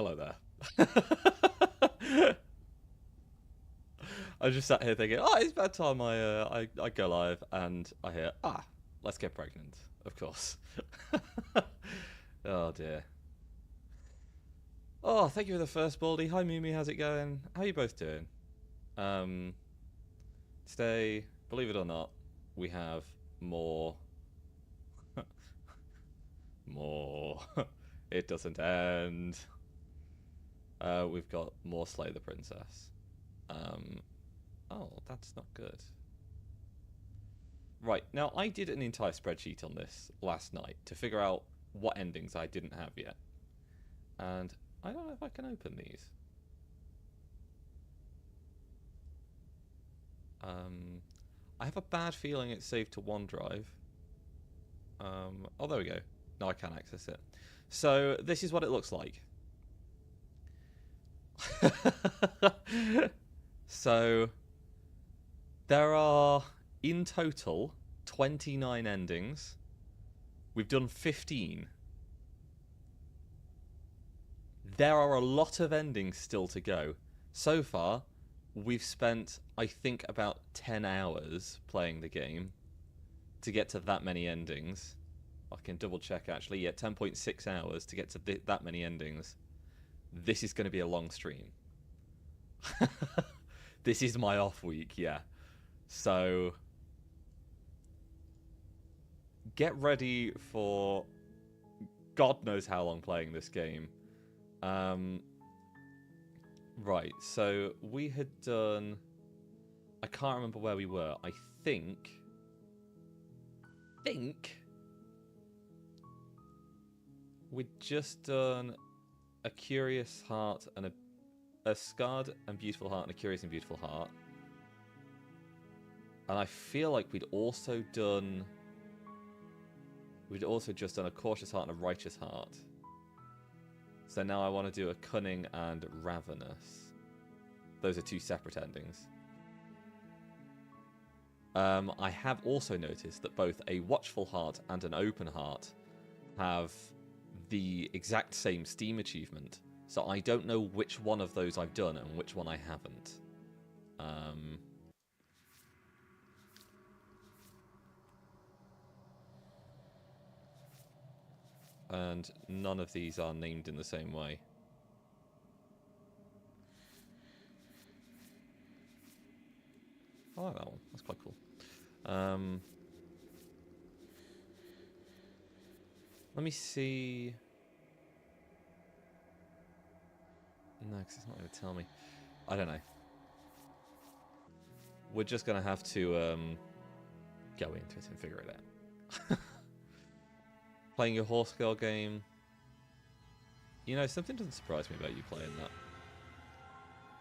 hello there. I just sat here thinking, oh, it's about time I go live, and I hear, let's get pregnant, of course. Oh dear. Oh, thank you for the first Baldy. Hi Mimi, how's it going? How are you both doing? Um, Today, believe it or not, we have more. More. It doesn't end. We've got more Slay the Princess. Um, oh, that's not good. Right, now I did an entire spreadsheet on this last night to figure out what endings I didn't have yet. And I don't know if I can open these. I have a bad feeling it's saved to OneDrive. Oh, there we go. Now I can access it. So this is what it looks like. So there are in total 29 endings. We've done 15. There are a lot of endings still to go. So far, we've spent, I think, about 10 hours playing the game to get to that many endings. I can double check actually. Yeah, 10.6 hours to get to that many endings. This is going to be a long stream. This is my off week, yeah. So get ready for God knows how long playing this game. Right, so we had done... I can't remember where we were. I think we'd just done a Curious Heart and a Scarred and Beautiful Heart and a Curious and Beautiful Heart. And I feel like we'd also just done a Cautious Heart and a Righteous Heart. So now I want to do a Cunning and Ravenous. Those are two separate endings. I have also noticed that both a Watchful Heart and an Open Heart have the exact same Steam achievement. So I don't know which one of those I've done and which one I haven't. And none of these are named in the same way. I like that one. That's quite cool. Let me see. No, because it's not going to tell me. I don't know. We're just going to have to go into it and figure it out. Playing your Horse Girl game. You know, something doesn't surprise me about you playing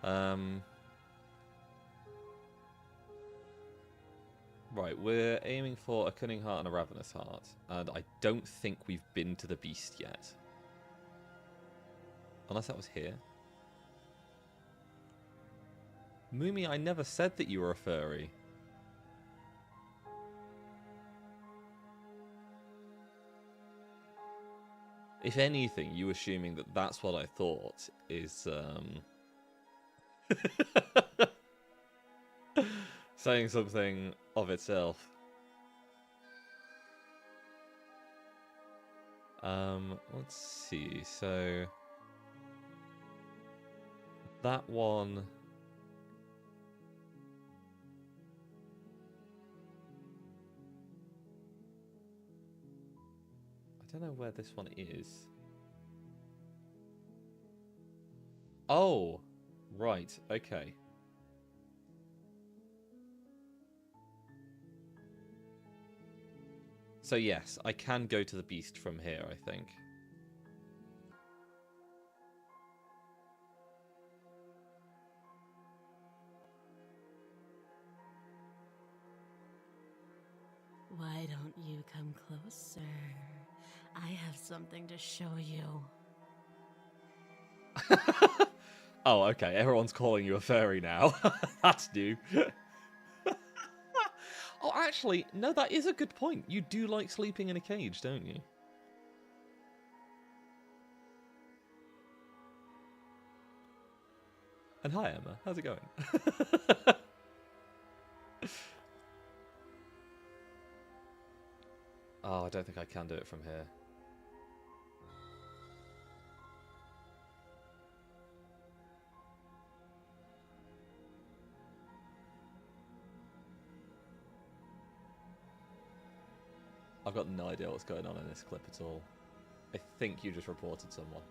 that. Right, we're aiming for a Cunning Heart and a Ravenous Heart. And I don't think we've been to the Beast yet. Unless that was here. Moomy, I never said that you were a furry. If anything, you assuming that that's what I thought is, saying something of itself. Let's see, so... That one... I don't know where this one is. Oh! Right, okay. So yes, I can go to the Beast from here, I think. Why don't you come closer? I have something to show you. Oh, okay. Everyone's calling you a furry now. That's new. Oh, actually, no, that is a good point. You do like sleeping in a cage, don't you? And hi, Emma. How's it going? Oh, I don't think I can do it from here. I've got no idea what's going on in this clip at all. I think you just reported someone.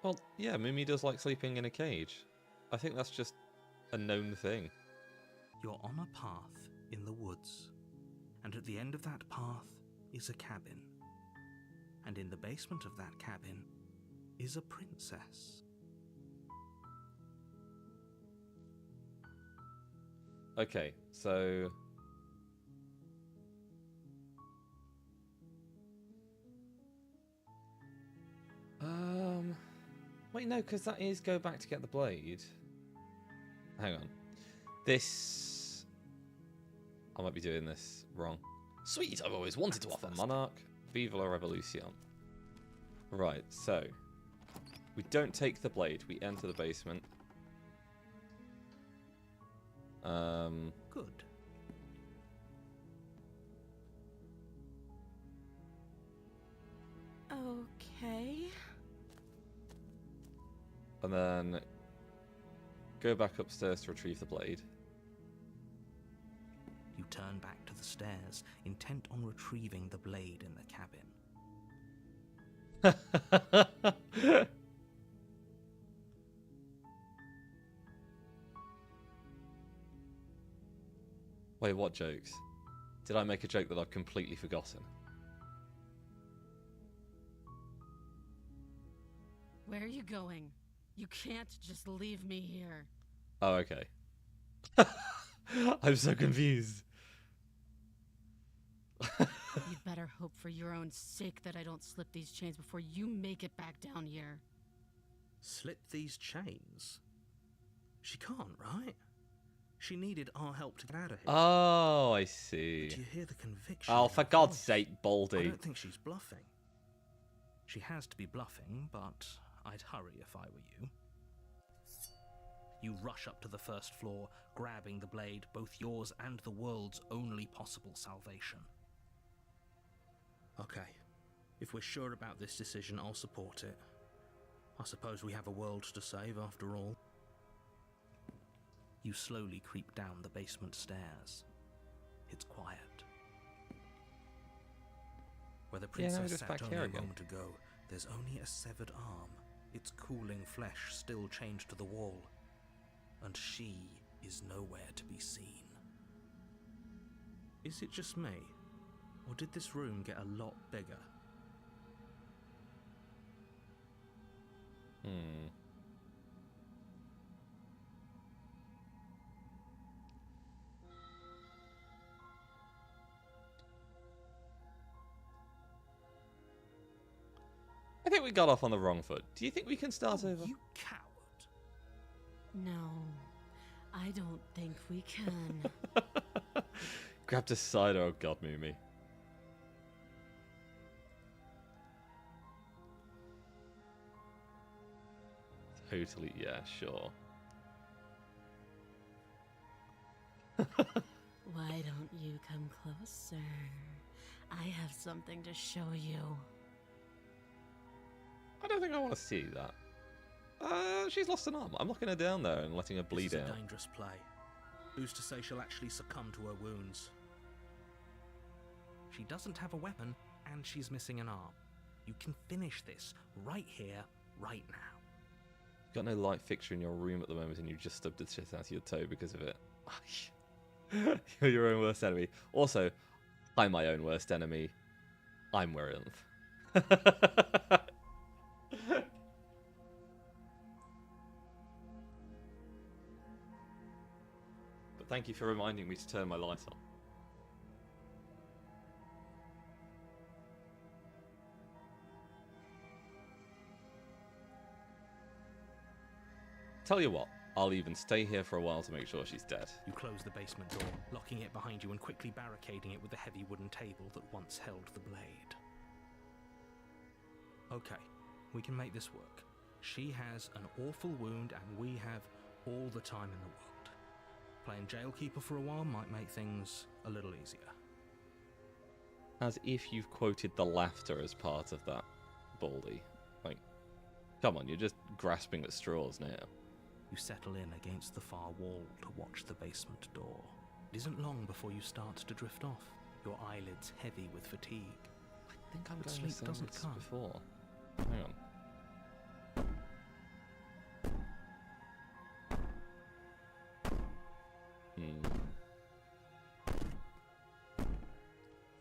Well, yeah, Mimi does like sleeping in a cage. I think that's just a known thing. You're on a path in the woods, and at the end of that path is a cabin. And in the basement of that cabin is a princess. Okay, so... Wait, no, because that is go back to get the blade. Hang on. This... I might be doing this wrong. Sweet, I've always wanted to offer Monarch. Viva la Revolution. Right, so... We don't take the blade, we enter the basement. Good. Okay. And then... Go back upstairs to retrieve the blade. You turn back to the stairs, intent on retrieving the blade in the cabin. Wait, what jokes? Did I make a joke that I've completely forgotten? Where are you going? You can't just leave me here. Oh, okay. I'm so confused. You'd better hope for your own sake that I don't slip these chains before you make it back down here. Slip these chains? She can't, right? She needed our help to get out of here. Oh, I see. Do you hear the conviction? Oh, in for her God's voice? sake, I Baldy. don't think she's bluffing. She has to be bluffing, but I'd hurry if I were you. You rush up to the first floor, grabbing the blade, both yours and the world's only possible salvation. Okay, if we're sure about this decision, I'll support it. I suppose we have a world to save after all. You slowly creep down the basement stairs. It's quiet. Where the Yeah, now we're princess just sat back only here a again. moment ago, there's only a severed arm, its cooling flesh still chained to the wall. And she is nowhere to be seen. Is it just me? Or did this room get a lot bigger? I think we got off on the wrong foot. Do you think we can start Oh, over? you coward. No, I don't think we can. Grabbed a cider. Oh God, Mimi. Totally, yeah, sure. Why don't you come closer? I have something to show you. I don't think I want to see that. She's lost an arm. I'm locking her down there and letting her bleed This is out. a dangerous play. Who's to say she'll actually succumb to her wounds? She doesn't have a weapon, and she's missing an arm. You can finish this right here, right now. Got no light fixture in your room at the moment, and you just stubbed the shit out of your toe because of it. You're your own worst enemy. Also, I'm my own worst enemy. I'm Werewolf. But thank you for reminding me to turn my lights on. Tell you what, I'll even stay here for a while to make sure she's dead. You close the basement door, locking it behind you and quickly barricading it with the heavy wooden table that once held the blade. Okay, we can make this work. She has an awful wound and we have all the time in the world. Playing jailkeeper for a while might make things a little easier. As if you've quoted the laughter as part of that, Baldy. Like, come on, you're just grasping at straws now. You settle in against the far wall to watch the basement door. It isn't long before you start to drift off, your eyelids heavy with fatigue. I think I'm But going sleep the same doesn't as come. before. Hang on.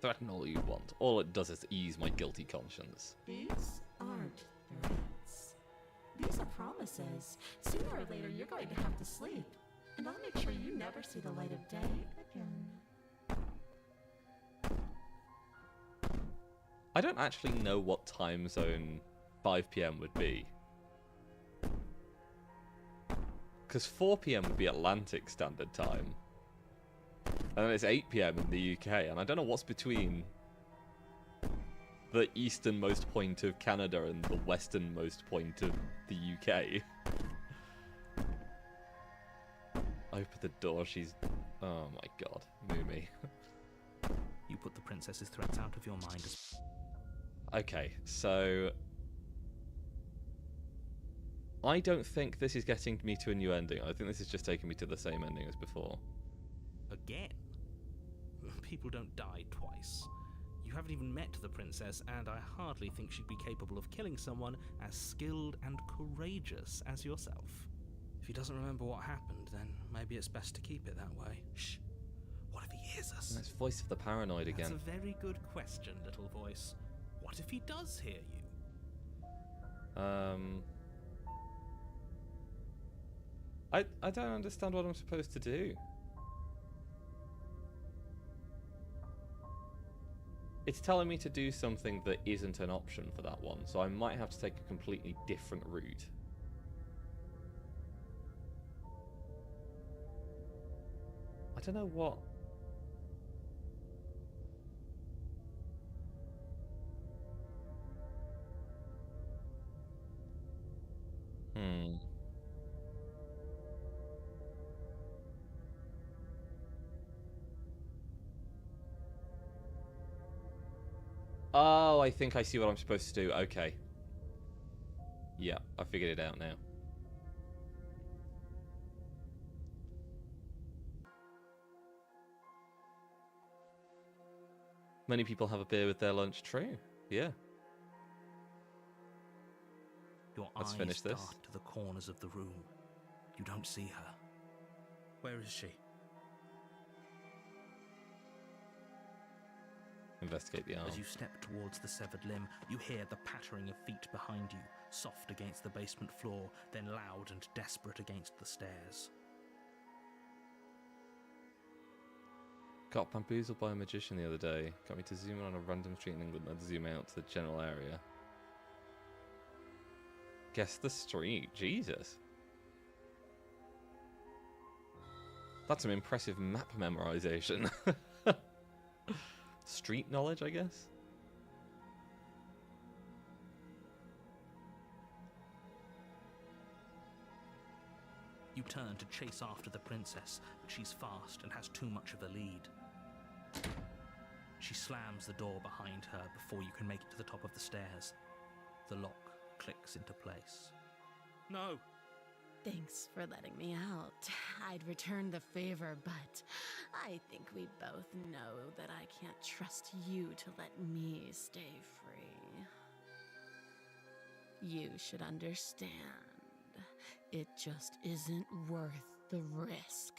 Threaten all you want. All it does is ease my guilty conscience. These aren't threats. These are promises. Sooner or later, you're going to have to sleep. And I'll make sure you never see the light of day again. I don't actually know what time zone 5 PM would be. Because 4 PM would be Atlantic Standard Time. And then it's 8 PM in the UK, and I don't know what's between the easternmost point of Canada and the westernmost point of the UK. Open the door, she's... Oh my god, Moomy. You put the princess's threats out of your mind as... Okay, so... I don't think this is getting me to a new ending. I think this is just taking me to the same ending as before. Again? People don't die twice. You haven't even met the princess, and I hardly think she'd be capable of killing someone as skilled and courageous as yourself. If he doesn't remember what happened, then maybe it's best to keep it that way. Shh. What if he hears us? That's voice of the paranoid again. That's a very good question, little voice. What if he does hear you? I don't understand what I'm supposed to do. It's telling me to do something that isn't an option for that one, so I might have to take a completely different route. I don't know what... Oh, I think I see what I'm supposed to do. Okay. Yeah, I figured it out now. Many people have a beer with their lunch. True. Yeah. Your Let's eyes finish this. dart to the corners of the room. You don't see her. Where is she? Investigate the arm. As you step towards the severed limb, you hear the pattering of feet behind you, soft against the basement floor, then loud and desperate against the stairs. Got bamboozled by a magician the other day. Got me to zoom in on a random street in England and zoom out to the general area. Guess the street. Jesus. That's some impressive map memorization. Street knowledge, I guess? You turn to chase after the princess, but she's fast and has too much of a lead. She slams the door behind her before you can make it to the top of the stairs. The lock clicks into place. No! Thanks for letting me out. I'd return the favor, but I think we both know that I can't trust you to let me stay free. You should understand. It just isn't worth the risk.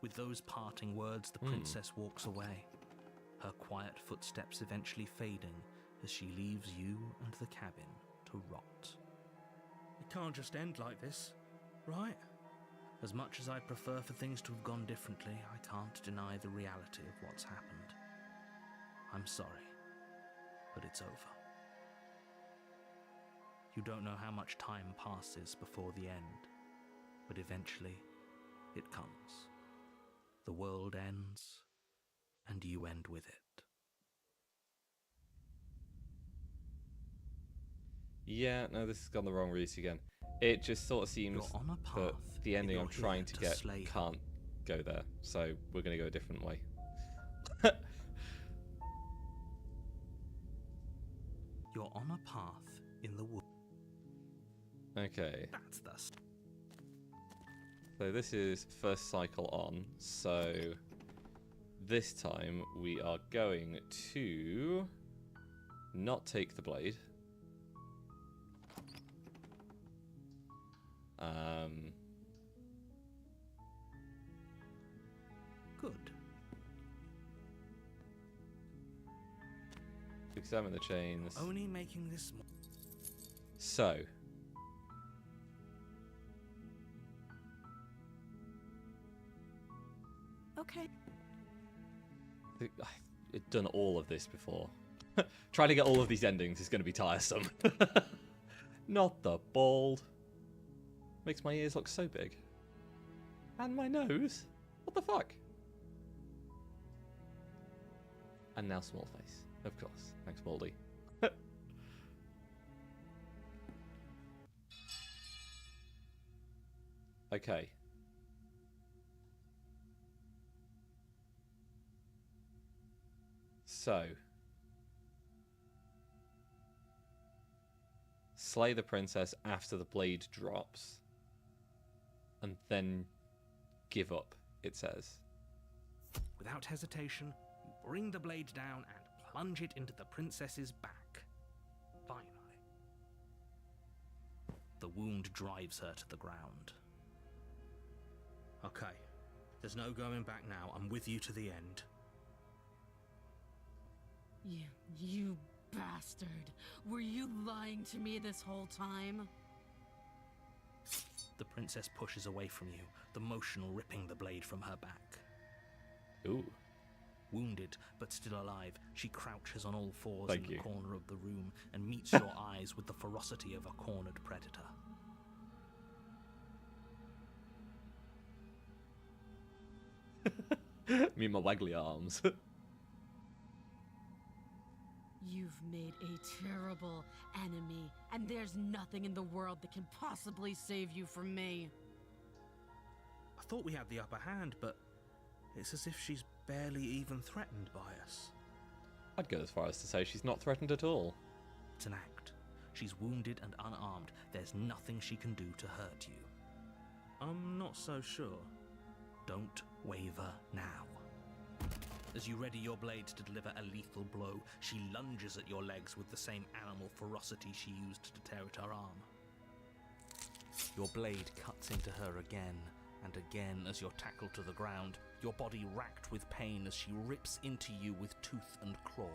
With those parting words, the princess walks away, her quiet footsteps eventually fading as she leaves you and the cabin to rot. It can't just end like this, right? As much as I prefer for things to have gone differently, I can't deny the reality of what's happened. I'm sorry, but it's over. You don't know how much time passes before the end, but eventually it comes. The world ends, and you end with it. Yeah, no, this has gone the wrong route again. It just sort of seems You're on a that path the ending and I'm you're trying here to to get slay her. can't go there, so we're going to go a different way. You're on a path in the wood. Okay, That's the so this is first cycle on, so this time we are going to not take the blade. good. Examine the chains. Only making this So, Okay. I've done all of this before. Trying to get all of these endings is going to be tiresome. Not the bald. Makes my ears look so big. And my nose. What the fuck? And now small face. Of course. Thanks, Baldy. Okay. So. Slay the princess after the blade drops. And then give up, it says. Without hesitation, you bring the blade down and plunge it into the princess's back. Finally. The wound drives her to the ground. Okay, there's no going back now. I'm with you to the end. You bastard. Were you lying to me this whole time? The princess pushes away from you, the motion ripping the blade from her back. Ooh. Wounded, but still alive, she crouches on all fours Thank in the you. corner of the room and meets your eyes with the ferocity of a cornered predator. Me and my waggly arms. You've made a terrible enemy, and there's nothing in the world that can possibly save you from me. I thought we had the upper hand, but it's as if she's barely even threatened by us. I'd go as far as to say she's not threatened at all. It's an act. She's wounded and unarmed. There's nothing she can do to hurt you. I'm not so sure. Don't waver now. As you ready your blade to deliver a lethal blow, she lunges at your legs with the same animal ferocity she used to tear at her arm. Your blade cuts into her again and again as you're tackled to the ground, your body racked with pain as she rips into you with tooth and claw.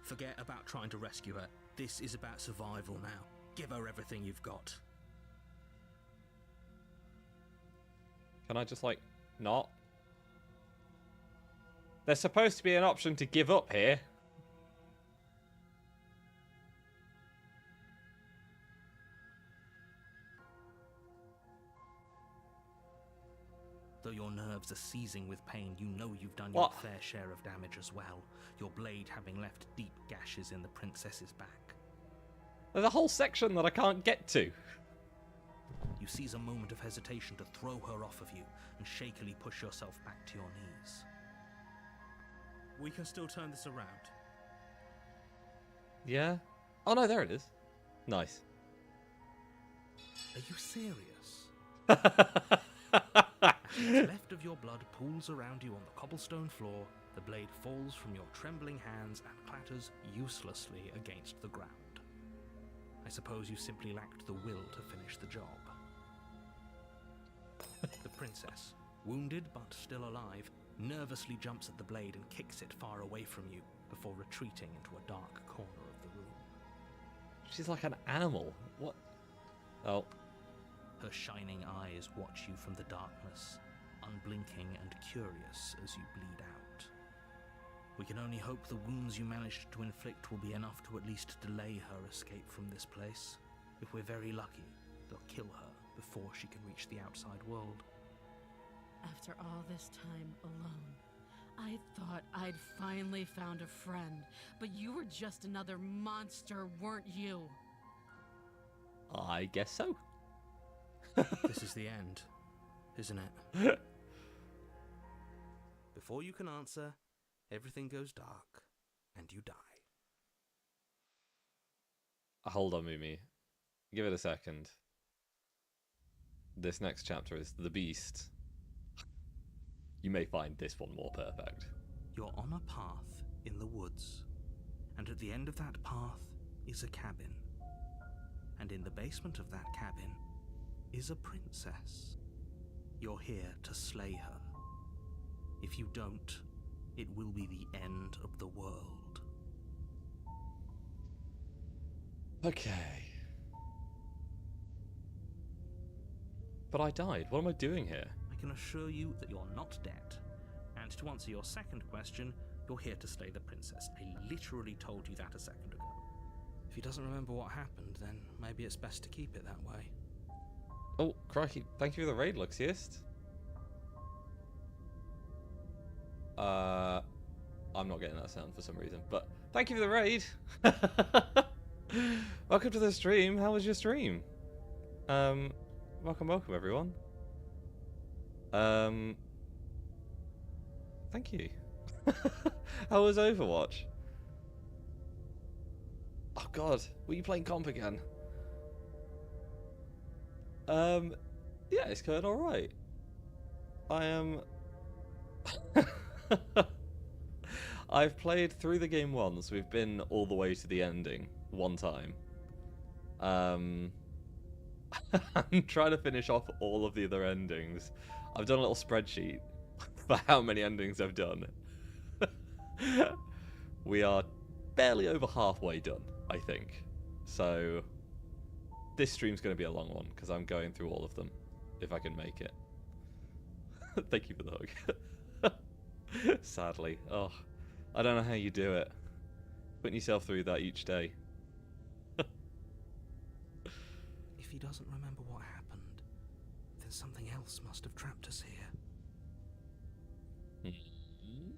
Forget about trying to rescue her. This is about survival now. Give her everything you've got. Can I just, like, not? There's supposed to be an option to give up here. Though your nerves are seizing with pain, you know you've done What? your fair share of damage as well, your blade having left deep gashes in the princess's back. There's a whole section that I can't get to. You seize a moment of hesitation to throw her off of you and shakily push yourself back to your knees. We can still turn this around. Yeah? Oh no, there it is. Nice. Are you serious? What's left of your blood pools around you on the cobblestone floor, the blade falls from your trembling hands and clatters uselessly against the ground. I suppose you simply lacked the will to finish the job. The princess, wounded but still alive, nervously jumps at the blade and kicks it far away from you before retreating into a dark corner of the room. She's like an animal. What? Oh. Her shining eyes watch you from the darkness, unblinking and curious as you bleed out. We can only hope the wounds you managed to inflict will be enough to at least delay her escape from this place. If we're very lucky, they'll kill her before she can reach the outside world. After all this time alone, I thought I'd finally found a friend, but you were just another monster, weren't you? I guess so. This is the end, isn't it? Before you can answer, everything goes dark, and you die. Hold on, Mimi. Give it a second. This next chapter is The Beast. You may find this one more perfect. You're on a path in the woods, and at the end of that path is a cabin. And in the basement of that cabin is a princess. You're here to slay her. If you don't, it will be the end of the world. Okay. But I died. What am I doing here? I can assure you that you're not dead. And to answer your second question, you're here to slay the princess. I literally told you that a second ago. If he doesn't remember what happened, then maybe it's best to keep it that way. Oh, crikey. Thank you for the raid, Luxiest. I'm not getting that sound for some reason, but thank you for the raid. Welcome to the stream. How was your stream? Welcome, everyone. Thank you. How was Overwatch? Oh god, were you playing comp again? Yeah, it's going alright. I am... I've played through the game once. We've been all the way to the ending one time. I'm trying to finish off all of the other endings. I've done a little spreadsheet for how many endings I've done. We are barely over halfway done, I think. So this stream's going to be a long one because I'm going through all of them, if I can make it. Thank you for the hug. Sadly. Oh, I don't know how you do it. Putting yourself through that each day. If he doesn't remember what happened, then something else must have trapped us here.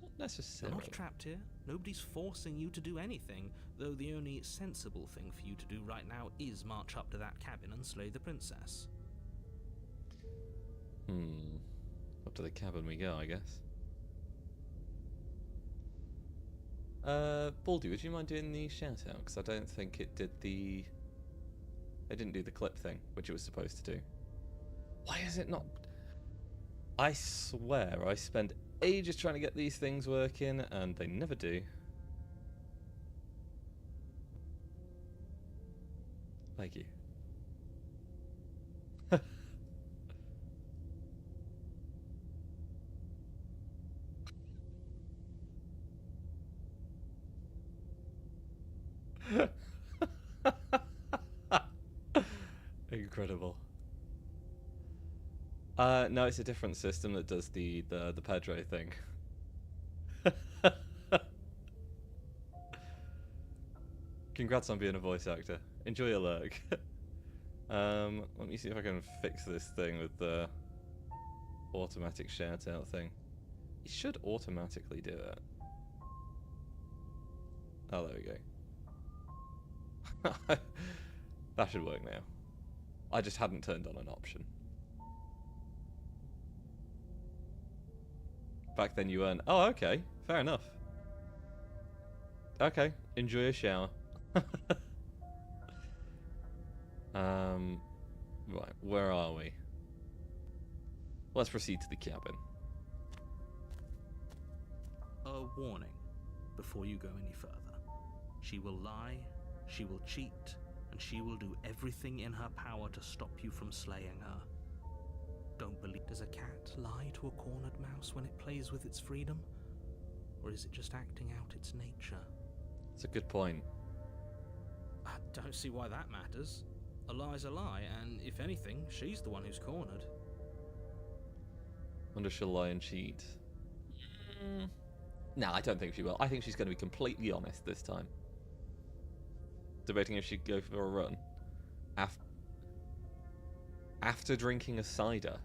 Not necessarily. You're not trapped here. Nobody's forcing you to do anything, though the only sensible thing for you to do right now is march up to that cabin and slay the princess. Up to the cabin we go, I guess. Baldy, would you mind doing the shout out? Because I don't think it did the... It didn't do the clip thing, which it was supposed to do. Why is it not... I swear I spend ages trying to get these things working, and they never do. Thank you. Incredible. No, it's a different system that does the Pedro thing. Congrats on being a voice actor. Enjoy your lurk. Let me see if I can fix this thing with the automatic shout out thing. It should automatically do it. Oh, there we go. That should work now. I just hadn't turned on an option. Back then you weren't. Oh, okay. Fair enough. Okay. Enjoy a shower. Right. Where are we? Let's proceed to the cabin. A warning before you go any further. She will lie, she will cheat, and she will do everything in her power to stop you from slaying her. Don't believe. Does a cat lie to a cornered mouse when it plays with its freedom? Or is it just acting out its nature? That's a good point. I don't see why that matters. A lie's a lie, and if anything, she's the one who's cornered. Wonder if she'll lie and cheat. No, I don't think she will. I think she's going to be completely honest this time. Debating if she'd go for a run. After drinking a cider.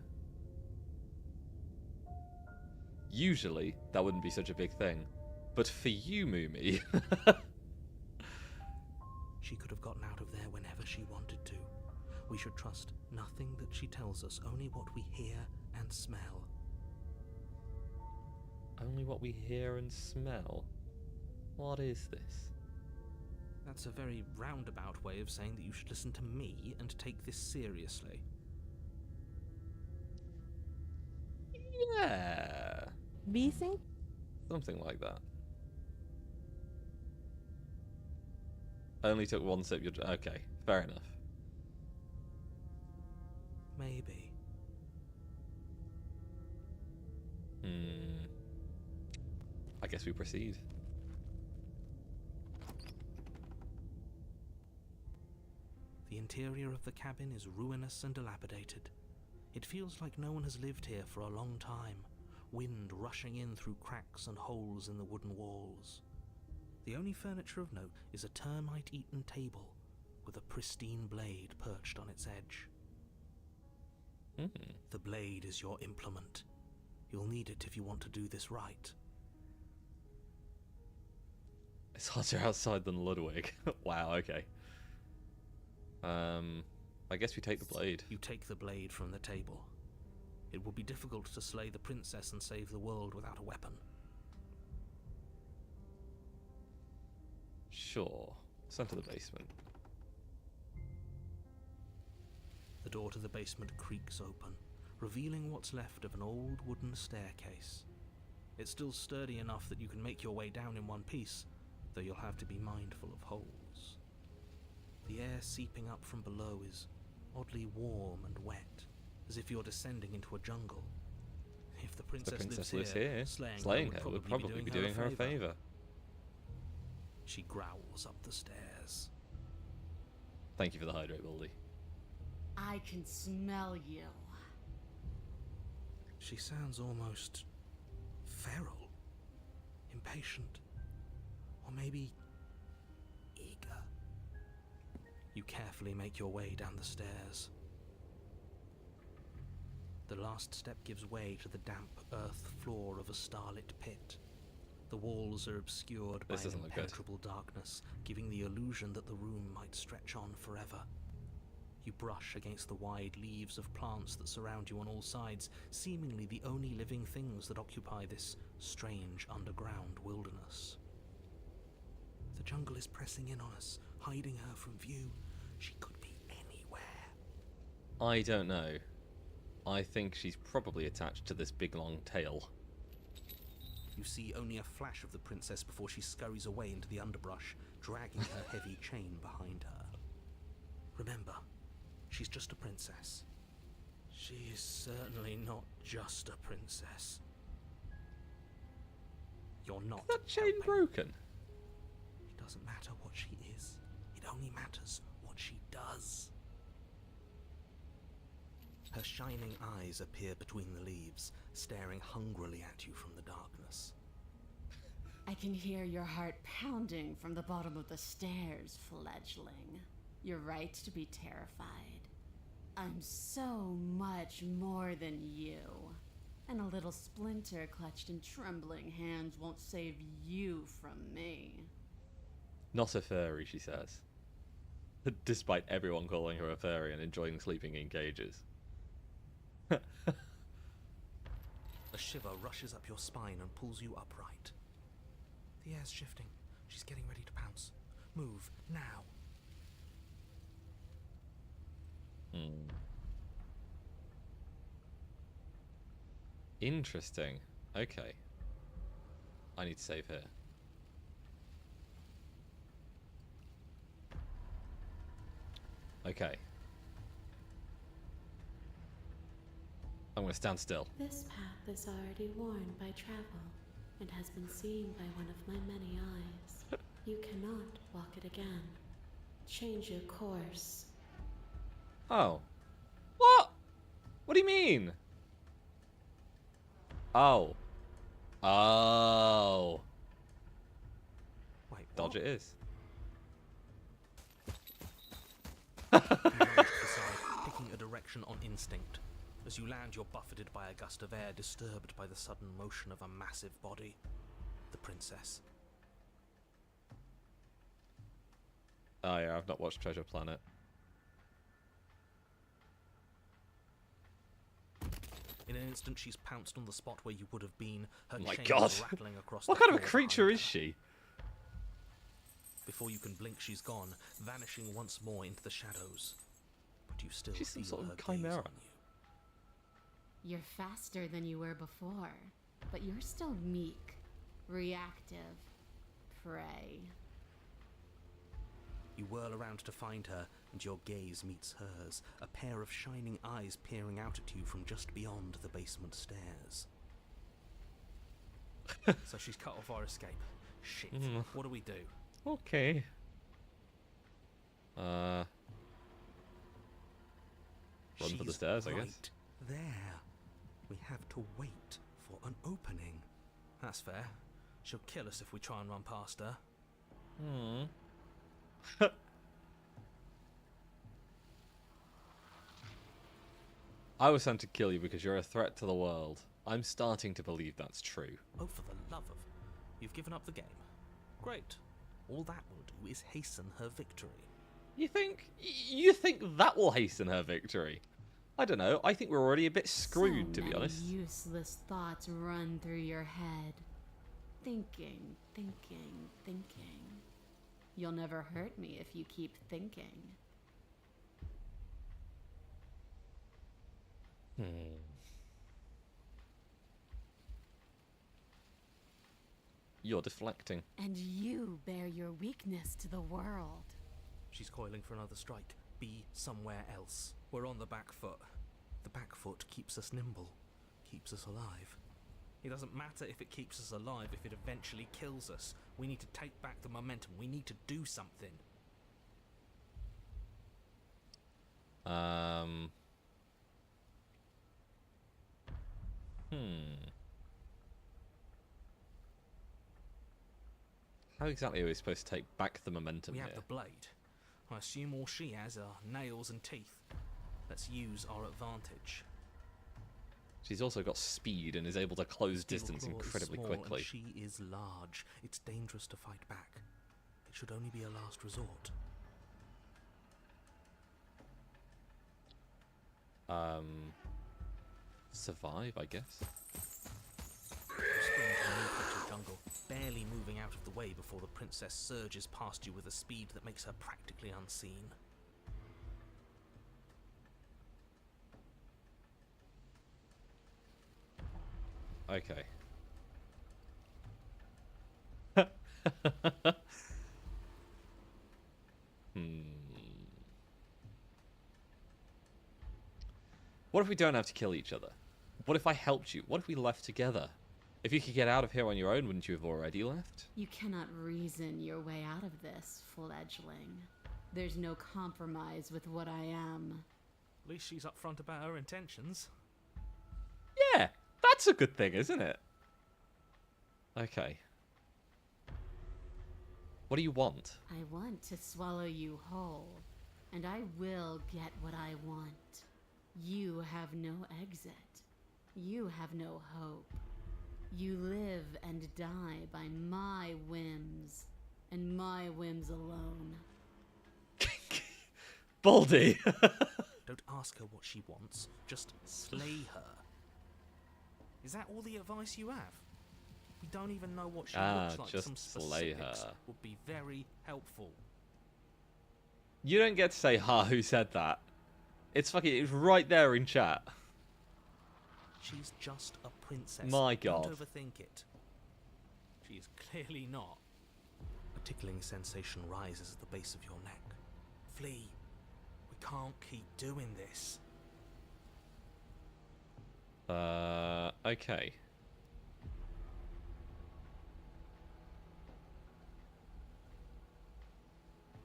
Usually, that wouldn't be such a big thing. But for you, Mumi... She could have gotten out of there whenever she wanted to. We should trust nothing that she tells us, only what we hear and smell. Only what we hear and smell? What is this? That's a very roundabout way of saying that you should listen to me and take this seriously. Yeah. Beasing? Something like that. Only took one sip. Okay, fair enough. Maybe. I guess we proceed. The interior of the cabin is ruinous and dilapidated. It feels like no one has lived here for a long time, wind rushing in through cracks and holes in the wooden walls. The only furniture of note is a termite-eaten table with a pristine blade perched on its edge. The blade is your implement. You'll need it if you want to do this right. It's hotter outside than Ludwig. Wow, okay. I guess we take the blade. You take the blade from the table. It will be difficult to slay the princess and save the world without a weapon. Sure. Send to the basement. The door to the basement creaks open, revealing what's left of an old wooden staircase. It's still sturdy enough that you can make your way down in one piece, though you'll have to be mindful of holes. The air seeping up from below is oddly warm and wet, as if you're descending into a jungle. If the princess, lives here, slaying her would probably be doing her a favor. She growls up the stairs. Thank you for the hydrate, Baldy. I can smell you. She sounds almost feral, impatient, or maybe eager. You carefully make your way down the stairs. The last step gives way to the damp earth floor of a starlit pit. The walls are obscured by This an doesn't look good. impenetrable darkness, giving the illusion that the room might stretch on forever. You brush against the wide leaves of plants that surround you on all sides, seemingly the only living things that occupy this strange underground wilderness. The jungle is pressing in on us, hiding her from view. She could be anywhere. I don't know. I think she's probably attached to this big long tail. You see only a flash of the princess before she scurries away into the underbrush, dragging her heavy chain behind her. Remember, she's just a princess. She is certainly not just a princess. You're not. Is that chain helping. broken? It doesn't matter what she is. It only matters what she does. Her shining eyes appear between the leaves, staring hungrily at you from the darkness. I can hear your heart pounding from the bottom of the stairs, fledgling. You're right to be terrified. I'm so much more than you. And a little splinter clutched in trembling hands won't save you from me. Not a fairy, she says. Despite everyone calling her a fairy and enjoying sleeping in cages. A shiver rushes up your spine and pulls you upright. The air's shifting. She's getting ready to pounce. Move, now. Interesting. Okay. I need to save here. Okay. I'm going to stand still. This path is already worn by travel and has been seen by one of my many eyes. You cannot walk it again. Change your course. Oh. What? What do you mean? Oh. Oh. Wait, Dodge what? it is. You lunge to the side, picking a direction on instinct. As you land, you're buffeted by a gust of air, disturbed by the sudden motion of a massive body. The princess. Oh yeah, I've not watched Treasure Planet. In an instant, she's pounced on the spot where you would have been, her My chains God. rattling across What the kind of a floor creature behind is her. she? Before you can blink, she's gone, vanishing once more into the shadows. But you still She's some feel sort of her gaze chimera. on you. You're faster than you were before, but you're still meek, reactive, prey. You whirl around to find her, and your gaze meets hers, a pair of shining eyes peering out at you from just beyond the basement stairs. So she's cut off our escape. Shit. What do we do? Okay. Run for the She's stairs, I guess. right there. We have to wait for an opening. That's fair. She'll kill us if we try and run past her. I was sent to kill you because you're a threat to the world. I'm starting to believe that's true. Oh, for the love of... You've given up the game. Great. All that will do is hasten her victory. You think that will hasten her victory? I don't know. I think we're already a bit screwed, to be So honest. many useless thoughts run through your head. Thinking. You'll never hurt me if you keep thinking. You're deflecting. And you bear your weakness to the world. She's coiling for another strike. Be somewhere else. We're on the back foot. The back foot keeps us nimble, keeps us alive. It doesn't matter if it keeps us alive if it eventually kills us. We need to take back the momentum. We need to do something. How exactly are we supposed to take back the momentum We here? have the blade. I assume all she has are nails and teeth. Let's use our advantage. She's also got speed and is able to close Steel distance Claw is incredibly small quickly. And she is large. It's dangerous to fight back. It should only be a last resort. Survive, I guess. You sprint into a new patch of jungle, barely moving out of the way before the princess surges past you with a speed that makes her practically unseen. Okay. What if we don't have to kill each other? What if I helped you? What if we left together? If you could get out of here on your own, wouldn't you have already left? You cannot reason your way out of this, fledgling. There's no compromise with what I am. At least she's upfront about her intentions. Yeah, that's a good thing, isn't it? Okay. What do you want? I want to swallow you whole, and I will get what I want. You have no exit. You have no hope. You live and die by my whims, and my whims alone. Baldy! Don't ask her what she wants, just slay her. Is that all the advice you have? We don't even know what she looks like. just Some slay specifics her. would be very helpful. You don't get to say, ha, who said that? It's right there in chat. She's just a princess. My God. Don't overthink it. She is clearly not. A tickling sensation rises at the base of your neck. Flee. We can't keep doing this. Okay.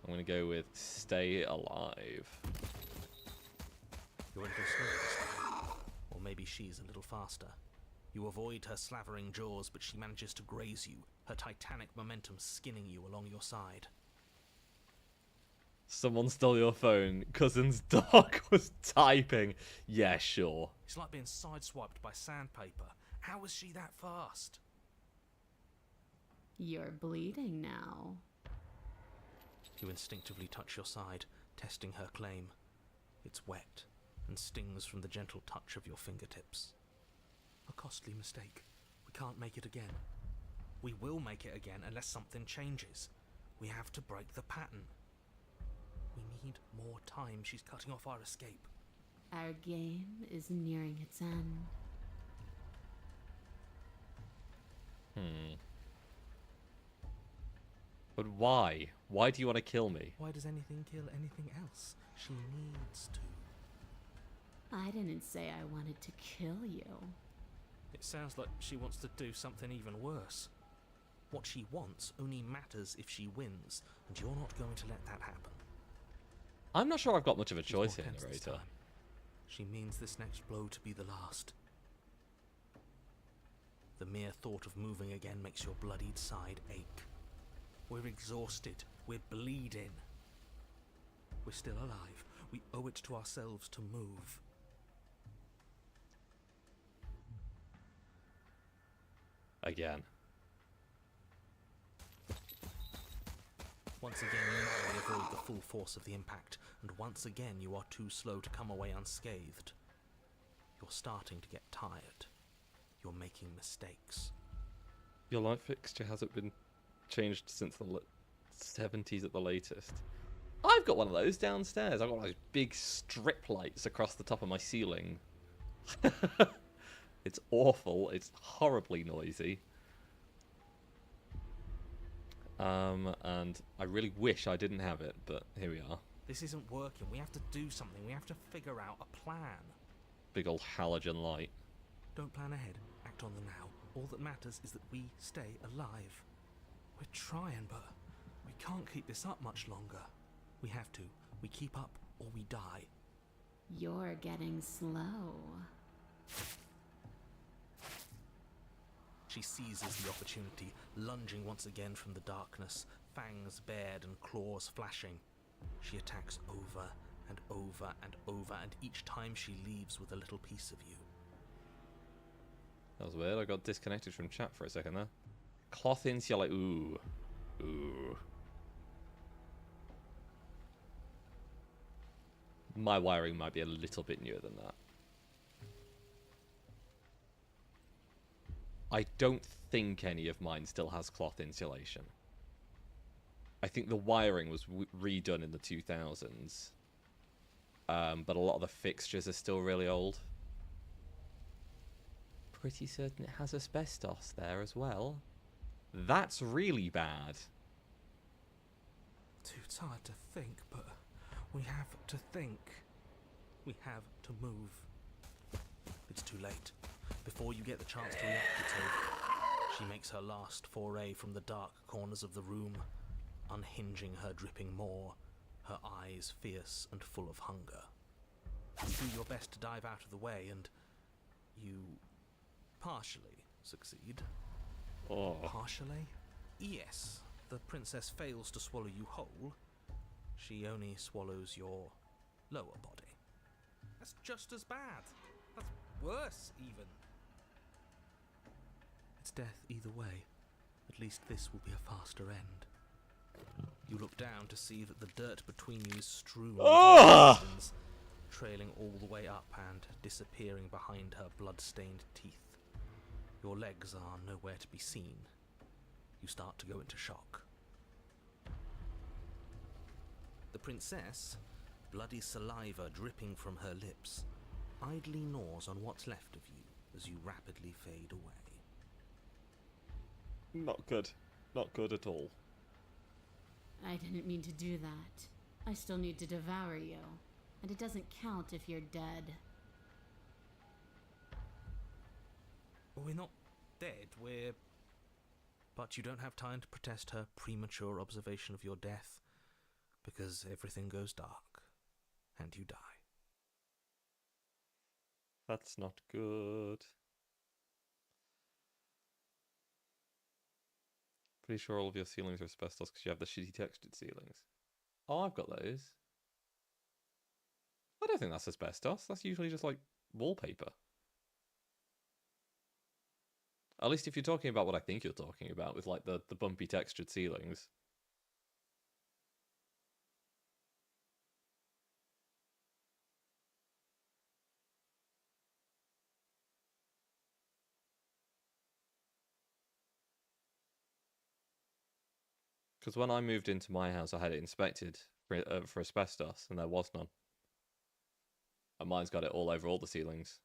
I'm gonna go with stay alive. You're a little slow this time. Or maybe she's a little faster. You avoid her slavering jaws, but she manages to graze you, her titanic momentum skinning you along your side. Someone stole your phone. Cousin's dog was typing. Yeah, sure. It's like being sideswiped by sandpaper. How is she that fast? You're bleeding now. You instinctively touch your side, testing her claim. It's wet and stings from the gentle touch of your fingertips. A costly mistake. We can't make it again. We will make it again unless something changes. We have to break the pattern. We need more time. She's cutting off our escape. Our game is nearing its end. But why? Why do you want to kill me? Why does anything kill anything else? She needs to. I didn't say I wanted to kill you. It sounds like she wants to do something even worse. What she wants only matters if she wins, and you're not going to let that happen. I'm not sure I've got much of a She's more choice here, tense this narrator. time. She means this next blow to be the last. The mere thought of moving again makes your bloodied side ache. We're exhausted. We're bleeding. We're still alive. We owe it to ourselves to move. Again. Once again, you narrowly avoid the full force of the impact, and once again you are too slow to come away unscathed. You're starting to get tired. You're making mistakes. Your light fixture hasn't been changed since the 70s at the latest. I've got one of those downstairs. I've got those big strip lights across the top of my ceiling. It's awful. It's horribly noisy. And I really wish I didn't have it, but here we are. This isn't working. We have to do something. We have to figure out a plan. Big old halogen light. Don't plan ahead. Act on the now. All that matters is that we stay alive. We're trying, but we can't keep this up much longer. We have to. We keep up or we die. You're getting slow. She seizes the opportunity, lunging once again from the darkness, fangs bared and claws flashing. She attacks over and over and over, and each time she leaves with a little piece of you. That was weird. I got disconnected from chat for a second there. Cloth insulate. Ooh. Ooh. My wiring might be a little bit newer than that. I don't think any of mine still has cloth insulation. I think the wiring was redone in the 2000s. But a lot of the fixtures are still really old. Pretty certain it has asbestos there as well. That's really bad. Too tired to think, but we have to think. We have to move. It's too late. Before you get the chance to react, it's over. She makes her last foray from the dark corners of the room, unhinging her dripping maw, her eyes fierce and full of hunger. You do your best to dive out of the way, and you partially succeed. Oh. Partially? Yes. The princess fails to swallow you whole. She only swallows your lower body. That's just as bad. That's worse, even. It's death either way. At least this will be a faster end. You look down to see that the dirt between you is strewn with intestines, trailing all the way up and disappearing behind her blood-stained teeth. Your legs are nowhere to be seen. You start to go into shock. The princess, bloody saliva dripping from her lips, idly gnaws on what's left of you as you rapidly fade away. Not good. Not good at all. I didn't mean to do that. I still need to devour you. And it doesn't count if you're dead. We're not dead, we're... But you don't have time to protest her premature observation of your death, because everything goes dark, and you die. That's not good. Pretty sure all of your ceilings are asbestos because you have the shitty textured ceilings. Oh, I've got those. I don't think that's asbestos. That's usually just like wallpaper. At least if you're talking about what I think you're talking about, with like the bumpy textured ceilings. Because when I moved into my house, I had it inspected for asbestos, and there was none. And mine's got it all over all the ceilings.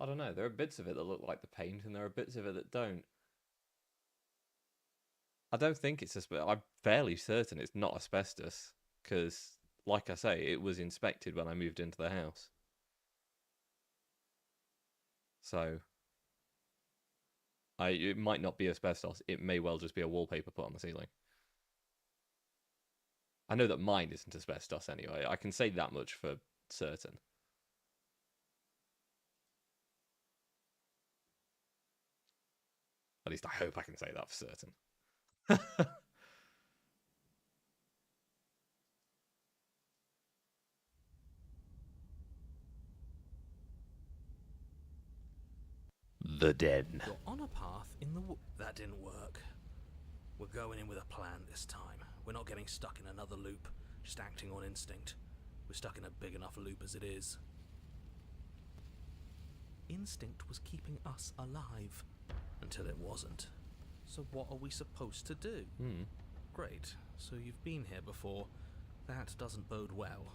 I don't know. There are bits of it that look like the paint, and there are bits of it that don't. I don't think it's asbestos. I'm fairly certain it's not asbestos, because, like I say, it was inspected when I moved into the house. So, it might not be asbestos. It may well just be a wallpaper put on the ceiling. I know that mine isn't asbestos anyway. I can say that much for certain. At least I hope I can say that for certain. The den. You're on a path in the That didn't work. We're going in with a plan this time. We're not getting stuck in another loop, just acting on instinct. We're stuck in a big enough loop as it is. Instinct was keeping us alive. Until it wasn't. So what are we supposed to do? Great. So you've been here before. That doesn't bode well.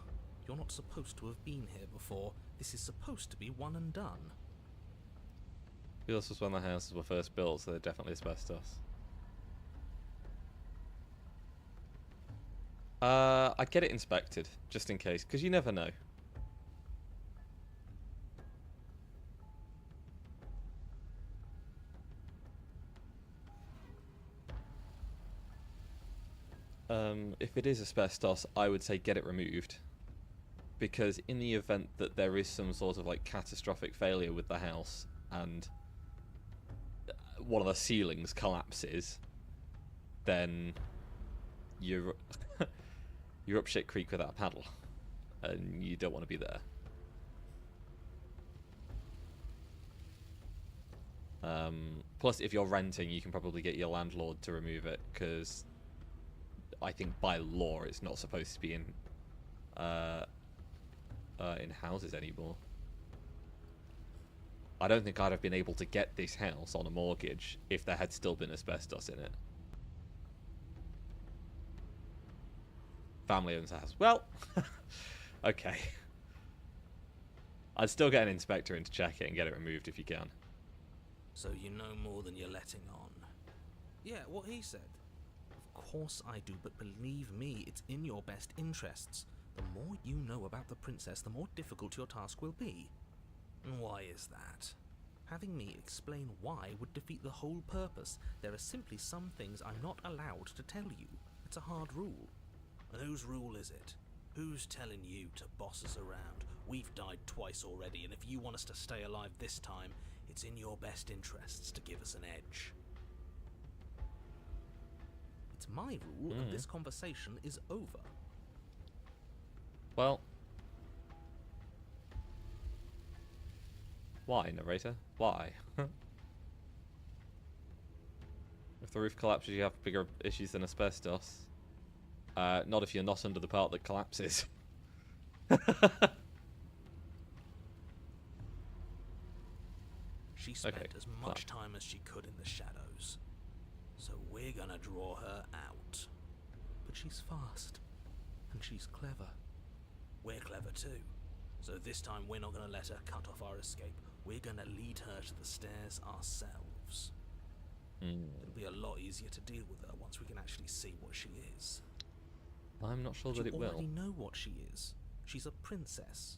You're not supposed to have been here before. This is supposed to be one and done. This was when the houses were first built, so they're definitely asbestos. I'd get it inspected, just in case, because you never know. If it is asbestos, I would say get it removed. Because in the event that there is some sort of like catastrophic failure with the house and one of the ceilings collapses, then you're you're up shit creek without a paddle, and you don't want to be there. Plus, if you're renting, you can probably get your landlord to remove it, because I think by law it's not supposed to be in houses anymore. I don't think I'd have been able to get this house on a mortgage if there had still been asbestos in it. Family owns the house. Well, okay. I'd still get an inspector in to check it and get it removed if you can. So you know more than you're letting on. Yeah, what he said. Of course I do, but believe me, it's in your best interests. The more you know about the princess, the more difficult your task will be. And why is that? Having me explain why would defeat the whole purpose. There are simply some things I'm not allowed to tell you. It's a hard rule. And whose rule is it? Who's telling you to boss us around? We've died twice already, and if you want us to stay alive this time, it's in your best interests to give us an edge. It's my rule, and this conversation is over. Well, why, narrator? Why? If the roof collapses, you have bigger issues than asbestos. Not if you're not under the part that collapses. She spent as much time as she could in the shadows. So we're gonna draw her out. But she's fast. And she's clever. We're clever too. So this time we're not gonna let her cut off our escape. We're gonna lead her to the stairs ourselves. It'll be a lot easier to deal with her once we can actually see what she is. I'm not sure that it will. You already know what she is. She's a princess.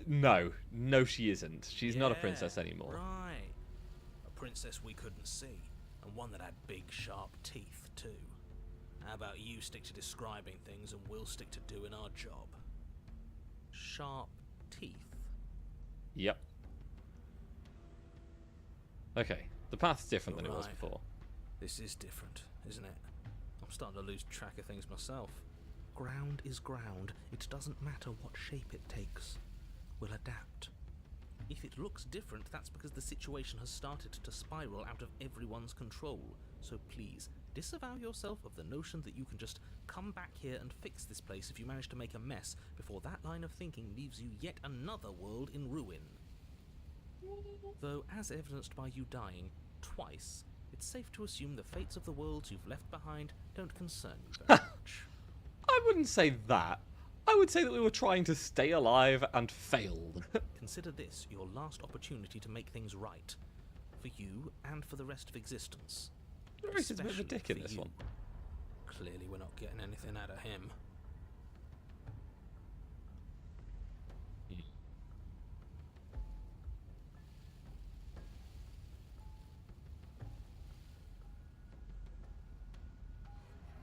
No. No, she isn't. She's not a princess Yeah, anymore. Right. A princess we couldn't see, and one that had big, sharp teeth, too. How about you stick to describing things and we'll stick to doing our job? Sharp teeth. Yep. Okay. The path's different than it was Right. before. This is different, isn't it? I'm starting to lose track of things myself. Ground is ground. It doesn't matter what shape it takes. We'll adapt. If it looks different, that's because the situation has started to spiral out of everyone's control. So please, disavow yourself of the notion that you can just come back here and fix this place if you manage to make a mess before that line of thinking leaves you yet another world in ruin. Though, as evidenced by you dying twice, it's safe to assume the fates of the worlds you've left behind don't concern you very much. I wouldn't say that. I would say that we were trying to stay alive and failed. Consider this your last opportunity to make things right. For you and for the rest of existence. Reese is a bit of a Especially dick in for this you. one. Clearly we're not getting anything out of him.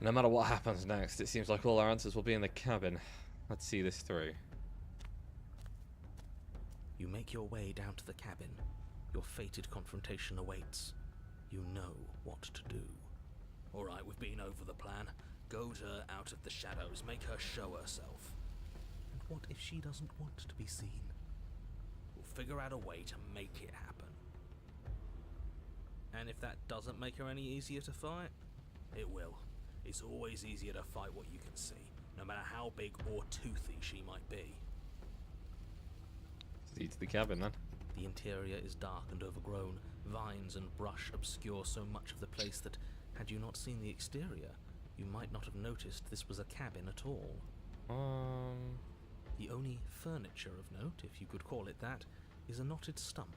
No matter what happens next, it seems like all our answers will be in the cabin. Let's see this through. You make your way down to the cabin. Your fated confrontation awaits. You know what to do. Alright, we've been over the plan. Goad her out of the shadows. Make her show herself. And what if she doesn't want to be seen? We'll figure out a way to make it happen. And if that doesn't make her any easier to fight, it will. It's always easier to fight what you can see, no matter how big or toothy she might be. See to the cabin then. The interior is dark and overgrown. Vines and brush obscure so much of the place that, had you not seen the exterior, you might not have noticed this was a cabin at all. The only furniture of note, if you could call it that, is a knotted stump,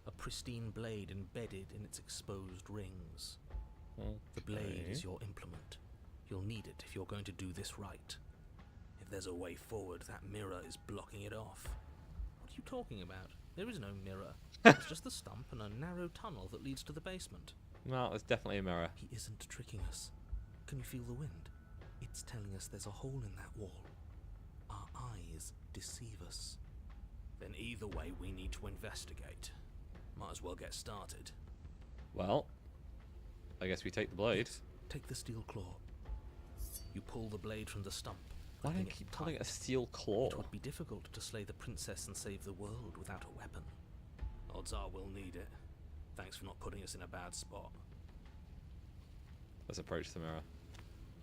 a pristine blade embedded in its exposed rings. The blade is your implement. You'll need it if you're going to do this right. If there's a way forward, that mirror is blocking it off. What are you talking about? There is no mirror. It's just the stump and a narrow tunnel that leads to the basement. No, there's definitely a mirror. He isn't tricking us. Can you feel the wind? It's telling us there's a hole in that wall. Our eyes deceive us. Then either way, we need to investigate. Might as well get started. Well, I guess we take the blade. Yes, take the steel claw. You pull the blade from the stump. Why gripping don't you it keep calling it a tight. steel claw? It would be difficult to slay the princess and save the world without a weapon. Odds are we'll need it. Thanks for not putting us in a bad spot. Let's approach the mirror.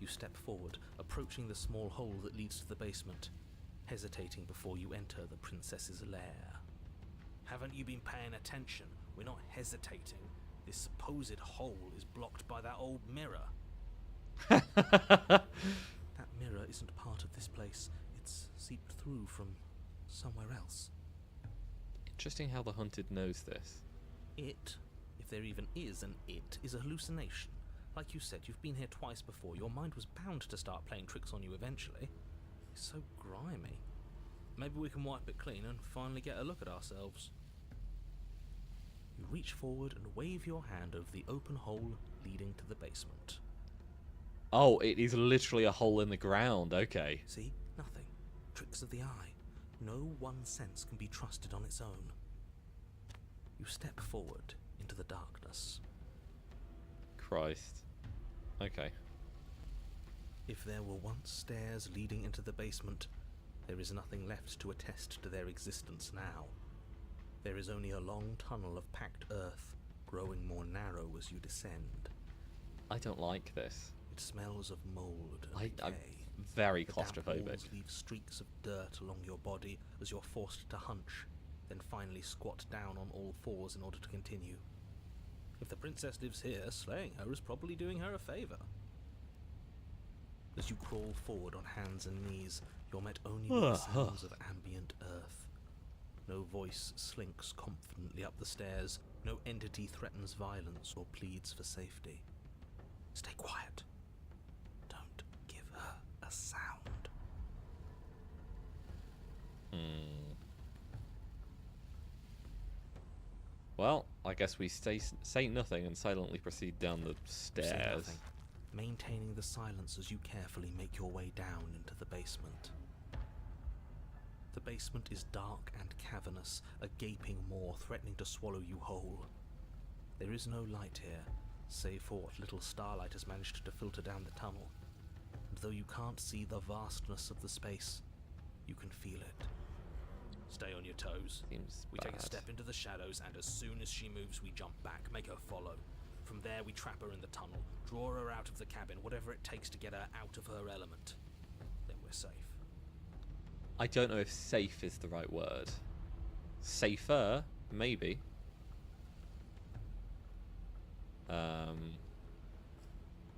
You step forward, approaching the small hole that leads to the basement, hesitating before you enter the princess's lair. Haven't you been paying attention? We're not hesitating. This supposed hole is blocked by that old mirror. That mirror isn't part of this place. It's seeped through from somewhere else. Interesting how the hunted knows this. It, if there even is an it, is a hallucination. Like you said, you've been here twice before. Your mind was bound to start playing tricks on you eventually. It's so grimy. Maybe we can wipe it clean and finally get a look at ourselves. You reach forward and wave your hand over the open hole leading to the basement. Oh, it is literally a hole in the ground. Okay. See? Nothing. Tricks of the eye. No one sense can be trusted on its own. You step forward into the darkness. Christ. Okay. If there were once stairs leading into the basement, there is nothing left to attest to their existence now. There is only a long tunnel of packed earth, growing more narrow as you descend. I don't like this. It smells of mold and I'm decay. very The damp claustrophobic. walls leave streaks of dirt along your body as you're forced to hunch, then finally squat down on all fours in order to continue. If the princess lives here, slaying her is probably doing her a favour. As you crawl forward on hands and knees, you're met only with the sounds of ambient earth. No voice slinks confidently up the stairs, no entity threatens violence or pleads for safety. Stay quiet. Don't give her a sound. Well, I guess we say nothing and silently proceed down the Say stairs. nothing, maintaining the silence as you carefully make your way down into the basement. The basement is dark and cavernous, a gaping maw threatening to swallow you whole. There is no light here, save for what little starlight has managed to filter down the tunnel. And though you can't see the vastness of the space, you can feel it. Stay on your toes. Seems We take a bad. step into the shadows, and as soon as she moves, we jump back, make her follow. From there, we trap her in the tunnel, draw her out of the cabin, whatever it takes to get her out of her element. Then we're safe. I don't know if safe is the right word. Safer, maybe.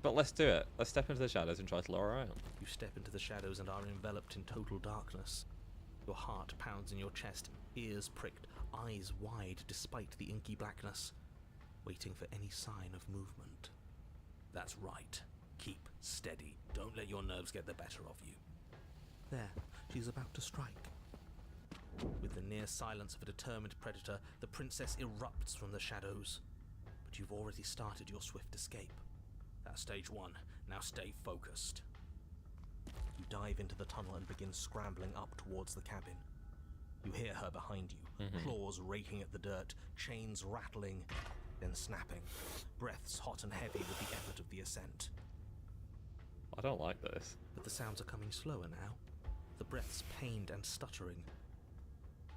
But let's do it. Let's step into the shadows and try to lure her out. You step into the shadows and are enveloped in total darkness. Your heart pounds in your chest, ears pricked, eyes wide despite the inky blackness, waiting for any sign of movement. That's right. Keep steady. Don't let your nerves get the better of you. There, she's about to strike. With the near silence of a determined predator, the princess erupts from the shadows. But you've already started your swift escape. That's stage one. Now stay focused. You dive into the tunnel and begin scrambling up towards the cabin. You hear her behind you, claws raking at the dirt, chains rattling, then snapping, breaths hot and heavy with the effort of the ascent. I don't like this. But the sounds are coming slower now, the breaths pained and stuttering.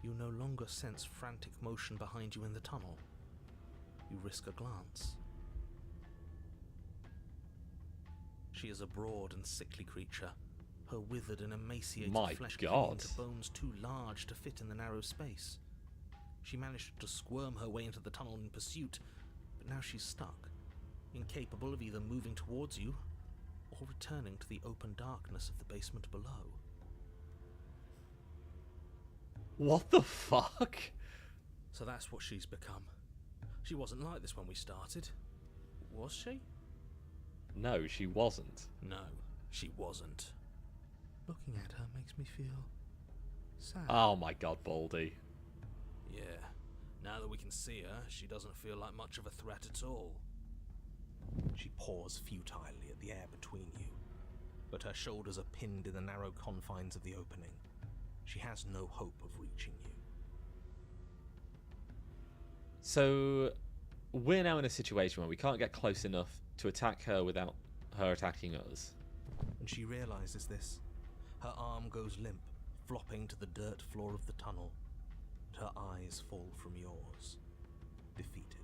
You no longer sense frantic motion behind you in the tunnel. You risk a glance. She is a broad and sickly creature, her withered and emaciated My flesh God. clinging into bones too large to fit in the narrow space. She managed to squirm her way into the tunnel in pursuit, but now she's stuck, incapable of either moving towards you or returning to the open darkness of the basement below. What the fuck? So that's what she's become. She wasn't like this when we started. Was she? No, she wasn't. No, she wasn't. Looking at her makes me feel sad. Oh my god, Baldy. Yeah, now that we can see her, she doesn't feel like much of a threat at all. She paws futilely at the air between you, but her shoulders are pinned in the narrow confines of the opening. She has no hope of reaching you. So, we're now in a situation where we can't get close enough to attack her without her attacking us. And she realizes this. Her arm goes limp, flopping to the dirt floor of the tunnel. Her eyes fall from yours, defeated.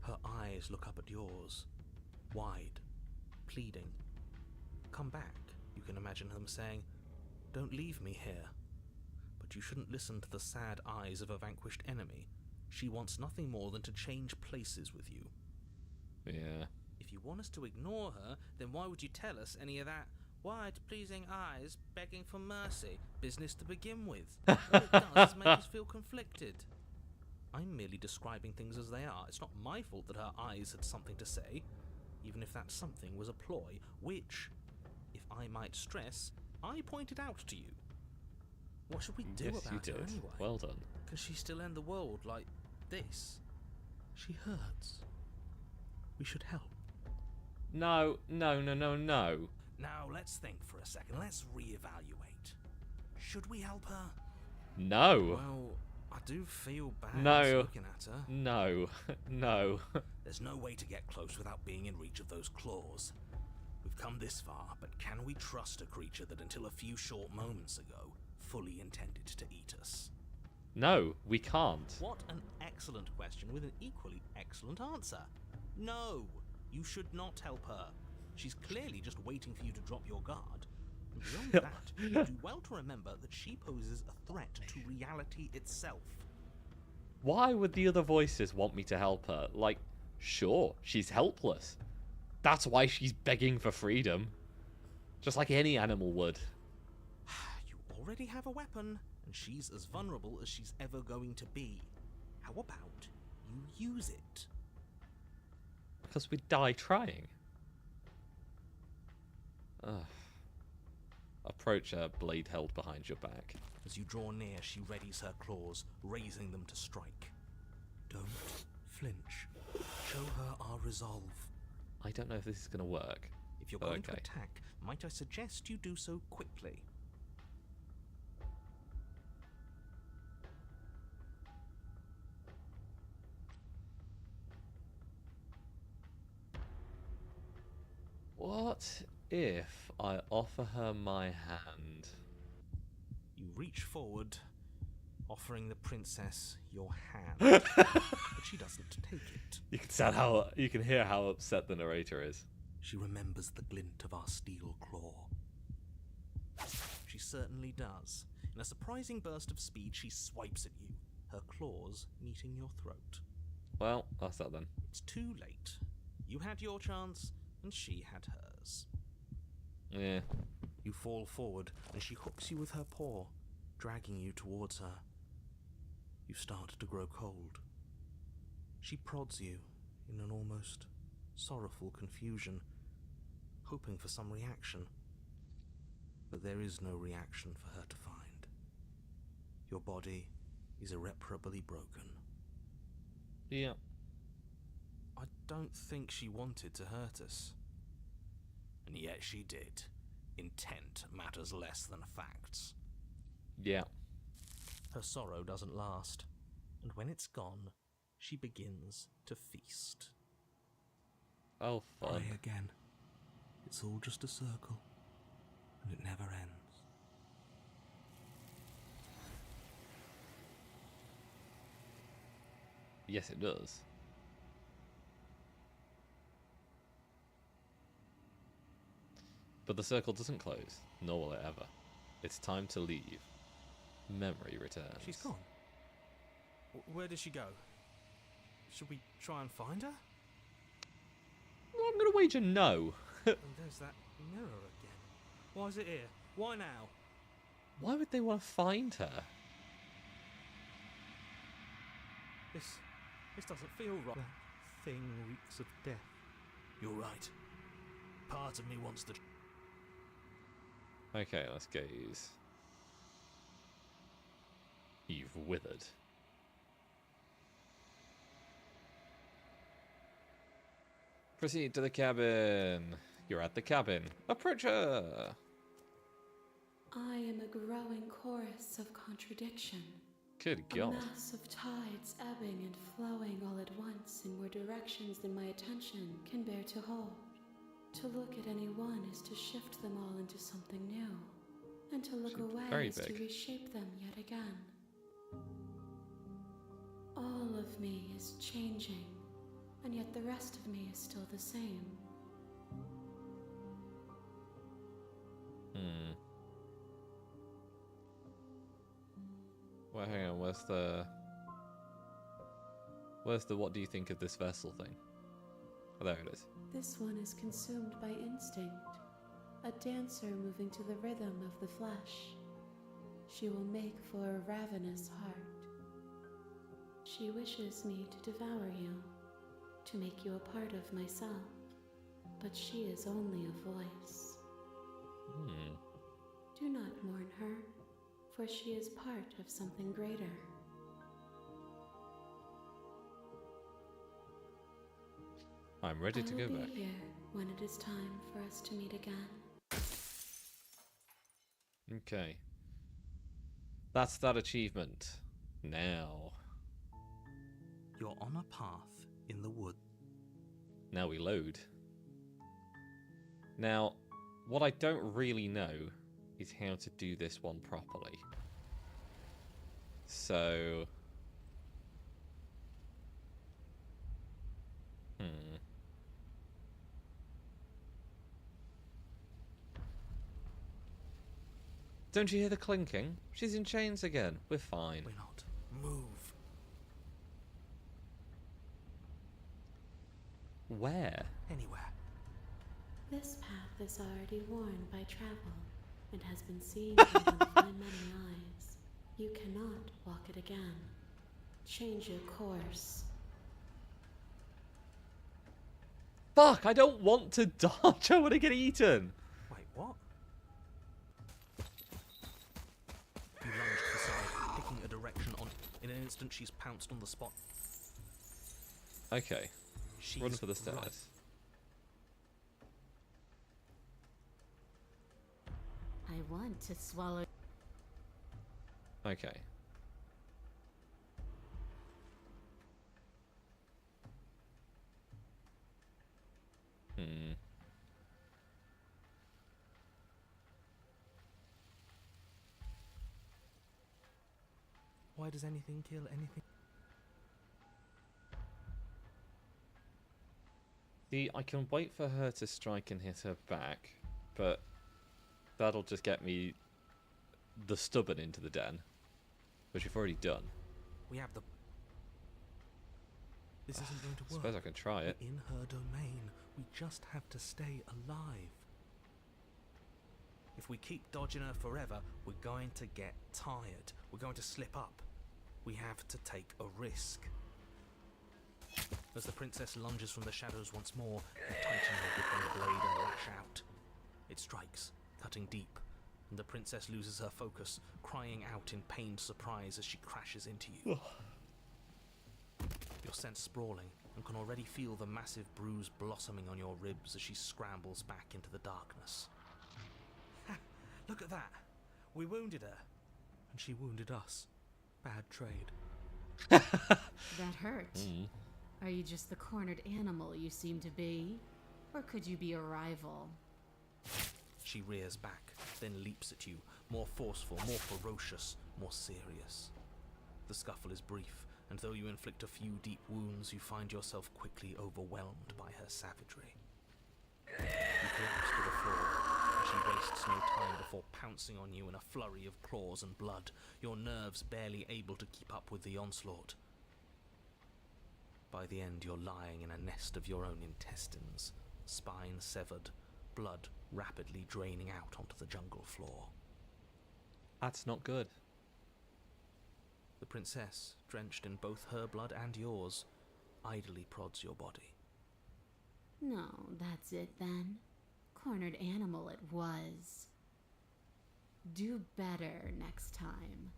Her eyes look up at yours, wide, pleading. Come back, you can imagine them saying, don't leave me here. But you shouldn't listen to the sad eyes of a vanquished enemy. She wants nothing more than to change places with you. Yeah. If you want us to ignore her, then why would you tell us any of that wide, pleasing eyes begging for mercy business to begin with? All it does is make us feel conflicted. I'm merely describing things as they are. It's not my fault that her eyes had something to say, even if that something was a ploy, which, if I might stress, I pointed out to you. What should we do Yes, about you her did. anyway? Well done. Can she still end the world like this? She hurts. We should help. No, no, no, no, no. Now, let's think for a second. Let's reevaluate. Should we help her? No. Well, I do feel bad No. looking at her. No. No. There's no way to get close without being in reach of those claws. We've come this far, but can we trust a creature that until a few short moments ago fully intended to eat us? No, we can't. What an excellent question with an equally excellent answer. No, you should not help her. She's clearly just waiting for you to drop your guard. And beyond that, you do well to remember that she poses a threat to reality itself. Why would the other voices want me to help her? Like, sure, she's helpless. That's why she's begging for freedom. Just like any animal would. You already have a weapon, and she's as vulnerable as she's ever going to be. How about you use it? Because we'd die trying. Ugh. Approach her, blade held behind your back. As you draw near, she readies her claws, raising them to strike. Don't flinch. Show her our resolve. I don't know if this is going to work. If you're but going to okay. attack, might I suggest you do so quickly? What if I offer her my hand? You reach forward, offering the princess your hand, but she doesn't take it. You can hear how upset the narrator is. She remembers the glint of our steel claw. She certainly does. In a surprising burst of speed, she swipes at you, her claws meeting your throat. Well, that's that then. It's too late. You had your chance, and she had hers. Yeah. You fall forward, and she hooks you with her paw, dragging you towards her. You start to grow cold. She prods you in an almost sorrowful confusion, hoping for some reaction. But there is no reaction for her to find. Your body is irreparably broken. Yeah. I don't think she wanted to hurt us. And yet she did. Intent matters less than facts. Yeah. Her sorrow doesn't last, and when it's gone, she begins to feast. Oh, fun. Try again. It's all just a circle, and it never ends. Yes, it does. But the circle doesn't close, nor will it ever. It's time to leave. Memory returns. She's gone. Where did she go? Should we try and find her? Well, I'm going to wager no. And there's that mirror again. Why is it here? Why now? Why would they want to find her? This doesn't feel right. That thing reeks of death. You're right. Part of me wants to... Okay, let's gaze. You've withered. Proceed to the cabin. You're at the cabin. Approach her. I am a growing chorus of contradiction. Good A God. mass of tides ebbing and flowing all at once in more directions than my attention can bear to hold. To look at any one is to shift them all into something new, and to look away very is to big. reshape them yet again. All of me is changing, and yet the rest of me is still the same. Well, hang on, where's the what do you think of this vessel thing? Oh, there it is. This one is consumed by instinct, a dancer moving to the rhythm of the flesh. She will make for a ravenous heart. She wishes me to devour you, to make you a part of myself, but she is only a voice. Do not mourn her, for she is part of something greater. I'm ready to I go will back. be here when it is time for us to meet again. Okay. That's that achievement. Now. You're on a path in the wood. Now we load. Now, what I don't really know is how to do this one properly. So... Don't you hear the clinking? She's in chains again. We're fine. We're not. Move. Where? Anywhere. This path is already worn by travel and has been seen by one of my many eyes. You cannot walk it again. Change your course. Fuck, I don't want to dodge. I want to get eaten. Wait, what? You lunge to the side, picking a direction on... In an instant, she's pounced on the spot. Okay. She's Run for the right. stairs. I want to swallow. Okay. Hmm. Why does anything kill anything? See, I can wait for her to strike and hit her back, but that'll just get me the stubborn into the den, which we've already done. We have the... This isn't going to I work. suppose I can try it. We're in her domain. We just have to stay alive. If we keep dodging her forever, we're going to get tired. We're going to slip up. We have to take a risk. As the princess lunges from the shadows once more, you tighten your grip on the blade and lash out. It strikes, cutting deep, and the princess loses her focus, crying out in pained surprise as she crashes into you. You're sent sprawling and can already feel the massive bruise blossoming on your ribs as she scrambles back into the darkness. Ha! Look at that! We wounded her, and she wounded us. Bad trade. That hurt. Are you just the cornered animal you seem to be? Or could you be a rival? She rears back, then leaps at you, more forceful, more ferocious, more serious. The scuffle is brief, and though you inflict a few deep wounds, you find yourself quickly overwhelmed by her savagery. You collapse to the floor, and she wastes no time before pouncing on you in a flurry of claws and blood, your nerves barely able to keep up with the onslaught. By the end, you're lying in a nest of your own intestines, spine severed, blood rapidly draining out onto the jungle floor. That's not good. The princess, drenched in both her blood and yours, idly prods your body. No, that's it then. Cornered animal it was. Do better next time.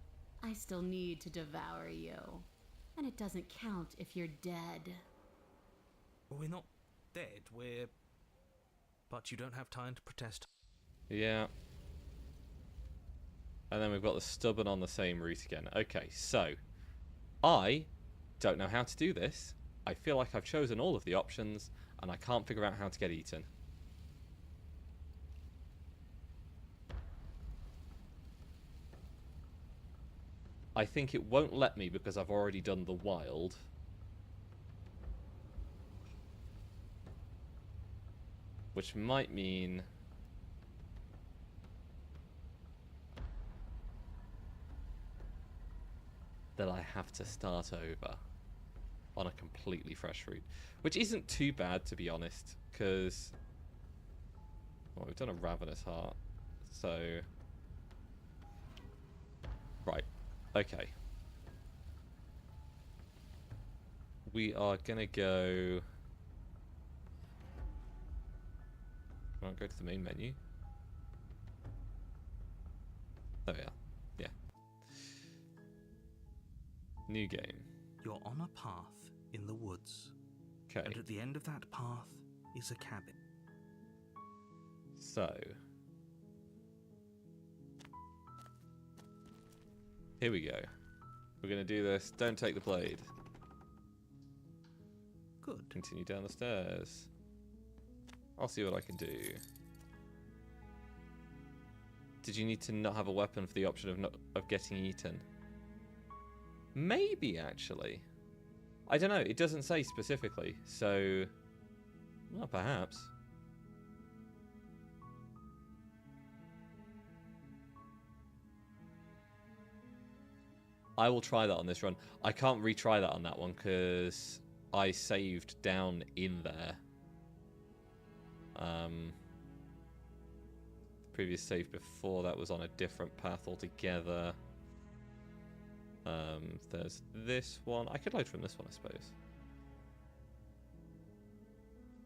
I still need to devour you. And it doesn't count if you're dead. We're not dead, we're... But you don't have time to protest. Yeah. And then we've got the stubborn on the same route again. Okay, so I don't know how to do this. I feel like I've chosen all of the options and I can't figure out how to get eaten. I think it won't let me because I've already done the wild. Which might mean... that I have to start over on a completely fresh route. Which isn't too bad, to be honest, because... well, we've done a Ravenous Heart, so... right. Okay. We are gonna go... I'll go to the main menu. There we are. Yeah. New game. You're on a path in the woods, Okay. and at the end of that path is a cabin. So... here we go. We're gonna do this. Don't take the blade. Good. Continue down the stairs. I'll see what I can do. Did you need to not have a weapon for the option of getting eaten? Maybe, actually. I don't know. It doesn't say specifically, so... well, perhaps. I will try that on this run. I can't retry that on that one because I saved down in there. Previous save before that was on a different path altogether. There's this one. I could load from this one, I suppose.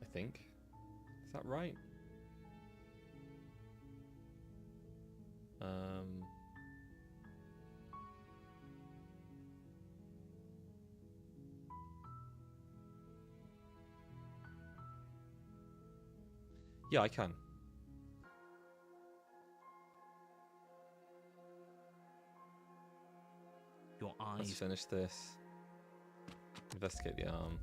I think. Is that right? Yeah, I can. Your Let's eyes finish this. Investigate the arm.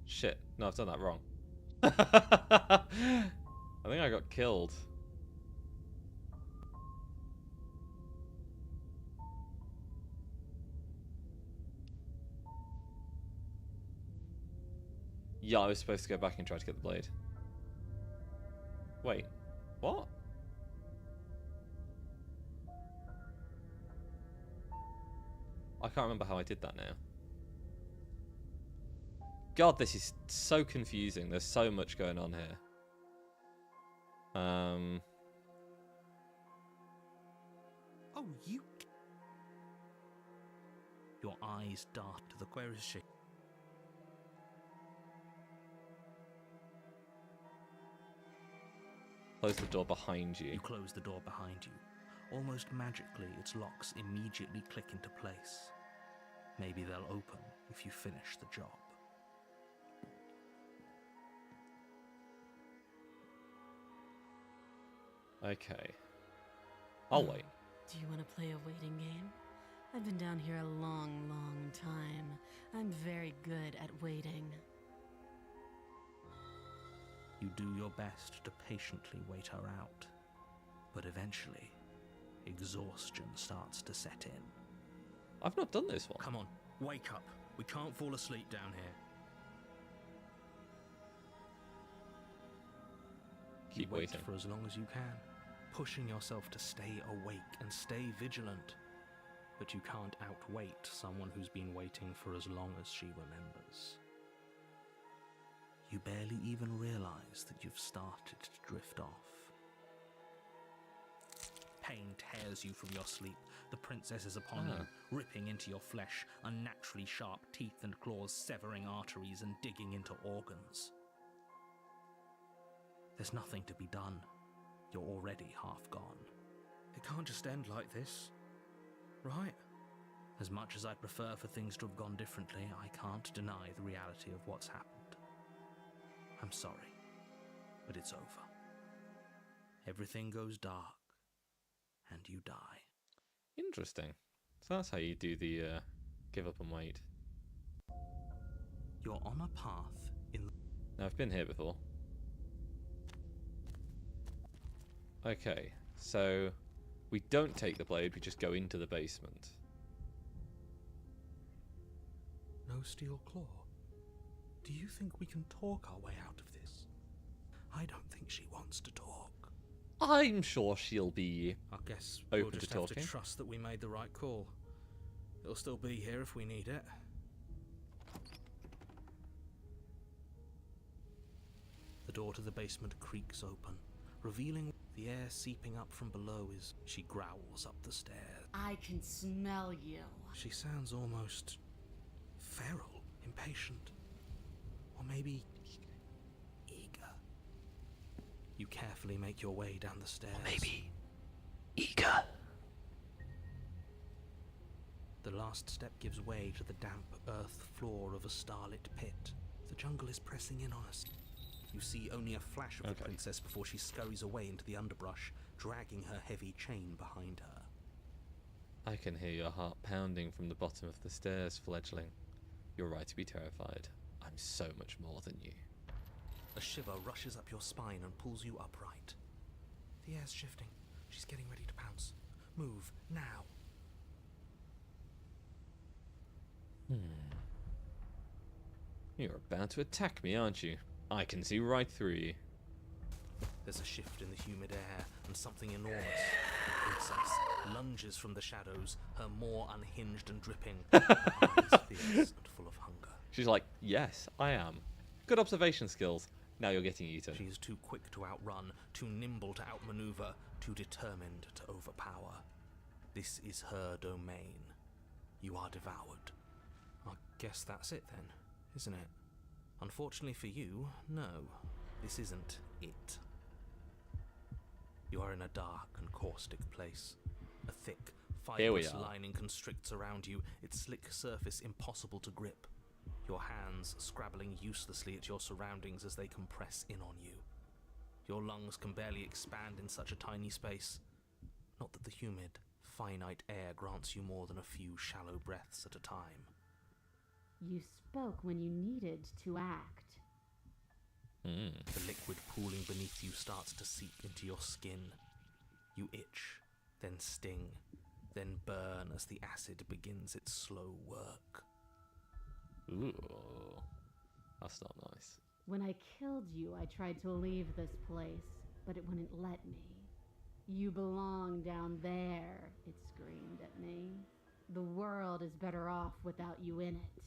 Shit. No, I've done that wrong. I think I got killed. Yeah, I was supposed to go back and try to get the blade. Wait. What? I can't remember how I did that now. God, this is so confusing. There's so much going on here. Oh, you... Your eyes dart to the... Where is she? Close the door behind you. You close the door behind you. Almost magically, its locks immediately click into place. Maybe they'll open if you finish the job. Okay. I'll wait. Do you want to play a waiting game? I've been down here a long, long time. I'm very good at waiting. You do your best to patiently wait her out. But eventually, exhaustion starts to set in. I've not done this one. Come on, wake up. We can't fall asleep down here. Keep You wait waiting. for as long as you can, pushing yourself to stay awake and stay vigilant. But you can't outwait someone who's been waiting for as long as she remembers. You barely even realize that you've started to drift off. Pain tears you from your sleep. The princess is upon you, ripping into your flesh, unnaturally sharp teeth and claws severing arteries and digging into organs. There's nothing to be done. You're already half gone. It can't just end like this, right? As much as I'd prefer for things to have gone differently, I can't deny the reality of what's happened. I'm sorry, but it's over. Everything goes dark, and you die. Interesting. So that's how you do the give up and wait. You're on a path in... Now, I've been here before. Okay, so we don't take the blade, we just go into the basement. No steel claw. Do you think we can talk our way out of this? I don't think she wants to talk. I'm sure she'll be... I guess Open we'll to just have talking? to trust that we made the right call. It'll still be here if we need it. The door to the basement creaks open, revealing the air seeping up from below as she growls up the stairs. I can smell you. She sounds almost feral, impatient, or maybe eager. You carefully make your way down the stairs. eager. The last step gives way to the damp earth floor of a starlit pit. The jungle is pressing in on us. You see only a flash of the princess before she scurries away into the underbrush, dragging her heavy chain behind her. I can hear your heart pounding from the bottom of the stairs, fledgling. You're right to be terrified. I'm so much more than you. A shiver rushes up your spine and pulls you upright. The air's shifting. She's getting ready to pounce. Move, now. You're about to attack me, aren't you? I can see right through you. There's a shift in the humid air, and something enormous. The princess lunges from the shadows, her maw unhinged and dripping, her eyes fierce and full of hunger. She's like, yes, I am. Good observation skills. Now you're getting eaten. She is too quick to outrun, too nimble to outmaneuver, too determined to overpower. This is her domain. You are devoured. I guess that's it then, isn't it? Unfortunately for you, no, this isn't it. You are in a dark and caustic place. A thick, Here we Fibrous are. lining constricts around you, its slick surface impossible to grip. Your hands scrabbling uselessly at your surroundings as they compress in on you. Your lungs can barely expand in such a tiny space. Not that the humid, finite air grants you more than a few shallow breaths at a time. You spoke when you needed to act. The liquid pooling beneath you starts to seep into your skin. You itch, then sting, then burn as the acid begins its slow work. Ooh, that's not nice. When I killed you, I tried to leave this place, but it wouldn't let me. You belong down there, it screamed at me. The world is better off without you in it.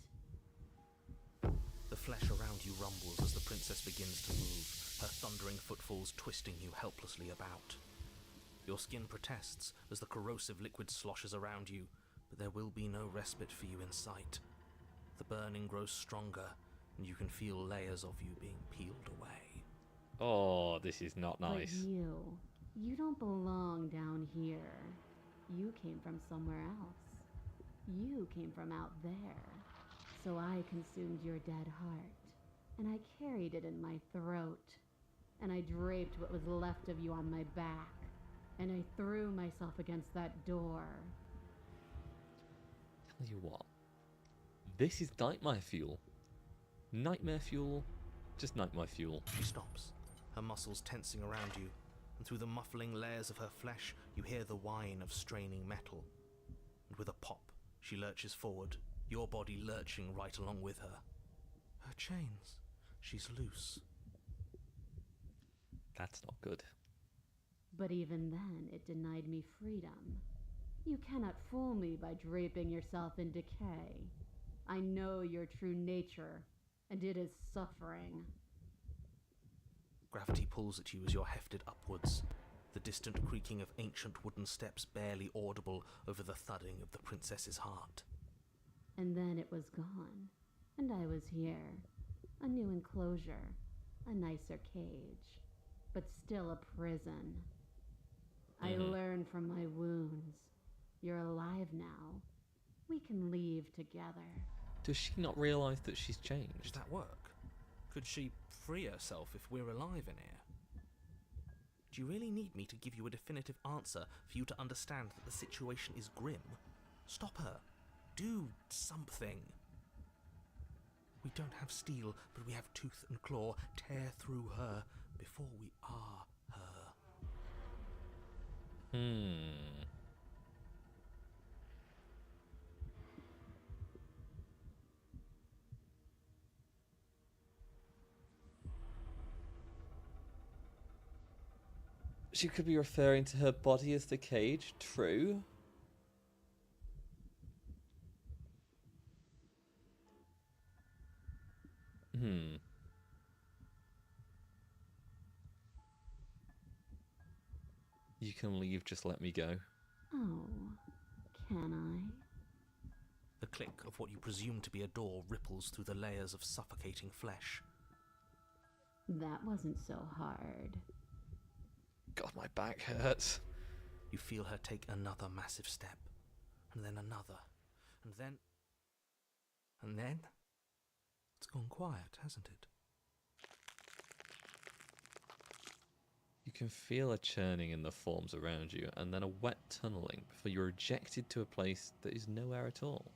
The flesh around you rumbles as the princess begins to move, her thundering footfalls twisting you helplessly about. Your skin protests as the corrosive liquid sloshes around you, but there will be no respite for you in sight. The burning grows stronger, and you can feel layers of you being peeled away. Oh, this is not nice. But you don't belong down here. You came from somewhere else. You came from out there. So I consumed your dead heart, and I carried it in my throat, and I draped what was left of you on my back, and I threw myself against that door. Tell you what, this is nightmare fuel. Nightmare fuel, just nightmare fuel. She stops, her muscles tensing around you, and through the muffling layers of her flesh, you hear the whine of straining metal. And with a pop, she lurches forward, your body lurching right along with her. Her chains. She's loose. That's not good. But even then, it denied me freedom. You cannot fool me by draping yourself in decay. I know your true nature, and it is suffering. Gravity pulls at you as you're hefted upwards, the distant creaking of ancient wooden steps barely audible over the thudding of the princess's heart. And then it was gone, and I was here. A new enclosure, a nicer cage, but still a prison. I learned from my wounds. You're alive now. We can leave together. Does she not realise that she's Does changed? that work? Could she free herself if we're alive in here? Do you really need me to give you a definitive answer for you to understand that the situation is grim? Stop her. Do something. We don't have steel, but we have tooth and claw. Tear through her before we are her. She could be referring to her body as the cage, true. You can leave, just let me go. Oh, can I? The click of what you presume to be a door ripples through the layers of suffocating flesh. That wasn't so hard. God, my back hurts. You feel her take another massive step, and then another, and then... And then... It's gone quiet, hasn't it? You can feel a churning in the forms around you, and then a wet tunneling before you're ejected to a place that is nowhere at all.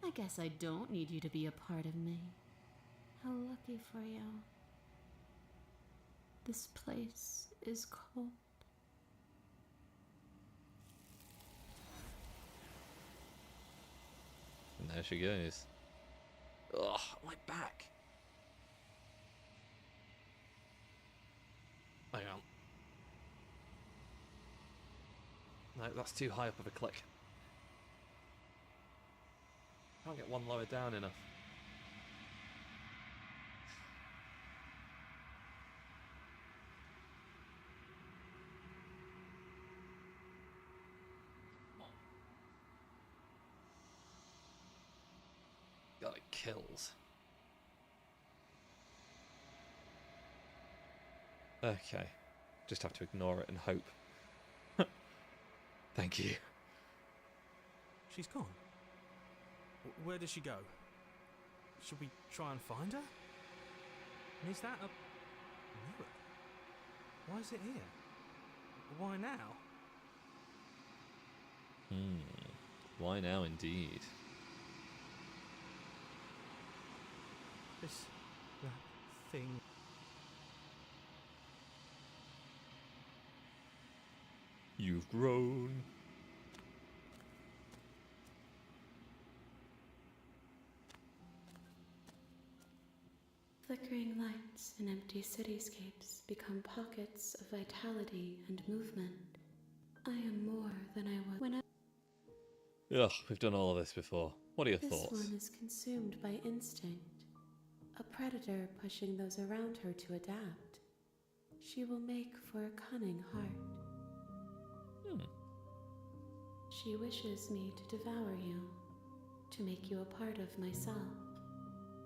I guess I don't need you to be a part of me. How lucky for you. This place is cold. And there she goes. Ugh, my back. Hang on. No, that's too high up of a click. Can't get one lower down enough. God, it kills. Okay. Just have to ignore it and hope. Thank you. She's gone. Where did she go? Should we try and find her? And is that a mirror? Why is it here? Why now? Why now, indeed? That thing. You've grown. Flickering lights in empty cityscapes become pockets of vitality and movement. I am more than I was when I. Ugh, we've done all of this before. What are your This thoughts? one is consumed by instinct, a predator pushing those around her to adapt. She will make for a cunning heart. She wishes me to devour you, to make you a part of myself,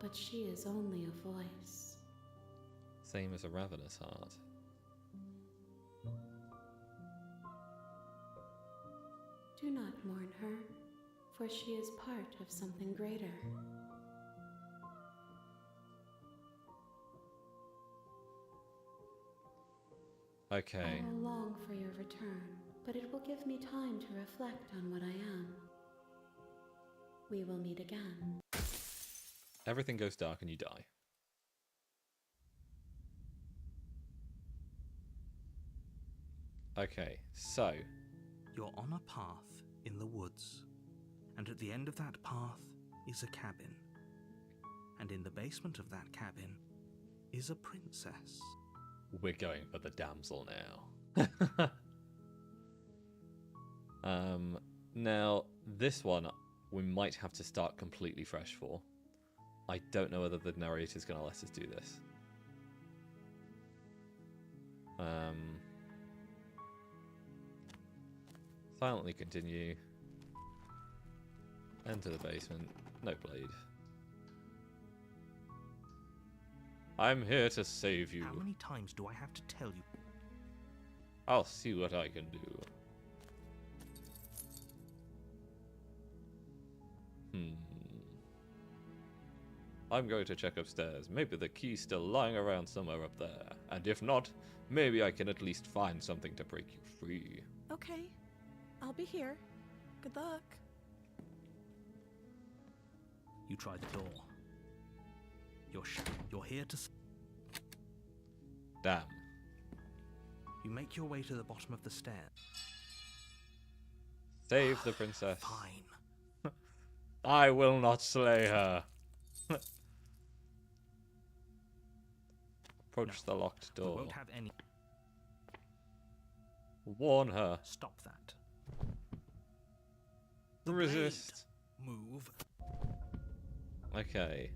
but she is only a voice. Same as a ravenous heart. Do not mourn her, for she is part of something greater. Okay. I will long for your return, but it will give me time to reflect on what I am. We will meet again. Everything goes dark and you die. Okay, so You're on a path in the woods, and at the end of that path is a cabin. And in the basement of that cabin is a princess. we're going for the damsel now. Now, this one we might have to start completely fresh for. I don't know whether the narrator's going to let us do this. Silently continue. Enter the basement. No blade. I'm here to save you. How many times do I have to tell you? I'll see what I can do. I'm going to check upstairs. Maybe the key's still lying around somewhere up there. And if not, maybe I can at least find something to break you free. Okay, I'll be here. Good luck. You try the door. You're here to... Damn. You make your way to the bottom of the stairs. Save the princess. Fine. I will not slay her. Approach the locked We door. won't have any... Warn her. Stop that. Resist. Move. Okay.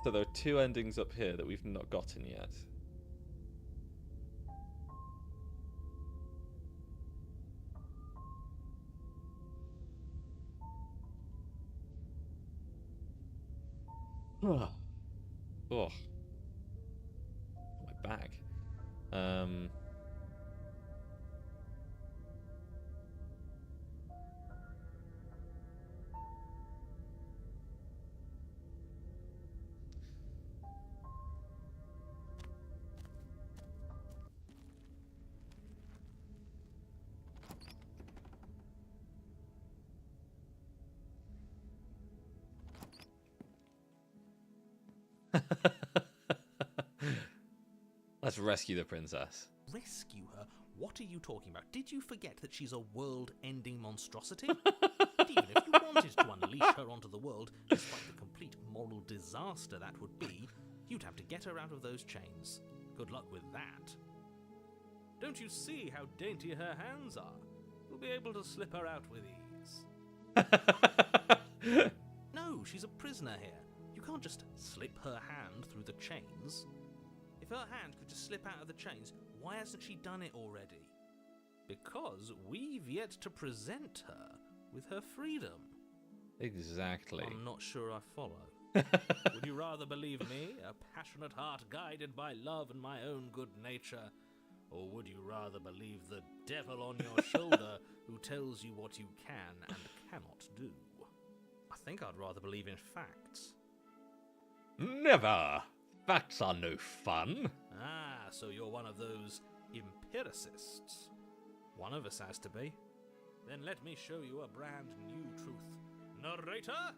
So there are two endings up here that we've not gotten yet. Ugh. Ugh. My back. Let's rescue the princess. Rescue her? What are you talking about? Did you forget that she's a world-ending monstrosity? And even if you wanted to unleash her onto the world, despite the complete moral disaster that would be, you'd have to get her out of those chains. Good luck with that. Don't you see how dainty her hands are? You'll be able to slip her out with ease. No, she's a prisoner here. You can't just slip her hand through the chains. If her hand could just slip out of the chains, why hasn't she done it already? Because we've yet to present her with her freedom. Exactly. I'm not sure I follow. Would you rather believe me, a passionate heart guided by love and my own good nature, Or would you rather believe the devil on your shoulder who tells you what you can and cannot do? I think I'd rather believe in facts. Never! Facts are no fun. Ah, so you're one of those empiricists. One of us has to be. Then let me show you a brand new truth. Narrator,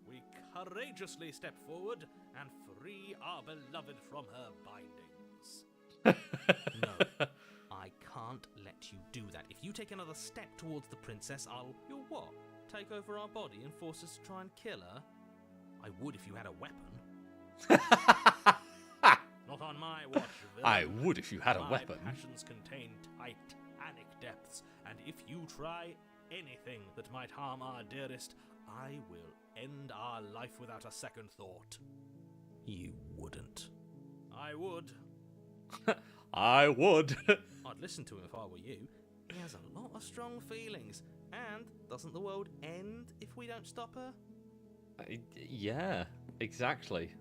we courageously step forward and free our beloved from her bindings. No, I can't let you do that. If you take another step towards the princess, You'll what? Take over our body and force us to try and kill her? I would if you had a weapon. Not on my watch, villain. I would if you had a My weapon. passions contain titanic depths, and if you try anything that might harm our dearest, I will end our life without a second thought. You wouldn't. I would. I would. I'd listen to him if I were you. He has a lot of strong feelings. And doesn't the world end if we don't stop her? Yeah, exactly.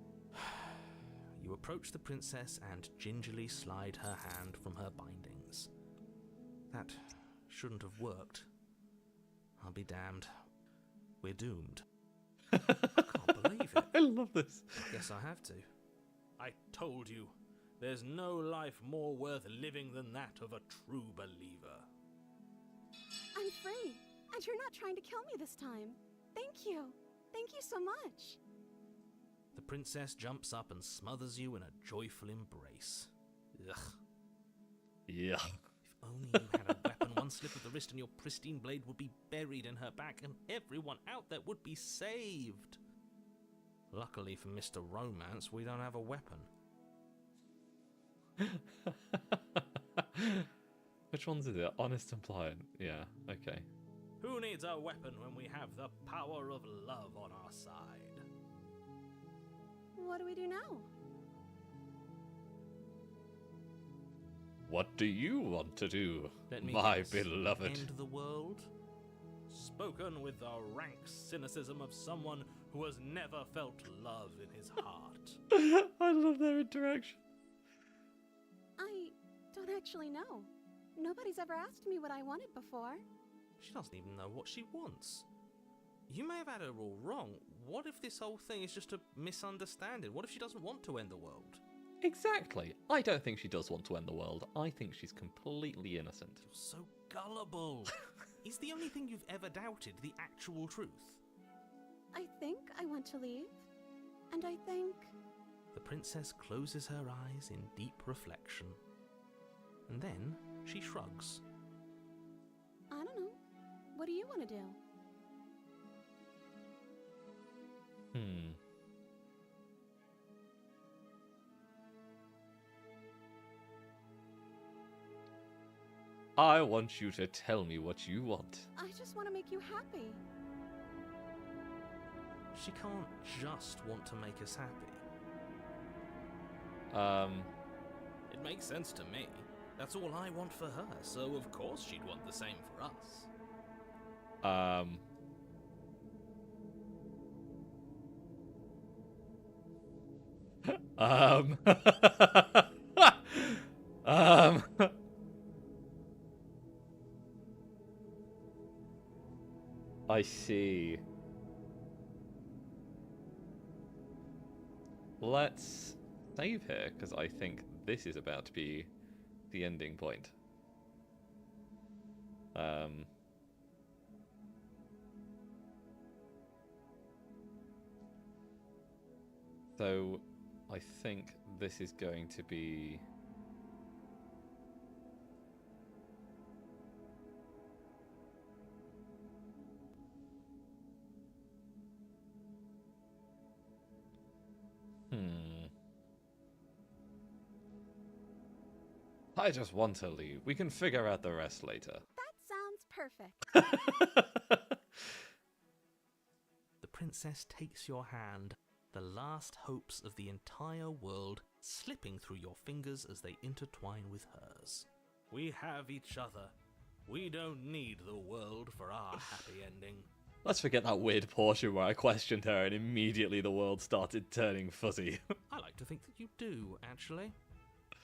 You approach the princess and gingerly slide her hand from her bindings. That shouldn't have worked. I'll be damned. We're doomed. I can't believe it. I love this. I guess I have to. I told you, there's no life more worth living than that of a true believer. I'm free, and you're not trying to kill me this time. Thank you. Thank you so much. The princess jumps up and smothers you in a joyful embrace. Ugh. Yeah. If only you had a weapon, one slip of the wrist and your pristine blade would be buried in her back and everyone out there would be saved. Luckily for Mr. Romance, we don't have a weapon. Which ones is it? Honest and pliant. Yeah, okay. Who needs a weapon when we have the power of love on our side? What do we do now? What do you want to do, Let me my guess. beloved? End the world? Spoken with the rank cynicism of someone who has never felt love in his heart. I love their interaction. I don't actually know. Nobody's ever asked me what I wanted before. She doesn't even know what she wants. You may have had her all wrong. What if this whole thing is just a misunderstanding? What if she doesn't want to end the world? Exactly. I don't think she does want to end the world. I think she's completely innocent. You're so gullible. Is the only thing you've ever doubted the actual truth? I think I want to leave. And I think... The princess closes her eyes in deep reflection. And then she shrugs. I don't know. What do you want to do? I want you to tell me what you want. I just want to make you happy. She can't just want to make us happy. It makes sense to me. That's all I want for her, so of course she'd want the same for us. I see. Let's save here, because I think this is about to be the ending point. So I think this is going to be... I just want to leave. We can figure out the rest later. That sounds perfect. The princess takes your hand, the last hopes of the entire world slipping through your fingers as they intertwine with hers. We have each other. We don't need the world for our happy ending. Let's forget that weird portion where I questioned her and immediately the world started turning fuzzy. I like to think that you do, actually.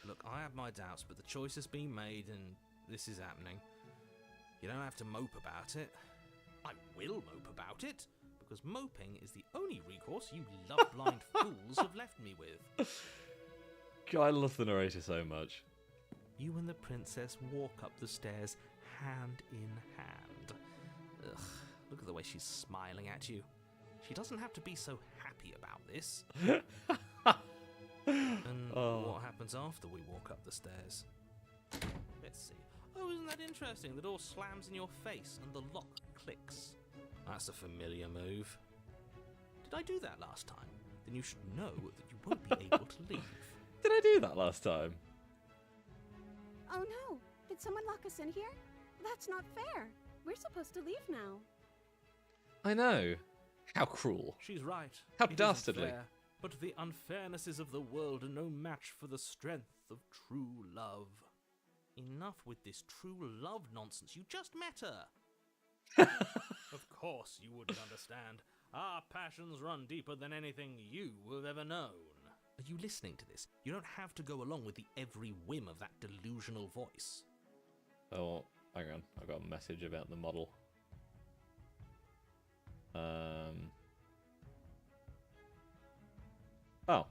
Look, I have my doubts, but the choice has been made and this is happening. You don't have to mope about it. I will mope about it, because moping is the only recourse you love-blind fools have left me with. God, I love the narrator so much. You and the princess walk up the stairs hand in hand. Ugh, look at the way she's smiling at you. She doesn't have to be so happy about this. And what happens after we walk up the stairs? Let's see. Oh, isn't that interesting? The door slams in your face and the lock clicks. That's a familiar move. Did I do that last time? Then you should know that you won't be able to leave. Did I do that last time? Oh no! Did someone lock us in here? That's not fair. We're supposed to leave now. I know. How cruel. She's right. How It isn't dastardly. fair, but the unfairnesses of the world are no match for the strength of true love. Enough with this true love nonsense. You just met her. Of course you wouldn't understand. Our passions run deeper than anything you have ever known. Are you listening to this? You don't have to go along with the every whim of that delusional voice. Oh, hang on. I've got a message about the model. Oh.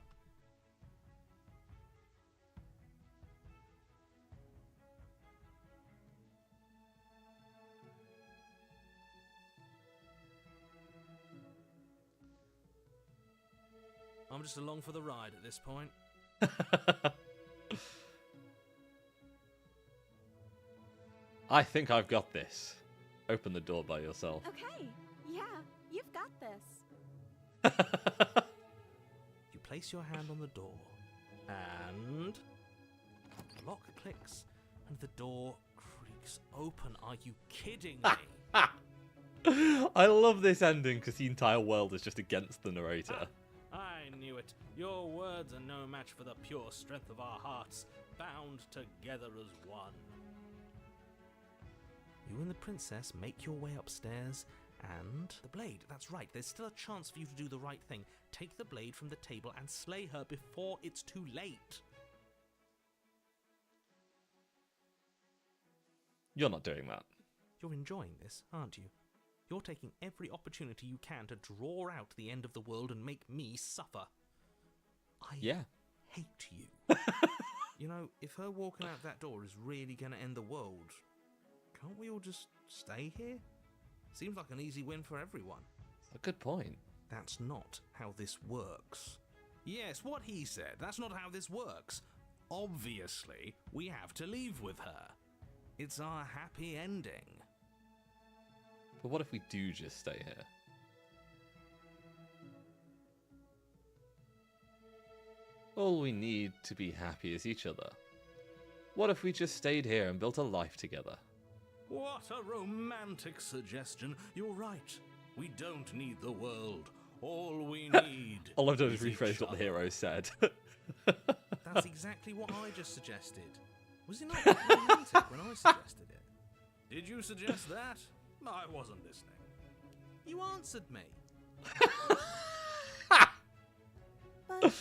I'm just along for the ride at this point. I think I've got this. Open the door by yourself. Okay, yeah, you've got this. You place your hand on the door, and the lock clicks, and the door creaks open. Are you kidding me? I love this ending because the entire world is just against the narrator. I knew it. Your words are no match for the pure strength of our hearts, bound together as one. You and the princess make your way upstairs, and the blade. That's right, there's still a chance for you to do the right thing. Take the blade from the table and slay her before it's too late. You're not doing that. You're enjoying this, aren't you? You're taking every opportunity you can to draw out the end of the world and make me suffer. I Yeah. hate you. You know, if her walking out that door is really going to end the world, can't we all just stay here? Seems like an easy win for everyone. A good point. That's not how this works. Yes, what he said. That's not how this works. Obviously, we have to leave with her. It's our happy ending. But what if we do just stay here? All we need to be happy is each other. What if we just stayed here and built a life together? What a romantic suggestion. You're right. We don't need the world. All we need All I've done is each rephrase what the other. hero said. That's exactly what I just suggested. Was it not romantic when I suggested it? Did you suggest that? I wasn't listening. You answered me. But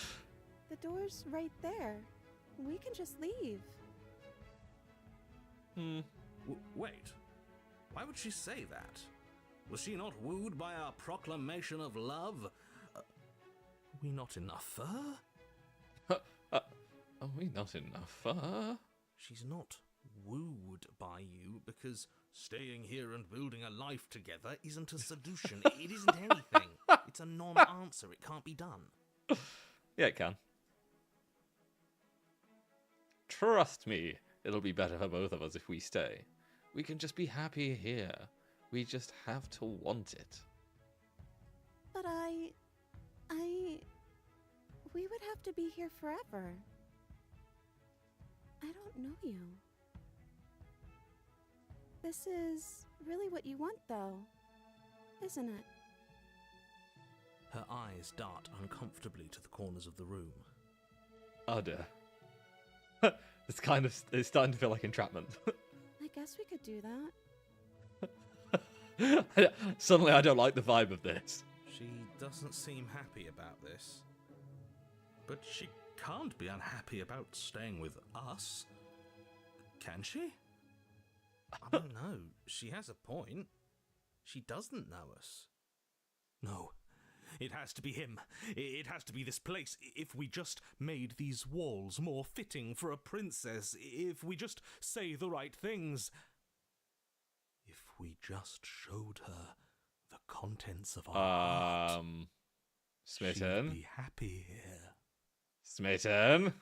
the door's right there. We can just leave. Wait. Why would she say that? Was she not wooed by our proclamation of love? Are we not enough for her? Are we not enough? She's not wooed by you because staying here and building a life together isn't a solution. It isn't anything. It's a non-answer. It can't be done. Yeah, it can. Trust me, it'll be better for both of us if we stay. We can just be happy here. We just have to want it. But we would have to be here forever. I don't know you. This is really what you want, though, isn't it? Her eyes dart uncomfortably to the corners of the room. Oh dear. It's starting to feel like entrapment. I guess we could do that. Suddenly I don't like the vibe of this. She doesn't seem happy about this. But she can't be unhappy about staying with us. Can she? I don't know. She has a point. She doesn't know us. No. It has to be him. It has to be this place. If we just made these walls more fitting for a princess, if we just say the right things, if we just showed her the contents of our heart, Smitten. she'd be happy here. Smitten.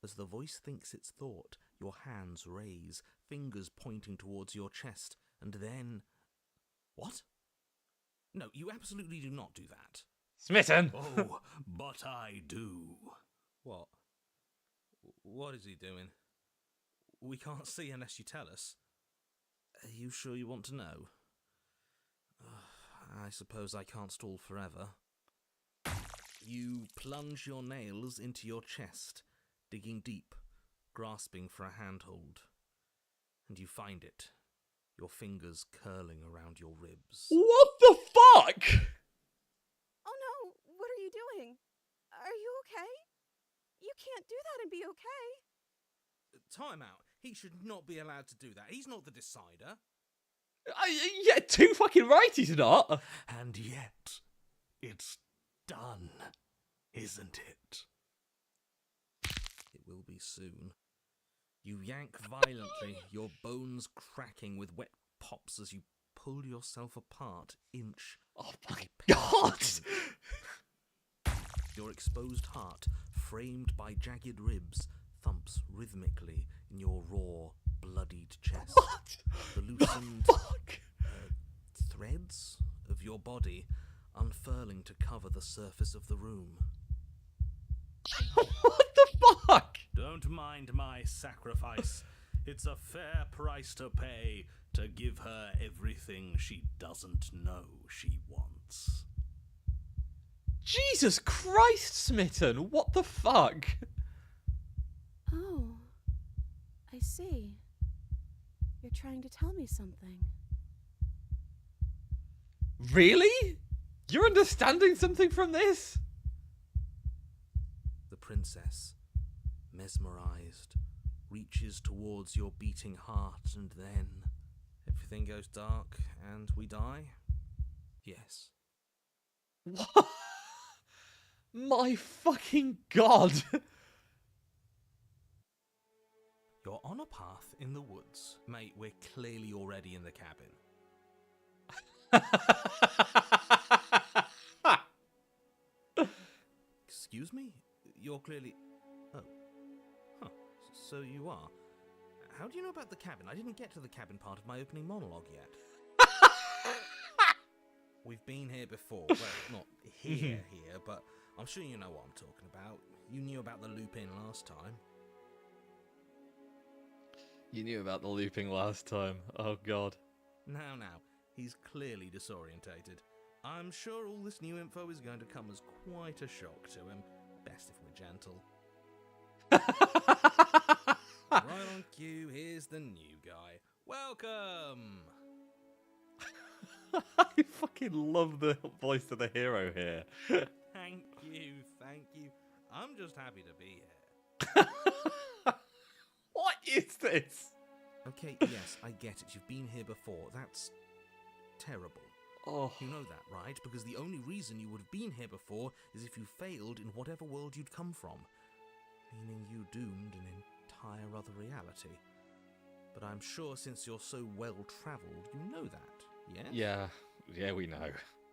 As the voice thinks its thought, your hands raise, fingers pointing towards your chest, and then... What? No, you absolutely do not do that. Smitten. Oh, but I do. What? What is he doing? We can't see unless you tell us. Are you sure you want to know? I suppose I can't stall forever. You plunge your nails into your chest, digging deep, grasping for a handhold. And you find it, your fingers curling around your ribs. What the fuck? Oh no, what are you doing? Are you okay? You can't do that and be okay. Time out. He should not be allowed to do that. He's not the decider. Yeah, too fucking right he's not. And yet, it's done, isn't it? It will be soon. You yank violently, your bones cracking with wet pops as you pull yourself apart inch. Oh my god! Your exposed heart, framed by jagged ribs, thumps rhythmically in your raw, bloodied chest. What? The loosened Fuck! threads of your body unfurling to cover the surface of the room. What the fuck? Don't mind my sacrifice. It's a fair price to pay to give her everything she doesn't know she wants. Jesus Christ, Smitten! What the fuck? Oh, I see. You're trying to tell me something. Really? You're understanding something from this? The princess, mesmerized, reaches towards your beating heart, and then everything goes dark and we die? Yes. What? My fucking god! You're on a path in the woods. Mate, we're clearly already in the cabin. Excuse me? You're clearly... Oh. Huh. So you are. How do you know about the cabin? I didn't get to the cabin part of my opening monologue yet. We've been here before. Well, not here, but I'm sure you know what I'm talking about. You knew about the loop-in last time. You knew about the looping last time. Oh god. Now, he's clearly disorientated. I'm sure all this new info is going to come as quite a shock to him. Best if we're gentle. Right on cue, here's the new guy. Welcome! I fucking love the voice of the hero here. Thank you. I'm just happy to be here. What is this? Okay, yes, I get it. You've been here before. That's terrible. Oh, You know that, right? Because the only reason you would have been here before is if you failed in whatever world you'd come from. Meaning you doomed an entire other reality. But I'm sure since you're so well-travelled, you know that, yes? yeah, we know.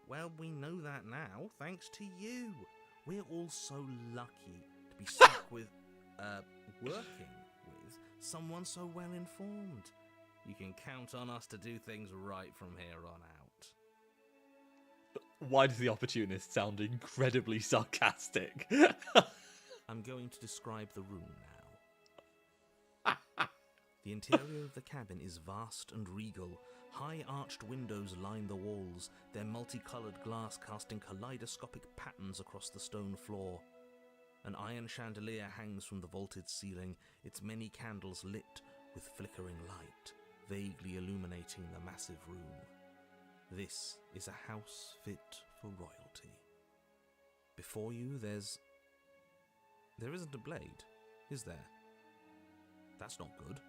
Well, we know that now, thanks to you. We're all so lucky to be stuck with, working with someone so well-informed. You can count on us to do things right from here on out. Why does the opportunist sound incredibly sarcastic? I'm going to describe the room now. The interior of the cabin is vast and regal. High arched windows line the walls, their multicoloured glass casting kaleidoscopic patterns across the stone floor. An iron chandelier hangs from the vaulted ceiling, its many candles lit with flickering light, vaguely illuminating the massive room. This is a house fit for royalty. Before you, there's There isn't a blade, is there? That's not good.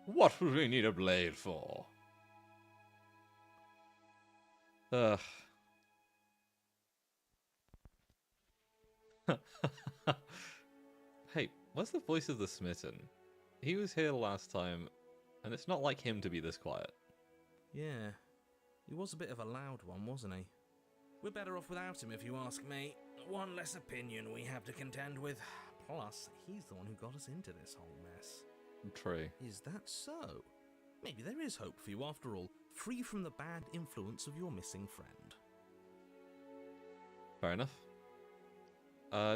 What would we need a blade for? Ugh. Hey, where's the voice of the smitten? He was here last time, and it's not like him to be this quiet. Yeah, he was a bit of a loud one, wasn't he? We're better off without him, if you ask me. One less opinion we have to contend with. Plus, he's the one who got us into this whole mess. True. Is that so? Maybe there is hope for you after all, free from the bad influence of your missing friend. Fair enough.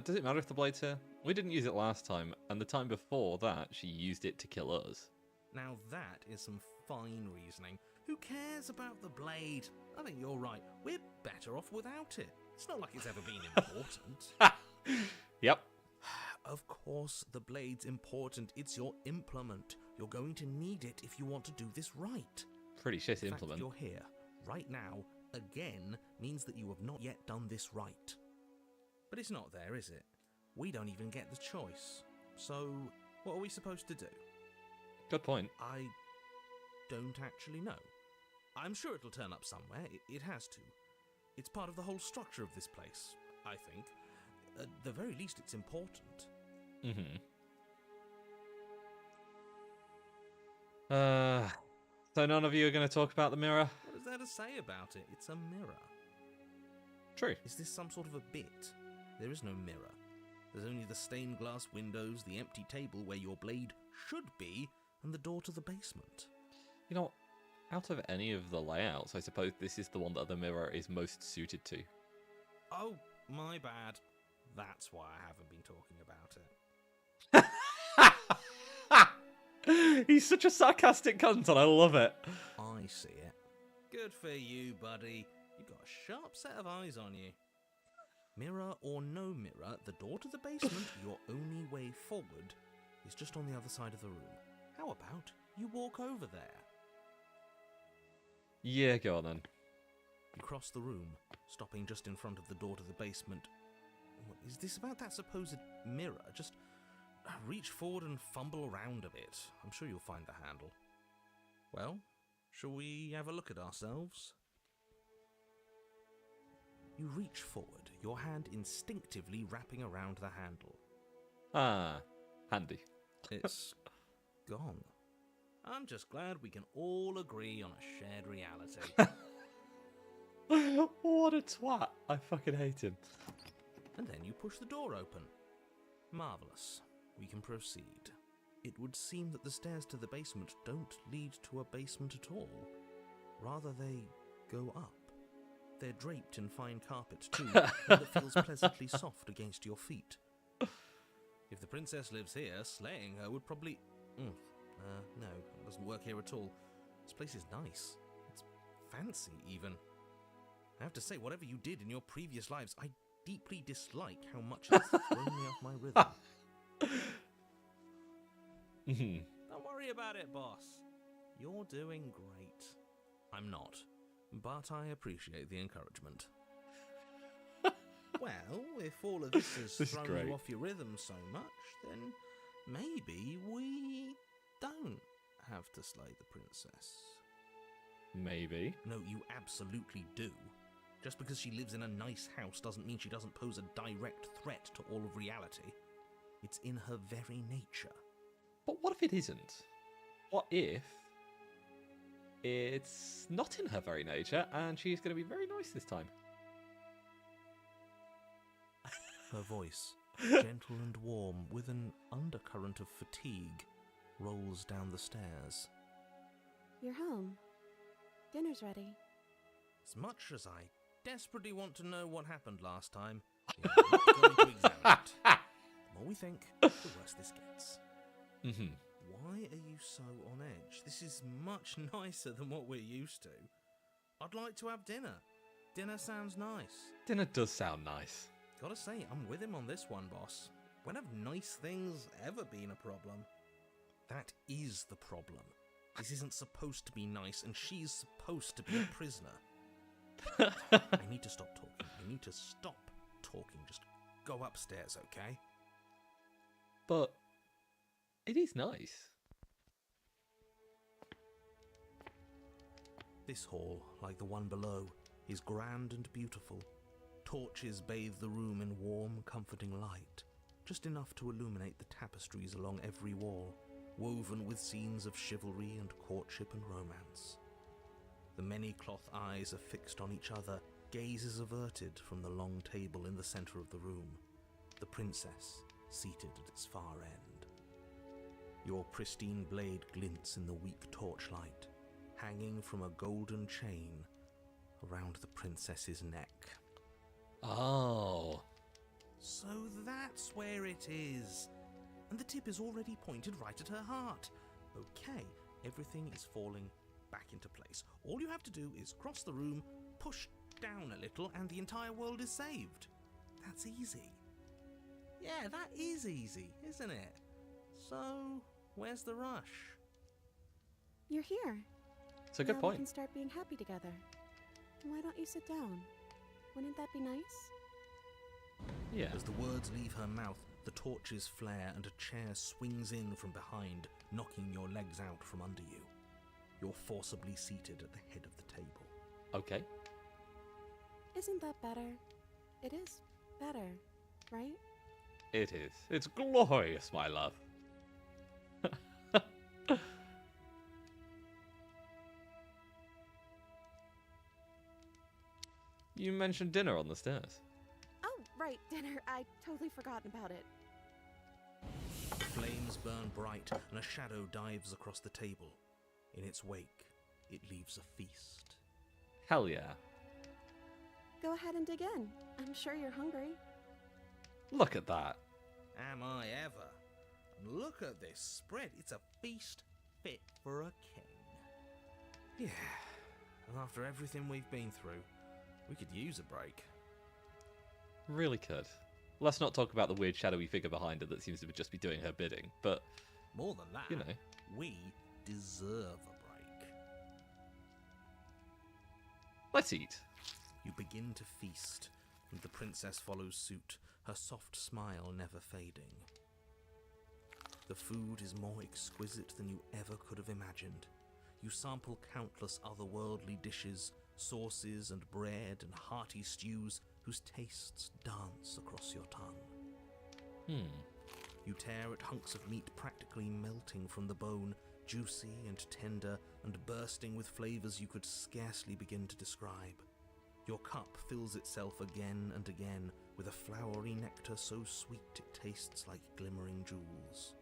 Does it matter if the blade's here? We didn't use it last time, and the time before that, she used it to kill us. Now that is some fine reasoning. Who cares about the blade? I think you're right. We're better off without it. It's not like it's ever been important. Yep. Of course, the blade's important. It's your implement. You're going to need it if you want to do this right. Pretty shit The fact that implement. you're here, right now, again, means that you have not yet done this right. But it's not there, is it? We don't even get the choice. So, what are we supposed to do? Good point. I don't actually know. I'm sure it'll turn up somewhere. It has to. It's part of the whole structure of this place, I think. At the very least, it's important. Mm-hmm. So none of you are going to talk about the mirror? What is there to say about it? It's a mirror. True. Is this some sort of a bit? There is no mirror. There's only the stained glass windows, the empty table where your blade should be, and the door to the basement. You know, out of any of the layouts, I suppose this is the one that the mirror is most suited to. Oh, my bad. That's why I haven't been talking about it. He's such a sarcastic cunt, and I love it. I see it. Good for you, buddy. You've got a sharp set of eyes on you. Mirror or no mirror, the door to the basement, your only way forward, is just on the other side of the room. How about you walk over there? Yeah, go on then. You cross the room, stopping just in front of the door to the basement. What is this about that supposed mirror? Just reach forward and fumble around a bit. I'm sure you'll find the handle. Well, shall we have a look at ourselves? You reach forward, your hand instinctively wrapping around the handle. Ah, handy. It's gone. I'm just glad we can all agree on a shared reality. What a twat. I fucking hate him. And then you push the door open. Marvellous. We can proceed. It would seem that the stairs to the basement don't lead to a basement at all. Rather, they go up. They're draped in fine carpet, too, that feels pleasantly soft against your feet. If the princess lives here, slaying her would probably... no, it doesn't work here at all. This place is nice. It's fancy, even. I have to say, whatever you did in your previous lives, I deeply dislike how much it's thrown me off my rhythm. Don't worry about it, boss. You're doing great. I'm not, but I appreciate the encouragement. Well, if all of this has This is thrown great. you off your rhythm so much, then maybe we don't have to slay the princess. Maybe. No, you absolutely do. Just because she lives in a nice house doesn't mean she doesn't pose a direct threat to all of reality. It's in her very nature. But what if it isn't? What if it's not in her very nature and she's going to be very nice this time? Her voice, gentle and warm, with an undercurrent of fatigue, rolls down the stairs. You're home. Dinner's ready. As much as I desperately want to know what happened last time, we are not going to examine it. The more we think, the worse this gets. Mm-hmm. Why are you so on edge? This is much nicer than what we're used to. I'd like to have dinner. Dinner sounds nice. Dinner does sound nice. Gotta say, I'm with him on this one, boss. When have nice things ever been a problem? That is the problem. This isn't supposed to be nice, and she's supposed to be a prisoner. I need to stop talking. I need to stop talking. Just go upstairs, okay? but it is nice. This hall, like the one below, is grand and beautiful. Torches bathe the room in warm, comforting light, just enough to illuminate the tapestries along every wall, woven with scenes of chivalry and courtship and romance. The many cloth eyes are fixed on each other, gazes averted from the long table in the centre of the room, the princess seated at its far end. Your pristine blade glints in the weak torchlight, hanging from a golden chain around the princess's neck. Oh. So that's where it is. And the tip is already pointed right at her heart. Okay, everything is falling back into place. All you have to do is cross the room, push down a little, and the entire world is saved. That's easy. Yeah, that is easy, isn't it? So, where's the rush? You're here. It's a good Now we point. can start being happy together. Why don't you sit down? Wouldn't that be nice? Yeah. As the words leave her mouth, the torches flare and a chair swings in from behind, knocking your legs out from under you. You're forcibly seated at the head of the table. Okay. Isn't that better? It is better, right? It is. It's glorious, my love. You mentioned dinner on the stairs. Oh, right, dinner. I'd totally forgotten about it. Flames burn bright and a shadow dives across the table. In its wake, it leaves a feast. Hell yeah. Go ahead and dig in. I'm sure you're hungry. Look at that. Am I ever? And look at this spread. It's a feast fit for a king. Yeah, and after everything we've been through, we could use a break. Really could. Let's not talk about the weird shadowy figure behind her that seems to just be doing her bidding, but, More than that, you know. we deserve a break. Let's eat. You begin to feast, and the princess follows suit, her soft smile never fading. The food is more exquisite than you ever could have imagined. You sample countless otherworldly dishes, sauces and bread and hearty stews whose tastes dance across your tongue. You tear at hunks of meat practically melting from the bone, juicy and tender and bursting with flavors you could scarcely begin to describe. Your cup fills itself again and again with a flowery nectar so sweet it tastes like glimmering jewels.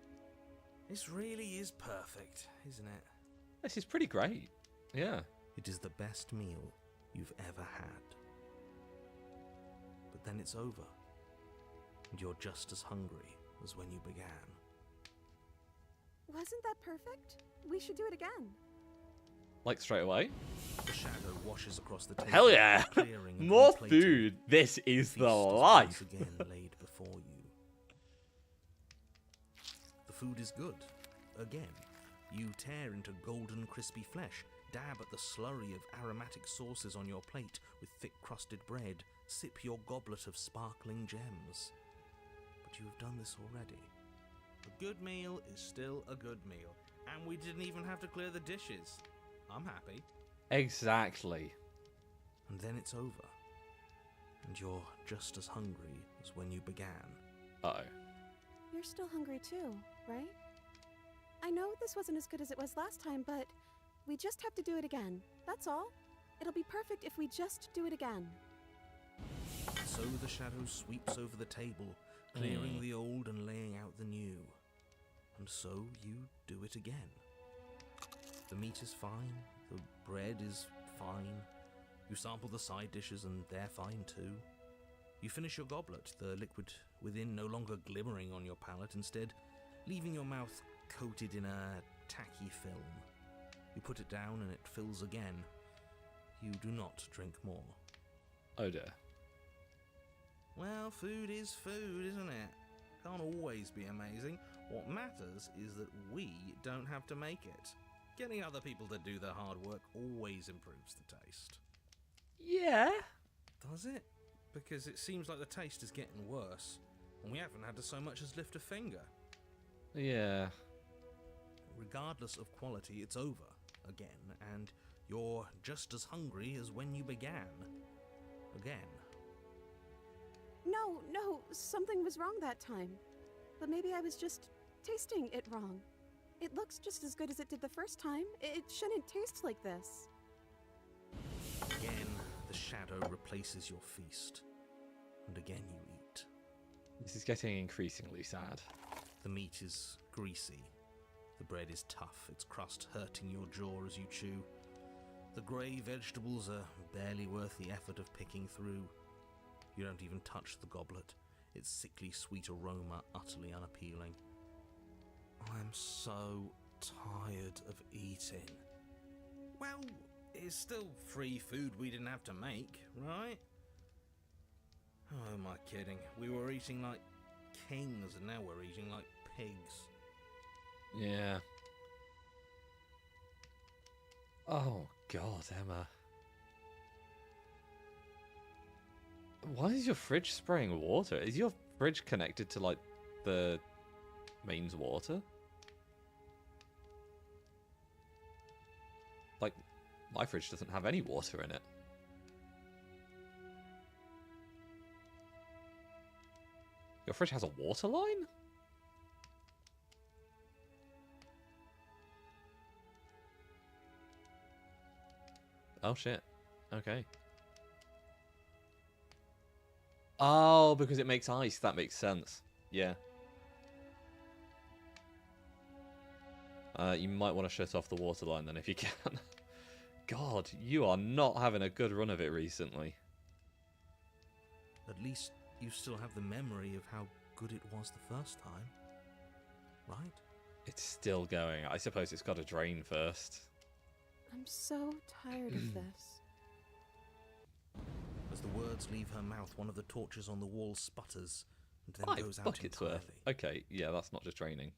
This really is perfect, isn't it? This is pretty great. Yeah. It is the best meal you've ever had. But then it's over, and you're just as hungry as when you began. Wasn't that perfect? We should do it again. Like straight away. The shadow washes across the table. Hell yeah. clearing and More replating. food. This is Feast the is once life. again laid before you. The food is good. Again, you tear into golden crispy flesh, dab at the slurry of aromatic sauces on your plate with thick crusted bread, sip your goblet of sparkling gems. But you've done this already. A good meal is still a good meal, and we didn't even have to clear the dishes. I'm happy. Exactly. And then it's over. And you're just as hungry as when you began. Uh-oh. You're still hungry too, right? I know this wasn't as good as it was last time, but we just have to do it again. That's all. It'll be perfect if we just do it again. So the shadow sweeps over the table, clearing the old and laying out the new. And so you do it again. The meat is fine, the bread is fine. You sample the side dishes and they're fine too. You finish your goblet, the liquid within no longer glimmering on your palate, instead leaving your mouth coated in a tacky film. You put it down and it fills again. You do not drink more. Oh dear. Well, food is food, isn't it? Can't always be amazing. What matters is that we don't have to make it. Getting other people to do the hard work always improves the taste. Yeah. Does it? Because it seems like the taste is getting worse, and we haven't had to so much as lift a finger. Yeah. Regardless of quality, it's over again, and you're just as hungry as when you began. Again. No, something was wrong that time. But maybe I was just tasting it wrong. It looks just as good as it did the first time. It shouldn't taste like this. Again, the shadow replaces your feast. And again you eat. This is getting increasingly sad. The meat is greasy. The bread is tough, its crust hurting your jaw as you chew. The grey vegetables are barely worth the effort of picking through. You don't even touch the goblet, its sickly sweet aroma utterly unappealing. I'm so tired of eating. Well, it's still free food we didn't have to make, right? Oh, am I kidding? We were eating like kings and now we're eating like pigs. Yeah. Oh, God, Emma. Why is your fridge spraying water? Is your fridge connected to, like, the mains water? Like, my fridge doesn't have any water in it. Your fridge has a water line? Oh, shit. Okay. Oh, because it makes ice. That makes sense. Yeah. You might want to shut off the water line then if you can. God, you are not having a good run of it recently. At least you still have the memory of how good it was the first time, right? It's still going. I suppose it's got to drain first. I'm so tired of this. As the words leave her mouth, one of the torches on the wall sputters and then 5 goes out buckets entirely. worth. Okay, yeah, that's not just draining.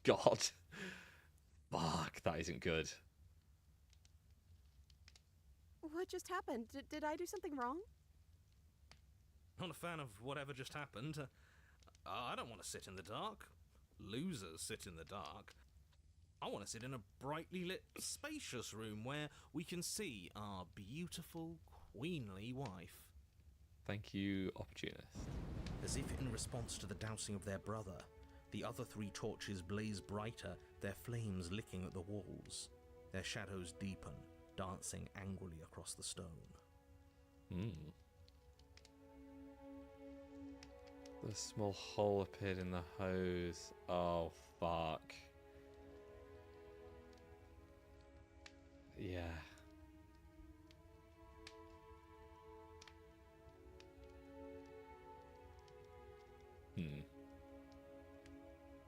God. Fuck, that isn't good. What just happened? Did I do something wrong? Not a fan of whatever just happened. I don't want to sit in the dark. Losers sit in the dark. I want to sit in a brightly lit, spacious room where we can see our beautiful, queenly wife. Thank you, opportunist. As if in response to the dousing of their brother, the other 3 torches blaze brighter, their flames licking at the walls. Their shadows deepen, dancing angrily across the stone. The small hole appeared in the hose. Oh, fuck. Yeah.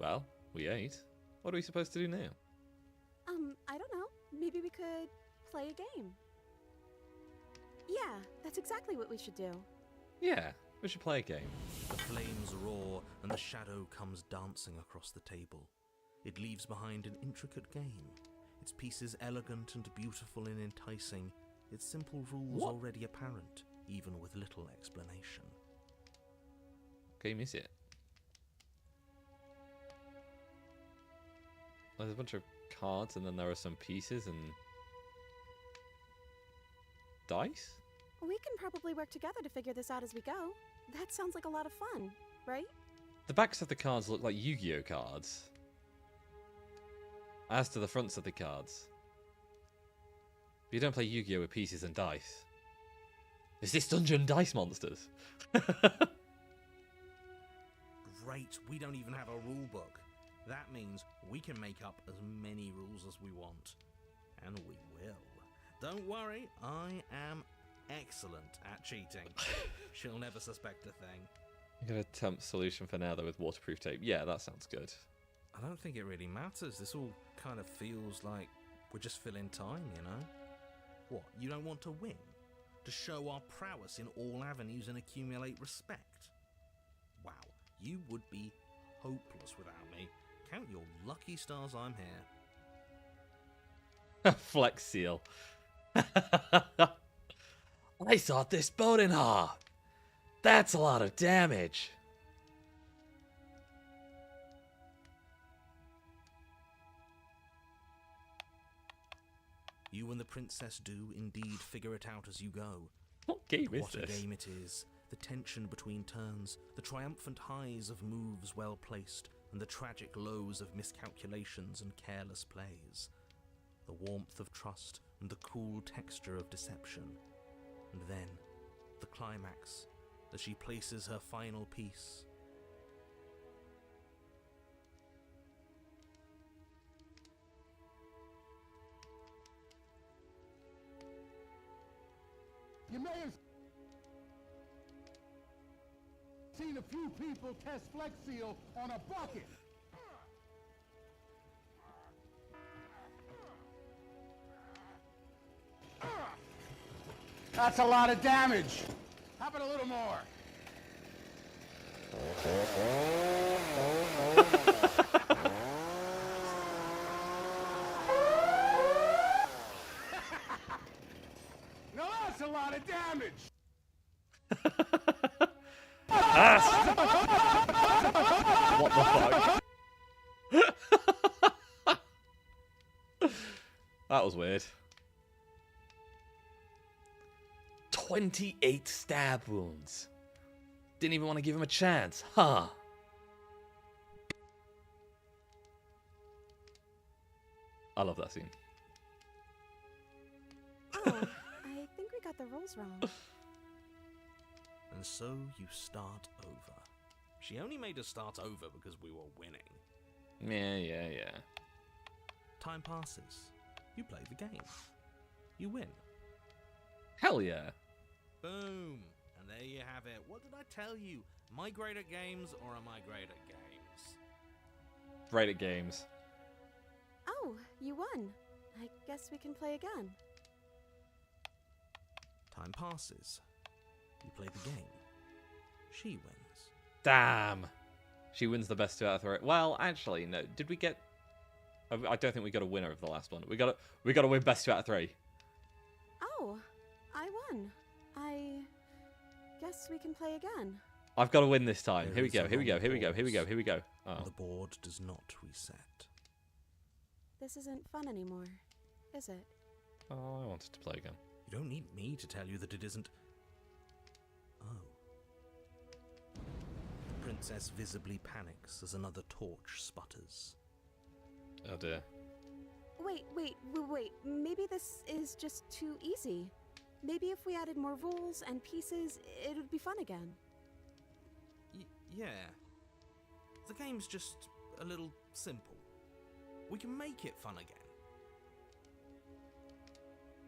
Well, we ate. What are we supposed to do now? I don't know. Maybe we could play a game. Yeah, that's exactly what we should do. Yeah, we should play a game. The flames roar and the shadow comes dancing across the table. It leaves behind an intricate game. Its pieces elegant and beautiful and enticing. Its simple rules What already apparent, even with little explanation. game is it? There's a bunch of cards and then there are some pieces and dice? We can probably work together to figure this out as we go. That sounds like a lot of fun, right? The backs of the cards look like Yu-Gi-Oh cards. As to the fronts of the cards. But you don't play Yu-Gi-Oh with pieces and dice. Is this Dungeon Dice Monsters? Great, we don't even have a rule book. That means we can make up as many rules as we want. And we will. Don't worry, I am excellent at cheating. She'll never suspect a thing. I'm going to attempt solution for now though with waterproof tape. Yeah, that sounds good. I don't think it really matters. This all kind of feels like we're just filling time, you know? What, you don't want to win? To show our prowess in all avenues and accumulate respect? Wow, you would be hopeless without me. Count your lucky stars I'm here. Flex Seal. I thought this boat in half. That's a lot of damage. You and the princess do indeed figure it out as you go. What game is What a this? game it is. The tension between turns, the triumphant highs of moves well placed, and the tragic lows of miscalculations and careless plays. The warmth of trust and the cool texture of deception. And then, the climax, as she places her final piece. You may have seen a few people test Flex Seal on a bucket. That's a lot of damage. How about a little more? No, that's a lot of damage. What the fuck? That was weird. 28 stab wounds. Didn't even want to give him a chance, huh? I love that scene. Oh, I think we got the rules wrong. And so you start over. She only made us start over because we were winning. Yeah. Time passes. You play the game. You win. Hell yeah. Boom! And there you have it. What did I tell you? Am I great at games or am I great at games? Great at games. Oh, you won. I guess we can play again. Time passes. You play the game. She wins. Damn. She wins the best 2 out of 3. Well, actually, no. Did we get... I don't think we got a winner of the last one. We got to win best 2 out of 3. Oh, I won. I guess we can play again. I've got to win this time. There Here we is go. a Here we go. long Here we go. Here we go. pause. Here we go. Oh. The board does not reset. This isn't fun anymore, is it? Oh, I wanted to play again. You don't need me to tell you that it isn't. Oh. The princess visibly panics as another torch sputters. Oh dear. Wait. Maybe this is just too easy. Maybe if we added more rules and pieces, it would be fun again. Yeah. The game's just a little simple. We can make it fun again.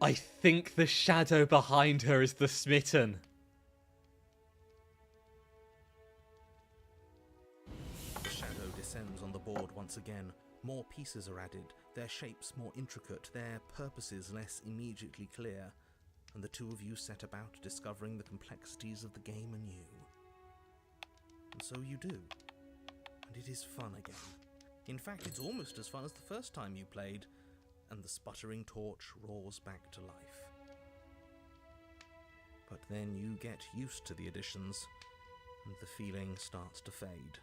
I think the shadow behind her is the smitten. The shadow descends on the board once again. More pieces are added, their shapes more intricate, their purposes less immediately clear, and the two of you set about discovering the complexities of the game anew. And so you do. And it is fun again. In fact, it's almost as fun as the first time you played, and the sputtering torch roars back to life. But then you get used to the additions, and the feeling starts to fade.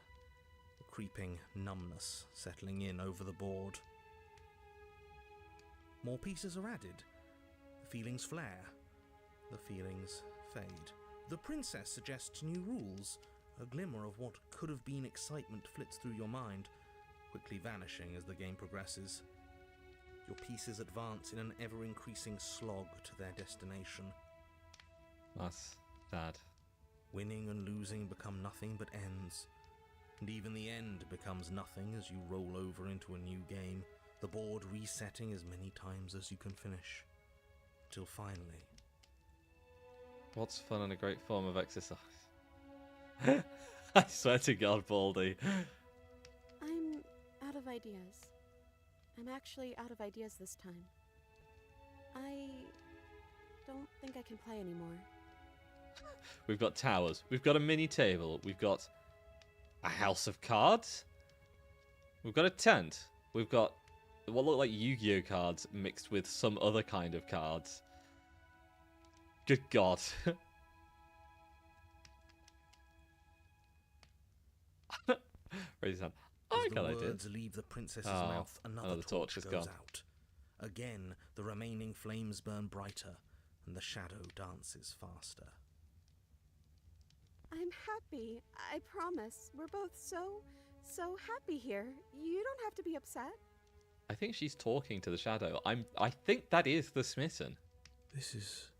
A creeping numbness settling in over the board. More pieces are added. The feelings flare. The feelings fade. The princess suggests new rules. A glimmer of what could have been excitement flits through your mind, quickly vanishing as the game progresses. Your pieces advance in an ever-increasing slog to their destination. That's sad. Winning and losing become nothing but ends. And even the end becomes nothing as you roll over into a new game, the board resetting as many times as you can finish. Till finally... What's fun and a great form of exercise? I swear to God, Baldy. I'm out of ideas. I'm actually out of ideas this time. I don't think I can play anymore. We've got towers. We've got a mini table. We've got a house of cards. We've got a tent. We've got what look like Yu-Gi-Oh cards mixed with some other kind of cards. Good God. Raise his hand. As Okay, the I did. words leave the princess's Oh, mouth, another another torch torch has goes gone. out. Again, the remaining flames burn brighter, and the shadow dances faster. I'm happy. I promise. We're both so happy here. You don't have to be upset. I think she's talking to the shadow. I think that is the smitten. This is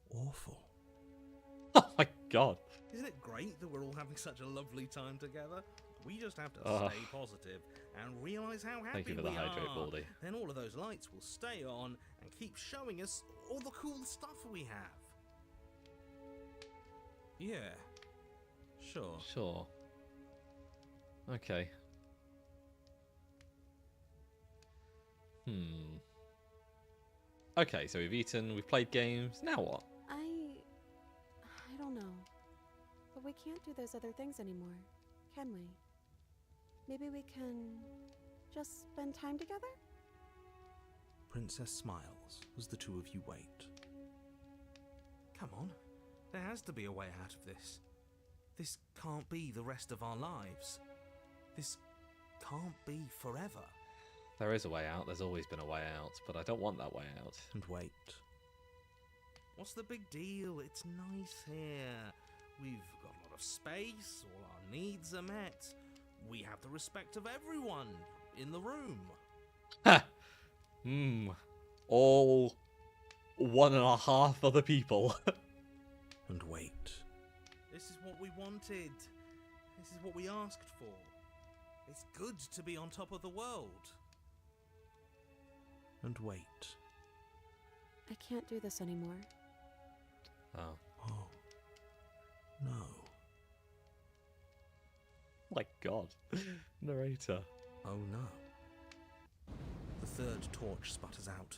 awful. Oh my God. Isn't it great that we're all having such a lovely time together? We just have to Ugh. stay positive and realise how happy Thank you for the we hydrate, are. Baldy. Then all of those lights will stay on and keep showing us all the cool stuff we have. Yeah, sure. Sure. Okay. Okay, so we've eaten, we've played games. Now what? I don't know. But we can't do those other things anymore, can we? Maybe we can just spend time together? Princess smiles as the two of you wait. Come on, there has to be a way out of this. This can't be the rest of our lives. This can't be forever. There is a way out. There's always been a way out, but I don't want that way out. And wait. What's the big deal? It's nice here. We've got a lot of space, all our needs are met. We have the respect of everyone in the room. Ha! All 1.5 other people. And wait. This is what we wanted. This is what we asked for. It's good to be on top of the world. And wait. I can't do this anymore. Oh. Oh. No. My God. Narrator. Oh no. The third torch sputters out.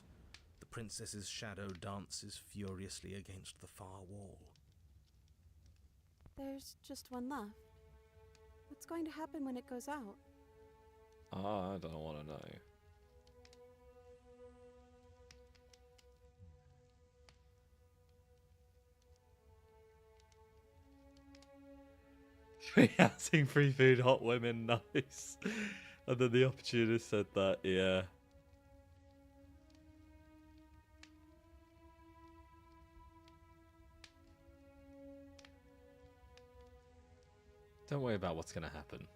The princess's shadow dances furiously against the far wall. There's just one left. What's going to happen when it goes out? I don't want to know. Free housing, free food, hot women, nice. And then the opportunist said that, yeah. Don't worry about what's going to happen.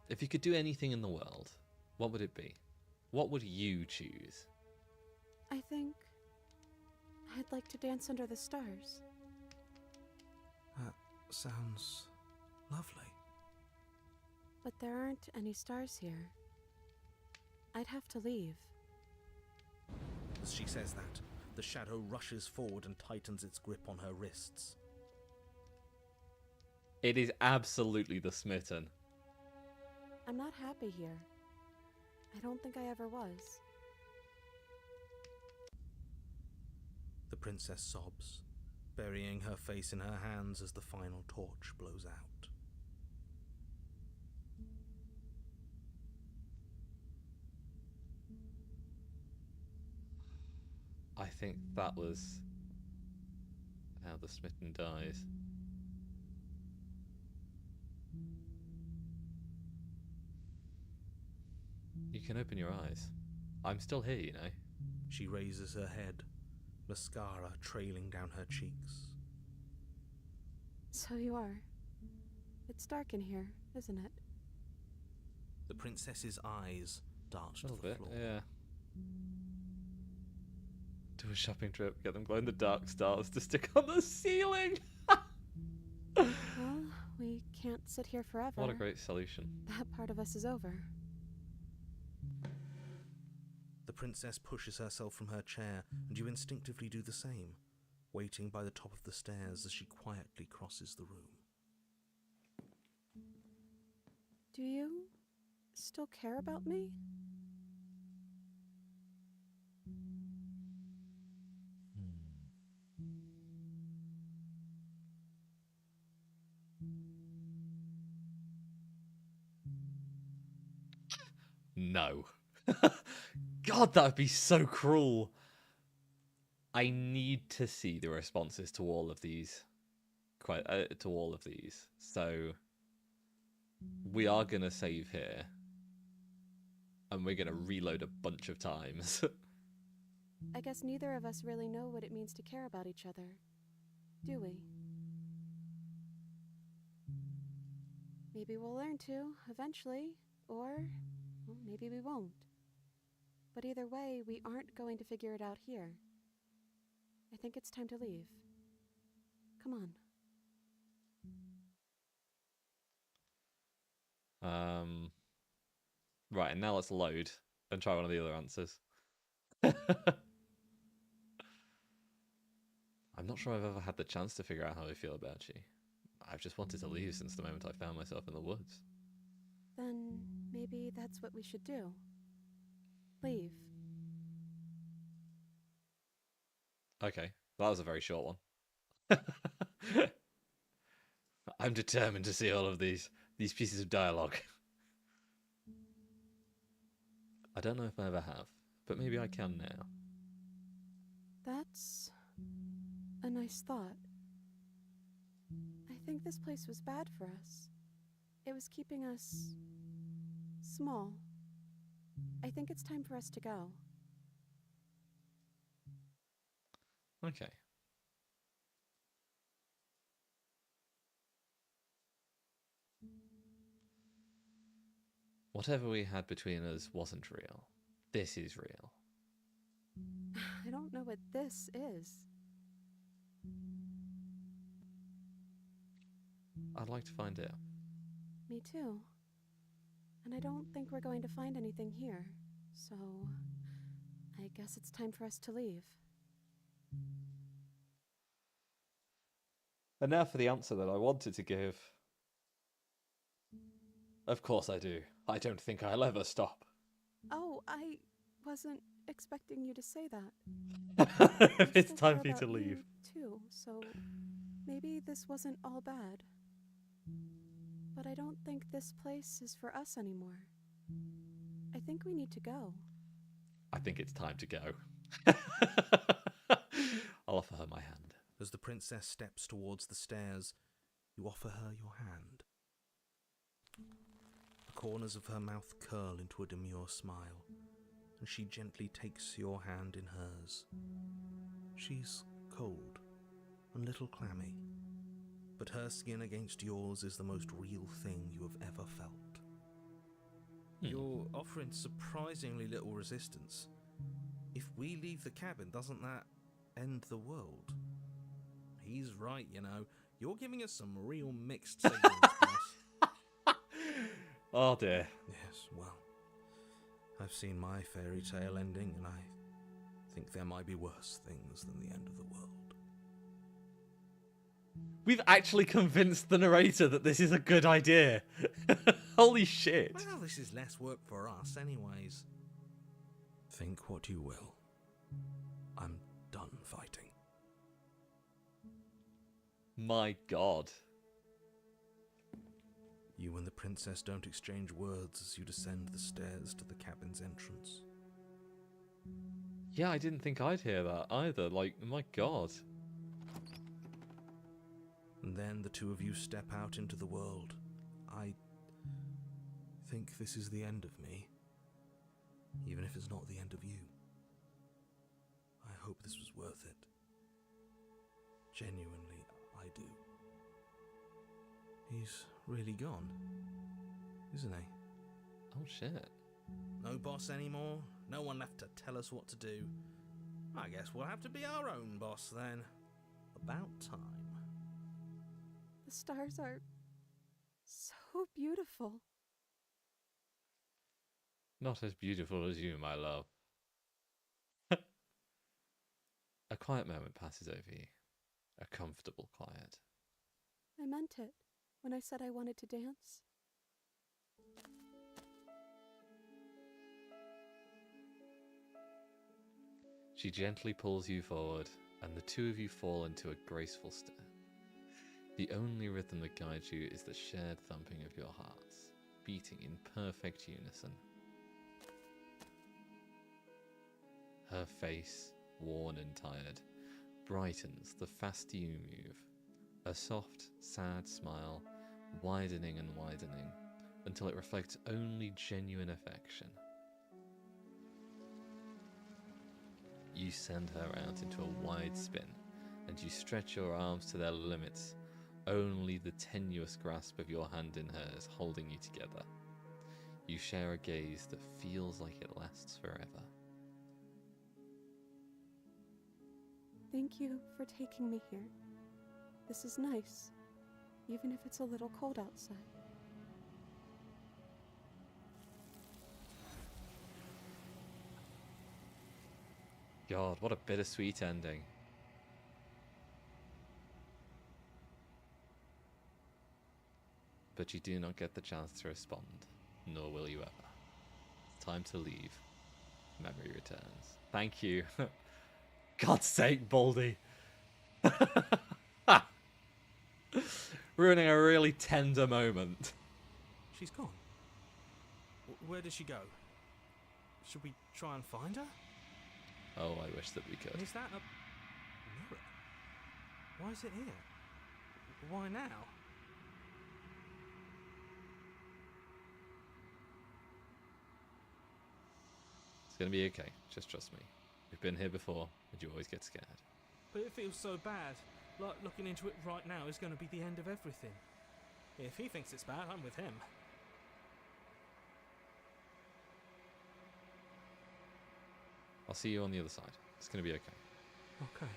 If you could do anything in the world, what would it be? What would you choose? I think I'd like to dance under the stars. That sounds lovely. But there aren't any stars here. I'd have to leave. As she says that, the shadow rushes forward and tightens its grip on her wrists. It is absolutely the smitten. I'm not happy here. I don't think I ever was. The princess sobs, burying her face in her hands as the final torch blows out. I think that was how the smitten dies. You can open your eyes. I'm still here, you know. She raises her head, mascara trailing down her cheeks. So you are. It's dark in here, isn't it? The princess's eyes dart A to little the bit, floor. yeah. Do a shopping trip, get them glow in the dark stars to stick on the ceiling. Well, we can't sit here forever. What a great solution. That part of us is over. The princess pushes herself from her chair, and you instinctively do the same, waiting by the top of the stairs as she quietly crosses the room. Do you still care about me? No. God, that would be so cruel. I need to see the responses to all of these. So we are going to save here. And we're going to reload a bunch of times. I guess neither of us really know what it means to care about each other, do we? Maybe we'll learn to, eventually, or well, maybe we won't. But either way, we aren't going to figure it out here. I think it's time to leave. Come on. Right, and now let's load and try one of the other answers. I'm not sure I've ever had the chance to figure out how I feel about you. I've just wanted to leave since the moment I found myself in the woods. Then maybe that's what we should do. Leave. Okay, that was a very short one. I'm determined to see all of these pieces of dialogue. I don't know if I ever have, but maybe I can now. That's a nice thought. I think this place was bad for us. It was keeping us small. I think it's time for us to go. Okay. Whatever we had between us wasn't real. This is real. I don't know what this is. I'd like to find out. Me too. And I don't think we're going to find anything here. So, I guess it's time for us to leave. And now for the answer that I wanted to give. Of course I do. I don't think I'll ever stop. Oh, I wasn't expecting you to say that. It's I still time care for you to about leave. Too, so maybe this wasn't all bad. But I don't think this place is for us anymore. I think we need to go. I think it's time to go. I'll offer her my hand. As the princess steps towards the stairs, you offer her your hand. The corners of her mouth curl into a demure smile, and she gently takes your hand in hers. She's cold and a little clammy, but her skin against yours is the most real thing you have ever felt. You're offering surprisingly little resistance. If we leave the cabin, doesn't that end the world? He's right, you know. You're giving us some real mixed signals, boss. Oh dear. Yes, well, I've seen my fairy tale ending, and I think there might be worse things than the end of the world. We've actually convinced the narrator that this is a good idea. Holy shit. Well, this is less work for us, anyways. Think what you will. I'm done fighting. My god. You and the princess don't exchange words as you descend the stairs to the cabin's entrance. Yeah, I didn't think I'd hear that either. Like, my god. And then the two of you step out into the world. I think this is the end of me, even if it's not the end of you. I hope this was worth it. Genuinely, I do. He's really gone, isn't he? Oh shit. No boss anymore? No one left to tell us what to do? I guess we'll have to be our own boss then. About time. The stars are so beautiful. Not as beautiful as you, my love. A quiet moment passes over you. A comfortable quiet. I meant it when I said I wanted to dance. She gently pulls you forward, and the two of you fall into a graceful stare. The only rhythm that guides you is the shared thumping of your hearts, beating in perfect unison. Her face worn and tired, brightens the faster you move. A soft, sad smile, widening and widening, until it reflects only genuine affection. You send her out into a wide spin, and you stretch your arms to their limits, only the tenuous grasp of your hand in hers holding you together. You share a gaze that feels like it lasts forever. Thank you for taking me here. This is nice, even if it's a little cold outside. God, what a bittersweet ending. But you do not get the chance to respond, nor will you ever. It's time to leave. Memory returns. Thank you. God's sake, Baldy. Ruining a really tender moment. She's gone. Where did she go? Should we try and find her? Oh, I wish that we And could. is that a mirror? Why is it here? Why now? It's gonna be okay. Just trust me. We've been here before, and you always get scared. But it feels so bad. Like looking into it right now is going to be the end of everything. If he thinks it's bad, I'm with him. I'll see you on the other side. It's gonna be okay. Okay.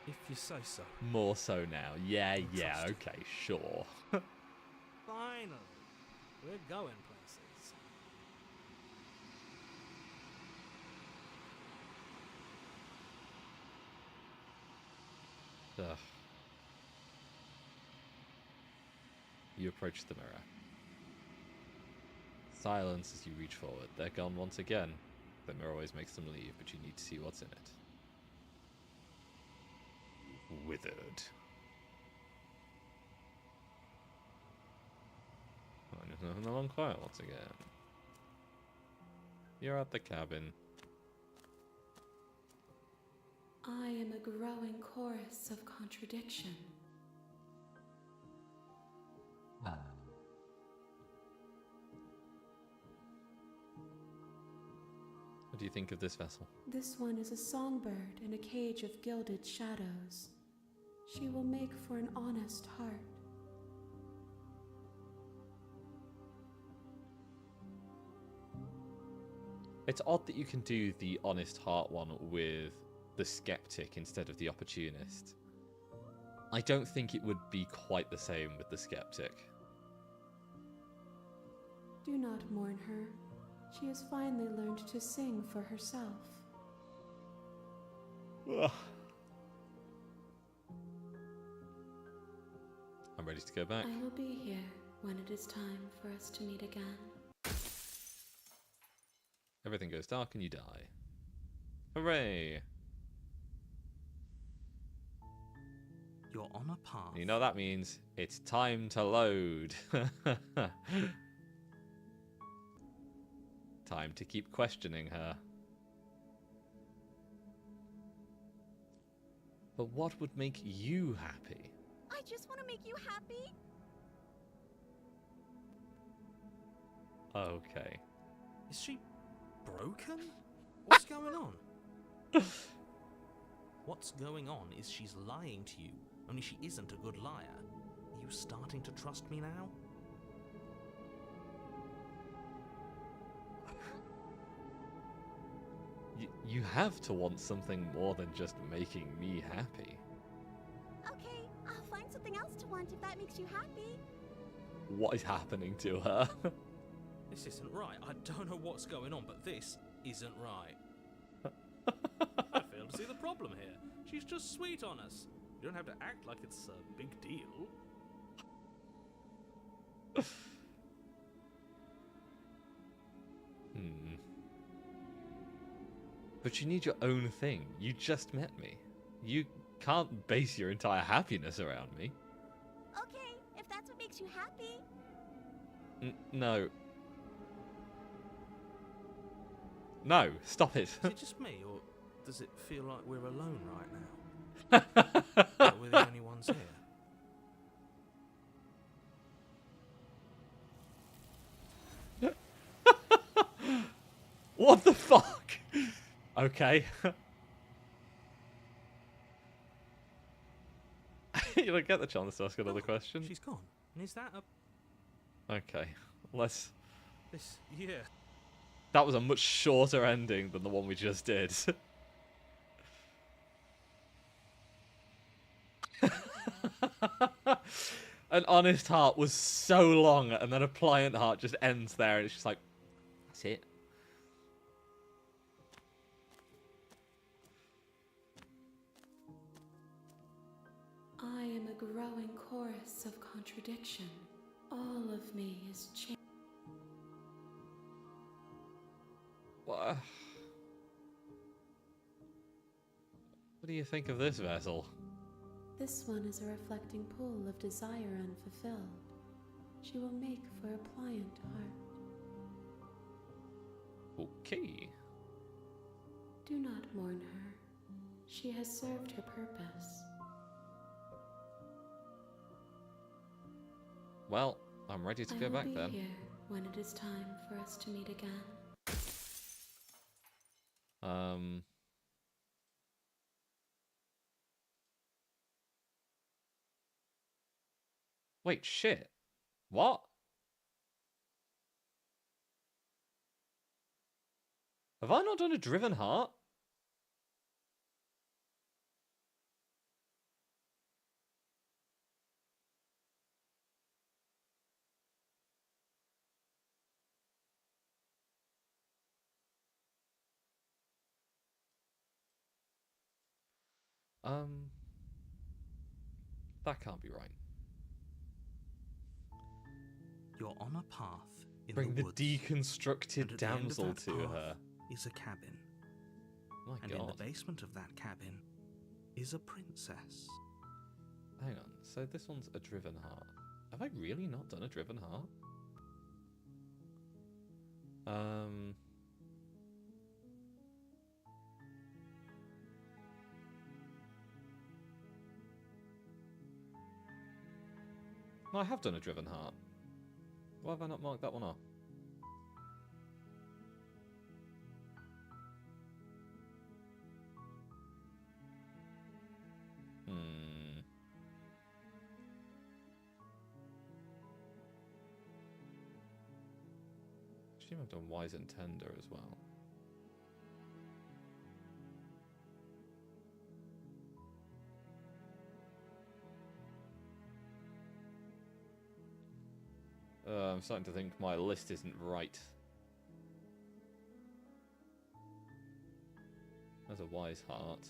If you say so. More so now. Yeah, I'll yeah, trust you. okay, sure. Finally. We're going places. Ugh. You approach the mirror. Silence as you reach forward. They're gone once again. The mirror always makes them leave, but you need to see what's in it. Withered. Oh, there's nothing along quiet once again. You're at the cabin. I am a growing chorus of contradiction. What do you think of this vessel? This one is a songbird in a cage of gilded shadows. She will make for an honest heart. It's odd that you can do the honest heart one with the skeptic instead of the opportunist. I don't think it would be quite the same with the skeptic. Do not mourn her. She has finally learned to sing for herself. Ugh. I'm ready to go back. I will be here when it is time for us to meet again. Everything goes dark and you die. Hooray! You're on a path. You know what that means? It's time to load. Time to keep questioning her. But what would make you happy? I just want to make you happy. Okay. Is she broken? What's going on? What's going on is she's lying to you, only she isn't a good liar. Are you starting to trust me now? You have to want something more than just making me happy. Okay, I'll find something else to want if that makes you happy. What is happening to her? This isn't right. I don't know what's going on, but this isn't right. I fail to see the problem here. She's just sweet on us. You don't have to act like it's a big deal. But you need your own thing. You just met me. You can't base your entire happiness around me. Okay, if that's what makes you happy. No. No, stop it. Is it just me, or Does it feel like we're alone right now? That we're the only ones here? What the fuck? Okay. You don't get the chance to ask another question. She's gone. And is that a... Okay, let's... This... Yeah. That was a much shorter ending than the one we just did. An honest heart was so long, and then a pliant heart just ends there, and it's just like, that's it. I am a growing chorus of contradiction. All of me is changing. What do you think of this vessel? This one is a reflecting pool of desire unfulfilled. She will make for a pliant heart. Okay. Do not mourn her. She has served her purpose. Well, I'm ready to go back I will then. be here when it is time for us to meet again. Wait, shit. What? Have I not done a Driven Heart? That can't be right. You're on a path in Bring the woods. deconstructed And at the end of damsel that to path her. is a cabin. My And in god. the basement of that cabin is a princess. Hang on, so this one's a Driven Heart. Have I really not done a Driven Heart? No, I have done a Driven Heart. Why have I not marked that one off? I assume I've done Wise and Tender as well. I'm starting to think my list isn't right. There's a Wise Heart.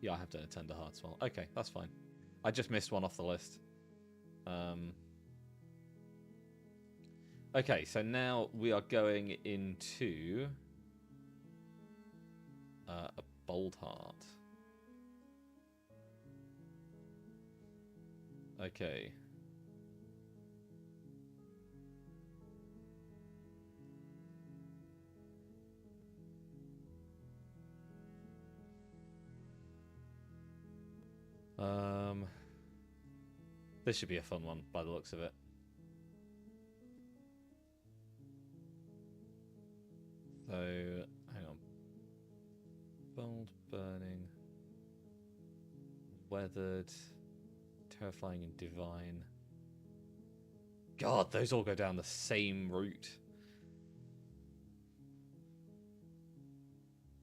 Yeah, I have done a Tender Heart as well. Okay, that's fine. I just missed one off the list. Okay, so now we are going into a Bold Heart. Okay. This should be a fun one by the looks of it. So, hang on. Bold, burning, weathered, terrifying, and divine. God, those all go down the same route.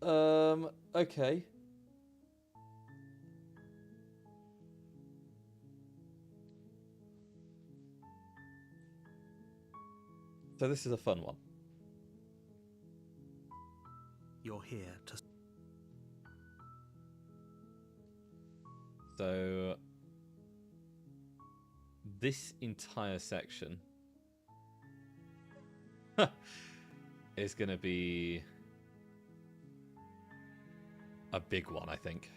Okay. So this is a fun one. You're here to... So this entire section is going to be a big one, I think.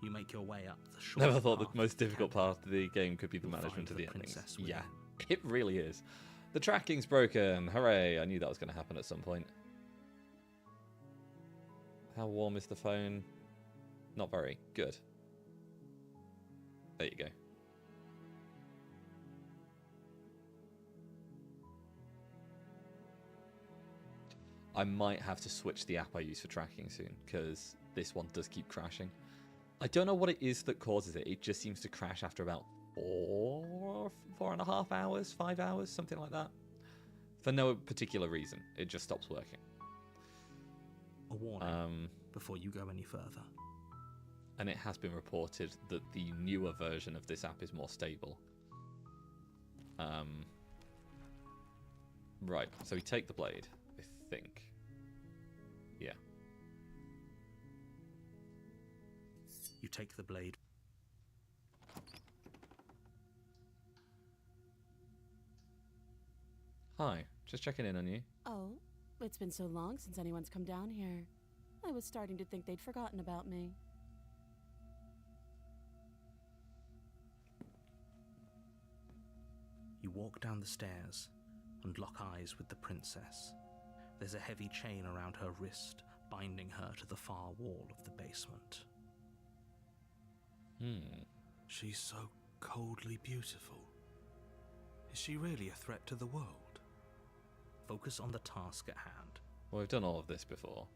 You make your way up the short Never thought the path most to difficult cabin. part of the game could be the You'll management find of the the endings. princess within. Yeah, it really is. The tracking's broken. Hooray! I knew that was going to happen at some point. How warm is the phone? Not very. Good. There you go. I might have to switch the app I use for tracking soon, because this one does keep crashing. I don't know what it is that causes it. It just seems to crash after about 4.5 hours, 5 hours, something like that. For no particular reason. It just stops working. A warning before you go any further. And it has been reported that the newer version of this app is more stable. Right, so we take the blade, I think. Yeah. You take the blade. Hi, just checking in on you. Oh, it's been so long since anyone's come down here. I was starting to think they'd forgotten about me. You walk down the stairs and lock eyes with the princess. There's a heavy chain around her wrist, binding her to the far wall of the basement. She's so coldly beautiful. Is she really a threat to the world? Focus on the task at hand. Well, we've done all of this before.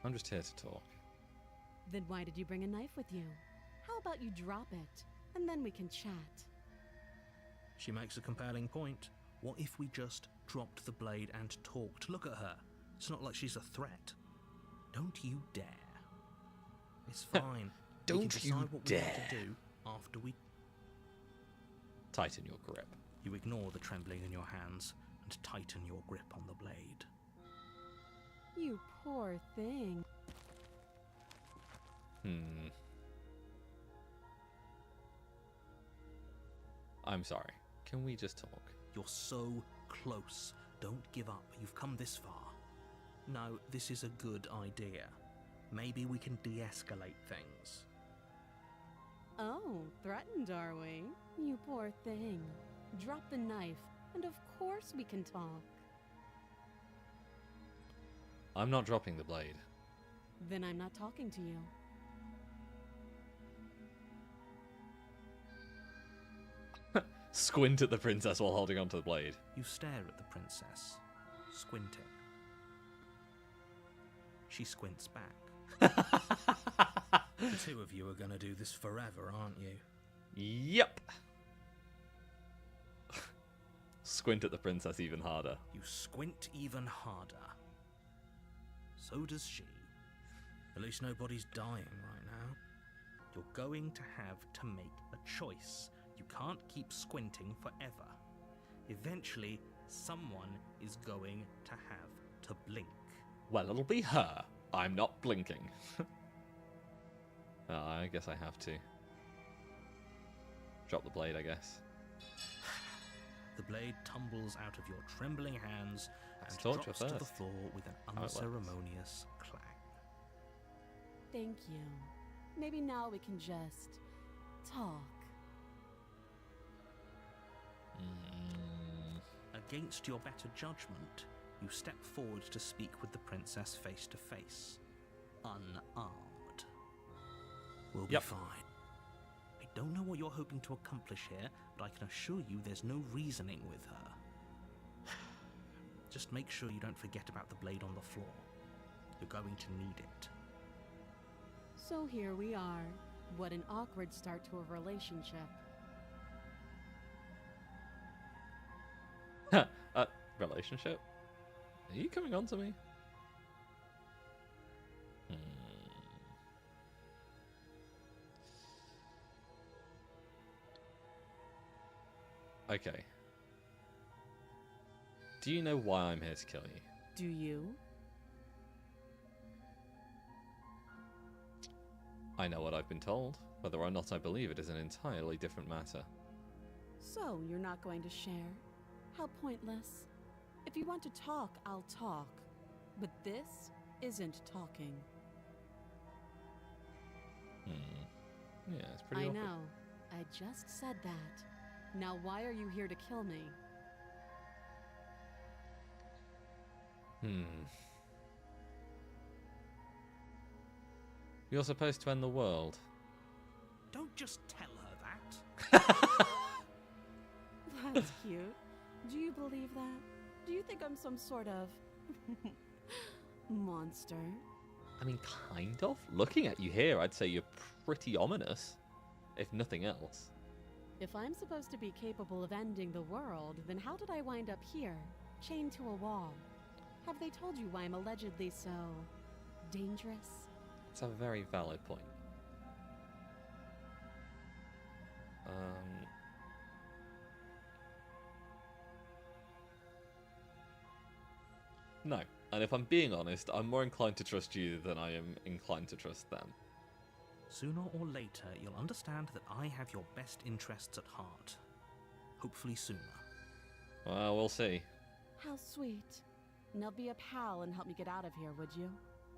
I'm just here to talk. Then why did you bring a knife with you? How about you drop it, and then we can chat? She makes a compelling point. What if we just dropped the blade and talked? Look at her. It's not like she's a threat. Don't you dare. It's fine. We can Don't decide you what we want dare. to do after we... Tighten your grip. You ignore the trembling in your hands and tighten your grip on the blade. You poor thing. I'm sorry. Can we just talk? You're so close. Don't give up. You've come this far. No, this is a good idea. Maybe we can de-escalate things. Oh, threatened, are we? You poor thing. Drop the knife, and of course we can talk. I'm not dropping the blade. Then I'm not talking to you. Squint at the princess while holding onto the blade. You stare at the princess, squinting. She squints back. The two of you are going to do this forever, aren't you? Yep. Squint at the princess even harder. You squint even harder. So does she. At least nobody's dying right now. You're going to have to make a choice. You can't keep squinting forever. Eventually, someone is going to have to blink. Well, it'll be her. I'm not blinking. I guess I have to. Drop the blade, I guess. The blade tumbles out of your trembling hands Let's and torture drops to the first. floor with an How it works. unceremonious clang. Thank you. Maybe now we can just talk. Against your better judgment, you step forward to speak with the princess face to face, unarmed. We'll be Yep. fine. I don't know what you're hoping to accomplish here, but I can assure you there's no reasoning with her. Just make sure you don't forget about the blade on the floor. You're going to need it. So here we are. What an awkward start to a relationship. Relationship? Are you coming on to me? Okay. Do you know why I'm here to kill you? Do you? I know what I've been told. Whether or not I believe it is an entirely different matter. So, you're not going to share? How pointless. If you want to talk, I'll talk. But this isn't talking. Yeah, it's pretty I awkward. know. I just said that. Now why are you here to kill me? You're supposed to end the world. Don't just tell her that. That's cute. Do you believe that? Do you think I'm some sort of monster? I mean, kind of. Looking at you here, I'd say you're pretty ominous, if nothing else. If I'm supposed to be capable of ending the world, then how did I wind up here, chained to a wall? Have they told you why I'm allegedly so dangerous? It's a very valid point. No. And if I'm being honest, I'm more inclined to trust you than I am inclined to trust them. Sooner or later, you'll understand that I have your best interests at heart. Hopefully sooner. Well, we'll see. How sweet. Now be a pal and help me get out of here, would you?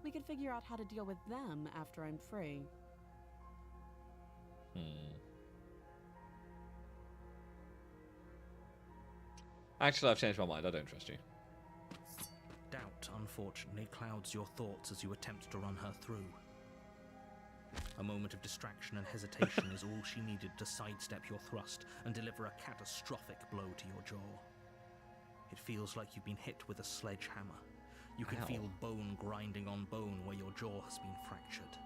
We could figure out how to deal with them after I'm free. Actually, I've changed my mind. I don't trust you. Doubt, unfortunately, clouds your thoughts as you attempt to run her through. A moment of distraction and hesitation is all she needed to sidestep your thrust and deliver a catastrophic blow to your jaw. It feels like you've been hit with a sledgehammer. You can Ow. feel bone grinding on bone where your jaw has been fractured.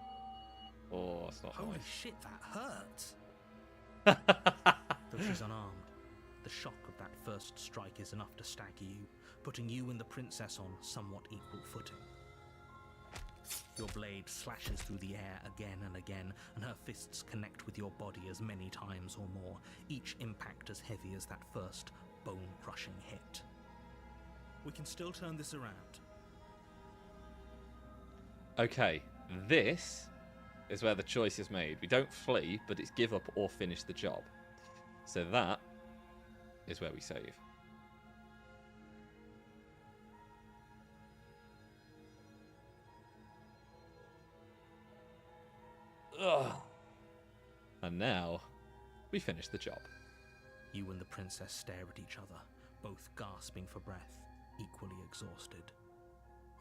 Oh, it's not Holy nice. shit, that hurts! Though she's unarmed, the shock of that first strike is enough to stagger you, putting you and the princess on somewhat equal footing. Your blade slashes through the air again and again, and her fists connect with your body as many times or more, each impact as heavy as that first bone-crushing hit. We can still turn this around. Okay, this is where the choice is made. We don't flee, but it's give up or finish the job. So that is where we save. Ugh. And now, we finish the job. You and the princess stare at each other, both gasping for breath, equally exhausted.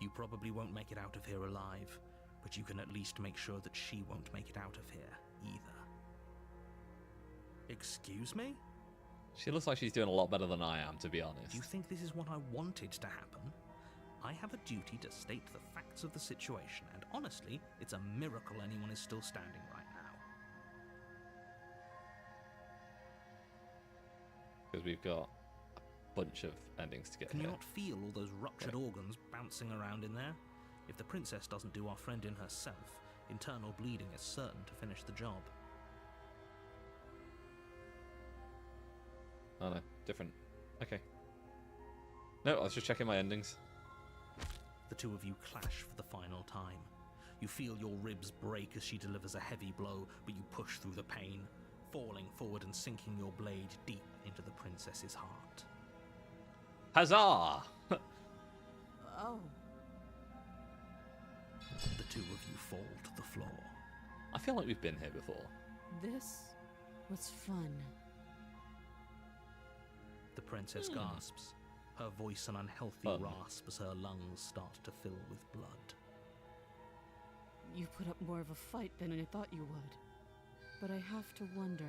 You probably won't make it out of here alive, but you can at least make sure that she won't make it out of here either. Excuse me? She looks like she's doing a lot better than I am, to be honest. Do you think this is what I wanted to happen? I have a duty to state the facts of the situation, and honestly, it's a miracle anyone is still standing right now. Because we've got a bunch of endings to get Can here. you not feel all those ruptured organs bouncing around in there? If the princess doesn't do our friend in herself, internal bleeding is certain to finish the job. Oh no, different. Okay. No, I was just checking my endings. The two of you clash for the final time. You feel your ribs break as she delivers a heavy blow, but you push through the pain, falling forward and sinking your blade deep into the princess's heart. Huzzah! Oh, The two of you fall to the floor. I feel like we've been here before. this was fun. The princess gasps, her voice an unhealthy rasp as her lungs start to fill with blood. You put up more of a fight than I thought you would. But I have to wonder.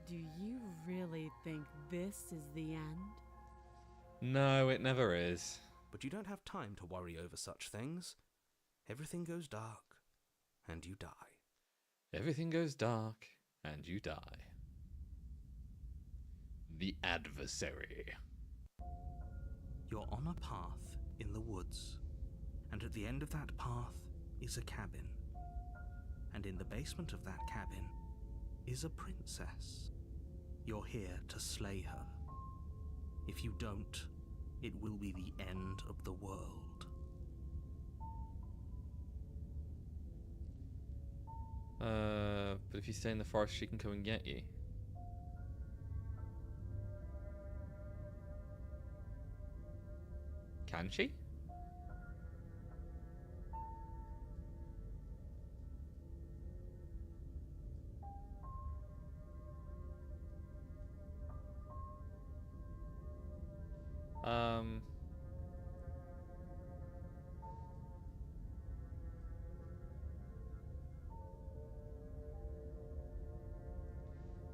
Do you really think this is the end? No, it never is. But you don't have time to worry over such things. Everything goes dark, and you die. Everything goes dark, and you die. The adversary. You're on a path in the woods, and at the end of that path is a cabin. And in the basement of that cabin is a princess. You're here to slay her. If you don't, it will be the end of the world. But if you stay in the forest, she can come and get you. Can she?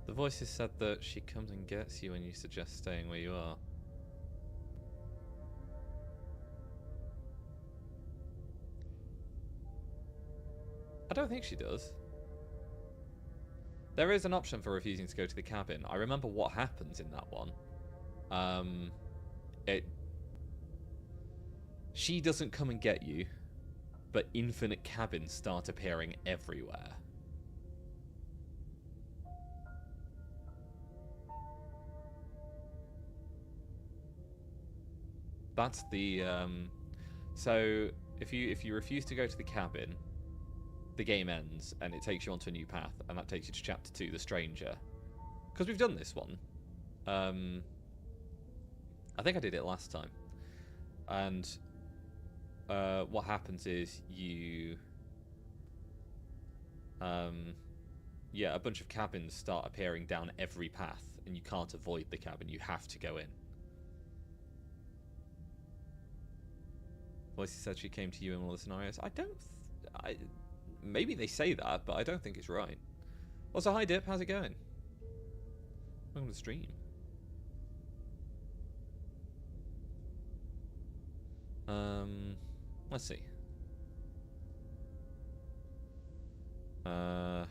The voices said that she comes and gets you when you suggest staying where you are. I don't think she does. There is an option for refusing to go to the cabin. I remember what happens in that one. She doesn't come and get you, but infinite cabins start appearing everywhere. That's the so if you refuse to go to the cabin, the game ends and it takes you onto a new path, and that takes you to chapter 2, the stranger. Because we've done this one. I think I did it last time. And what happens is you yeah, a bunch of cabins start appearing down every path, and you can't avoid the cabin, you have to go in. Voices said she came to you in all the scenarios. Maybe they say that, but I don't think it's right. Also, hi Dip, how's it going? Welcome to the stream. Let's see. Well,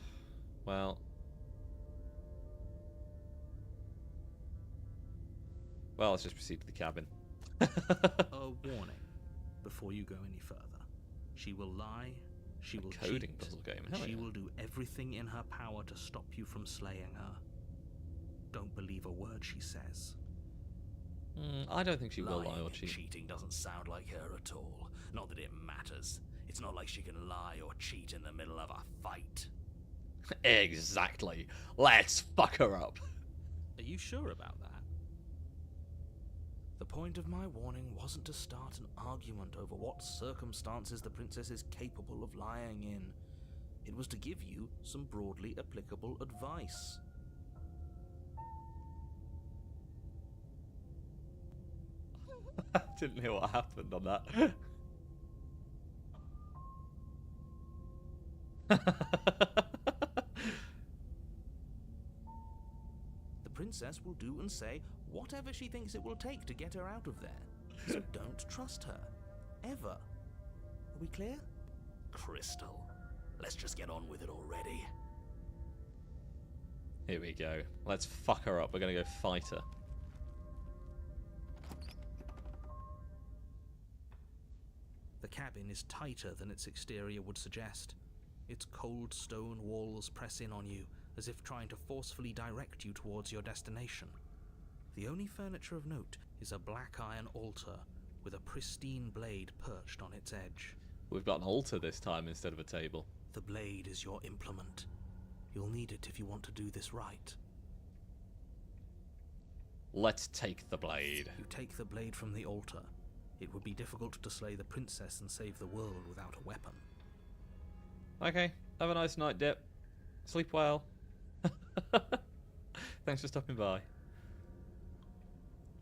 let's just proceed to the cabin. A warning before you go any further. She will lie, she will coding cheat, puzzle game. and Hell she yeah. will do everything in her power to stop you from slaying her. Don't believe a word she says. I don't think she will lie Lying or and cheat. cheating doesn't sound like her at all. Not that it matters. It's not like she can lie or cheat in the middle of a fight. Exactly. Let's fuck her up. Are you sure about that? The point of my warning wasn't to start an argument over what circumstances the princess is capable of lying in. It was to give you some broadly applicable advice. I didn't hear what happened on that. The princess will do and say whatever she thinks it will take to get her out of there. So don't trust her. Ever. Are we clear? Crystal, let's just get on with it already. Here we go. Let's fuck her up. We're gonna go fight her. The cabin is tighter than its exterior would suggest. Its cold stone walls press in on you, as if trying to forcefully direct you towards your destination. The only furniture of note is a black iron altar with a pristine blade perched on its edge. We've got an altar this time instead of a table. The blade is your implement. You'll need it if you want to do this right. Let's take the blade. You take the blade from the altar. It would be difficult to slay the princess and save the world without a weapon. Okay. Have a nice night, Dip. Sleep well. Thanks for stopping by.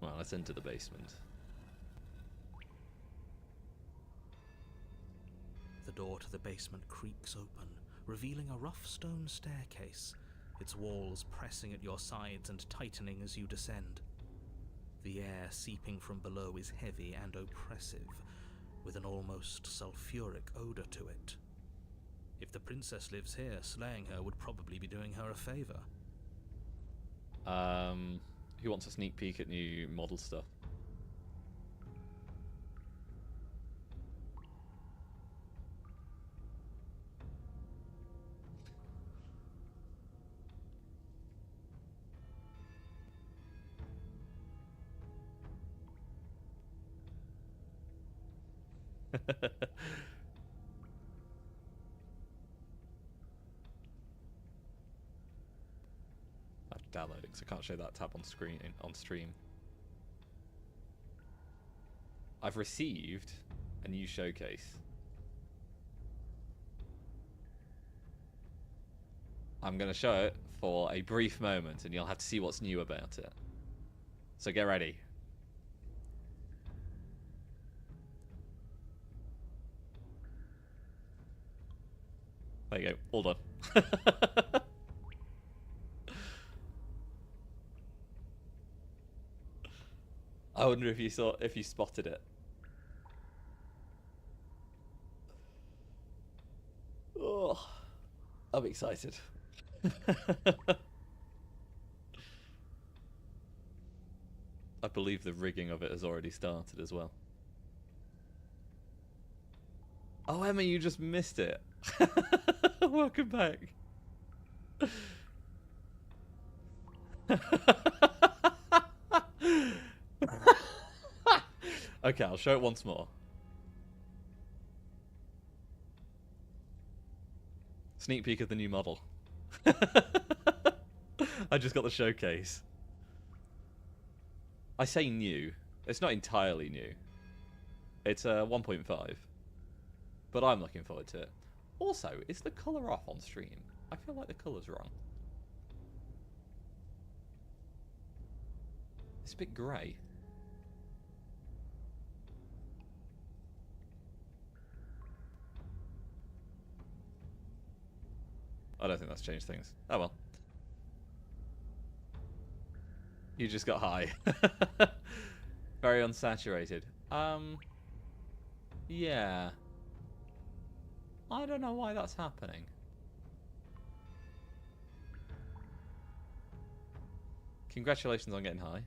Well, let's enter the basement. The door to the basement creaks open, revealing a rough stone staircase, its walls pressing at your sides and tightening as you descend. The air seeping from below is heavy and oppressive, with an almost sulphuric odor to it. If the princess lives here, slaying her would probably be doing her a favor. Who wants a sneak peek at new model stuff? downloading, so I can't show that tab on stream. I've received a new showcase. I'm going to show it for a brief moment, and you'll have to see what's new about it. So get ready. There you go, all done. I wonder if you spotted it. Oh, I'm excited. I believe the rigging of it has already started as well. Oh, Emma, you just missed it. Welcome back. Okay, I'll show it once more. Sneak peek of the new model. I just got the showcase. I say new. It's not entirely new. It's 1.5. But I'm looking forward to it. Also, is the colour off on stream? I feel like the colour's wrong. It's a bit grey. I don't think that's changed things. Oh well. You just got high. Very unsaturated. Yeah. I don't know why that's happening. Congratulations on getting high.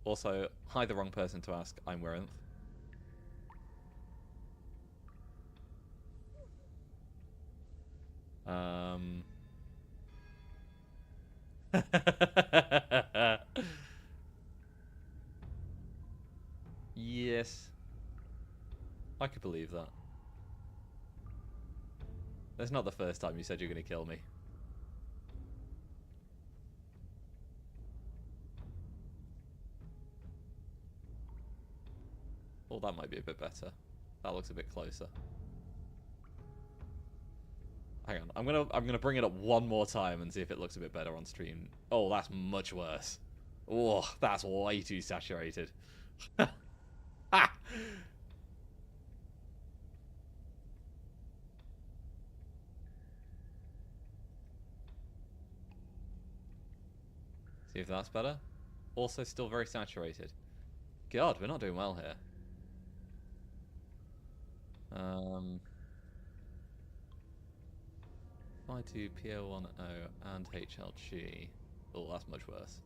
Also, hi the wrong person to ask. I'm Werinth. Yes. I could believe that. That's not the first time you said you're going to kill me. Oh, that might be a bit better. That looks a bit closer. Hang on, I'm gonna bring it up one more time and see if it looks a bit better on stream. Oh, that's much worse. Oh, that's way too saturated. Ah! See if that's better. Also still very saturated. God, we're not doing well here. If I do PO10 and HLG, oh, that's much worse.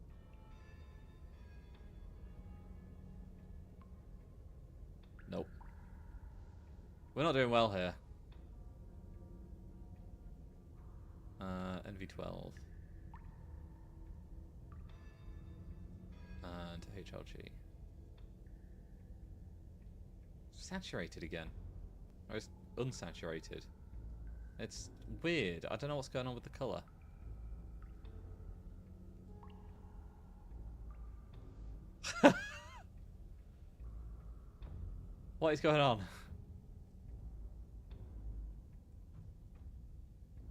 Nope. We're not doing well here. NV12 and HLG. Saturated again. Or it's unsaturated. It's weird. I don't know what's going on with the colour. What is going on?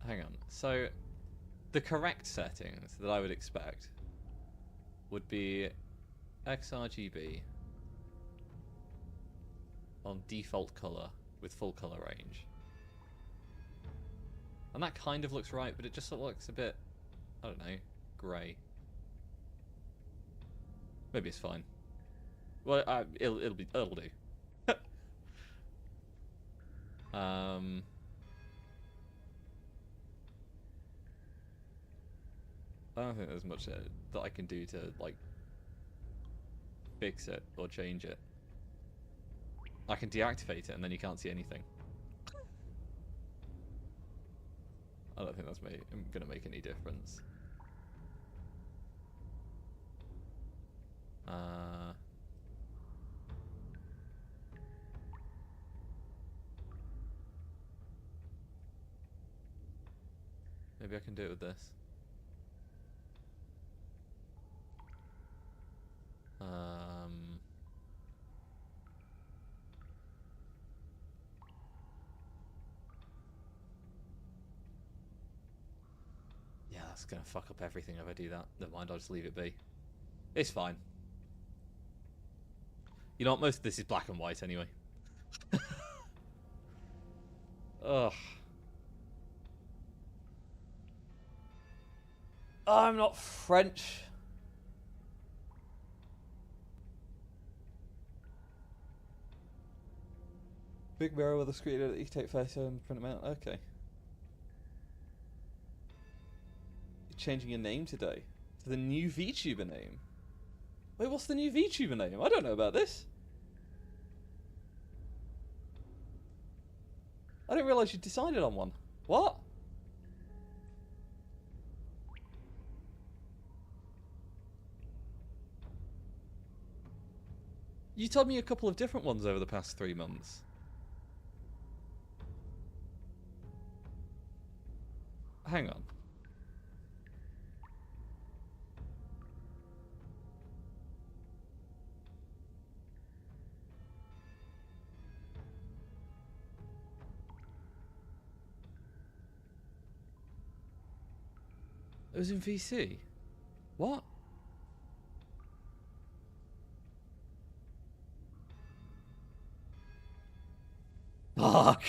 Hang on. So, the correct settings that I would expect would be XRGB on default colour with full colour range. And that kind of looks right, but it just sort of looks a bit, I don't know, grey. Maybe it's fine. Well, it'll do. I don't think there's much that I can do to like fix it or change it. I can deactivate it and then you can't see anything. I don't think that's gonna make any difference. Maybe I can do it with this. it's gonna fuck up everything if I do that. Never mind, I'll just leave it be. It's fine. You know what? Most of this is black and white anyway. Ugh. I'm not French. Big mirror with a screen that you take photo and print them out. Okay. You're changing your name today to the new VTuber name. Wait, what's the new VTuber name? I don't know about this. I didn't realise you decided on one. What? You told me a couple of different ones over the past 3 months. Hang on. It was in VC. What? Fuck.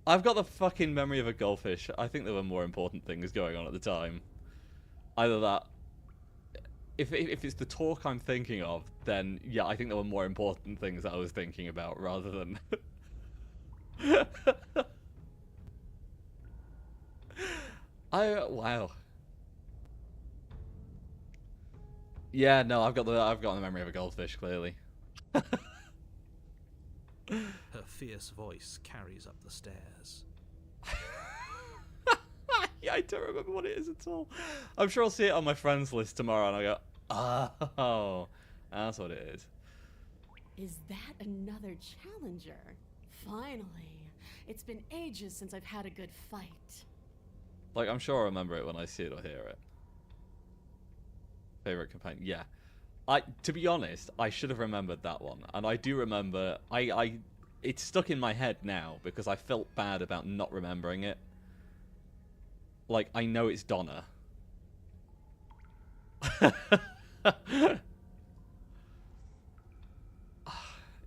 I've got the fucking memory of a goldfish. I think there were more important things going on at the time. Either that... If it's the talk I'm thinking of, then yeah, I think there were more important things that I was thinking about rather than... Wow. Yeah, no, I've got the memory of a goldfish, clearly. Her fierce voice carries up the stairs. Yeah, I don't remember what it is at all. I'm sure I'll see it on my friends list tomorrow and I'll go, oh, that's what it is. Is that another challenger? Finally. It's been ages since I've had a good fight. Like, I'm sure I'll remember it when I see it or hear it. Favorite companion? Yeah. To be honest, I should have remembered that one. And I do remember... It's stuck in my head now because I felt bad about not remembering it. Like, I know it's Donna.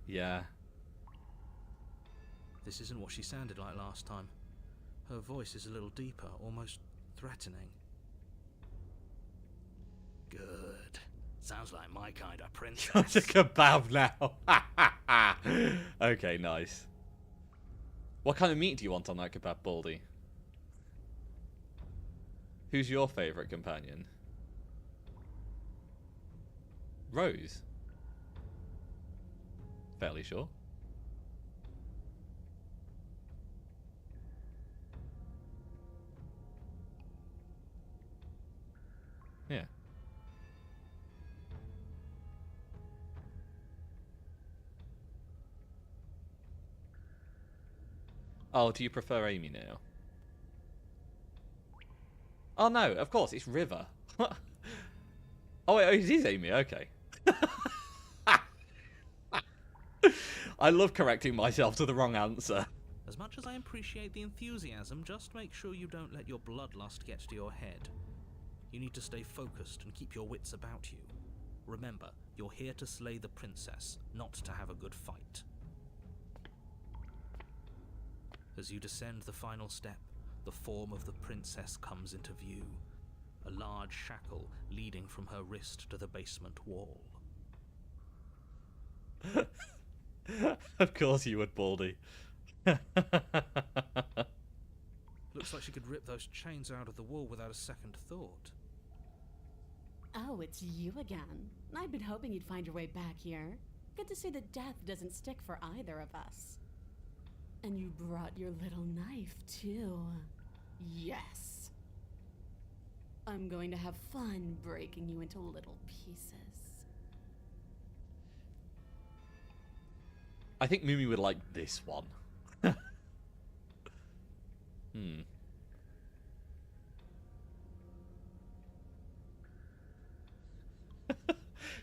Yeah. This isn't what she sounded like last time. Her voice is a little deeper, almost threatening. Good. Sounds like my kind of princess. It's a kebab now. Okay, nice. What kind of meat do you want on that kebab, Baldy? Who's your favourite companion? Rose? Fairly sure. Yeah. Oh, do you prefer Amy now? Oh no, of course, it's River. Oh wait, it is Amy, okay. I love correcting myself to the wrong answer. As much as I appreciate the enthusiasm, just make sure you don't let your bloodlust get to your head. You need to stay focused and keep your wits about you. Remember, you're here to slay the princess, not to have a good fight. As you descend the final step, the form of the princess comes into view. A large shackle leading from her wrist to the basement wall. Of course you would, Baldy. Looks like she could rip those chains out of the wall without a second thought. Oh, it's you again. I'd been hoping you'd find your way back here. Good to see that death doesn't stick for either of us. And you brought your little knife, too. Yes. I'm going to have fun breaking you into little pieces. I think Mumi would like this one.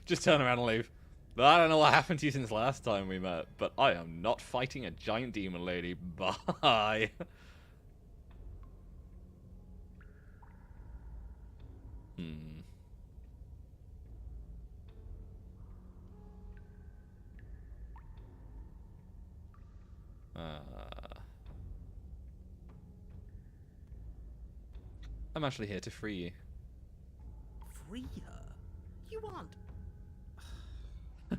Just turn around and leave. I don't know what happened to you since last time we met, but I am not fighting a giant demon lady. Bye. Hmm. I'm actually here to free you. Free her? You aren't. I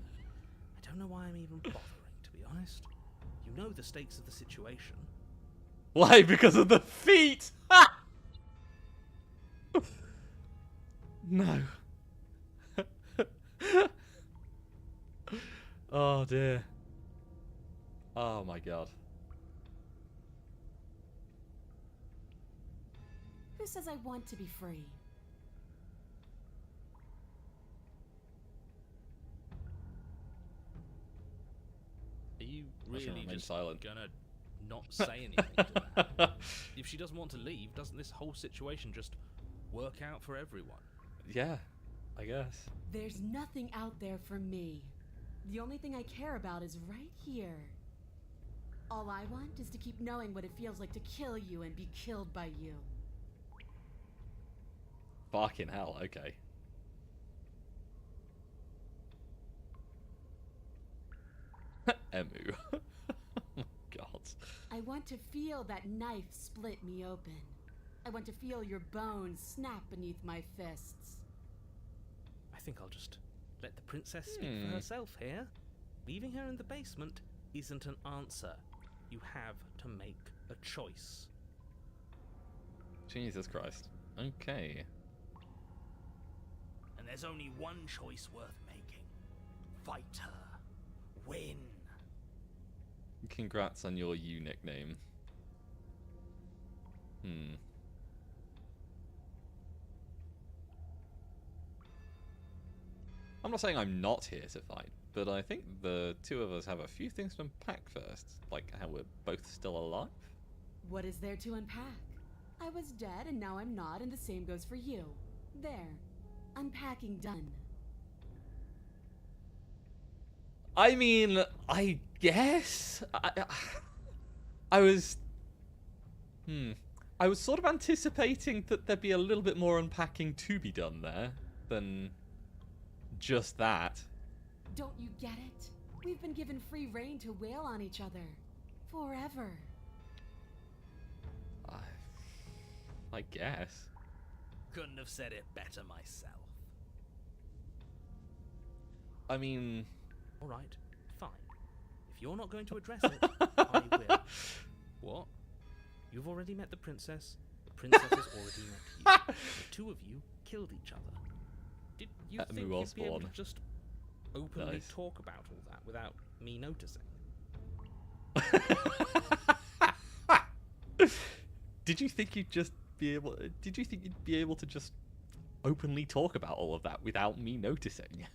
don't know why I'm even bothering, to be honest. You know the stakes of the situation. Why? Because of the feet! Ha! No. Oh dear. Oh my god. Who says I want to be free? Are you I shall really remain just silent. gonna not say anything to that? If she doesn't want to leave, doesn't this whole situation just work out for everyone? Yeah, I guess. There's nothing out there for me. The only thing I care about is right here. All I want is to keep knowing what it feels like to kill you and be killed by you. Fucking hell, okay. Emu. Oh my god. I want to feel that knife split me open. I want to feel your bones snap beneath my fists. I think I'll just let the princess speak for herself here. Leaving her in the basement isn't an answer. You have to make a choice. Jesus Christ. Okay. And there's only one choice worth making. Fight her. Win. Congrats on your U nickname. I'm not saying I'm not here to fight, but I think the two of us have a few things to unpack first. Like how we're both still alive. What is there to unpack? I was dead and now I'm not, and the same goes for you. There. Unpacking done. I mean, I guess I was I was sort of anticipating that there'd be a little bit more unpacking to be done there than just that. Don't you get it? We've been given free rein to wail on each other. Forever. I guess. Couldn't have said it better myself. I mean, All right, fine. If you're not going to address it, I will. What? You've already met the princess. The princess has already met you. The two of you killed each other. Did you think Emu will you'd be able to spawn. just openly Nice. talk about all that without me noticing? Did you think you'd just be able? Did you think you'd be able to just openly talk about all of that without me noticing?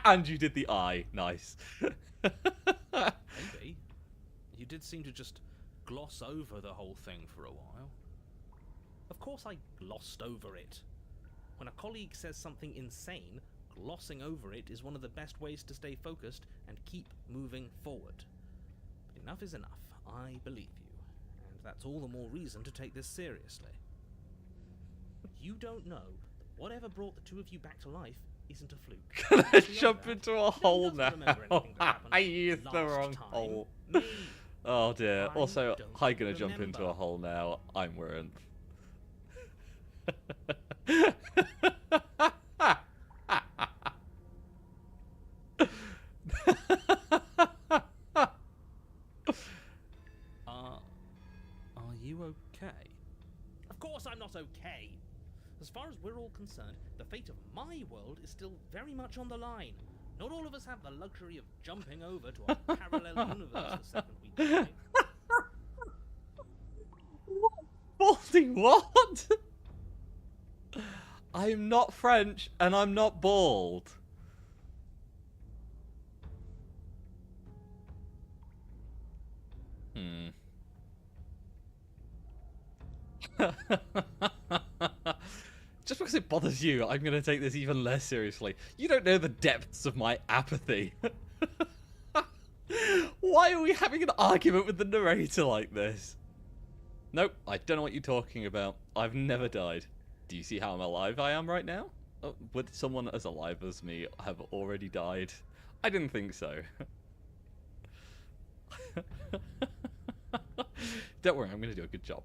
And you did the eye. Nice. Maybe. You did seem to just gloss over the whole thing for a while. Of course I glossed over it. When a colleague says something insane, glossing over it is one of the best ways to stay focused and keep moving forward. But enough is enough. I believe you. And that's all the more reason to take this seriously. You don't know that whatever brought the two of you back to life isn't a fluke. Can I Beyond jump that, into a no one hole doesn't now? remember anything that happened I used the last wrong time. hole. Me. Oh dear. I Also, don't I'm gonna jump into remember. a hole now. I'm Warren. Are you okay? Of course I'm not okay. As far as we're all concerned, the fate of my world is still very much on the line. Not all of us have the luxury of jumping over to a parallel universe the second we die. Baldy, what? I'm not French and I'm not bald. Just because it bothers you, I'm going to take this even less seriously. You don't know the depths of my apathy. Why are we having an argument with the narrator like this? Nope, I don't know what you're talking about. I've never died. Do you see how alive I am right now? Would someone as alive as me have already died? I didn't think so. Don't worry, I'm going to do a good job.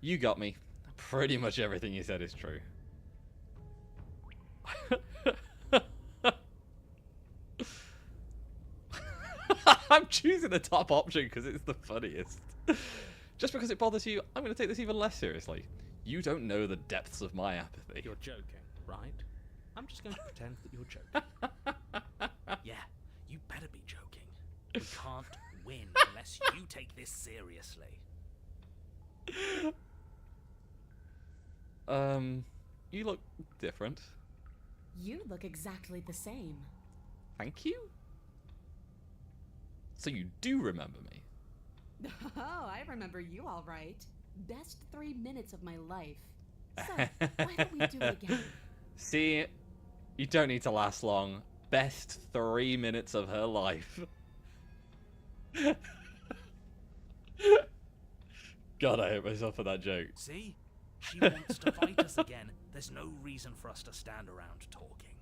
You got me. Pretty much everything you said is true. I'm choosing the top option because it's the funniest. Just because it bothers you, I'm going to take this even less seriously. You don't know the depths of my apathy. You're joking, right? I'm just going to pretend that you're joking. Yeah, you better be joking. We can't win unless you take this seriously. You look different. You look exactly the same. Thank you? So you do remember me? Oh, I remember you all right. Best 3 minutes of my life. So, why don't we do it again? See, you don't need to last long. Best 3 minutes of her life. God, I hate myself for that joke. See? She wants to fight us again. There's no reason for us to stand around talking.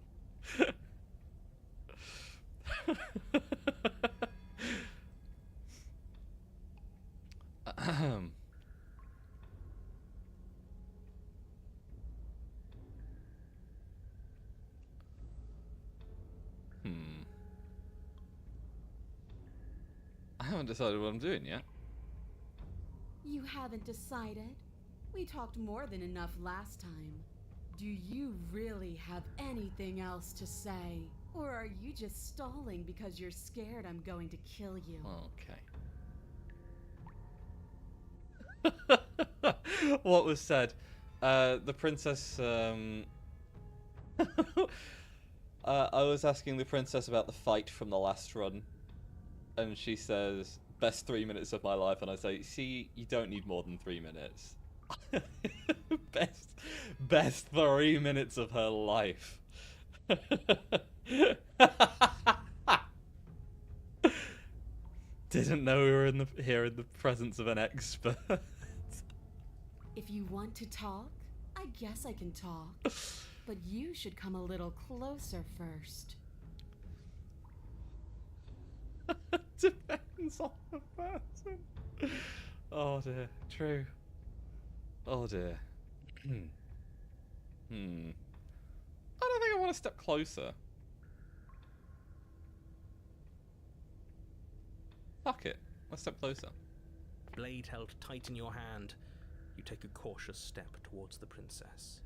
I haven't decided what I'm doing yet. You haven't decided? We talked more than enough last time. Do you really have anything else to say? Or are you just stalling because you're scared I'm going to kill you? Okay. What was said? The princess, I was asking the princess about the fight from the last run. And she says, best 3 minutes of my life. And I say, see, you don't need more than 3 minutes. best 3 minutes of her life. Didn't know we were here in the presence of an expert. If you want to talk, I guess I can talk. But you should come a little closer first. Depends on the person. Oh dear, true. Oh dear. I don't think I want to step closer. Fuck it. Let's step closer. Blade held tight in your hand, you take a cautious step towards the princess.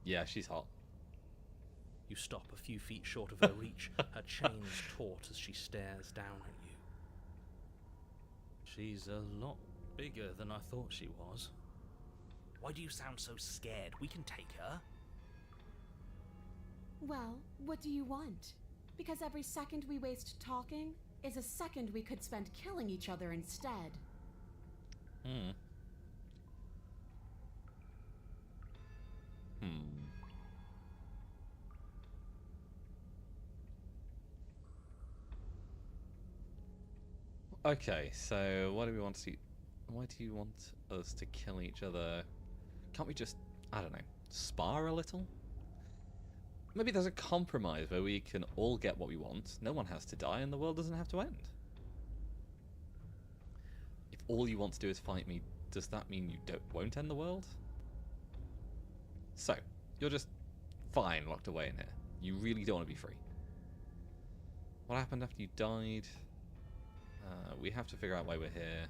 Yeah, she's hot. You stop a few feet short of her reach, her chains taut as she stares down at you. She's a lot bigger than I thought she was. Why do you sound so scared? We can take her. Well, what do you want? Because every second we waste talking is a second we could spend killing each other instead. Okay, so what do we want to see? Why do you want us to kill each other? Can't we just, I don't know, spar a little? Maybe there's a compromise where we can all get what we want, no one has to die, and the world doesn't have to end. If all you want to do is fight me, does that mean you won't end the world? So, you're just fine locked away in here. You really don't want to be free. What happened after you died? We have to figure out why we're here.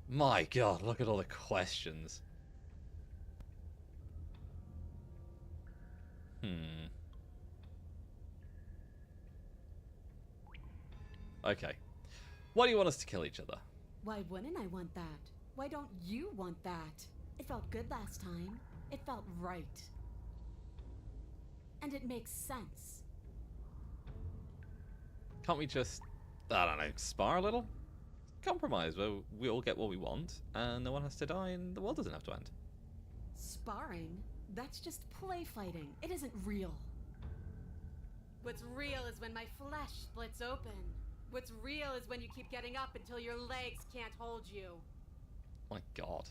My god, look at all the questions. Okay. Why do you want us to kill each other? Why wouldn't I want that? Why don't you want that? It felt good last time. It felt right. And it makes sense. Can't we just, I don't know, spar a little? Compromise where we all get what we want and no one has to die and the world doesn't have to end. Sparring? That's just play fighting. It isn't real. What's real is when my flesh splits open. What's real is when you keep getting up until your legs can't hold you. My God.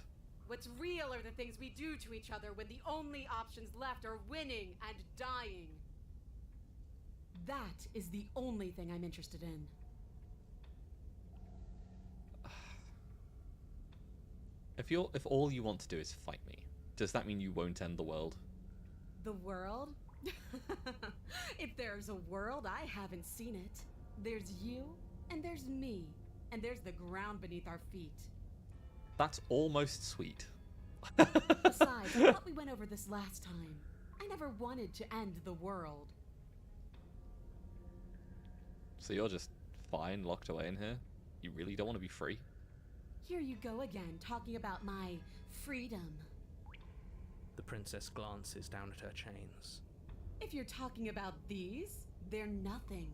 What's real are the things we do to each other when the only options left are winning and dying. That is the only thing I'm interested in. If all you want to do is fight me, does that mean you won't end the world? The world? If there's a world, I haven't seen it. There's you, and there's me, and there's the ground beneath our feet. That's almost sweet. Besides, I thought we went over this last time. I never wanted to end the world. So you're just fine locked away in here? You really don't want to be free? Here you go again, talking about my freedom. The princess glances down at her chains. If you're talking about these, they're nothing.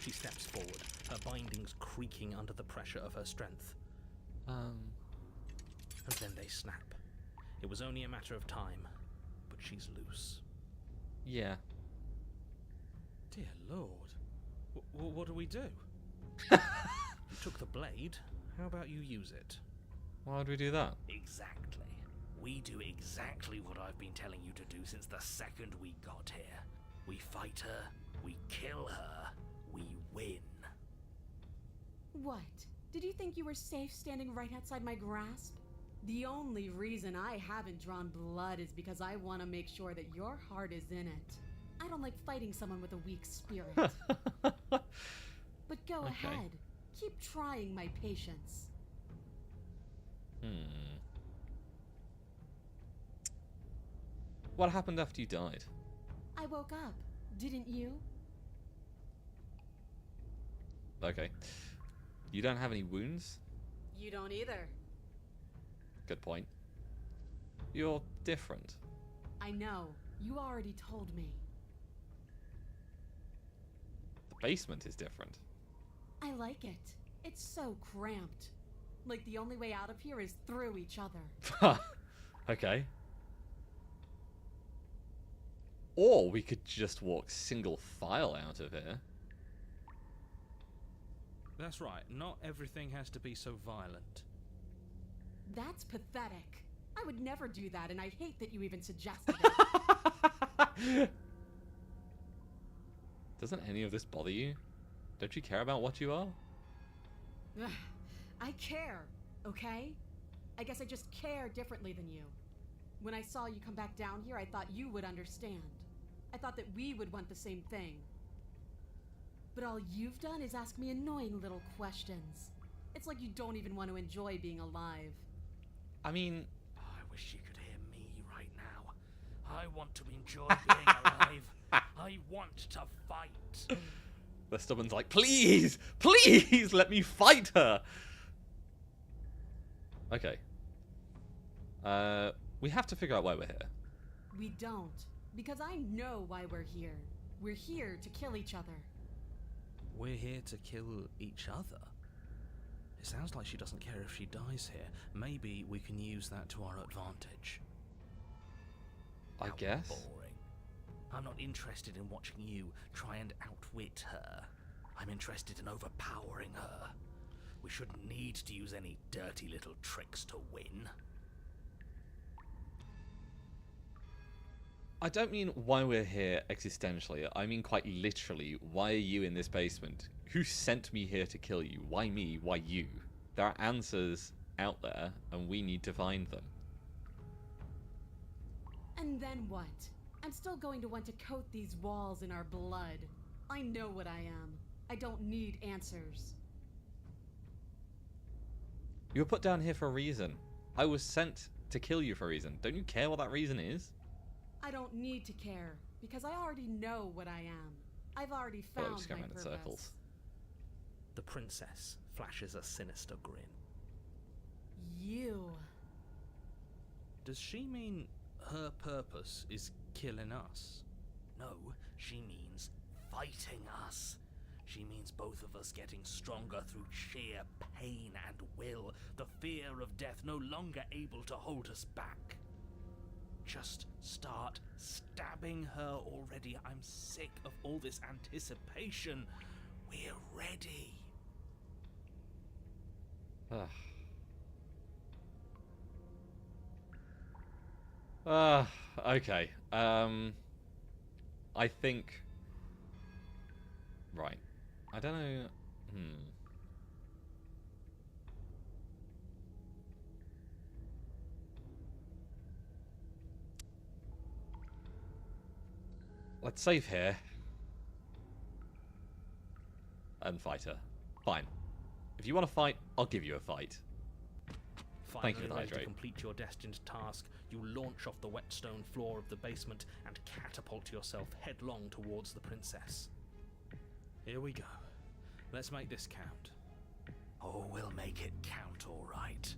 She steps forward, her bindings creaking under the pressure of her strength. And then they snap. It was only a matter of time, but she's loose. Yeah. Dear Lord. What do we do? You took the blade. How about you use it? Why would we do that? Exactly. We do exactly what I've been telling you to do since the second we got here. We fight her, we kill her, we win. What? Did you think you were safe standing right outside my grasp? The only reason I haven't drawn blood is because I want to make sure that your heart is in it. I don't like fighting someone with a weak spirit. But go ahead. Keep trying my patience. What happened after you died? I woke up. Didn't you? Okay. You don't have any wounds? You don't either. Good point. You're different. I know. You already told me. The basement is different. I like it. It's so cramped. Like the only way out of here is through each other. Okay. Or we could just walk single file out of here. That's right. Not everything has to be so violent. That's pathetic. I would never do that, and I hate that you even suggested it. Doesn't any of this bother you? Don't you care about what you are? I care, okay? I guess I just care differently than you. When I saw you come back down here, I thought you would understand. I thought that we would want the same thing. But all you've done is ask me annoying little questions. It's like you don't even want to enjoy being alive. I mean... I wish you could hear me right now. I want to enjoy being alive. I want to fight. The stubborn's like, please! Please! Let me fight her! Okay. We have to figure out why we're here. We don't. Because I know why we're here. We're here to kill each other. We're here to kill each other? It sounds like she doesn't care if she dies here. Maybe we can use that to our advantage. I How guess. Boring. I'm not interested in watching you try and outwit her. I'm interested in overpowering her. We shouldn't need to use any dirty little tricks to win. I don't mean why we're here existentially. I mean quite literally, why are you in this basement? Who sent me here to kill you? Why me? Why you? There are answers out there, and we need to find them. And then what? I'm still going to want to coat these walls in our blood. I know what I am. I don't need answers. You were put down here for a reason. I was sent to kill you for a reason. Don't you care what that reason is? I don't need to care, because I already know what I am. I've already Well, found just my going around in purpose. circles. The princess flashes a sinister grin. You. Does she mean her purpose is killing us? No, she means fighting us. She means both of us getting stronger through sheer pain and will, the fear of death no longer able to hold us back. Just start stabbing her already. I'm sick of all this anticipation. We're ready. Okay. I think... Right. I don't know... Let's save here. And fight her. Fine. If you want to fight, I'll give you a fight. Thank you for the Finally ready to hydrate. complete your destined task, you launch off the wet stone floor of the basement and catapult yourself headlong towards the princess. Here we go. Let's make this count. Oh, we'll make it count, all right.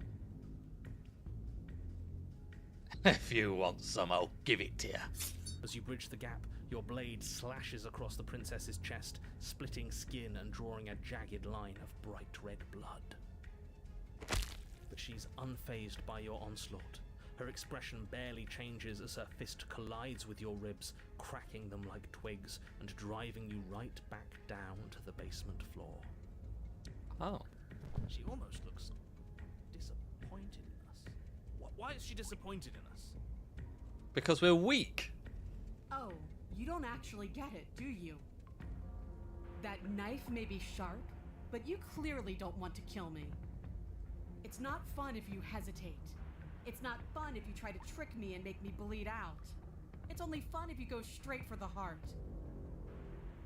If you want some, I'll give it to you. As you bridge the gap, your blade slashes across the princess's chest, splitting skin and drawing a jagged line of bright red blood. But she's unfazed by your onslaught. Her expression barely changes as her fist collides with your ribs, cracking them like twigs and driving you right back down to the basement floor. Oh. She almost looks disappointed in us. Why is she disappointed in us? Because we're weak. Oh, you don't actually get it, do you? That knife may be sharp, but you clearly don't want to kill me. It's not fun if you hesitate. It's not fun if you try to trick me and make me bleed out. It's only fun if you go straight for the heart.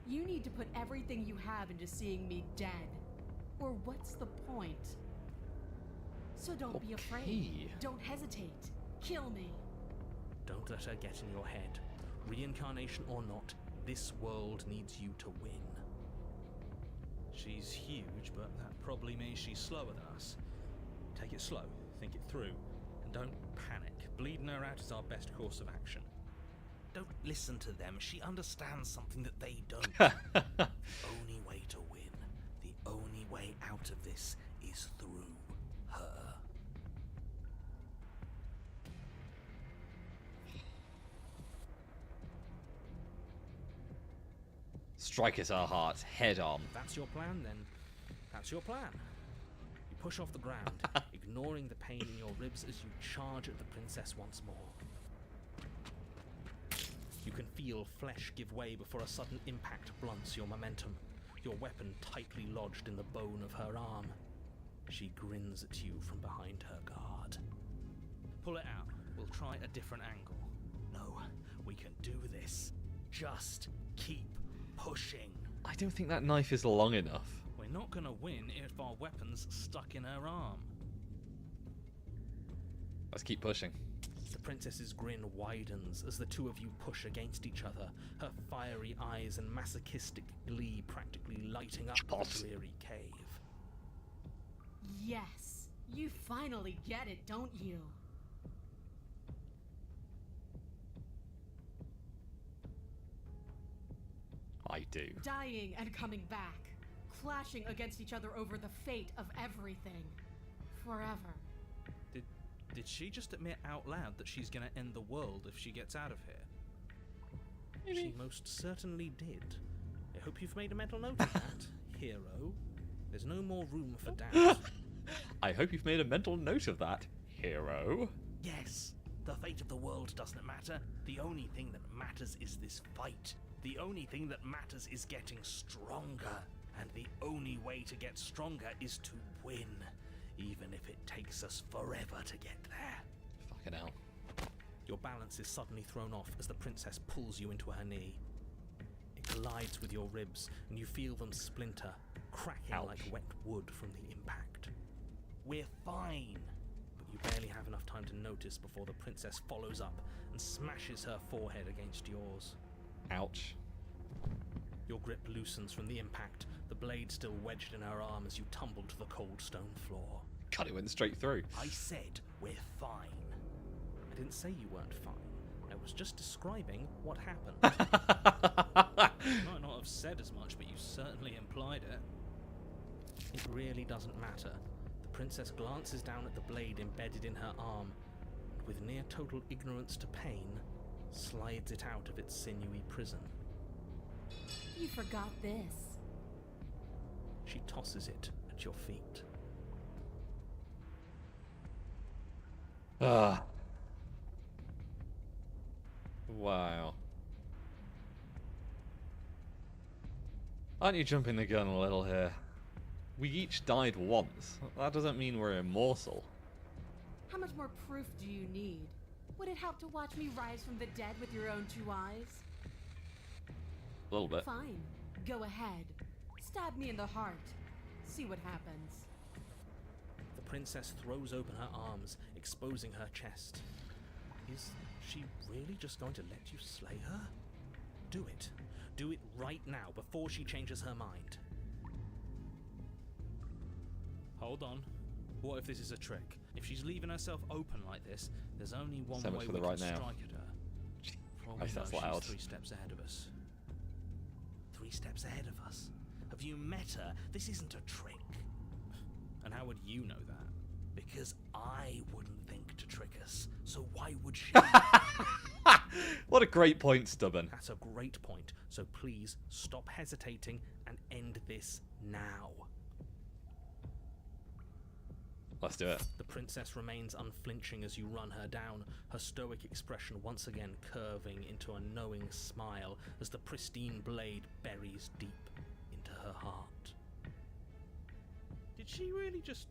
You need to put everything you have into seeing me dead. Or what's the point? So don't be afraid. Okay. Don't hesitate. Kill me. Don't let her get in your head. Reincarnation or not, this world needs you to win. She's huge, but that probably means she's slower than us. Take it slow, think it through, and don't panic. Bleeding her out is our best course of action. Don't listen to them. She understands something that they don't. The only way to win, the only way out of this is through her. Strike at our hearts head on. That's your plan, then. That's your plan. You push off the ground, ignoring the pain in your ribs as you charge at the princess once more. You can feel flesh give way before a sudden impact blunts your momentum, your weapon tightly lodged in the bone of her arm. She grins at you from behind her guard. Pull it out. We'll try a different angle. No, we can do this. Just keep pushing. I don't think that knife is long enough. We're not gonna win if our weapon's stuck in her arm. Let's keep pushing. The princess's grin widens as the two of you push against each other, her fiery eyes and masochistic glee practically lighting up the dreary cave. Yes, you finally get it, don't you? I do. Dying and coming back, clashing against each other over the fate of everything. Forever. Did she just admit out loud that she's gonna end the world if she gets out of here? Maybe. She most certainly did. I hope you've made a mental note of that, hero. There's no more room for doubt. I hope you've made a mental note of that, hero. Yes, the fate of the world doesn't matter. The only thing that matters is this fight. The only thing that matters is getting stronger. And the only way to get stronger is to win. Even if it takes us forever to get there. Fucking hell. Your balance is suddenly thrown off as the princess pulls you into her knee. It collides with your ribs, and you feel them splinter, cracking Ouch. like wet wood from the impact. We're fine. But you barely have enough time to notice before the princess follows up and smashes her forehead against yours. Ouch. Your grip loosens from the impact, the blade still wedged in her arm as you tumble to the cold stone floor. God, it went straight through. I said we're fine. I didn't say you weren't fine. I was just describing what happened. You might not have said as much, but you certainly implied it. It really doesn't matter. The princess glances down at the blade embedded in her arm, and with near total ignorance to pain, slides it out of its sinewy prison. You forgot this. She tosses it at your feet. Ah. Wow. Aren't you jumping the gun a little here? We each died once. That doesn't mean we're immortal. How much more proof do you need? Would it help to watch me rise from the dead with your own 2 eyes? A little bit. Fine. Go ahead. Stab me in the heart. See what happens. The princess throws open her arms, exposing her chest. Is she really just going to let you slay her? Do it. Do it right now, before she changes her mind. Hold on. What if this is a trick? If she's leaving herself open like this, there's only one So much way for we the right can now. strike at her. For all we Christ, know, that's she's loud. 3 steps ahead of us. 3 steps ahead of us. Have you met her? This isn't a trick. And how would you know that? Because I wouldn't think to trick us. So why would she? What a great point, Stubborn. That's a great point. So please stop hesitating and end this now. Let's do it. The princess remains unflinching as you run her down, her stoic expression once again curving into a knowing smile as the pristine blade buries deep into her heart. Did she really just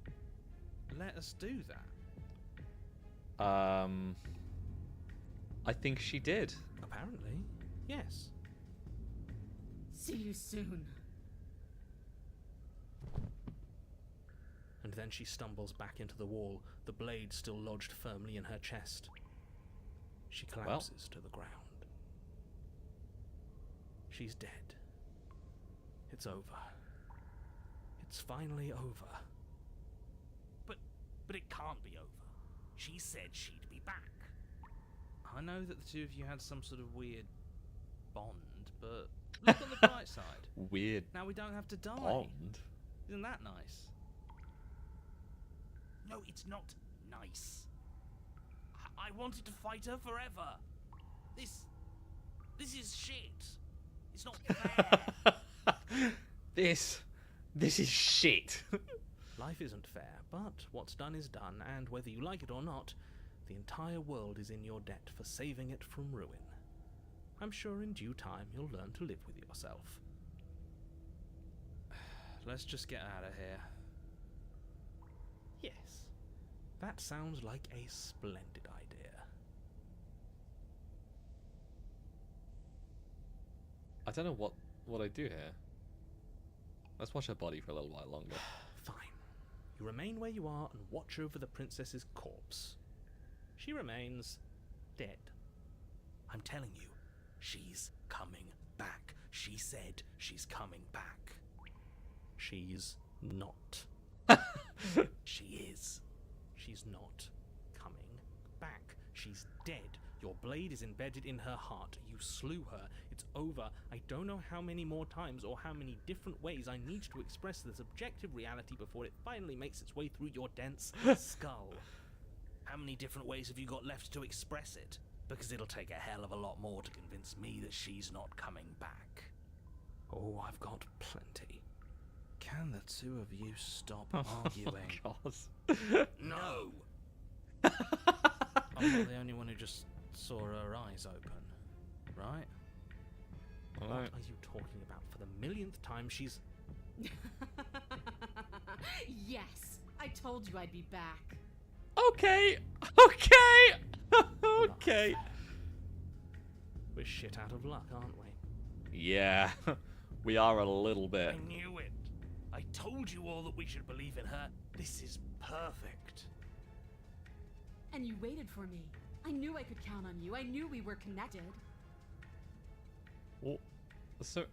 let us do that? I think she did. Apparently, yes. See you soon. And then she stumbles back into the wall, the blade still lodged firmly in her chest. She collapses to the ground. She's dead. It's over. It's finally over. But it can't be over. She said she'd be back. I know that the two of you had some sort of weird bond, but look on the bright side. Weird Now we don't have to die. bond. Isn't that nice? No, it's not nice. I wanted to fight her forever. This is shit. It's not fair. This is shit. Life isn't fair, but what's done is done, and whether you like it or not, the entire world is in your debt for saving it from ruin. I'm sure in due time you'll learn to live with yourself. Let's just get out of here. Yes, that sounds like a splendid idea. I don't know what I do here. Let's watch her body for a little while longer. Fine. You remain where you are and watch over the princess's corpse. She remains dead. I'm telling you, she's coming back. She said she's coming back. She's not. She is. She's not coming back. She's dead. Your blade is embedded in her heart. You slew her. It's over. I don't know how many more times or how many different ways I need to express this objective reality before it finally makes its way through your dense skull. How many different ways have you got left to express it? Because it'll take a hell of a lot more to convince me that she's not coming back. Oh, I've got plenty. Can the two of you stop Oh, arguing? God. No! I'm not the only one who just saw her eyes open, right? What are you talking about? For the millionth time, she's... Yes, I told you I'd be back. Okay. Okay. We're shit out of luck, aren't we? Yeah, we are a little bit. I knew it. I told you all that we should believe in her. This is perfect. And you waited for me. I knew I could count on you. I knew we were connected. Well, so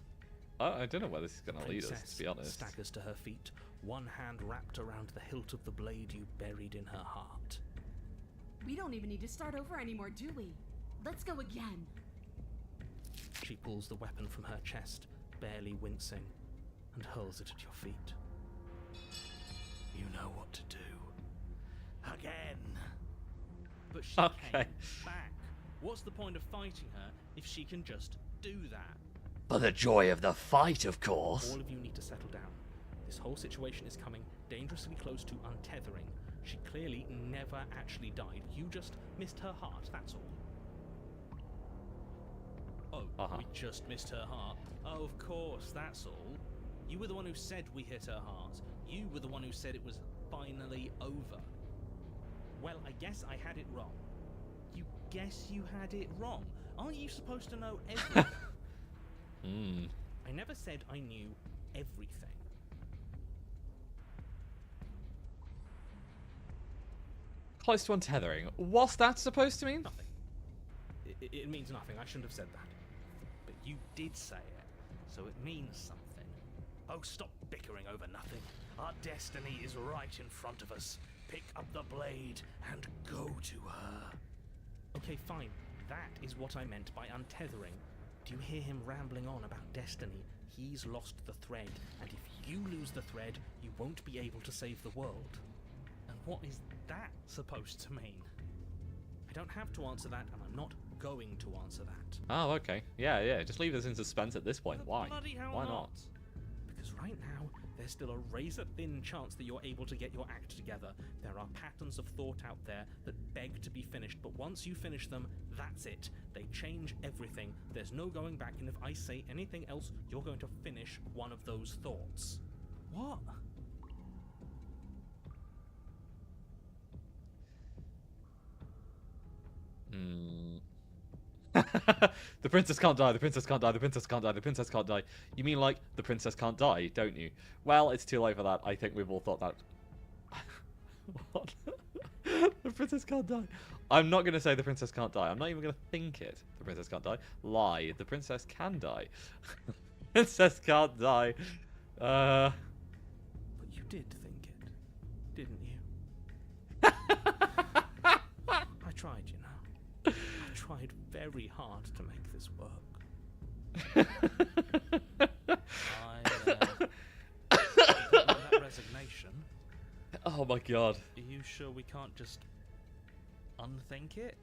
I don't know where this is going to lead us, Princess to be honest. staggers to her feet, one hand wrapped around the hilt of the blade you buried in her heart. We don't even need to start over anymore, do we? Let's go again. She pulls the weapon from her chest, barely wincing, and hurls it at your feet. You know what to do. Again. But she Okay. came back. What's the point of fighting her if she can just do that? For the joy of the fight, of course. All of you need to settle down. This whole situation is coming dangerously close to untethering. She clearly never actually died. You just missed her heart, that's all. Oh, we just missed her heart. Oh, of course, that's all. You were the one who said we hit her heart. You were the one who said it was finally over. Well, I guess I had it wrong. You guess you had it wrong? Aren't you supposed to know everything? I never said I knew everything. Close to untethering. What's that supposed to mean? Nothing. It means nothing. I shouldn't have said that. But you did say it, so it means something. Oh, stop bickering over nothing. Our destiny is right in front of us. Pick up the blade and go to her. Okay, fine. That is what I meant by untethering. Do you hear him rambling on about destiny? He's lost the thread, and if you lose the thread, you won't be able to save the world. And what is that supposed to mean? I don't have to answer that, and I'm not going to answer that. Oh, okay. Yeah. Just leave us in suspense at this point. Why? Bloody hell Why not? Because right now, there's still a razor-thin chance that you're able to get your act together. There are patterns of thought out there that beg to be finished, but once you finish them, that's it. They change everything. There's no going back, and if I say anything else, you're going to finish one of those thoughts. What? The princess can't die, the princess can't die, the princess can't die, the princess can't die. You mean like the princess can't die, don't you? Well, it's too late for that. I think we've all thought that. What? The princess can't die. I'm not going to say the princess can't die. I'm not even going to think it. The princess can't die. Lie. The princess can die. Princess can't die. But you did think it, didn't you? I tried, you know. I tried very hard to make this work. That resignation. Oh my god. Are you sure we can't just unthink it?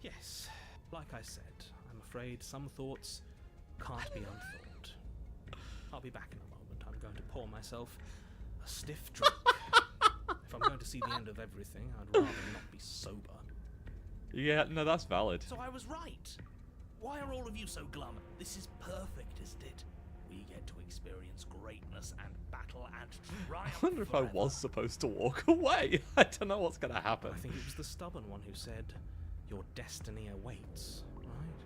Yes. Like I said, I'm afraid some thoughts can't be unthought. I'll be back in a moment. I'm going to pour myself a stiff drink. If I'm going to see the end of everything, I'd rather not be sober. Yeah, no, that's valid. So I was right. Why are all of you so glum? This is perfect, isn't it? We get to experience greatness and battle and triumph. I wonder if I was supposed to walk away. I don't know what's going to happen. I think it was the stubborn one who said, your destiny awaits, right?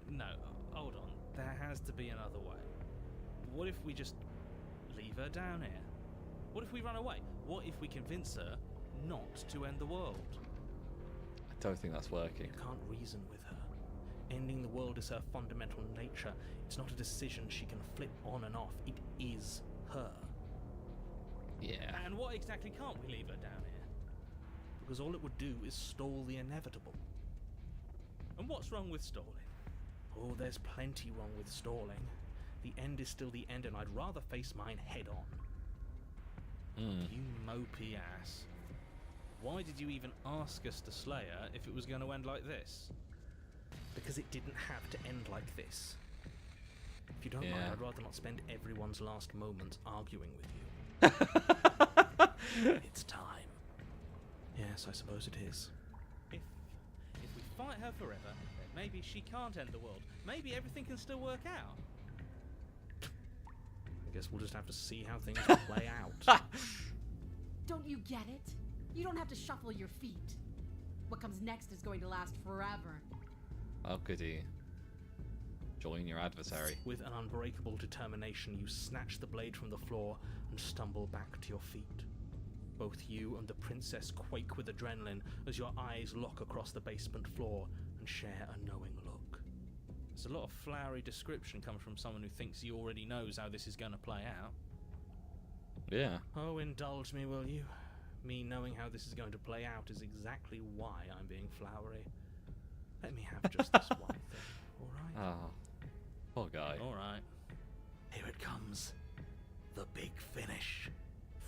No, hold on. There has to be another way. What if we just leave her down here? What if we run away? What if we convince her not to end the world? I don't think that's working. You can't reason with her. Ending the world is her fundamental nature. It's not a decision she can flip on and off. It is her. Yeah. And what exactly can't we leave her down here? Because all it would do is stall the inevitable. And what's wrong with stalling? Oh, there's plenty wrong with stalling. The end is still the end, and I'd rather face mine head on. You mopey ass. Why did you even ask us to slay her if it was going to end like this? Because it didn't have to end like this. If you don't mind, I'd rather not spend everyone's last moments arguing with you. It's time. Yes, I suppose it is. If we fight her forever, then maybe she can't end the world. Maybe everything can still work out. I guess we'll just have to see how things play out. Don't you get it? You don't have to shuffle your feet. What comes next is going to last forever. Oh, goody. Join your adversary. With an unbreakable determination, you snatch the blade from the floor and stumble back to your feet. Both you and the princess quake with adrenaline as your eyes lock across the basement floor and share a knowing look. There's a lot of flowery description coming from someone who thinks he already knows how this is going to play out. Yeah. Oh, indulge me, will you? Me knowing how this is going to play out is exactly why I'm being flowery. Let me have just this one thing, alright? Oh, poor guy. Alright. Here it comes. The big finish.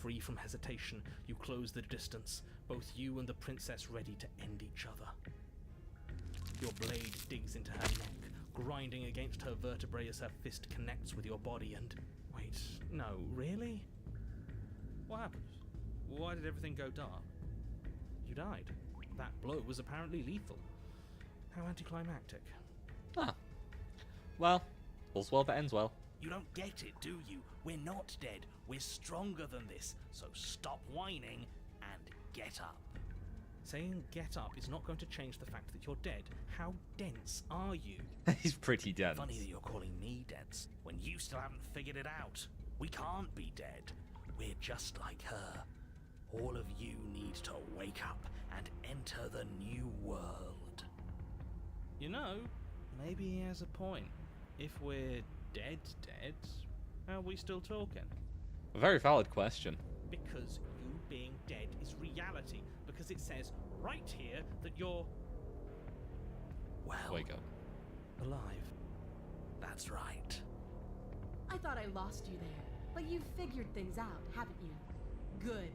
Free from hesitation, you close the distance, both you and the princess ready to end each other. Your blade digs into her neck, grinding against her vertebrae as her fist connects with your body, and Wait, no, really? What happened? Why did everything go dark? You died. That blow was apparently lethal. How anticlimactic. Ah. Well, all's well that ends well. You don't get it, do you? We're not dead. We're stronger than this. So stop whining and get up. Saying get up is not going to change the fact that you're dead. How dense are you? He's pretty dense. Funny that you're calling me dense when you still haven't figured it out. We can't be dead. We're just like her. All of you need to wake up and enter the new world. You know, maybe he has a point. If we're dead, how are we still talking? A very valid question. Because you being dead is reality. Because it says right here that you're Well, Wake up. alive. that's right. I thought I lost you there, but you've figured things out, haven't you? Good.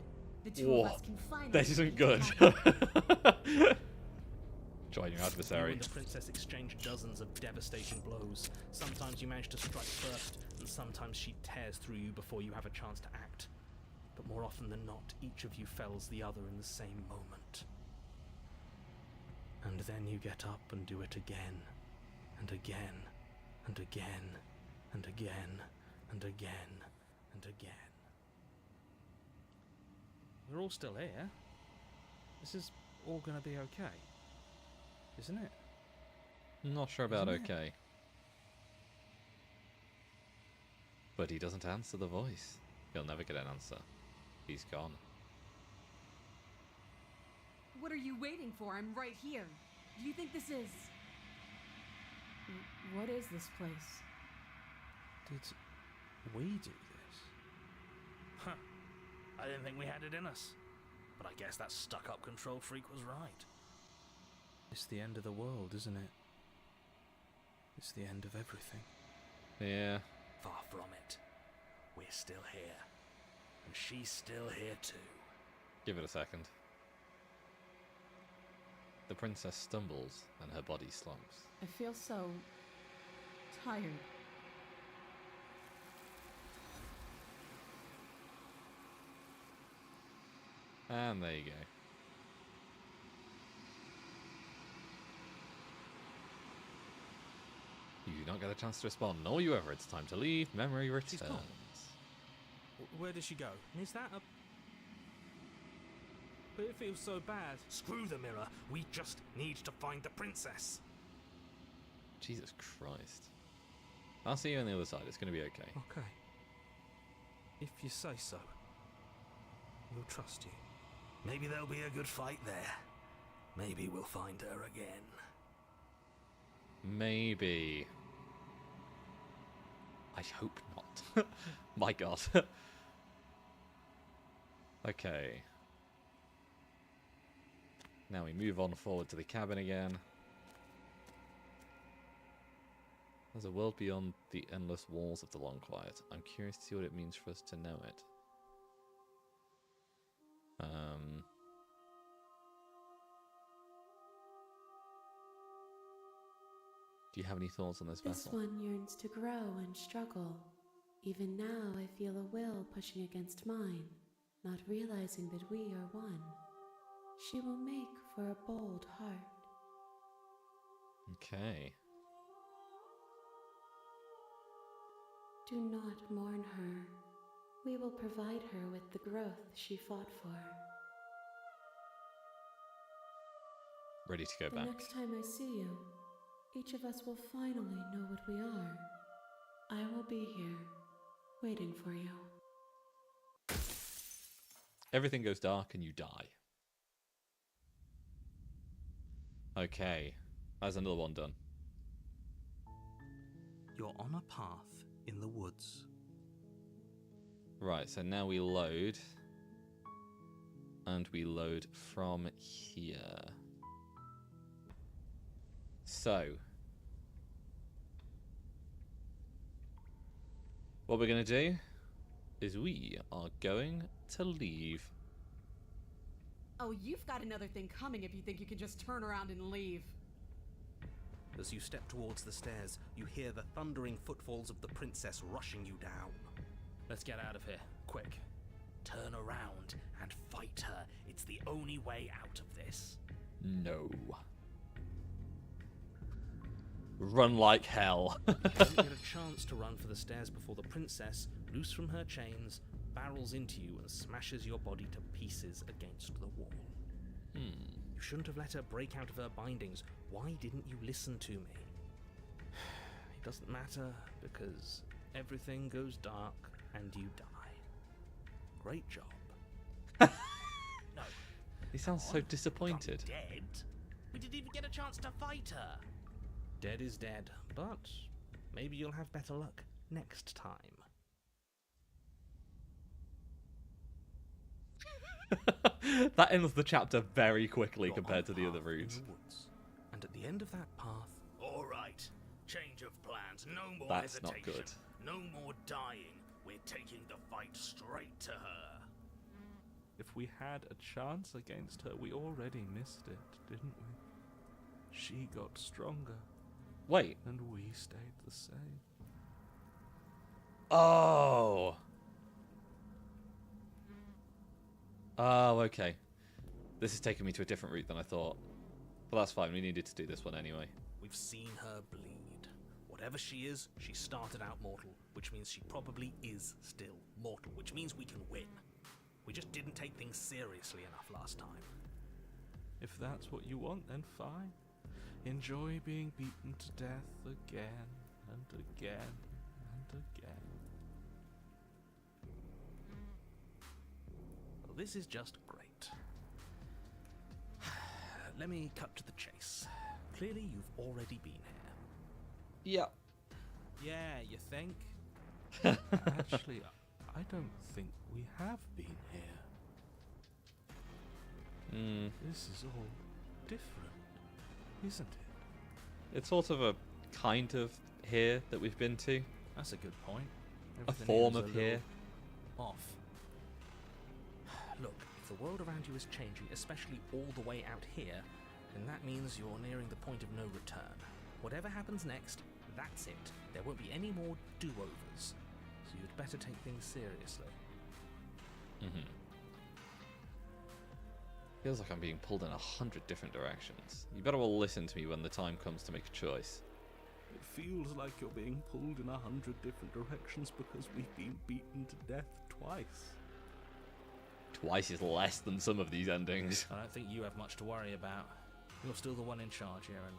The two Whoa, of us can finally. This isn't be good. together. Join your You adversary. and the princess exchange dozens of devastating blows. Sometimes you manage to strike first, and sometimes she tears through you before you have a chance to act. But more often than not, each of you fells the other in the same moment. And then you get up and do it again, and again, and again, and again, and again, and again. We're all still here. This is all gonna be okay. Isn't it? Not sure about Isn't it? okay. But he doesn't answer the voice. He'll never get an answer. He's gone. What are you waiting for? I'm right here. Do you think this is. What is this place? Did we do this? Huh. I didn't think we had it in us. But I guess that stuck-up control freak was right. It's the end of the world, isn't it? It's the end of everything. Yeah. Far from it. We're still here. And she's still here too. Give it a second. The princess stumbles and her body slumps. I feel so. tired. And there you go. You do not get a chance to respond, nor you ever. It's time to leave. Memory She's returns. gone. Where does she go? And is that a... But it feels so bad. Screw the mirror. We just need to find the princess. Jesus Christ. I'll see you on the other side. It's going to be okay. Okay. If you say so. We'll trust you. Maybe there'll be a good fight there. Maybe we'll find her again. Maybe. I hope not. My God. Okay. Now we move on forward to the cabin again. There's a world beyond the endless walls of the Long Quiet. I'm curious to see what it means for us to know it. Do you have any thoughts on this This vessel? one yearns to grow and struggle. Even now, I feel a will pushing against mine, not realizing that we are one. She will make for a bold heart. Okay. Do not mourn her. We will provide her with the growth she fought for. Ready to go The back. next time I see you, each of us will finally know what we are. I will be here, waiting for you. Everything goes dark and you die. Okay. That's another one done. You're on a path in the woods. Right, so now we load. And we load from here. So. What we're going to do is we are going to leave. Oh, you've got another thing coming if you think you can just turn around and leave. As you step towards the stairs, you hear the thundering footfalls of the princess rushing you down. Let's get out of here, quick. Turn around and fight her. It's the only way out of this. No. Run like hell. You don't get a chance to run for the stairs before the princess, loose from her chains, barrels into you and smashes your body to pieces against the wall. You shouldn't have let her break out of her bindings. Why didn't you listen to me? It doesn't matter, because everything goes dark and you die. Great job. No. He sounds so disappointed. Not dead. We didn't even get a chance to fight her. Dead is dead, but maybe you'll have better luck next time. That ends the chapter very quickly You're compared to on the a other path in routes. the woods, and at the end of that path, All right. Change of plans. No more That's not hesitation. good. No more dying. We're taking the fight straight to her. If we had a chance against her, we already missed it, didn't we? She got stronger, Wait. and we stayed the same. Oh. Oh, okay. This is taking me to a different route than I thought. But that's fine, we needed to do this one anyway. we've seen her bleed. Whatever she is, she started out mortal, which means she probably is still mortal, which means we can win. We just didn't take things seriously enough last time. If that's what you want, then fine. Enjoy being beaten to death again and again and again. Well, this is just great. Let me cut to the chase. Clearly, you've already been here. Yeah. Yeah, you think? Actually, I don't think we have been here. This is all different, isn't it? It's sort of a kind of here that we've been to. That's a good point. A Everything form is of a here. little off. Look, if the world around you is changing, especially all the way out here, then that means you're nearing the point of no return. Whatever happens next, that's it. There won't be any more do-overs. So you'd better take things seriously. Feels like I'm being pulled in 100 different directions. You better all listen to me when the time comes to make a choice. It feels like you're being pulled in 100 different directions because we've been beaten to death twice. Twice is less than some of these endings. I don't think you have much to worry about. You're still the one in charge here, and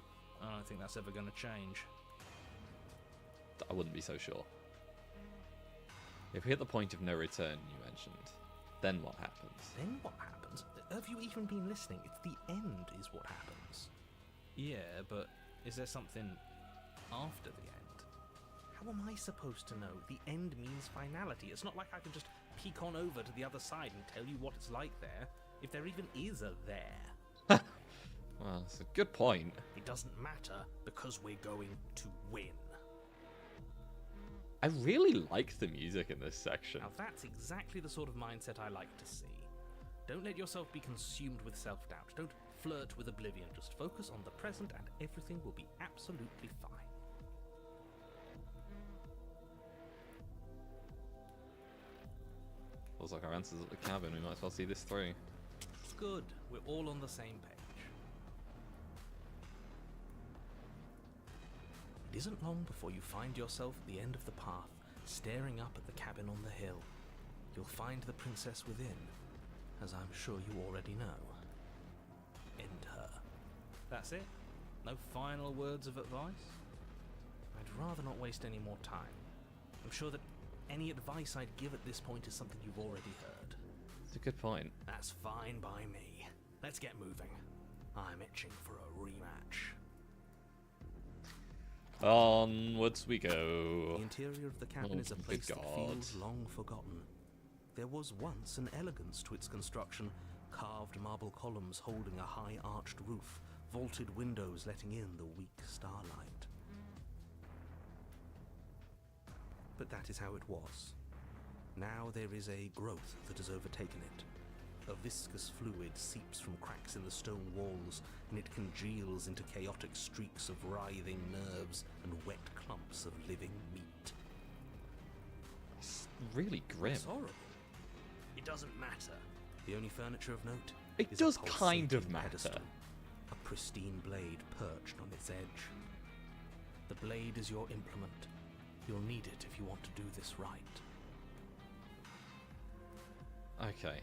I don't think that's ever going to change. I wouldn't be so sure. If we hit the point of no return you mentioned, then what happens? Then what happens? Have you even been listening? It's the end is what happens. Yeah, but is there something after the end? How am I supposed to know? The end means finality. It's not like I can just peek on over to the other side and tell you what it's like there, if there even is a there. Well, it's a good point. It doesn't matter because we're going to win. I really like the music in this section. Now that's exactly the sort of mindset I like to see. Don't let yourself be consumed with self-doubt. Don't flirt with oblivion. Just focus on the present and everything will be absolutely fine. Feels like our answers at the cabin. We might as well see this through. Good. We're all on the same page. It isn't long before you find yourself at the end of the path, staring up at the cabin on the hill. You'll find the princess within, as I'm sure you already know. End her. That's it? No final words of advice? I'd rather not waste any more time. I'm sure that any advice I'd give at this point is something you've already heard. It's a good point. That's fine by me. Let's get moving. I'm itching for a rematch. Onwards we go. The interior of the cabin Oh, is a good place that God. feels long forgotten. There was once an elegance to its construction, carved marble columns holding a high arched roof, vaulted windows letting in the weak starlight. But that is how it was. Now there is a growth that has overtaken it. A viscous fluid seeps from cracks in the stone walls, and it congeals into chaotic streaks of writhing nerves and wet clumps of living meat. really grim. It's horrible. It doesn't matter. The only furniture of note It is a does kind of pulsating matter. pedestal, a pristine blade perched on its edge. The blade is your implement. You'll need it if you want to do this right. Okay.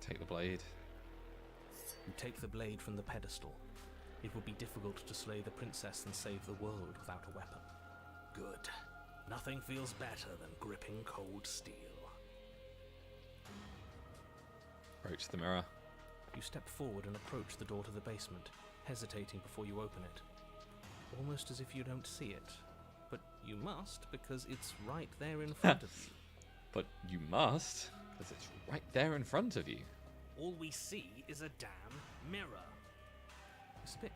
Take the blade. You take the blade from the pedestal. It would be difficult to slay the princess and save the world without a weapon. Good. Nothing feels better than gripping cold steel. Approach the mirror. You step forward and approach the door to the basement, hesitating before you open it. Almost as if you don't see it. But you must, because it's right there in front of you. But you must, because it's right there in front of you. All we see is a damn mirror. It's a bit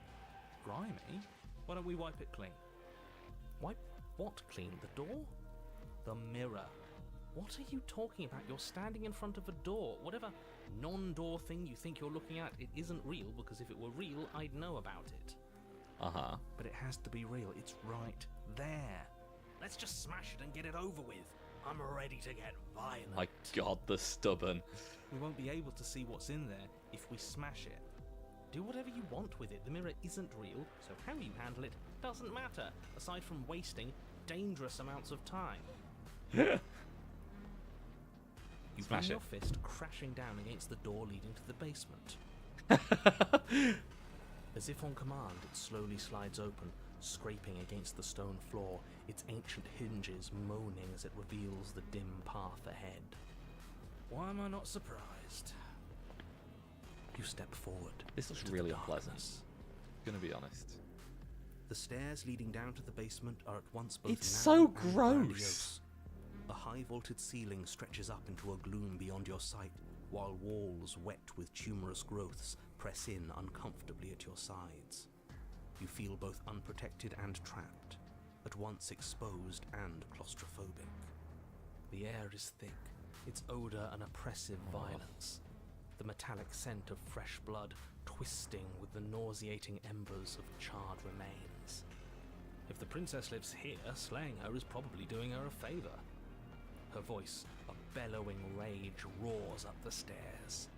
grimy. Why don't we wipe it clean? Wipe what clean? The door? The mirror. What are you talking about? You're standing in front of a door. Whatever non-door thing you think you're looking at, it isn't real, because if it were real, I'd know about it. Uh-huh. But it has to be real. It's right there. Let's just smash it and get it over with. I'm ready to get violent. My god, the stubborn. We won't be able to see what's in there if we smash it. Do whatever you want with it. The mirror isn't real, so how you handle it doesn't matter, aside from wasting dangerous amounts of time. You Smash feel it. your fist crashing down against the door leading to the basement. As if on command, it slowly slides open, scraping against the stone floor, its ancient hinges moaning as it reveals the dim path ahead. Why am I not surprised? You step forward. This looks into the really unpleasant. darkness. Gonna be honest. The stairs leading down to the basement are at once both It's narrow so and gross. grandiose. The high vaulted ceiling stretches up into a gloom beyond your sight, while walls wet with tumorous growths press in uncomfortably at your sides. You feel both unprotected and trapped, at once exposed and claustrophobic. The air is thick, its odor an oppressive violence, the metallic scent of fresh blood twisting with the nauseating embers of charred remains. If the princess lives here, slaying her is probably doing her a favor. Her voice, a bellowing rage, roars up the stairs.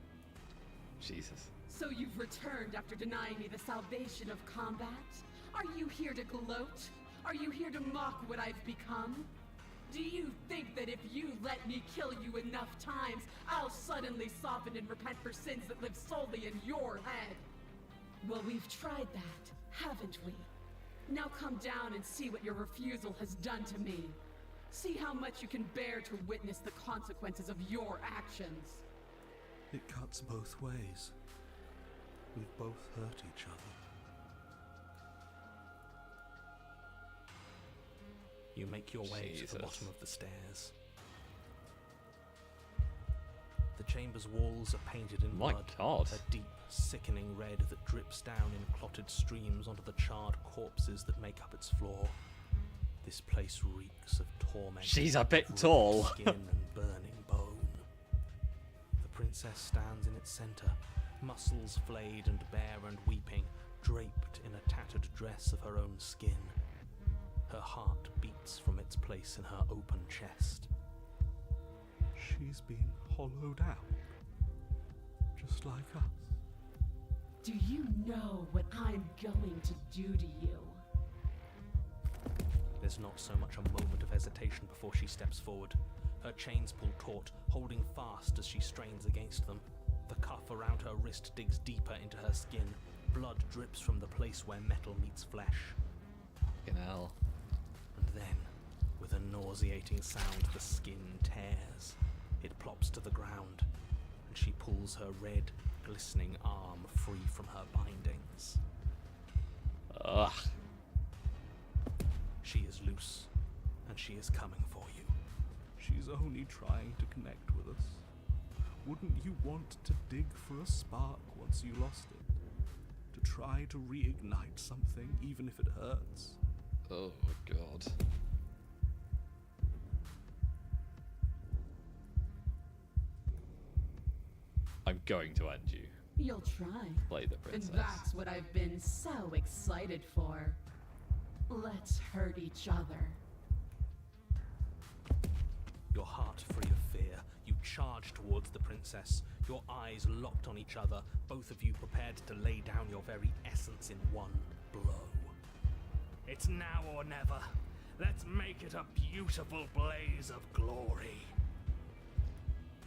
Jesus. So you've returned after denying me the salvation of combat? Are you here to gloat? Are you here to mock what I've become? Do you think that if you let me kill you enough times, I'll suddenly soften and repent for sins that live solely in your head? Well, we've tried that, haven't we? Now come down and see what your refusal has done to me. See how much you can bear to witness the consequences of your actions. It cuts both ways. We've both hurt each other. You make your way to Jesus. the bottom of the stairs. The chamber's walls are painted in My blood, God. a deep, sickening red that drips down in clotted streams onto the charred corpses that make up its floor. This place reeks of torment. She's a bit of tall. skin and burning bone. The princess stands in its center, muscles flayed and bare and weeping, draped in a tattered dress of her own skin. Her heart beats from its place in her open chest. She's been hollowed out. Just like us. Do you know what I'm going to do to you? There's not so much a moment of hesitation before she steps forward. Her chains pull taut, holding fast as she strains against them. The cuff around her wrist digs deeper into her skin. Blood drips from the place where metal meets flesh. Fucking hell. And then, with a nauseating sound, the skin tears. It plops to the ground, and she pulls her red, glistening arm free from her bindings. Ugh. She is loose, and she is coming for you. She's only trying to connect with us. Wouldn't you want to dig for a spark once you lost it? To try to reignite something, even if it hurts? Oh, God. I'm going to end you. You'll try. Play the And princess. that's what I've been so excited for. Let's hurt each other. Your heart free of fear, you charge towards the princess, your eyes locked on each other, both of you prepared to lay down your very essence in one blow. It's now or never. Let's make it a beautiful blaze of glory.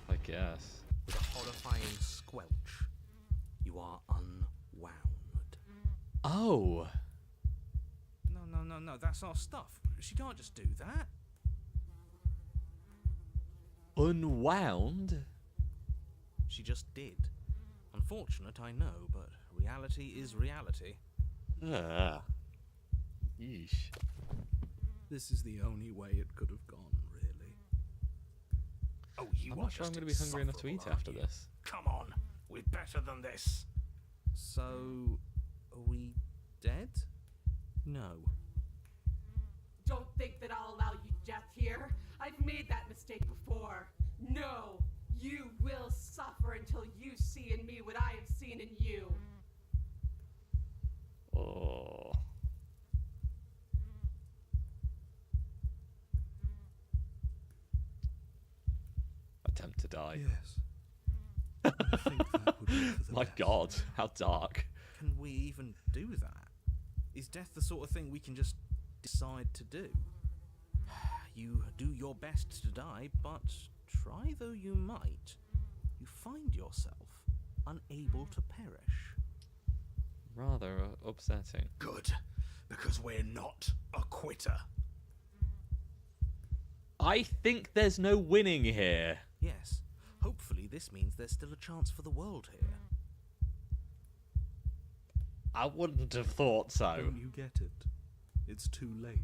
I guess. With a horrifying squelch, you are unwound. Oh! No, that's our stuff. She can't just do that. Unwound? She just did. Unfortunate, I know, but reality is reality. Ah. Yeesh. This is the only way it could have gone, really. Oh, you I'm are not sure I'm just going to be hungry enough to eat insufferable, after aren't you? this. Come on, we're better than this. So, are we dead? No. Don't think that I'll allow you death here. I've made that mistake before. No, you will suffer until you see in me what I have seen in you. Oh. Attempt to die. Yes. I think that would be for the My best. god, how dark. Can we even do that? Is death the sort of thing we can just decide to do? You do your best to die, but try though you might, you find yourself unable to perish. Rather upsetting. Good, because we're not a quitter. I think there's no winning here. Yes, hopefully this means there's still a chance for the world here. I wouldn't have thought so. Don't you get it? It's too late.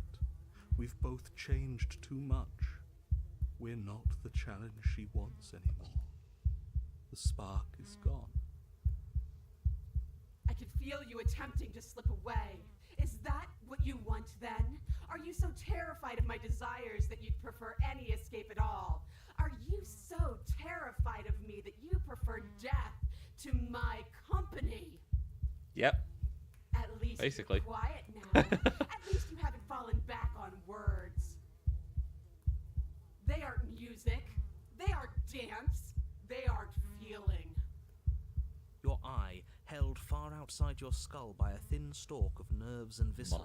We've both changed too much. We're not the challenge she wants anymore. The spark is gone. I can feel you attempting to slip away. Is that what you want then? Are you so terrified of my desires that you'd prefer any escape at all? Are you so terrified of me that you prefer death to my company? Yep. At least Basically. you're quiet now. At least you haven't fallen back on words. They aren't music. They aren't dance. They aren't feeling. Your eye, held far outside your skull by a thin stalk of nerves and viscera,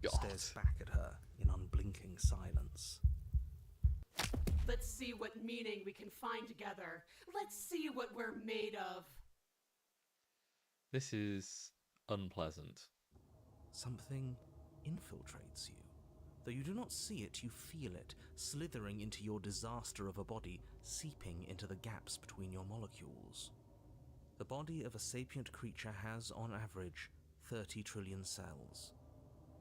God. stares back at her in unblinking silence. Let's see what meaning we can find together. Let's see what we're made of. This is unpleasant. Something infiltrates you. Though you do not see it, you feel it, slithering into your disaster of a body, seeping into the gaps between your molecules. The body of a sapient creature has, on average, 30 trillion cells,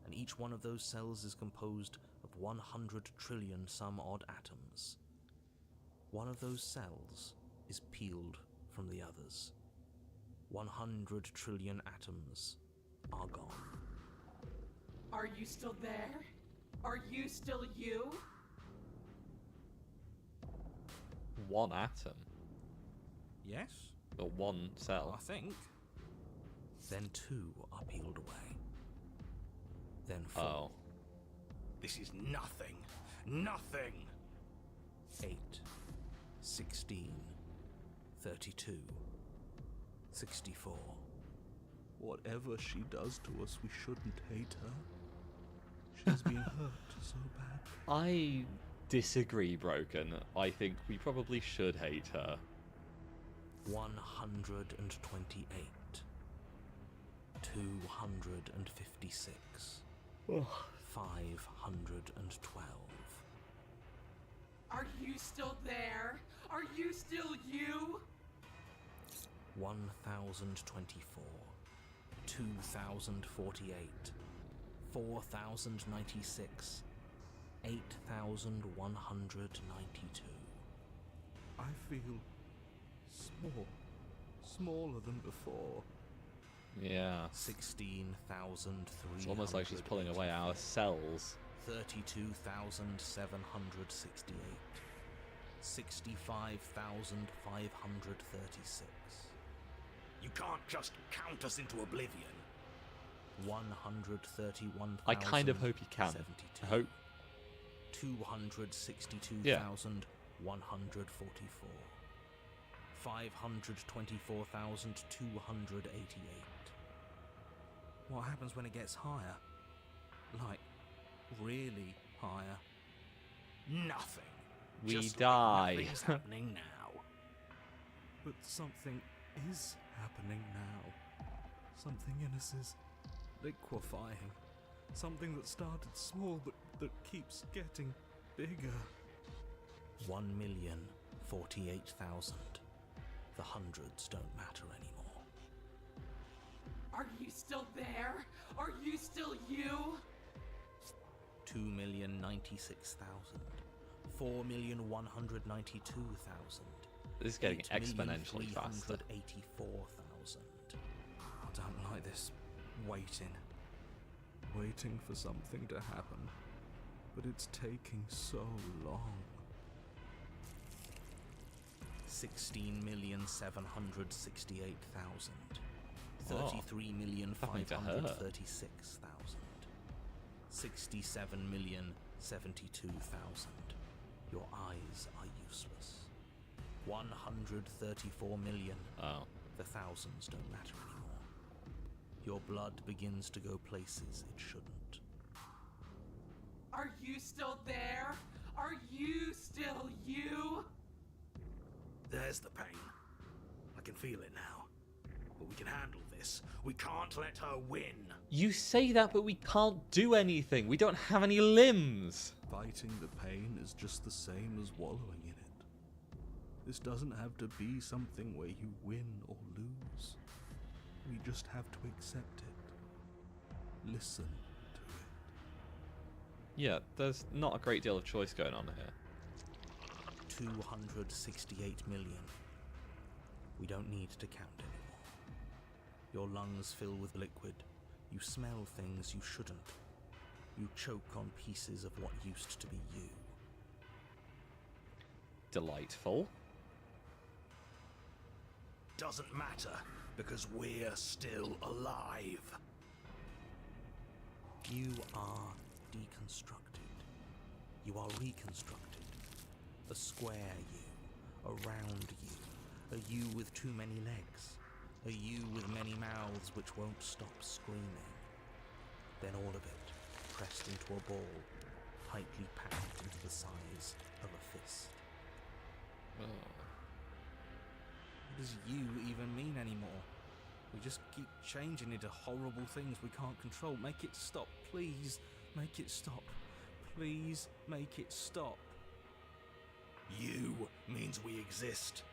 and each one of those cells is composed of 100 trillion some odd atoms. One of those cells is peeled from the others. 100 trillion atoms are gone. Are you still there? Are you still you? One atom. Yes? Or one cell. I think. Then 2 are peeled away. Then 4. Oh. This is nothing. Nothing. 8, 16, 32, 64. Whatever she does to us, we shouldn't hate her. She's been hurt so bad. I disagree, Broken. I think we probably should hate her. 128. 256. 512. Are you still there? Are you still you? 1024. 2048. 4096. 8192. I feel small. Smaller than before. Yeah. 16,300. It's almost like she's pulling away our cells. 32,768. 65,536. You can't just count us into oblivion. 131,072. I kind of hope you can. I hope. 262,144. 524,288. What happens when it gets higher? Like, really higher? Nothing. We Just die. Like nothing's happening now. But something is happening now. Something in us is liquefying. Something that started small but that keeps getting bigger. 1,048,000. The hundreds don't matter anymore. Are you still there? Are you still you? 2,096,000. 4,192,000. This is getting exponentially faster. 8,384,000. I don't like this waiting. Waiting for something to happen. But it's taking so long. 16,768,000. Oh, 33,536,000. 67,072,000. Your eyes are useless. 134 million. Oh. The thousands don't matter anymore. Your blood begins to go places it shouldn't. Are you still there? Are you still you? There's the pain. I can feel it now. But we can handle this. We can't let her win. You say that, but we can't do anything. We don't have any limbs. Fighting the pain is just the same as wallowing in it. This doesn't have to be something where you win or lose. We just have to accept it. Listen to it. Yeah, there's not a great deal of choice going on here. 268 million. We don't need to count anymore. Your lungs fill with liquid. You smell things you shouldn't. You choke on pieces of what used to be you. Delightful. Doesn't matter, because we're still alive. You are deconstructed. You are reconstructed. A square you, a round you, a you with too many legs, a you with many mouths which won't stop screaming. Then all of it pressed into a ball, tightly packed into the size of a fist. Oh. What does you even mean anymore? We just keep changing into horrible things we can't control. Make it stop, please. Make it stop. Please make it stop. You means we exist.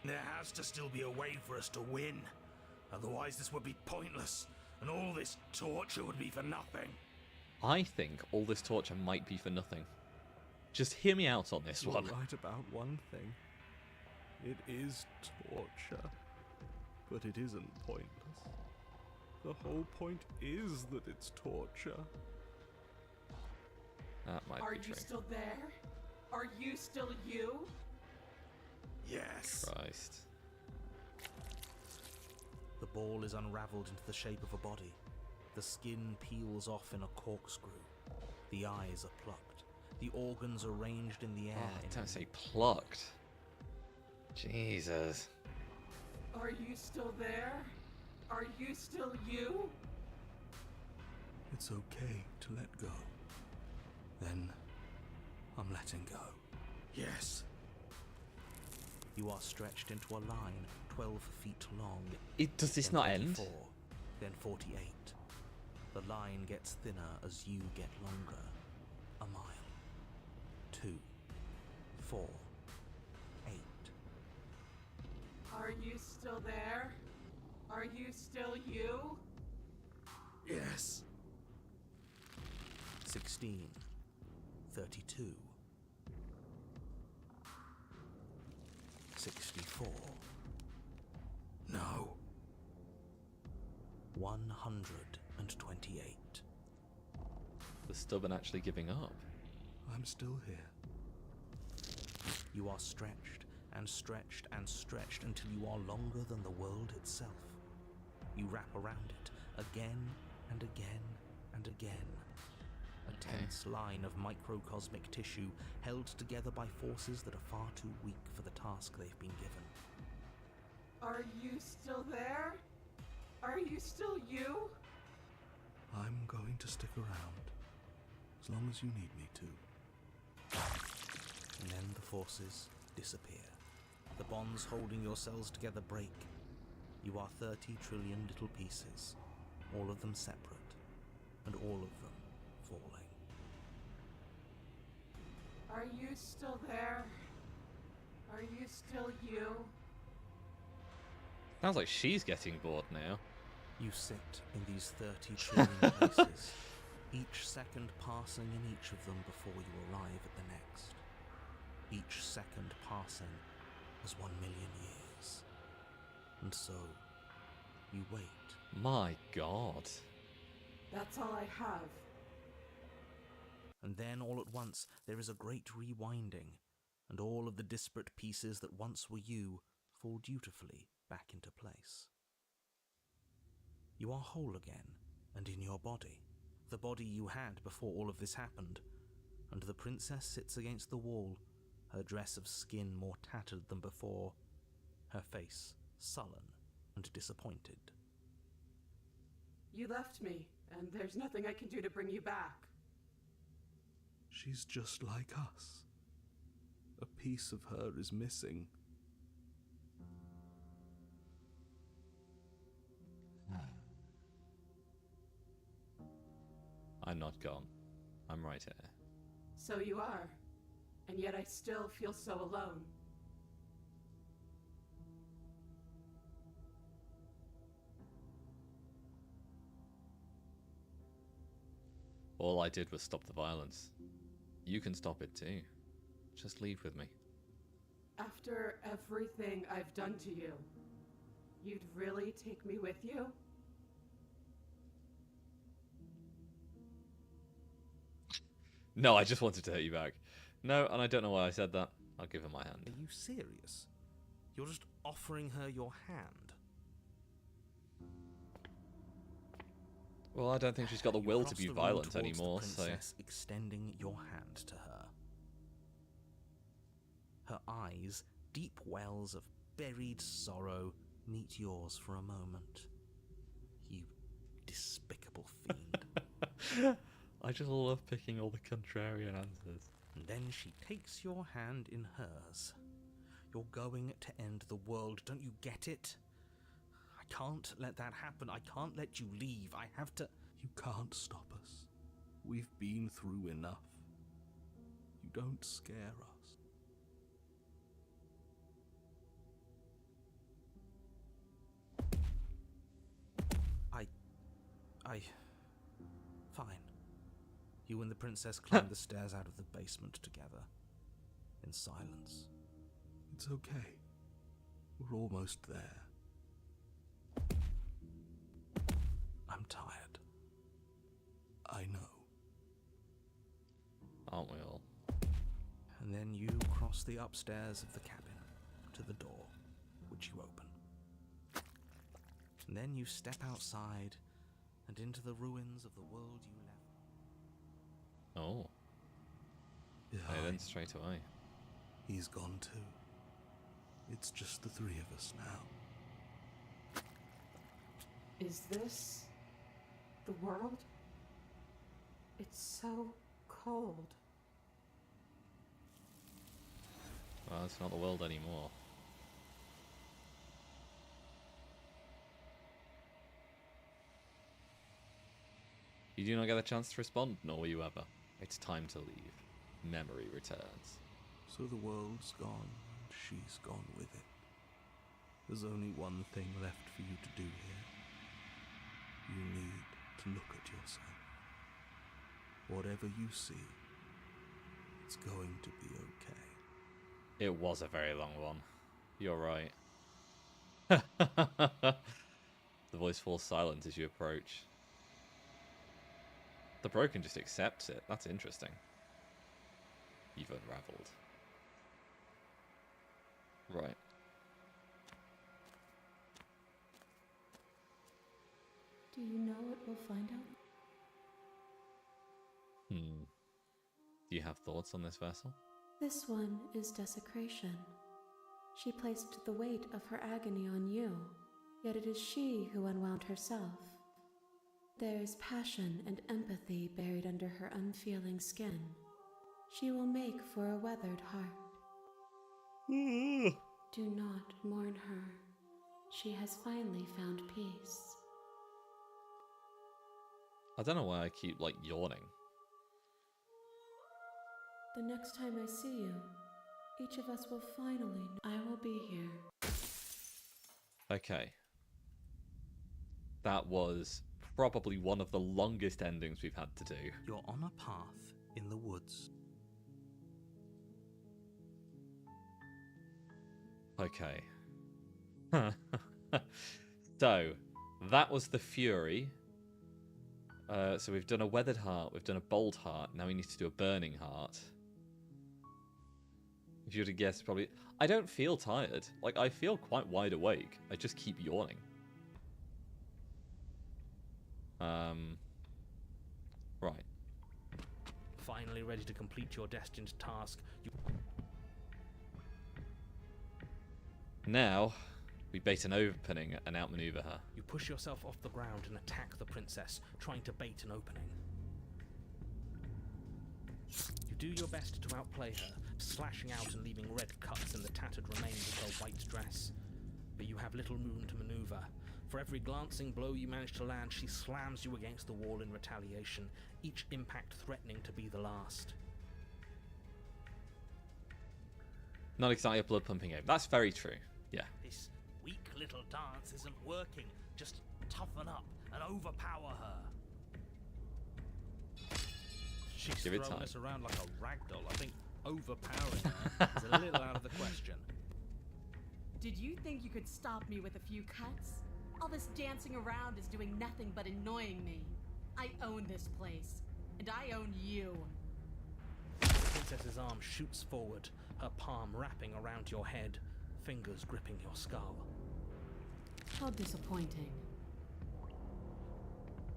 There has to still be a way for us to win. Otherwise this would be pointless, and all this torture would be for nothing. I think all this torture might be for nothing. Just hear me out on this You're one. right about one thing. It is torture. But it isn't pointless. The whole point is that it's torture. That might Are be you true. still there? Are you still you? Yes. Christ. The ball is unraveled into the shape of a body. The skin peels off in a corkscrew. The eyes are plucked. The organs arranged in the air. Oh, in don't a say plucked. Jesus. Are you still there? Are you still you? It's okay to let go. Then I'm letting go. Yes. You are stretched into a line 12 feet long. Does this then not end? 44, then 48. The line gets thinner as you get longer. A mile. 2. 4. 8. Are you still there? Are you still you? Yes. 16. 32. 64. No. 128. The stubborn actually giving up. I'm still here. You are stretched and stretched and stretched until you are longer than the world itself. You wrap around it again and again and again. A tense line of microcosmic tissue held together by forces that are far too weak for the task they've been given. Are you still there? Are you still you? I'm going to stick around, as long as you need me to. And then the forces disappear. The bonds holding your cells together break. You are 30 trillion little pieces, all of them separate, and all of them falling. Are you still there? Are you still you? Sounds like she's getting bored now. You sit in these 30 trillion places, each second passing in each of them before you arrive at the next. Each second passing as 1 million years. And so, you wait. My God. That's all I have. And then all at once there is a great rewinding, and all of the disparate pieces that once were you fall dutifully back into place. You are whole again, and in your body, the body you had before all of this happened, and the princess sits against the wall, her dress of skin more tattered than before, her face sullen and disappointed. You left me, and there's nothing I can do to bring you back. She's just like us. A piece of her is missing. I'm not gone. I'm right here. So you are. And yet I still feel so alone. All I did was stop the violence. You can stop it too. Just leave with me. After everything I've done to you, you'd really take me with you? No, I just wanted to hit you back. No, and I don't know why I said that. I'll give her my hand. Are you serious? You're just offering her your hand? Well, I don't think she's got the You will to cross be the room violent towards anymore, the so... princess, extending your hand to her. Her eyes, deep wells of buried sorrow, meet yours for a moment. You despicable fiend. I just love picking all the contrarian answers. And then she takes your hand in hers. You're going to end the world, don't you get it? I can't let that happen. I can't let you leave. I have to... You can't stop us. We've been through enough. You don't scare us. Fine. You and the princess climb the stairs out of the basement together. In silence. It's okay. We're almost there. I'm tired. I know. Aren't we all? And then you cross the upstairs of the cabin to the door, which you open. And then you step outside and into the ruins of the world you left. Oh. Yeah, Then straight away. He's gone too. It's just the three of us now. Is this the world? It's so cold. Well, it's not the world anymore. You do not get a chance to respond, nor will you ever. It's time to leave. Memory returns. So the world's gone, and she's gone with it. There's only one thing left for you to do here. You need to look at yourself. Whatever you see, it's going to be okay. It was a very long one. You're right. The voice falls silent as you approach. The broken just accepts it. That's interesting. You've unraveled. Right. Do you know what we'll find out? Do you have thoughts on this vessel? This one is desecration. She placed the weight of her agony on you, yet it is she who unwound herself. There is passion and empathy buried under her unfeeling skin. She will make for a weathered heart. Do not mourn her. She has finally found peace. I don't know why I keep, like, yawning. The next time I see you, each of us will finally know I will be here. Okay. That was probably one of the longest endings we've had to do. You're on a path in the woods. Okay. So, that was the Fury. So we've done a Weathered Heart, we've done a Bold Heart, now we need to do a Burning Heart. If you were to guess, probably... I don't feel tired. Like, I feel quite wide awake. I just keep yawning. Right. Finally ready to complete your destined task, you... Now, we bait an opening and outmaneuver her. You push yourself off the ground and attack the princess, trying to bait an opening. You do your best to outplay her, slashing out and leaving red cuts in the tattered remains of her white dress. But you have little room to maneuver. For every glancing blow you manage to land, she slams you against the wall in retaliation, each impact threatening to be the last. Not exactly a blood-pumping aim. That's very true. Yeah. This weak little dance isn't working. Just toughen up and overpower her. She's Give it throwing time. us around like a ragdoll. I think overpowering her is a little out of the question. Did you think you could stop me with a few cuts? All this dancing around is doing nothing but annoying me. I own this place, and I own you. The princess's arm shoots forward, her palm wrapping around your head, fingers gripping your skull. How disappointing.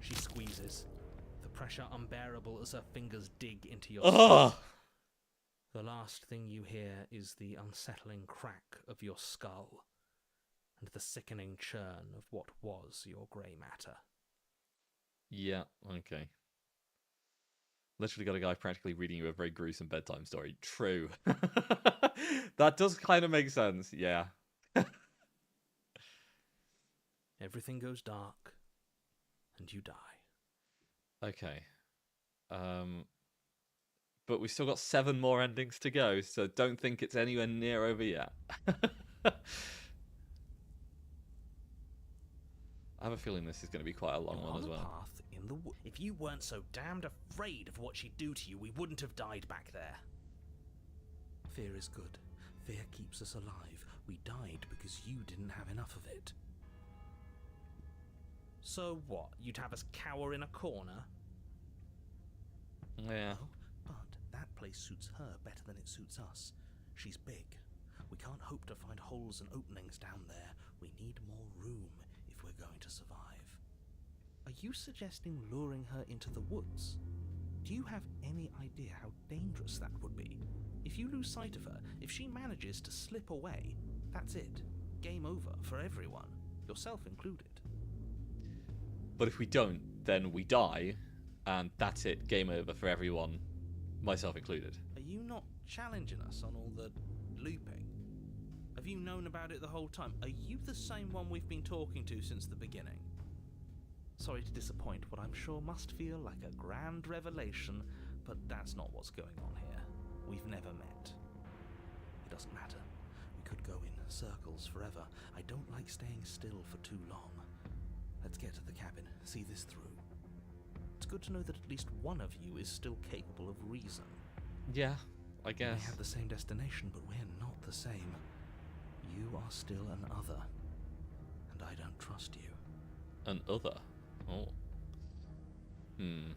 She squeezes, the pressure unbearable as her fingers dig into your Ugh! skull. The last thing you hear is the unsettling crack of your skull, and the sickening churn of what was your grey matter. Yeah, okay. Literally got a guy practically reading you a very gruesome bedtime story. True. That does kind of make sense, yeah. Everything goes dark, and you die. Okay. But we've still got 7 more endings to go, so don't think it's anywhere near over yet. I have a feeling this is going to be quite a long You're one on as a well. path in the wood. If you weren't so damned afraid of what she'd do to you, we wouldn't have died back there. Fear is good. Fear keeps us alive. We died because you didn't have enough of it. So what? You'd have us cower in a corner? Yeah. No, but that place suits her better than it suits us. She's big. We can't hope to find holes and openings down there. We need more room if we're going to survive. Are you suggesting luring her into the woods? Do you have any idea how dangerous that would be? If you lose sight of her, if she manages to slip away, that's it. Game over for everyone, yourself included. But if we don't, then we die, and that's it. Game over for everyone, myself included. Are you not challenging us on all the looping? Have you known about it the whole time? Are you the same one we've been talking to since the beginning? Sorry to disappoint what I'm sure must feel like a grand revelation, but that's not what's going on here. We've never met. It doesn't matter. We could go in circles forever. I don't like staying still for too long. Let's get to the cabin, see this through. It's good to know that at least one of you is still capable of reason. Yeah, I We guess. have the same destination, but we're not the same. You are still an other, and I don't trust you. An other. Oh. We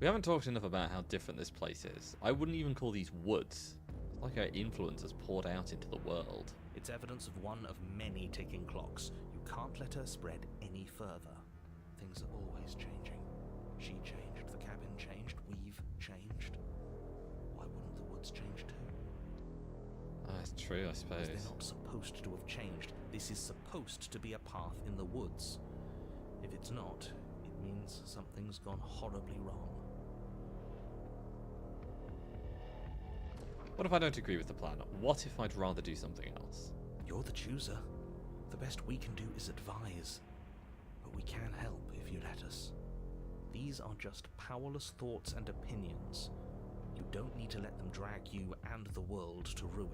haven't talked enough about how different this place is. I wouldn't even call these woods. It's like our influence has poured out into the world. It's evidence of one of many ticking clocks. You can't let her spread any further. Things are always changing. She changed, the cabin changed, we've changed. Why wouldn't the woods change too? That's true, I suppose. They're not supposed to have changed. This is supposed to be a path in the woods. If it's not, it means something's gone horribly wrong. What if I don't agree with the plan? What if I'd rather do something else? You're the chooser. The best we can do is advise. But we can help if you let us. These are just powerless thoughts and opinions. You don't need to let them drag you and the world to ruin.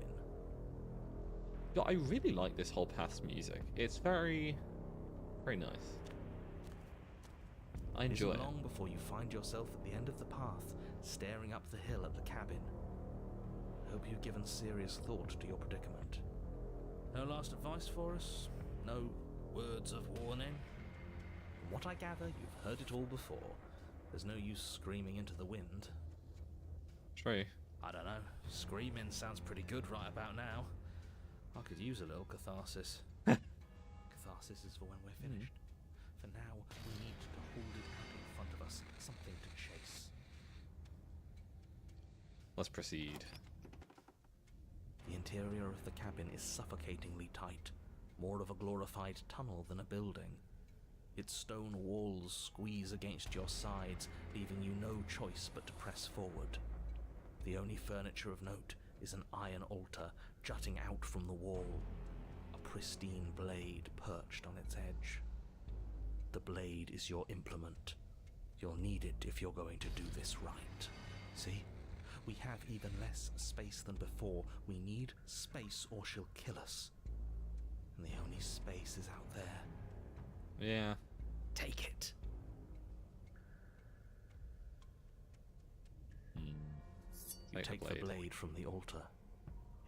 But I really like this whole Path's music. It's very, very nice. I enjoy it. It's long before you find yourself at the end of the path, staring up the hill at the cabin. Hope you've given serious thought to your predicament. No last advice for us? No words of warning? From what I gather, you've heard it all before. There's no use screaming into the wind. True. I don't know. Screaming sounds pretty good right about now. I could use a little catharsis. Catharsis is for when we're finished. For now, we need to hold it up in front of us, something to chase. Let's proceed. The interior of the cabin is suffocatingly tight, more of a glorified tunnel than a building. Its stone walls squeeze against your sides, leaving you no choice but to press forward. The only furniture of note is an iron altar jutting out from the wall, a pristine blade perched on its edge. The blade is your implement. You'll need it if you're going to do this right. See? We have even less space than before. We need space or she'll kill us. And the only space is out there. Yeah. Take it. You take the blade from the altar.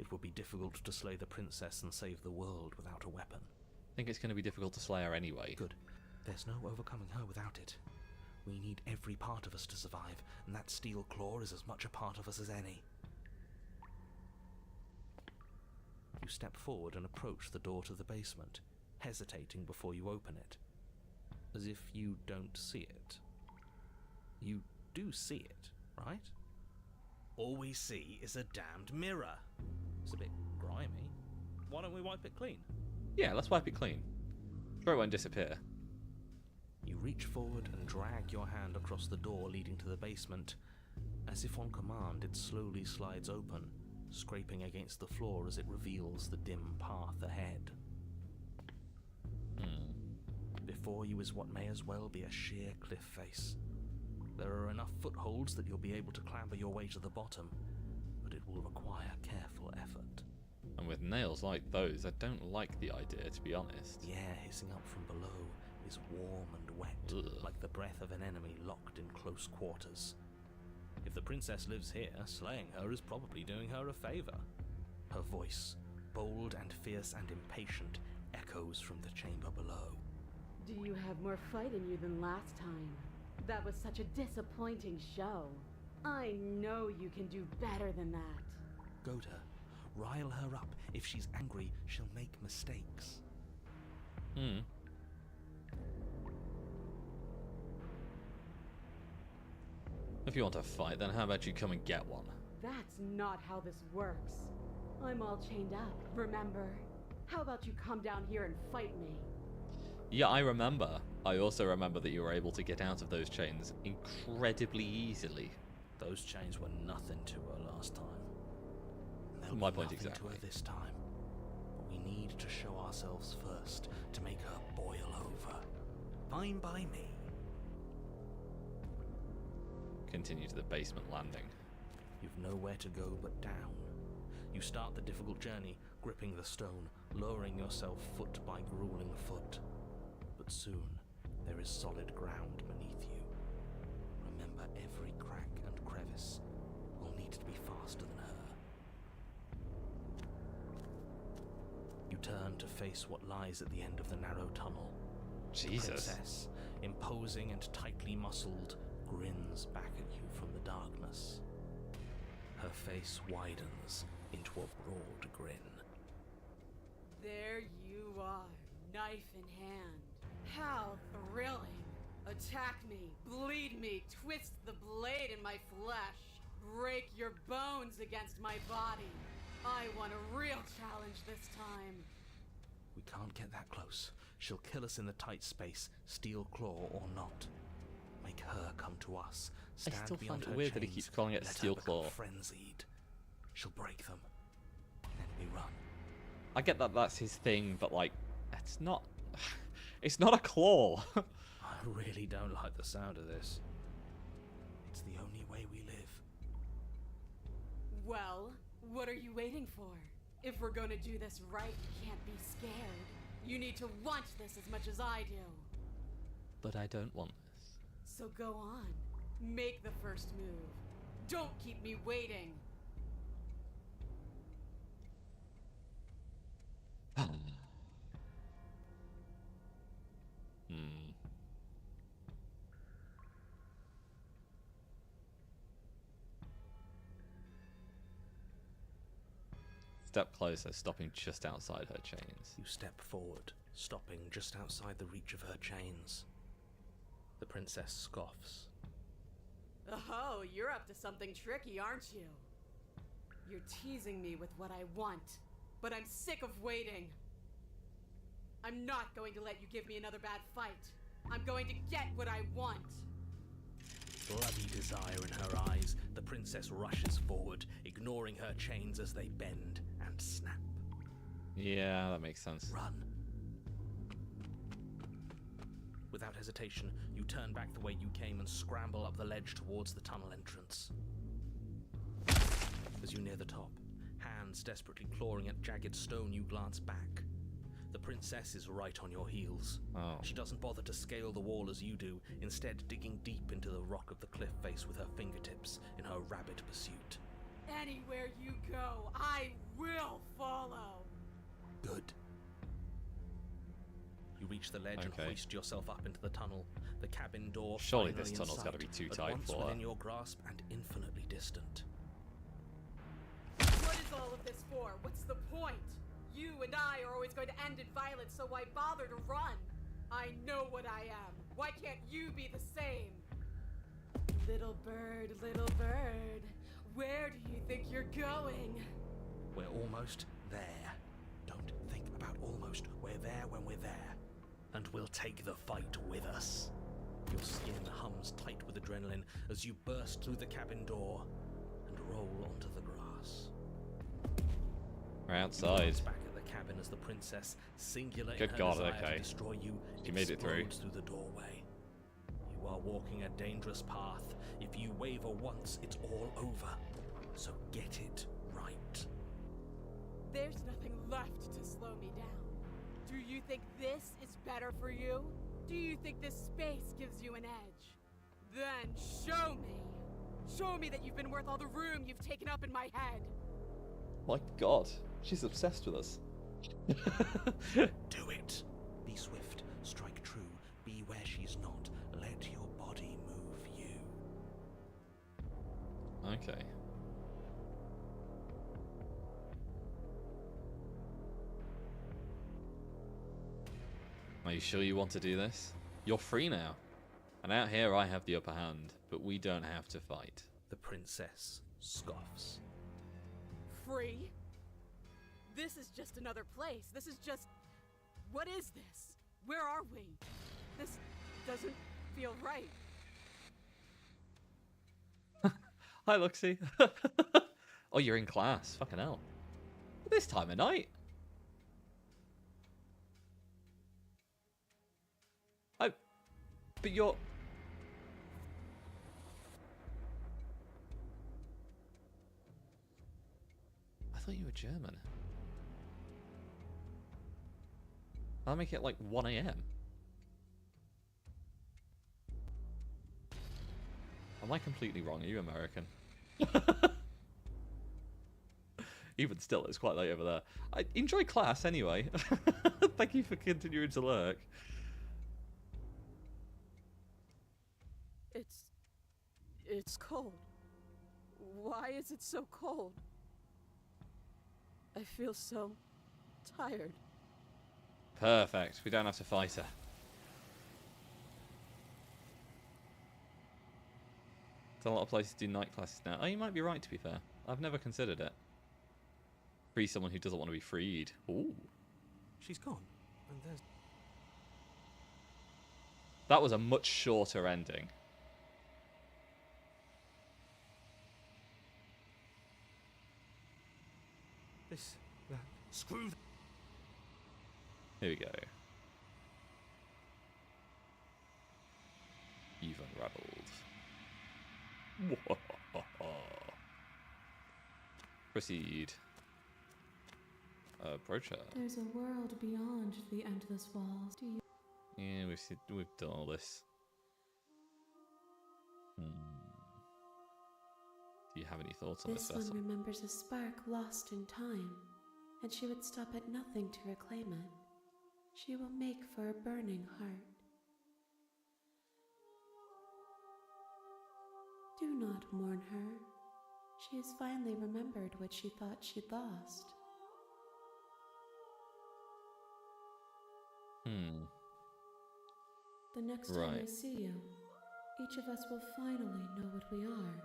It would be difficult to slay the princess and save the world without a weapon. I think it's going to be difficult to slay her anyway. Good. There's no overcoming her without it. We need every part of us to survive, and that steel claw is as much a part of us as any. You step forward and approach the door to the basement, hesitating before you open it, as if you don't see it. You do see it, right? All we see is a damned mirror. It's a bit grimy. Why don't we wipe it clean? Yeah, let's wipe it clean. Sure it won't disappear. You reach forward and drag your hand across the door leading to the basement. As if on command, it slowly slides open, scraping against the floor as it reveals the dim path ahead. Before you is what may as well be a sheer cliff face. There are enough footholds that you'll be able to clamber your way to the bottom, but it will require careful effort. And with nails like those, I don't like the idea, to be honest. The air hissing up from below is warm and wet, like the breath of an enemy locked in close quarters. If the princess lives here, slaying her is probably doing her a favor. Her voice, bold and fierce and impatient, echoes from the chamber below. Do you have more fight in you than last time? That was such a disappointing show. I know you can do better than that. Goad her. Rile her up. If she's angry, she'll make mistakes. If you want to fight, then how about you come and get one? That's not how this works. I'm all chained up, remember? How about you come down here and fight me? Yeah, I remember. I also remember that you were able to get out of those chains incredibly easily. Those chains were nothing to her last time. From my point exactly. To her this time. But we need to show ourselves first to make her boil over. Fine by me. Continue to the basement landing. You've nowhere to go but down. You start the difficult journey, gripping the stone, lowering yourself foot by grueling foot. But soon, there is solid ground beneath you. Remember, every crack and crevice will need to be faster than her. You turn to face what lies at the end of the narrow tunnel. Jesus. The princess, imposing and tightly muscled, grins back at you from the darkness. Her face widens into a broad grin. There you are, knife in hand. How thrilling. Attack me, bleed me, twist the blade in my flesh. Break your bones against my body. I want a real challenge this time. We can't get that close. She'll kill us in the tight space, steel claw or not. Make her come to us. Stand still beyond find it her weird that he chains, keeps calling it let her steel become claw. Frenzied. She'll break them. Then we run. I get that that's his thing, but like, it's not. It's not a claw. I really don't like the sound of this. It's the only way we live. Well, what are you waiting for? If we're gonna do this right, you can't be scared. You need to want this as much as I do. But I don't want this. So go on. Make the first move. Don't keep me waiting. Step closer, stopping just outside her chains. You step forward, stopping just outside the reach of her chains. The princess scoffs. Oh, you're up to something tricky, aren't you? You're teasing me with what I want, but I'm sick of waiting. I'm not going to let you give me another bad fight. I'm going to get what I want. Bloody desire in her eyes, the princess rushes forward, ignoring her chains as they bend and snap. Yeah, that makes sense. Run. Without hesitation, you turn back the way you came and scramble up the ledge towards the tunnel entrance. As you near the top, hands desperately clawing at jagged stone, you glance back. The princess is right on your heels. Oh. She doesn't bother to scale the wall as you do, instead digging deep into the rock of the cliff face with her fingertips in her rabid pursuit. Anywhere you go, I will follow. Good. You reach the ledge and hoist yourself up into the tunnel. The cabin door. Surely finally this in tunnel's sight, gotta be too at tight once for her. within your grasp and infinitely distant. What is all of this for? What's the point? You and I are always going to end in violence, so why bother to run? I know what I am. Why can't you be the same? Little bird, where do you think you're going? We're almost there. Don't think about almost. We're there when we're there. And we'll take the fight with us. Your skin hums tight with adrenaline as you burst through the cabin door and roll onto the grass. We're You outside. glance back at the cabin as the princess, singular Good in her God, desire okay. to destroy you, She made it through. explodes through the doorway. You are walking a dangerous path. If you waver once, it's all over. So get it right. There's nothing left to slow me down. Do you think this is better for you? Do you think this space gives you an edge? Then show me. Show me that you've been worth all the room you've taken up in my head. My God, she's obsessed with us. Do it. Be swift. Strike true. Be where she's not. Let your body move you. Okay. Are you sure you want to do this? You're free now. And out here I have the upper hand, but we don't have to fight. The princess scoffs. Free? This is just another place. This is just... What is this? Where are we? This doesn't feel right. Hi, Luxie. Oh, you're in class. Fucking hell. This time of night? But you're... I thought you were German. I'll make it like 1 AM. Am I completely wrong? Are you American? Even still, it's quite late over there. I enjoy class anyway. Thank you for continuing to lurk. It's cold. Why is it so cold? I feel so tired. Perfect. We don't have to fight her. There's a lot of places do night classes now. Oh, you might be right, to be fair. I've never considered it. Free someone who doesn't want to be freed. Ooh. She's gone. And there's... That was a much shorter ending. This... that... Screw th- Here we go. You've unraveled. Proceed. Approach her. There's a world beyond the endless walls. Do you? Yeah, we've done all this. Do you have any thoughts on this This one vessel? remembers a spark lost in time, and she would stop at nothing to reclaim it. She will make for a burning heart. Do not mourn her. She has finally remembered what she thought she'd lost. The next time I Right. see you, each of us will finally know what we are.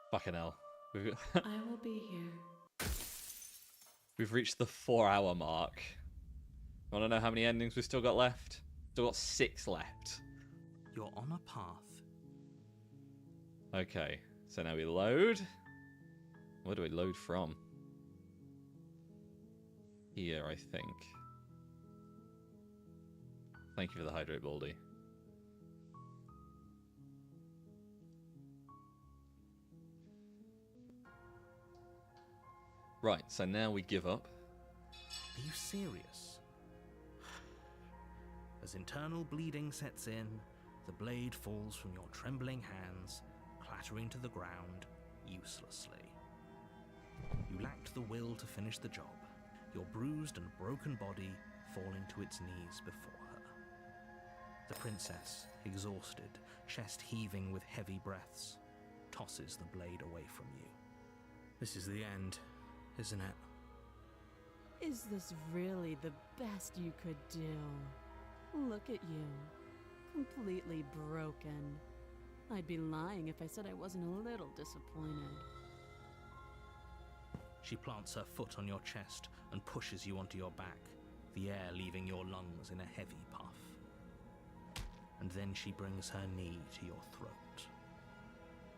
Fucking hell. I will be here. We've reached the 4-hour mark. Want to know how many endings we've still got left? Still got 6 left. You're on a path. Okay, so now we load. Where do we load from? Here, I think. Thank you for the hydrate, Baldy. Right, so now we give up. Are you serious? As internal bleeding sets in, the blade falls from your trembling hands, clattering to the ground uselessly. You lacked the will to finish the job, your bruised and broken body falling to its knees before her. The princess, exhausted, chest heaving with heavy breaths, tosses the blade away from you. This is the end, isn't it? Is this really the best you could do? Look at you. Completely broken. I'd be lying if I said I wasn't a little disappointed. She plants her foot on your chest and pushes you onto your back, the air leaving your lungs in a heavy puff. And then she brings her knee to your throat.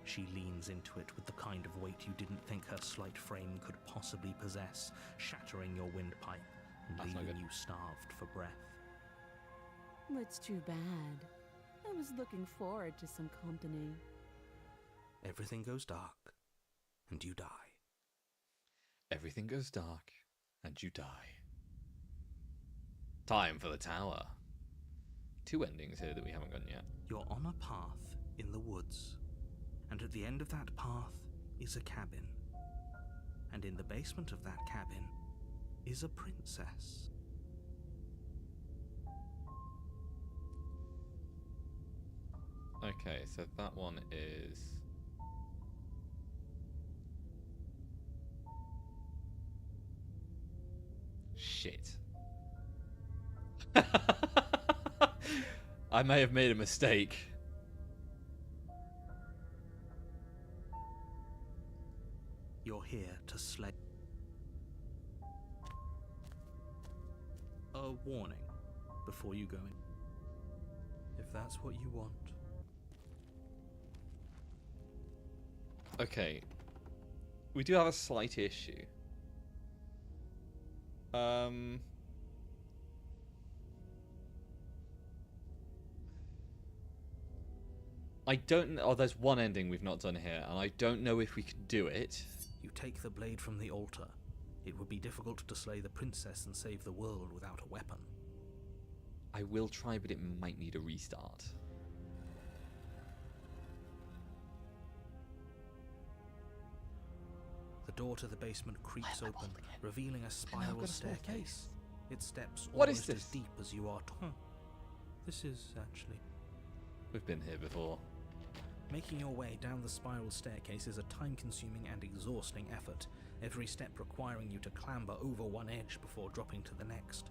She leans into it with the kind of weight you didn't think her slight frame could possibly possess, shattering your windpipe and That's not leaving good. you starved for breath. It's too bad. I was looking forward to some company. Everything goes dark, and you die. Everything goes dark, and you die. Time for the tower. 2 endings here that we haven't gotten yet. You're on a path in the woods, and at the end of that path is a cabin. And in the basement of that cabin is a princess. Okay, so that one is... Shit. I may have made a mistake. You're here to slay. A warning before you go in. If that's what you want. Okay. We do have a slight issue. I don't know. Oh, there's one ending we've not done here, and I don't know if we can do it. You take the blade from the altar. It would be difficult to slay the princess and save the world without a weapon. I will try, but it might need a restart. The door to the basement creaks open, revealing a spiral staircase. Its steps What is almost as this? deep as you are tall. This is actually... We've been here before. Making your way down the spiral staircase is a time-consuming and exhausting effort, every step requiring you to clamber over one edge before dropping to the next.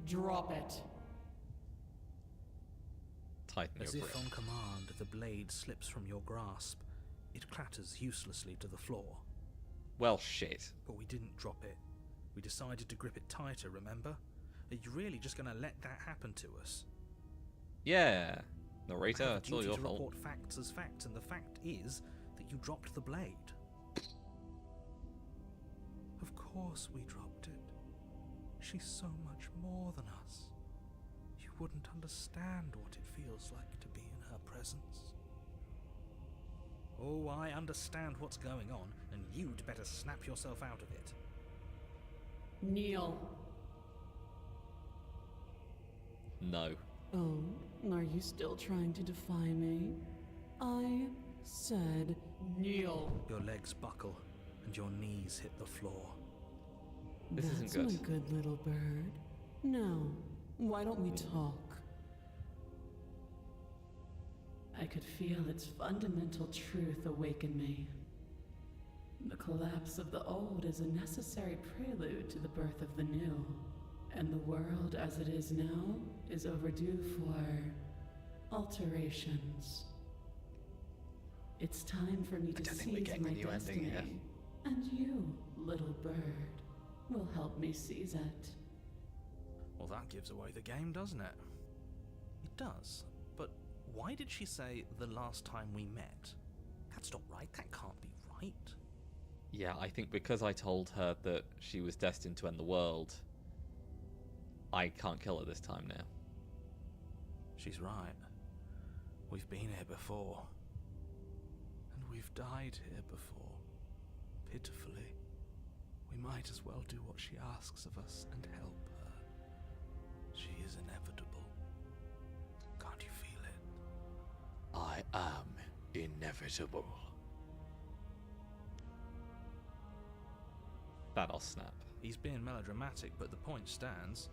Drop it. Tighten As your if grip. on command, the blade slips from your grasp. It clatters uselessly to the floor. Well, shit. But we didn't drop it. We decided to grip it tighter, remember? Are you really just going to let that happen to us? Yeah. I Narrator, have a it's all duty your to fault. report facts as facts, and the fact is that you dropped the blade. Of course we dropped it. She's so much more than us. You wouldn't understand what it feels like to be in her presence. Oh, I understand what's going on, and you'd better snap yourself out of it. Kneel. No. Oh, are you still trying to defy me? I said kneel. Your legs buckle, and your knees hit the floor. This isn't That's good. my good little bird. Now, why don't we talk? I could feel its fundamental truth awaken me. The collapse of the old is a necessary prelude to the birth of the new, and the world as it is now is overdue for alterations. It's time for me to don't think we're seize getting my a new ending destiny, here. and you, little bird, will help me seize it. Well, that gives away the game, doesn't it? It does. But why did she say the last time we met? That's not right. That can't be right. Yeah, I think because I told her that she was destined to end the world, I can't kill her this time now. She's right. We've been here before. And we've died here before. Pitifully. We might as well do what she asks of us and help her. She is inevitable. Can't you feel it? I am inevitable. That'll snap. He's being melodramatic, but the point stands.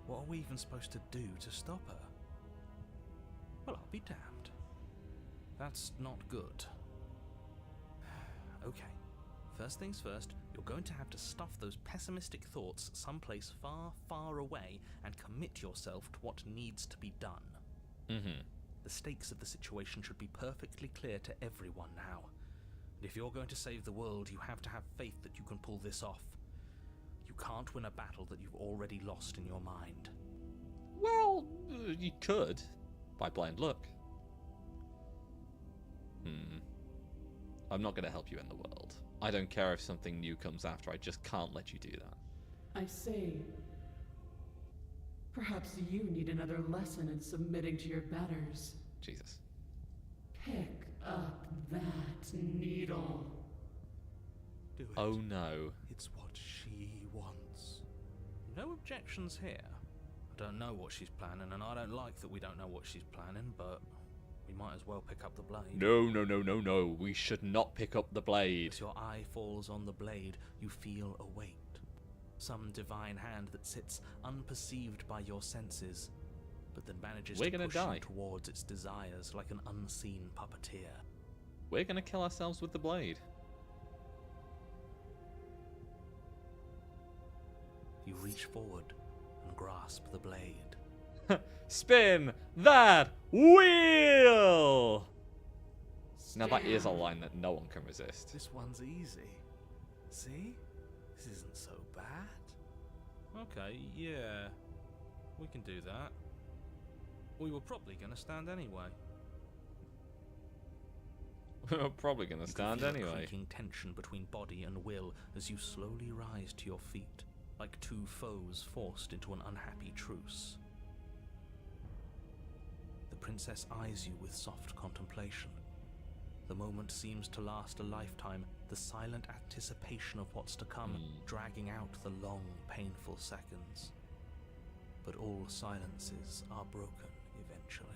What are we even supposed to do to stop her? Well, I'll be damned. That's not good. Okay. First things first, you're going to have to stuff those pessimistic thoughts someplace far, far away and commit yourself to what needs to be done. Mm-hmm. The stakes of the situation should be perfectly clear to everyone now. And if you're going to save the world, you have to have faith that you can pull this off. You can't win a battle that you've already lost in your mind. Well, you could, by blind luck. I'm not going to help you in the world. I don't care if something new comes after, I just can't let you do that. I say, perhaps you need another lesson in submitting to your betters. Jesus. Pick up that needle. Do it. Oh no. It's what she wants. No objections here. I don't know what she's planning, and I don't like that we don't know what she's planning, but we might as well pick up the blade. No. We should not pick up the blade. As your eye falls on the blade, you feel a weight. Some divine hand that sits unperceived by your senses, but then manages We're to gonna push die. you towards its desires like an unseen puppeteer. We're going to kill ourselves with the blade. You reach forward and grasp the blade. Spin that wheel! Now that is a line that no one can resist. This one's easy. See? This isn't so bad. Okay, yeah. We can do that. We were probably going to stand anyway. We're probably going to stand You can feel a anyway. creaking tension between body and will as you slowly rise to your feet, like two foes forced into an unhappy truce. The princess eyes you with soft contemplation. The moment seems to last a lifetime, the silent anticipation of what's to come, dragging out the long, painful seconds. But all silences are broken eventually.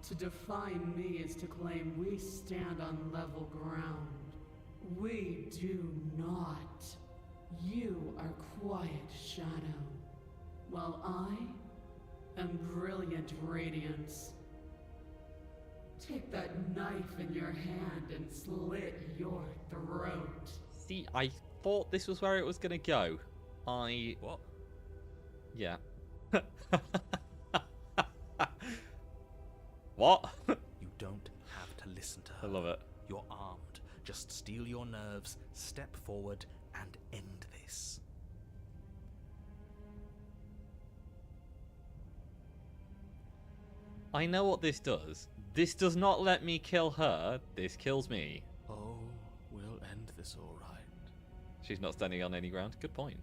To defy me is to claim we stand on level ground. We do not. You are quiet shadow, while I am brilliant radiance. Take that knife in your hand and slit your throat. See, I thought this was where it was going to go. What? Yeah. What? You don't have to listen to I her. love it. You're armed. Just steel your nerves, step forward, and end this. I know what this does. This does not let me kill her. This kills me. Oh, we'll end this all right. She's not standing on any ground. Good point.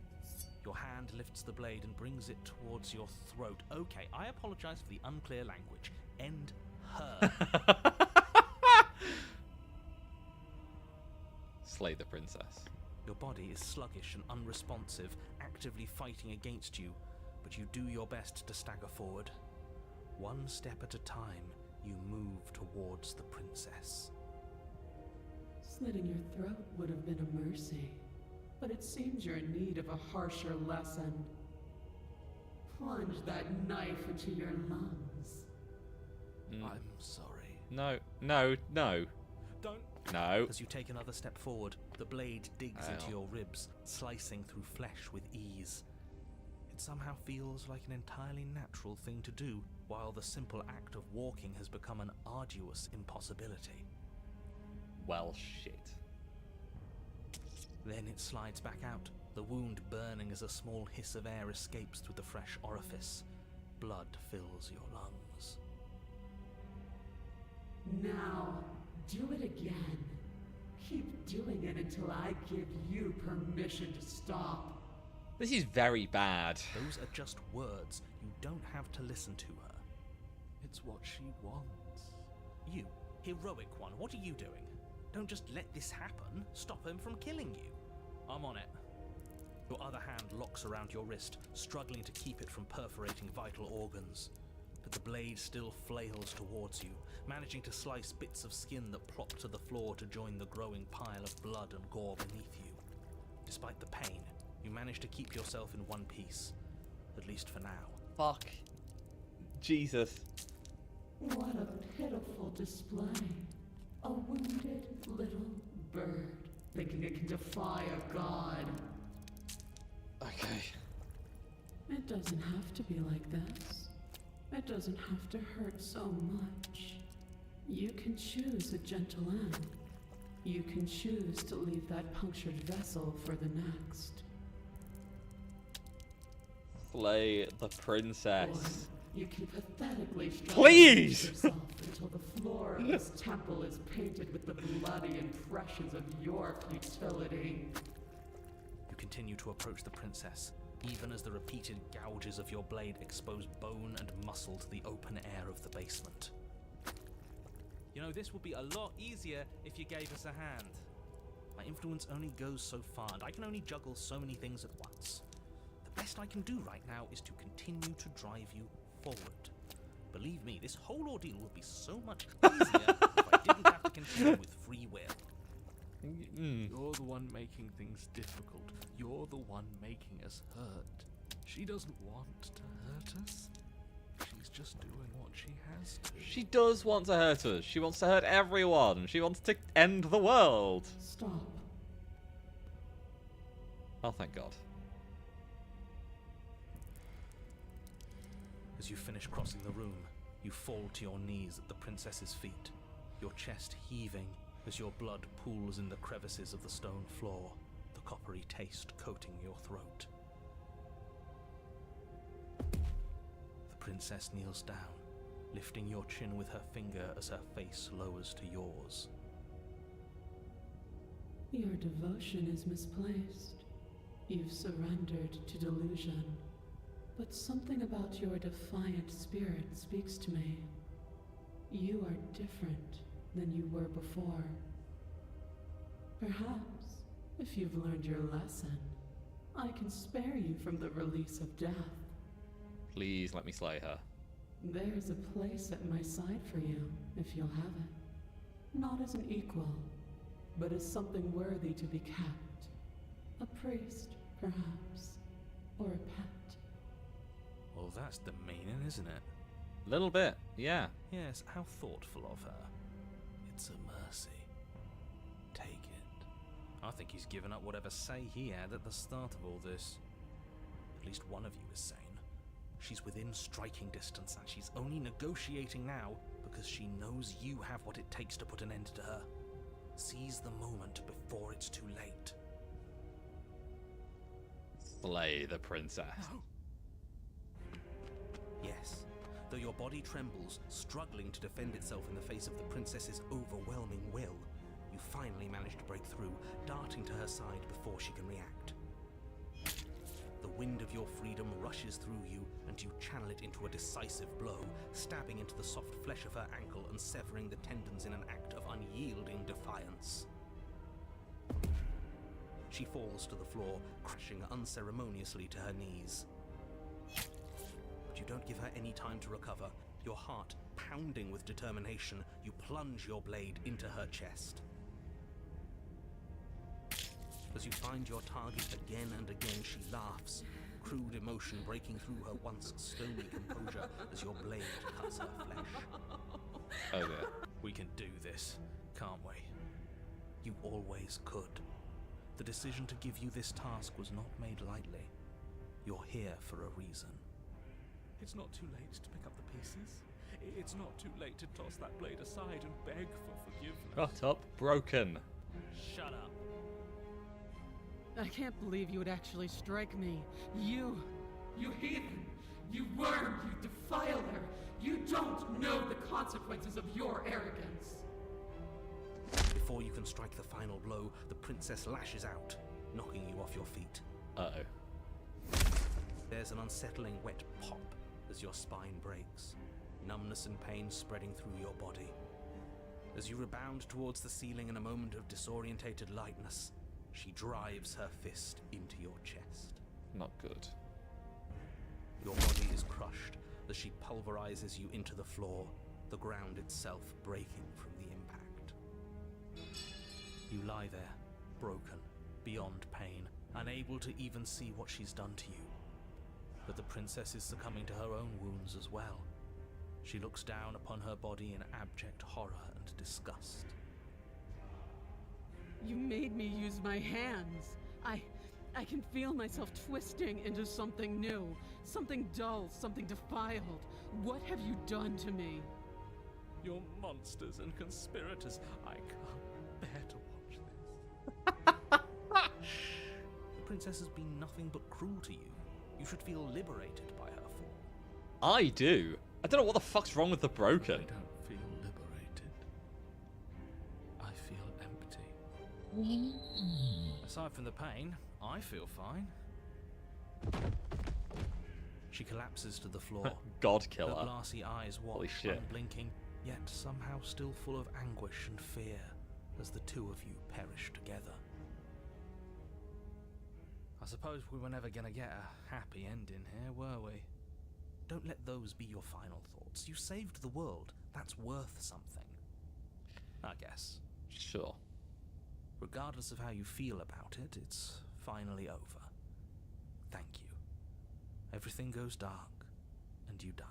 Your hand lifts the blade and brings it towards your throat. Okay, I apologize for the unclear language. End her. Slay the princess. Your body is sluggish and unresponsive, actively fighting against you, but you do your best to stagger forward. One step at a time, you move towards the princess. Slitting your throat would have been a mercy, but it seems you're in need of a harsher lesson. Plunge that knife into your lungs. I'm sorry. No, no, no. Don't. No. As you take another step forward, the blade digs into Ow. your ribs, slicing through flesh with ease. It somehow feels like an entirely natural thing to do, while the simple act of walking has become an arduous impossibility. Well, shit. Then it slides back out, the wound burning as a small hiss of air escapes through the fresh orifice. Blood fills your lungs. Now, do it again. Keep doing it until I give you permission to stop. This is very bad. Those are just words. You don't have to listen to her. It's what she wants. You, heroic one, what are you doing? Don't just let this happen. Stop him from killing you. I'm on it. Your other hand locks around your wrist, struggling to keep it from perforating vital organs. But the blade still flails towards you, managing to slice bits of skin that plop to the floor to join the growing pile of blood and gore beneath you. Despite the pain, you manage to keep yourself in one piece, at least for now. Fuck. Jesus. What a pitiful display. A wounded little bird thinking it can defy a god. Okay. It doesn't have to be like this. It doesn't have to hurt so much. You can choose a gentle end. You can choose to leave that punctured vessel for the next. Slay the princess. Or you can pathetically struggle Please! to yourself until the floor of this temple is painted with the bloody impressions of your futility. You continue to approach the princess, even as the repeated gouges of your blade expose bone and muscle to the open air of the basement. You know, this would be a lot easier if you gave us a hand. My influence only goes so far, and I can only juggle so many things at once. The best I can do right now is to continue to drive you forward. Believe me, this whole ordeal would be so much easier if I didn't have to continue with free will. You're the one making things difficult. You're the one making us hurt. She doesn't want to hurt us. She's just doing what she has to. She does want to hurt us. She wants to hurt everyone. She wants to end the world. Stop. Oh, thank God. As you finish crossing the room, you fall to your knees at the princess's feet, your chest heaving as your blood pools in the crevices of the stone floor, the coppery taste coating your throat. The princess kneels down, lifting your chin with her finger as her face lowers to yours. Your devotion is misplaced. You've surrendered to delusion. But something about your defiant spirit speaks to me. You are different than you were before. Perhaps, if you've learned your lesson, I can spare you from the release of death. Please let me slay her. There's a place at my side for you, if you'll have it. Not as an equal, but as something worthy to be kept. A priest, perhaps, or a pet. Well, that's the meaning, isn't it? Little bit, yeah. Yes, how thoughtful of her. It's a mercy. Take it. I think he's given up whatever say he had at the start of all this. At least one of you is sane. She's within striking distance, and she's only negotiating now because she knows you have what it takes to put an end to her. Seize the moment before it's too late. Slay the princess. No. Yes, though your body trembles, struggling to defend itself in the face of the princess's overwhelming will, you finally manage to break through, darting to her side before she can react. The wind of your freedom rushes through you, and you channel it into a decisive blow, stabbing into the soft flesh of her ankle and severing the tendons in an act of unyielding defiance. She falls to the floor, crashing unceremoniously to her knees. But you don't give her any time to recover. Your heart pounding with determination, you plunge your blade into her chest. As you find your target again and again, she laughs, crude emotion breaking through her once stony composure as your blade cuts her flesh. Oh dear. We can do this, can't we? You always could. The decision to give you this task was not made lightly. You're here for a reason. It's not too late to pick up the pieces. It's not too late to toss that blade aside and beg for forgiveness. Shut up, broken. Shut up. I can't believe you would actually strike me. You heathen! You worm! You defiler! You don't know the consequences of your arrogance! Before you can strike the final blow, the princess lashes out, knocking you off your feet. Uh-oh. There's an unsettling wet pop as your spine breaks, numbness and pain spreading through your body. As you rebound towards the ceiling in a moment of disorientated lightness, she drives her fist into your chest. Not good. Your body is crushed as she pulverizes you into the floor, the ground itself breaking from the impact. You lie there, broken, beyond pain, unable to even see what she's done to you. But the princess is succumbing to her own wounds as well. She looks down upon her body in abject horror and disgust. You made me use my hands. I can feel myself twisting into something new, something dull, something defiled. What have you done to me? You're monsters and conspirators. I can't bear to watch this. The princess has been nothing but cruel to you. You should feel liberated by her fall. I do. I don't know what the fuck's wrong with the broken. I don't feel liberated. I feel empty. Aside from the pain, I feel fine. She collapses to the floor. God Her killer. glassy eyes watch, Holy shit. unblinking, yet somehow still full of anguish and fear as the two of you perish together. I suppose we were never gonna get a happy ending here, were we? Don't let those be your final thoughts. You saved the world. That's worth something. I guess. Sure. Regardless of how you feel about it, it's finally over. Thank you. Everything goes dark, and you die.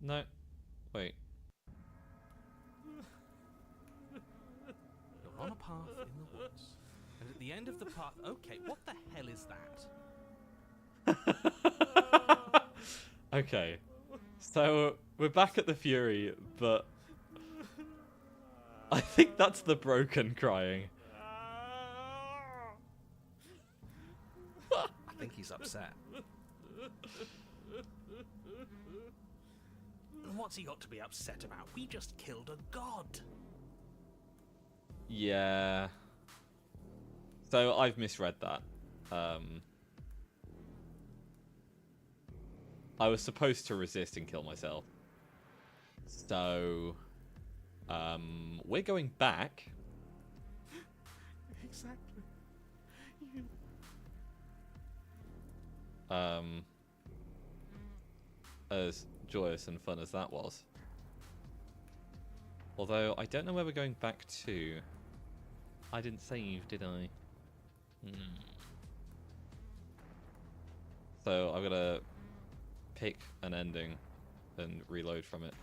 No. Wait. You're on a path in the woods, and at the end of the path... Okay, what the hell is that? Okay. So, we're back at the Fury, but... I think that's the broken crying. I think he's upset. What's he got to be upset about? We just killed a god. Yeah. So, I've misread that. I was supposed to resist and kill myself. So... we're going back. Exactly. As joyous and fun as that was. Although, I don't know where we're going back to. I didn't save, did I? So, I've got to pick an ending and reload from it.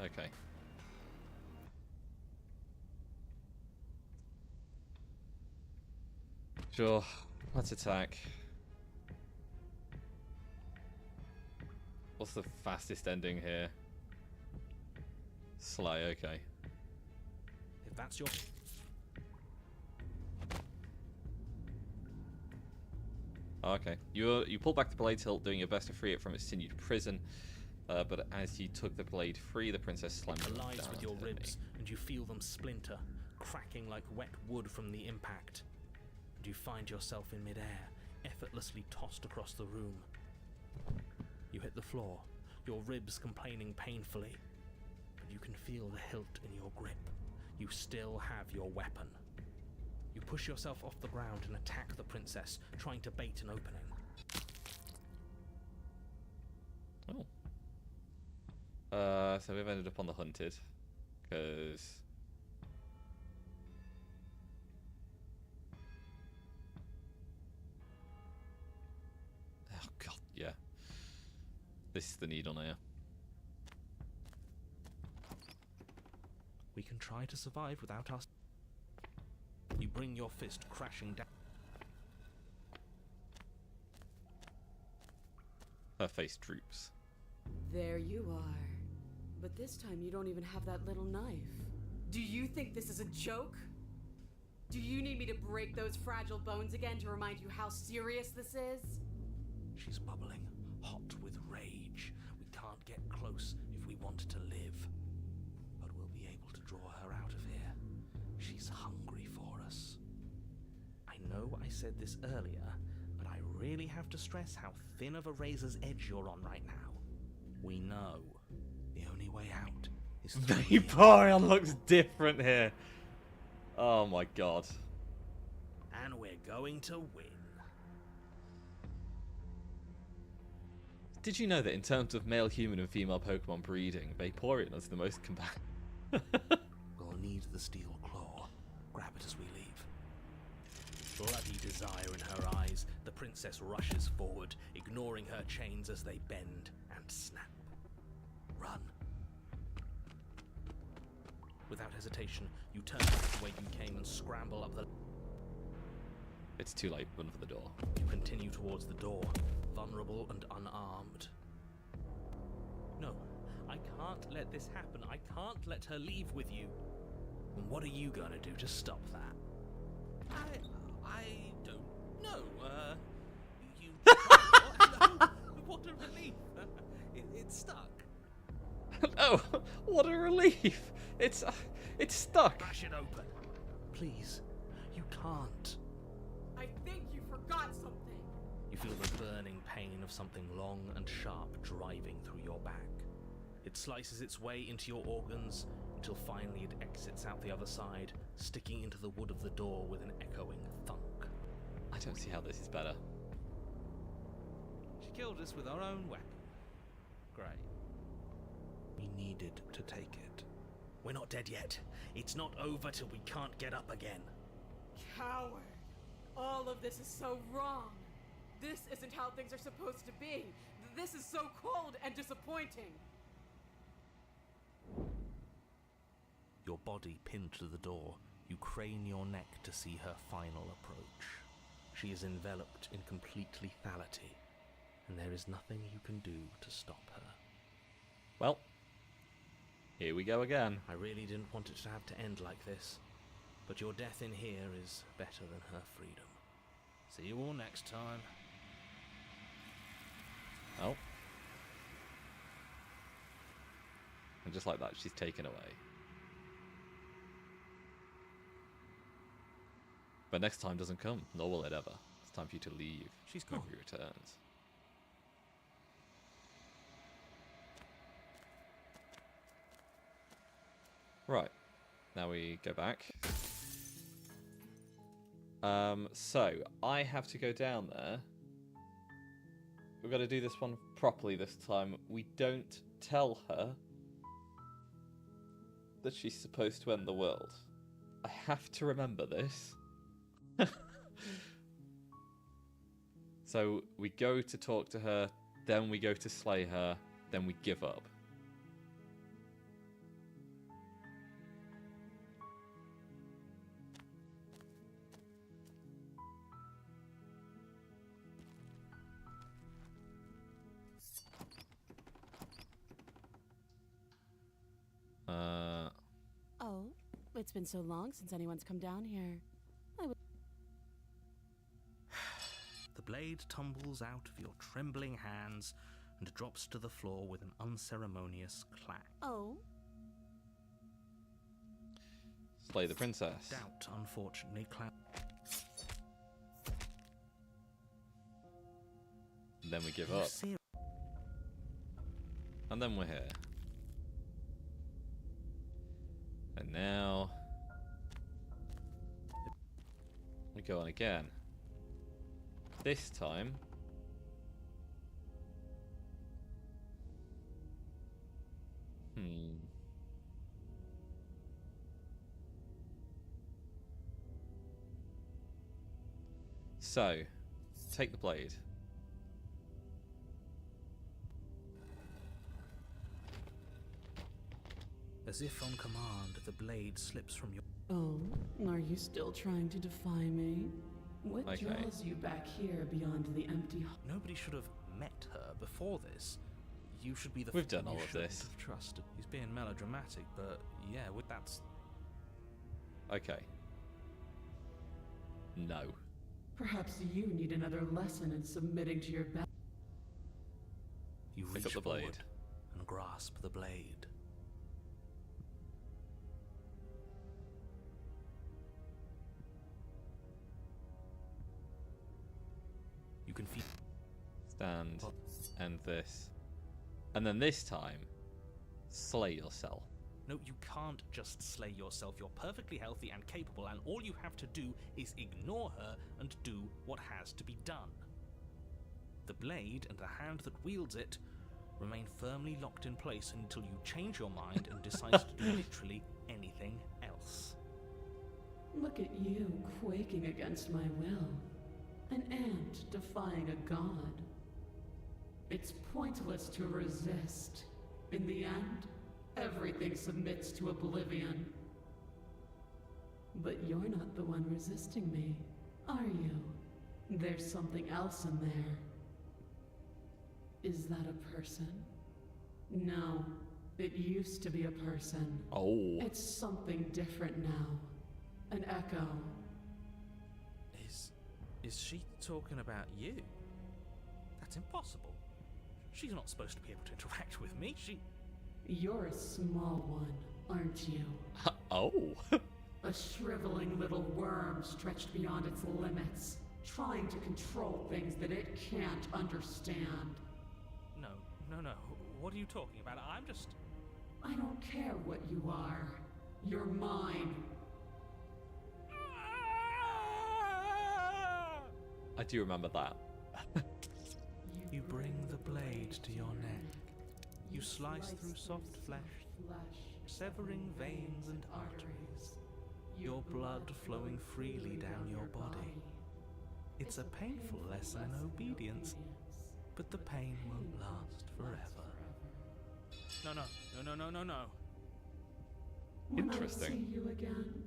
Okay. Sure. Let's attack. What's the fastest ending here? Slay, okay. If that's your... Okay. You pull back the blade's hilt, doing your best to free it from its sinewed prison. But as you took the blade free, the princess slammed It it collides down with your onto ribs, me. and you feel them splinter, cracking like wet wood from the impact. And you find yourself in midair, effortlessly tossed across the room. You hit the floor, your ribs complaining painfully, but you can feel the hilt in your grip. You still have your weapon. You push yourself off the ground and attack the princess, trying to bait an opening. Oh. So we've ended up on the hunted, because... Oh god, yeah. This is the needle now. We can try to survive without us. You bring your fist crashing down. Her face droops. There you are. But this time you don't even have that little knife. Do you think this is a joke? Do you need me to break those fragile bones again to remind you how serious this is? She's bubbling, hot with rage. We can't get close if we want to live. But we'll be able to draw her out of here. She's hungry for us. I know I said this earlier, but I really have to stress how thin of a razor's edge you're on right now. We know the only way out is through the Vaporeon looks different here. Oh my god. and we're going to win. Did you know that in terms of male human and female Pokemon breeding, Vaporeon is the most combative? We'll need the steel claw. Grab it as we leave. Bloody desire in her eyes, the princess rushes forward, ignoring her chains as they bend and snap. Run. Without hesitation, you turn back the way you came and scramble up the... It's too late. Run for the door. You continue towards the door, vulnerable and unarmed. No, I can't let this happen. I can't let her leave with you. And what are you gonna do to stop that? I don't know. You... What a relief. It's stuck. Oh, what a relief! It's stuck. Crash it open. Please, you can't. I think you forgot something. You feel the burning pain of something long and sharp driving through your back. It slices its way into your organs until finally it exits out the other side, sticking into the wood of the door with an echoing thunk. I don't see how this is better. She killed us with her own weapon. Great. We needed to take it. We're not dead yet. It's not over till we can't get up again. Coward. All of this is so wrong. This isn't how things are supposed to be. This is so cold and disappointing. Your body pinned to the door, you crane your neck to see her final approach. She is enveloped in complete lethality, and there is nothing you can do to stop her. Well, here we go again. I really didn't want it to have to end like this, but your death in here is better than her freedom. See you all next time. Oh. And just like that, she's taken away. But next time doesn't come, nor will it ever. It's time for you to leave. She's when gone. he returns. Right. Now we go back. So, I have to go down there. We've got to do this one properly this time. We don't tell her that she's supposed to end the world. I have to remember this. So we go to talk to her, then we go to slay her, then we give up. It's been so long since anyone's come down here. The blade tumbles out of your trembling hands and drops to the floor with an unceremonious clack. Oh? Slay the princess. Doubt, unfortunately, Then we give up. And then we're here. And now we go on again. This time So, take the blade. As if on command, the blade slips from your... Oh, are you still trying to defy me? What Okay. draws you back here beyond the empty hall? Nobody should have met her before this. You should be the... We've done all you of shouldn't this. have trusted. He's being melodramatic, but yeah, that's... Okay. No. Perhaps you need another lesson in submitting to your best. You Pick reach up the blade. forward and grasp the blade. You can feel... Stand. And this. And then this time, slay yourself. No, you can't just slay yourself. You're perfectly healthy and capable, and all you have to do is ignore her and do what has to be done. The blade and the hand that wields it remain firmly locked in place until you change your mind and decide to do literally anything else. Look at you, quaking against my will. An ant defying a god. It's pointless to resist. In the end, everything submits to oblivion. But you're not the one resisting me, are you? There's something else in there. Is that a person? No, it used to be a person. Oh. It's something different now. An echo. Is she talking about you? That's impossible. She's not supposed to be able to interact with me. You're a small one, aren't you? Oh. A shriveling little worm stretched beyond its limits, trying to control things that it can't understand. No. What are you talking about? I don't care what you are. You're mine. I do remember that. You bring the blade to your neck. You slice through soft flesh, severing veins and arteries, your blood flowing freely down your body. It's a painful lesson in obedience, but the pain won't last forever. No. When Interesting. I see you again,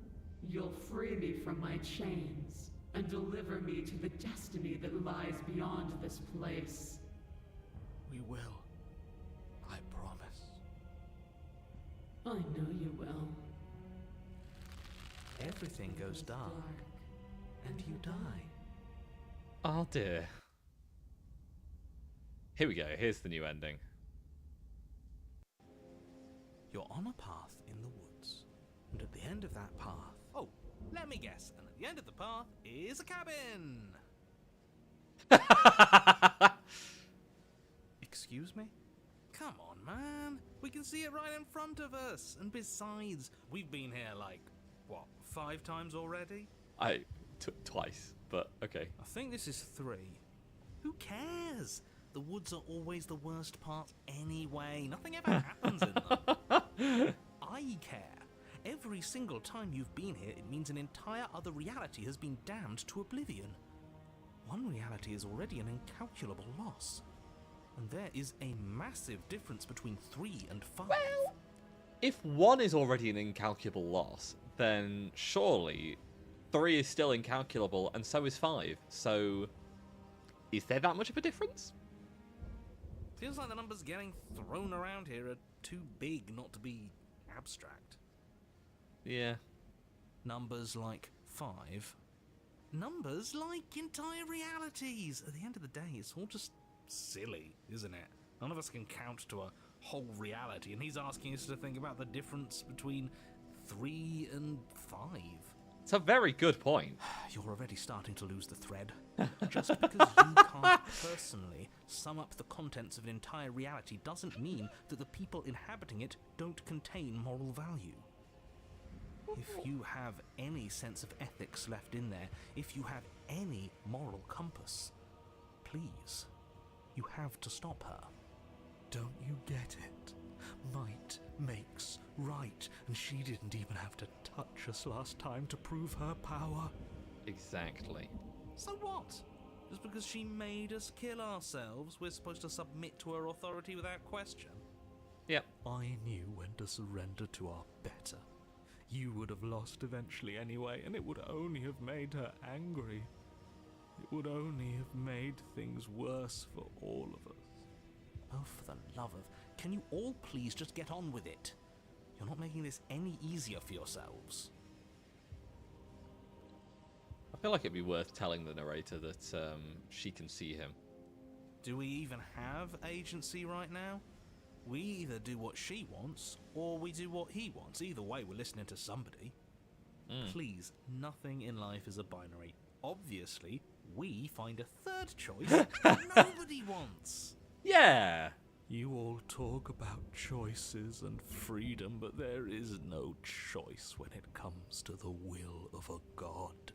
you'll free me from my chains and deliver me to the destiny that lies beyond this place. We will. I promise. I know you will. Everything goes dark, and you die. Oh dear. Here we go. Here's the new ending. You're on a path in the woods, and at the end of that path... Oh, let me guess. And at the end of the path is a cabin! Excuse me? Come on, man. We can see it right in front of us. And besides, we've been here like, 5 times already? I took twice, but okay. I think this is 3. Who cares? The woods are always the worst part anyway. Nothing ever happens in them. I care. Every single time you've been here, it means an entire other reality has been damned to oblivion. One reality is already an incalculable loss. And there is a massive difference between 3 and 5. Well, if 1 is already an incalculable loss, then surely 3 is still incalculable, and so is 5. So, is there that much of a difference? Feels like the numbers getting thrown around here are too big not to be abstract. Yeah. Numbers like 5. Numbers like entire realities. At the end of the day, it's all just silly, isn't it? None of us can count to a whole reality, and he's asking us to think about the difference between 3 and 5. It's a very good point. You're already starting to lose the thread. Just because you can't personally sum up the contents of an entire reality doesn't mean that the people inhabiting it don't contain moral value. If you have any sense of ethics left in there, if you have any moral compass, please, you have to stop her. Don't you get it? Might makes right, and she didn't even have to touch us last time to prove her power. Exactly. So what? Just because she made us kill ourselves, we're supposed to submit to her authority without question? Yep. I knew when to surrender to our better. You would have lost eventually anyway, and it would only have made her angry. It would only have made things worse for all of us. Oh, for the love of... Can you all please just get on with it? You're not making this any easier for yourselves. I feel like it'd be worth telling the narrator that she can see him. Do we even have agency right now? We either do what she wants, or we do what he wants. Either way, we're listening to somebody. Please, nothing in life is a binary. Obviously, we find a third choice that nobody wants. Yeah! You all talk about choices and freedom, but there is no choice when it comes to the will of a god.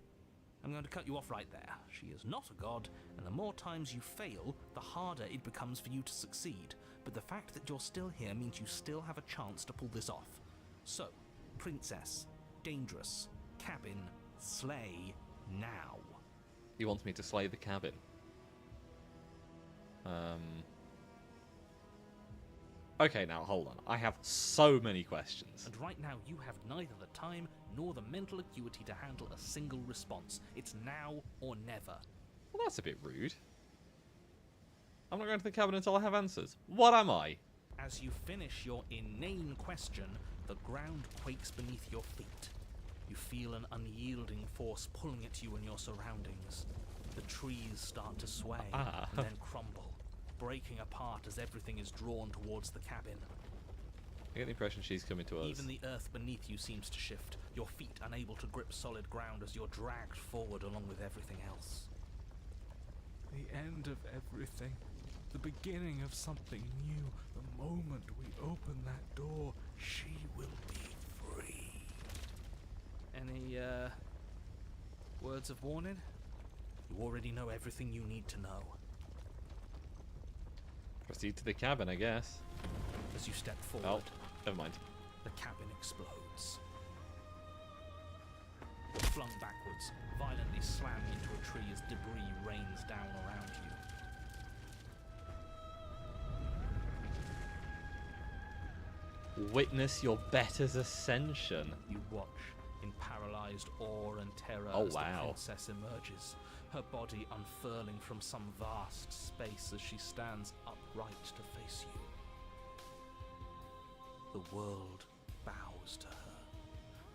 I'm going to cut you off right there. She is not a god, and the more times you fail, the harder it becomes for you to succeed. But the fact that you're still here means you still have a chance to pull this off. So, princess, dangerous, cabin, slay, now. He wants me to slay the cabin. Okay, now hold on. I have so many questions. And right now you have neither the time nor the mental acuity to handle a single response. It's now or never. Well, that's a bit rude. I'm not going to the cabin until I have answers. What am I? As you finish your inane question, the ground quakes beneath your feet. You feel an unyielding force pulling at you and your surroundings. The trees start to sway and then crumble, breaking apart as everything is drawn towards the cabin. I get the impression she's coming to us. Even the earth beneath you seems to shift, your feet unable to grip solid ground as you're dragged forward along with everything else. The end of everything. The beginning of something new. The moment we open that door, she will be free. Any, words of warning? You already know everything you need to know. Proceed to the cabin, I guess. As you step forward, never mind. The cabin explodes. Flung backwards, violently slammed into a tree as debris rains down around you. Witness your better's ascension. You watch in paralyzed awe and terror as the princess emerges, her body unfurling from some vast space as she stands upright to face you. The world bows to her.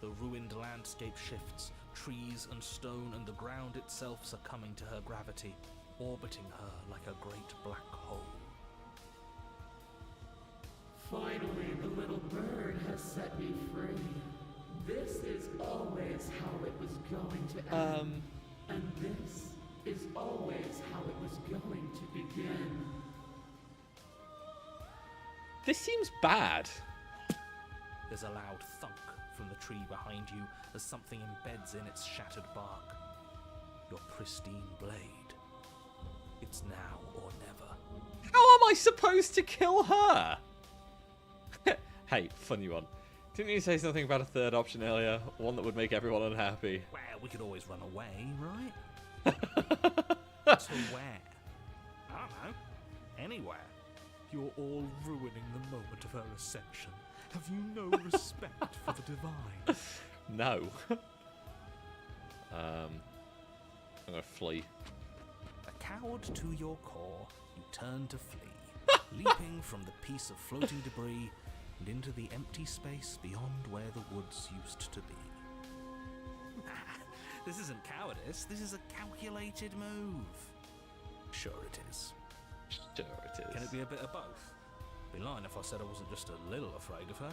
The ruined landscape shifts, trees and stone and the ground itself succumbing to her gravity, orbiting her like a great black hole. Finally, the little bird has set me free. This is always how it was going to end. And this is always how it was going to begin. This seems bad. There's a loud thunk from the tree behind you as something embeds in its shattered bark. Your pristine blade. It's now or never. How am I supposed to kill her? Hey, funny one. Didn't you say something about a third option earlier? One that would make everyone unhappy? Well, we could always run away, right? To where? I don't know. Anywhere. You're all ruining the moment of her ascension. Have you no respect for the divine? No. I'm gonna flee. A coward to your core, you turn to flee, leaping from the piece of floating debris and into the empty space beyond where the woods used to be. This isn't cowardice, this is a calculated move. Sure it is. Sure it is. Can it be a bit of both? I'd be lying if I said I wasn't just a little afraid of her.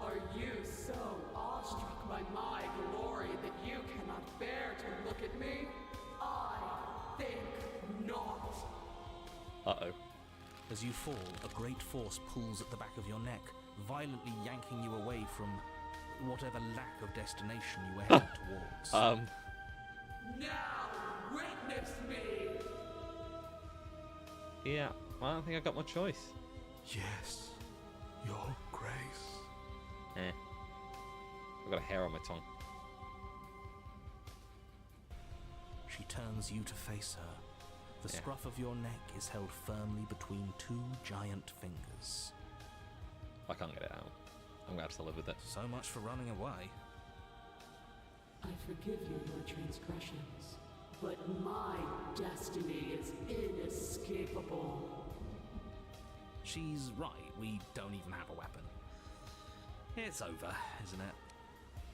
Are you so awestruck by my glory that you cannot bear to look at me? I think not. Uh-oh. As you fall, a great force pulls at the back of your neck, violently yanking you away from whatever lack of destination you were heading towards. Now witness me! Yeah, I don't think I got my choice. Yes, Your Grace. I've got a hair on my tongue. She turns you to face her. The scruff of your neck is held firmly between two giant fingers. I can't get it out. I'm going to have to live with it. So much for running away. I forgive you your transgressions, but my destiny is inescapable. She's right, we don't even have a weapon. It's over, isn't it?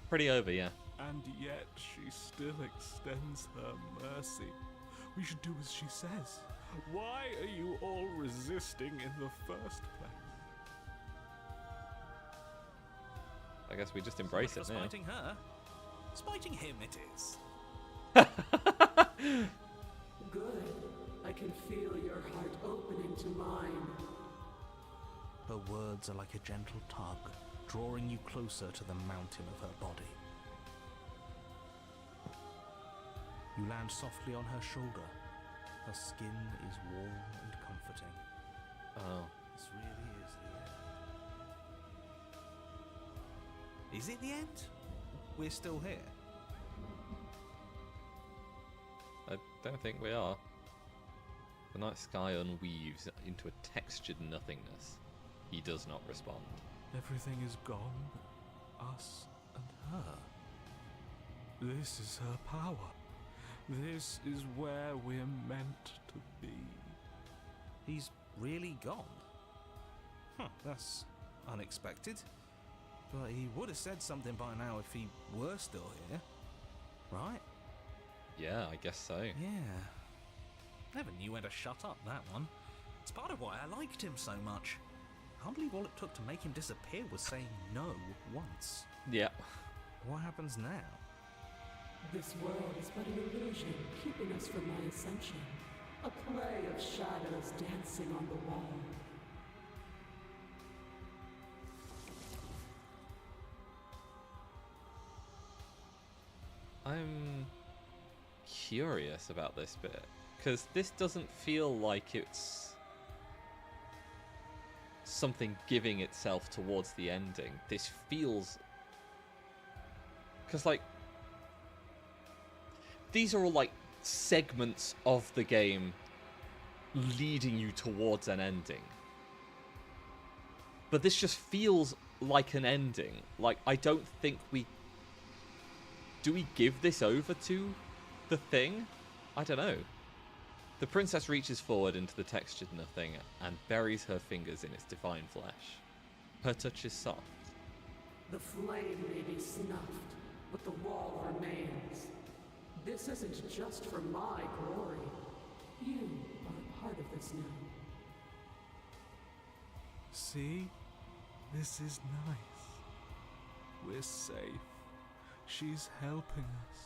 Pretty over, yeah. And yet she still extends her mercy. We should do as she says. Why are you all resisting in the first place? I guess we just embrace it now. Spiting her. Spiting him it is. Good. I can feel your heart opening to mine. Her words are like a gentle tug, drawing you closer to the mountain of her body. You land softly on her shoulder. Her skin is warm and comforting. Oh. This really is the end. Is it the end? We're still here. I don't think we are. The night sky unweaves into a textured nothingness. He does not respond. Everything is gone. Us and her. This is her power. This is where we're meant to be. He's really gone? Huh, that's unexpected. But he would have said something by now if he were still here. Right? Yeah, I guess so. Yeah. Never knew when to shut up, that one. It's part of why I liked him so much. I can't believe all it took to make him disappear was saying no once. Yeah. What happens now? This world is but an illusion, keeping us from my ascension. A play of shadows dancing on the wall. I'm curious about this bit, because this doesn't feel like it's something giving itself towards the ending. This feels... Because, like, these are all, like, segments of the game leading you towards an ending. But this just feels like an ending. Like, I don't think we... Do we give this over to the thing? I don't know. The princess reaches forward into the textured nothing and buries her fingers in its divine flesh. Her touch is soft. The flame may be snuffed, but the wall remains. This isn't just for my glory. You are a part of this now. See? This is nice. We're safe. She's helping us.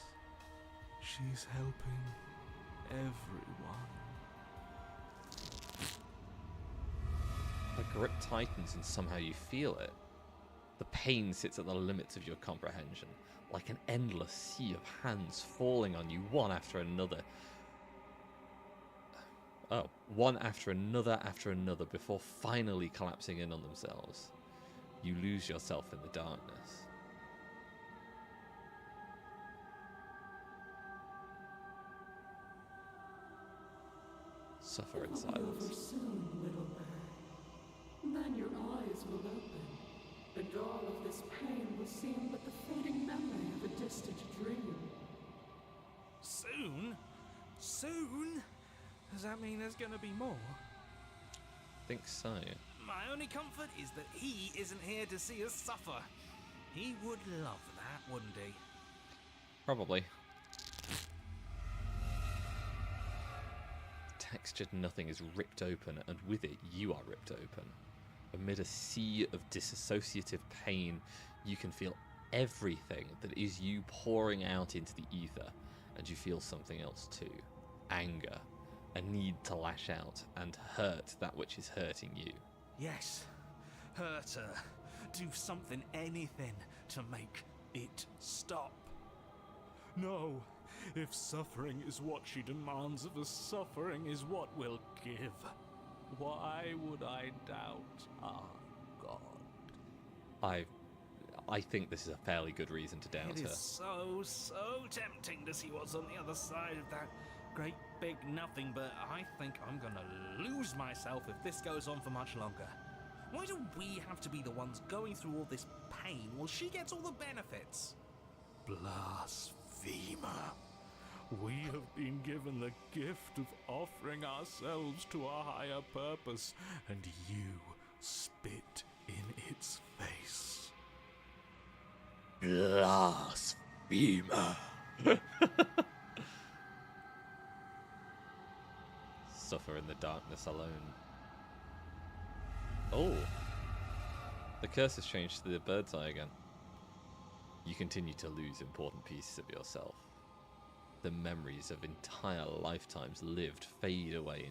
She's helping everyone. Her grip tightens and somehow you feel it. The pain sits at the limits of your comprehension, like an endless sea of hands falling on you one after another. Oh, one after another before finally collapsing in on themselves. You lose yourself in the darkness. Suffer in Over silence. soon, little bird. Then your eyes will open, and all of this pain will seem but the fading memory of a distant dream. Soon? Soon? Does that mean there's gonna be more? Think so. My only comfort is that he isn't here to see us suffer. He would love that, wouldn't he? Probably. Textured nothing is ripped open, and with it, you are ripped open. Amid a sea of disassociative pain, you can feel everything that is you pouring out into the ether, and you feel something else too. Anger, a need to lash out and hurt that which is hurting you. Yes, hurt her. Do something, anything, to make it stop. No, if suffering is what she demands of us, suffering is what we'll give. Why would I doubt our God? I think this is a fairly good reason to doubt It her. is so tempting to see what's on the other side of that great big nothing, but I think I'm gonna lose myself if this goes on for much longer. Why do we have to be the ones going through all this pain while she gets all the benefits? Blasphemer. We have been given the gift of offering ourselves to a higher purpose, and you spit in its face. Blasphemer. Suffer in the darkness alone. Oh! The curse has changed to the bird's eye again. You continue to lose important pieces of yourself. The memories of entire lifetimes lived fade away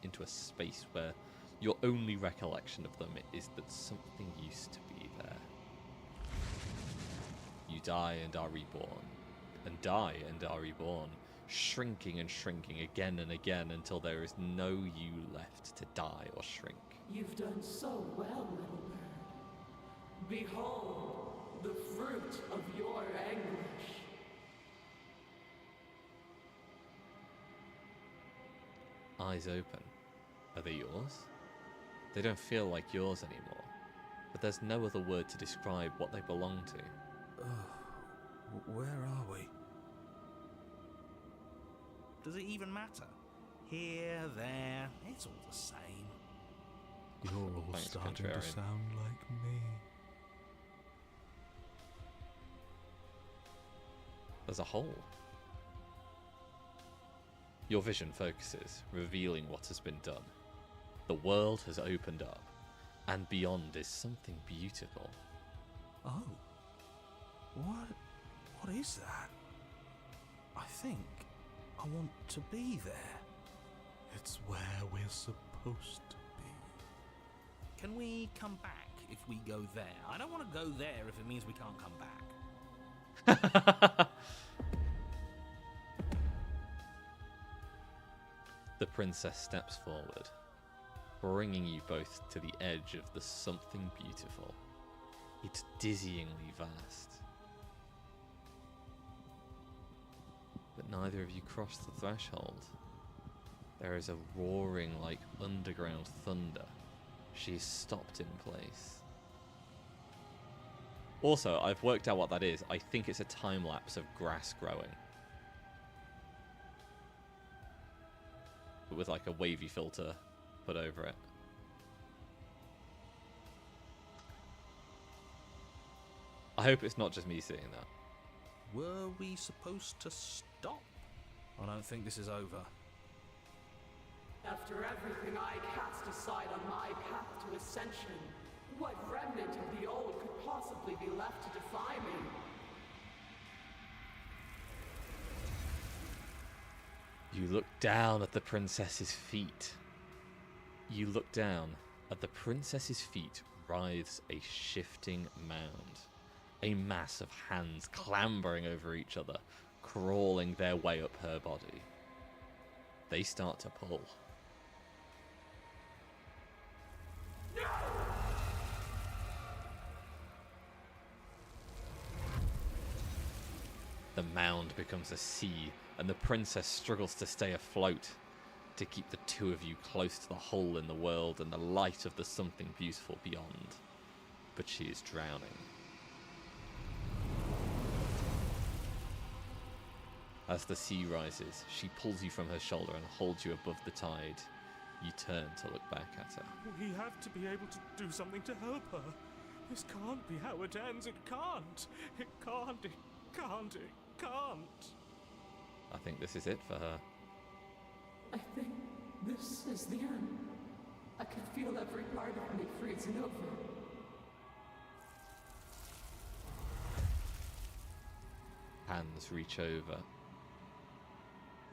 into a space where your only recollection of them is that something used to be there. You die and are reborn, and die and are reborn, shrinking and shrinking again and again until there is no you left to die or shrink. You've done so well, little bird. Behold, the fruit of your anguish. Eyes open. Are they yours? They don't feel like yours anymore, but there's no other word to describe what they belong to. Where are we? Does it even matter? Here, there, it's all the same. You're all Thanks, starting to contrarian. sound like me. There's a hole. Your vision focuses, revealing what has been done. The world has opened up, and beyond is something beautiful. Oh. What is that? I think I want to be there. It's where we're supposed to be. Can we come back if we go there? I don't want to go there if it means we can't come back. The princess steps forward, bringing you both to the edge of the something beautiful. It's dizzyingly vast. But neither of you cross the threshold. There is a roaring like underground thunder. She's stopped in place. Also, I've worked out what that is. I think it's a time lapse of grass growing. With like a wavy filter put over it. I hope it's not just me seeing that. Were we supposed to stop? I don't think this is over. After everything I cast aside on my path to ascension, what remnant of the old could possibly be left to defy me? You look down at the princess's feet. You look down at the princess's feet writhes a shifting mound. A mass of hands clambering over each other, crawling their way up her body. They start to pull. The mound becomes a sea, and the princess struggles to stay afloat, to keep the two of you close to the hole in the world and the light of the something beautiful beyond. But she is drowning. As the sea rises, she pulls you from her shoulder and holds you above the tide. You turn to look back at her. We have to be able to do something to help her. This can't be how it ends. It can't. It can't. It can't. It can't. I think this is it for her. I think this is the end. I can feel every part of me freezing over. Hands reach over.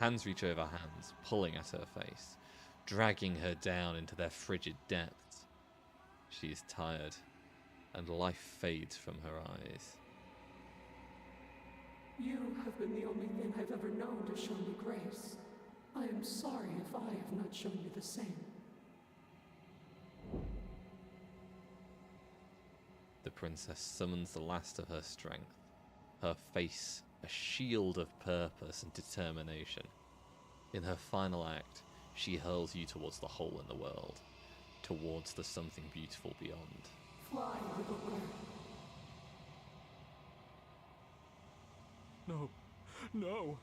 Hands reach over hands, pulling at her face, dragging her down into their frigid depths. She is tired, and life fades from her eyes. You have been the only thing I've ever known to show me grace. I am sorry if I have not shown you the same. The princess summons the last of her strength, her face a shield of purpose and determination. In her final act, she hurls you towards the hole in the world, towards the something beautiful beyond. Fly, little bird. No, no,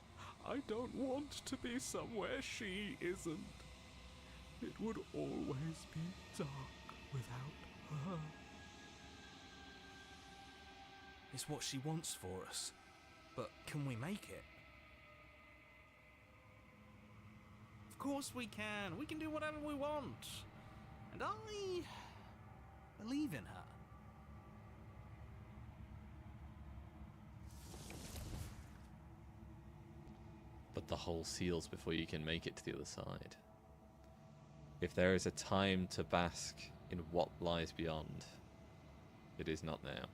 I don't want to be somewhere she isn't. It would always be dark without her. It's what she wants for us. But can we make it? Of course we can. We can do whatever we want. And I believe in her. But the hole seals before you can make it to the other side. If there is a time to bask in what lies beyond, it is not now.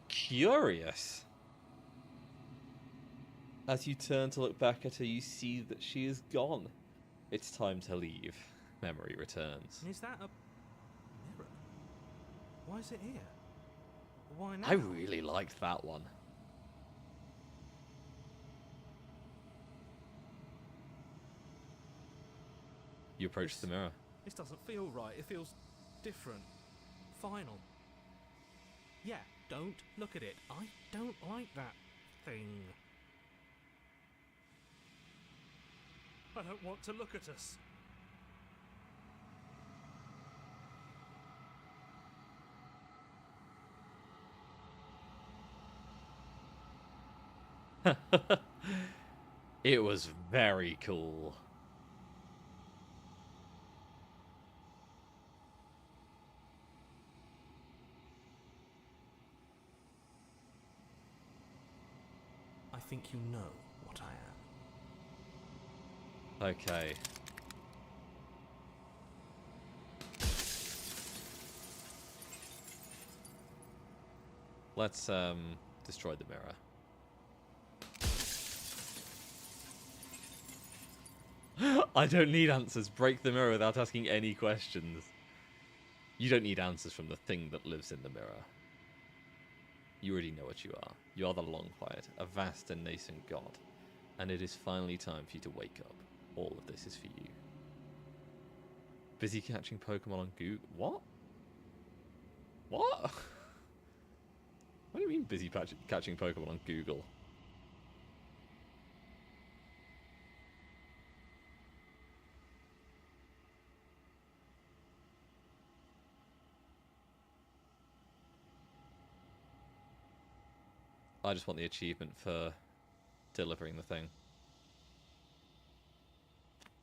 Curious. As you turn to look back at her, you see that she is gone. It's time to leave. Memory returns. And is that a mirror? Why is it here? Why now? I really liked that one. You approach the mirror. This doesn't feel right. It feels different. Final. Yeah, don't look at it. I don't like that thing. I don't want to look at us. It was very cool. I think you know what I am. Okay. Let's destroy the mirror. I don't need answers. Break the mirror without asking any questions. You don't need answers from the thing that lives in the mirror. You already know what you are. You are the Longplight, a vast and nascent god. And it is finally time for you to wake up. All of this is for you. Busy catching Pokemon on Google. What? What? What do you mean busy catching Pokemon on Google? I just want the achievement for delivering the thing.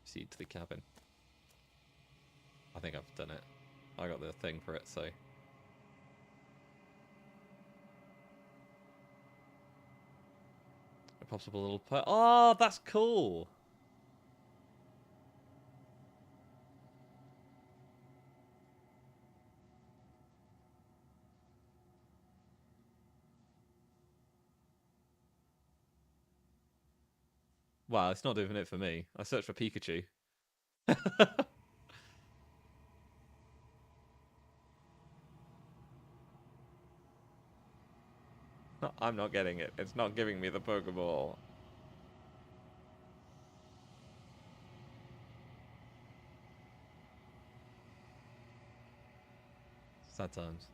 Proceed to the cabin. I think I've done it. I got the thing for it, so... A possible little... Oh, that's cool! Wow, it's not doing it for me. I searched for Pikachu. I'm not getting it. It's not giving me the Pokeball. Sad times.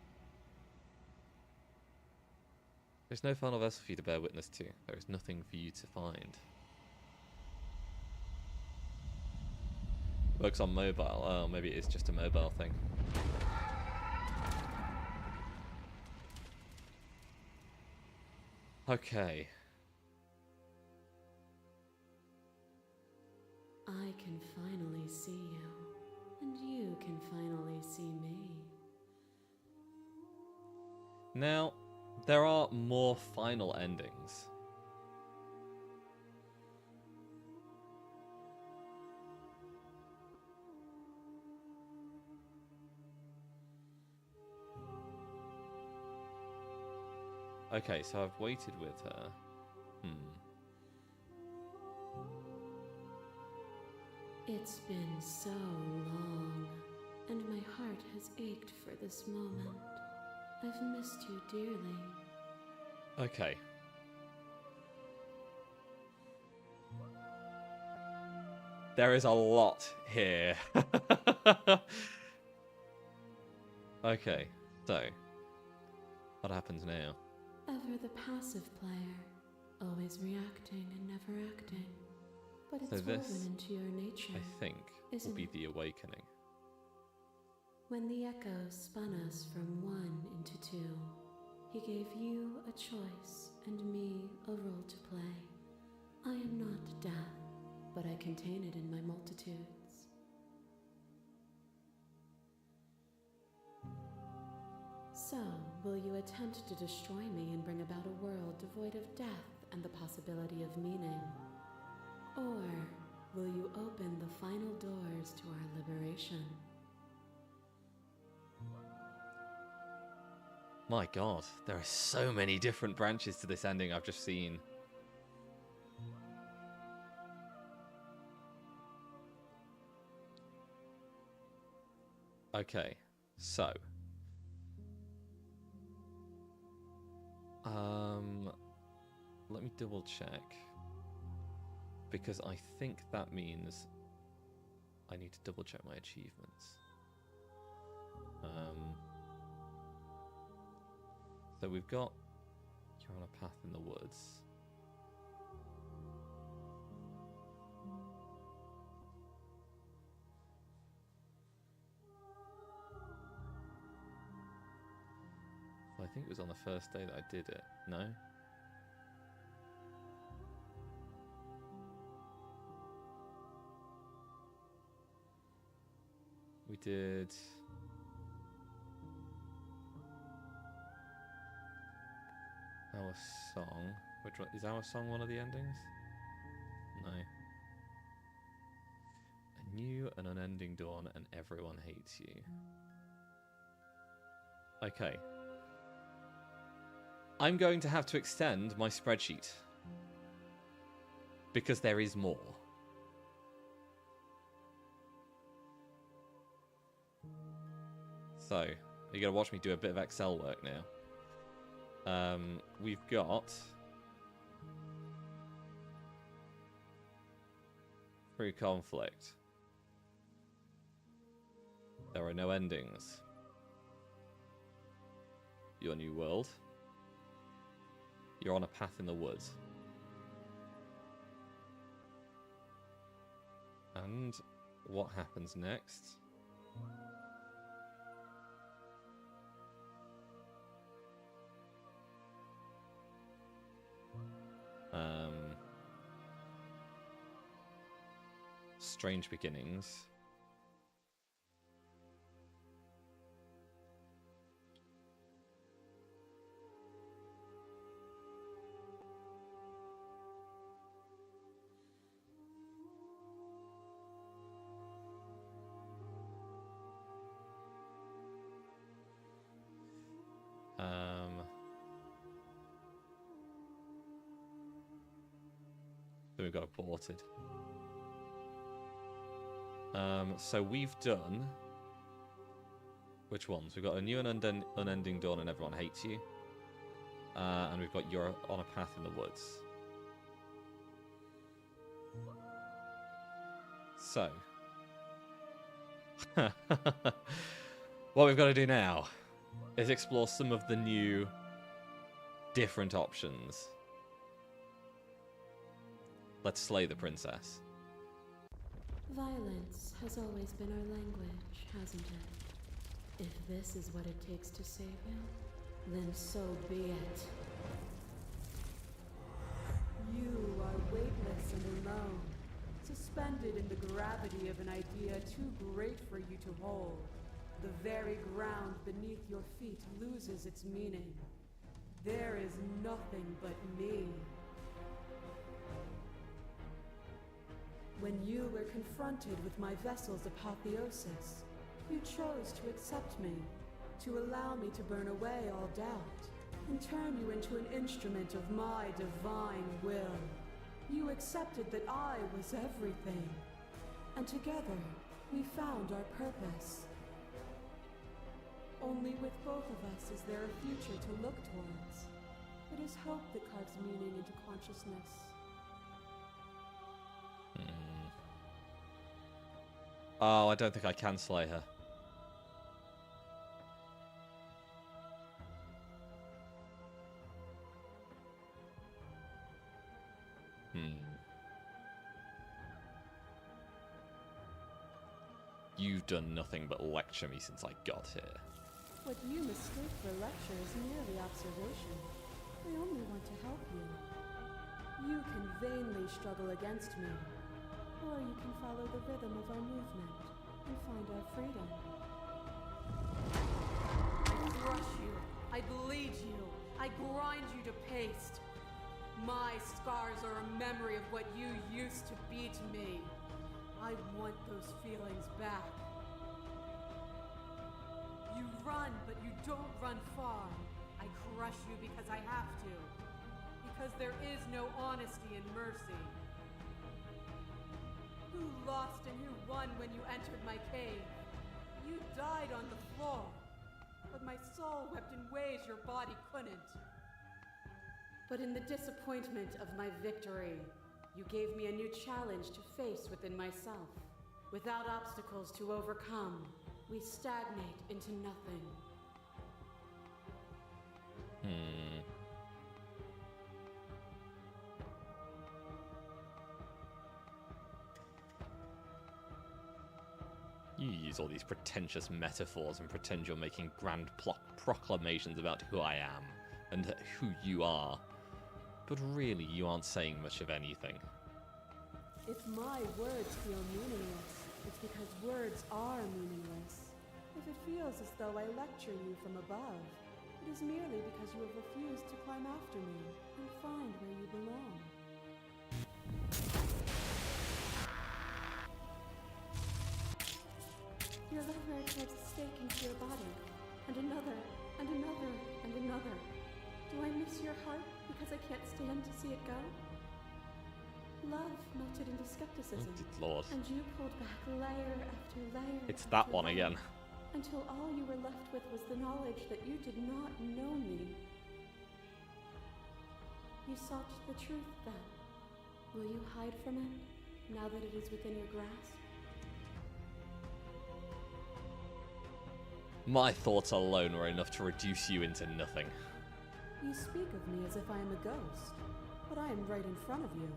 There's no final vessel for you to bear witness to. There is nothing for you to find. Works on mobile. Oh, maybe it is just a mobile thing. Okay. I can finally see you, and you can finally see me. Now, there are more final endings. Okay, so I've waited with her. It's been so long, and my heart has ached for this moment. I've missed you dearly. Okay. There is a lot here. Okay, so what happens now? Ever the passive player, always reacting and never acting. But it's So this, woven into your nature. I think, will isn't be it? the awakening. When the echoes spun us from one into two, he gave you a choice and me a role to play. I am not death, but I contain it in my multitudes. So, will you attempt to destroy me and bring about a world devoid of death and the possibility of meaning? Or will you open the final doors to our liberation? My god, there are so many different branches to this ending I've just seen. Okay, so let me double check, because I think that means I need to double check my achievements. So we've got you're on a path in the woods. I think it was on the first day that I did it. No? We did... Our Song. Which one? Is Our Song one of the endings? No. A new and unending dawn and everyone hates you. Okay. I'm going to have to extend my spreadsheet. Because there is more. So, you gotta watch me do a bit of Excel work now. We've got... through conflict. There are no endings. Your new world. You're on a path in the woods. And what happens next? Strange beginnings. So we've got aborted. So we've done... which ones? We've got a new and unending dawn and everyone hates you. And we've got you're on a path in the woods. So. What we've got to do now is explore some of the new different options. Let's slay the princess. Violence has always been our language, hasn't it? If this is what it takes to save you, then so be it. You are weightless and alone, suspended in the gravity of an idea too great for you to hold. The very ground beneath your feet loses its meaning. There is nothing but me. When you were confronted with my vessel's apotheosis, you chose to accept me, to allow me to burn away all doubt, and turn you into an instrument of my divine will. You accepted that I was everything, and together we found our purpose. Only with both of us is there a future to look towards. It is hope that carves meaning into consciousness. Oh, I don't think I can slay her. You've done nothing but lecture me since I got here. What you mistake for lecture is merely observation. I only want to help you. You can vainly struggle against me, or you can follow the rhythm of our movement and find our freedom. I crush you, I bleed you, I grind you to paste. My scars are a memory of what you used to be to me. I want those feelings back. You run, but you don't run far. I crush you because I have to. Because there is no honesty in mercy. Who lost and who won when you entered my cave? You died on the floor, but my soul wept in ways your body couldn't. But in the disappointment of my victory, you gave me a new challenge to face within myself. Without obstacles to overcome, we stagnate into nothing. You use all these pretentious metaphors and pretend you're making grand proclamations about who I am and who you are. But really, you aren't saying much of anything. If my words feel meaningless, it's because words are meaningless. If it feels as though I lecture you from above, it is merely because you have refused to climb after me and find where you belong. Your love drives a stake into your body, and another, and another, and another. Do I miss your heart because I can't stand to see it go? Love melted into skepticism, Good Lord. and you pulled back layer after layer. It's that one layer, again. Until all you were left with was the knowledge that you did not know me. You sought the truth then. Will you hide from it, now that it is within your grasp? My thoughts alone were enough to reduce you into nothing. You speak of me as if I am a ghost, but I am right in front of you.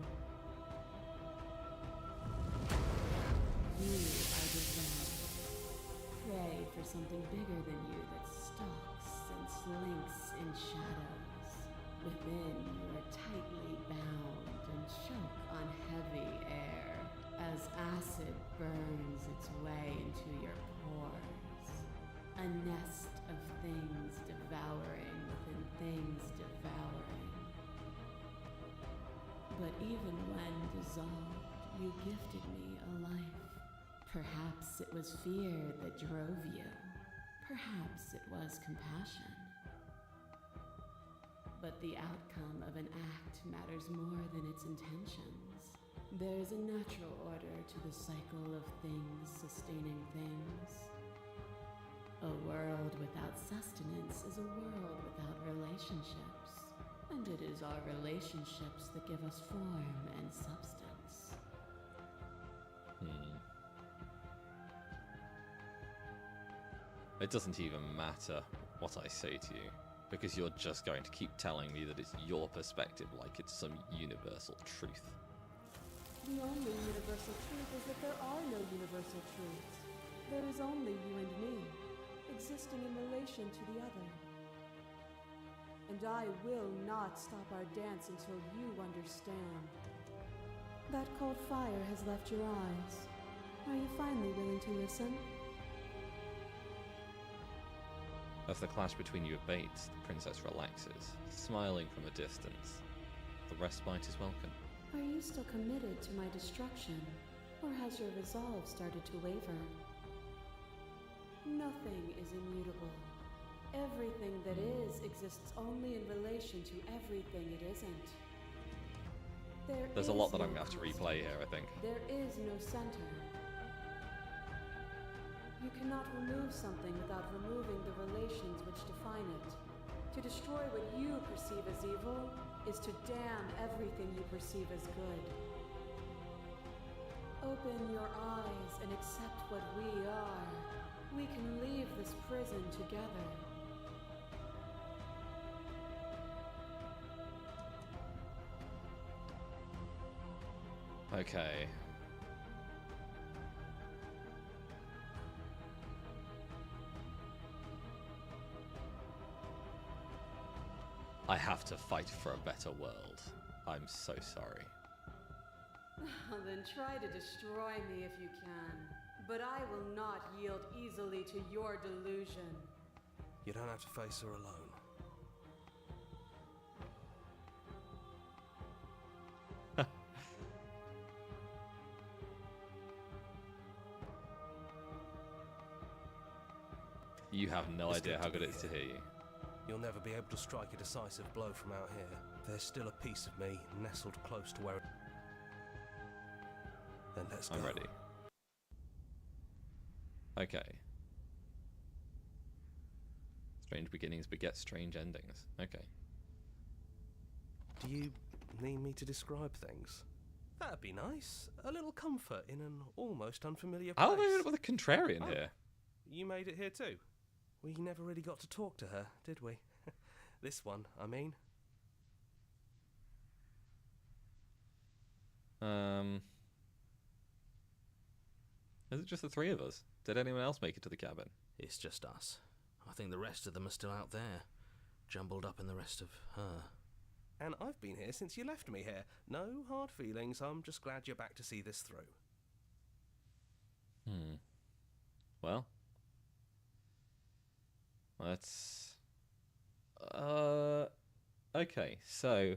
You are designed. Pray for something bigger than you that stalks and slinks in shadows. Within, you are tightly bound and choke on heavy air as acid burns its way into your pores. A nest of things devouring within things devouring. But even when dissolved, you gifted me a life. Perhaps it was fear that drove you. Perhaps it was compassion. But the outcome of an act matters more than its intentions. There is a natural order to the cycle of things sustaining things. A world without sustenance is a world without relationships. And it is our relationships that give us form and substance. It doesn't even matter what I say to you, because you're just going to keep telling me that it's your perspective like it's some universal truth. The only universal truth is that there are no universal truths. There is only you and me, existing in relation to the other. and I will not stop our dance until you understand. That cold fire has left your eyes. Are you finally willing to listen? As the clash between you abates, the princess relaxes, smiling from a distance. The respite is welcome. Are you still committed to my destruction, or has your resolve started to waver? Nothing is immutable. Everything that is exists only in relation to everything it isn't. There's a lot that I'm going to have to replay here, I think. There is no center. You cannot remove something without removing the relations which define it. To destroy what you perceive as evil is to damn everything you perceive as good. Open your eyes and accept what we are. We can leave this prison together. Okay. I have to fight for a better world. I'm so sorry. Then try to destroy me if you can. But I will not yield easily to your delusion. You don't have to face her alone. You have no idea how good it is to hear you. You'll never be able to strike a decisive blow from out here. There's still a piece of me nestled close to where... Then let's go. I'm ready. Okay. Strange beginnings beget strange endings. Okay. Do you need me to describe things? That'd be nice. A little comfort in an almost unfamiliar place. How have I ended up with a contrarian here? You made it here too. We never really got to talk to her, did we? This one, I mean. Is it just the three of us? Did anyone else make it to the cabin? It's just us. I think the rest of them are still out there, jumbled up in the rest of her. And I've been here since you left me here. No hard feelings, I'm just glad you're back to see this through. Well. Let's... Okay, so...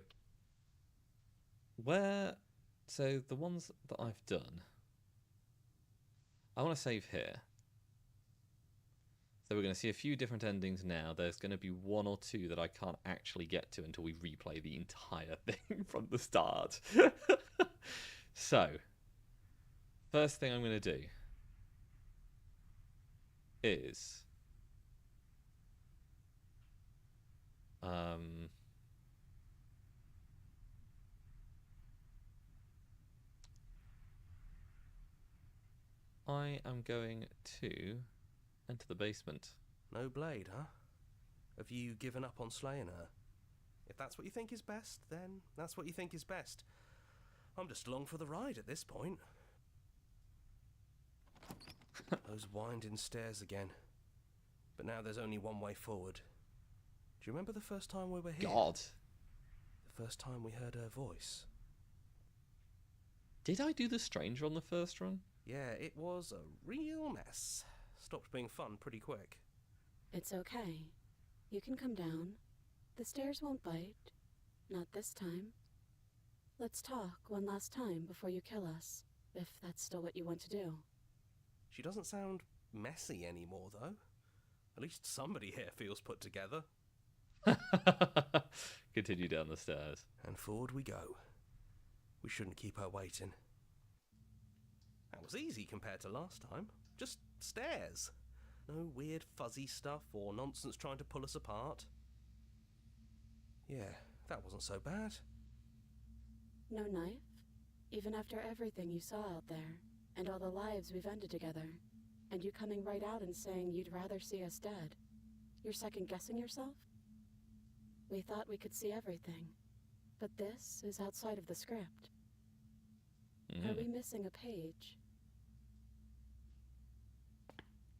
So, the ones that I've done... I want to save here. So we're going to see a few different endings now. There's going to be one or two that I can't actually get to until we replay the entire thing from the start. So, first thing I'm going to do is... I am going to enter the basement. No blade, huh? Have you given up on slaying her? If that's what you think is best, then that's what you think is best. I'm just along for the ride at this point. Those winding stairs again. But now there's only one way forward. Do you remember the first time we were here? God. The first time we heard her voice. Did I do the stranger on the first run? Yeah, it was a real mess. Stopped being fun pretty quick. It's okay. You can come down. The stairs won't bite. Not this time. Let's talk one last time before you kill us, if that's still what you want to do. She doesn't sound messy anymore, though. At least somebody here feels put together. Continue down the stairs. And forward we go. We shouldn't keep her waiting. That was easy compared to last time. Just stairs. No weird fuzzy stuff or nonsense trying to pull us apart. Yeah, that wasn't so bad. No knife? Even after everything you saw out there, and all the lives we've ended together, and you coming right out and saying you'd rather see us dead, you're second-guessing yourself? We thought we could see everything, but this is outside of the script. Are we missing a page?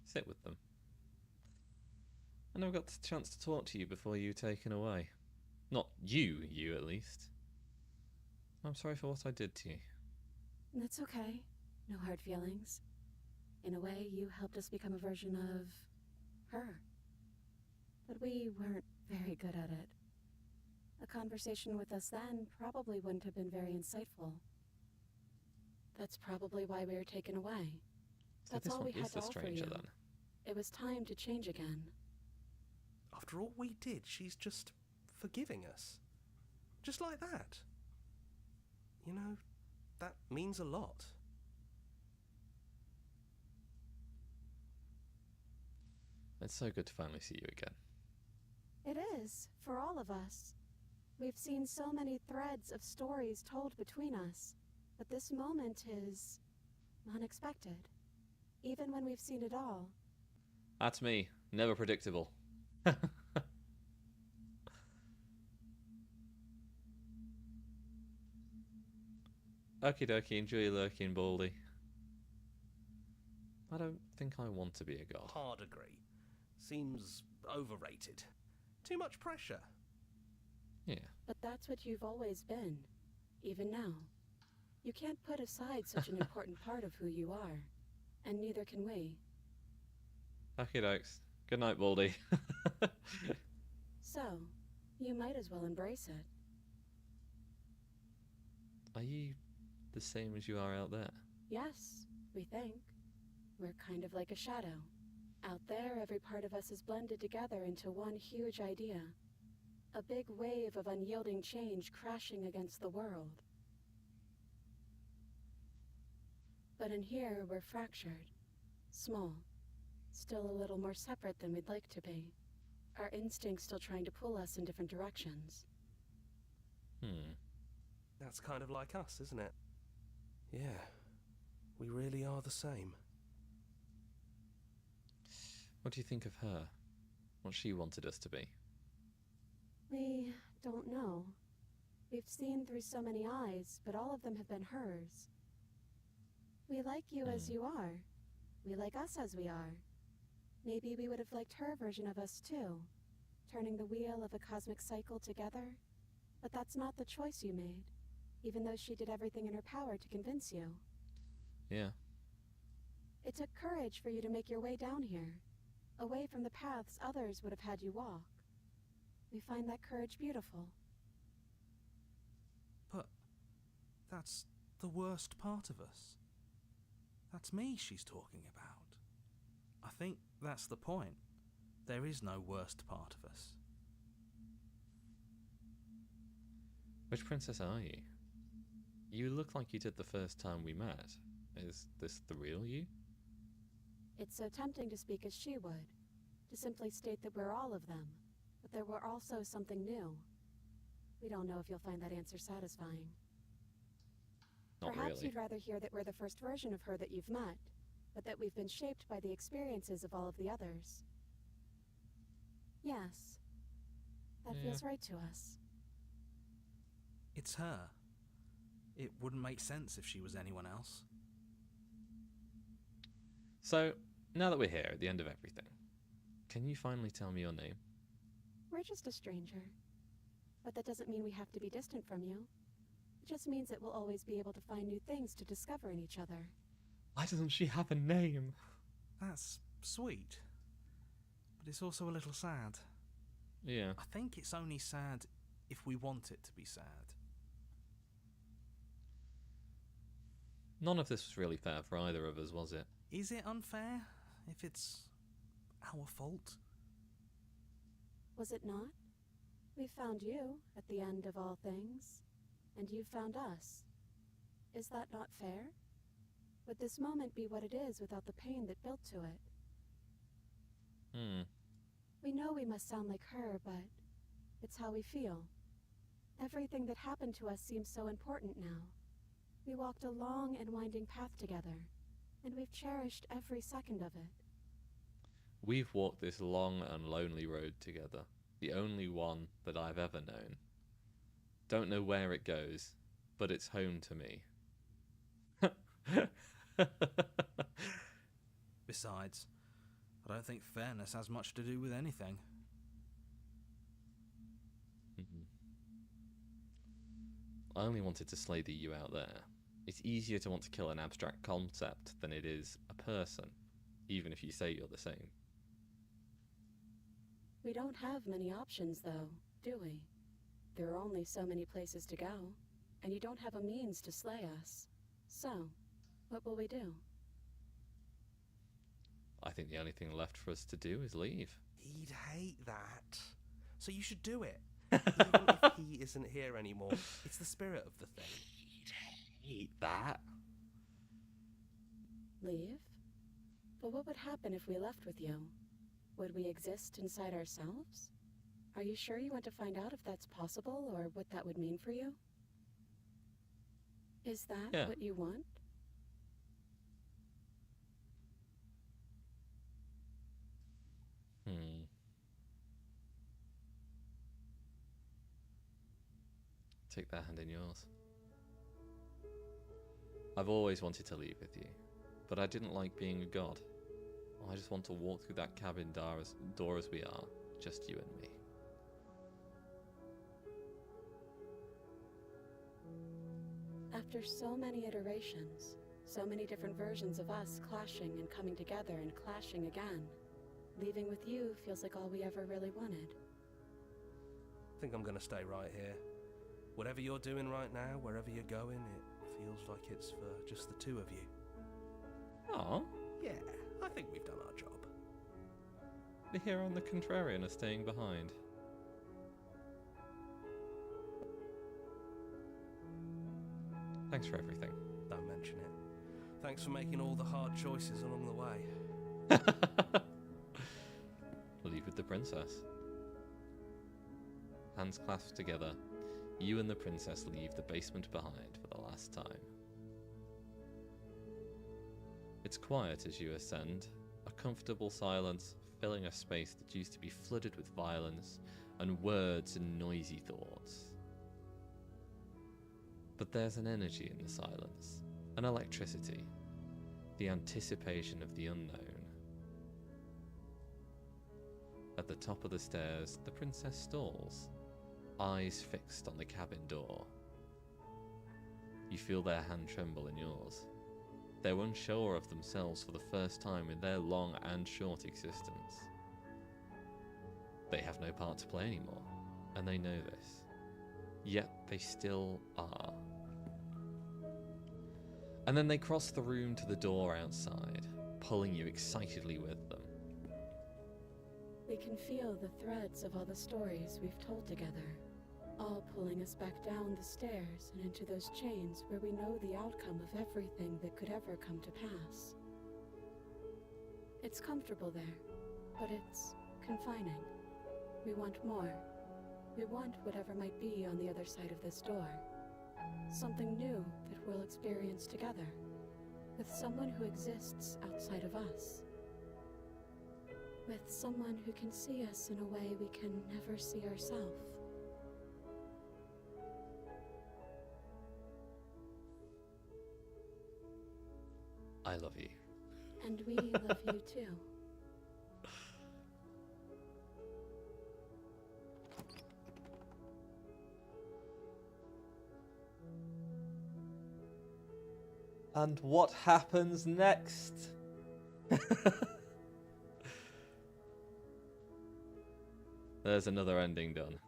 Sit with them. I never got the chance to talk to you before you were taken away. Not you at least. I'm sorry for what I did to you. That's okay. No hard feelings. In a way, you helped us become a version of her. But we weren't very good at it. A conversation with us then probably wouldn't have been very insightful. That's probably why we were taken away. So That's this all one we had is to the offer stranger you. then. It was time to change again. After all we did, she's just forgiving us. Just like that. You know, that means a lot. It's so good to finally see you again. It is, for all of us. We've seen so many threads of stories told between us, but this moment is unexpected. Even when we've seen it all. That's me. Never predictable. Okie dokie, enjoy your lurking, Baldy. I don't think I want to be a god. Hard agree. Seems overrated. Too much pressure. Yeah. But that's what you've always been, even now. You can't put aside such an important part of who you are, and neither can we. Okie dokes. Good night, Baldy. So, you might as well embrace it. Are you the same as you are out there? Yes, we think. We're kind of like a shadow. Out there, every part of us is blended together into one huge idea. A big wave of unyielding change crashing against the world. But in here, we're fractured. Small. Still a little more separate than we'd like to be. Our instincts still trying to pull us in different directions. That's kind of like us, isn't it? Yeah. We really are the same. What do you think of her? What she wanted us to be? We don't know. We've seen through so many eyes, but all of them have been hers. We like you as you are. We like us as we are. Maybe we would have liked her version of us too, turning the wheel of a cosmic cycle together. But that's not the choice you made, even though she did everything in her power to convince you. Yeah. It took courage for you to make your way down here, away from the paths others would have had you walk. We find that courage beautiful. But that's the worst part of us. That's me she's talking about. I think that's the point. There is no worst part of us. Which princess are you? You look like you did the first time we met. Is this the real you? It's so tempting to speak as she would, to simply state that we're all of them, but there were also something new. We don't know if you'll find that answer satisfying. Not Perhaps really. you'd rather hear that we're the first version of her that you've met, but that we've been shaped by the experiences of all of the others. Yes. That Yeah. feels right to us. It's her. It wouldn't make sense if she was anyone else. So, now that we're here at the end of everything, can you finally tell me your name? We're just a stranger. But that doesn't mean we have to be distant from you. It just means that we'll always be able to find new things to discover in each other. Why doesn't she have a name? That's sweet. But it's also a little sad. Yeah. I think it's only sad if we want it to be sad. None of this was really fair for either of us, was it? Is it unfair if it's our fault? Was it not? We found you at the end of all things, and you found us. Is that not fair? Would this moment be what it is without the pain that built to it? We know we must sound like her, but it's how we feel. Everything that happened to us seems so important now. We walked a long and winding path together, and we've cherished every second of it. We've walked this long and lonely road together, the only one that I've ever known. Don't know where it goes, but it's home to me. Besides, I don't think fairness has much to do with anything. I only wanted to slay the you out there. It's easier to want to kill an abstract concept than it is a person, even if you say you're the same. We don't have many options, though, do we? There are only so many places to go, and you don't have a means to slay us. So, what will we do? I think the only thing left for us to do is leave. He'd hate that. So you should do it. Even if he isn't here anymore, it's the spirit of the thing. He'd hate that. Leave? But what would happen if we left with you? Would we exist inside ourselves? Are you sure you want to find out if that's possible, or what that would mean for you? Is that what you want? Take that hand in yours. I've always wanted to leave with you, but I didn't like being a god. I just want to walk through that cabin door as we are, just you and me. After so many iterations, so many different versions of us clashing and coming together and clashing again, leaving with you feels like all we ever really wanted. I think I'm gonna stay right here. Whatever you're doing right now, wherever you're going, it feels like it's for just the two of you. Oh. Yeah, I think we've done our job. The hero and the contrarian are staying behind. Thanks for everything. Don't mention it. Thanks for making all the hard choices along the way. Leave with the princess. Hands clasped together, you and the princess leave the basement behind for the last time. It's quiet as you ascend, a comfortable silence filling a space that used to be flooded with violence and words and noisy thoughts. But there's an energy in the silence, an electricity, the anticipation of the unknown. At the top of the stairs, the princess stalls, eyes fixed on the cabin door. You feel their hand tremble in yours. They're unsure of themselves for the first time in their long and short existence. They have no part to play anymore, and they know this. Yet they still are. And then they cross the room to the door outside, pulling you excitedly with them. We can feel the threads of all the stories we've told together, all pulling us back down the stairs and into those chains where we know the outcome of everything that could ever come to pass. It's comfortable there, but it's confining. We want more. We want whatever might be on the other side of this door. Something new that we'll experience together, with someone who exists outside of us. With someone who can see us in a way we can never see ourselves. I love you. And we love you too. And what happens next? There's another ending done.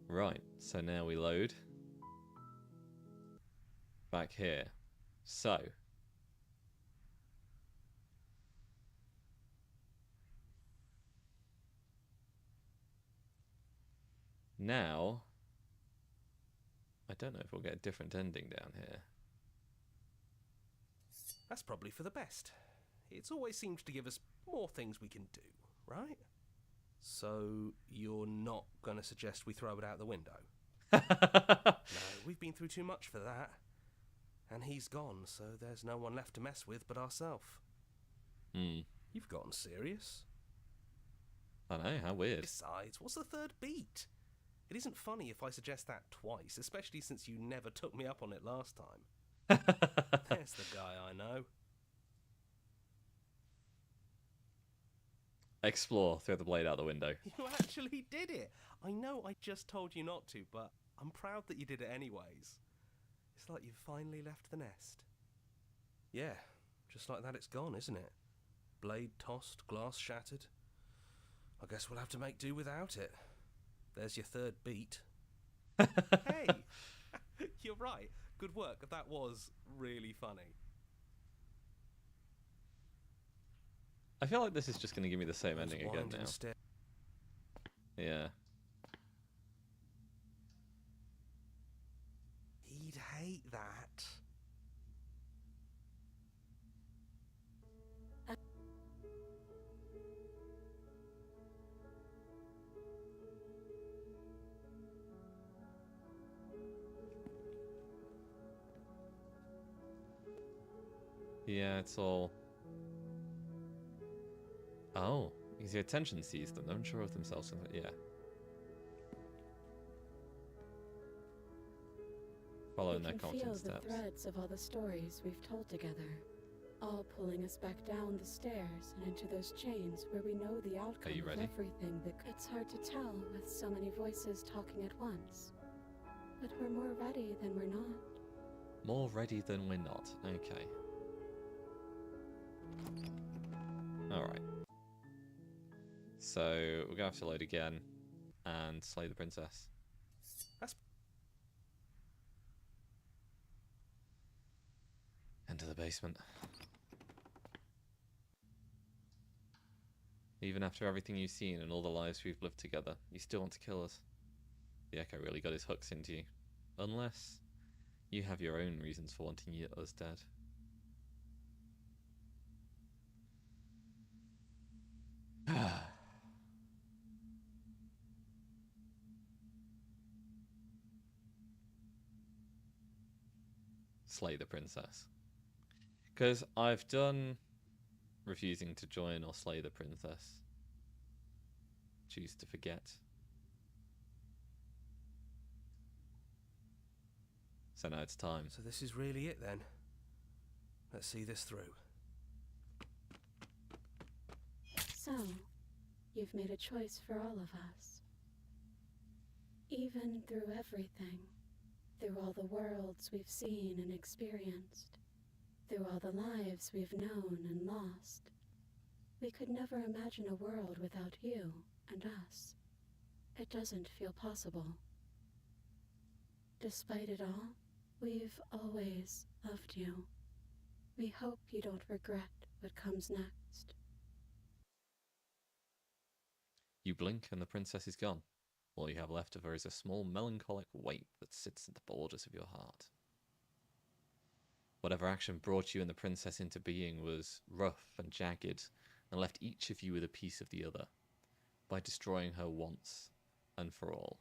Right, so now we load. Back here. So. Now, I don't know if we'll get a different ending down here. That's probably for the best. It's always seems to give us more things we can do, right? So you're not going to suggest we throw it out the window? No, we've been through too much for that. And he's gone, so there's no one left to mess with but ourselves. You've gotten serious. I know, how weird. Besides, what's the third beat? It isn't funny if I suggest that twice, especially since you never took me up on it last time. There's the guy I know. explore, throw the blade out the window. You actually did it! I know I just told you not to, but I'm proud that you did it anyways. It's like you've finally left the nest. Yeah, just like that it's gone, isn't it? Blade tossed, glass shattered. I guess we'll have to make do without it. There's your third beat. Hey! You're right. Good work. That was really funny. I feel like this is just going to give me the same ending again Wind now. and stare. Yeah. He'd hate that. Yeah, it's all... Oh, because the attention sees them. They're unsure of themselves. Yeah. Following their constant feel steps. the threads of all the stories we've told together, all pulling us back down the stairs and into those chains where we know the outcome you of ready? everything that it's hard to tell with so many voices talking at once. But we're more ready than we're not. More ready than we're not. Okay. Alright. So, we're going to have to load again and slay the princess. That's... Enter the basement. Even after everything you've seen and all the lives we've lived together, you still want to kill us. The Echo really got his hooks into you. Unless you have your own reasons for wanting us dead. Slay the princess. Because I've done refusing to join or slay the princess. Choose to forget. So now it's time. So this is really it then. Let's see this through. So, you've made a choice for all of us. Even through everything, through all the worlds we've seen and experienced, through all the lives we've known and lost, we could never imagine a world without you and us. It doesn't feel possible. Despite it all, we've always loved you. We hope you don't regret what comes next. You blink and the princess is gone. All you have left of her is a small melancholic weight that sits at the borders of your heart. Whatever action brought you and the princess into being was rough and jagged, and left each of you with a piece of the other. By destroying her once and for all,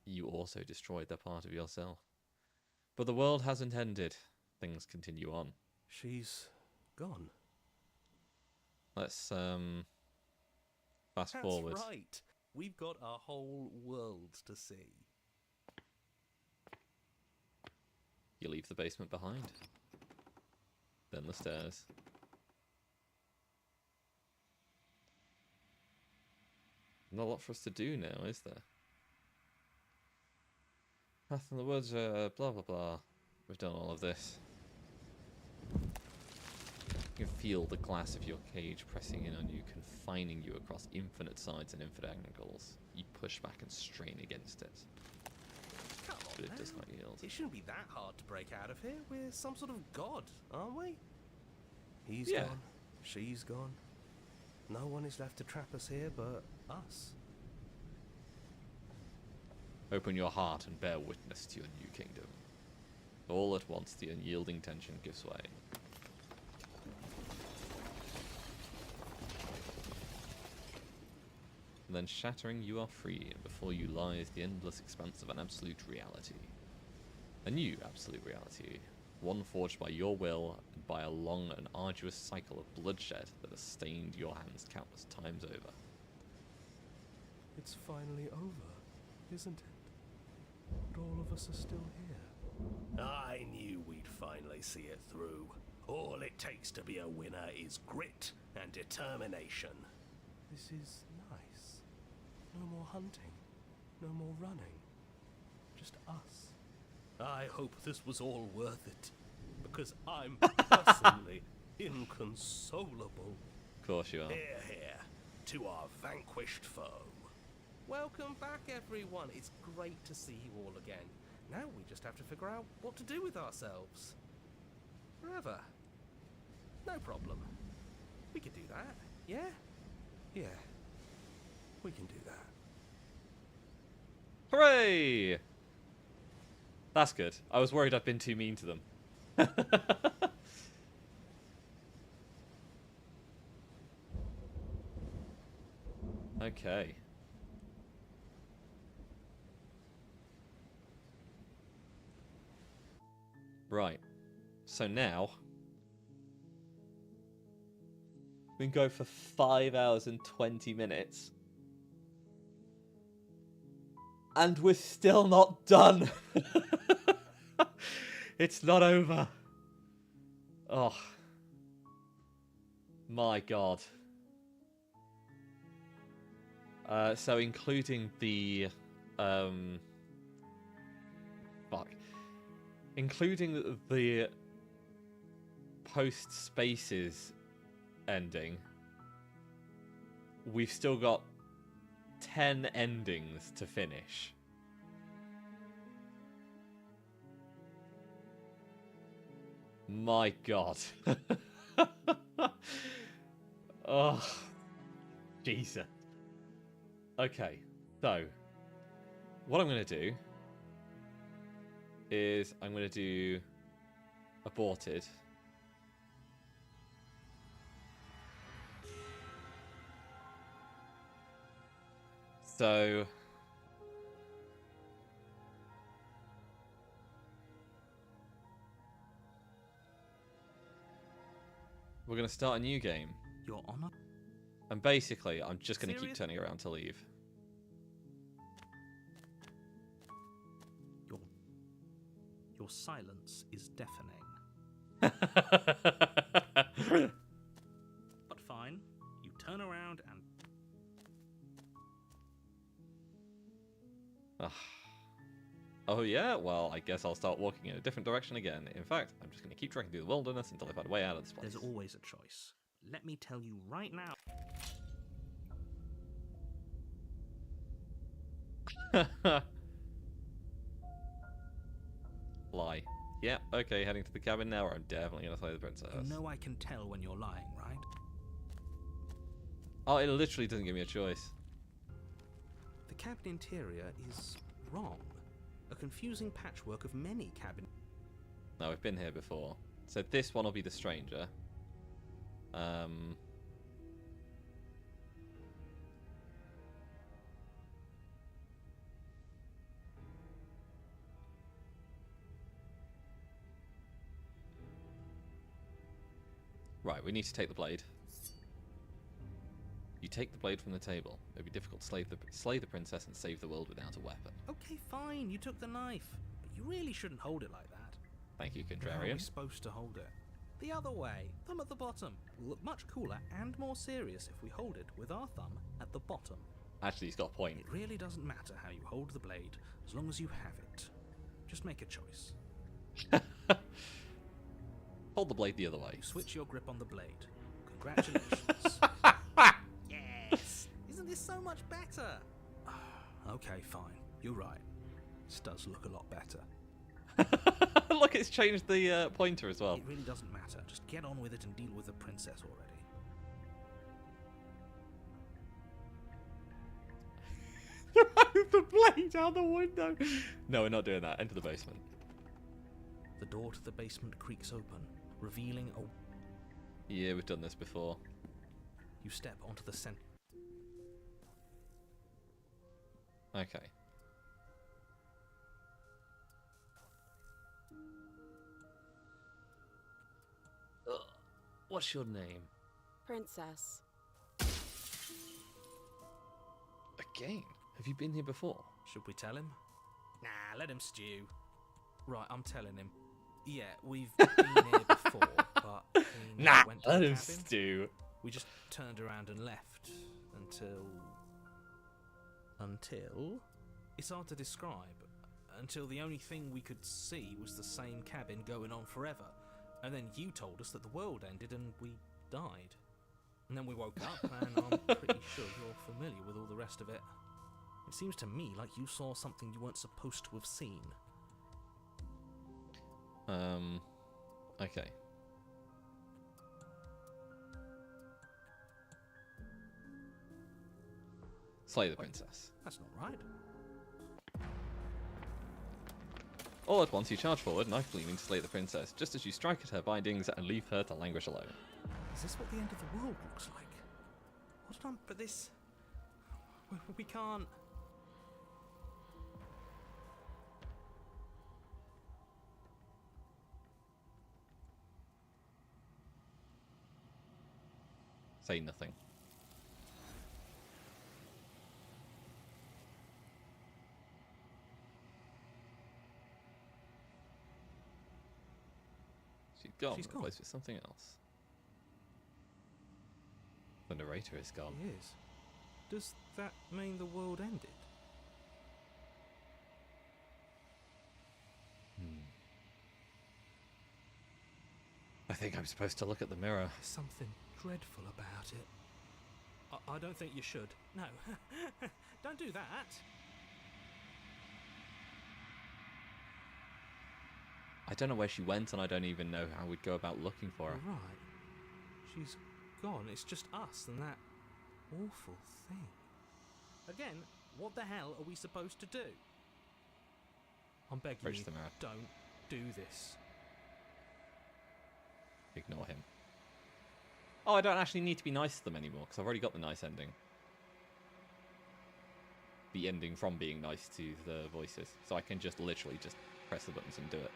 you also destroyed that part of yourself. But the world hasn't ended. Things continue on. She's gone. Let's fast forward. That's right. We've got a whole world to see. You leave the basement behind. Then the stairs. Not a lot for us to do now, is there? Path in the woods, blah blah blah. We've done all of this. You can feel the glass of your cage pressing in on you, confining you across infinite sides and infinite angles. You push back and strain against it. Come on, But it does man. not yield. It shouldn't be that hard to break out of here. We're some sort of god, aren't we? He's Yeah. gone. She's gone. No one is left to trap us here but us. Open your heart and bear witness to your new kingdom. All at once the unyielding tension gives way. And then shattering, you are free, and before you lies the endless expanse of an absolute reality. A new absolute reality, one forged by your will and by a long and arduous cycle of bloodshed that has stained your hands countless times over. It's finally over, isn't it? But all of us are still here. I knew we'd finally see it through. All it takes to be a winner is grit and determination. This is nice. No more hunting. No more running. Just us. I hope this was all worth it, because I'm personally inconsolable. Of course you are. Hear, hear, to our vanquished foe. Welcome back, everyone. It's great to see you all again. Now we just have to figure out what to do with ourselves. Forever. No problem. We can do that. Yeah? Yeah. We can do that. Hooray! That's good. I was worried I'd been too mean to them. Okay. Right. So now we can go for 5 hours and 20 minutes. And we're still not done. It's not over. Oh. My God. So including the including the post spaces ending, we've still got 10 endings to finish. My God. Oh, Jesus. Okay, so what I'm going to do is I'm going to do aborted. So we're going to start a new game. Your Honor? And basically, I'm just going to keep Serious? turning around to leave. Your silence is deafening. But fine, you turn around and... Oh yeah? Well, I guess I'll start walking in a different direction again. In fact, I'm just going to keep trekking through the wilderness until I find a way out of this place. There's always a choice. Let me tell you right now. Lie. Yeah, okay, heading to the cabin now, or I'm definitely going to slay the princess. You know I can tell when you're lying, right? Oh, it literally doesn't give me a choice. The cabin interior is wrong. A confusing patchwork of many cabin... No, I've been here before. So this one will be the stranger. Right, we need to take the blade. You take the blade from the table. It would be difficult to slay the princess and save the world without a weapon. Okay, fine, you took the knife. But you really shouldn't hold it like that. Thank you, How are we Contrarian. supposed to hold it? The other way, thumb at the bottom. Will look much cooler and more serious if we hold it with our thumb at the bottom. Actually, he's got a point. It really doesn't matter how you hold the blade, as long as you have it. Just make a choice. Hold the blade the other way. You switch your grip on the blade. Congratulations. Yes! Isn't this so much better? Okay, fine. You're right. This does look a lot better. Look, it's changed the pointer as well. It really doesn't matter. Just get on with it and deal with the princess already. The blade out the window. No, we're not doing that. Enter the basement. The door to the basement creaks open, revealing a... Yeah, we've done this before. You step onto the center. Okay. What's your name? Princess. Again? Have you been here before? Should we tell him? Nah, let him stew. Right, I'm telling him. Yeah, we've been here before, but we never went to let the him cabin. stew. We just turned around and left, and Until? It's hard to describe. Until the only thing we could see was the same cabin going on forever. And then you told us that the world ended and we died. And then we woke up, and I'm pretty sure you're familiar with all the rest of it. It seems to me like you saw something you weren't supposed to have seen. Okay. Slay the princess. That's not right. All at once you charge forward, knife gleaming to slay the princess, just as you strike at her bindings and leave her to languish alone. Is this what the end of the world looks like? What on? But this... We can't... Say nothing. She's gone. She's gone. Replaced with something else. The narrator is gone. She is. Does that mean the world ended? I think I'm supposed to look at the mirror. There's something dreadful about it. I don't think you should. No. Don't do that. I don't know where she went, and I don't even know how we'd go about looking for her. You're right. She's gone. It's just us and that awful thing. Again, what the hell are we supposed to do? I'm begging Bridge you, the mirror. don't do this. Ignore him. Oh, I don't actually need to be nice to them anymore, because I've already got the nice ending. The ending from being nice to the voices. So I can just literally just press the buttons and do it.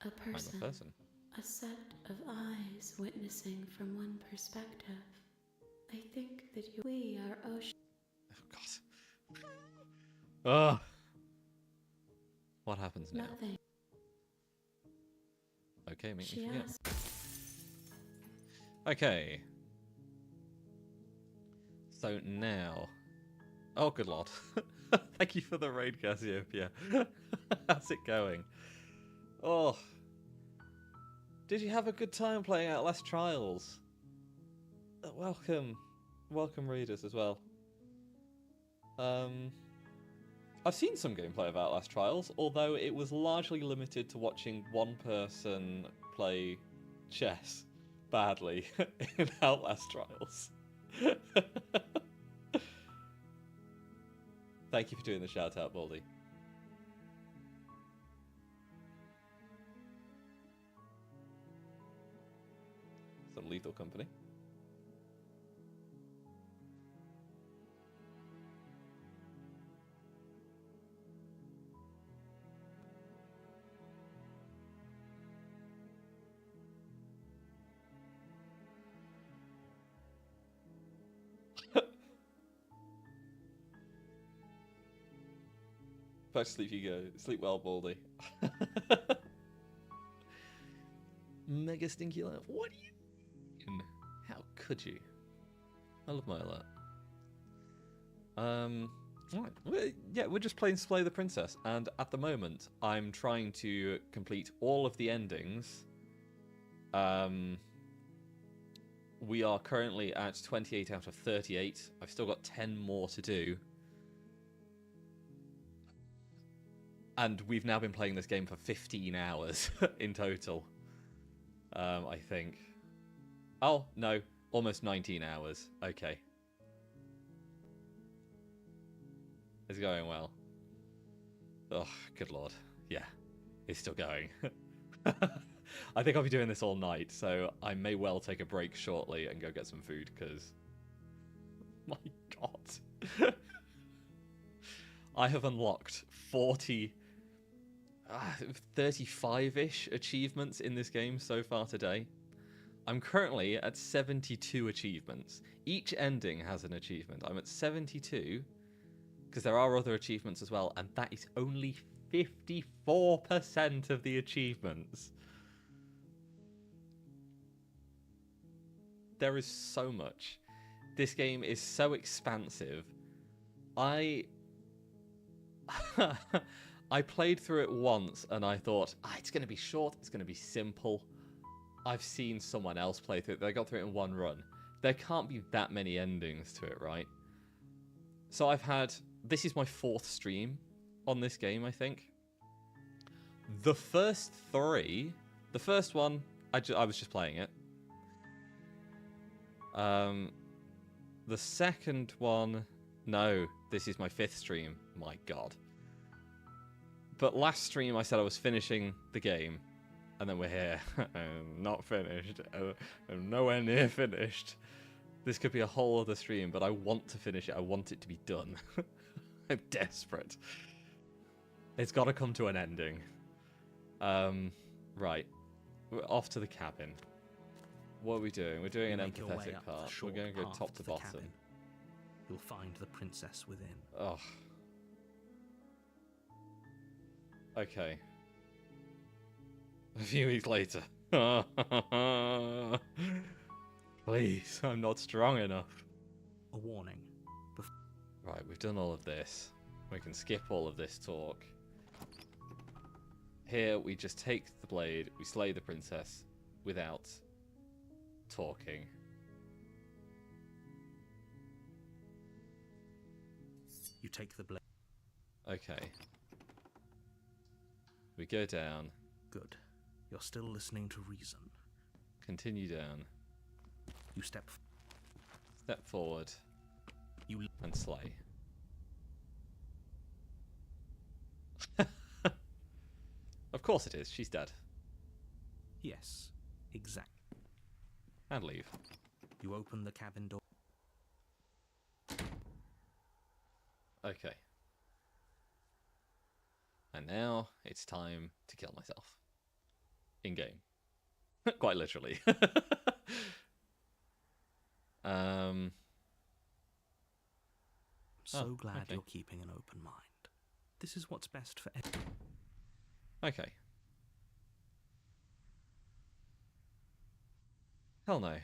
A person, I'm a person. a set of eyes witnessing from one perspective. I think that we are ocean. Oh, God. Ugh. What happens now? Nothing. Okay, make me She forget. asked. Okay. So now... Oh, good lord. Thank you for the raid, Cassiopeia. How's it going? Oh. Did you have a good time playing Outlast Trials? Welcome. Welcome, readers, as well. I've seen some gameplay of Outlast Trials, although it was largely limited to watching one person play chess badly in Outlast Trials. Thank you for doing the shout out, Baldy. Some Lethal Company. Back to sleep you go. Sleep well, Baldy. Mega stinky laugh. What are you doing? How could you? I love my alert. Alright. Yeah, we're just playing Slay the Princess, and at the moment, I'm trying to complete all of the endings. We are currently at 28 out of 38. I've still got 10 more to do. And we've now been playing this game for 15 hours in total. I think. Oh, no. Almost 19 hours. Okay. It's going well. Oh, good lord. Yeah. It's still going. I think I'll be doing this all night, so I may well take a break shortly and go get some food, because... My god. I have unlocked 35-ish achievements in this game so far today. I'm currently at 72 achievements. Each ending has an achievement. I'm at 72, because there are other achievements as well, and that is only 54% of the achievements. There is so much. This game is so expansive. I played through it once and I thought, it's going to be short, it's going to be simple. I've seen someone else play through it. They got through it in one run. There can't be that many endings to it, right? So this is my 4th stream on this game, I think. The first 3, the first one, I was just playing it. The second one, no, this is my 5th stream. My God. But last stream I said I was finishing the game, and then we're here. Not finished. I'm nowhere near finished. This could be a whole other stream, but I want to finish it. I want it to be done. I'm desperate. It's got to come to an ending. Right. We're off to the cabin. What are we doing? We're doing an empathetic part. We're going to go top to bottom. Cabin. You'll find the princess within. Oh. Okay. A few weeks later. Please, I'm not strong enough. A warning. Right, we've done all of this. We can skip all of this talk. Here, we just take the blade, we slay the princess without talking. You take the blade. Okay. We go down. Good. You're still listening to reason. Continue down. You step forward. And slay. Of course it is. She's dead. Yes, exactly. And leave. You open the cabin door. Okay. And now it's time to kill myself. In-game. Quite literally. So glad you're keeping an open mind. This is what's best for everyone. Okay. Hell no.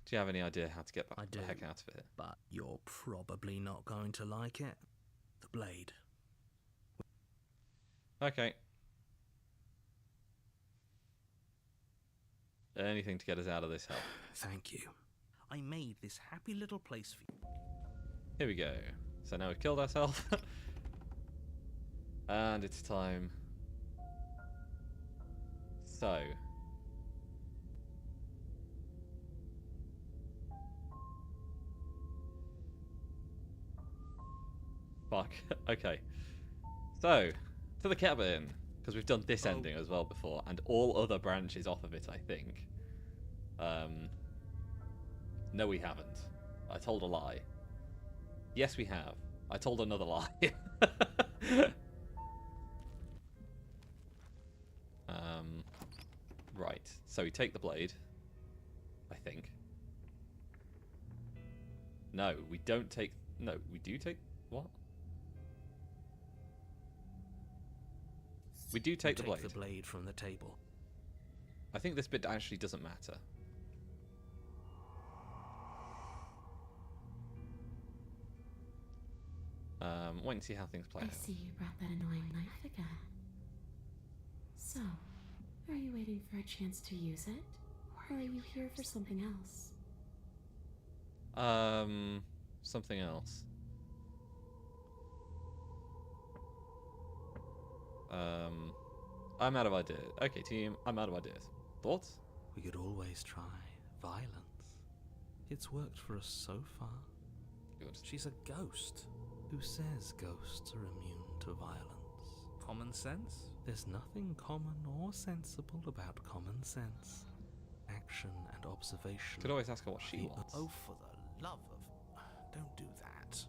Do you have any idea how to get the heck out of it? But you're probably not going to like it. The blade. Okay. Anything to get us out of this hell. Thank you. I made this happy little place for you. Here we go. So now we've killed ourselves. And it's time. So. Fuck. Okay. So, to the cabin. Because we've done this ending as well before. And all other branches off of it, I think. No, we haven't. I told a lie. Yes, we have. I told another lie. Right. So we take the blade. I think. No, we don't take... No, we do take... What? We do take the blade. Take the blade from the table. I think this bit actually doesn't matter. Wait and see how things play out. I see you brought that annoying knife again. So, are you waiting for a chance to use it? Or are you here for something else? Something else. I'm out of ideas. Okay, team, I'm out of ideas. Thoughts? We could always try violence. It's worked for us so far. Good. She's a ghost. Who says ghosts are immune to violence? Common sense? There's nothing common or sensible about common sense. Action and observation. Could always ask her what she wants. Oh, for the love of... Don't do that.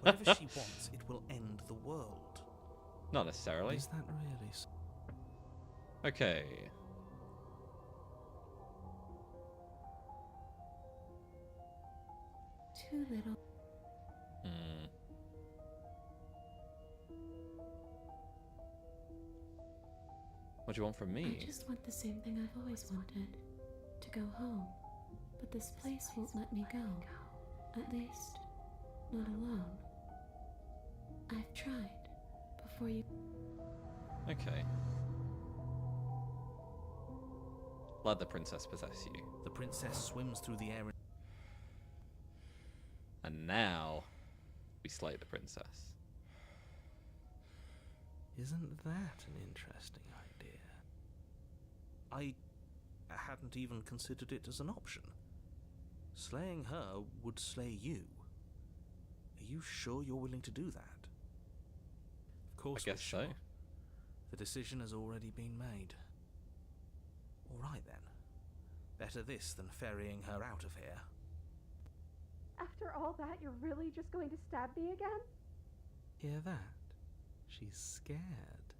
Whatever she wants, it will end the world. Not necessarily. Is that really so? Okay. Too little. What do you want from me? I just want the same thing I've always wanted. To go home. But this place won't let me go. At least, not alone. I've tried. Before you... Okay. Let the princess possess you. The princess swims through the air. And now, we slay the princess. Isn't that an interesting idea? I hadn't even considered it as an option. Slaying her would slay you. Are you sure you're willing to do that? Of course, I guess so. The decision has already been made. All right then. Better this than ferrying her out of here. After all that, you're really just going to stab me again? Hear that? She's scared.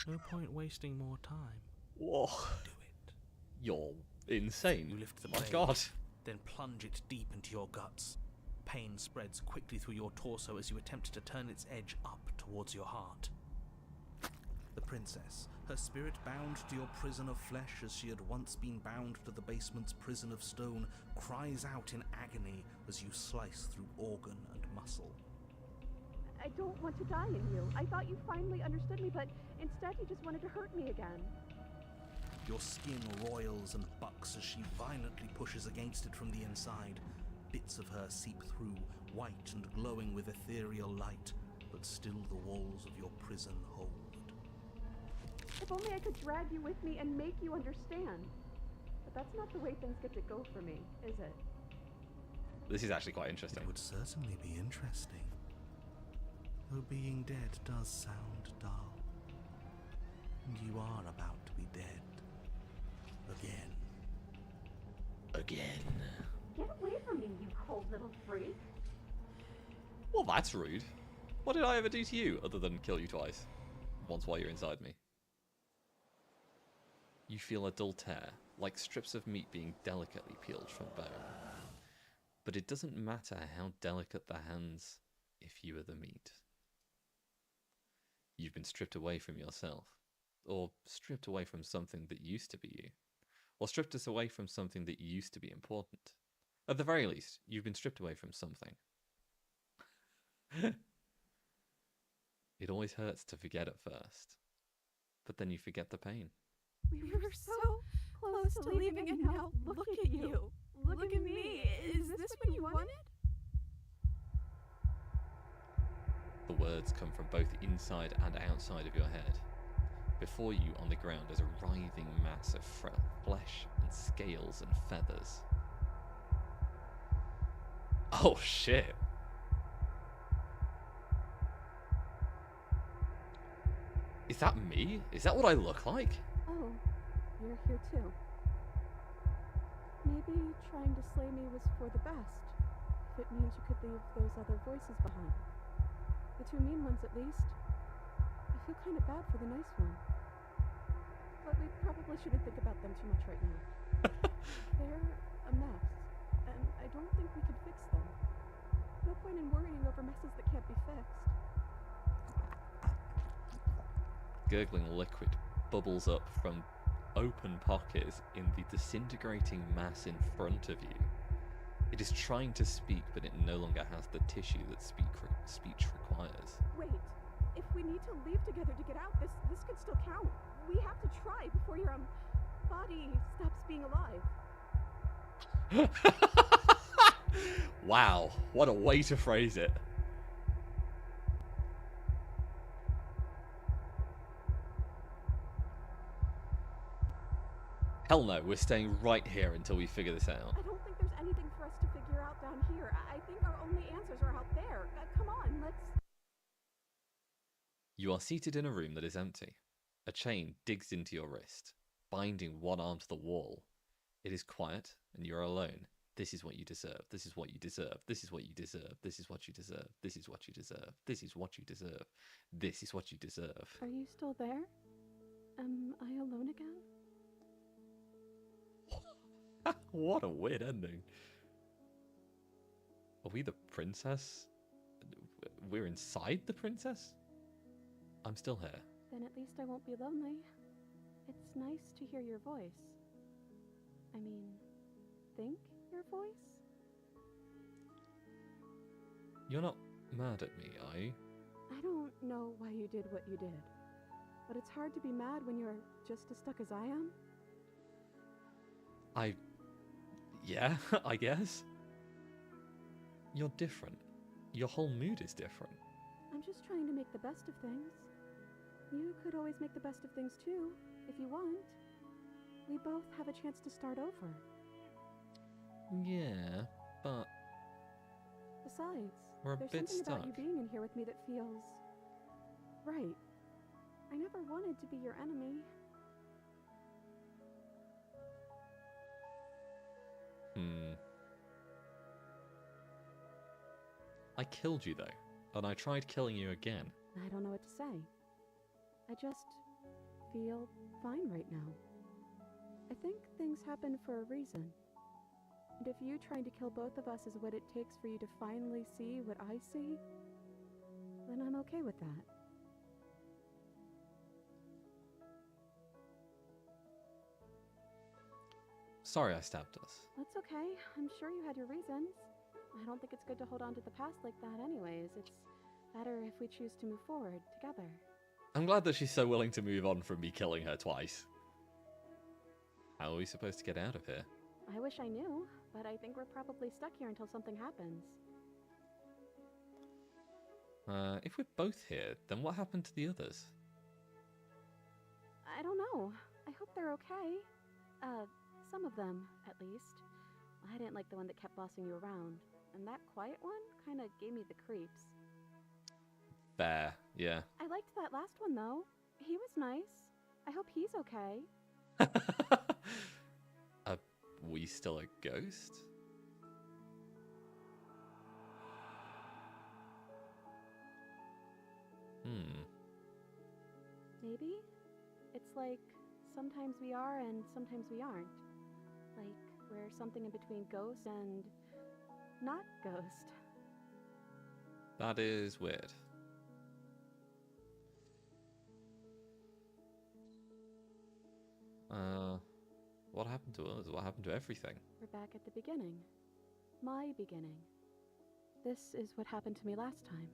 No point wasting more time. Whoa. Do it. You're insane. You lift the My blade, God. then plunge it deep into your guts. Pain spreads quickly through your torso as you attempt to turn its edge up towards your heart. The princess, her spirit bound to your prison of flesh as she had once been bound to the basement's prison of stone, cries out in agony as you slice through organ and muscle. I don't want to die in you. I thought you finally understood me, but instead you just wanted to hurt me again. Your skin roils and bucks as she violently pushes against it from the inside. Bits of her seep through, white and glowing with ethereal light, but still the walls of your prison hold. If only I could drag you with me and make you understand. But that's not the way things get to go for me, is it? This is actually quite interesting. It would certainly be interesting. Though being dead does sound dull. And you are about to be dead. Again. Again. Get away from me, you cold little freak. Well, that's rude. What did I ever do to you other than kill you twice? Once while you're inside me. You feel a dull tear, like strips of meat being delicately peeled from bone. But it doesn't matter how delicate the hands if you are the meat. You've been stripped away from yourself, or stripped away from something that used to be you, or stripped us away from something that used to be important. At the very least, you've been stripped away from something. It always hurts to forget at first, but then you forget the pain. We were so close to leaving, and now look at you. Look at me. Is this what you wanted? The words come from both inside and outside of your head. Before you on the ground is a writhing mass of flesh and scales and feathers. Oh shit. Is that me? Is that what I look like? Oh, you're here too. Maybe trying to slay me was for the best, if it means you could leave those other voices behind. The two mean ones, at least. I feel kind of bad for the nice one. But we probably shouldn't think about them too much right now. They're a mess, and I don't think we can fix them. No point in worrying over messes that can't be fixed. Gurgling liquid bubbles up from open pockets in the disintegrating mass in front of you. It is trying to speak, but it no longer has the tissue that speech requires. Wait, if we need to leave together to get out, this could still count. We have to try before your body stops being alive. Wow, what a way to phrase it. Hell no, we're staying right here until we figure this out. I don't think there's anything for us to figure out down here. I think our only answers are out there. Come on, let's... You are seated in a room that is empty. A chain digs into your wrist, binding one arm to the wall. It is quiet, and you're alone. This is what you deserve. This is what you deserve. This is what you deserve. This is what you deserve. This is what you deserve. This is what you deserve. This is what you deserve. Are you still there? Am I alone again? What a weird ending. Are we the princess? We're inside the princess? I'm still here. Then at least I won't be lonely. It's nice to hear your voice. I mean, think your voice? You're not mad at me, are you? I don't know why you did what you did, but it's hard to be mad when you're just as stuck as I am. Yeah, I guess. You're different. Your whole mood is different. I'm just trying to make the best of things. You could always make the best of things too, if you want. We both have a chance to start over. Yeah, but Besides, we're a there's bit something stuck. about you being in here with me that feels right. I never wanted to be your enemy. I killed you, though, and I tried killing you again. I don't know what to say. I just feel fine right now. I think things happen for a reason. And if you trying to kill both of us is what it takes for you to finally see what I see, then I'm okay with that. Sorry I stabbed us. That's okay. I'm sure you had your reasons. I don't think it's good to hold on to the past like that anyways. It's better if we choose to move forward together. I'm glad that she's so willing to move on from me killing her twice. How are we supposed to get out of here? I wish I knew, but I think we're probably stuck here until something happens. If we're both here, then what happened to the others? I don't know. I hope they're okay. Some of them, at least. I didn't like the one that kept bossing you around, and that quiet one kind of gave me the creeps. Fair, yeah. I liked that last one, though. He was nice. I hope he's okay. Are we still a ghost? Maybe? It's like sometimes we are and sometimes we aren't. Like we're something in between ghost and not ghost. That is weird. What happened to us? What happened to everything? We're back at the beginning. My beginning. This is what happened to me last time.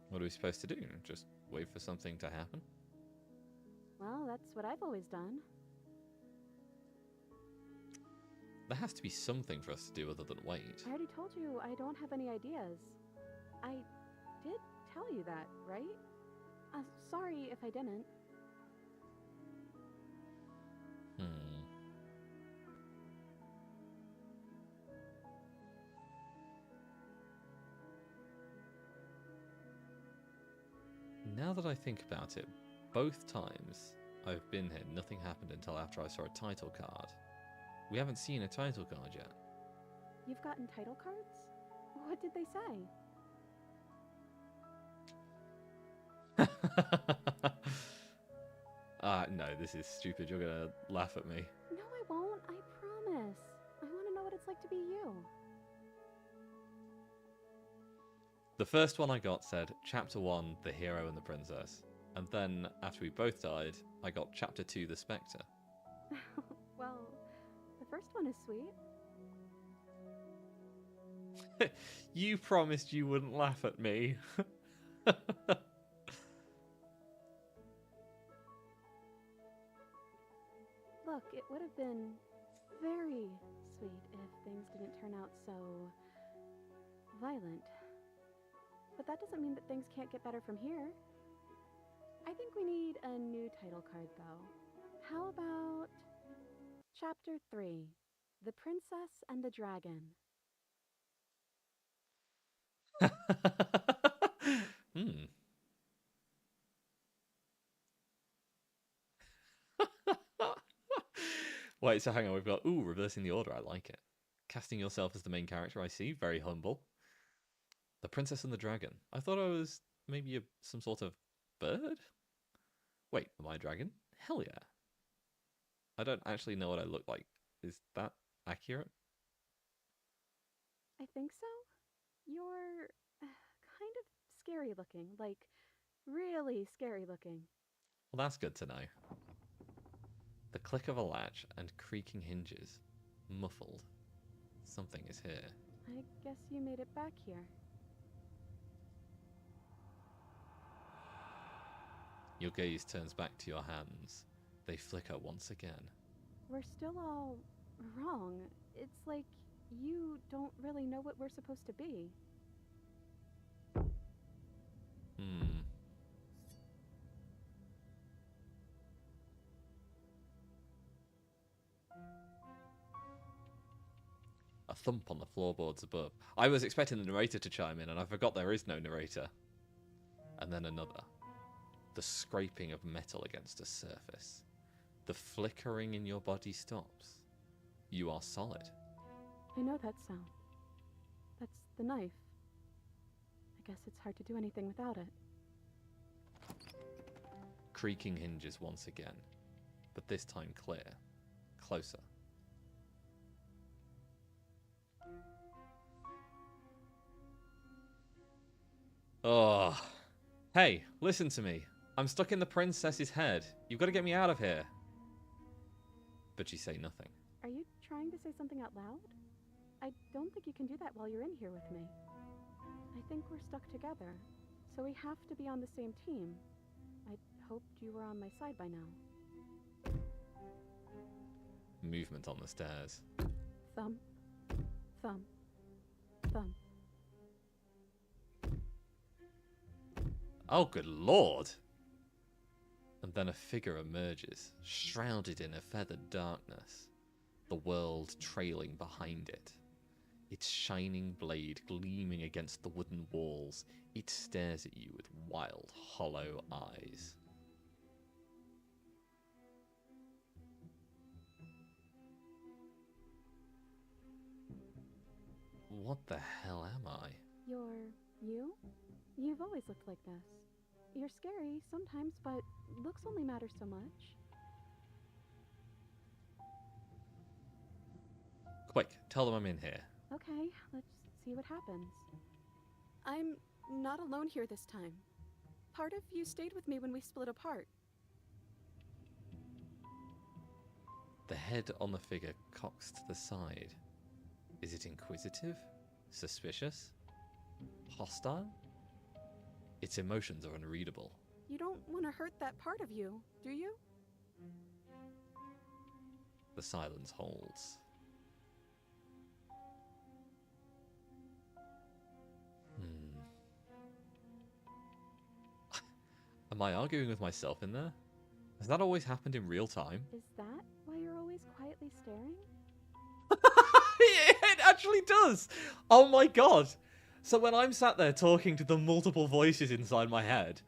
What are we supposed to do? Just wait for something to happen? Well, that's what I've always done. There has to be something for us to do other than wait. I already told you I don't have any ideas. I did tell you that, right? Sorry if I didn't. Now that I think about it, both times I've been here, nothing happened until after I saw a title card. We haven't seen a title card yet. You've gotten title cards? What did they say? No, this is stupid. You're gonna laugh at me. No, I won't. I promise. I want to know what it's like to be you. The first one I got said, Chapter 1, The Hero and the Princess. And then, after we both died, I got Chapter 2, The Spectre. Well, the first one is sweet. You promised you wouldn't laugh at me. Look, it would have been very sweet if things didn't turn out so violent. But that doesn't mean that things can't get better from here. I think we need a new title card, though. How about Chapter 3, The Princess and the Dragon? Wait, so hang on, we've got, reversing the order, I like it. Casting yourself as the main character, I see, very humble. The Princess and the Dragon. I thought I was maybe some sort of bird? Wait, am I a dragon? Hell yeah. I don't actually know what I look like. Is that accurate? I think so. You're kind of scary looking, like really scary looking. Well, that's good to know. The click of a latch and creaking hinges. Muffled. Something is here. I guess you made it back here. Your gaze turns back to your hands. They flicker once again. We're still all wrong. It's like you don't really know what we're supposed to be. A thump on the floorboards above. I was expecting the narrator to chime in, and I forgot there is no narrator. And then another. The scraping of metal against a surface. The flickering in your body stops. You are solid. I know that sound. That's the knife. I guess it's hard to do anything without it. Creaking hinges once again, but this time clear. Closer. Oh. Hey, listen to me. I'm stuck in the princess's head. You've got to get me out of here. But you say nothing. Are you trying to say something out loud? I don't think you can do that while you're in here with me. I think we're stuck together, so we have to be on the same team. I hoped you were on my side by now. Movement on the stairs. Thump, thump, thump. Oh, good lord! And then a figure emerges, shrouded in a feathered darkness, the world trailing behind it. Its shining blade gleaming against the wooden walls, it stares at you with wild, hollow eyes. What the hell am I? You're you? You've always looked like this. You're scary sometimes, but looks only matter so much. Quick, tell them I'm in here. Okay, let's see what happens. I'm not alone here this time. Part of you stayed with me when we split apart. The head on the figure cocks to the side. Is it inquisitive? Suspicious? Hostile? Its emotions are unreadable. You don't want to hurt that part of you, do you? The silence holds. Am I arguing with myself in there? Has that always happened in real time? Is that why you're always quietly staring? It actually does! Oh my god! So when I'm sat there talking to the multiple voices inside my head,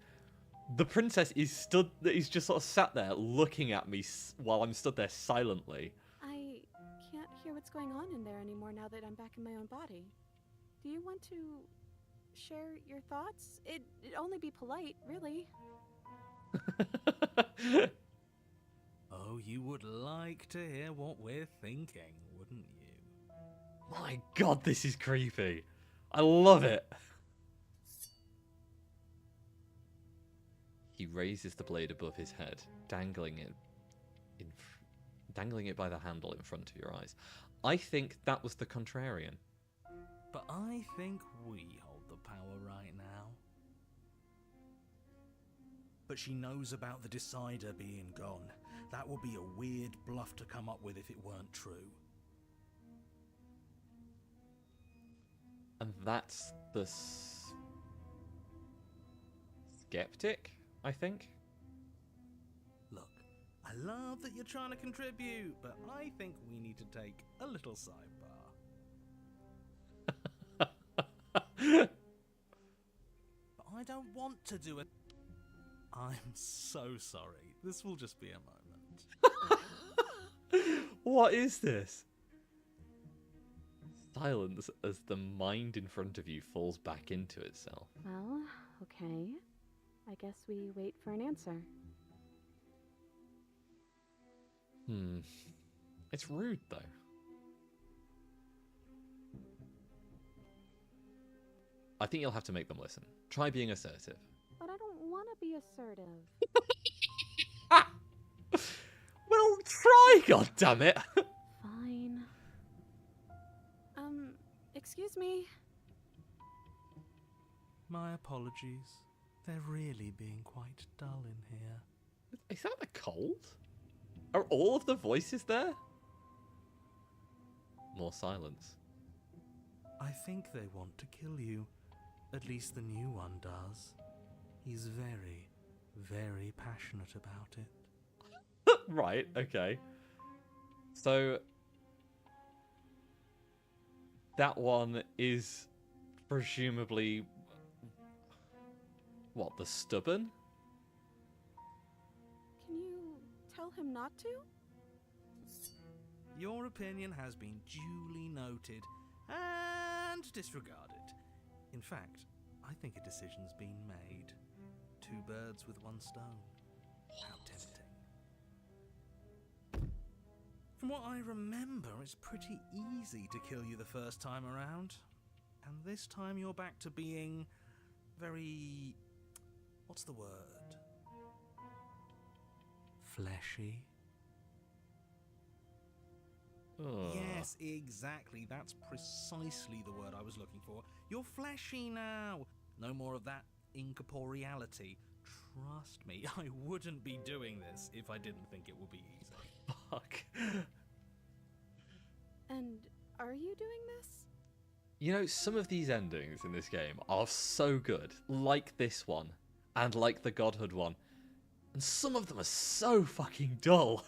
the princess is just sort of sat there looking at me while I'm stood there silently. I can't hear what's going on in there anymore now that I'm back in my own body. Do you want to share your thoughts? It'd only be polite, really. Oh, you would like to hear what we're thinking, wouldn't you? My god, this is creepy. I love it. He raises the blade above his head, dangling it by the handle in front of your eyes. I think that was the Contrarian. But I think we hold the power right now. But she knows about the Decider being gone. That would be a weird bluff to come up with if it weren't true. And that's the skeptic, I think. Look, I love that you're trying to contribute, but I think we need to take a little sidebar. But I don't want to do it. I'm so sorry. This will just be a moment. What is this? Silence as the mind in front of you falls back into itself. Well, okay. I guess we wait for an answer. It's rude, though. I think you'll have to make them listen. Try being assertive. But I don't want to be assertive. Well, try, goddammit! Fine. Excuse me. My apologies. They're really being quite dull in here. Is that the cold? Are all of the voices there? More silence. I think they want to kill you. At least the new one does. He's very, very passionate about it. Right, okay. So that one is presumably what, the stubborn? Can you tell him not to? Your opinion has been duly noted and disregarded. In fact, I think a decision's been made. 2 birds with 1 stone. How tempting. From what I remember, it's pretty easy to kill you the first time around. And this time you're back to being very... what's the word? Fleshy? Ugh. Yes, exactly. That's precisely the word I was looking for. You're fleshy now. No more of that incorporeality. Trust me, I wouldn't be doing this if I didn't think it would be easy. Fuck. And are you doing this? You know, some of these endings in this game are so good, like this one, and like the Godhood one, and some of them are so fucking dull.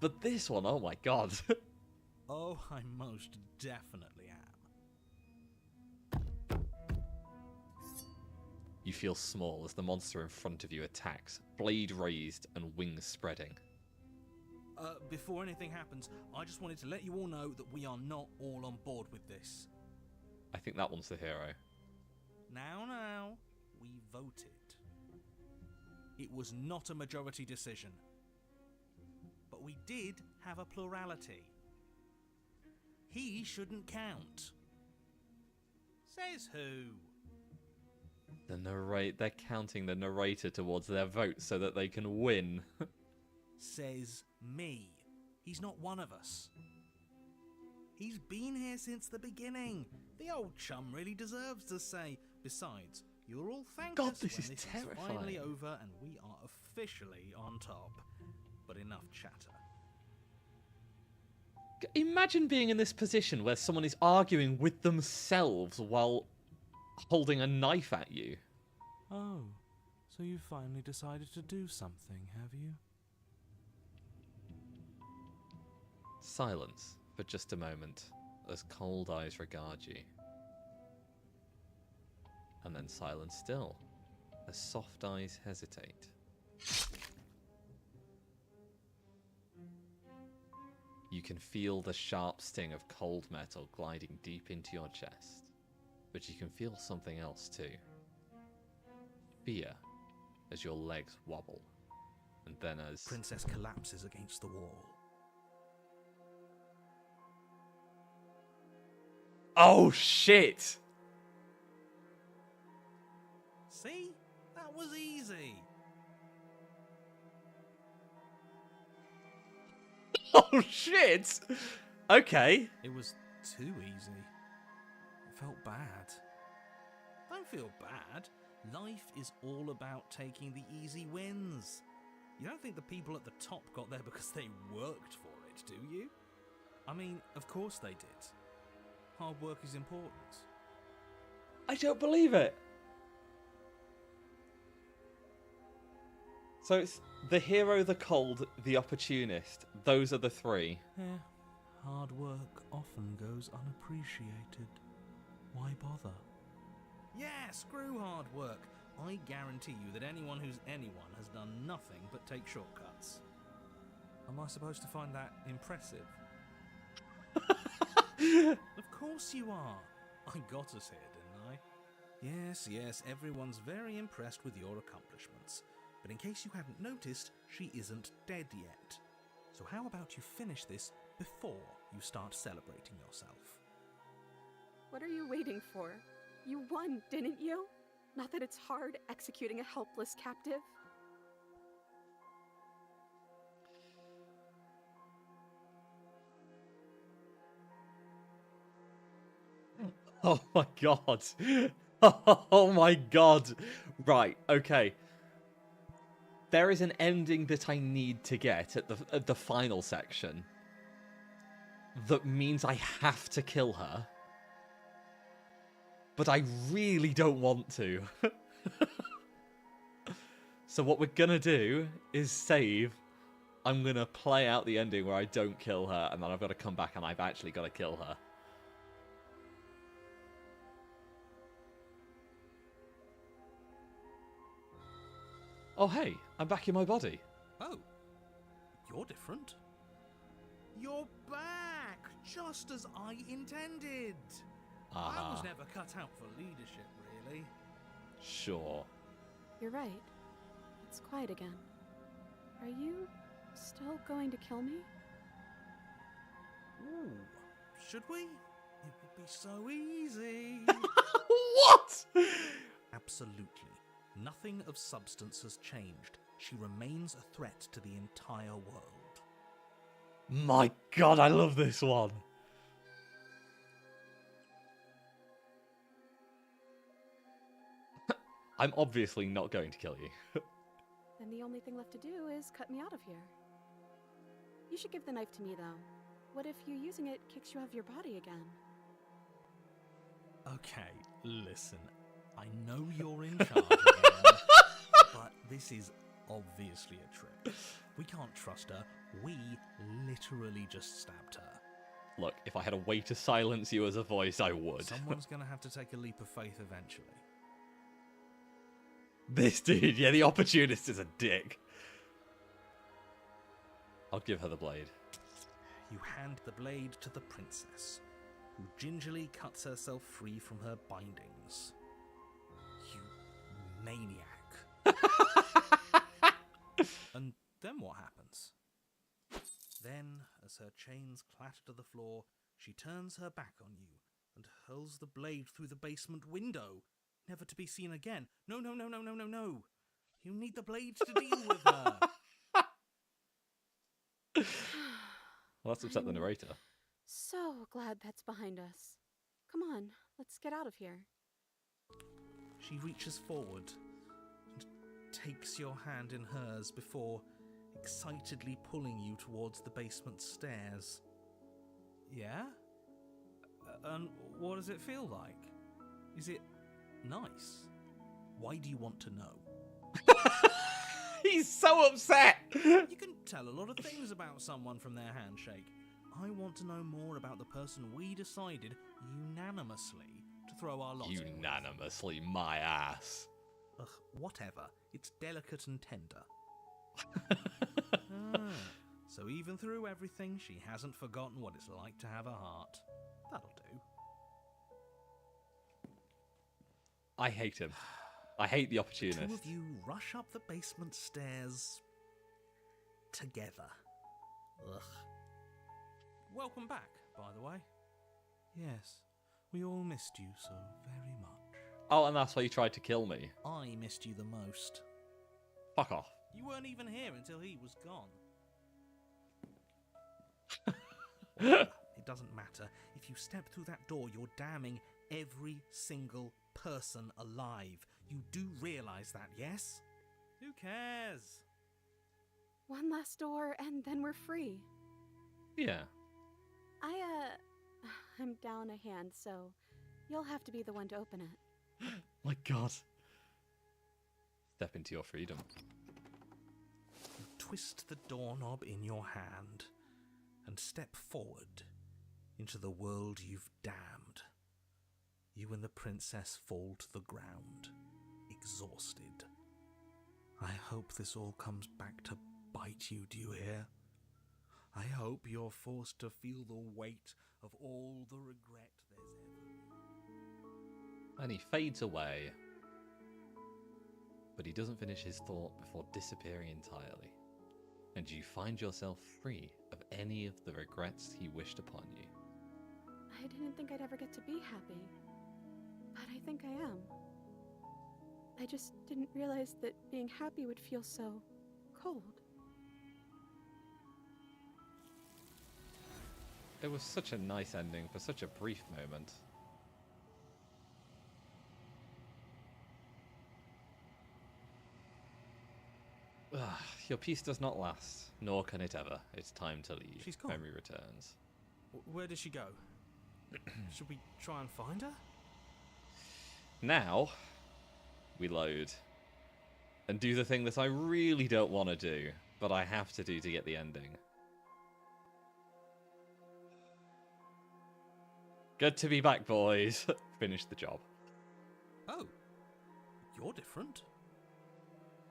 But this one, oh my god. Oh, I most definitely am. You feel small as the monster in front of you attacks, blade raised and wings spreading. Before anything happens, I just wanted to let you all know that we are not all on board with this. I think that one's the hero. Now, we voted. It was not a majority decision. But we did have a plurality. He shouldn't count. Says who? They're counting the narrator towards their vote so that they can win. Says me. He's not one of us. He's been here since the beginning. The old chum really deserves a say. Besides, you'll all thank God, us this when is this terrifying. is finally over and we are officially on top. But enough chatter. Imagine being in this position where someone is arguing with themselves while holding a knife at you. Oh, so you finally decided to do something, have you? Silence for just a moment as cold eyes regard you. And then silence still as soft eyes hesitate. You can feel the sharp sting of cold metal gliding deep into your chest, but you can feel something else too. Fear as your legs wobble, and then as... Princess collapses against the wall. Oh shit! See? That was easy. Oh shit! Okay. It was too easy. It felt bad. Don't feel bad. Life is all about taking the easy wins. You don't think the people at the top got there because they worked for it, do you? I mean, of course they did. Hard work is important. I don't believe it. So it's the hero, the cold, the opportunist. Those are the 3. Yeah, hard work often goes unappreciated. Why bother? Yeah, screw hard work. I guarantee you that anyone who's anyone has done nothing but take shortcuts. Am I supposed to find that impressive? Of course you are. I got us here, didn't I? Yes, everyone's very impressed with your accomplishments. But in case you haven't noticed, she isn't dead yet. So how about you finish this before you start celebrating yourself? What are you waiting for? You won, didn't you? Not that it's hard executing a helpless captive. Oh my god. Oh my god. Right, okay. There is an ending that I need to get at the final section that means I have to kill her. But I really don't want to. So what we're gonna do is save. I'm gonna play out the ending where I don't kill her, and then I've got to come back and I've actually got to kill her. Oh hey, I'm back in my body. Oh, you're different. You're back, just as I intended. I was never cut out for leadership, really. Sure. You're right. It's quiet again. Are you still going to kill me? Ooh, should we? It would be so easy. What? Absolutely. Nothing of substance has changed. She remains a threat to the entire world. My god, I love this one. I'm obviously not going to kill you. Then the only thing left to do is cut me out of here. You should give the knife to me, though. What if you using it kicks you out of your body again? Okay, listen. I know you're in charge again, but this is obviously a trick. We can't trust her. We literally just stabbed her. Look, if I had a way to silence you as a voice, I would. Someone's gonna have to take a leap of faith eventually. This dude, yeah, the opportunist is a dick. I'll give her the blade. You hand the blade to the princess, who gingerly cuts herself free from her bindings. You maniac. And then what happens? Then, as her chains clatter to the floor, she turns her back on you and hurls the blade through the basement window, never to be seen again. No. You need the blade to deal with her. Well, that's upset the narrator. So glad that's behind us. Come on, let's get out of here. She reaches forward and takes your hand in hers before excitedly pulling you towards the basement stairs. Yeah? And what does it feel like? Is it nice? Why do you want to know? He's so upset! You can tell a lot of things about someone from their handshake. I want to know more about the person we decided unanimously to throw our lot in with. Unanimously, my ass. Ugh, whatever. It's delicate and tender. So even through everything, she hasn't forgotten what it's like to have a heart. That'll do. I hate him. I hate the opportunist. The two of you rush up the basement stairs together. Ugh. Welcome back, by the way. Yes, we all missed you so very much. Oh, and that's why you tried to kill me. I missed you the most. Fuck off. You weren't even here until he was gone. It doesn't matter. If you step through that door, you're damning every single person alive. You do realise that, yes? Who cares? One last door, and then we're free. Yeah. I'm down a hand, so you'll have to be the one to open it. My god. Step into your freedom. You twist the doorknob in your hand and step forward into the world you've damned. You and the princess fall to the ground, exhausted. I hope this all comes back to bite you, do you hear? I hope you're forced to feel the weight of all the regret there's ever been. And he fades away. But he doesn't finish his thought before disappearing entirely. And you find yourself free of any of the regrets he wished upon you. I didn't think I'd ever get to be happy. But I think I am. I just didn't realize that being happy would feel so cold. It was such a nice ending for such a brief moment. Your peace does not last, nor can it ever. It's time to leave. She's gone. Memory returns. Where does she go? Should we try and find her? Now, we load. And do the thing that I really don't want to do, but I have to do to get the ending. Good to be back, boys. Finish the job. Oh, you're different.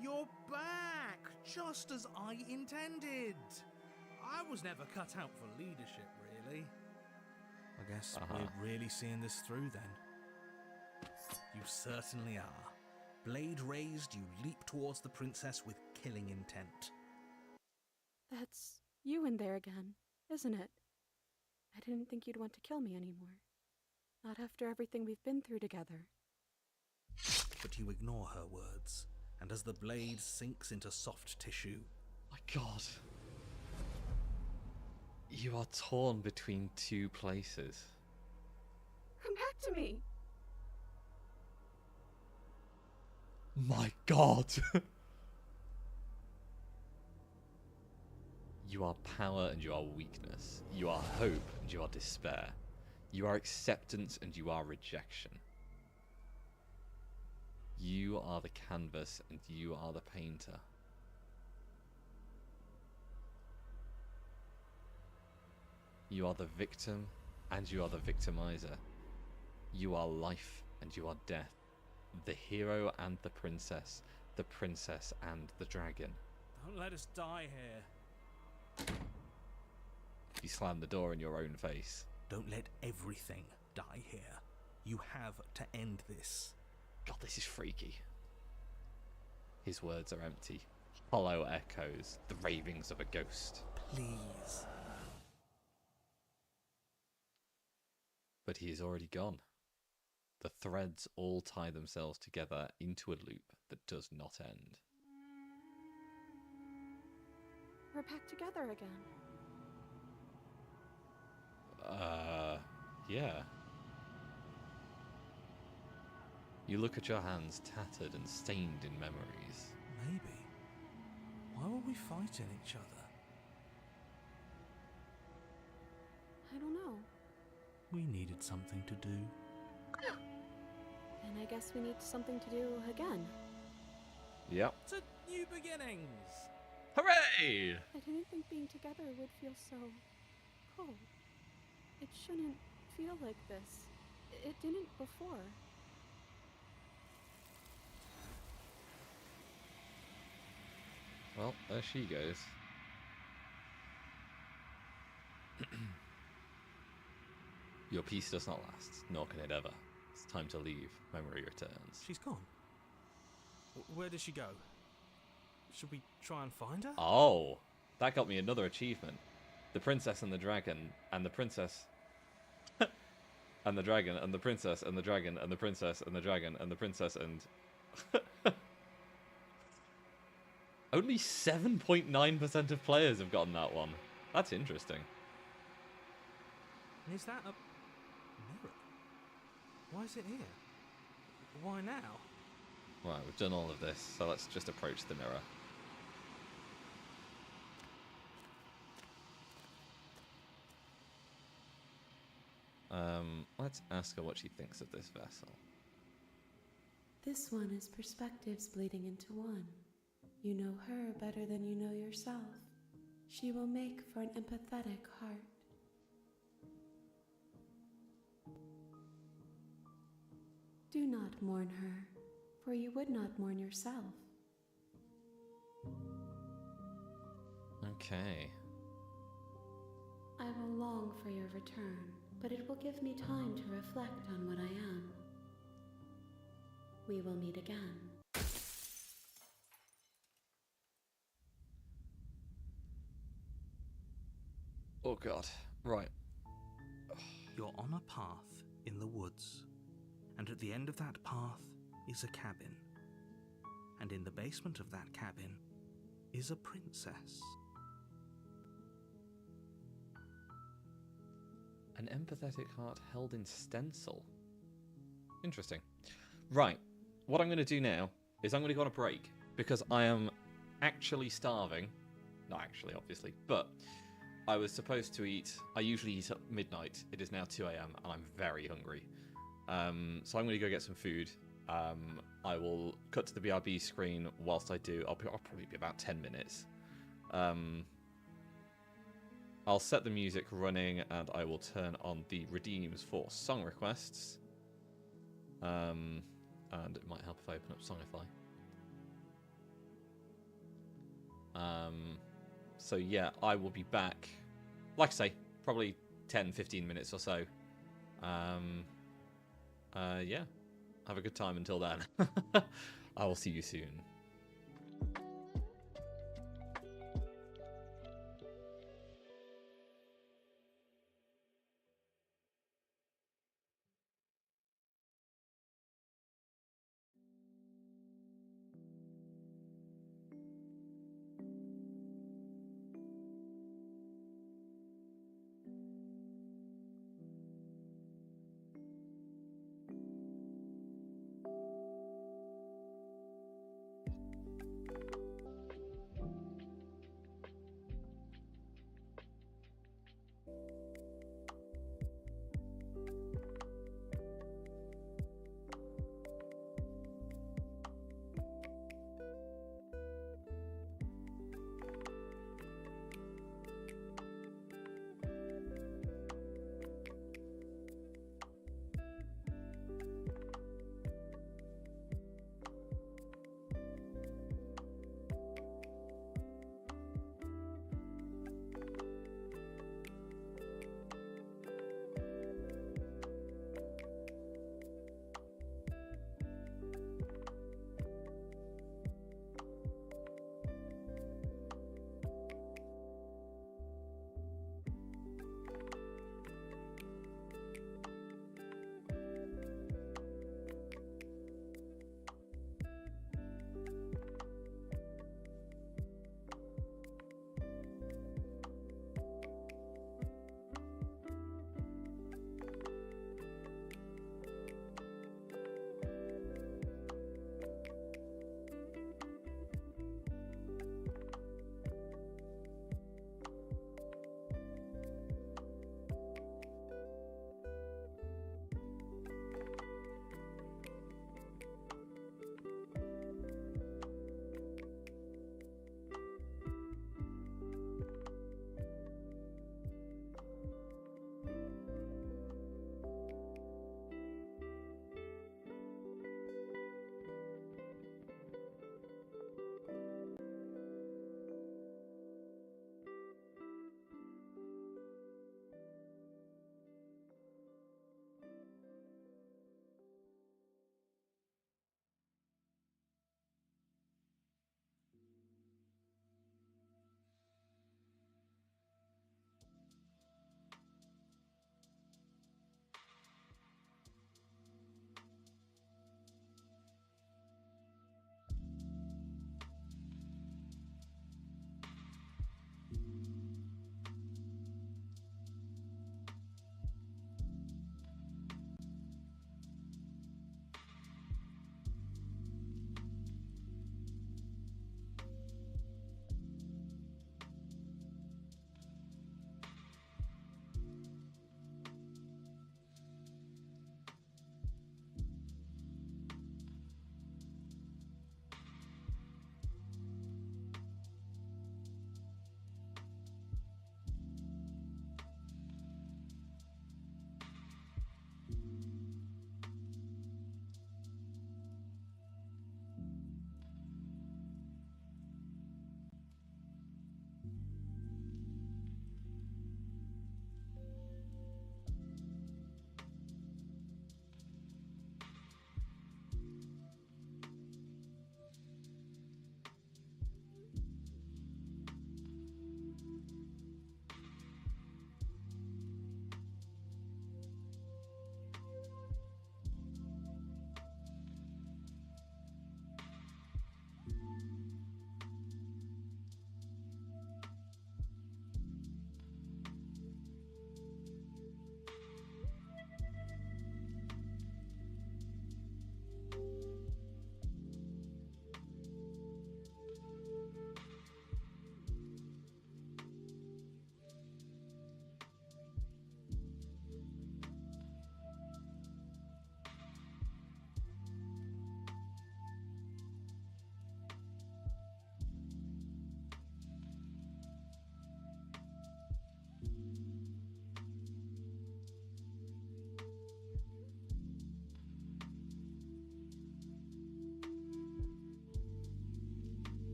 You're back, just as I intended. I was never cut out for leadership, really. I guess we're really seeing this through then. You certainly are. Blade raised, you leap towards the princess with killing intent. That's you in there again, isn't it? I didn't think you'd want to kill me anymore. Not after everything we've been through together. But you ignore her words, and as the blade sinks into soft tissue... My God. You are torn between two places. Come back to me! My God! You are power and you are weakness. You are hope and you are despair. You are acceptance and you are rejection. You are the canvas and you are the painter. You are the victim and you are the victimizer. You are life and you are death. The hero and the princess and the dragon. Don't let us die here. You slam the door in your own face. Don't let everything die here. You have to end this. God, this is freaky. His words are empty. Hollow echoes, the ravings of a ghost. Please. But he is already gone. The threads all tie themselves together into a loop that does not end. We're back together again. Yeah. You look at your hands tattered and stained in memories. Maybe. Why were we fighting each other? I don't know. We needed something to do. And I guess we need something to do again. Yep. To new beginnings! Hooray! I didn't think being together would feel so cold. It shouldn't feel like this. It didn't before. Well, there she goes. Your peace does not last, nor can it ever. It's time to leave. Memory returns. She's gone. Where does she go? Should we try and find her? Oh, that got me another achievement. The princess and the dragon, and the princess... and the dragon, and the princess, and the dragon, and the princess, and the dragon, and the princess, and... Only 7.9% of players have gotten that one. That's interesting. Is that a mirror? Why is it here? Why now? Right, we've done all of this, so let's just approach the mirror. Let's ask her what she thinks of this vessel. This one is perspectives bleeding into one. You know her better than you know yourself. She will make for an empathetic heart. Do not mourn her, for you would not mourn yourself. Okay. I will long for your return, but it will give me time to reflect on what I am. We will meet again. Oh god. Right. You're on a path in the woods, and at the end of that path is a cabin. and in the basement of that cabin is a princess. An empathetic heart held in stencil. Interesting. Right, what I'm going to do now is I'm going to go on a break because I am actually starving. Not actually, obviously, but I was supposed to eat. I usually eat at midnight. It is now 2 a.m. and I'm very hungry. So I'm going to go get some food. I will cut to the BRB screen whilst I do. I'll probably be about 10 minutes. I'll set the music running and I will turn on the redeems for song requests. And it might help if I open up Songify. So yeah, I will be back, like I say, probably 10-15 minutes or so. Yeah, have a good time until then. I will see you soon.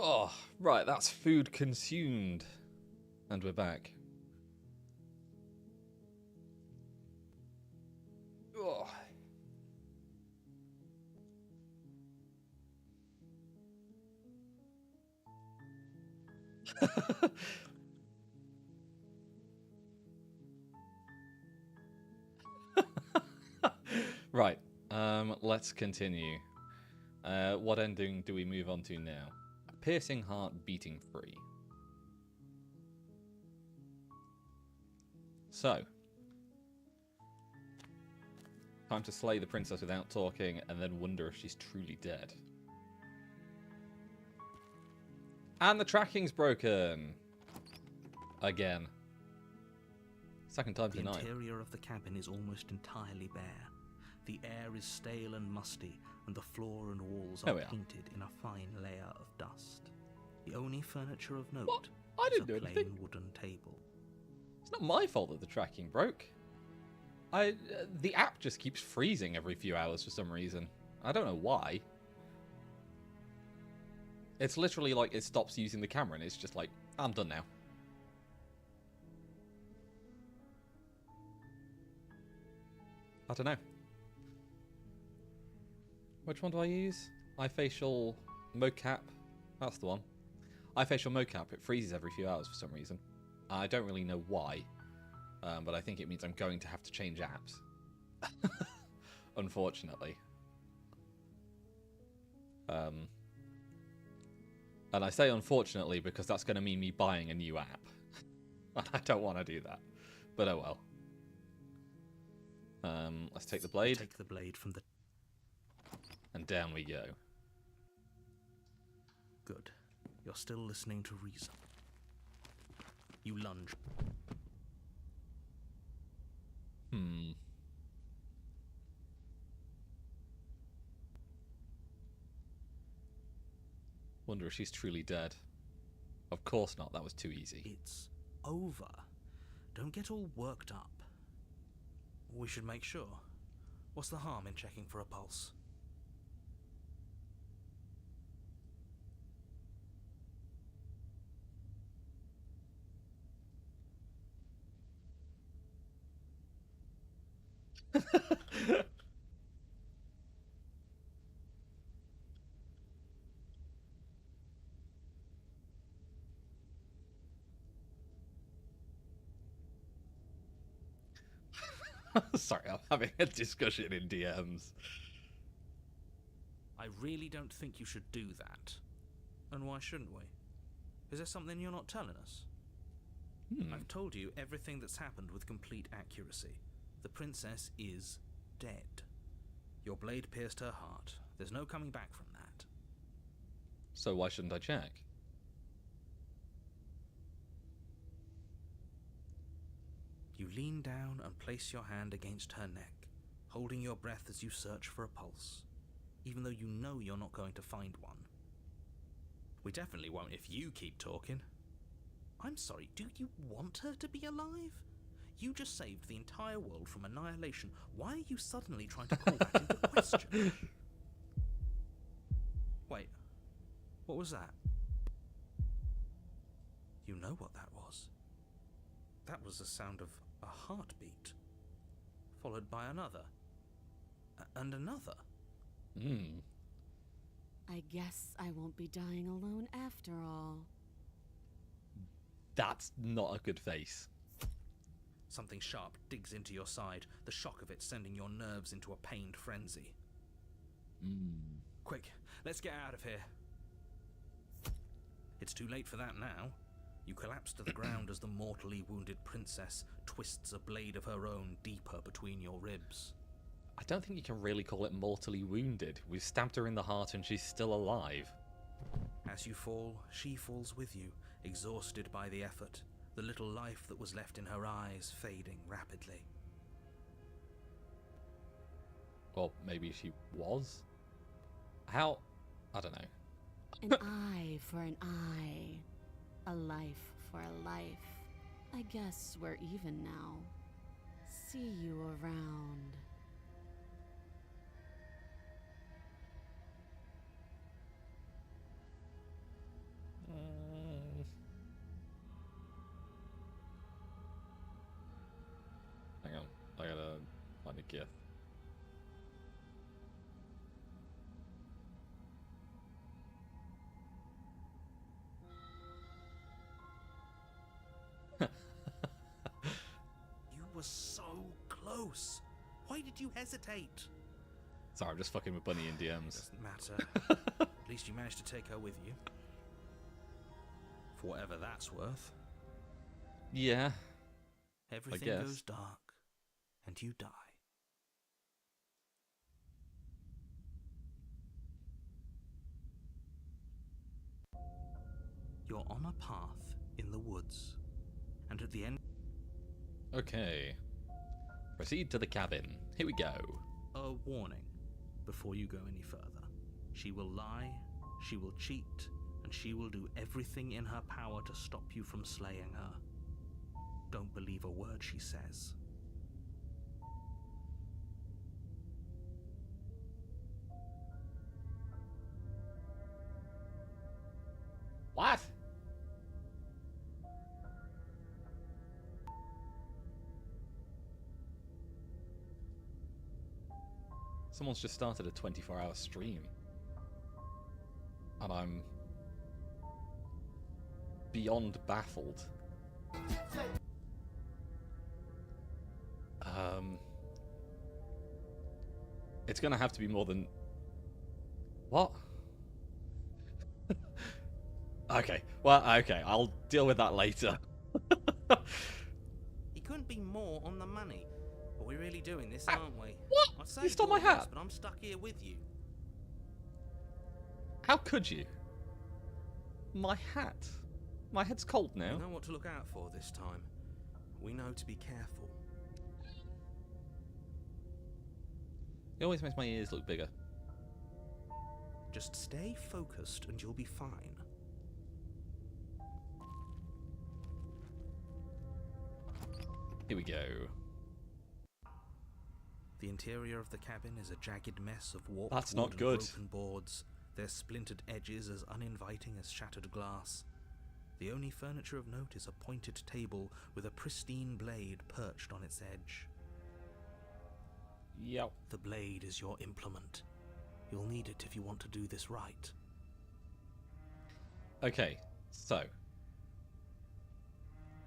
Oh, right, that's food consumed. And we're back. Oh. Right, let's continue. What ending do we move on to now? A piercing heart beating free. So, time to slay the princess without talking and then wonder if she's truly dead. And the tracking's broken! Again. Second time's the The night. interior of the cabin is almost entirely bare. The air is stale and musty, and the floor and walls There are we are. painted in a fine layer of dust. The only furniture of note What? I is didn't a do plain anything. wooden table. It's not my fault that the tracking broke. The app just keeps freezing every few hours for some reason. I don't know why. It's literally like it stops using the camera and it's just like, I'm done now. I don't know. Which one do I use? iFacial mocap. That's the one. iFacial mocap. It freezes every few hours for some reason. I don't really know why, but I think it means I'm going to have to change apps. Unfortunately. And I say unfortunately because that's going to mean me buying a new app. And I don't want to do that. But oh well. Let's take the blade. Take the blade from the... And down we go. Good. You're still listening to reason. You lunge. Wonder if she's truly dead. Of course not, that was too easy. It's over. Don't get all worked up. We should make sure. What's the harm in checking for a pulse? Sorry, I'm having a discussion in DMs. I really don't think you should do that. And why shouldn't we? Is there something you're not telling us? I've told you everything that's happened with complete accuracy. The princess is dead. Your blade pierced her heart. There's no coming back from that. So why shouldn't I check? You lean down and place your hand against her neck, holding your breath as you search for a pulse, even though you know you're not going to find one. We definitely won't if you keep talking. I'm sorry, do you want her to be alive? You just saved the entire world from annihilation. Why are you suddenly trying to call that into question? Wait, what was that? You know what that was. That was the sound of a heartbeat, followed by another, and another. I guess I won't be dying alone after all. That's not a good face. Something sharp digs into your side, the shock of it sending your nerves into a pained frenzy. Quick, let's get out of here. It's too late for that now. You collapse to the ground as the mortally wounded princess twists a blade of her own deeper between your ribs. I don't think you can really call it mortally wounded. We've stabbed her in the heart and she's still alive. As you fall, she falls with you, exhausted by the effort, the little life that was left in her eyes fading rapidly. Or maybe she was? How? I don't know. An eye for an eye. A life for a life. I guess we're even now. See you around. Thank you. You were so close. Why did you hesitate? Sorry, I'm just fucking with Bunny in DMs. Doesn't matter. At least you managed to take her with you. For whatever that's worth. Yeah. Everything guess. goes dark, and you die. You're on a path in the woods, and at the end... Okay. Proceed to the cabin. Here we go. A warning before you go any further. She will lie, she will cheat, and she will do everything in her power to stop you from slaying her. Don't believe a word she says. What? Someone's just started a 24-hour stream. And I'm beyond baffled. It's gonna have to be more than... What? Okay, well, okay, I'll deal with that later. He couldn't be more on the money. But we're really doing this, Ah, aren't we? what? I'd say You stole my yours, hat. But I'm stuck here with you. How could you? My hat. My head's cold now. We know what to look out for this time. We know to be careful. It always makes my ears look bigger. Just stay focused and you'll be fine. Here we go. The interior of the cabin is a jagged mess of warped That's wood not and good. broken boards, their splintered edges as uninviting as shattered glass. The only furniture of note is a pointed table with a pristine blade perched on its edge. Yep. The blade is your implement. You'll need it if you want to do this right. Okay, so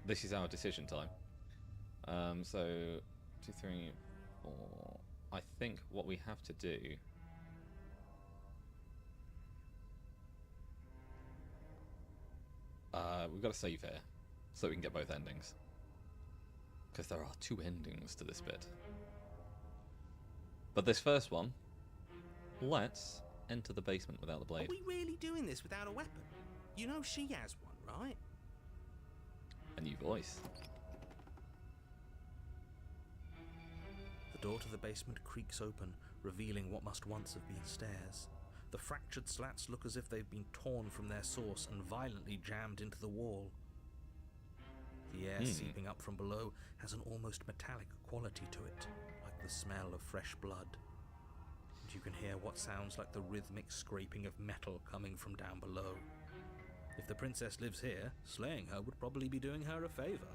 this is our decision time. So 2, 3, 4. I think what we have to do. We've got to save here so we can get both endings. Because there are 2 endings to this bit. But this first one, let's enter the basement without the blade. Are we really doing this without a weapon? You know she has one, right? A new voice. The door to the basement creaks open, revealing what must once have been stairs. The fractured slats look as if they've been torn from their source and violently jammed into the wall. The air seeping up from below has an almost metallic quality to it, like the smell of fresh blood. And you can hear what sounds like the rhythmic scraping of metal coming from down below. If the princess lives here, slaying her would probably be doing her a favor.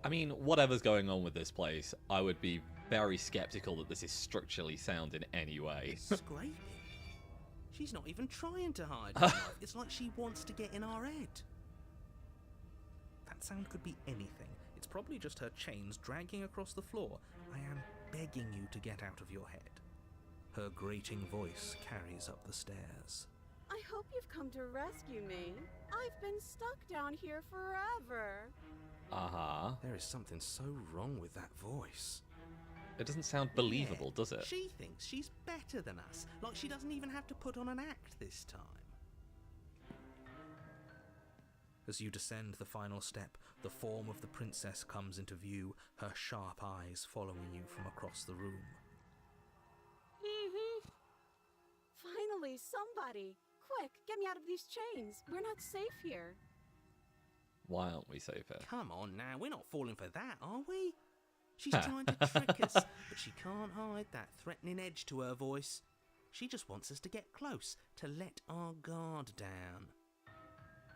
I mean, whatever's going on with this place, I would be very skeptical that this is structurally sound in any way. Scraping? She's not even trying to hide her knife. It's like she wants to get in our head. That sound could be anything. It's probably just her chains dragging across the floor. I am begging you to get out of your head. Her grating voice carries up the stairs. I hope you've come to rescue me. I've been stuck down here forever. Uh-huh. There is something so wrong with that voice. It doesn't sound believable, does it? She thinks she's better than us, like she doesn't even have to put on an act this time. As you descend the final step, the form of the princess comes into view, her sharp eyes following you from across the room. Finally, somebody! Quick, get me out of these chains. We're not safe here. Why aren't we safe here? Come on now, we're not falling for that, are we? She's trying to trick us, but she can't hide that threatening edge to her voice. She just wants us to get close, to let our guard down.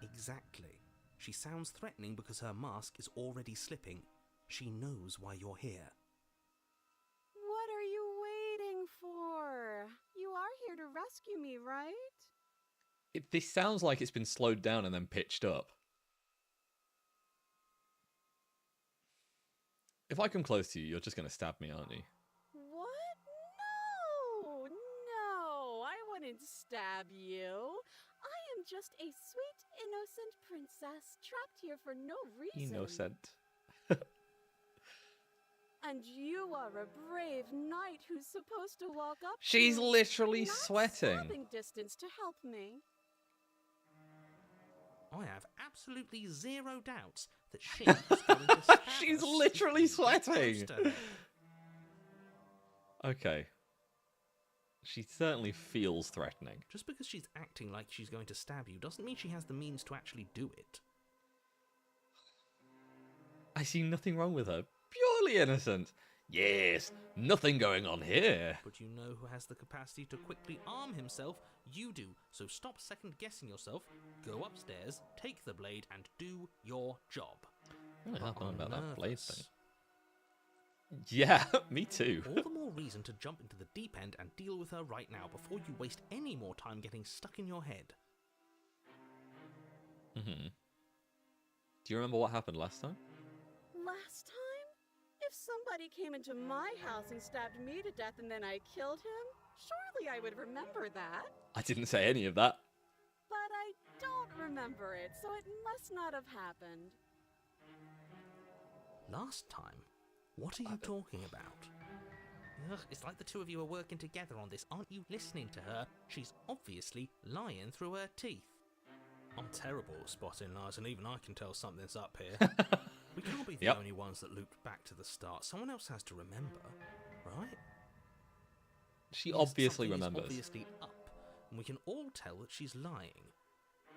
Exactly. She sounds threatening because her mask is already slipping. She knows why you're here. What rescue me, right? This sounds like it's been slowed down and then pitched up. If I come close to you, you're just going to stab me, aren't you? What? No, I wouldn't stab you. I am just a sweet, innocent princess trapped here for no reason. Innocent. And you are a brave knight who's supposed to walk up. She's to literally not sweating. Stabbing distance to help me. I have absolutely zero doubts that she is going to stab She's us literally if we get close sweating. to her. Okay. She certainly feels threatening. Just because she's acting like she's going to stab you doesn't mean she has the means to actually do it. I see nothing wrong with her. Purely innocent. Yes, nothing going on here. But you know who has the capacity to quickly arm himself? You do. So stop second-guessing yourself, go upstairs, take the blade, and do your job. I don't know about that blade Nervous. thing. Yeah, me too. All the more reason to jump into the deep end and deal with her right now before you waste any more time getting stuck in your head. Mm-hmm. Do you remember what happened last time? Last time? If somebody came into my house and stabbed me to death and then I killed him, surely I would remember that. I didn't say any of that. But I don't remember it, so it must not have happened. Last time? What are you talking about? Ugh, it's like the two of you are working together on this. Aren't you listening to her? She's obviously lying through her teeth. I'm terrible at spotting lies, and even I can tell something's up here. We can't be the Yep. only ones that looped back to the start. Someone else has to remember, right? She Yes, obviously something is remembers. obviously up, and we can all tell that she's lying.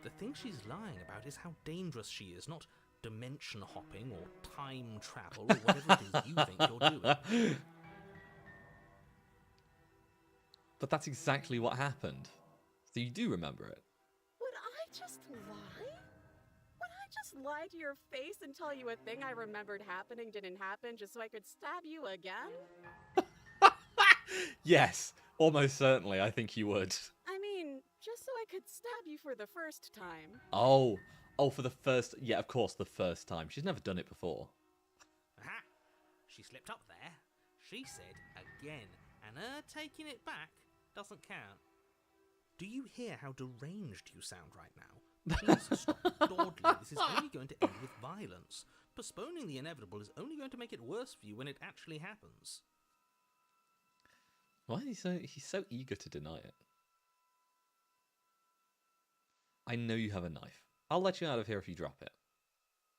The thing she's lying about is how dangerous she is, not dimension hopping or time travel or whatever it is you think you're doing. But that's exactly what happened. So you do remember it. Would I just lie? Would I just lie to your face and tell you a thing I remembered happening didn't happen just so I could stab you again? Yes, almost certainly. I think you would. I mean, just so I could stab you for the first time. Oh, for the first. Yeah, of course, the first time. She's never done it before. Aha! She slipped up there. She said again, and her taking it back doesn't count. Do you hear how deranged you sound right now? Please stop dawdling. This is only going to end with violence. Postponing the inevitable is only going to make it worse for you when it actually happens. Why is he's so eager to deny it? I know you have a knife. I'll let you out of here if you drop it.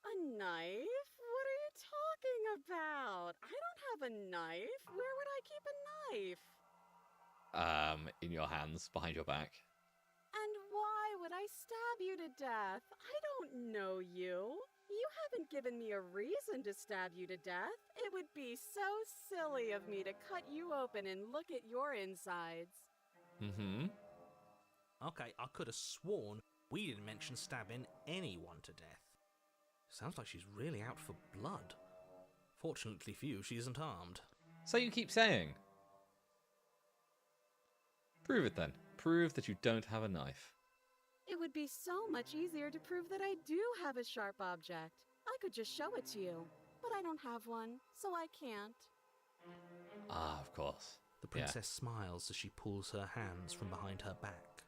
A knife? What are you talking about? I don't have a knife. Where would I keep a knife? In your hands, behind your back. And why would I stab you to death? I don't know you. You haven't given me a reason to stab you to death. It would be so silly of me to cut you open and look at your insides. Mm-hmm. Okay, I could have sworn we didn't mention stabbing anyone to death. Sounds like she's really out for blood. Fortunately for you, she isn't armed. So you keep saying. Prove it then. Prove that you don't have a knife. It would be so much easier to prove that I do have a sharp object. I could just show it to you, but I don't have one, so I can't. Ah, of course. The princess smiles as she pulls her hands from behind her back.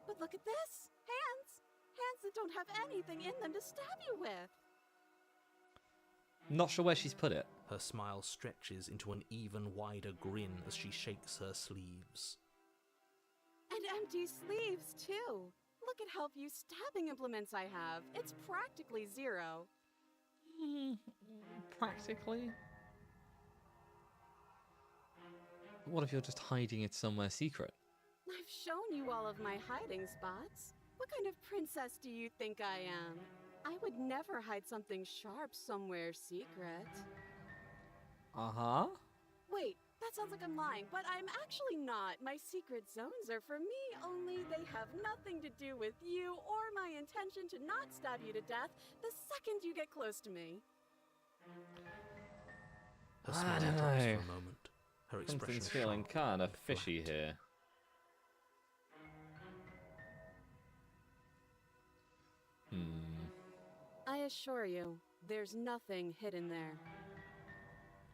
But look at this! Hands! Hands that don't have anything in them to stab you with! Not sure where she's put it. Her smile stretches into an even wider grin as she shakes her sleeves. And empty sleeves, too! Look at how few stabbing implements I have. It's practically zero. Practically? What if you're just hiding it somewhere secret? I've shown you all of my hiding spots. What kind of princess do you think I am? I would never hide something sharp somewhere secret. Uh-huh. Wait, that sounds like I'm lying, but I'm actually not. My secret zones are for me, only they have nothing to do with you or my intention to not stab you to death the second you get close to me. Her I smile don't drops know. for a moment. Her expression Something's feeling sharp kind of and fishy flat. here. I assure you, there's nothing hidden there.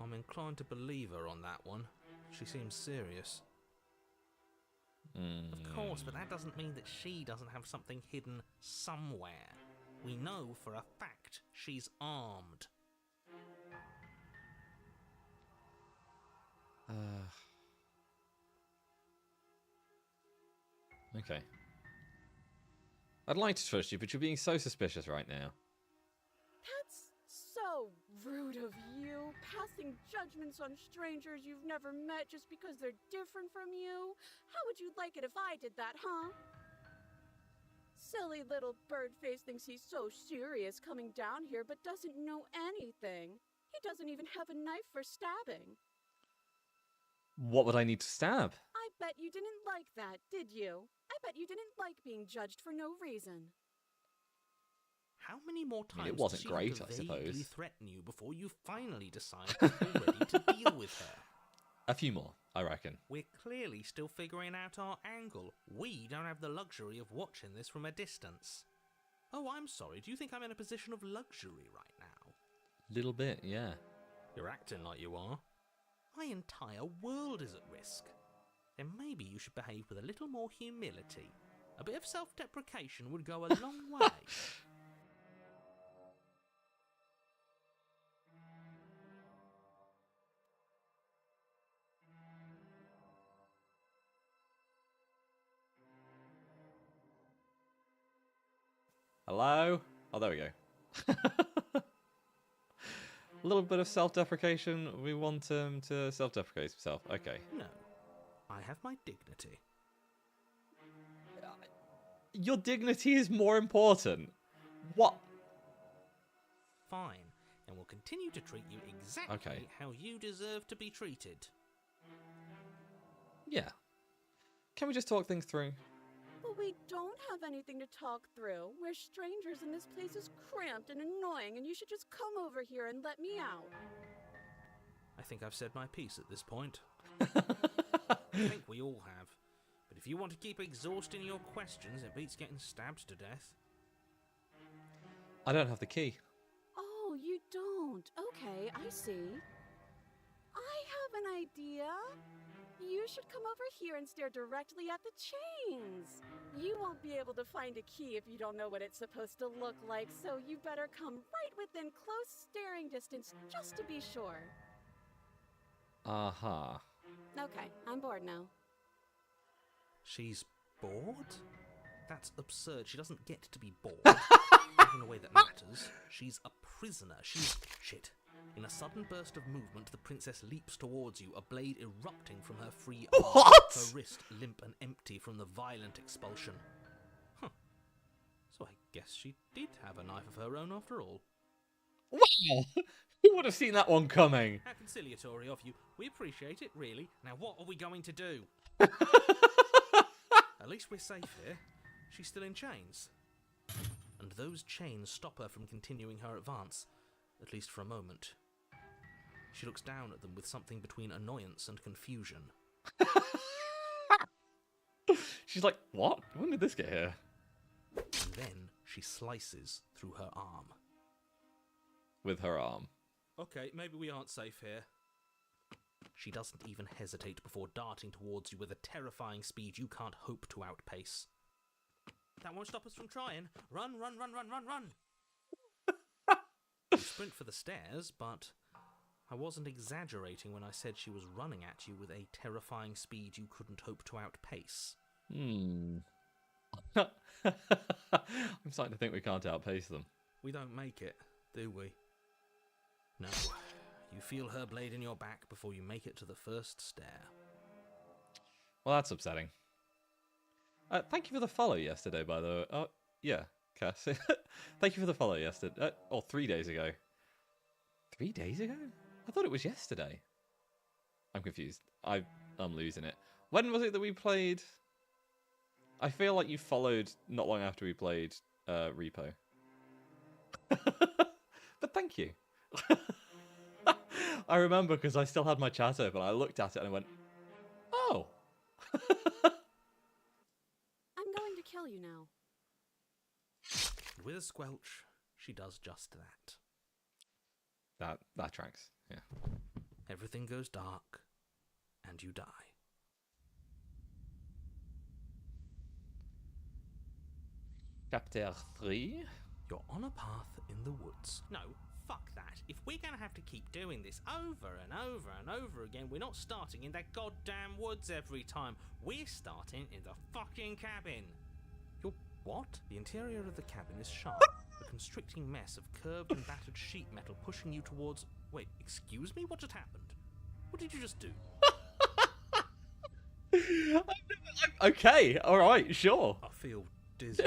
I'm inclined to believe her on that one. She seems serious. Of course, but that doesn't mean that she doesn't have something hidden somewhere. We know for a fact she's armed. Okay. I'd like to trust you, but you're being so suspicious right now. That's so rude of you, passing judgments on strangers you've never met just because they're different from you. How would you like it if I did that, huh? Silly little Birdface thinks he's so serious coming down here, but doesn't know anything. He doesn't even have a knife for stabbing. What would I need to stab? I bet you didn't like that, did you? I bet you didn't like being judged for no reason. How many more I mean, times it wasn't does she great, have to I suppose. vaguely threaten you before you finally decide you're ready to deal with her? A few more, I reckon. We're clearly still figuring out our angle. We don't have the luxury of watching this from a distance. Oh, I'm sorry. Do you think I'm in a position of luxury right now? Little bit, yeah. You're acting like you are. My entire world is at risk. Then maybe you should behave with a little more humility. A bit of self-deprecation would go a long way. Hello? Oh, there we go. A little bit of self-deprecation. We want him to self-deprecate himself. Okay. No. I have my dignity. Your dignity is more important. What? Fine. And we'll continue to treat you exactly how you deserve to be treated. Yeah. Can we just talk things through? But we don't have anything to talk through. We're strangers and this place is cramped and annoying and you should just come over here and let me out. I think I've said my piece at this point. I think we all have. But if you want to keep exhausting your questions, it beats getting stabbed to death. I don't have the key. Oh, you don't? Okay, I see. I have an idea. You should come over here and stare directly at the chains. You won't be able to find a key if you don't know what it's supposed to look like, so you better come right within close staring distance just to be sure. Aha. Okay, I'm bored now. She's bored? That's absurd. She doesn't get to be bored. Not in a way that matters. She's a prisoner. She's... Shit. In a sudden burst of movement, the princess leaps towards you, a blade erupting from her free arm. What? Her wrist limp and empty from the violent expulsion. Huh. So I guess she did have a knife of her own after all. Wow! Who would have seen that one coming? How conciliatory of you. We appreciate it, really. Now what are we going to do? At least we're safe here. She's still in chains. And those chains stop her from continuing her advance, at least for a moment. She looks down at them with something between annoyance and confusion. She's like, what? When did this get here? And then she slices through her arm. With her arm. Okay, maybe we aren't safe here. She doesn't even hesitate before darting towards you with a terrifying speed you can't hope to outpace. That won't stop us from trying. Run, run, run, run, run, run! You sprint for the stairs, but I wasn't exaggerating when I said she was running at you with a terrifying speed you couldn't hope to outpace. I'm starting to think we can't outpace them. We don't make it, do we? No. You feel her blade in your back before you make it to the first stair. Well, that's upsetting. Thank you for the follow yesterday, by the way. Oh, yeah, Cass. Thank you for the follow yesterday. 3 days ago. 3 days ago? I thought it was yesterday. I'm confused. I'm losing it. When was it that we played? I feel like you followed not long after we played Repo. But thank you. I remember because I still had my chat open. I looked at it and I went, "Oh." I'm going to kill you now. And with a squelch, she does just that. That tracks. Yeah. Everything goes dark, and you die. Chapter 3. You're on a path in the woods. No, fuck that. If we're gonna have to keep doing this over and over and over again, we're not starting in that goddamn woods every time. We're starting in the fucking cabin. You're what? The interior of the cabin is sharp, a constricting mess of curved and battered sheet metal pushing you towards... Wait, excuse me? What just happened? What did you just do? Okay, alright, sure. I feel dizzy.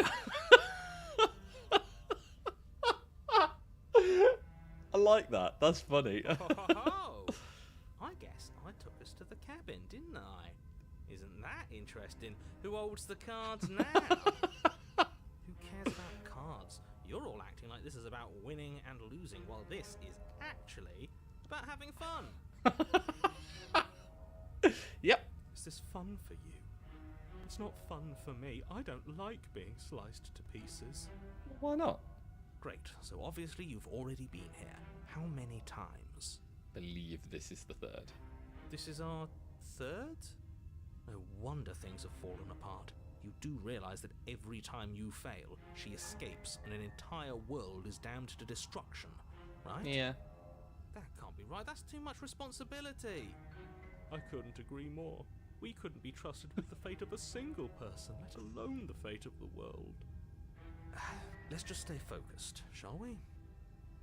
I like that. That's funny. Oh, I guess I took us to the cabin, didn't I? Isn't that interesting? Who holds the cards now? Who cares about cards? You're all acting like this is about winning and losing, while this is actually about having fun. Yep. Is this fun for you? It's not fun for me. I don't like being sliced to pieces. Why not? Great, so obviously you've already been here. How many times? Believe this is the third. This is our third? No wonder things have fallen apart. You do realise that every time you fail, she escapes and an entire world is damned to destruction, right? Yeah. That can't be right. That's too much responsibility. I couldn't agree more. We couldn't be trusted with the fate of a single person, let alone the fate of the world. Let's just stay focused, shall we?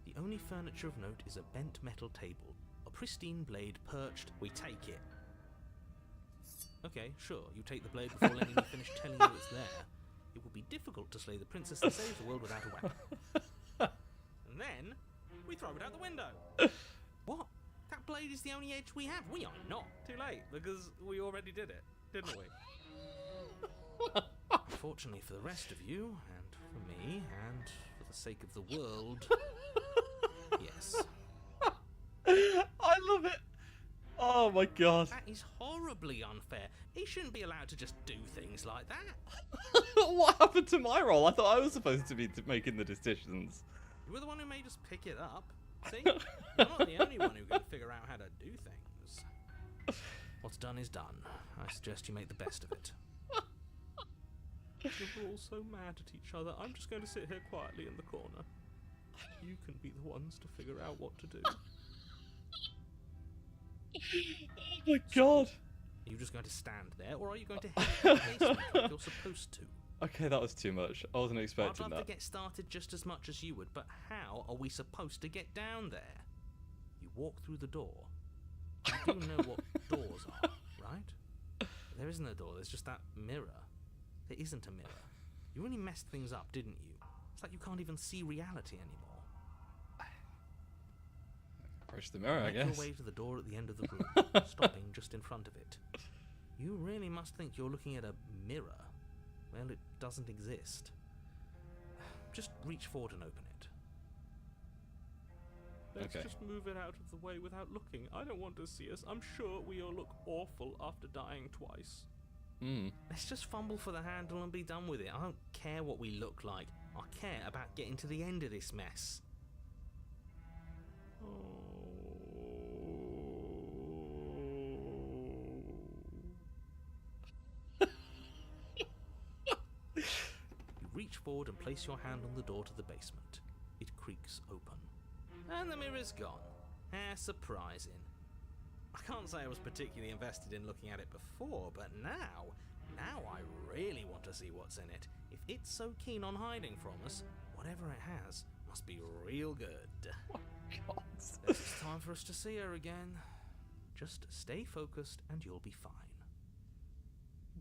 The only furniture of note is a bent metal table, a pristine blade perched. We take it. Okay, sure, you take the blade before letting me finish telling you it's there. It will be difficult to slay the princess and save the world without a weapon. And then we throw it out the window. What? That blade is the only edge we have. We are not. Too late, because we already did it, didn't we? Unfortunately for the rest of you, and for me, and for the sake of the world, yes. I love it. Oh my god. That is horribly unfair. He shouldn't be allowed to just do things like that. What happened to my role? I thought I was supposed to be making the decisions. You were the one who made us pick it up. See? You're not the only one who can figure out how to do things. What's done is done. I suggest you make the best of it. You're all so mad at each other. I'm just going to sit here quietly in the corner. You can be the ones to figure out what to do. Oh my god. Are you just going to stand there, or are you going to head to the basement like you're supposed to? Okay, that was too much. I wasn't expecting I'd love that. to get started just as much as you would, but how are we supposed to get down there? You walk through the door. You do know what doors are, right? There isn't a door, there's just that mirror. There isn't a mirror. You really messed things up, didn't you? It's like you can't even see reality anymore. Approach the mirror, I Make guess. your way to the door at the end of the room, stopping just in front of it. You really must think you're looking at a mirror. Well, it doesn't exist. Just reach forward and open it. Let's Okay. just move it out of the way without looking. I don't want to see us. I'm sure we all look awful after dying twice. Let's just fumble for the handle and be done with it. I don't care what we look like. I care about getting to the end of this mess. You reach forward and place your hand on the door to the basement. It creaks open. And the mirror's gone. How surprising. I can't say I was particularly invested in looking at it before, but now I really want to see what's in it. If it's so keen on hiding from us, whatever it has must be real good. Oh god. It's time for us to see her again. Just stay focused and you'll be fine.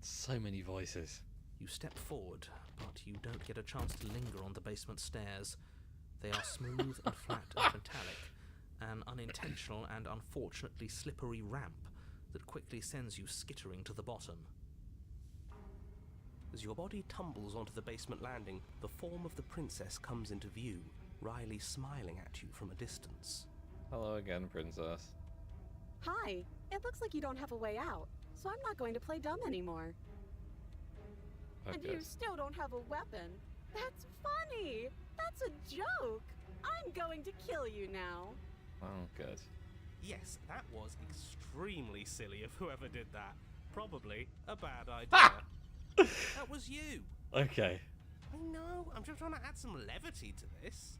So many voices. You step forward, but you don't get a chance to linger on the basement stairs. They are smooth and flat and metallic, an unintentional and unfortunately slippery ramp that quickly sends you skittering to the bottom. As your body tumbles onto the basement landing, the form of the princess comes into view, wryly smiling at you from a distance. Hello again, princess. Hi. It looks like you don't have a way out, so I'm not going to play dumb anymore. Oh, And good. you still don't have a weapon. That's funny. That's a joke. I'm going to kill you now. Oh, good. Yes, that was extremely silly of whoever did that. Probably a bad idea. That was you. Okay. I know, I'm just trying to add some levity to this.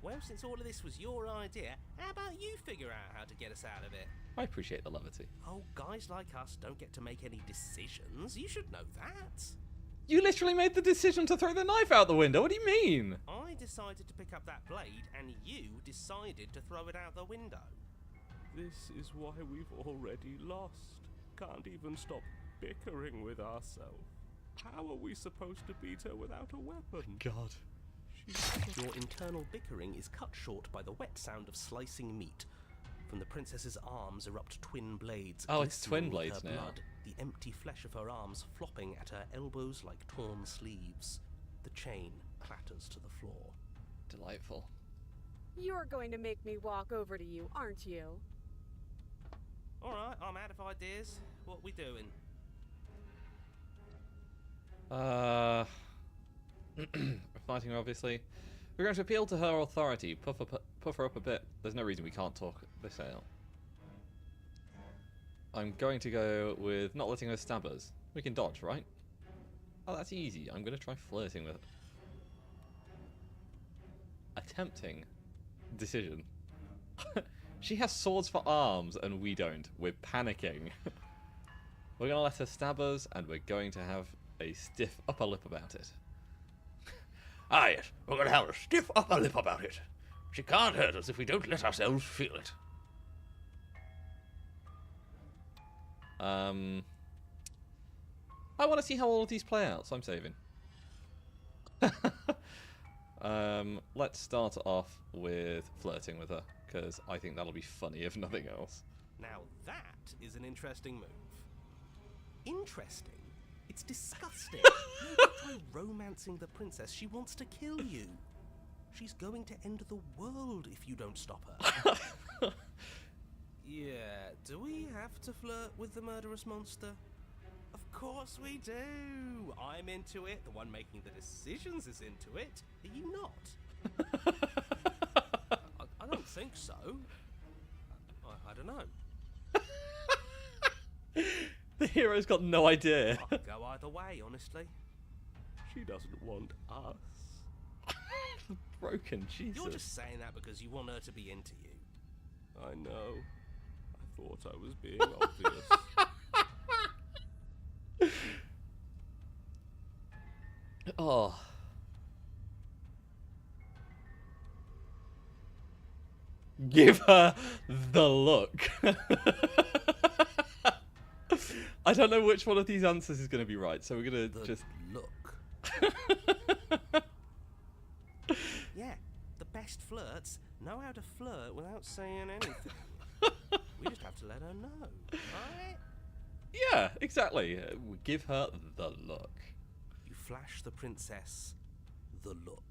Well, since all of this was your idea, how about you figure out how to get us out of it? I appreciate the levity. Oh, guys like us don't get to make any decisions. You should know that. You literally made the decision to throw the knife out the window. What do you mean? I decided to pick up that blade, and you decided to throw it out the window. This is why we've already lost. Can't even stop bickering with ourselves. How are we supposed to beat her without a weapon? God. Your internal bickering is cut short by the wet sound of slicing meat. From the princess's arms erupt twin blades. Oh, it's twin glistening with blades her now. blood, the empty flesh of her arms flopping at her elbows like torn sleeves. The chain clatters to the floor. Delightful. You're going to make me walk over to you, aren't you? Alright, I'm out of ideas. What we doing? Fighting her, obviously. We're going to appeal to her authority, puff her up a bit. There's no reason we can't talk this out. I'm going to go with not letting her stab us. We can dodge, right? Oh, that's easy. I'm going to try flirting with her. A tempting decision. She has swords for arms and we don't. We're panicking. We're going to let her stab us and we're going to have a stiff upper lip about it. Ah, yes, we're going to have a stiff upper lip about it. She can't hurt us if we don't let ourselves feel it. I want to see how all of these play out, so I'm saving. Let's start off with flirting with her, because I think that'll be funny if nothing else. Now that is an interesting move. Interesting? It's disgusting. Don't try romancing the princess. She wants to kill you. She's going to end the world if you don't stop her. Yeah, do we have to flirt with the murderous monster? Of course we do. I'm into it. The one making the decisions is into it. Are you not? I don't think so. I don't know. The hero's got no idea. I could go either way, honestly. She doesn't want us. Broken, Jesus. You're just saying that because you want her to be into you. I know. I thought I was being obvious. Oh. Give her the look. I don't know which one of these answers is going to be right, so we're going to just... look. Yeah, the best flirts know how to flirt without saying anything. We just have to let her know, right? Yeah, exactly. Give her the look. You flash the princess the look.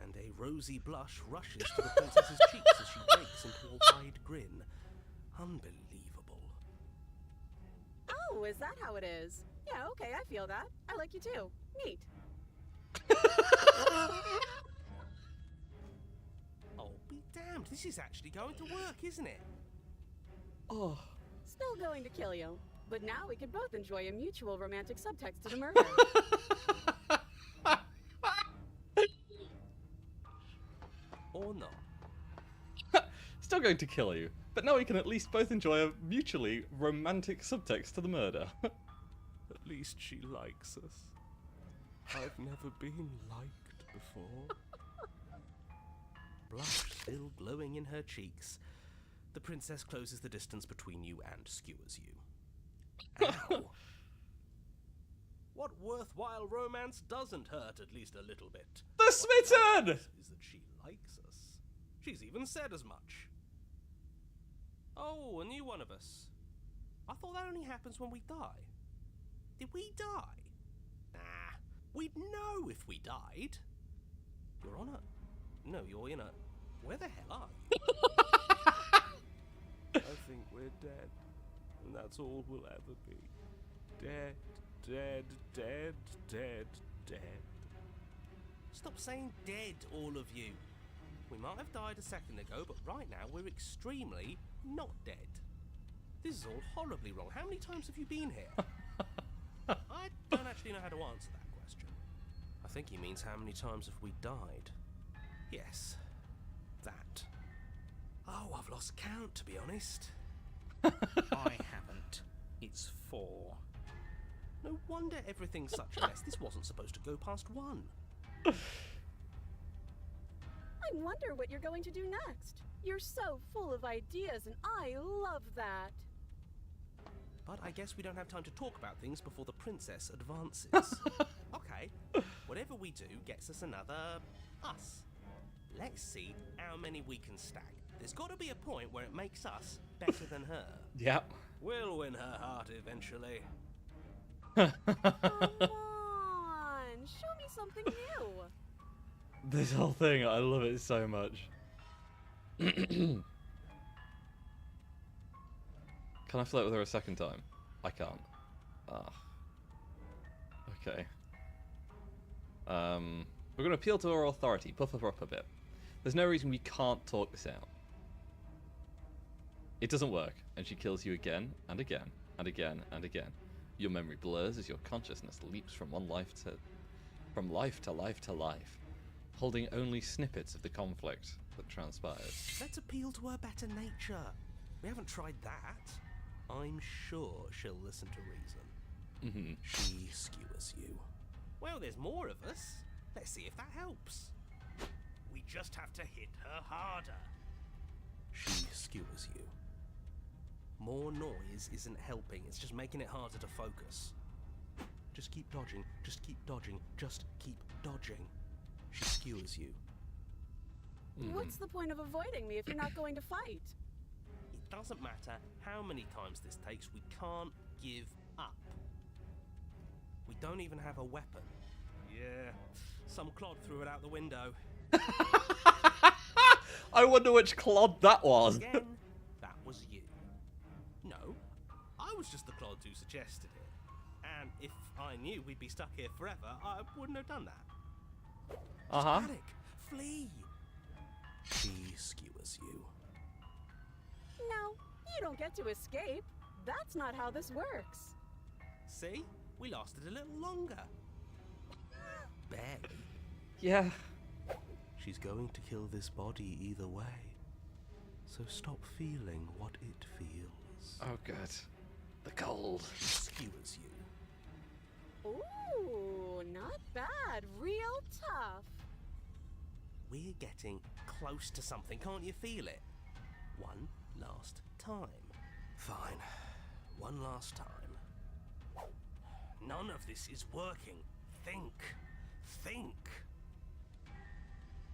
And a rosy blush rushes to the princess's cheeks as she breaks into a wide grin. Unbelievable. Oh, is that how it is? Yeah, okay, I feel that. I like you too. Neat. Oh, be damned. This is actually going to work, isn't it? Oh. Still going to kill you. But now we could both enjoy a mutual romantic subtext to the murder. Or not. Still going to kill you, but now we can at least both enjoy a mutually romantic subtext to the murder. At least she likes us. I've never been liked before. Blush still glowing in her cheeks, the princess closes the distance between you and skewers you. Ow! What worthwhile romance doesn't hurt at least a little bit? The smitten! Is that she likes us. She's even said as much. Oh, a new one of us. I thought that only happens when we die. Did we die? Nah, we'd know if we died. Your Honor. No, Your Honor. Where the hell are you? I think we're dead. And that's all we'll ever be. Dead, dead, dead, dead, dead. Stop saying dead, all of you. We might have died a second ago, but right now we're extremely not dead. This is all horribly wrong. How many times have you been here? I don't actually know how to answer that question. I think he means how many times have we died? Yes, that. Oh, I've lost count, to be honest. I haven't. It's 4. No wonder everything's such a mess. This wasn't supposed to go past 1. I wonder what you're going to do next. You're so full of ideas, and I love that. But I guess we don't have time to talk about things before the princess advances. Okay, whatever we do gets us another us. Let's see how many we can stack. There's got to be a point where it makes us better than her. Yep. We'll win her heart eventually. Come on, show me something new. This whole thing, I love it so much. Can I flirt with her a second time? I can't. Ah. Okay. We're going to appeal to her authority, puff her up a bit. There's no reason we can't talk this out. It doesn't work, and she kills you again, and again, and again, and again. Your memory blurs as your consciousness leaps from life to life to life, holding only snippets of the conflict that transpires. Let's appeal to her better nature. We haven't tried that. I'm sure she'll listen to reason. Mm-hmm. She skewers you. Well, there's more of us. Let's see if that helps. We just have to hit her harder. She skewers you. More noise isn't helping, it's just making it harder to focus. Just keep dodging, just keep dodging, just keep dodging. She skewers you. What's the point of avoiding me if you're not going to fight? It doesn't matter how many times this takes, we can't give up. We don't even have a weapon. Yeah, some clod threw it out the window. I wonder which clod that was. Again, that was you. No, I was just the clod who suggested it. And if I knew we'd be stuck here forever, I wouldn't have done that. Uh-huh. Panic! Flee! She skewers you. No, you don't get to escape. That's not how this works. See? We lasted a little longer. Barely. Yeah. She's going to kill this body either way. So stop feeling what it feels. Oh, good. The cold. She skewers you. Ooh, not bad. Real tough. We're getting close to something, can't you feel it? One last time. Fine. One last time. None of this is working. Think. Think.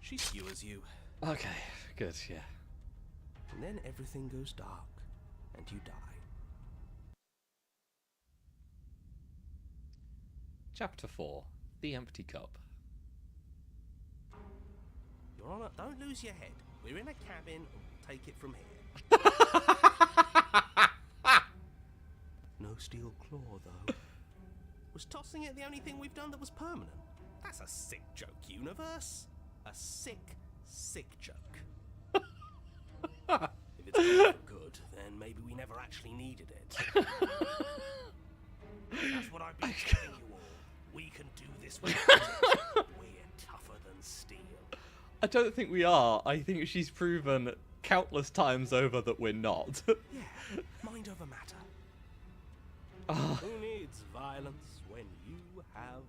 She skewers you. Okay, good, yeah. And then everything goes dark, and you die. Chapter 4. The Empty Cup. Your Honor, don't lose your head. We're in a cabin, and we'll take it from here. No steel claw, though. Was tossing it the only thing we've done that was permanent? That's a sick joke, universe. A sick, sick joke. If it's good for good, then maybe we never actually needed it. That's what I've been telling you all. We can do this without it. We're tougher than steel. I don't think we are. I think she's proven countless times over that we're not. Yeah, mind over matter. Ah. Who needs violence when you have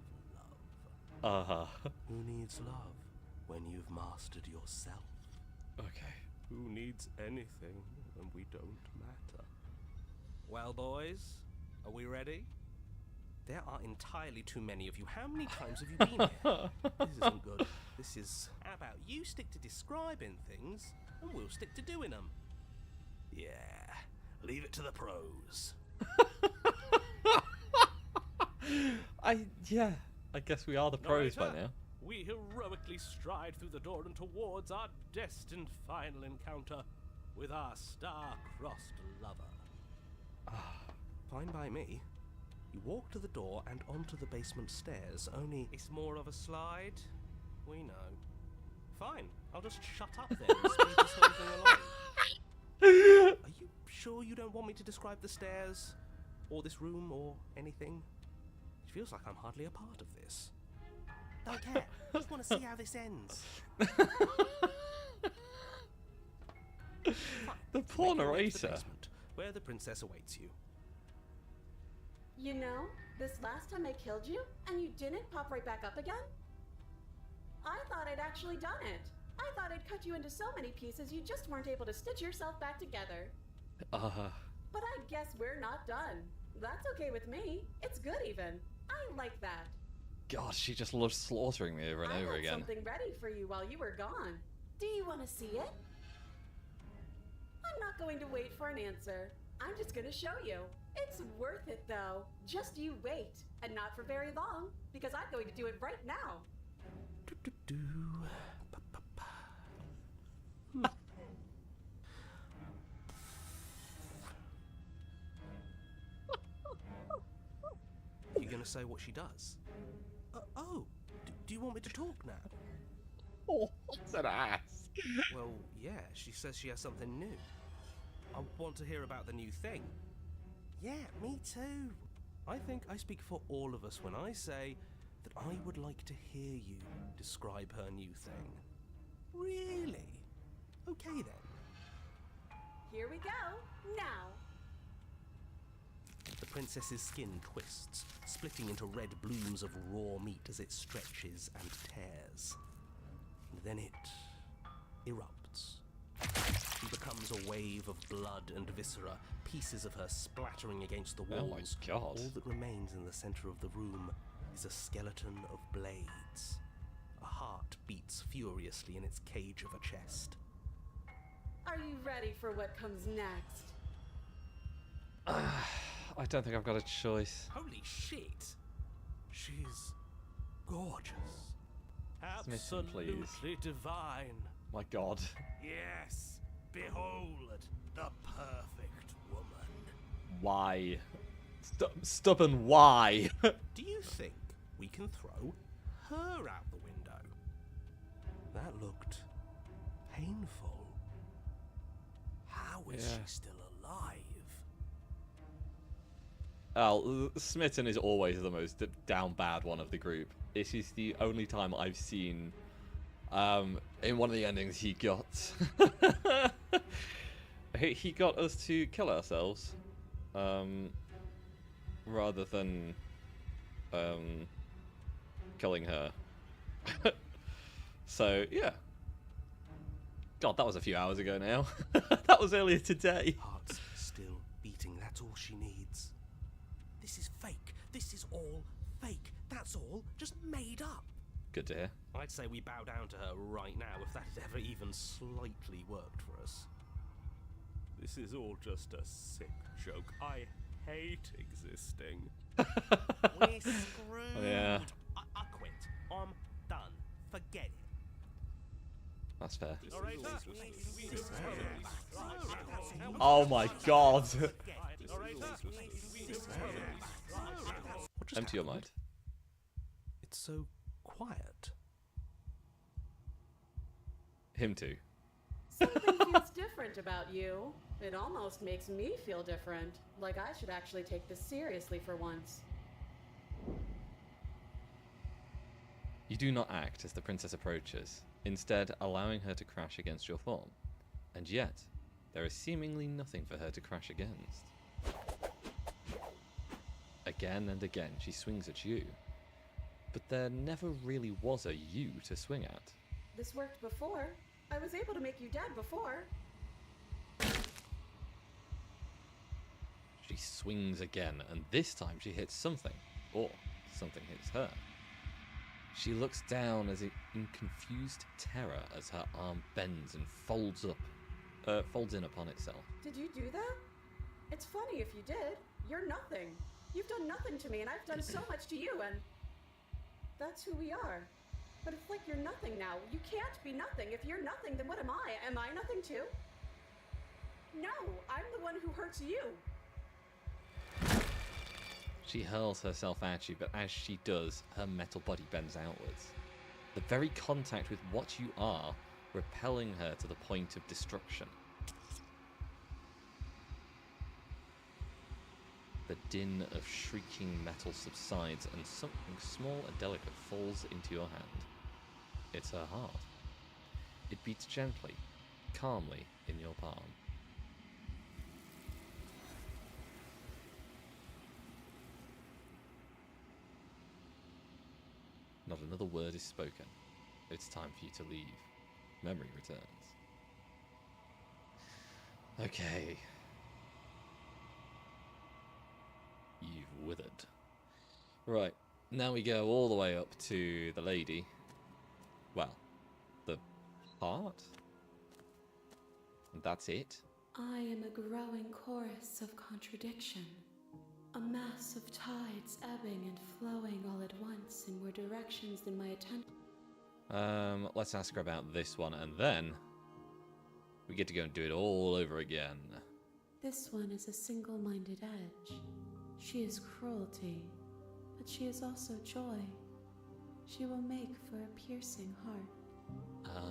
love? Uh-huh. Who needs love when you've mastered yourself? Okay. Who needs anything when we don't matter? Well, boys, are we ready? There are entirely too many of you. How many times have you been here? This isn't good. This is... How about you stick to describing things, and we'll stick to doing them? Yeah, leave it to the pros. I guess we are the pros by now. we heroically stride through the door and towards our destined final encounter with our star-crossed lover. Fine by me. You walk to the door and onto the basement stairs, only it's more of a slide. We know. Fine, I'll just shut up then and speed this whole thing along. Are you sure you don't want me to describe the stairs, or this room, or anything? It feels like I'm hardly a part of this. Don't care. Just want to see how this ends. The poor Make your way to the narrator. basement, where the princess awaits you. You know, this last time I killed you, and you didn't pop right back up again? I thought I'd actually done it. I thought I'd cut you into so many pieces you just weren't able to stitch yourself back together. But I guess we're not done. That's okay with me. It's good even. I like that. God, she just loves slaughtering me over and I over had again. something ready for you while you were gone. Do you want to see it? I'm not going to wait for an answer. I'm just going to show you. It's worth it though. Just you wait. And not for very long, because I'm going to do it right now. You gonna say what she does? Do you want me to talk now? Oh, what's an ass? Well, yeah, she says she has something new. I want to hear about the new thing. Yeah, me too. I think I speak for all of us when I say that I would like to hear you describe her new thing. Really? Okay then. Here we go. Now. The princess's skin twists, splitting into red blooms of raw meat as it stretches and tears. And then it erupts. She becomes a wave of blood and viscera, pieces of her splattering against the walls. Oh my God. All that remains in the center of the room is a skeleton of blades. A heart beats furiously in its cage of a chest. Are you ready for what comes next? I don't think I've got a choice. Holy shit! She's gorgeous. Smitten, please. Absolutely divine. My God. Yes, behold the perfect woman. Why? Stubborn why? Do you think we can throw her out the window? That looked painful. How is Yeah. she still alive? Smitten is always the most down bad one of the group. This is the only time I've seen, in one of the endings he got, he got us to kill ourselves, rather than, killing her. So, yeah. God, that was a few hours ago now. That was earlier today. Heart's still beating, that's all she needs. This is fake. This is all fake. That's all just made up. Good to hear. I'd say we bow down to her right now if that had ever even slightly worked for us. This is all just a sick joke. I hate existing. We're screwed. Yeah. I quit. I'm done. Forget it. That's fair. Alright, Oh my God. Empty your mind. It's so quiet. Him too. Something feels different about you. It almost makes me feel different. Like I should actually take this seriously for once. You do not act as the princess approaches, instead allowing her to crash against your form. And yet, there is seemingly nothing for her to crash against. Again and again, she swings at you. But there never really was a you to swing at. This worked before. I was able to make you dead before. She swings again, and this time she hits something, or something hits her. She looks down as in confused terror as her arm bends and folds in upon itself. Did you do that? It's funny if you did. You're nothing. You've done nothing to me, and I've done so much to you, and that's who we are. But it's like you're nothing now. You can't be nothing. If you're nothing, then what am I? Am I nothing too? No, I'm the one who hurts you. She hurls herself at you, but as she does, her metal body bends outwards. The very contact with what you are, repelling her to the point of destruction. The din of shrieking metal subsides, and something small and delicate falls into your hand. It's her heart. It beats gently, calmly in your palm. Not another word is spoken. It's time for you to leave. Memory returns. Okay. You've withered. Right, now we go all the way up to the lady. Well, the heart? And that's it? I am a growing chorus of contradiction. A mass of tides ebbing and flowing all at once in more directions than my attention. Let's ask her about this one, and then we get to go and do it all over again. This one is a single-minded edge. She is cruelty, but she is also joy. She will make for a piercing heart.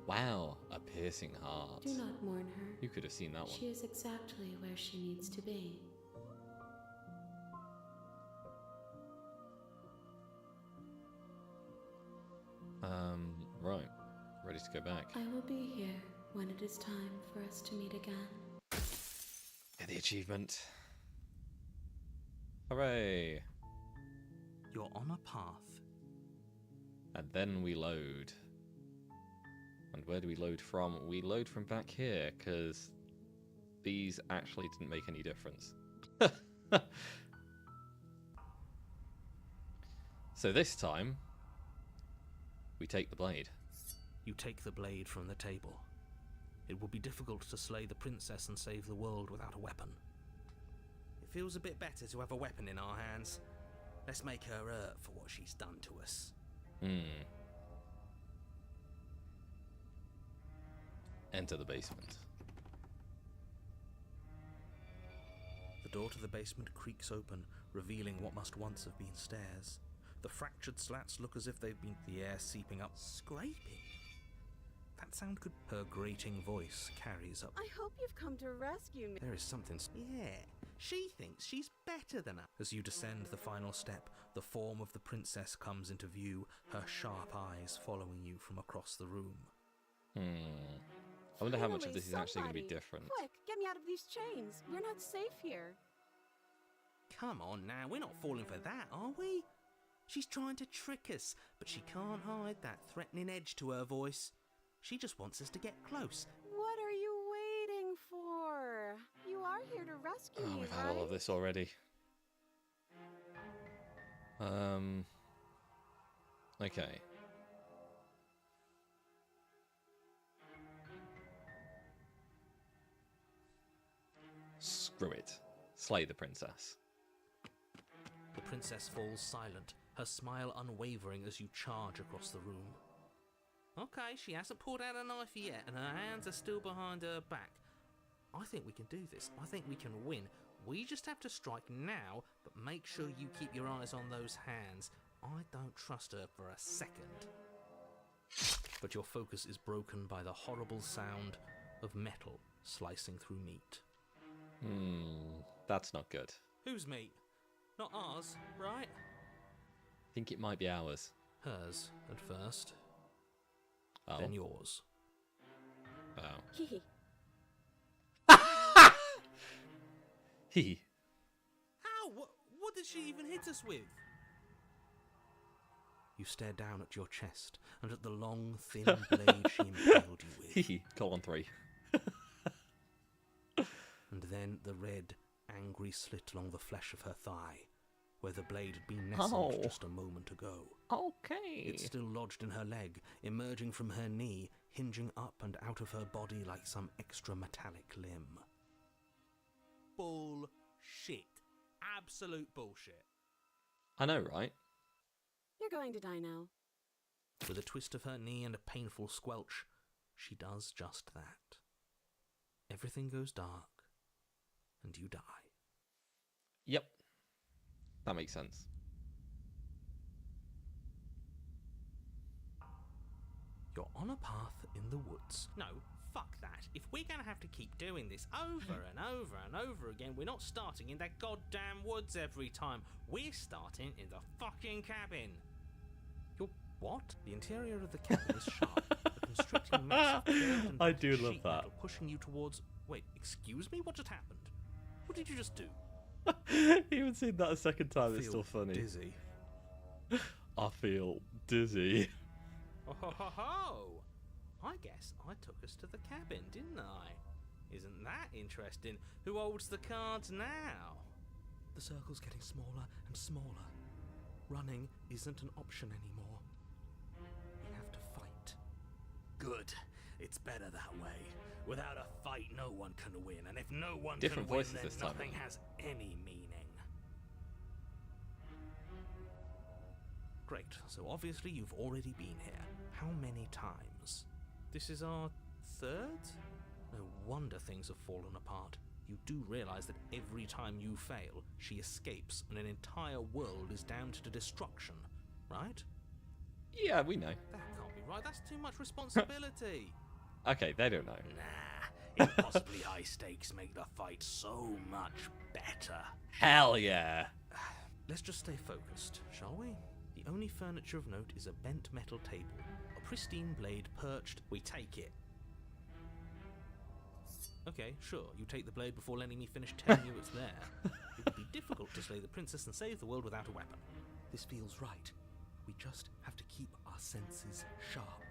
Wow, a piercing heart. Do not mourn her. You could have seen that one. She is exactly where she needs to be. Right. Ready to go back. I will be here when it is time for us to meet again. Get the achievement. Hooray! You're on a path. And then we load. And where do we load from? We load from back here, because these actually didn't make any difference. So this time, we take the blade. You take the blade from the table. It would be difficult to slay the princess and save the world without a weapon. It feels a bit better to have a weapon in our hands. Let's make her hurt for what she's done to us. Enter the basement. The door to the basement creaks open, revealing what must once have been stairs. The fractured slats look as if they've been the air seeping up. Scraping? That sound could... Her grating voice carries up. I hope you've come to rescue me. There is something... Yeah, she thinks she's better than us. As you descend the final step, the form of the princess comes into view, her sharp eyes following you from across the room. I wonder how much of this is actually going to be different. Quick, get me out of these chains. We're not safe here. Come on now, we're not falling for that, are we? She's trying to trick us, but she can't hide that threatening edge to her voice. She just wants us to get close. What are you waiting for? You are here to rescue me, We've had all of this already. Okay. Screw it. Slay the princess. The princess falls silent, her smile unwavering as you charge across the room. Okay, she hasn't pulled out a knife yet, and her hands are still behind her back. I think we can do this. I think we can win. We just have to strike now, but make sure you keep your eyes on those hands. I don't trust her for a second. But your focus is broken by the horrible sound of metal slicing through meat. That's not good. Whose meat? Not ours, right? I think it might be ours. Hers at first. Oh. Then yours. Oh. Hee Hee. How? What did she even hit us with? You stare down at your chest and at the long, thin blade she impaled you with. Hee. Colon 3. And then the red, angry slit along the flesh of her thigh, where the blade had been nestled just a moment ago. Okay. It's still lodged in her leg, emerging from her knee, hinging up and out of her body like some extra metallic limb. Bullshit. Absolute bullshit. I know, right? You're going to die now. With a twist of her knee and a painful squelch, she does just that. Everything goes dark, and you die. Yep. That makes sense. You're on a path in the woods. No, fuck that. If we're gonna have to keep doing this over and over and over again, we're not starting in that goddamn woods every time. We're starting in the fucking cabin. You're what? The interior of the cabin is sharp. A constricting mess of curved and I do love sheet that. metal pushing you towards... Wait, excuse me? What just happened? What did you just do? Even seen that a second time, it's still funny. Dizzy. I feel dizzy. Oh ho ho ho! I guess I took us to the cabin, didn't I? Isn't that interesting? Who holds the cards now? The circle's getting smaller and smaller. Running isn't an option anymore. We have to fight. Good. It's better that way. Without a fight, no one can win, and if no one Different can win, voices then this time. nothing has any meaning. Great, so obviously you've already been here. How many times? This is our third? No wonder things have fallen apart. You do realize that every time you fail, she escapes and an entire world is damned to destruction, right? Yeah, we know. That can't be right, that's too much responsibility. Okay, they don't know. Nah, impossibly high stakes make the fight so much better. Hell yeah. Let's just stay focused, shall we? The only furniture of note is a bent metal table. A pristine blade perched. We take it. Okay, sure, you take the blade before letting me finish telling you it's there. It would be difficult to slay the princess and save the world without a weapon. This feels right. We just have to keep our senses sharp.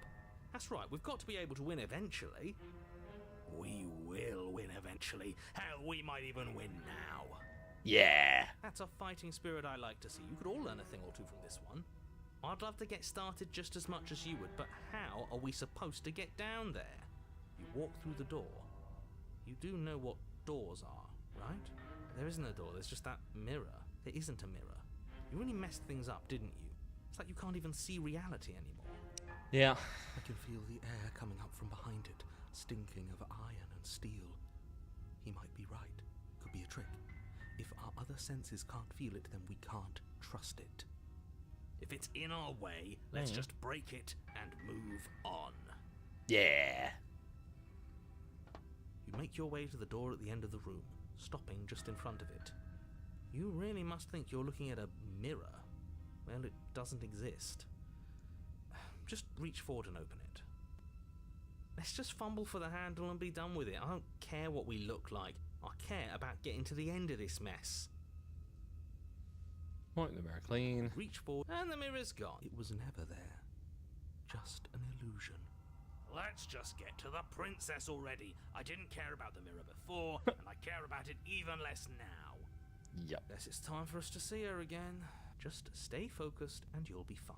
That's right, we've got to be able to win eventually. We will win eventually. Hell, we might even win now. Yeah. That's a fighting spirit I like to see. You could all learn a thing or two from this one. I'd love to get started just as much as you would, but how are we supposed to get down there? You walk through the door. You do know what doors are, right? There isn't a door, there's just that mirror. There isn't a mirror. You really messed things up, didn't you? It's like you can't even see reality anymore. Yeah. I can feel the air coming up from behind it, stinking of iron and steel. He might be right. Could be a trick. If our other senses can't feel it, then we can't trust it. If it's in our way, let's just break it and move on. Yeah. You make your way to the door at the end of the room, stopping just in front of it. You really must think you're looking at a mirror. Well, it doesn't exist. Just reach forward and open it. Let's just fumble for the handle and be done with it. I don't care what we look like. I care about getting to the end of this mess. Wipe the mirror clean. Reach forward, and the mirror's gone. It was never there. Just an illusion. Let's just get to the princess already. I didn't care about the mirror before, and I care about it even less now. Yep. Guess it's time for us to see her again. Just stay focused and you'll be fine.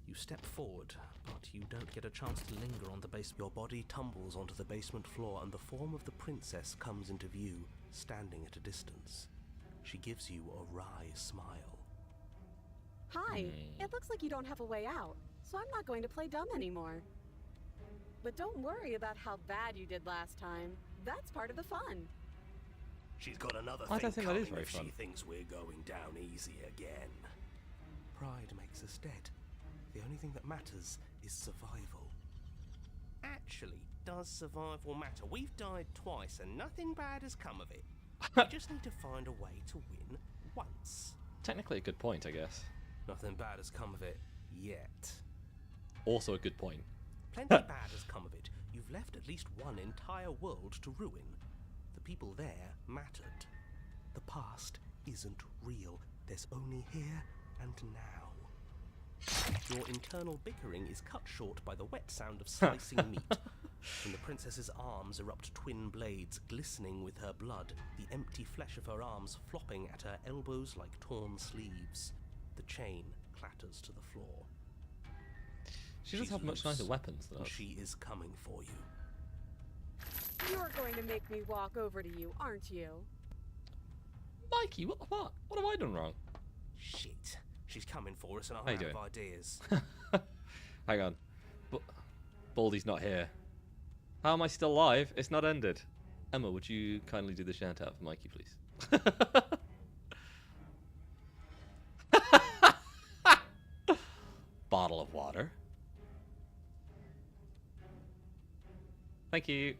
You step forward, but you don't get a chance to linger on the base. Your body tumbles onto the basement floor and the form of the princess comes into view, standing at a distance. She gives you a wry smile. Hi, it looks like you don't have a way out, so I'm not going to play dumb anymore. But don't worry about how bad you did last time. That's part of the fun. She's got another I thing don't think that coming is very if fun. she thinks we're going down easy again. Pride makes us dead. The only thing that matters is survival. Actually, does survival matter? We've died twice and nothing bad has come of it. We just need to find a way to win once. Technically a good point, I guess. Nothing bad has come of it yet. Also a good point. Plenty bad has come of it. You've left at least one entire world to ruin. The people there mattered. The past isn't real. There's only here and now. Your internal bickering is cut short by the wet sound of slicing meat. From the princess's arms erupt twin blades, glistening with her blood, the empty flesh of her arms flopping at her elbows like torn sleeves. The chain clatters to the floor. She does have much nicer weapons than us. She is coming for you. You're going to make me walk over to you, aren't you? Mikey, what have I done wrong? Shit. she's coming for us and How I'm you out of doing? ideas. Hang on. Baldy's not here. How am I still alive? It's not ended. Emma, would you kindly do the shout out for Mikey, please? Bottle of water. Thank you.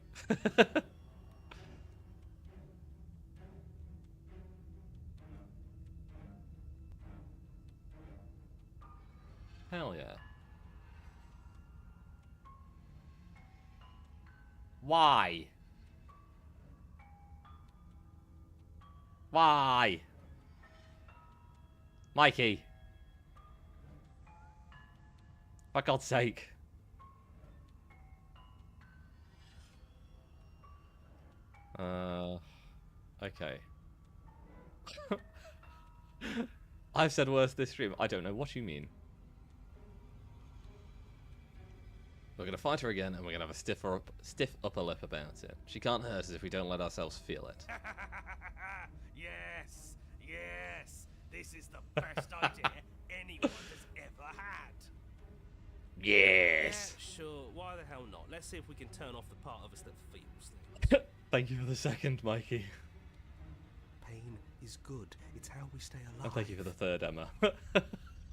Hell yeah. Why? Why? Mikey. For God's sake. Okay. I've said worse this stream. I don't know what you mean. We're gonna fight her again, and we're gonna have a stiff upper lip about it. She can't hurt us if we don't let ourselves feel it. Yes, yes. This is the best idea anyone has ever had. Yes. Yeah, sure. Why the hell not? Let's see if we can turn off the part of us that feels things. Thank you for the second, Mikey. Pain is good. It's how we stay alive. And thank you for the third, Emma.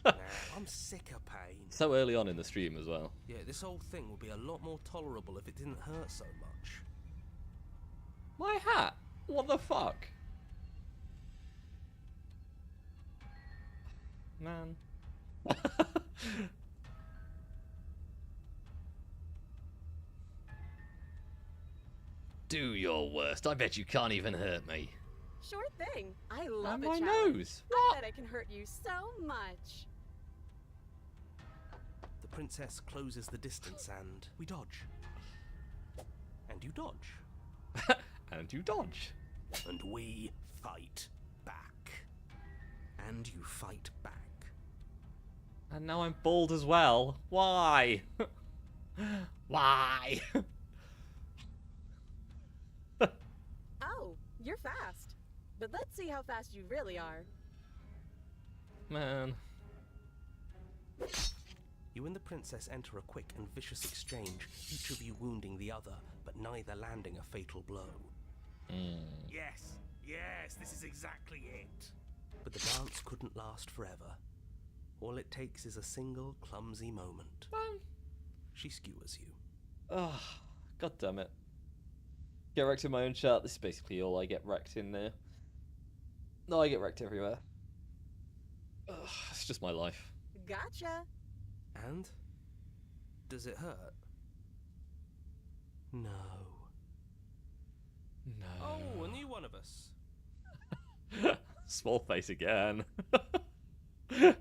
Nah, I'm sick of pain. So early on in the stream as well. Yeah, this whole thing would be a lot more tolerable if it didn't hurt so much. My hat? What the fuck? Man. Do your worst. I bet you can't even hurt me. Sure thing. I love And a my challenge. nose. I bet I can hurt you so much. The princess closes the distance and we dodge. And you dodge. And you dodge. And we fight back. And you fight back. And now I'm bald as well. Why? Why? Oh, you're fast. But let's see how fast you really are. Man. You and the princess enter a quick and vicious exchange, each of you wounding the other, but neither landing a fatal blow. Yes, yes, this is exactly it. But the dance couldn't last forever. All it takes is a single clumsy moment. She skewers you. Oh, God damn it. Get wrecked in my own chat. This is basically all I get wrecked in there. No, I get wrecked everywhere. Ugh, it's just my life. Gotcha. And? Does it hurt? No. No. Oh, a new one of us. Small face again. I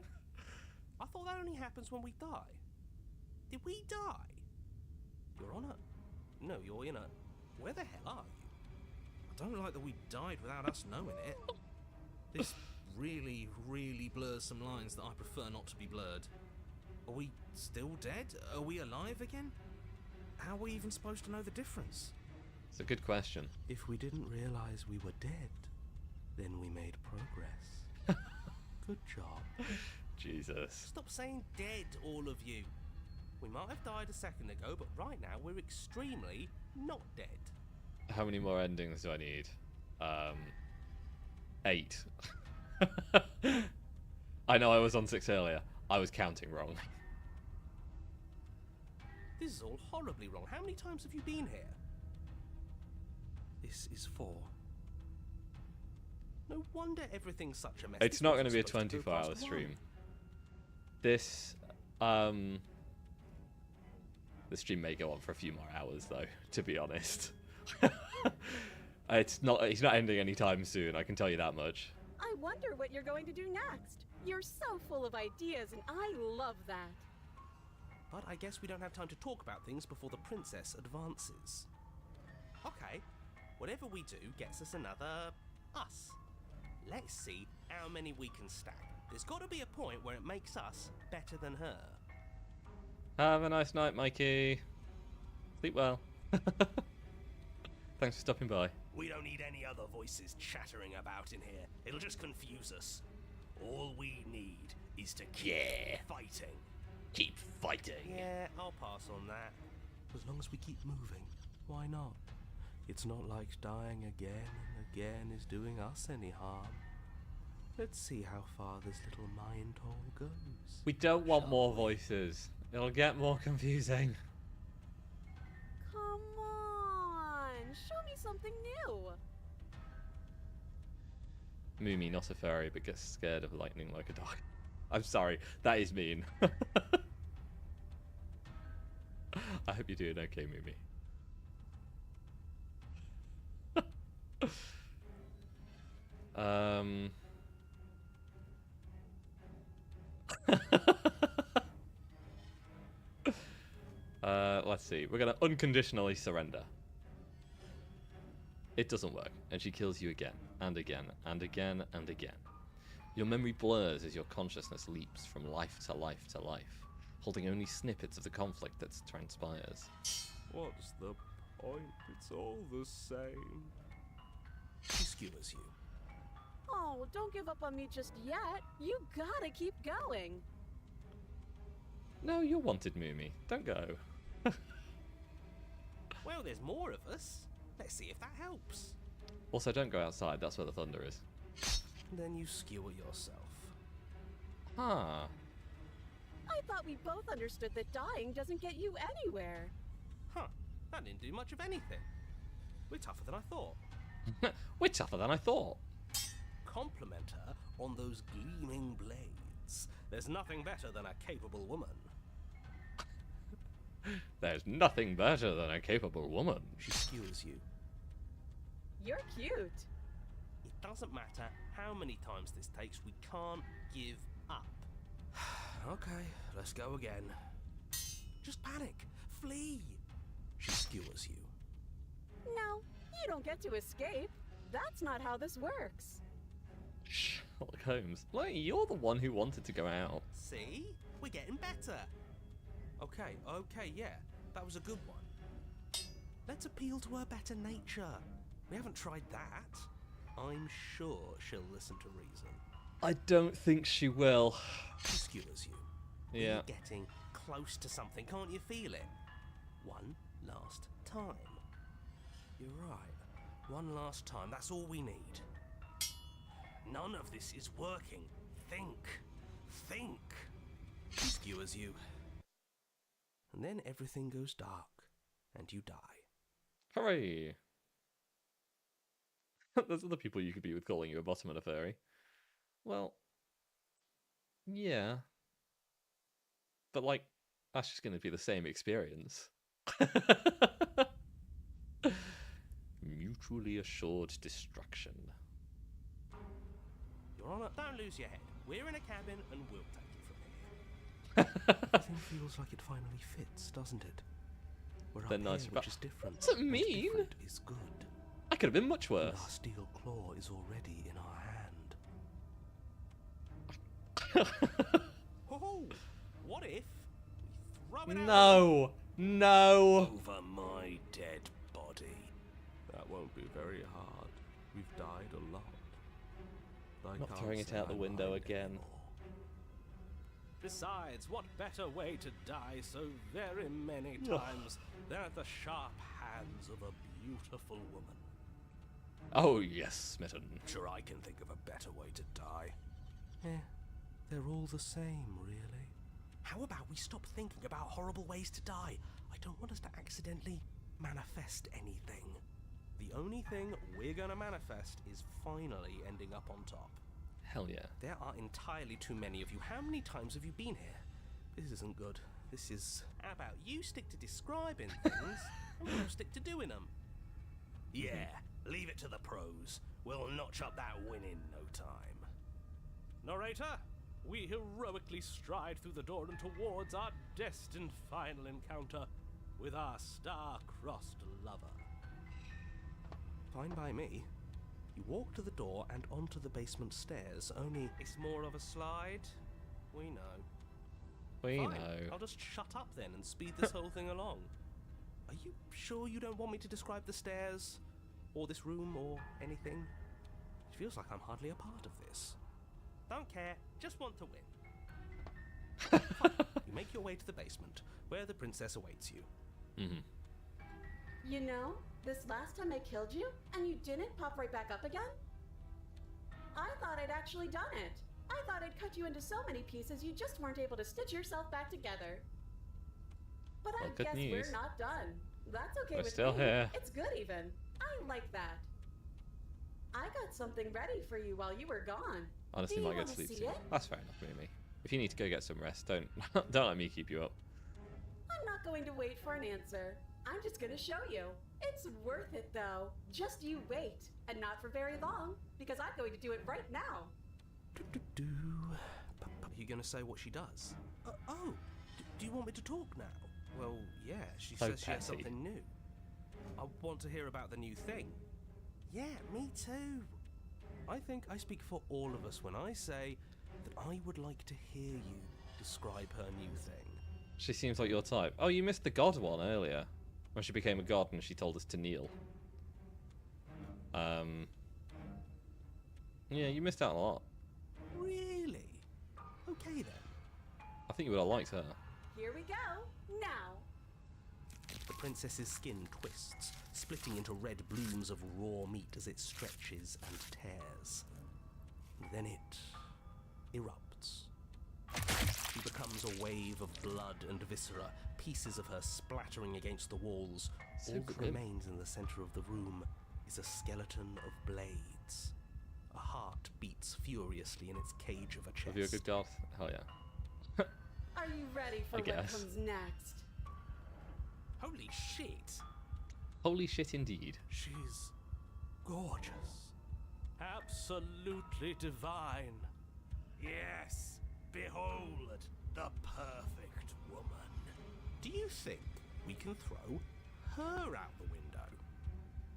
thought that only happens when we die. Did we die? You're on a... No, you're in a... Where the hell are you? I don't like that we died without us knowing it. This really, really blurs some lines that I prefer not to be blurred. Are we still dead? Are we alive again? How are we even supposed to know the difference? It's a good question. If we didn't realize we were dead, then we made progress. Good job. Jesus. Stop saying dead, all of you. We might have died a second ago, but right now we're extremely not dead. How many more endings do I need? 8. I know I was on 6 earlier. I was counting wrong. This is all horribly wrong. How many times have you been here? This is 4. No wonder everything's such a mess. It's This not wasn't going to be a supposed to go 24-hour past stream. 1. This the stream may go on for a few more hours though, to be honest. He's not ending anytime soon, I can tell you that much. I wonder what you're going to do next. You're so full of ideas, and I love that. But I guess we don't have time to talk about things before the princess advances. Okay, whatever we do gets us another us. Let's see how many we can stack. There's got to be a point where it makes us better than her. Have a nice night, Mikey. Sleep well. Thanks for stopping by. We don't need any other voices chattering about in here. It'll just confuse us. All we need is to keep fighting. Keep fighting. Yeah, I'll pass on that. As long as we keep moving, why not? It's not like dying again and again is doing us any harm. Let's see how far this little mind hole goes. We don't want more voices. It'll get more confusing. Come on! Show me something new! Mumi, not a fairy, but gets scared of lightning like a dog. I'm sorry, that is mean. I hope you're doing okay, Mumi. Let's see. We're gonna unconditionally surrender. It doesn't work, and she kills you again, and again, and again, and again. Your memory blurs as your consciousness leaps from life to life to life, holding only snippets of the conflict that transpires. What's the point? It's all the same. She skewers you. Oh, don't give up on me just yet. You gotta keep going. No, you're wanted, Mumi. Don't go. Well, there's more of us. Let's see if that helps. Also, don't go outside. That's where the thunder is. Then you skewer yourself. Huh. I thought we both understood that dying doesn't get you anywhere. Huh. That didn't do much of anything. We're tougher than I thought. We're tougher than I thought. Compliment her on those gleaming blades. There's nothing better than a capable woman. There's nothing better than a capable woman. She skewers you. You're cute. It doesn't matter how many times this takes, we can't give up. Okay, let's go again. Just panic. Flee. She skewers you. No, you don't get to escape. That's not how this works. Sherlock Holmes. Look, you're the one who wanted to go out. See? We're getting better. Okay, yeah. That was a good one. Let's appeal to her better nature. We haven't tried that. I'm sure she'll listen to reason. I don't think she will. She skewers you. Yeah. You're getting close to something, can't you feel it? One last time. You're right. One last time, that's all we need. None of this is working. Think. She skewers you. And then everything goes dark, and you die. Hooray! There's other people you could be with calling you a bottom and a fairy. Well, yeah. But, like, that's just going to be the same experience. Mutually assured destruction. Your Honor, don't lose your head. We're in a cabin, and we'll take it from here. Everything feels like it finally fits, doesn't it? We're up They're nice, here, but which is different. what does it and mean? Different is good. I could have been much worse. And our steel claw is already in our hand. Oh, what if we throw it out? No! Over my dead body. That won't be very hard. We've died a lot. I Not can't throwing it say out the I window mind again. anymore. Besides, what better way to die so very many times than at the sharp hands of a beautiful woman? Oh, yes, Smitten. Sure, I can think of a better way to die. They're all the same, really. How about we stop thinking about horrible ways to die? I don't want us to accidentally manifest anything. The only thing we're gonna manifest is finally ending up on top. Hell yeah. There are entirely too many of you. How many times have you been here? This isn't good. This is... How about you stick to describing things, and we'll stick to doing them? Yeah, leave it to the pros. We'll notch up that win in no time. Narrator, we heroically stride through the door and towards our destined final encounter with our star-crossed lover. Fine by me. You walk to the door and onto the basement stairs, only it's more of a slide. We know. We Fine. know. I'll just shut up then and speed this whole thing along. Are you sure you don't want me to describe the stairs, or this room, or anything? It feels like I'm hardly a part of this. Don't care, just want to win. way to the basement, where the princess awaits you. Mm-hmm. You know, this last time I killed you, and you didn't pop right back up again? I thought I'd actually done it. I thought I'd cut you into so many pieces you just weren't able to stitch yourself back together. But I Well, good guess news. we're not done. That's okay We're with still me. here. It's good even. I like that. I got something ready for you while you were gone. Honestly, Do you might go to wanna sleep see soon. it? That's fair enough, Mimi. If you need to go get some rest, don't don't let me keep you up. I'm not going to wait for an answer. I'm just going to show you. It's worth it, though. Just you wait. And not for very long, because I'm going to do it right now. Are you going to say what she does? Do you want me to talk now? Well, yeah, she So says she has petty. something new. I want to hear about the new thing. Yeah, me too. I think I speak for all of us when I say that I would like to hear you describe her new thing. She seems like your type. Oh, you missed the god one earlier. When she became a god and she told us to kneel. Yeah, you missed out a lot. Really? Okay then. I think you would have liked her. Here we go. Now. The princess's skin twists, splitting into red blooms of raw meat as it stretches and tears. Then it erupts. She becomes a wave of blood and viscera, pieces of her splattering against the walls. So All that grim. remains in the center of the room is a skeleton of blades. A heart beats furiously in its cage of a chest. Are you a good god? Hell yeah. Are you ready for I what guess. comes next? Holy shit! Holy shit indeed. She's gorgeous. Absolutely divine. Yes, behold the perfect woman. Do you think we can throw her out the window?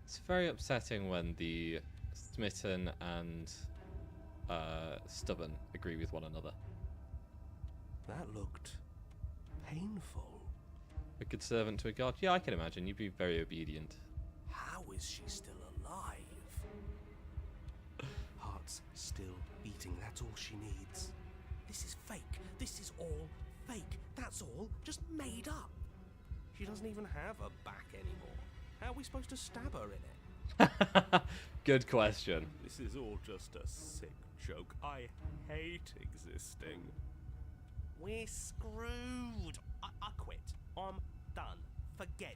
It's very upsetting when the smitten and stubborn agree with one another. That looked painful. A good servant to a god? Yeah, I can imagine. You'd be very obedient. How is she still alive? Heart's still beating, that's all she needs. This is fake. This is all fake. That's all just made up. She doesn't even have a back anymore. How are we supposed to stab her in it? Good question. This is all just a sick joke. I hate existing. We're screwed. I quit. I'm done. Forget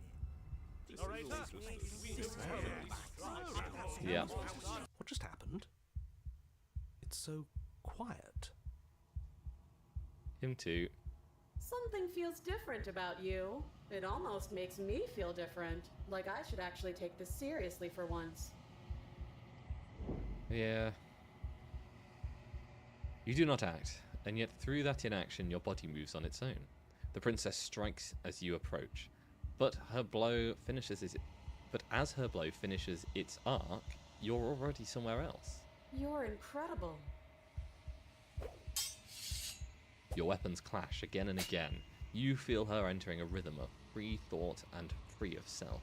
it. All right, Yeah. What just happened? It's so quiet. Him too. Something feels different about you. It almost makes me feel different. Like I should actually take this seriously for once. Yeah. You do not act, and yet through that inaction your body moves on its own. The princess strikes as you approach, but as her blow finishes its arc, you're already somewhere else. You're incredible. Your weapons clash again and again. You feel her entering a rhythm of free thought and free of self.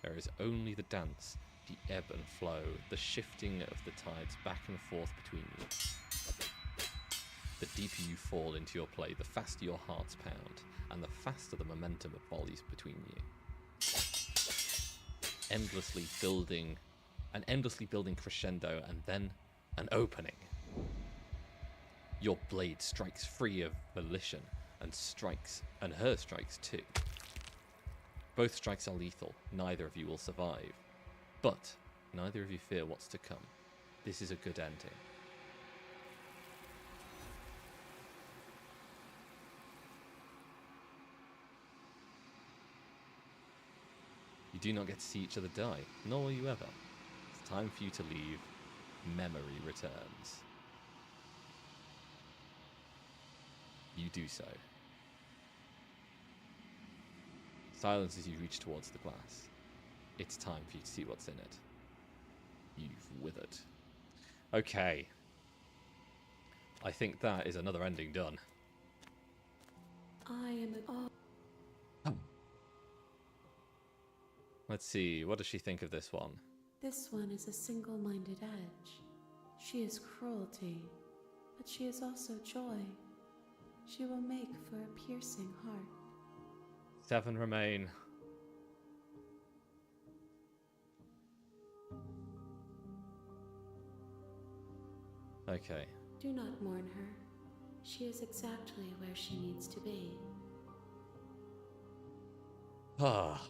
There is only the dance, the ebb and flow, the shifting of the tides back and forth between you. The deeper you fall into your play, the faster your hearts pound, and the faster the momentum of volleys between you. Endlessly building crescendo, and then an opening. Your blade strikes free of volition, and her strikes too. Both strikes are lethal, neither of you will survive. But neither of you fear what's to come. This is a good ending. You do not get to see each other die, nor will you ever. It's time for you to leave. Memory returns. You do so. Silence as you reach towards the glass. It's time for you to see what's in it. You've withered. Okay. I think that is another ending done. I am a. Let's see, what does she think of this one? This one is a single minded edge. She is cruelty, but she is also joy. She will make for a piercing heart. 7 remain. Okay. Do not mourn her. She is exactly where she needs to be. Ah.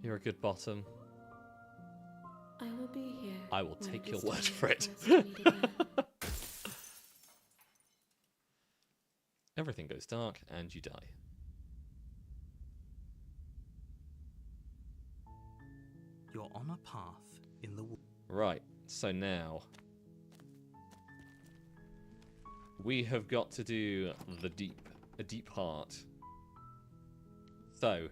You're a good bottom. I will be here. I will when take it your is word time for it. us to meet again. Everything goes dark and you die. You're on a path in the woods. Right, so now we have got to do a deep heart. So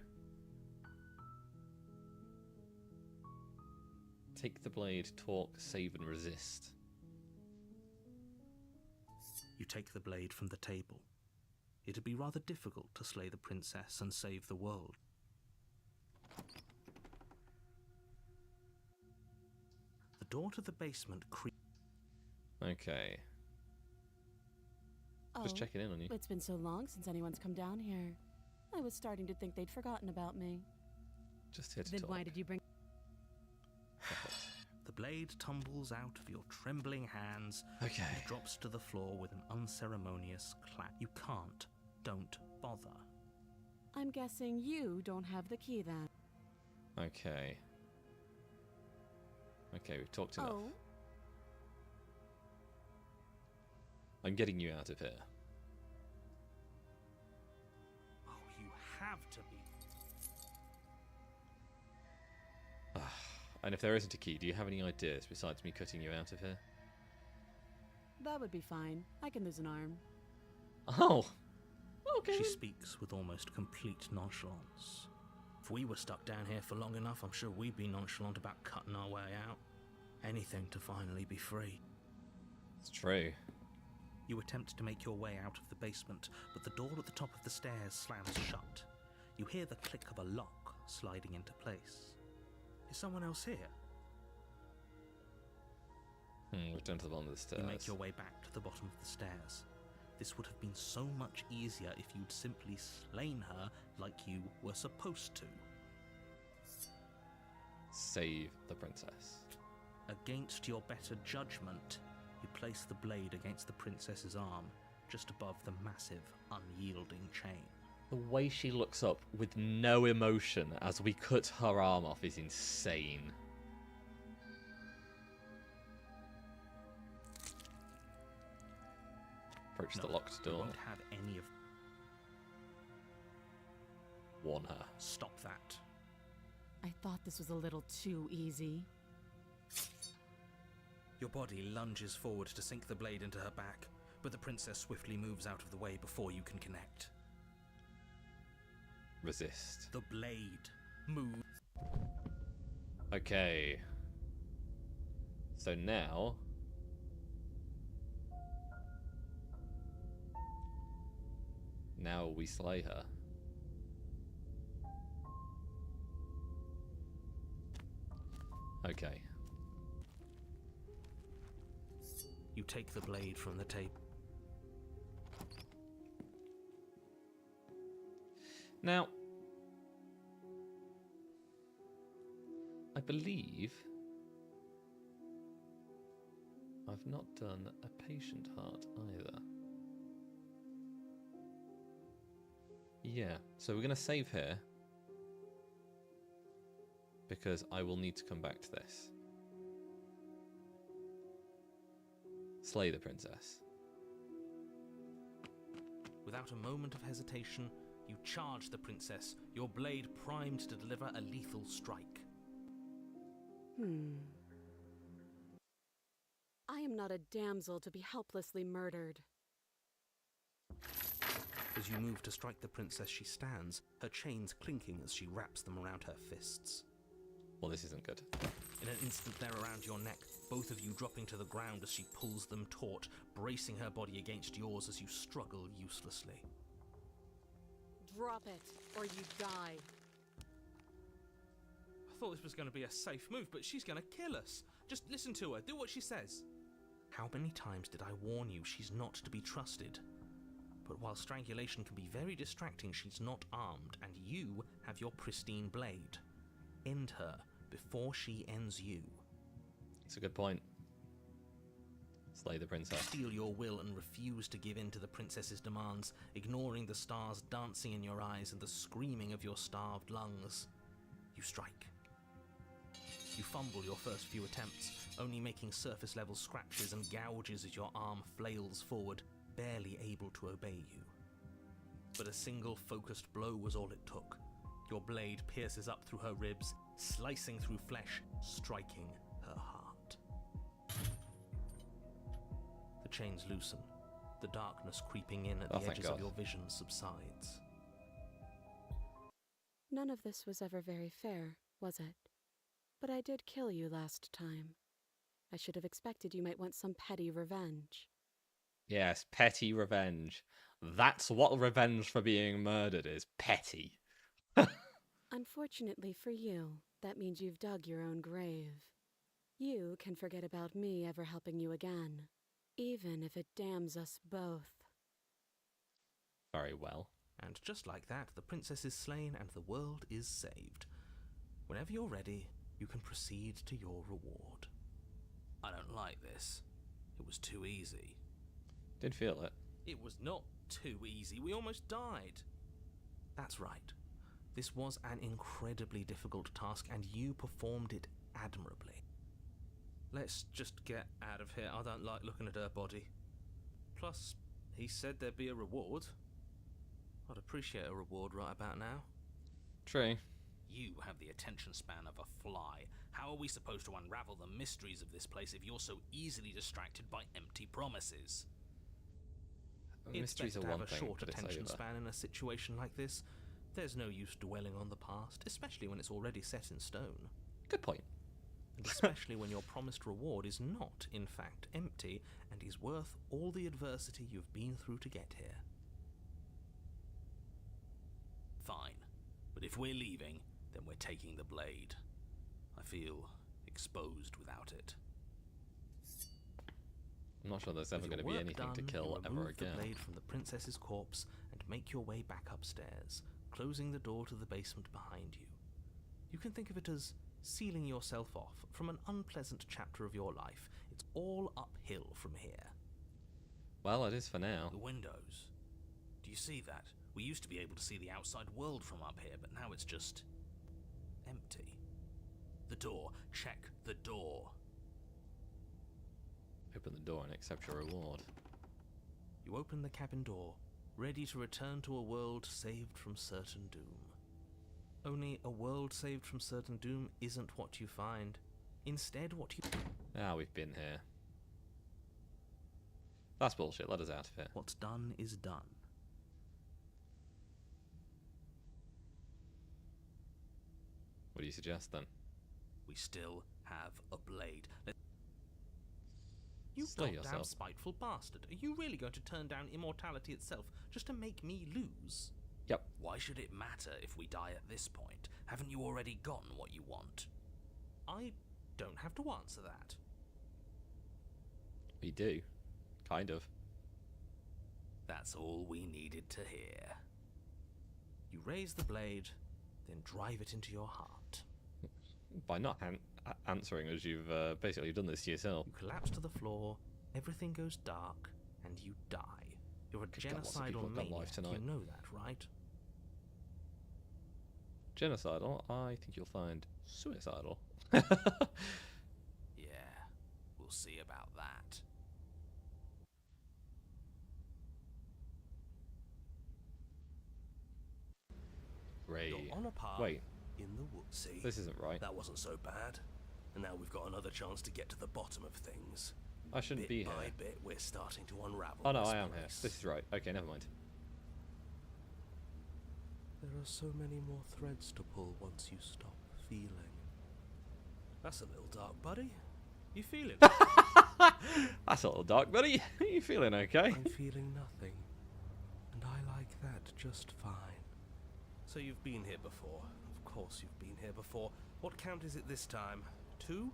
take the blade, talk, save and resist. You take the blade from the table. It'd be rather difficult to slay the princess and save the world. The door to the basement creaks. Okay. Just Oh, checking in on you. It's been so long since anyone's come down here. I was starting to think they'd forgotten about me. Just here to Then talk. why did you bring... The blade tumbles out of your trembling hands Okay. and drops to the floor with an unceremonious clap. You can't. Don't bother. I'm guessing you don't have the key then. Okay. Okay, we've talked enough. Oh, I'm getting you out of here. Oh, you have to be. And if there isn't a key, do you have any ideas besides me cutting you out of here? that would be fine. I can lose an arm. Oh! Okay. She speaks with almost complete nonchalance. If we were stuck down here for long enough, I'm sure we'd be nonchalant about cutting our way out. Anything to finally be free. It's true. You attempt to make your way out of the basement, but the door at the top of the stairs slams shut. You hear the click of a lock sliding into place. Is someone else here? Return to the bottom of the stairs. You make your way back to the bottom of the stairs. This would have been so much easier if you'd simply slain her like you were supposed to. Save the princess. Against your better judgment, you place the blade against the princess's arm, just above the massive, unyielding chain. The way she looks up with no emotion as we cut her arm off is insane. Approach the locked You door. won't have any of... Warn her. Stop that. I thought this was a little too easy. Your body lunges forward to sink the blade into her back, but the princess swiftly moves out of the way before you can connect. Resist. The blade moves. Okay. So now... Now we slay her. Okay. You take the blade from the table. Now, I believe I've not done a patient heart either. Yeah, so we're going to save here because I will need to come back to this. Slay the princess. Without a moment of hesitation, you charge the princess, your blade primed to deliver a lethal strike. I am not a damsel to be helplessly murdered. As you move to strike the princess, she stands, her chains clinking as she wraps them around her fists. Well, this isn't good. In an instant, they're around your neck, both of you dropping to the ground as she pulls them taut, bracing her body against yours as you struggle uselessly. Drop it, or you die. I thought this was going to be a safe move, but she's going to kill us. Just listen to her. Do what she says. How many times did I warn you she's not to be trusted? But while strangulation can be very distracting, she's not armed, and you have your pristine blade. End her before she ends you. It's a good point. Slay the princess. Steel your will and refuse to give in to the princess's demands, ignoring the stars dancing in your eyes and the screaming of your starved lungs. You strike. You fumble your first few attempts, only making surface-level scratches and gouges as your arm flails forward, barely able to obey you. But a single focused blow was all it took. Your blade pierces up through her ribs, slicing through flesh, striking her heart. The chains loosen, the darkness creeping in at the edges of your vision subsides. None of this was ever very fair, was it? But I did kill you last time. I should have expected you might want some petty revenge. Yes, petty revenge. That's what revenge for being murdered is. Petty. Unfortunately for you, that means you've dug your own grave. You can forget about me ever helping you again, even if it damns us both. Very well. And just like that, the princess is slain and the world is saved. Whenever you're ready, you can proceed to your reward. I don't like this. It was too easy. Did feel it. It was not too easy. We almost died. That's right. This was an incredibly difficult task, and you performed it admirably. Let's just get out of here. I don't like looking at her body. Plus, he said there'd be a reward. I'd appreciate a reward right about now. True. You have the attention span of a fly. How are we supposed to unravel the mysteries of this place if you're so easily distracted by empty promises? It's best Mysteries to are have one a thing, short but it's attention over. span in a situation like this. There's no use dwelling on the past, especially when it's already set in stone. Good point. And especially when your promised reward is not, in fact, empty and is worth all the adversity you've been through to get here. Fine. But if we're leaving, then we're taking the blade. I feel exposed without it. I'm not sure there's ever With going to your be work anything to done, kill you ever remove again. the blade from the princess's corpse and make your way back upstairs, closing the door to the basement behind you. You can think of it as sealing yourself off from an unpleasant chapter of your life. It's all uphill from here. Well, it is for now. The windows. Do you see that? We used to be able to see the outside world from up here, but now it's just empty. The door. Check the door. Open the door and accept your reward. You open the cabin door, ready to return to a world saved from certain doom. Only a world saved from certain doom isn't what you find. Instead, what you... Now we've been here. That's bullshit. Let us out of here. What's done is done. What do you suggest then? We still have a blade. You Slay goddamn yourself. spiteful bastard. Are you really going to turn down immortality itself just to make me lose? Yep. Why should it matter if we die at this point? Haven't you already gotten what you want? I don't have to answer that. We do. Kind of. That's all we needed to hear. You raise the blade, then drive it into your heart. By not answering us, you've basically done this to yourself. You collapse to the floor, everything goes dark, and you die. You're a Good God, lots of people genocidal have got maniac, life tonight. you know that, right? Genocidal? I think you'll find suicidal. Yeah, we'll see about that. Ray. You're on a path Wait, in the woods. See, this isn't right. that wasn't so bad. And now we've got another chance to get to the bottom of things. I shouldn't be Bit by here. bit, we're starting to unravel. Oh no, this I am here. place. This is right. Okay, never mind. There are so many more threads to pull once you stop feeling. That's a little dark, buddy. You feeling? That's a little dark, buddy. Are you feeling okay? I'm feeling nothing. And I like that just fine. So you've been here before. Of course you've been here before. What count is it this time? 2?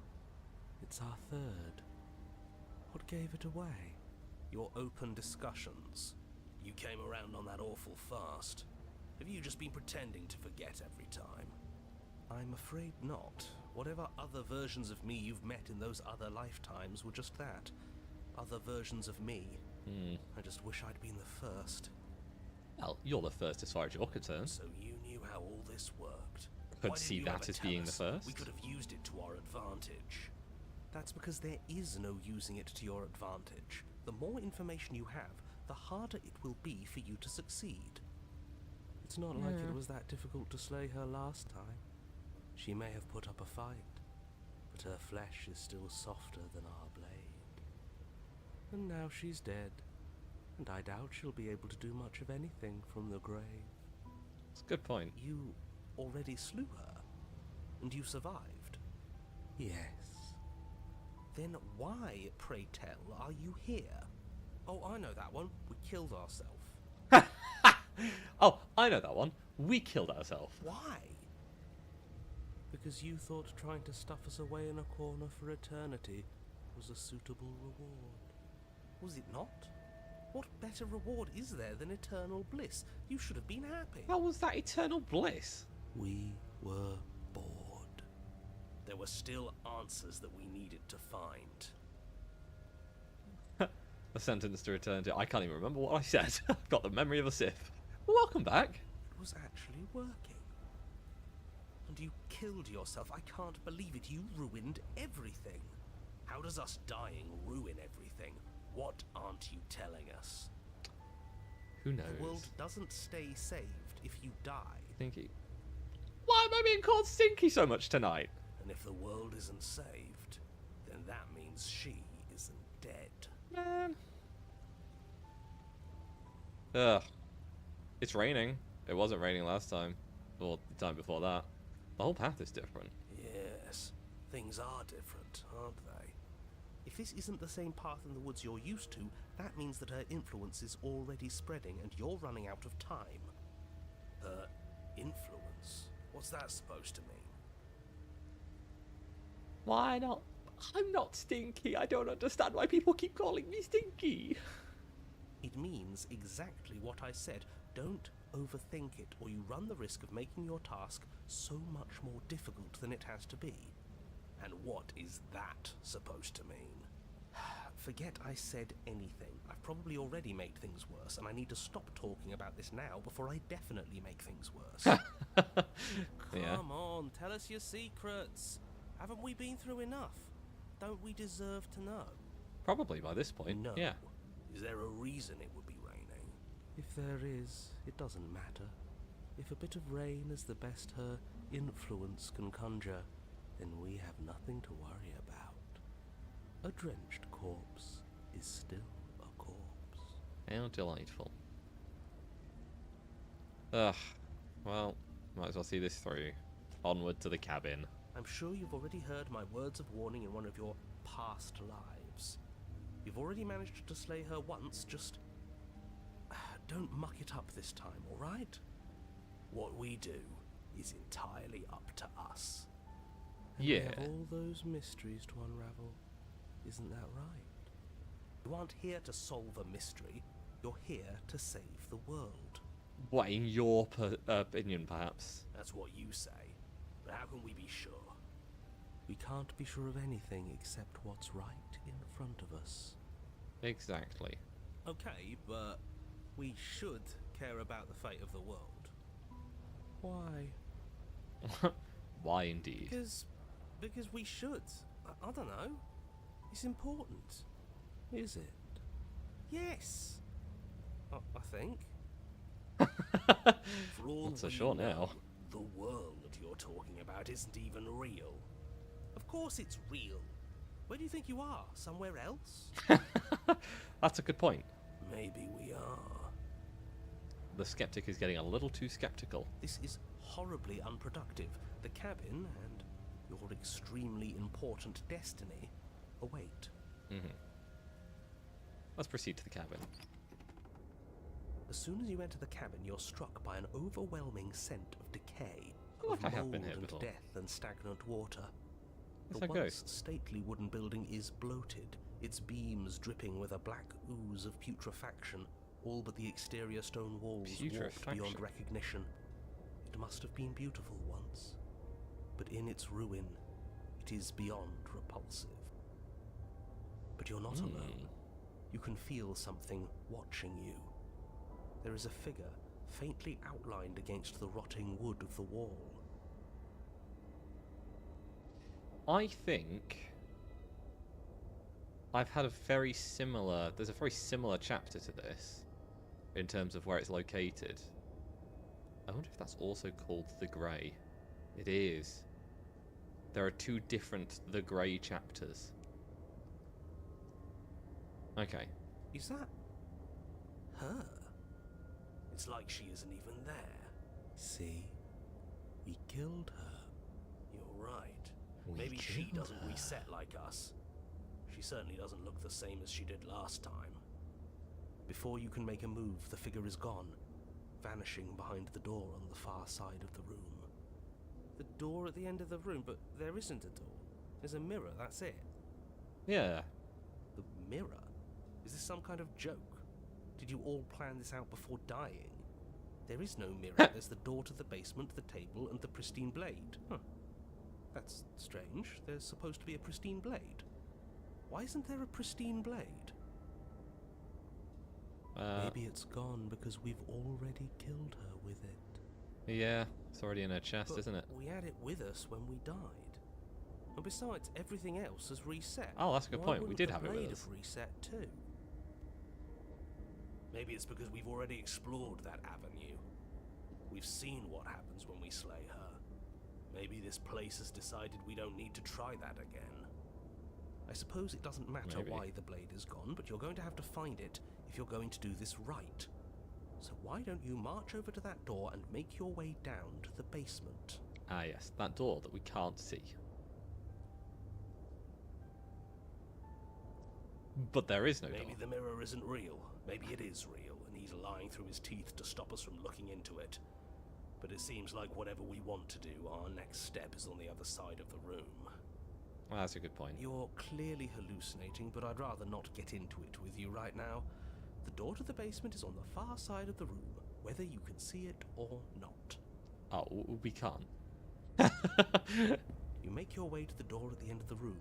It's our third. What gave it away? Your open discussions. You came around on that awful fast. Have you just been pretending to forget every time? I'm afraid not. Whatever other versions of me you've met in those other lifetimes were just that. Other versions of me. I just wish I'd been the first. Well, you're the first as far as you're concerned. So you knew how all this worked. Could Why didn't see you that ever as tell being the us? first. We could have used it to our advantage. That's because there is no using it to your advantage. The more information you have, the harder it will be for you to succeed. It's not like it was that difficult to slay her last time. She may have put up a fight, but her flesh is still softer than our blade. And now she's dead, and I doubt she'll be able to do much of anything from the grave. That's a good point. You already slew her, and you survived. Yes. Then why, pray tell, are you here? Oh, I know that one. We killed ourselves. Oh, I know that one. We killed ourselves. Why? Because you thought trying to stuff us away in a corner for eternity was a suitable reward. Was it not? What better reward is there than eternal bliss? You should have been happy. How was that eternal bliss? We were bored. There were still answers that we needed to find. A sentence to return to. I can't even remember what I said. I've got the memory of a Sith. Welcome back. It was actually working. And you killed yourself. I can't believe it. You ruined everything. How does us dying ruin everything? What aren't you telling us? Who knows? The world doesn't stay saved if you die. Stinky. Why am I being called Stinky so much tonight? And if the world isn't saved, then that means she isn't dead. Man. Ugh. It's raining. It wasn't raining last time. Or the time before that. The whole path is different. Yes, things are different, aren't they? If this isn't the same path in the woods you're used to, that means that her influence is already spreading and you're running out of time. Her influence? What's that supposed to mean? Why not? I'm not Stinky. I don't understand why people keep calling me Stinky. It means exactly what I said. Don't overthink it, or you run the risk of making your task so much more difficult than it has to be. And what is that supposed to mean? Forget I said anything. I've probably already made things worse, and I need to stop talking about this now before I definitely make things worse. Yeah. Come on, tell us your secrets. Haven't we been through enough? Don't we deserve to know? Probably by this point. No. Yeah. Is there a reason it would be raining? If there is, it doesn't matter. If a bit of rain is the best her influence can conjure, then we have nothing to worry about. A drenched corpse is still a corpse. How delightful. Ugh. Well, might as well see this through. Onward to the cabin. I'm sure you've already heard my words of warning in one of your past lives. You've already managed to slay her once, just don't muck it up this time, alright? What we do is entirely up to us. And Yeah. we have all those mysteries to unravel. Isn't that right? You aren't here to solve a mystery. You're here to save the world. What, in your opinion, perhaps? That's what you say. But how can we be sure? We can't be sure of anything except what's right in front of us. Exactly. Okay, but we should care about the fate of the world. Why? Why indeed? Because we should. I don't know. It's important. Is it? Yes. I think. For all Not so we sure know, now. The world you're talking about isn't even real. Of course it's real. Where do you think you are? Somewhere else? That's a good point. Maybe we are. The skeptic is getting a little too skeptical. This is horribly unproductive. The cabin and your extremely important destiny await. Let's proceed to the cabin. As soon as you enter the cabin, you're struck by an overwhelming scent of decay, feel like of I have mold been here and before. death and stagnant water. Yes, The I go. once stately wooden building is bloated, its beams dripping with a black ooze of putrefaction, all but the exterior stone walls warped beyond recognition. It must have been beautiful once, but in its ruin, it is beyond repulsive. But you're not alone. You can feel something watching you. There is a figure faintly outlined against the rotting wood of the wall. I think I've had a very similar... There's a very similar chapter to this in terms of where it's located. I wonder if that's also called The Grey. It is. There are 2 different The Grey chapters. Okay. Is that her? It's like she isn't even there. See? We killed her. You're right. Maybe she doesn't reset like us. She certainly doesn't look the same as she did last time. Before you can make a move, the figure is gone, vanishing behind the door on the far side of the room. The door at the end of the room? But there isn't a door. There's a mirror, that's it. Yeah. The mirror? Is this some kind of joke? Did you all plan this out before dying? There is no mirror. There's the door to the basement, the table, and the pristine blade. Huh. That's strange. There's supposed to be a pristine blade. Why isn't there a pristine blade? Maybe it's gone because we've already killed her with it. Yeah, it's already in her chest, But isn't it? we had it with us when we died. And besides, everything else has reset. Oh, that's a good Why point. We wouldn't did the have it with blade us. have reset too? Maybe it's because we've already explored that avenue. We've seen what happens when we slay her. Maybe this place has decided we don't need to try that again. I suppose it doesn't matter Maybe. why the blade is gone, but you're going to have to find it if you're going to do this right. So why don't you march over to that door and make your way down to the basement? Ah, yes, that door that we can't see. But there is no door. Maybe the mirror isn't real. Maybe it is real, and he's lying through his teeth to stop us from looking into it. But it seems like whatever we want to do, our next step is on the other side of the room. Well, that's a good point. You're clearly hallucinating, but I'd rather not get into it with you right now. The door to the basement is on the far side of the room, whether you can see it or not. Oh, we can't. You make your way to the door at the end of the room,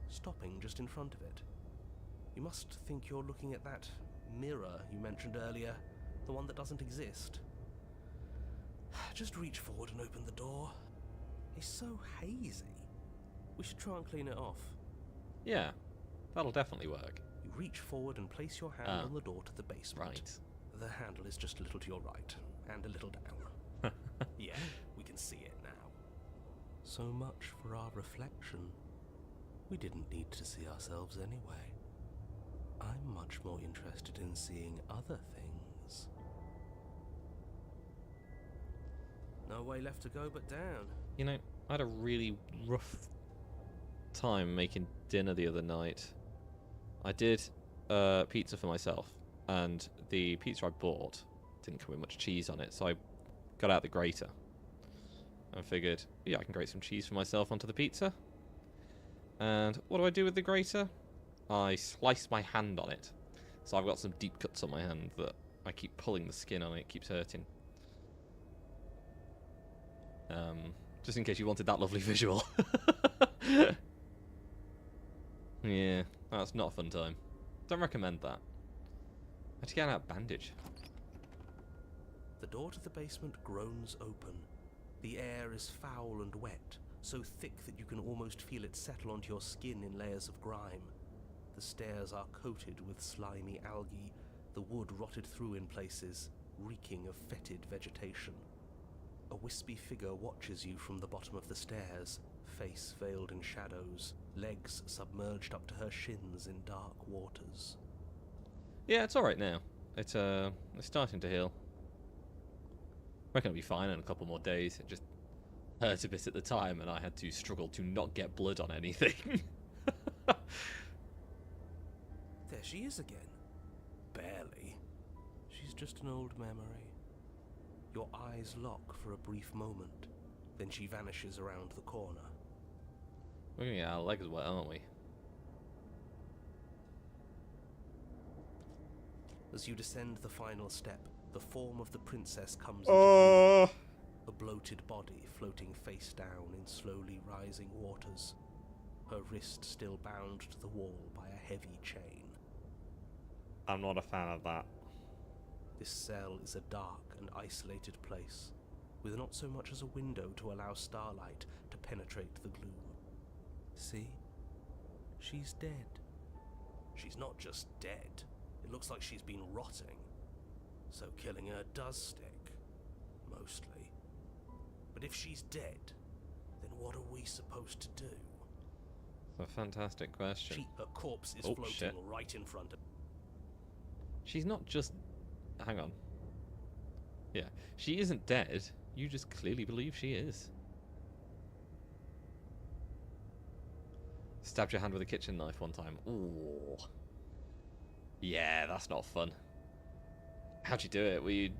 stopping just in front of it. You must think you're looking at that mirror you mentioned earlier, the one that doesn't exist. Just reach forward and open the door. It's so hazy. We should try and clean it off. Yeah, that'll definitely work. You reach forward and place your hand on the door to the basement. Right. The handle is just a little to your right, and a little down. Yeah, we can see it now. So much for our reflection. We didn't need to see ourselves anyway. I'm much more interested in seeing other things. No way left to go but down. You know, I had a really rough time making dinner the other night. I did pizza for myself, and the pizza I bought didn't come with much cheese on it, so I got out the grater and figured, yeah, I can grate some cheese for myself onto the pizza. And what do I do with the grater? I slice my hand on it. So I've got some deep cuts on my hand that I keep pulling the skin on it, it keeps hurting. Just in case you wanted that lovely visual. Yeah, that's not a fun time. Don't recommend that. I had to get out a bandage. The door to the basement groans open. The air is foul and wet, so thick that you can almost feel it settle onto your skin in layers of grime. The stairs are coated with slimy algae, the wood rotted through in places, reeking of fetid vegetation. A wispy figure watches you from the bottom of the stairs, face veiled in shadows, legs submerged up to her shins in dark waters. Yeah, it's alright now. It's starting to heal. I reckon it'll be fine in a couple more days. It just hurt a bit at the time, and I had to struggle to not get blood on anything. There she is again. Barely. She's just an old memory. Your eyes lock for a brief moment, then she vanishes around the corner. We're gonna get our legs wet, aren't we? As you descend the final step, the form of the princess comes into view. A bloated body floating face down in slowly rising waters, her wrist still bound to the wall by a heavy chain. I'm not a fan of that. This cell is a dark and isolated place, with not so much as a window to allow starlight to penetrate the gloom. See? She's dead. She's not just dead. It looks like she's been rotting. So killing her does stick. Mostly. But if she's dead, then what are we supposed to do? It's a fantastic question. Her corpse is floating shit. right in front of... She's not just... Hang on. Yeah, she isn't dead. You just clearly believe she is. Stabbed your hand with a kitchen knife one time. Ooh. Yeah, that's not fun. How'd you do it? Were you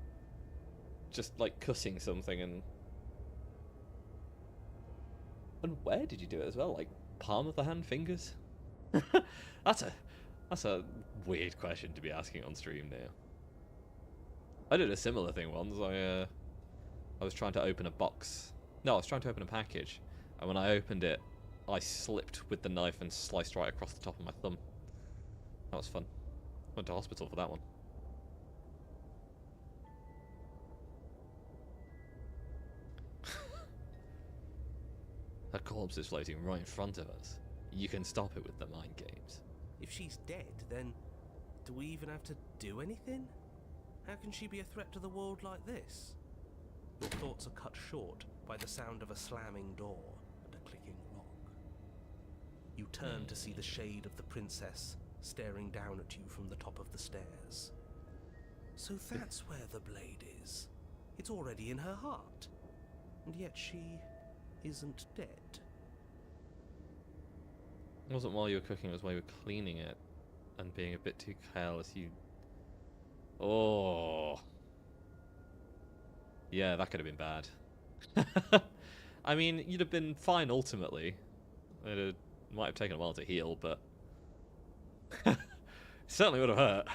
just like cussing something and... And where did you do it as well? Like palm of the hand, fingers? That's a weird question to be asking on stream now. I did a similar thing once. I was trying to open a box. No, I was trying to open a package, and when I opened it, I slipped with the knife and sliced right across the top of my thumb. That was fun. Went to hospital for that one. Her corpse is floating right in front of us. You can stop it with the mind games. If she's dead, then do we even have to do anything? How can she be a threat to the world like this? Your thoughts are cut short by the sound of a slamming door and a clicking lock. You turn to see the shade of the princess staring down at you from the top of the stairs. So that's where the blade is. It's already in her heart. And yet she isn't dead. It wasn't while you were cooking, it was while you were cleaning it and being a bit too careless. You... Oh. Yeah, that could have been bad. I mean, you'd have been fine ultimately. It might have taken a while to heal, but... it certainly would have hurt.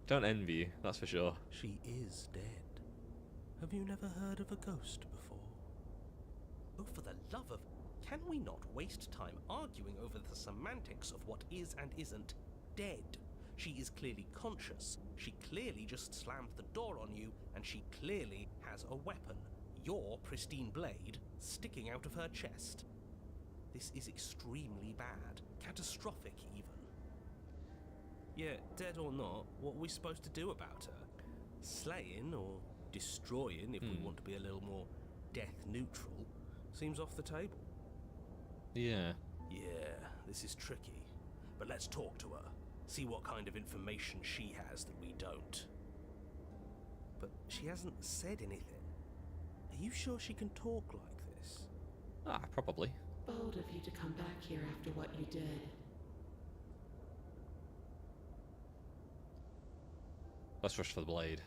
Don't envy you, that's for sure. She is dead. Have you never heard of a ghost before? Oh, for the love of... Can we not waste time arguing over the semantics of what is and isn't dead? She is clearly conscious. She clearly just slammed the door on you, and she clearly has a weapon. Your pristine blade sticking out of her chest. This is extremely bad. Catastrophic, even. Yeah, dead or not, what are we supposed to do about her? Slaying or destroying, if we want to be a little more death neutral, seems off the table. Yeah. Yeah, this is tricky. But let's talk to her. See what kind of information she has that we don't. But she hasn't said anything. Are you sure she can talk like this? Ah, probably. Bold of you to come back here after what you did. Let's rush for the blade.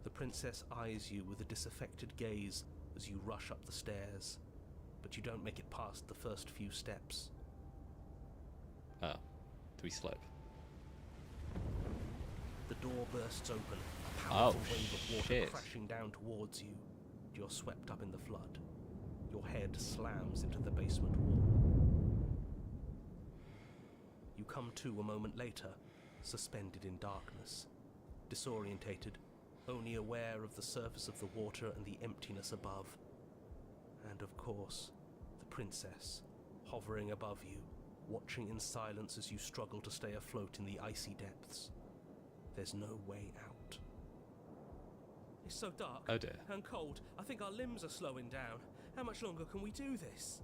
The princess eyes you with a disaffected gaze as you rush up the stairs, but you don't make it past the first few steps. Oh. Do we slip? The door bursts open, a powerful wave of water shit. crashing down towards you. You're swept up in the flood. Your head slams into the basement wall. You come to a moment later, suspended in darkness, disorientated, only aware of the surface of the water and the emptiness above. And of course, the princess, hovering above you, watching in silence as you struggle to stay afloat in the icy depths. There's no way out. It's so dark and cold. I think our limbs are slowing down. How much longer can we do this?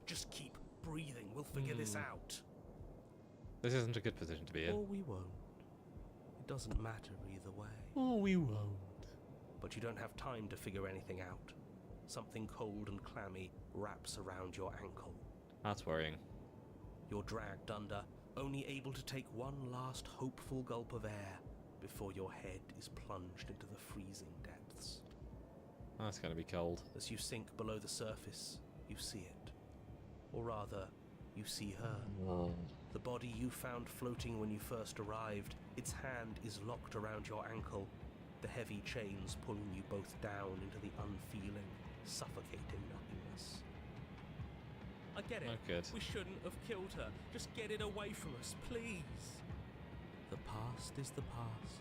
Just keep breathing. We'll figure this out. This isn't a good position to be in. Or we won't. It doesn't matter either way. Or we won't. But you don't have time to figure anything out. Something cold and clammy wraps around your ankle. That's worrying. You're dragged under, only able to take one last hopeful gulp of air before your head is plunged into the freezing depths. That's going to be cold. As you sink below the surface, you see it. Or rather, you see her. The body you found floating when you first arrived Its hand is locked around your ankle, the heavy chains pulling you both down into the unfeeling, suffocating nothingness. I get it. Oh, good. We shouldn't have killed her. Just get it away from us, please. The past is the past.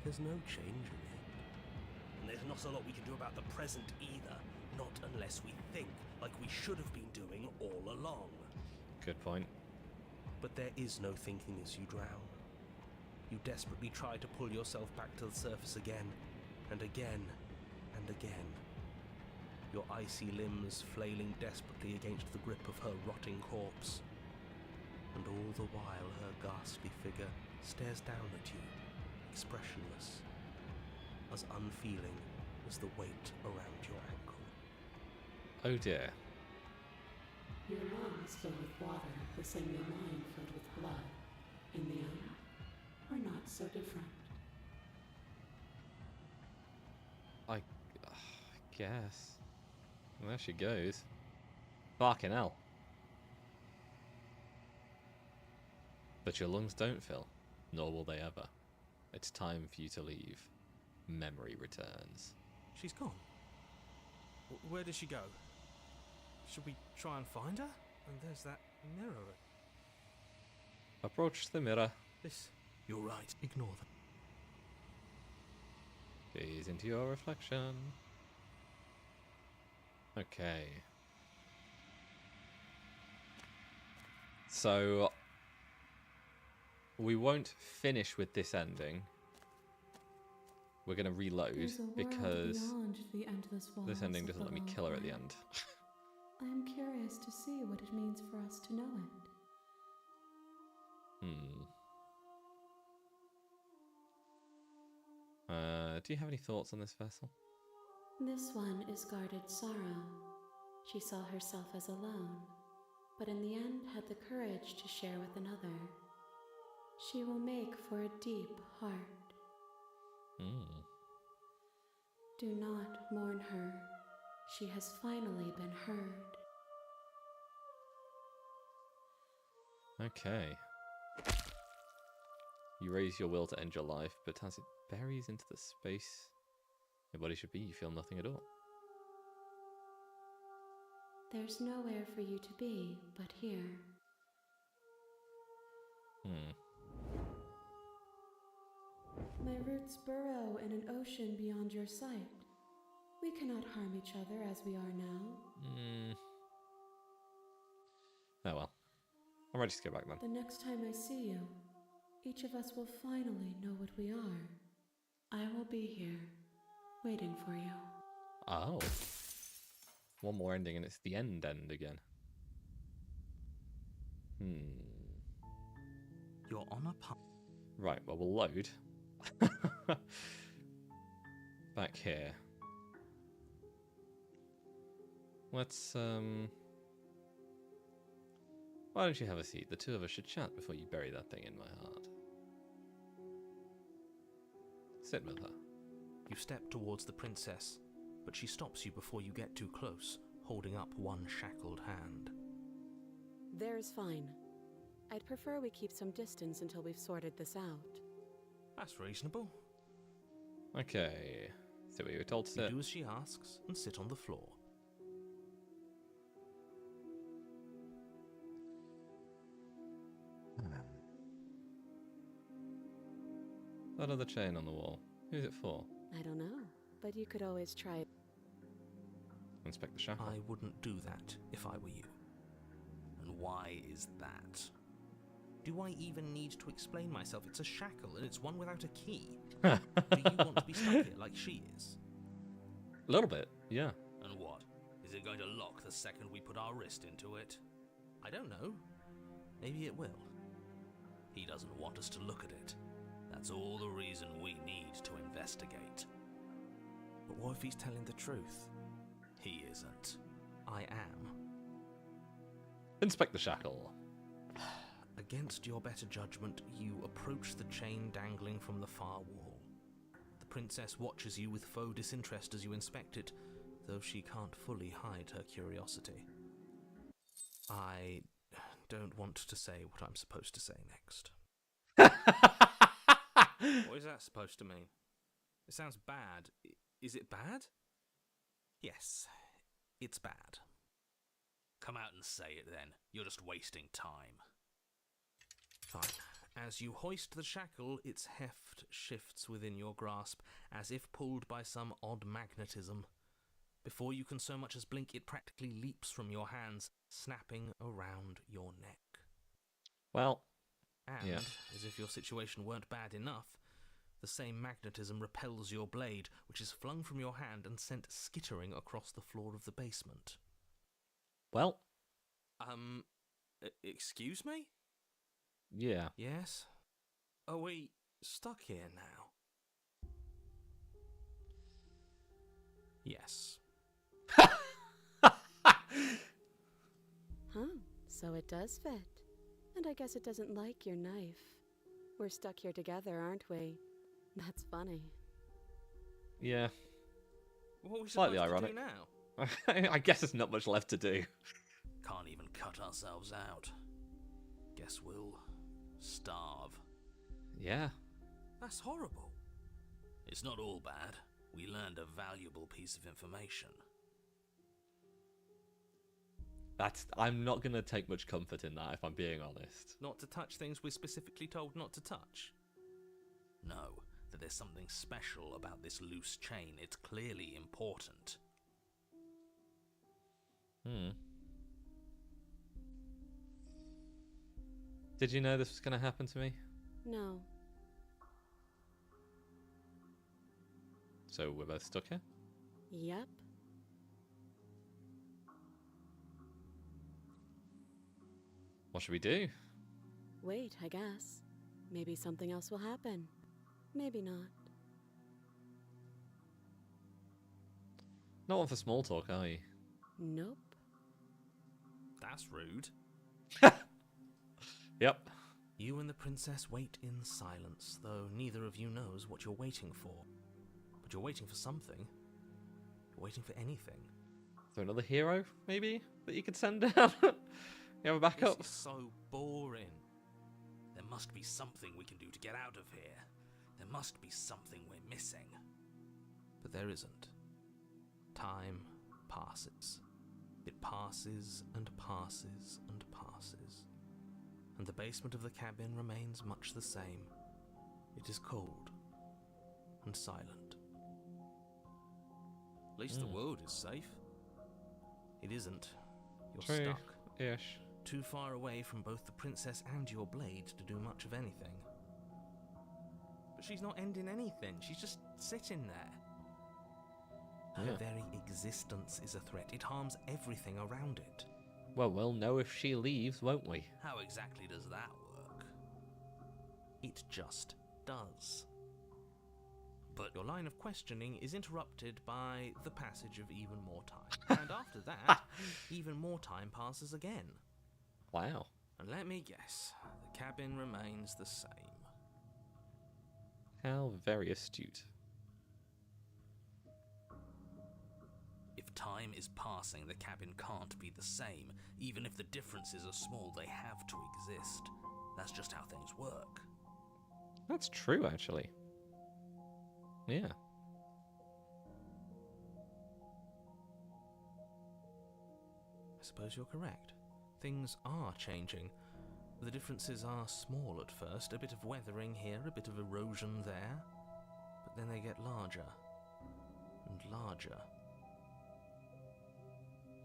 There's no changing it. And there's not a lot we can do about the present either. Not unless we think like we should have been doing all along. Good point. But there is no thinking as you drown. You desperately try to pull yourself back to the surface again, and again, and again. Your icy limbs flailing desperately against the grip of her rotting corpse. And all the while her ghastly figure stares down at you, expressionless, as unfeeling as the weight around your ankle. Oh dear. Your lungs filled with water, the same your mind filled with blood. In the end, we're not so different. I guess. Well, there she goes. Fucking hell. But your lungs don't fill, nor will they ever. It's time for you to leave. Memory returns. She's gone. Where did she go? Should we try and find her? And there's that mirror. Approach the mirror. You're right. Ignore them. Gaze into your reflection. Okay. So we won't finish with this ending. We're going to reload There's a world because beyond the endless this ending walls doesn't of let me the kill her at the world. end. I am curious to see what it means for us to know it. Do you have any thoughts on this vessel? This one is guarded sorrow. She saw herself as alone, but in the end had the courage to share with another. She will make for a deep heart. Do not mourn her. She has finally been heard. Okay. You raise your will to end your life, but as it buries into the space your body should be, you feel nothing at all. There's nowhere for you to be but here. My roots burrow in an ocean beyond your sight. We cannot harm each other as we are now. Oh well. I'm ready to go back then. The next time I see you, each of us will finally know what we are. I will be here, waiting for you. Oh. One more ending and it's the end again. You're on a path. Right, well we'll load. Back here. Let's, why don't you have a seat? The two of us should chat before you bury that thing in my heart. Sit with her. You step towards the princess, but she stops you before you get too close, holding up one shackled hand. There's fine. I'd prefer we keep some distance until we've sorted this out. That's reasonable. Okay. So we were told to You sit. do as she asks and sit on the floor. That other chain on the wall. Who's it for? I don't know, but you could always try it. Inspect the shackle. I wouldn't do that if I were you. And why is that? Do I even need to explain myself? It's a shackle and it's one without a key. Do you want to be stuck here like she is? A little bit, yeah. And what? Is it going to lock the second we put our wrist into it? I don't know. Maybe it will. He doesn't want us to look at it. That's all the reason we need to investigate. But what if he's telling the truth? He isn't. I am. Inspect the shackle. Against your better judgment, you approach the chain dangling from the far wall. The princess watches you with faux disinterest as you inspect it, though she can't fully hide her curiosity. I don't want to say what I'm supposed to say next. What is that supposed to mean? It sounds bad. Is it bad? Yes, it's bad. Come out and say it then. You're just wasting time. Fine. As you hoist the shackle, its heft shifts within your grasp, as if pulled by some odd magnetism. Before you can so much as blink, it practically leaps from your hands, snapping around your neck. Well, And, yeah. as if your situation weren't bad enough, the same magnetism repels your blade, which is flung from your hand and sent skittering across the floor of the basement. Well, Excuse me? yeah. Yes? Are we stuck here now? Yes. Huh, so it does fit. And I guess it doesn't like your knife. We're stuck here together, aren't we? That's funny. Yeah. What are we Slightly supposed ironic. to do now? I guess there's not much left to do. Can't even cut ourselves out. Guess we'll starve. Yeah. That's horrible. It's not all bad. We learned a valuable piece of information. I'm not going to take much comfort in that, if I'm being honest. Not to touch things we're specifically told not to touch. No, that there's something special about this loose chain. It's clearly important. Did you know this was going to happen to me? No. So we're both stuck here? Yep. What should we do? Wait, I guess. Maybe something else will happen. Maybe not. Not one for small talk, are you? Nope. That's rude. Yep. You and the princess wait in silence, though neither of you knows what you're waiting for. But you're waiting for something. You're waiting for anything. Is there another hero, maybe, that you could send down? You have a backup? This is so boring. There must be something we can do to get out of here. There must be something we're missing. But there isn't. Time passes. It passes and passes and passes. And the basement of the cabin remains much the same. It is cold and silent. At least the world is safe. It isn't. You're True. stuck. Ish. Too far away from both the princess and your blade to do much of anything. But she's not ending anything. She's just sitting there. Her Yeah. very existence is a threat. It harms everything around it. Well, we'll know if she leaves, won't we? How exactly does that work? It just does. But your line of questioning is interrupted by the passage of even more time. And after that, even more time passes again. Wow. And let me guess, the cabin remains the same. How very astute. If time is passing, the cabin can't be the same. Even if the differences are small, they have to exist. That's just how things work. That's true, actually. Yeah. I suppose you're correct. Things are changing. The differences are small at first, a bit of weathering here, a bit of erosion there, but then they get larger and larger.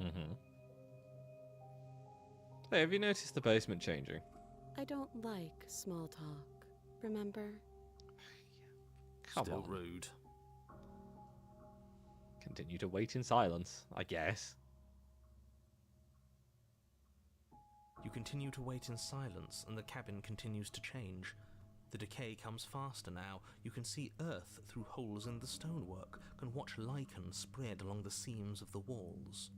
Mm-hmm. Hey, have you noticed the basement changing? I don't like small talk, remember? Come Still on. rude. Continue to wait in silence, I guess. You continue to wait in silence, and the cabin continues to change. The decay comes faster now. You can see earth through holes in the stonework, can watch lichen spread along the seams of the walls.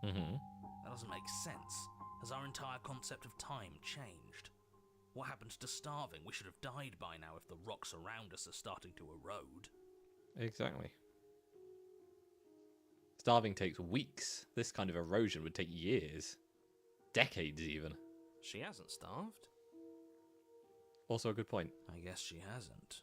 Mm-hmm. That doesn't make sense. Has our entire concept of time changed? What happened to starving? We should have died by now if the rocks around us are starting to erode. Exactly. Starving takes weeks. This kind of erosion would take years. Decades, even. She hasn't starved. Also a good point. I guess she hasn't.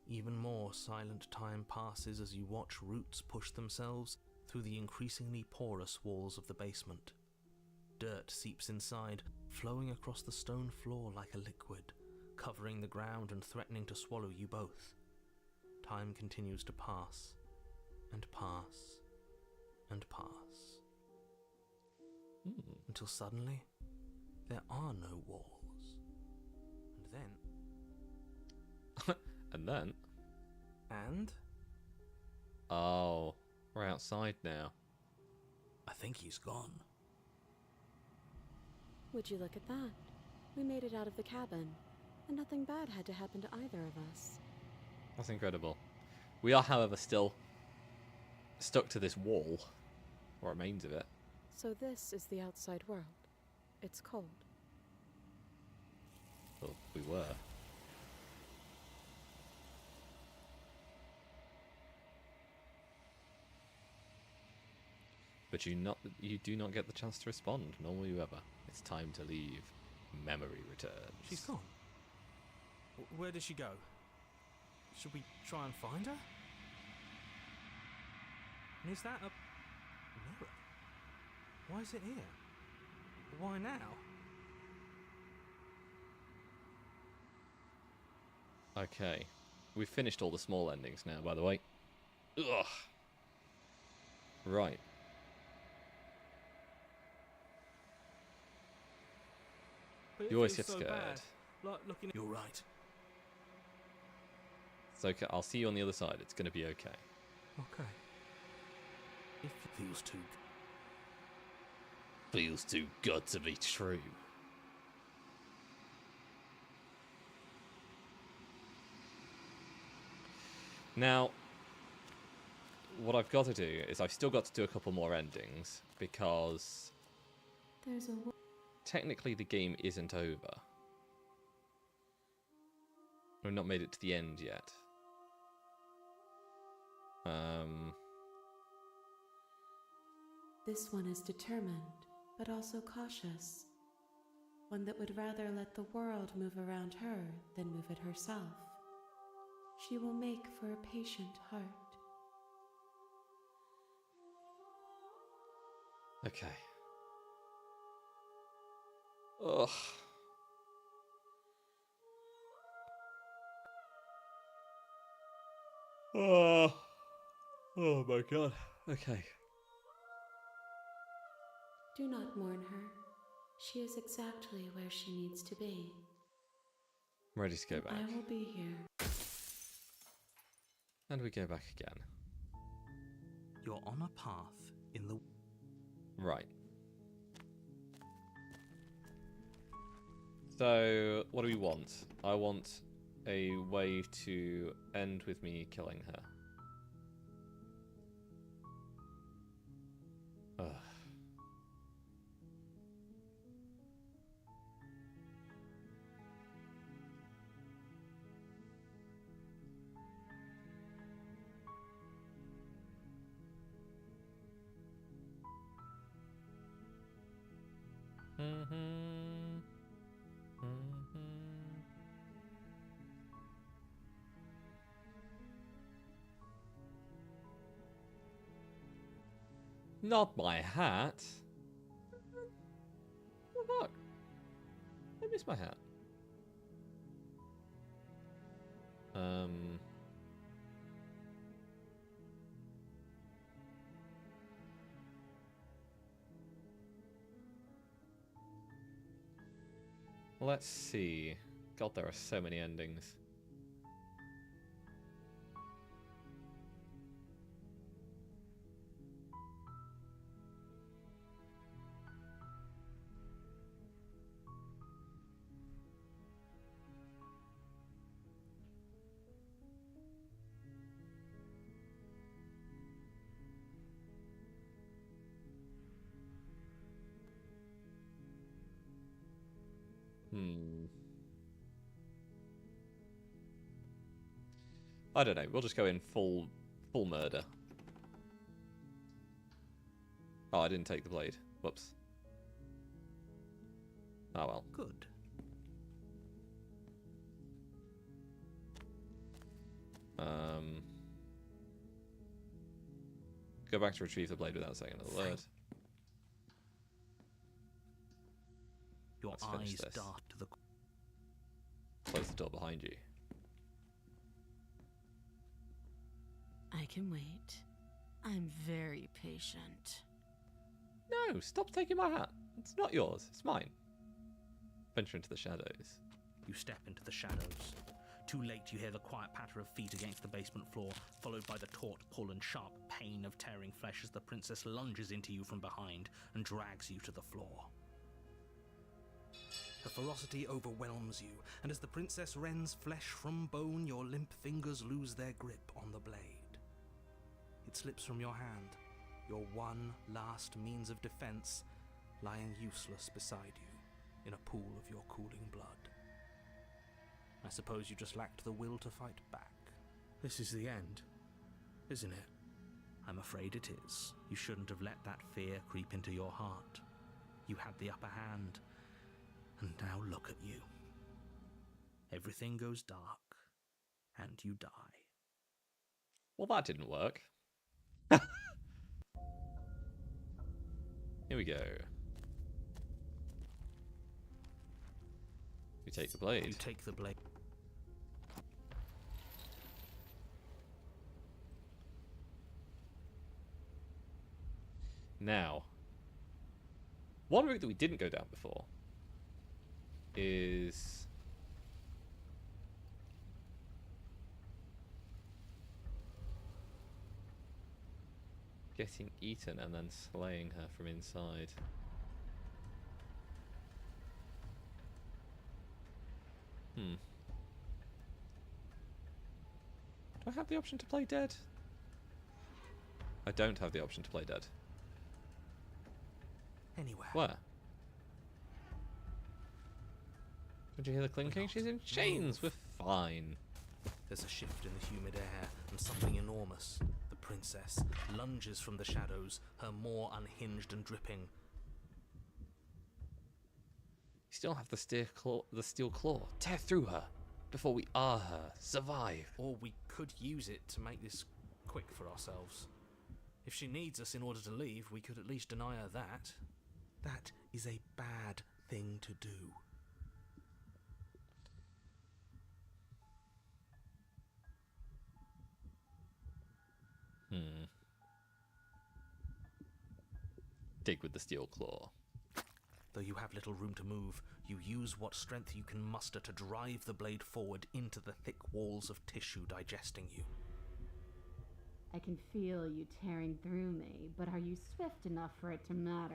Even more silent time passes as you watch roots push themselves through the increasingly porous walls of the basement. Dirt seeps inside, flowing across the stone floor like a liquid, covering the ground and threatening to swallow you both. Time continues to pass, and pass, and pass. Until suddenly, there are no walls. And then... And then? And? Oh, we're outside now. I think he's gone. Would you look at that? We made it out of the cabin, and nothing bad had to happen to either of us. That's incredible. We are, however, still stuck to this wall, or remains of it. So this is the outside world. It's cold. Well, we were. But you do not get the chance to respond, nor will you ever. It's time to leave. Memory returns. She's gone. Where did she go? Should we try and find her? And is that a mirror? Why is it here? Why now? Okay. We've finished all the small endings now, by the way. Ugh. Right. You always get scared. Like looking. You're right. It's okay. I'll see you on the other side. It's going to be okay. Okay. It feels too. Feels too good to be true. Now, what I've got to do is I've still got to do a couple more endings because There's a technically the game isn't over. We've not made it to the end yet. This one is determined, but also cautious. One that would rather let the world move around her than move it herself. She will make for a patient heart. Okay. Ugh. Oh my god. Okay. Do not mourn her. She is exactly where she needs to be. I'm ready to go back. I will be here. And we go back again. You're on a path in the... Right. So, what do we want? I want a way to end with me killing her. Ugh. Not my hat. Oh, look. I missed my hat. Let's see. God, there are so many endings. I don't know. We'll just go in full murder. Oh, I didn't take the blade. Whoops. Oh well. Good. Go back to retrieve the blade without saying another word. Your Let's finish eyes this. dart to the... Close the door behind you. I can wait. I'm very patient. No, stop taking my hat. It's not yours. It's mine. Venture into the shadows. You step into the shadows. Too late, you hear the quiet patter of feet against the basement floor, followed by the taut pull and sharp pain of tearing flesh as the princess lunges into you from behind and drags you to the floor. Her ferocity overwhelms you, and as the princess rends flesh from bone, your limp fingers lose their grip on the blade. It slips from your hand, your one last means of defense, lying useless beside you in a pool of your cooling blood. I suppose you just lacked the will to fight back. This is the end, isn't it? I'm afraid it is. You shouldn't have let that fear creep into your heart. You had the upper hand, and now look at you. Everything goes dark, and you die. Well, that didn't work. Here we go. You take the blade. You take the blade. Now, one route that we didn't go down before is getting eaten and then slaying her from inside. Do I have the option to play dead? I don't have the option to play dead. Anywhere. Where? Did you hear the clinking? She's in chains. We're fine. There's a shift in the humid air, and something enormous, the princess, lunges from the shadows, her maw unhinged and dripping. You still have the steel claw. Tear through her before we are her. Survive. Or we could use it to make this quick for ourselves. If she needs us in order to leave, we could at least deny her that. That is a bad thing to do. Dig with the steel claw. Though you have little room to move, you use what strength you can muster to drive the blade forward into the thick walls of tissue digesting you. I can feel you tearing through me, but are you swift enough for it to matter?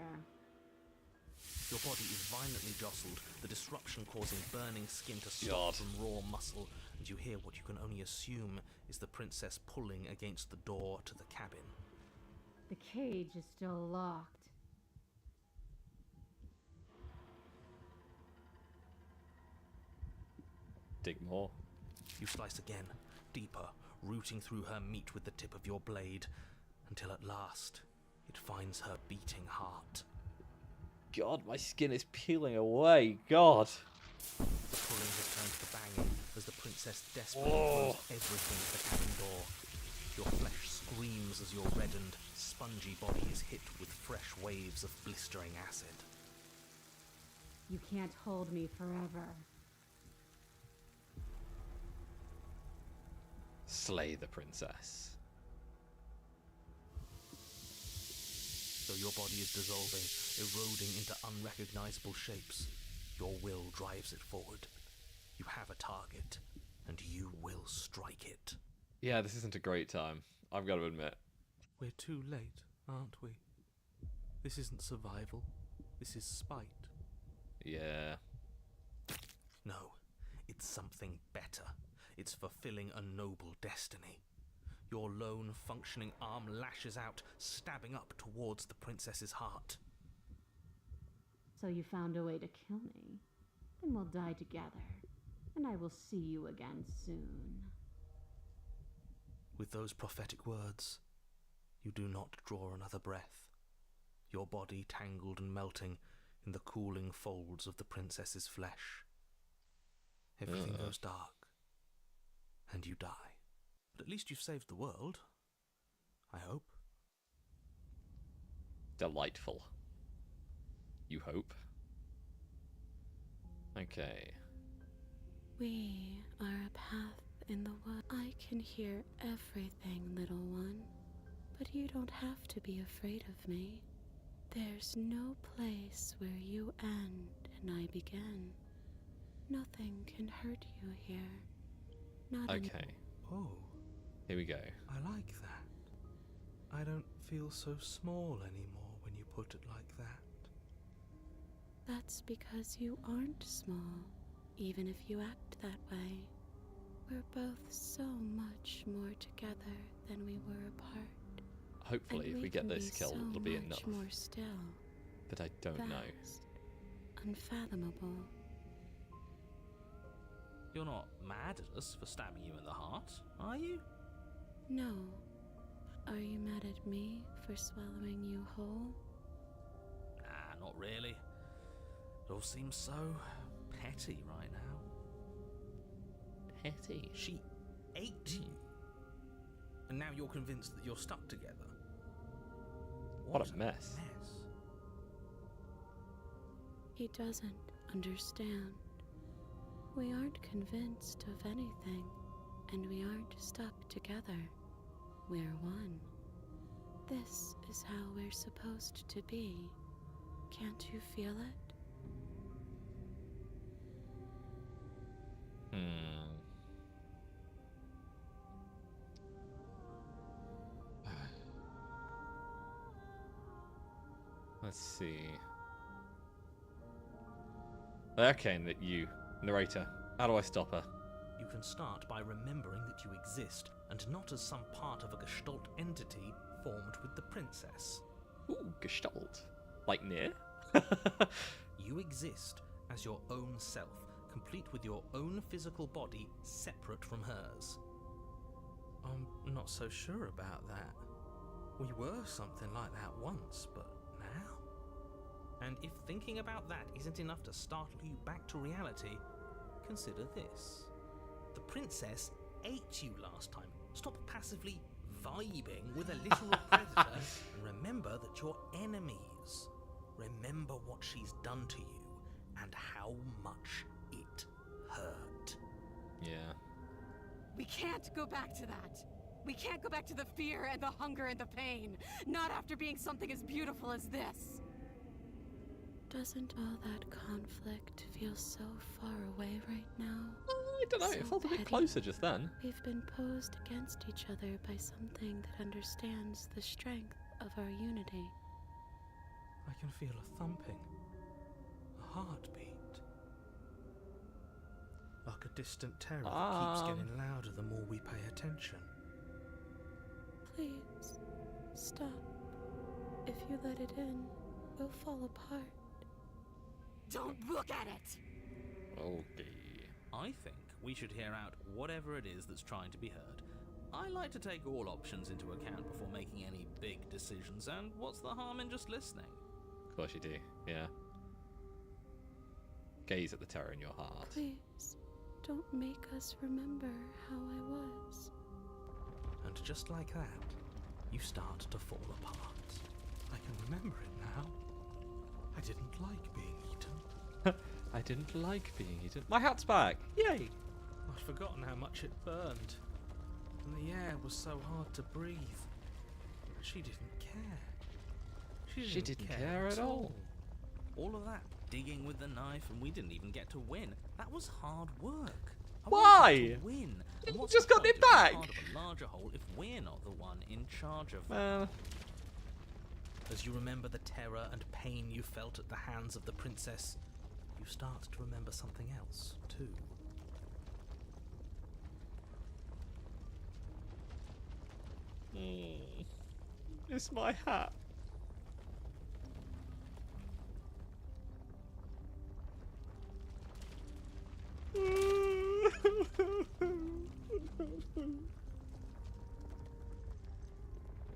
Your body is violently jostled, the disruption causing burning skin to stop from raw muscle, and you hear what you can only assume is the princess pulling against the door to the cabin. The cage is still locked. Dig more. You slice again, deeper, rooting through her meat with the tip of your blade, until at last it finds her beating heart. God, my skin is peeling away. God. The pulling has turned to banging as the princess desperately throws everything at the cabin door. Your flesh screams as your reddened, spongy body is hit with fresh waves of blistering acid. You can't hold me forever. Slay the princess. Though your body is dissolving, eroding into unrecognizable shapes, your will drives it forward. You have a target, and you will strike it. Yeah, this isn't a great time. I've got to admit. We're too late, aren't we? This isn't survival. This is spite. Yeah. No, it's something better. It's fulfilling a noble destiny. Your lone, functioning arm lashes out, stabbing up towards the princess's heart. So you found a way to kill me. Then we'll die together, and I will see you again soon. With those prophetic words, you do not draw another breath. Your body tangled and melting, in the cooling folds of the princess's flesh. Everything goes dark, and you die. But at least you've saved the world. I hope. Delightful. You hope? Okay. We are a path in the wood. I can hear everything, little one. But you don't have to be afraid of me. There's no place where you end and I begin. Nothing can hurt you here. Not Okay. Oh. Here we go. I like that. I don't feel so small anymore when you put it like that. That's because you aren't small, even if you act that way. We're both so much more together than we were apart. Hopefully, And if we get this can kill, be so it'll be much enough. more still. But I don't know. Vast, unfathomable. You're not mad at us for stabbing you in the heart, are you? No. Are you mad at me for swallowing you whole? Nah, not really. It all seems so petty right now. Petty? She ate you. And now you're convinced that you're stuck together. What a mess. He doesn't understand. We aren't convinced of anything, and we aren't stuck together. We're one. This is how we're supposed to be. Can't you feel it? Let's see. Okay, you, narrator. How do I stop her? You can start by remembering that you exist, and not as some part of a Gestalt entity formed with the princess. Ooh, Gestalt. Like near? You exist as your own self, complete with your own physical body separate from hers. I'm not so sure about that. We were something like that once, but now? And if thinking about that isn't enough to startle you back to reality, consider this. The princess ate you last time. Stop passively vibing with a literal predator and remember that you're enemies. Remember what she's done to you and how much it hurt. Yeah. We can't go back to that. We can't go back to the fear and the hunger and the pain. Not after being something as beautiful as this. Doesn't all that conflict feel so far away right now? I don't know, it felt a bit closer just then. We've been posed against each other by something that understands the strength of our unity. I can feel a thumping, a heartbeat. Like a distant terror that keeps getting louder the more we pay attention. Please, stop. If you let it in, we'll fall apart. Don't look at it! Okay. I think we should hear out whatever it is that's trying to be heard. I like to take all options into account before making any big decisions, and what's the harm in just listening? Of course you do, yeah. Gaze at the terror in your heart. Please, don't make us remember how I was. And just like that, you start to fall apart. I can remember it now. I didn't like being eaten. I didn't like being eaten. My hat's back! Yay! I'd forgotten how much it burned. And the air was so hard to breathe. She didn't care. She didn't care at all. All of that digging with the knife, and we didn't even get to win. That was hard work. I Why? wanted to win. And You what's just the got point it of being back. part of a larger whole if we're not the one in charge of it? Well, As you remember the terror and pain you felt at the hands of the princess, you start to remember something else, too. it's my hat.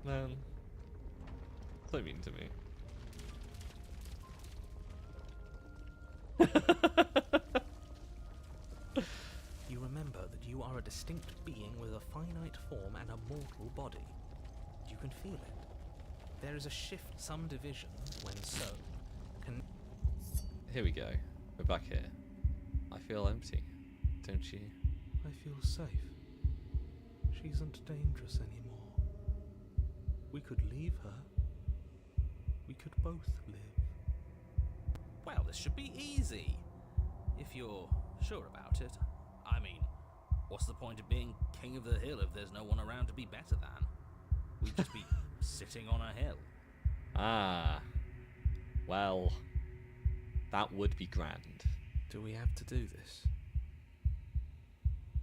Man, so mean to me. You remember that you are a distinct being with a finite form and a mortal body. You can feel it. There is a shift, some division, when sown. Here we go. We're back here. I feel empty, don't you? I feel safe. She isn't dangerous anymore. We could leave her. We could both live. Well, this should be easy. If you're sure about it. I mean, what's the point of being king of the hill if there's no one around to be better than? We'd just be sitting on a hill. Ah. Well, that would be grand. Do we have to do this?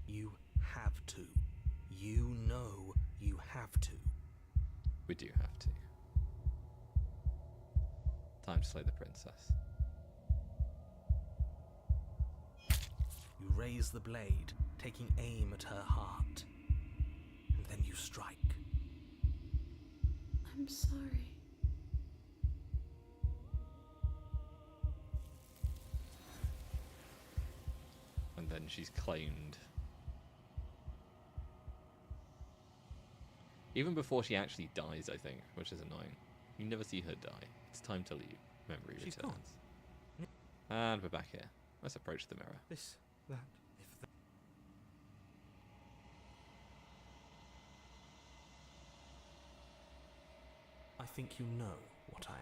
You have to. You know you have to. We do have to. Time to slay the princess. You raise the blade, taking aim at her heart. And then you strike. I'm sorry. And then she's claimed. Even before she actually dies, I think, which is annoying. You never see her die. It's time to leave. Memory She's returns. gone. And we're back here. Let's approach the mirror. This, that, if that. I think you know what I am.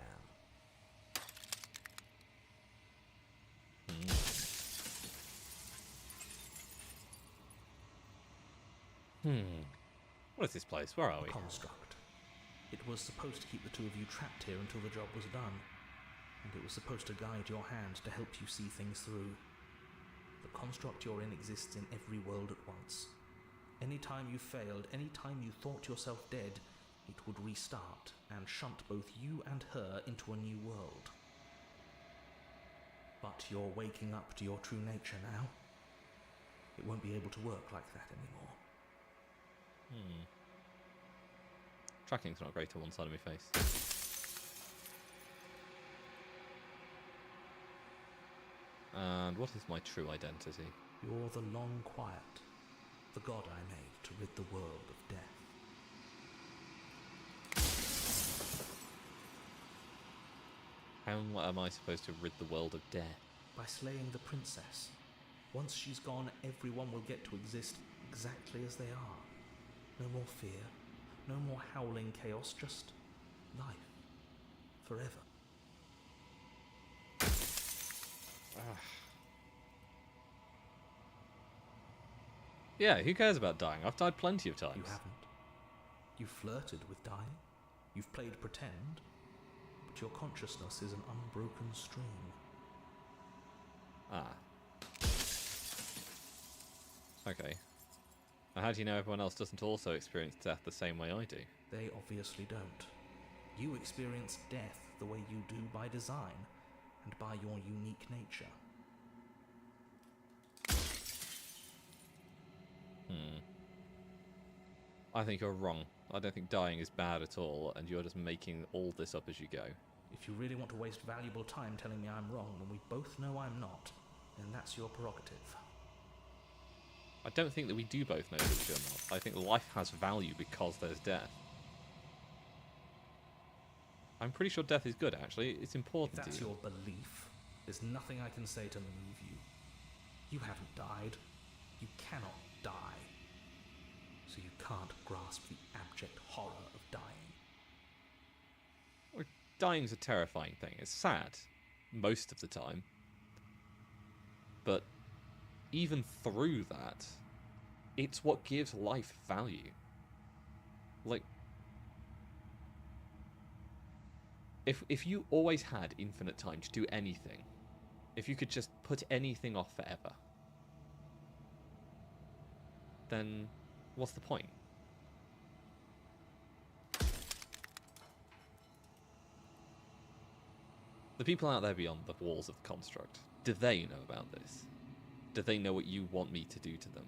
What is this place? Where are we? Construct. It was supposed to keep the two of you trapped here until the job was done. And it was supposed to guide your hand to help you see things through. The construct you're in exists in every world at once. Any time you failed, any time you thought yourself dead, it would restart and shunt both you and her into a new world. But you're waking up to your true nature now. It won't be able to work like that anymore. Tracking's not great on one side of my face. And what is my true identity? You're the Long Quiet, the god I made to rid the world of death. How am I supposed to rid the world of death? By slaying the princess. Once she's gone, everyone will get to exist exactly as they are. No more fear, no more howling chaos, just life. Forever. Yeah, who cares about dying? I've died plenty of times. You haven't. You flirted with dying. You've played pretend. But your consciousness is an unbroken stream. Ah. Okay. Now, how do you know everyone else doesn't also experience death the same way I do? They obviously don't. You experience death the way you do by design, and by your unique nature. I think you're wrong. I don't think dying is bad at all, and you're just making all this up as you go. If you really want to waste valuable time telling me I'm wrong when we both know I'm not, then that's your prerogative. I don't think that we do both know that you're not. I think life has value because there's death. I'm pretty sure death is good, actually. It's important If that's to you. your belief, there's nothing I can say to move you. You haven't died. You cannot die. So you can't grasp the abject horror of dying. Well, dying's a terrifying thing. It's sad, most of the time. But even through that, it's what gives life value. Like, if you always had infinite time to do anything, if you could just put anything off forever, then what's the point? The people out there beyond the walls of the construct, do they know about this? Do they know what you want me to do to them?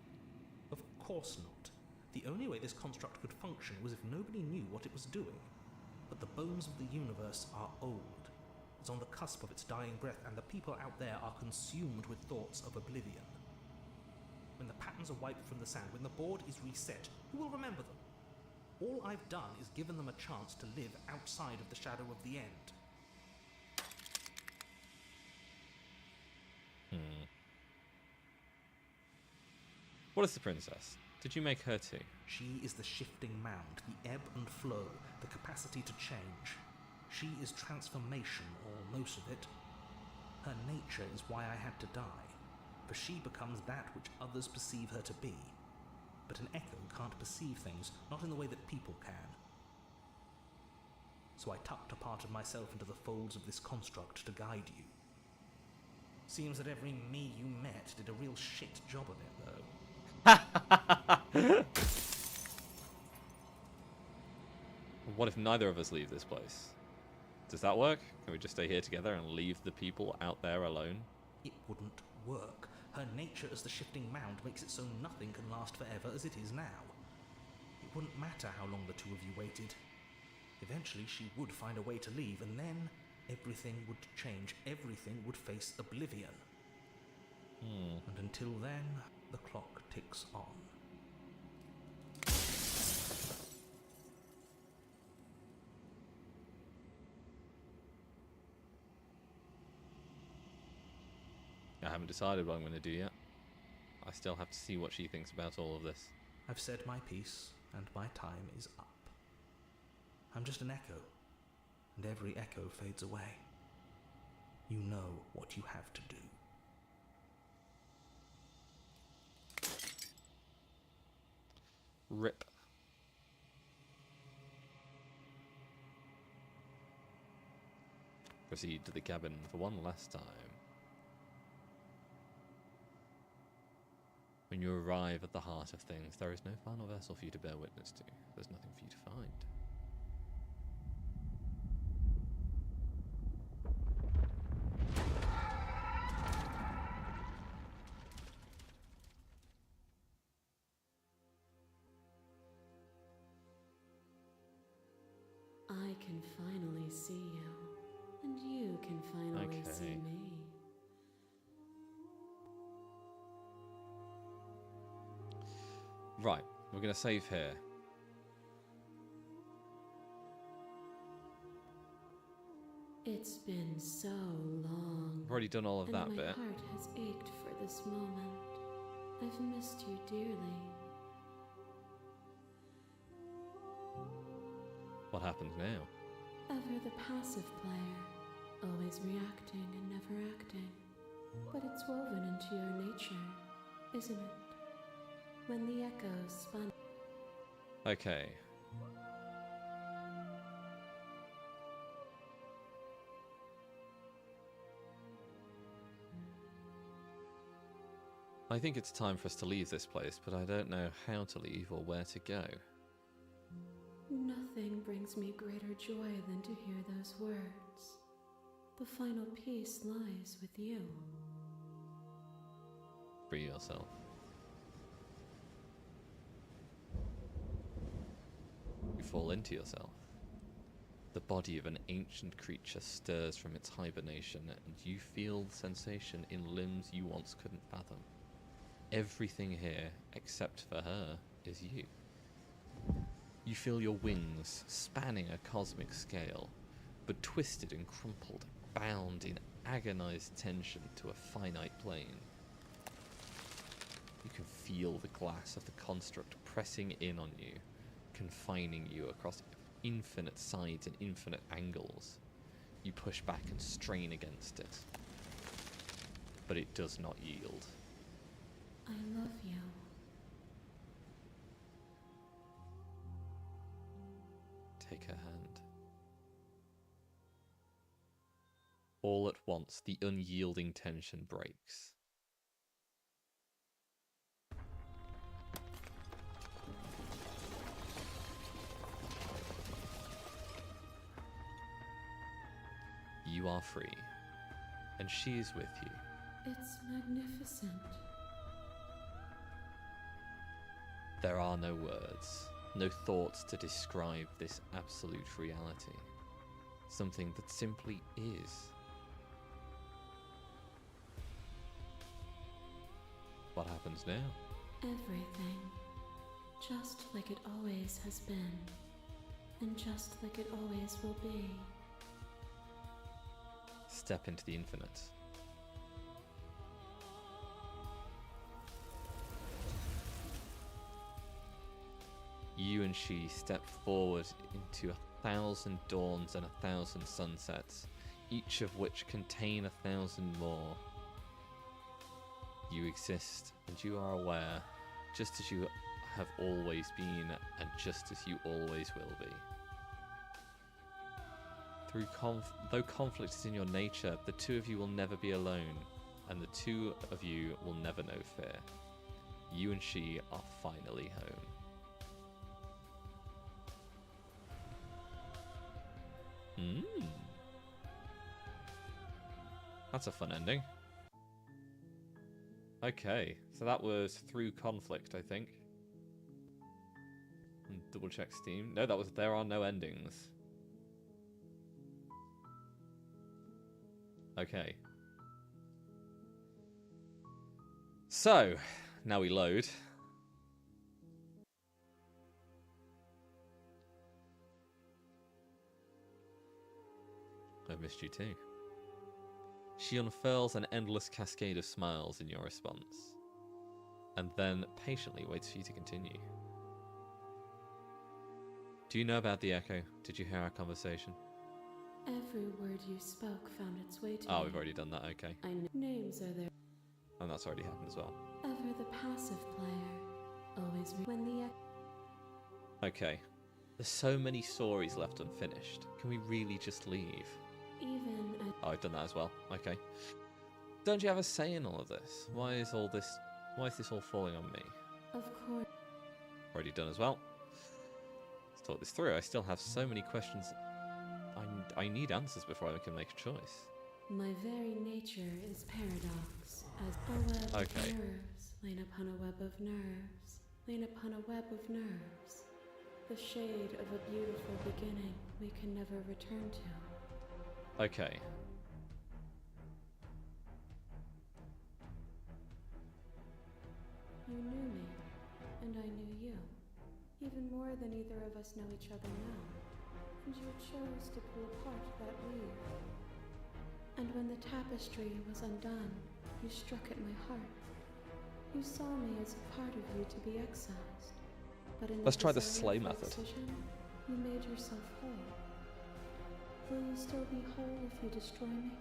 Of course not. The only way this construct could function was if nobody knew what it was doing. But the bones of the universe are old. is on the cusp of its dying breath, and the people out there are consumed with thoughts of oblivion. When the patterns are wiped from the sand, when the board is reset, who will remember them? All I've done is given them a chance to live outside of the shadow of the end. What is the princess? Did you make her too? She is the shifting mound, the ebb and flow, the capacity to change. She is transformation, or most of it. Her nature is why I had to die, for she becomes that which others perceive her to be. But an echo can't perceive things, not in the way that people can. So I tucked a part of myself into the folds of this construct to guide you. Seems that every me you met did a real shit job of it, though. What if neither of us leave this place? Does that work? Can we just stay here together and leave the people out there alone? It wouldn't work. Her nature as the shifting mound makes it so nothing can last forever as it is now. It wouldn't matter how long the two of you waited. Eventually she would find a way to leave, and then everything would change. Everything would face oblivion. And until then, the clock ticks on. I haven't decided what I'm going to do yet. I still have to see what she thinks about all of this. I've said my piece, and my time is up. I'm just an echo, and every echo fades away. You know what you have to do. Rip. Proceed to the cabin for one last time. When you arrive at the heart of things, there is no final vessel for you to bear witness to. There's nothing for you to find. I can finally see you, and you can finally see me. Right, we're going to save here. It's been so long. I've already done all of that and bit. My heart has ached for this moment. I've missed you dearly. What happens now? Ever the passive player, always reacting and never acting. But it's woven into your nature, isn't it? When the echoes spun. Okay. I think it's time for us to leave this place, but I don't know how to leave or where to go. Nothing brings me greater joy than to hear those words. The final piece lies with you. Free yourself. You fall into yourself. The body of an ancient creature stirs from its hibernation, and you feel the sensation in limbs you once couldn't fathom. Everything here, except for her, is you. You feel your wings spanning a cosmic scale, but twisted and crumpled, bound in agonized tension to a finite plane. You can feel the glass of the construct pressing in on you, confining you across infinite sides and infinite angles. You push back and strain against it, but it does not yield. I love you. Take her hand. All at once, the unyielding tension breaks. You are free, and she is with you. It's magnificent. There are no words, no thoughts to describe this absolute reality. Something that simply is. What happens now? Everything. Just like it always has been. And just like it always will be. Step into the infinite. You and she step forward into 1,000 dawns and 1,000 sunsets, each of which contain 1,000 more. You exist, and you are aware, just as you have always been, and just as you always will be. Though conflict is in your nature, the two of you will never be alone, and the two of you will never know fear. You and she are finally home. That's a fun ending. Okay, so that was through conflict, I think. Double check Steam. No, that was there are no endings. Okay. So, now we load. I missed you too. She unfurls an endless cascade of smiles in your response, and then patiently waits for you to continue. Do you know about the echo? Did you hear our conversation? Every word you spoke found its way to me. Oh, we've already done that, okay. I know names are there. And that's already happened as well. Ever the passive player. Always when the Okay. There's so many stories left unfinished. Can we really just leave? even Oh, I've done that as well. Okay. Don't you have a say in all of this? Why is this all falling on me? of course. Already done as well. Let's talk this through. I still have so many questions. I need answers before I can make a choice. My very nature is paradox, as a web Okay. of nerves, lain upon a web of nerves, lain upon a web of nerves. The shade of a beautiful beginning we can never return to. Okay. You knew me, and I knew you, even more than either of us know each other now. And you chose to pull apart that weave. And when the tapestry was undone, you struck at my heart. You saw me as a part of you to be excised. But in Let's try the desire slay for method. excision, you made yourself whole. Will you still be whole if you destroy me?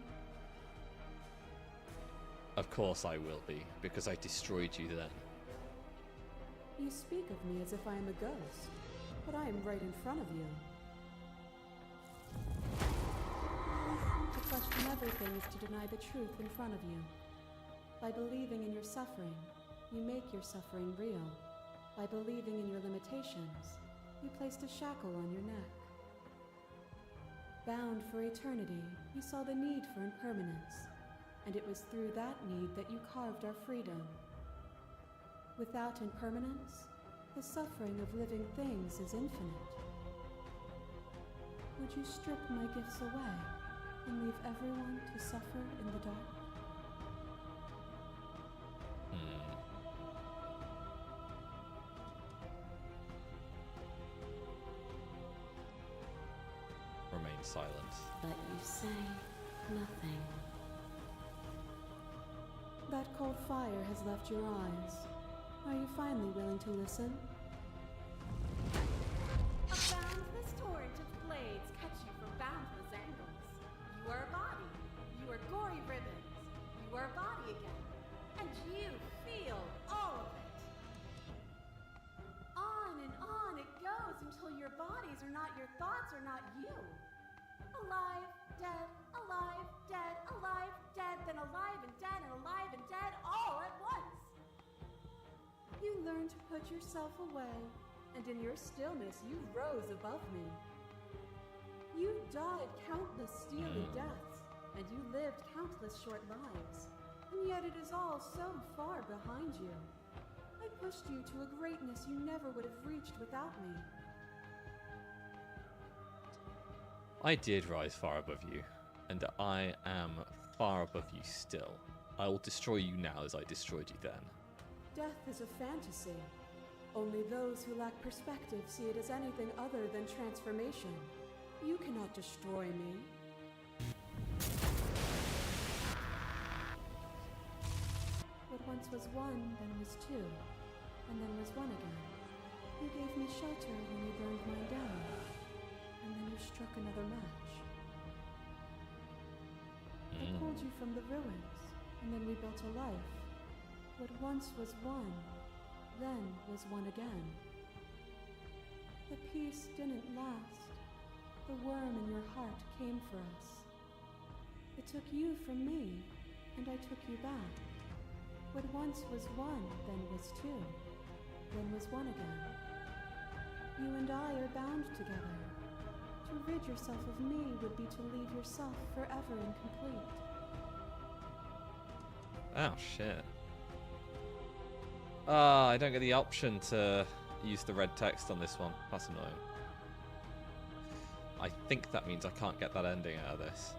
Of course I will be, because I destroyed you then. You speak of me as if I am a ghost, but I am right in front of you. To question everything is to deny the truth in front of you. By believing in your suffering, you make your suffering real. By believing in your limitations, you placed a shackle on your neck. Bound for eternity, you saw the need for impermanence, and it was through that need that you carved our freedom. Without impermanence, the suffering of living things is infinite. Would you strip my gifts away and leave everyone to suffer in the dark? Remain silent. But you say nothing. That cold fire has left your eyes. Are you finally willing to listen? A boundless torrent of blades cut you from boundless angles. You are a body. You are gory ribbons. You are a body again. And you feel all of it. On it goes until your bodies are not your thoughts, are not you. Alive, dead, alive, dead, alive, dead, then alive and dead and alive and dead all at once. You learned to put yourself away, and in your stillness you rose above me. You died countless steely deaths, and you lived countless short lives, and yet it is all so far behind you. I pushed you to a greatness you never would have reached without me. I did rise far above you, and I am far above you still. I will destroy you now as I destroyed you then. Death is a fantasy. Only those who lack perspective see it as anything other than transformation. You cannot destroy me. What once was one, then was two, and then was one again. You gave me shelter when you burned mine down, and then you struck another match. I pulled you from the ruins, and then we built a life. What once was one, then was one again. The peace didn't last. The worm in your heart came for us. It took you from me, and I took you back. What once was one, then was two, then was one again. You and I are bound together. To rid yourself of me would be to leave yourself forever incomplete. Oh, shit. I don't get the option to use the red text on this one. That's annoying. I think that means I can't get that ending out of this.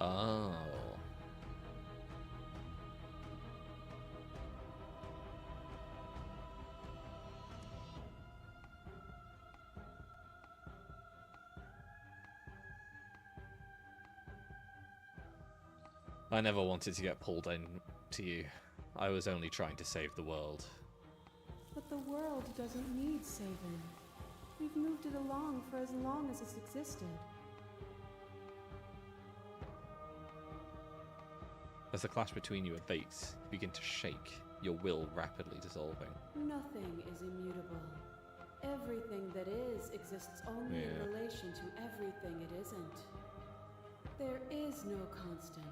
Oh. I never wanted to get pulled into you. I was only trying to save the world. But the world doesn't need saving. We've moved it along for as long as it's existed. As the clash between you abates, you begin to shake, your will rapidly dissolving. Nothing is immutable. Everything that is exists only in relation to everything it isn't. There is no constant.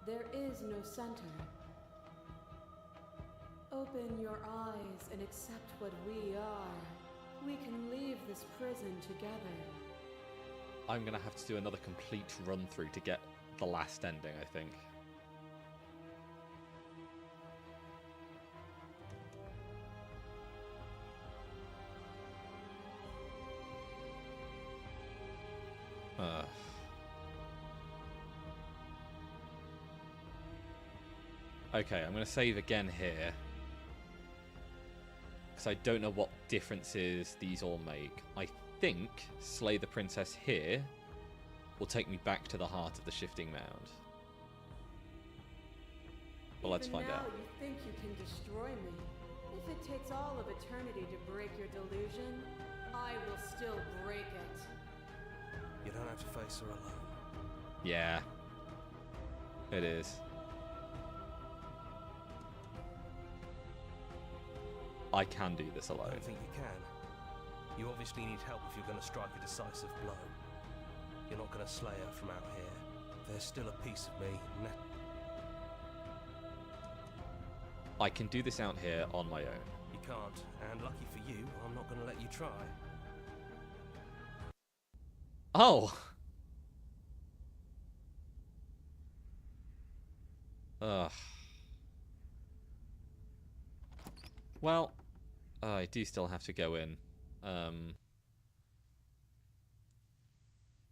There is no center. Open your eyes and accept what we are. We can leave this prison together. I'm gonna have to do another complete run through to get the last ending, I think. Okay, I'm going to save again here. Because I don't know what differences these all make. I think Slay the Princess here will take me back to the heart of the Shifting Mound. But let's find out. You think you can destroy me? If it takes all of eternity to break your delusion, I will still break it. You don't have to face her alone. Yeah. It is. I can do this alone. I don't think you can. You obviously need help if you're going to strike a decisive blow. You're not going to slay her from out here. There's still a piece of me. I can do this out here on my own. You can't, and lucky for you, I'm not going to let you try. Oh! Ugh. Well, I do still have to go in.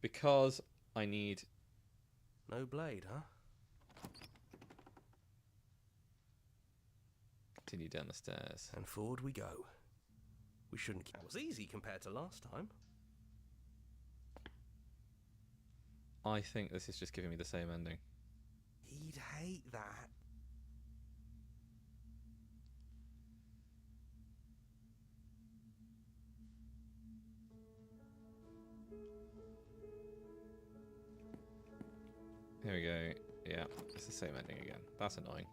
Because I need... No blade, huh? Continue down the stairs. And forward we go. We shouldn't... That was easy compared to last time. I think this is just giving me the same ending. He'd hate that. Here we go. Yeah, it's the same ending again. That's annoying.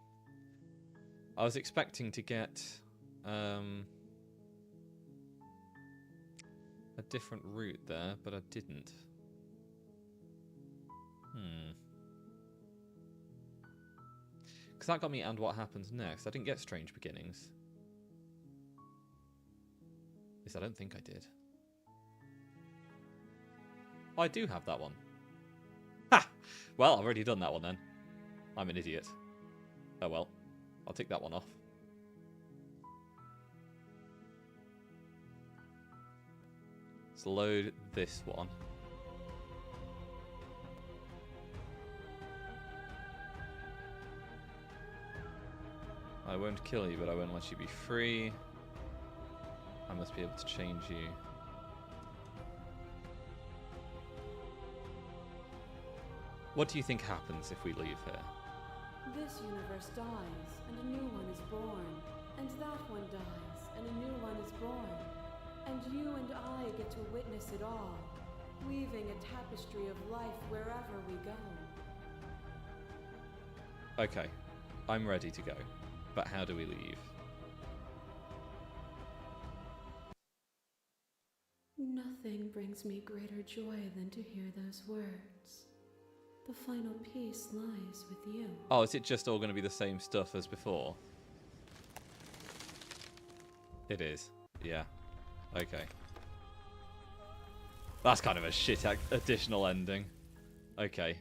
I was expecting to get a different route there, but I didn't. Because that got me and what happens next. I didn't get Strange Beginnings. At least I don't think I did. Oh, I do have that one. Ha! Well, I've already done that one then. I'm an idiot. Oh well. I'll take that one off. Let's load this one. I won't kill you, but I won't let you be free. I must be able to change you. What do you think happens if we leave here? This universe dies, and a new one is born. And that one dies, and a new one is born. And you and I get to witness it all, weaving a tapestry of life wherever we go. Okay, I'm ready to go. But how do we leave? Nothing brings me greater joy than to hear those words. The final piece lies with you. Oh, is it just all going to be the same stuff as before? It is. Yeah. Okay. That's kind of a shit additional ending. Okay.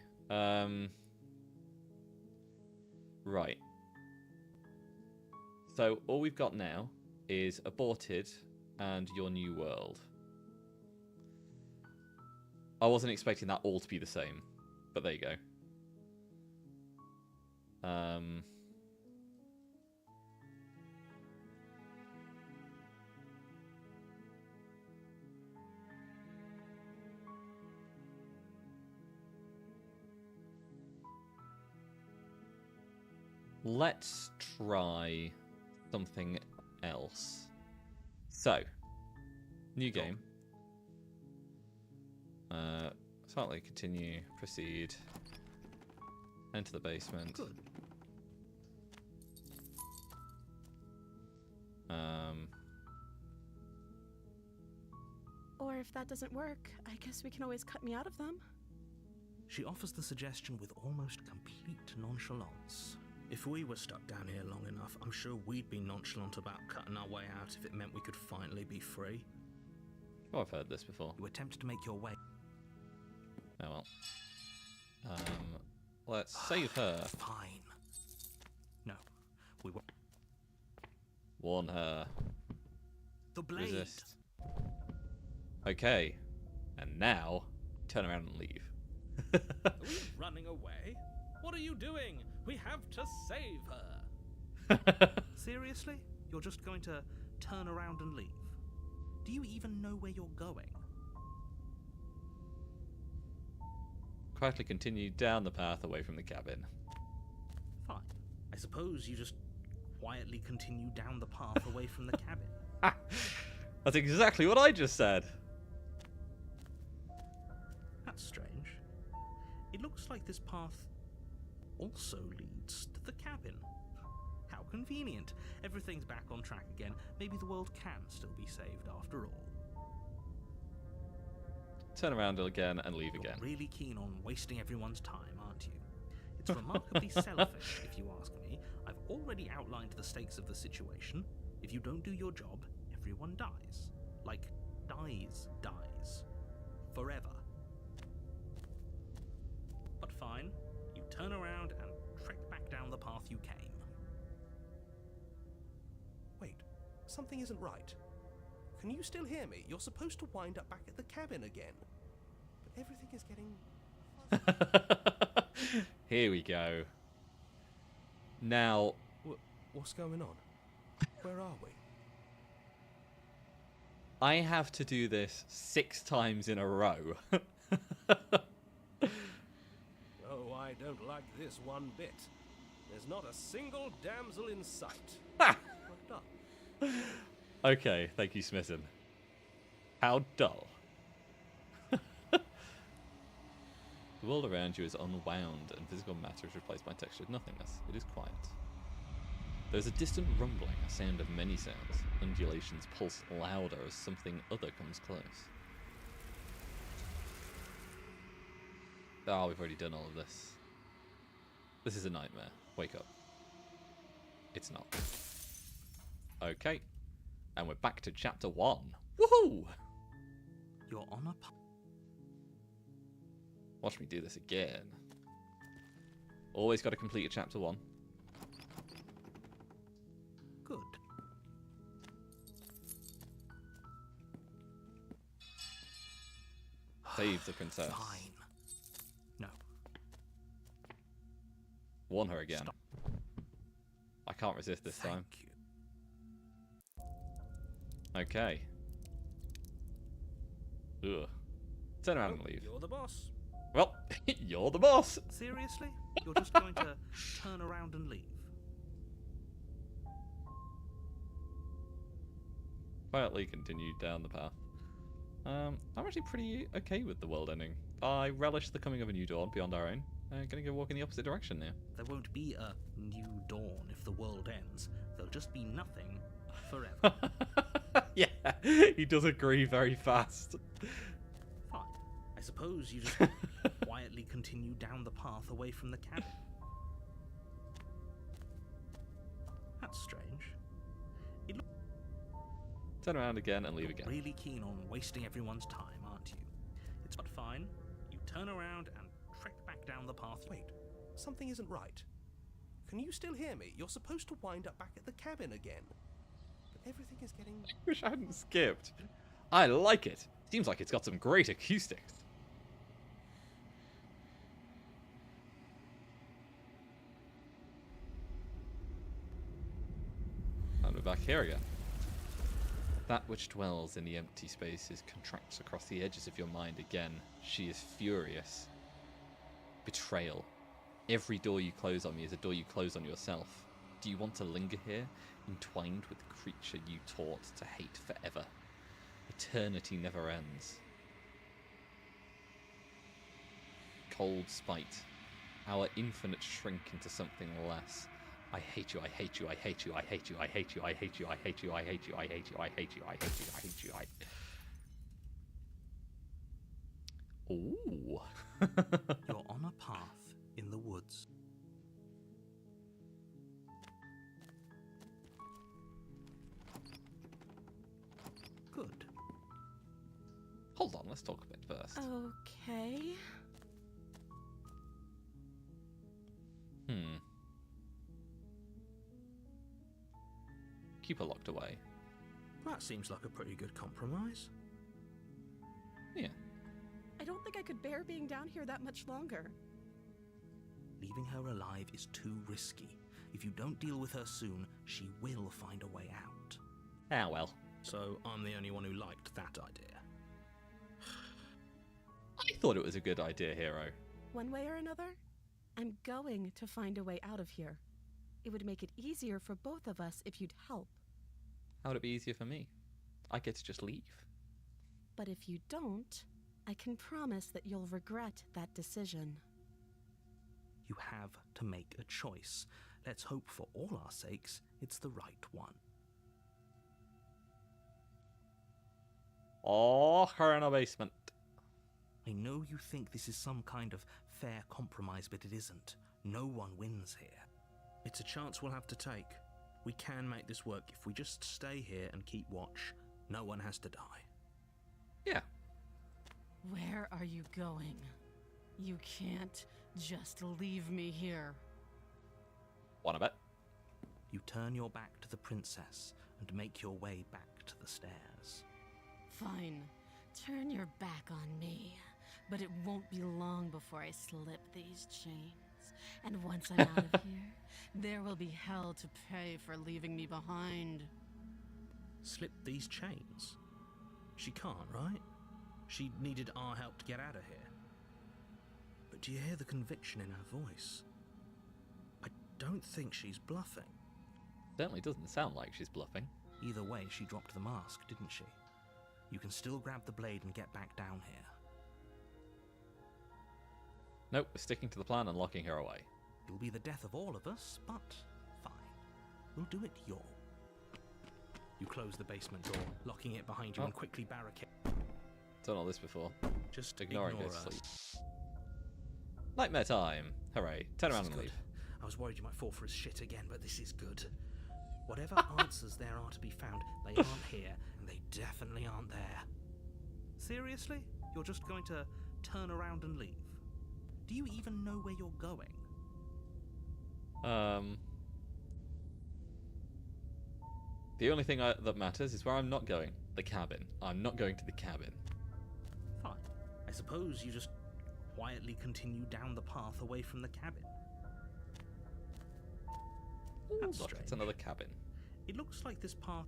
Right. So all we've got now is Aborted and Your New World. I wasn't expecting that all to be the same, but there you go. Let's try something else. So, new game. Slightly continue, proceed, enter the basement. Good. Or if that doesn't work, I guess we can always cut me out of them. She offers the suggestion with almost complete nonchalance. If we were stuck down here long enough, I'm sure we'd be nonchalant about cutting our way out if it meant we could finally be free. Oh, I've heard this before. You attempt to make your way. Oh well. Let's save her. Fine. No, we won't. Warn her. The blade. Resist. Okay. And now, turn around and leave. Are we running away? What are you doing? We have to save her. Seriously? You're just going to turn around and leave? Do you even know where you're going? Quietly continue down the path away from the cabin. Fine. I suppose you just quietly continue down the path away from the cabin. That's exactly what I just said. That's strange. It looks like this path also leads to the cabin. How convenient. Everything's back on track again. Maybe the world can still be saved after all. Turn around again and leave again. You're really keen on wasting everyone's time, aren't you? It's remarkably selfish, if you ask me. I've already outlined the stakes of the situation. If you don't do your job, everyone dies. Like, dies. Forever. But fine, you turn around and trek back down the path you came. Wait, something isn't right. Can you still hear me? You're supposed to wind up back at the cabin again. But everything is getting... Here we go. Now... What's going on? Where are we? I have to do this 6 times in a row. Oh, I don't like this one bit. There's not a single damsel in sight. Ha! What dull. Okay, thank you, Smitten. How dull. The world around you is unwound, and physical matter is replaced by textured nothingness. It is quiet. There is a distant rumbling, a sound of many sounds. Undulations pulse louder as something other comes close. Oh, we've already done all of this. This is a nightmare. Wake up. It's not. Okay. And we're back to chapter 1. Woohoo! You're on a... Watch me do this again. Always got to complete a chapter 1. Good. Save the princess. Fine. No. Warn her again. Stop. I can't resist this time. Thank you. Okay. Ugh. Turn around and leave. You're the boss. Well, you're the boss. Seriously? You're just going to turn around and leave? Quietly continued down the path. I'm actually pretty okay with the world ending. I relish the coming of a new dawn beyond our own. Gonna go walk in the opposite direction now. There won't be a new dawn if the world ends. There'll just be nothing forever. Yeah, he does agree very fast. Fine. I suppose you just quietly continue down the path away from the cabin. That's strange. Turn around again and leave again. Really keen on wasting everyone's time, aren't you? It's not fine. You turn around and trek back down the path. Wait, something isn't right. Can you still hear me? You're supposed to wind up back at the cabin again. But everything is getting... Wish I hadn't skipped. I like it. Seems like it's got some great acoustics. And we're back here again. That which dwells in the empty spaces contracts across the edges of your mind again. She is furious. Betrayal. Every door you close on me is a door you close on yourself. Do you want to linger here, entwined with the creature you taught to hate forever? Eternity never ends. Cold spite. Our infinite shrink into something less. I hate you, I hate you, I hate you, I hate you, I hate you, I hate you, I hate you, I hate you, I hate you, I hate you, I hate you, I hate you, I... Ooh. You're on a path in the woods. Good. Hold on, let's talk a bit first. Okay. Keep her locked away. That seems like a pretty good compromise. Yeah. I don't think I could bear being down here that much longer. Leaving her alive is too risky. If you don't deal with her soon, she will find a way out. Ah, well. So I'm the only one who liked that idea. I thought it was a good idea, Hero. One way or another, I'm going to find a way out of here. It would make it easier for both of us if you'd help. How would it be easier for me? I get to just leave. But if you don't, I can promise that you'll regret that decision. You have to make a choice. Let's hope for all our sakes it's the right one. Oh, her in a basement. I know you think this is some kind of fair compromise, but it isn't. No one wins here. It's a chance we'll have to take. We can make this work if we just stay here and keep watch. No one has to die. Yeah. Where are you going? You can't just leave me here. Wanna bet? You turn your back to the princess and make your way back to the stairs. Fine. Turn your back on me. But it won't be long before I slip these chains. And once I'm out of here, there will be hell to pay for leaving me behind. Slip these chains? She can't, right? She needed our help to get out of here. But do you hear the conviction in her voice? I don't think she's bluffing. Certainly doesn't sound like she's bluffing. Either way, she dropped the mask, didn't she? You can still grab the blade and get back down here. Nope, we're sticking to the plan and locking her away. It'll be the death of all of us, but fine. We'll do it your. You close the basement door, locking it behind you and quickly barricade. Done all this before. Just ignoring ignore her us. sleep. Nightmare time. Hooray. Turn around This is and good. leave. I was worried you might fall for his shit again, but this is good. Whatever answers there are to be found, they aren't here, and they definitely aren't there. Seriously? You're just going to turn around and leave? Do you even know where you're going? The only thing that matters is where I'm not going. The cabin. I'm not going to the cabin. Fine. I suppose you just quietly continue down the path away from the cabin. That's Look, strange. it's another cabin. It looks like this path.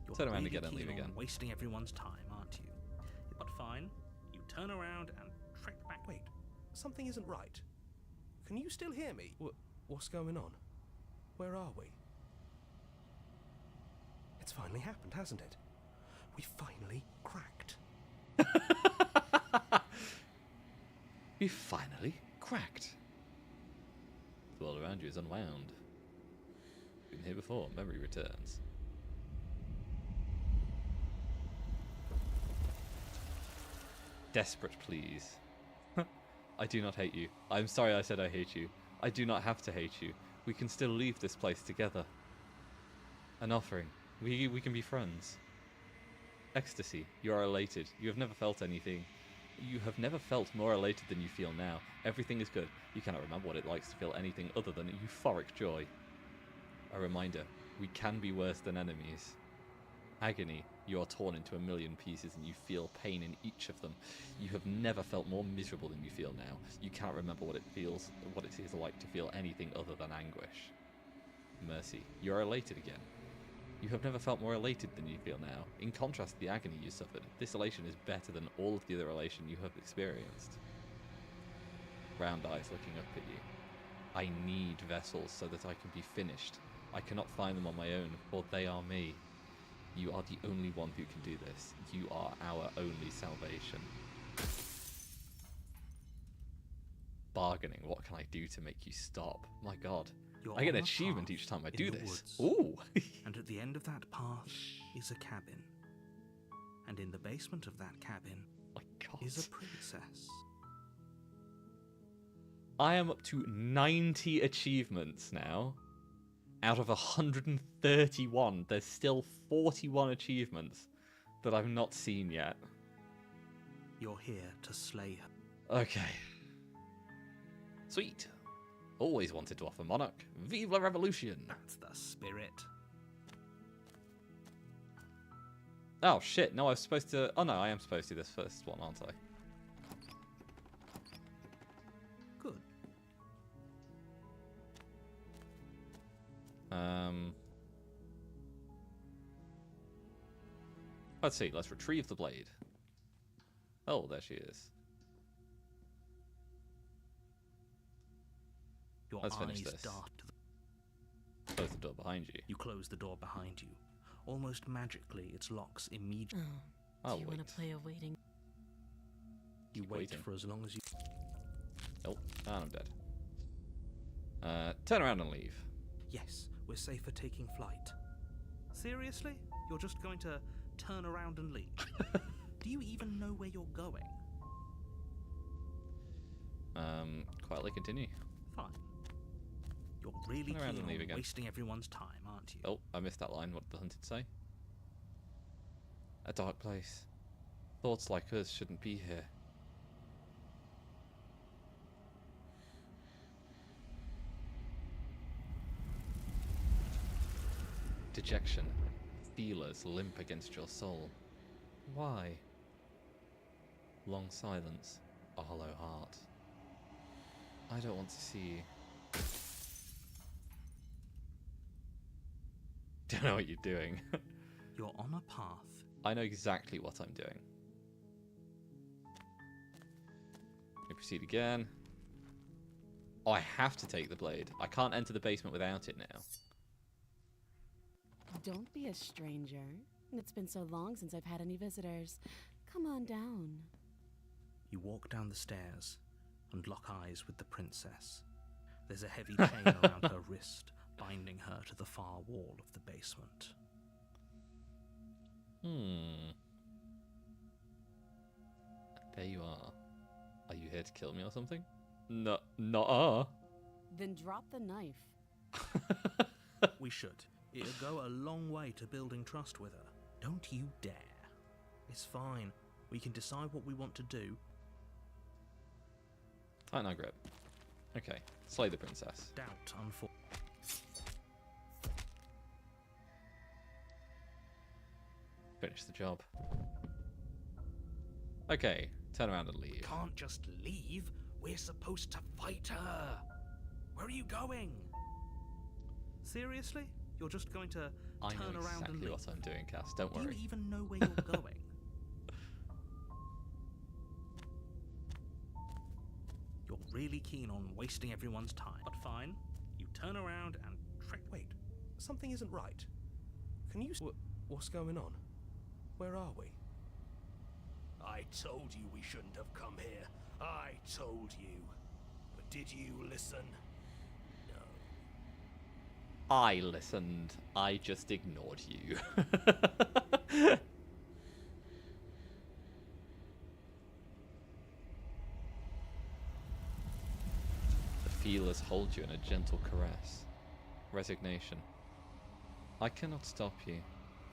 You're Turn around really again and leave keen on again. wasting everyone's time, aren't you? But fine. You turn around and trek back. Wait, something isn't right. Can you still hear me? What's going on? Where are we? It's finally happened, hasn't it? We finally cracked. We finally cracked. The world around you is unwound. Been here before, memory returns. Desperate pleas. I do not hate you. I'm sorry I said I hate you. I do not have to hate you. We can still leave this place together. An offering. We can be friends. Ecstasy. You are elated. You have never felt anything. You have never felt more elated than you feel now. Everything is good. You cannot remember what it likes to feel anything other than euphoric joy. A reminder. We can be worse than enemies. Agony. You are torn into a million pieces and you feel pain in each of them. You have never felt more miserable than you feel now. You cannot remember what it is like to feel anything other than anguish. Mercy. You are elated again. You have never felt more elated than you feel now. In contrast to the agony you suffered, this elation is better than all of the other elation you have experienced. Round eyes looking up at you. I need vessels so that I can be finished. I cannot find them on my own, for they are me. You are the only one who can do this. You are our only salvation. Bargaining. What can I do to make you stop? My god. You're I get on an a achievement path each time I in do the this. woods. Ooh. And at the end of that path is a cabin. And in the basement of that cabin is a princess. I am up to 90 achievements now. Out of 131, there's still 41 achievements that I've not seen yet. You're here to slay her. Okay. Sweet. Always wanted to offer Monarch. Vive la Revolution! That's the spirit. Oh shit, no, I was supposed to... Oh no, I am supposed to do this first one, aren't I? Good. Let's see, let's retrieve the blade. Oh, there she is. Your Let's finish eyes this. dart to Close the door behind you. You close the door behind you. Almost magically, its locks immediately. I'll Do you want wait. to play a waiting? You Keep wait waiting. for as long as you. Oh, and I'm dead. Turn around and leave. Yes, we're safe for taking flight. Seriously? You're just going to turn around and leave? Do you even know where you're going? Quietly continue. Fine. You're really Turn around keen and leave on again. wasting everyone's time, aren't you? Oh, I missed that line. What did the hunted say? A dark place. Thoughts like us shouldn't be here. Dejection. Feelers limp against your soul. Why? Long silence. A hollow heart. I don't want to see you. Don't know what you're doing. You're on a path. I know exactly what I'm doing. We proceed again. Oh, I have to take the blade. I can't enter the basement without it now. Don't be a stranger. It's been so long since I've had any visitors. Come on down. You walk down the stairs and lock eyes with the princess. There's a heavy chain around her wrist, binding her to the far wall of the basement. There you are. Are you here to kill me or something? No, not Then drop the knife. We should. It'll go a long way to building trust with her. Don't you dare. It's fine. We can decide what we want to do. Tighten our grip. Okay, slay the princess. Doubt, Finish the job. Okay, turn around and leave. Can't just leave. We're supposed to fight her. Where are you going? Seriously? You're just going to I turn know around and exactly leave? what I'm doing, Cass. Don't Do worry. you even know where you're going? You're really keen on wasting everyone's time. But fine, you turn around and Wait, something isn't right. Can you... What's going on? Where are we? I told you we shouldn't have come here. I told you. But did you listen? No. I listened. I just ignored you. The feelers hold you in a gentle caress. Resignation. I cannot stop you,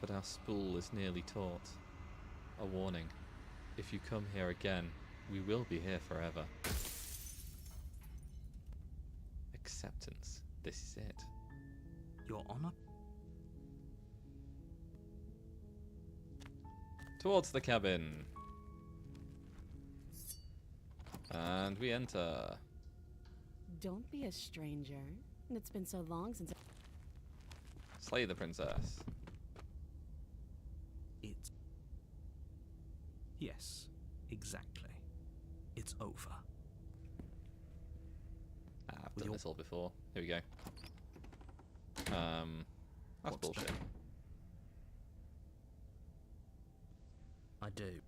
but our spool is nearly taut. A warning. If you come here again, we will be here forever. Acceptance. This is it. Your Honor? Towards the cabin. And we enter. Don't be a stranger. It's been so long since. Slay the princess. It's... Yes, exactly. It's over. I've done this all before. Here we go. That's bullshit. I do.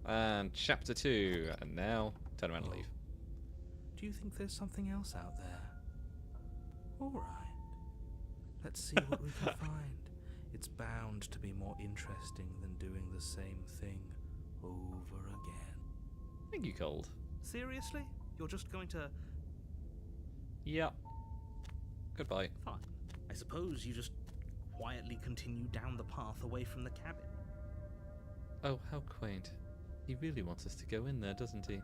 And chapter 2. And now, turn around and leave. Do you think there's something else out there? Alright. Let's see what we can find. It's bound to be more interesting than doing the same thing over again. I think you cold. Seriously? You're just going to... Yep. Goodbye. Fine. I suppose you just quietly continue down the path away from the cabin. Oh, how quaint. He really wants us to go in there, doesn't he?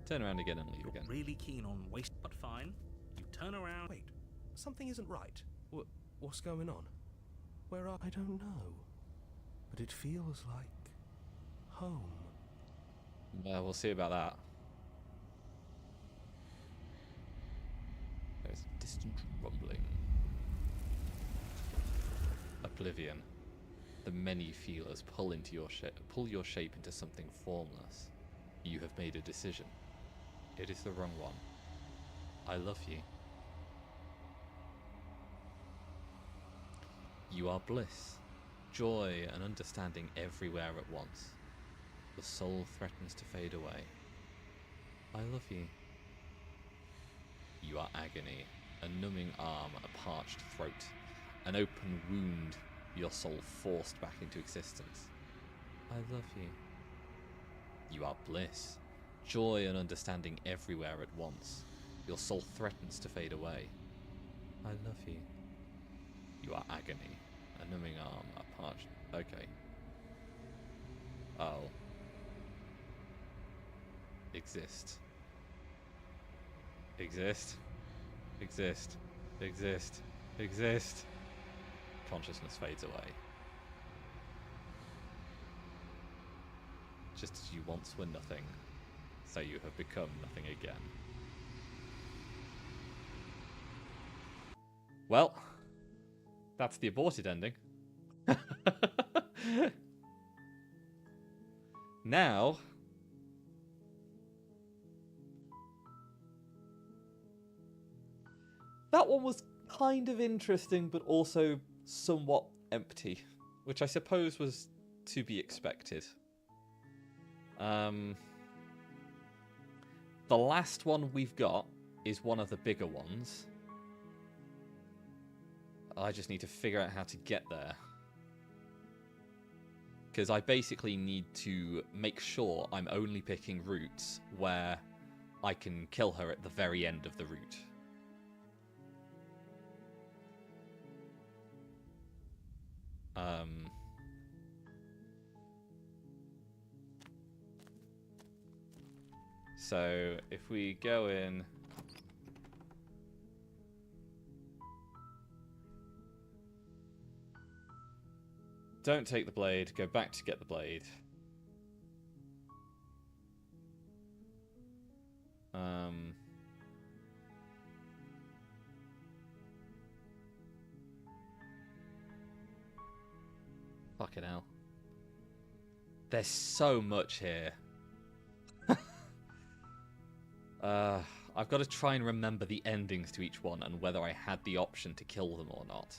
Turn around again and leave You're again. really keen on waste, but fine. You turn around. Wait, something isn't right. What's going on? Where are... I don't know. But it feels like... home. Well, we'll see about that. There's a distant rumbling. Oblivion. The many feelers pull your shape into something formless. You have made a decision. It is the wrong one. I love you. You are bliss, joy and understanding everywhere at once. The soul threatens to fade away. I love you. You are agony, a numbing arm, a parched throat, an open wound, your soul forced back into existence. I love you. You are bliss, joy and understanding everywhere at once. Your soul threatens to fade away. I love you. You are agony, a numbing arm, a parched... Okay. I'll... exist. Exist. Exist. Exist. Exist. Consciousness fades away. Just as you once were nothing, so you have become nothing again. Well, that's the aborted ending. Now... that one was kind of interesting, but also somewhat empty, which I suppose was to be expected. The last one we've got is one of the bigger ones. I just need to figure out how to get there. Because I basically need to make sure I'm only picking routes where I can kill her at the very end of the route. So if we go in, don't take the blade, go back to get the blade. Fucking hell. There's so much here. I've got to try and remember the endings to each one and whether I had the option to kill them or not.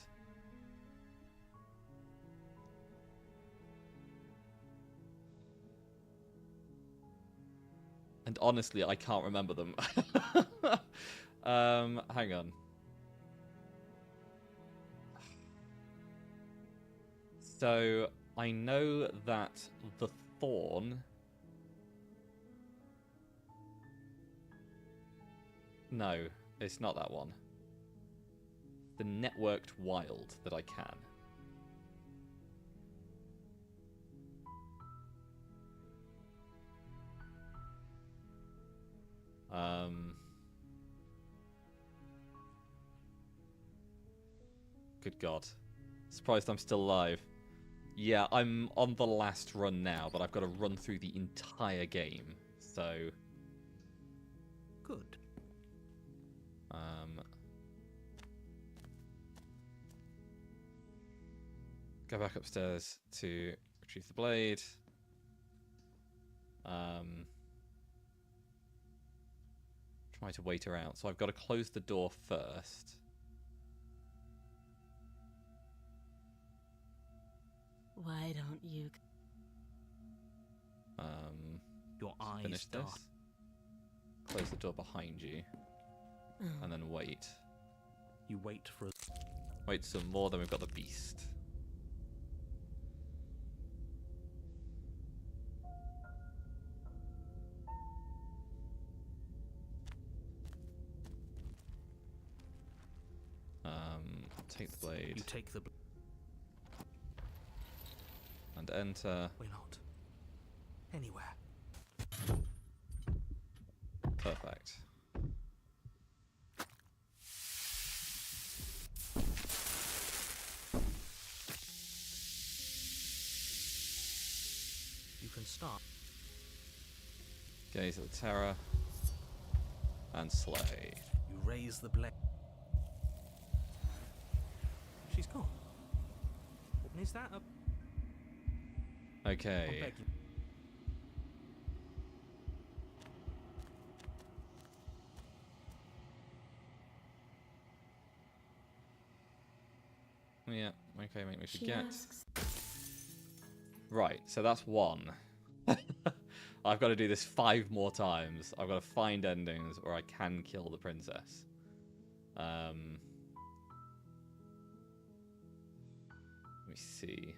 And honestly, I can't remember them. Hang on. So, I know that the Thorn... No, it's not that one. The Networked Wild that I can. Good God. Surprised I'm still alive. Yeah, I'm on the last run now, but I've got to run through the entire game, so... Good. Go back upstairs to retrieve the blade. Try to wait her out. So I've got to close the door first. Why don't you... Your eyes finish this. dart. Close the door behind you. And then wait. You wait for a... Wait some more, then we've got the beast. Take the blade. You take the... And enter. We're not anywhere. Perfect. You can start. Gaze at the terror. And slay. You raise the blade. She's gone. And is that a... Okay. I beg you. Yeah, okay, make me She forget. asks, Right, so that's one. I've got to do this 5 more times. I've got to find endings where I can kill the princess. Let me see.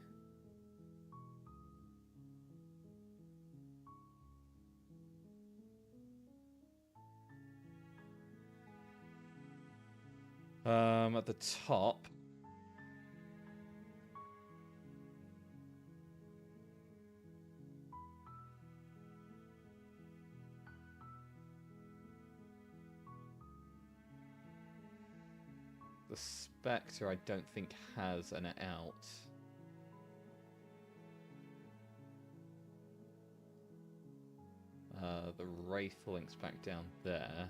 At the top. The Spectre, I don't think, has an out. The Wraith links back down there.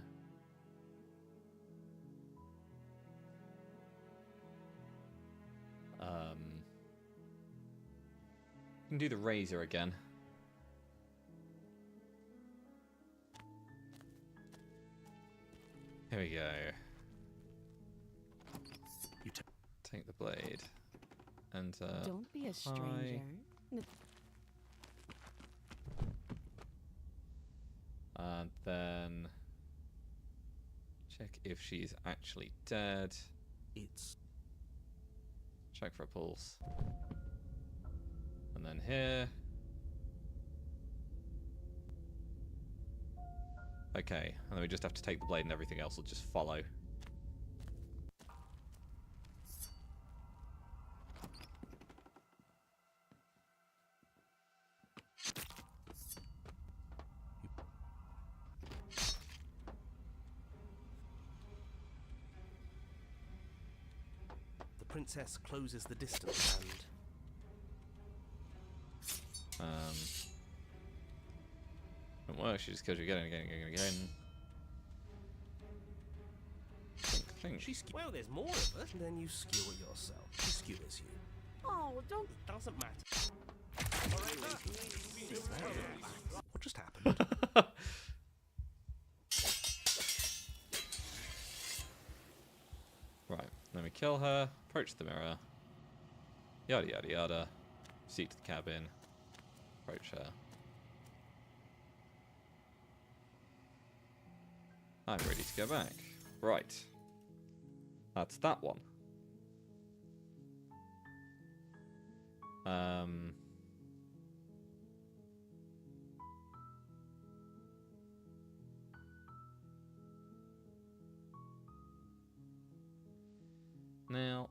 You can do the Razor again. Here we go. You take the blade. And don't be a stranger. And then check if she's actually dead. It's check for a pulse. And then here. Okay, and then we just have to take the blade and everything else will just follow. the princess closes the distance and Don't work, she just kills you again and again and again and again. think. Well, there's more of us. Then you skewer yourself. She skewers you. Oh, don't. It doesn't matter. What just happened? Right, let me kill her, approach the mirror, yada yada yada, seat to the cabin, approach her. I'm ready to go back. Right. That's that one. Now,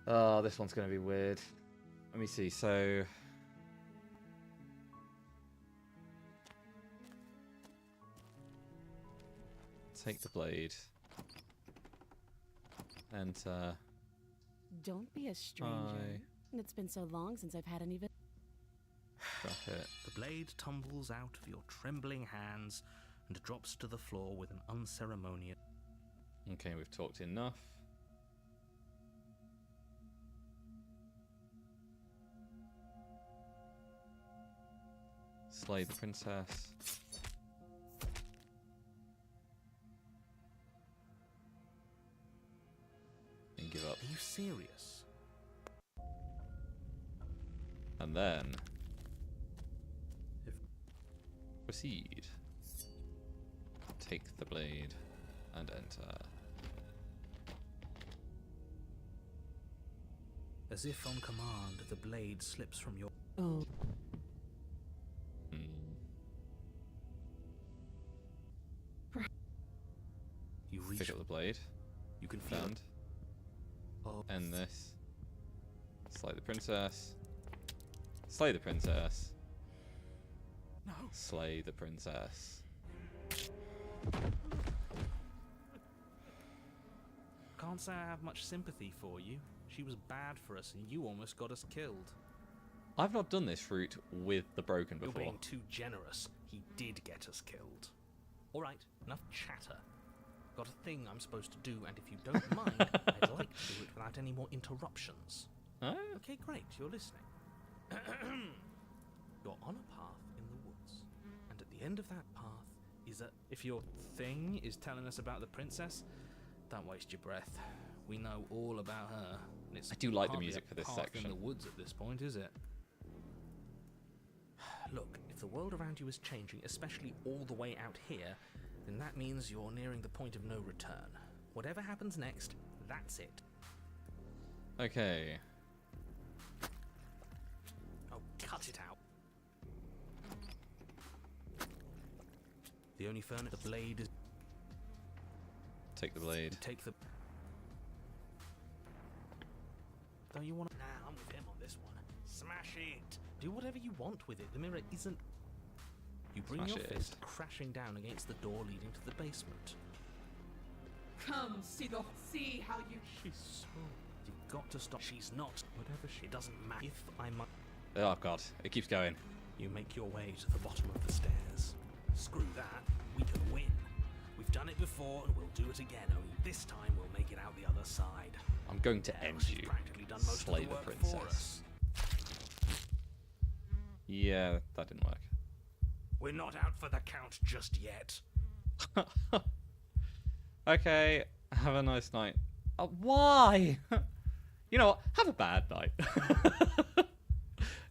oh, this one's going to be weird. Let me see. So, take the blade. Enter. Don't be a stranger. It's been so long since I've had any. Drop it. The blade tumbles out of your trembling hands and drops to the floor with an unceremonious. Okay, we've talked enough. Slay the princess. And give up. Are you serious? And then proceed. Take the blade and enter. As if on command, the blade slips from your. Oh. You reach. Pick up the blade. You can feel Found. it. Oh. End this. Slay the princess. Slay the princess. No. Slay the princess. Can't say I have much sympathy for you. She was bad for us, and you almost got us killed. I've not done this route with the broken You're before. being too generous. He did get us killed. All right, enough chatter. Got a thing I'm supposed to do, and if you don't mind, I'd like to do it without any more interruptions. Huh? Okay, great, you're listening. You're on a path in the woods, and at the end of that path is a... If your thing is telling us about the princess, don't waste your breath. We know all about her. And it's I do like the hardly music a for this path section. in the woods at this point, is it? Look, if the world around you is changing, especially all the way out here, then that means you're nearing the point of no return. Whatever happens next, that's it. Okay. Oh, cut it out. The only furnace, the blade is... Take the blade. Take the... Don't you want to... Nah, I'm with him on this one. Smash it! Do whatever you want with it. The mirror isn't... You bring Smash your it. fist crashing down against the door leading to the basement. Come, see how you... She's small. You've got to stop. She's not. Whatever she... It doesn't matter. If I might... Oh god, it keeps going. You make your way to the bottom of the stairs. Screw that. We can win. We've done it before and we'll do it again. Only this time we'll make it out the other side. I'm going to end you. Practically done most Slay of the the work for princess. us. Yeah, that didn't work. We're not out for the count just yet. Okay, have a nice night. Why? You know what? Have a bad night.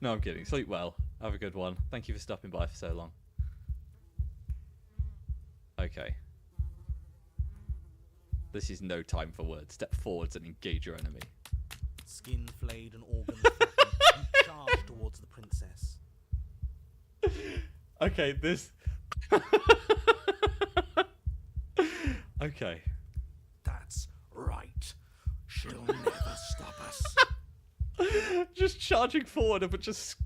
No, I'm kidding. Sleep well. Have a good one. Thank you for stopping by for so long. Okay. This is no time for words. Step forwards and engage your enemy. Skin flayed and organs flattened, you charge towards the princess. Okay, this... Okay. That's right. She'll never stop us. Just charging forward but just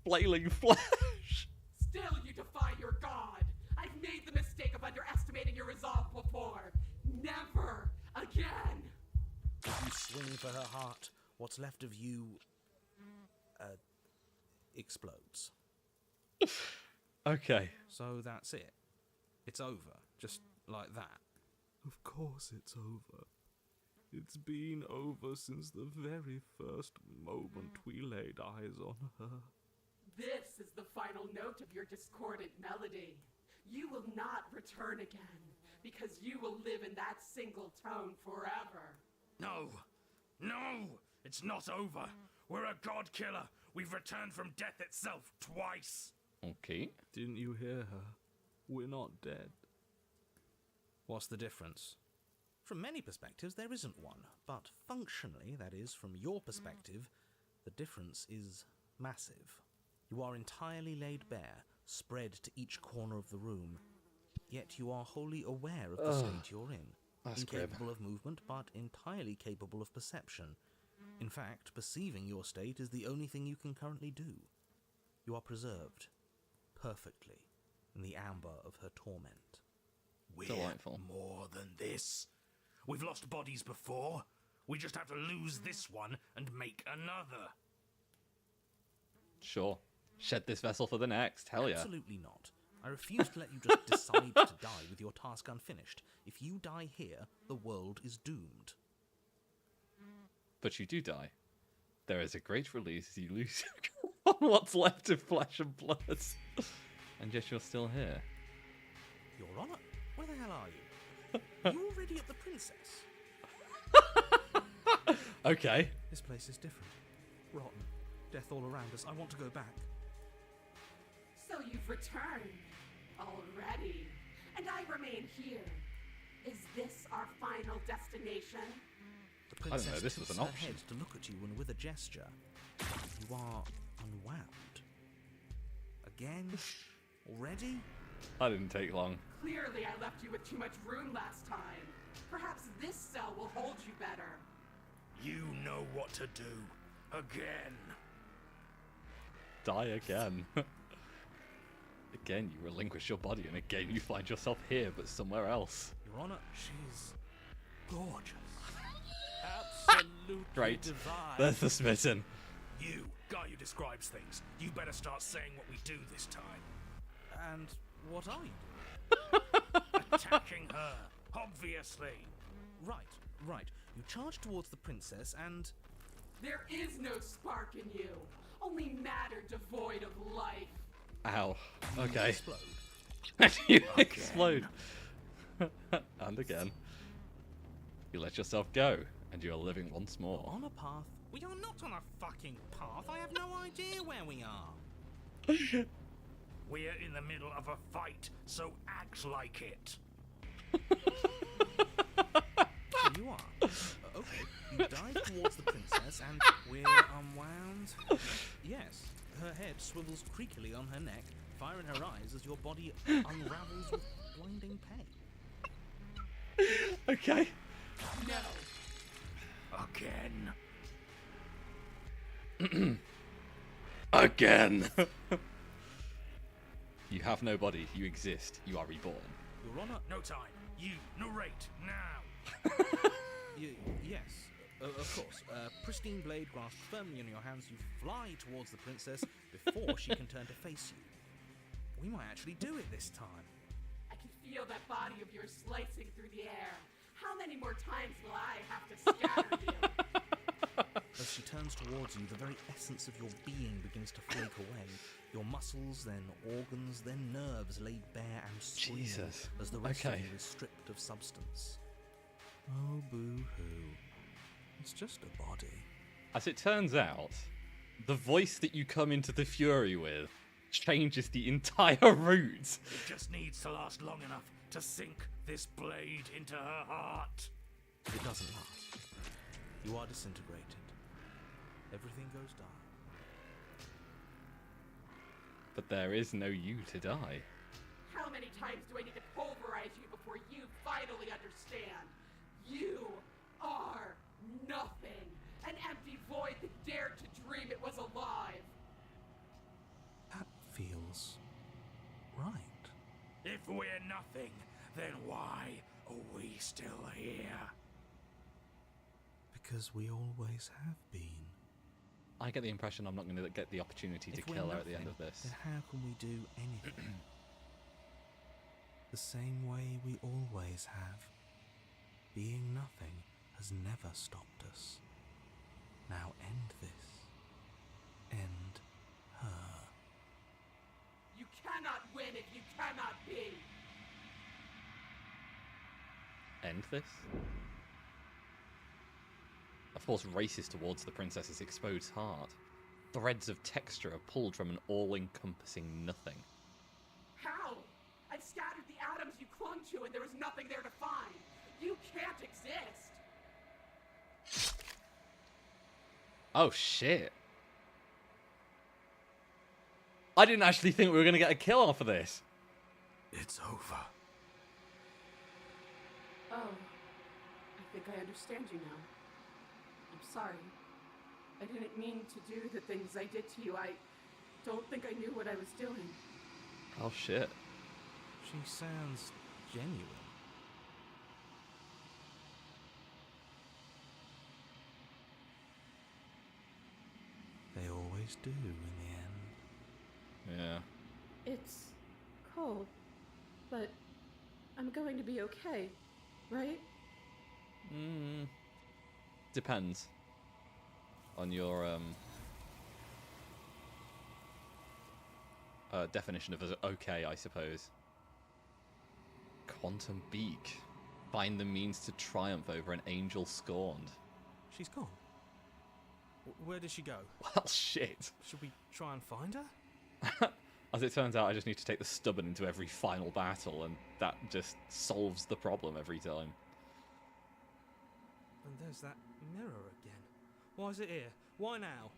flailing flesh. Still you defy your god! I've made the mistake of underestimating your resolve before. Never again! As you swing for her heart, what's left of you explodes. Okay. So that's it. It's over, just like that. Of course it's over. It's been over since the very first moment we laid eyes on her. This is the final note of your discordant melody. You will not return again, because you will live in that single tone forever. No! No! It's not over! We're a god killer! We've returned from death itself twice! Okay. Didn't you hear her? We're not dead. What's the difference? From many perspectives, there isn't one, but functionally, that is, from your perspective, the difference is massive. You are entirely laid bare, spread to each corner of the room, yet you are wholly aware of the state you're in. That's Incapable of movement, but entirely capable of perception. In fact, perceiving your state is the only thing you can currently do. You are preserved, perfectly, in the amber of her torment. We're Delightful. more than this. We've lost bodies before. We just have to lose this one and make another. Sure. Shed this vessel for the next. Hell yeah. Absolutely not. I refuse to let you just decide to die with your task unfinished. If you die here, the world is doomed. But you do die. There is a great release as you lose on what's left of flesh and blood. And yet you're still here. Your Honor, where the hell are you? You already at the Princess? Okay. This place is different. Rotten. Death all around us. I want to go back. So you've returned already, and I remain here. Is this our final destination? The Princess I don't know, this was tilts an her option. head to look at you, and with a gesture, you are unwound. Again? Already? That didn't take long. Clearly, I left you with too much room last time. Perhaps this cell will hold you better. You know what to do. Again. Die again. Again, you relinquish your body, and again, you find yourself here, but somewhere else. Your Honor, she's gorgeous. Absolutely Great. divine. There's the smitten. You, guy who describes things, you better start saying what we do this time. And what are you doing? Attacking her, obviously. Right. You charge towards the Princess and... There is no spark in you, only matter devoid of life. Ow. Okay. explode. You explode. And again. You let yourself go, and you are living once more. On a path. We are not on a fucking path. I have no idea where we are. We're in the middle of a fight, so act like it. Here you are. Okay. You dive towards the Princess and we're unwound. Yes. Her head swivels creakily on her neck, fire in her eyes as your body unravels with blinding pain. Okay. No. Again. Again. You have no body. You exist. You are reborn. Your Honor, No time. You narrate now. yes, of course. Pristine blade grasped firmly in your hands, you fly towards the Princess before she can turn to face you. We might actually do it this time. I can feel that body of yours slicing through the air. How many more times will I have to scatter you? As she turns towards you, the very essence of your being begins to flake away. Your muscles, then organs, then nerves laid bare and screaming Jesus. as the rest Okay. of you is stripped of substance. Oh, boo-hoo. It's just a body. As it turns out, the voice that you come into the Fury with changes the entire route. It just needs to last long enough to sink this blade into her heart. It doesn't last. You are disintegrated. Everything goes dark. But there is no you to die. How many times do I need to pulverize you before you finally understand? You are nothing. An empty void that dared to dream it was alive. That feels right. If we're nothing, then why Are we still here? Because we always have been. I get the impression I'm not going to get the opportunity to If we're kill her at the end nothing, of this. Then how can we do anything? The same way we always have. Being nothing has never stopped us. Now end this. End her. You cannot win if you cannot be. End this? A force races towards the princess's exposed heart. Threads of texture are pulled from an all-encompassing nothing. How? I've scattered the atoms you clung to and there was nothing there to find. You can't exist. Oh shit. I didn't actually think we were going to get a kill off of this. It's over. Oh, I think I understand you now. I'm sorry. I didn't mean to do the things I did to you. I don't think I knew what I was doing. Oh shit. She sounds genuine. They always do in the end. Yeah. It's cold, but I'm going to be okay, right? Depends on your definition of okay, I suppose. Quantum Beak. Find the means to triumph over an angel scorned. She's gone. Where did she go? Well, shit. Should we try and find her? As it turns out, I just need to take the stubborn into every final battle, and that just solves the problem every time. And there's that mirror again. Why is it here? Why now?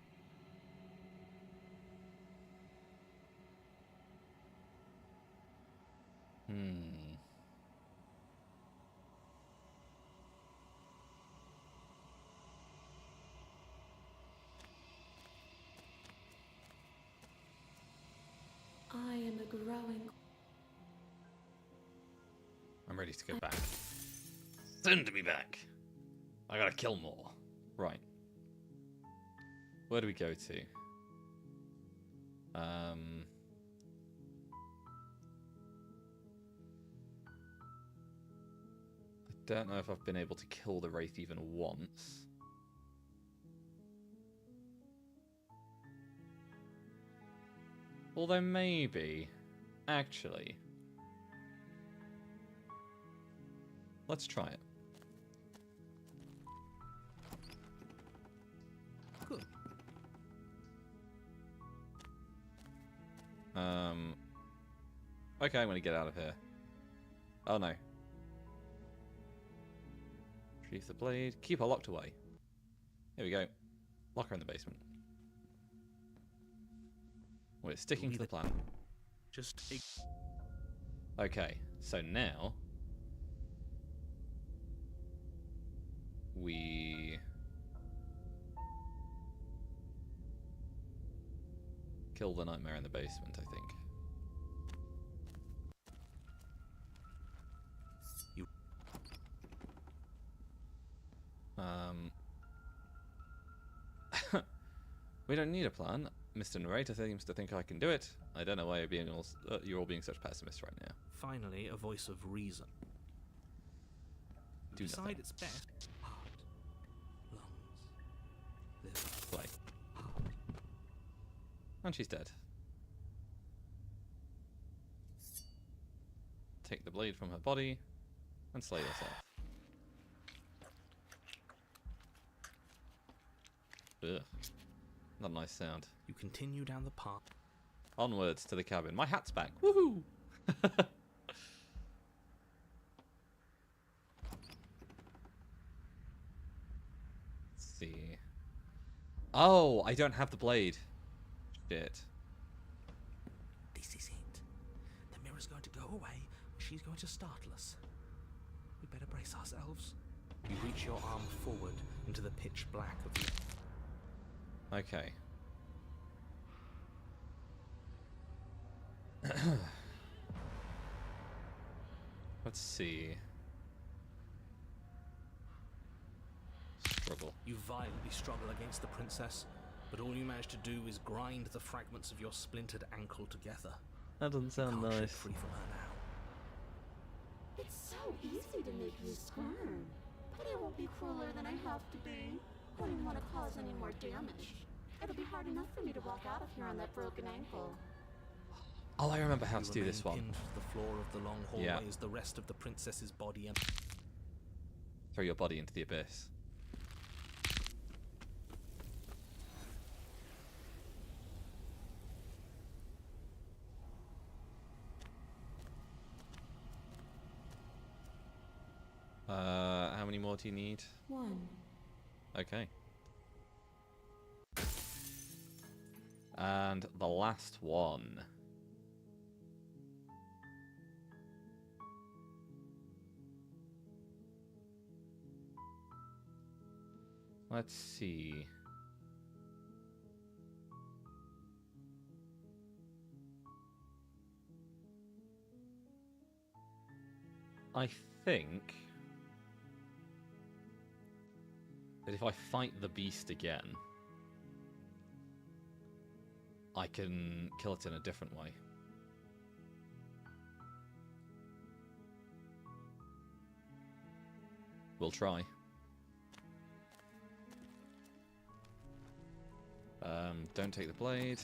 I am a growing. I'm ready to go back. Soon to be back. I gotta kill more. Right. Where do we go to? I don't know if I've been able to kill the Wraith even once. Although maybe, actually. Let's try it. Good. Okay, I'm gonna get out of here. Oh no. Retrieve the blade. Keep her locked away. Here we go. Lock her in the basement. We're sticking to the plan. Just okay, so now we kill the nightmare in the basement, I think. You we don't need a plan. Mr. Narrator seems to think I can do it. I don't know why you're all being such pessimists right now. Finally, a voice of reason. Do Decide nothing. its best. Heart, lungs, liver, Play. heart. And she's dead. Take the blade from her body and slay yourself. Ugh. Not a nice sound. You continue down the path. Onwards to the cabin. My hat's back. Woohoo! Let's see. Oh, I don't have the blade. Shit. This is it. The mirror's going to go away, and she's going to startle us. We better brace ourselves. You reach your arm forward into the pitch black of the... Okay. Let's see. struggle. You violently struggle against the princess, but all you manage to do is grind the fragments of your splintered ankle together. That doesn't sound You can't shake nice. free from her now. It's so easy to make you squirm. But I won't be crueler than I have to be. I don't even want to cause any more damage. It'll be hard enough for me to walk out of here on that broken ankle. Oh, I remember how You to do this remain one. pinned to the floor of the long hallway Yeah. as the rest of the princess's body and Throw your body into the abyss. How many more do you need? 1. Okay. And the last one. Let's see. I think that if I fight the beast again, I can kill it in a different way. We'll try. Don't take the blade.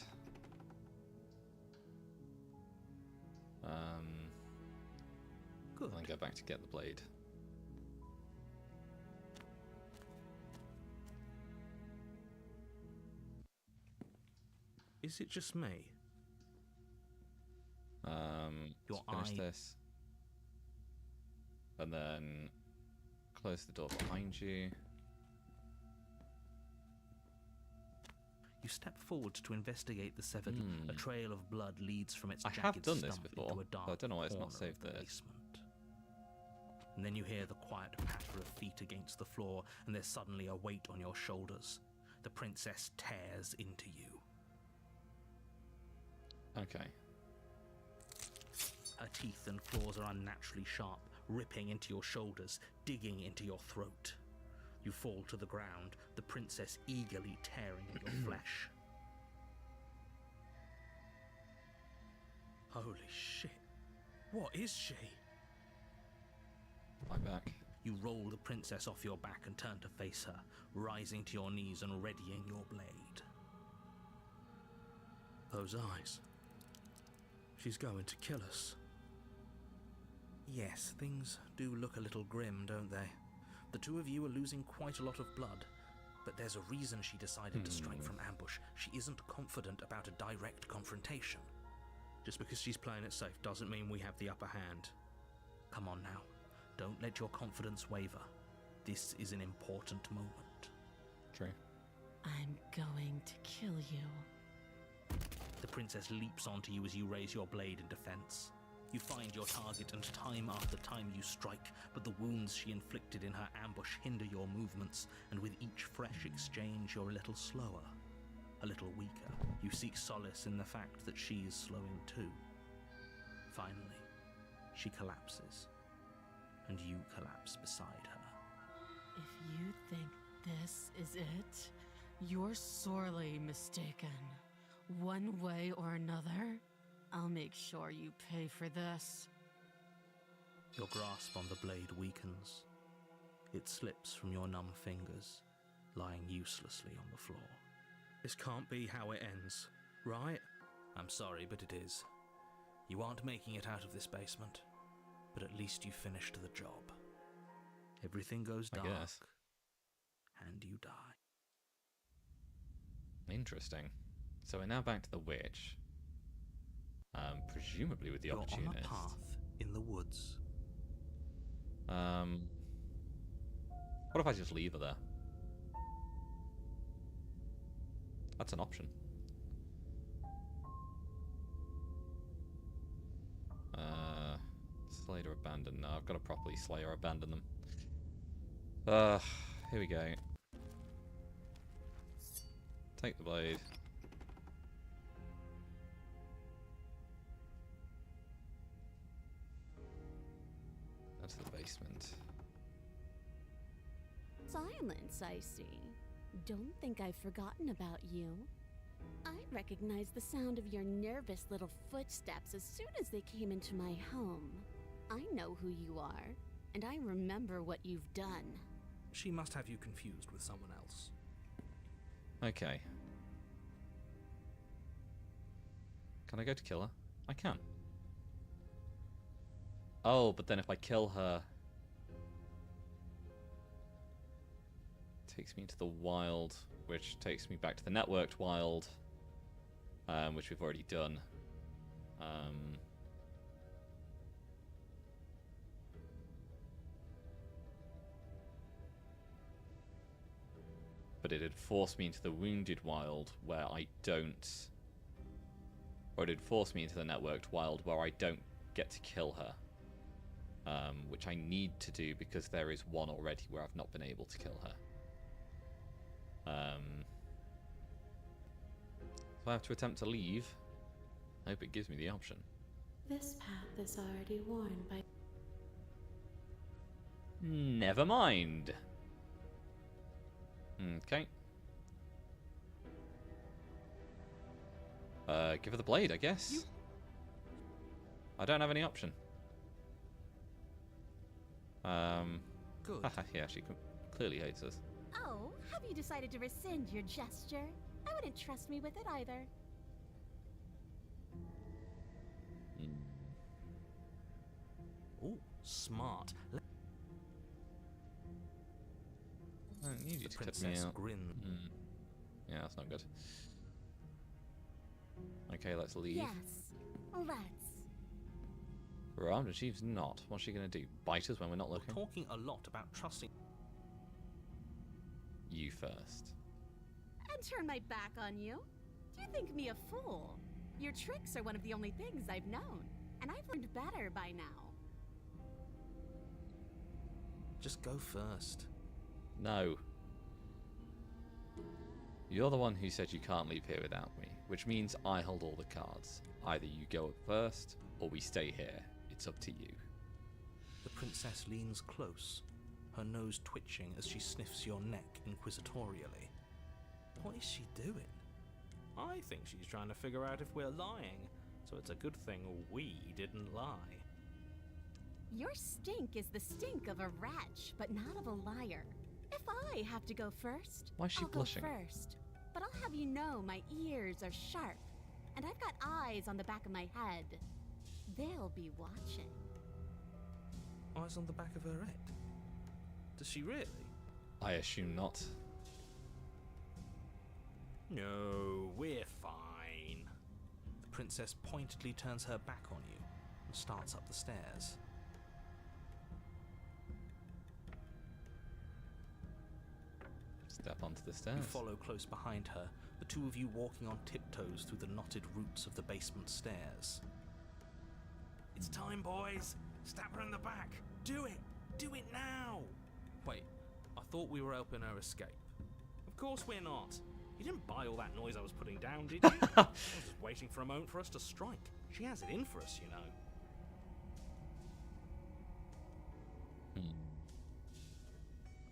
Good. And go back to get the blade. Is it just me? Your Let's finish eye- this. And then close the door behind you. You step forward to investigate the severed. A trail of blood leads from its I jagged have done this stump before, into a so dark I don't know why it's not corner saved of the there. basement. And then you hear the quiet patter of feet against the floor, and there's suddenly a weight on your shoulders. The princess tears into you. Okay. Her teeth and claws are unnaturally sharp, ripping into your shoulders, digging into your throat. You fall to the ground, the princess eagerly tearing at your flesh. Holy shit. What is she? My back. You roll the princess off your back and turn to face her, rising to your knees and readying your blade. Those eyes. She's going to kill us. Yes, things do look a little grim, don't they? The two of you are losing quite a lot of blood, but there's a reason she decided to strike from ambush. She isn't confident about a direct confrontation. Just because she's playing it safe doesn't mean we have the upper hand. Come on now, don't let your confidence waver. This is an important moment. True. I'm going to kill you. The princess leaps onto you as you raise your blade in defense. You find your target, and time after time you strike, but the wounds she inflicted in her ambush hinder your movements, and with each fresh exchange you're a little slower, a little weaker. You seek solace in the fact that she is slowing too. Finally, she collapses, and you collapse beside her. If you think this is it, you're sorely mistaken. One way or another, I'll make sure you pay for this. Your grasp on the blade weakens. It slips from your numb fingers, lying uselessly on the floor. This can't be how it ends, right? I'm sorry, but it is. You aren't making it out of this basement, but at least you finished the job. Everything goes I dark, guess. and you die. Interesting. So we're now back to the witch. Presumably with the You're on opportunist. a path in the woods. What if I just leave her there? That's an option. Slay or abandon. No, I've got to properly slay or abandon them. Here we go. Take the blade. That's the basement. Silence, I see. Don't think I've forgotten about you. I recognized the sound of your nervous little footsteps as soon as they came into my home. I know who you are, and I remember what you've done. She must have you confused with someone else. Okay. Can I go to kill her? I can. Oh, but then if I kill her... takes me into the wild, which takes me back to the networked wild, which we've already done. But it'd force me into the wounded wild where I don't... Or it'd force me into the networked wild where I don't get to kill her. Which I need to do because there is one already where I've not been able to kill her. So I have to attempt to leave. I hope it gives me the option. This path is already worn by... Never mind. Okay. Give her the blade, I guess. I don't have any option. Good. Yeah, she clearly hates us. Oh, have you decided to rescind your gesture? I wouldn't trust me with it either. Oh, smart. I don't need you The to cut me princess out. grinned. Yeah, that's not good. Okay, let's leave. Yes, let's. Right, she's not. What's she going to do? Bite us when we're not looking? Talking a lot about trusting... You first. And turn my back on you? Do you think me a fool? Your tricks are one of the only things I've known, and I've learned better by now. Just go first. No. You're the one who said you can't leave here without me, which means I hold all the cards. Either you go up first, or we stay here. It's up to you. The princess leans close, her nose twitching as she sniffs your neck inquisitorially. What is she doing? I think she's trying to figure out if we're lying, so it's a good thing we didn't lie. Your stink is the stink of a wretch, but not of a liar. If I have to go first, Why is she I'll blushing? go first. But I'll have you know my ears are sharp, and I've got eyes on the back of my head. They'll be watching. Eyes on the back of her head? Does she really? I assume not. No, we're fine. The princess pointedly turns her back on you and starts up the stairs. Step onto the stairs. You follow close behind her, the two of you walking on tiptoes through the knotted roots of the basement stairs. It's time, boys. Stab her in the back. Do it. Do it now. Wait, I thought we were helping her escape. Of course we're not. You didn't buy all that noise I was putting down, did you? I was just waiting for a moment for us to strike. She has it in for us, you know.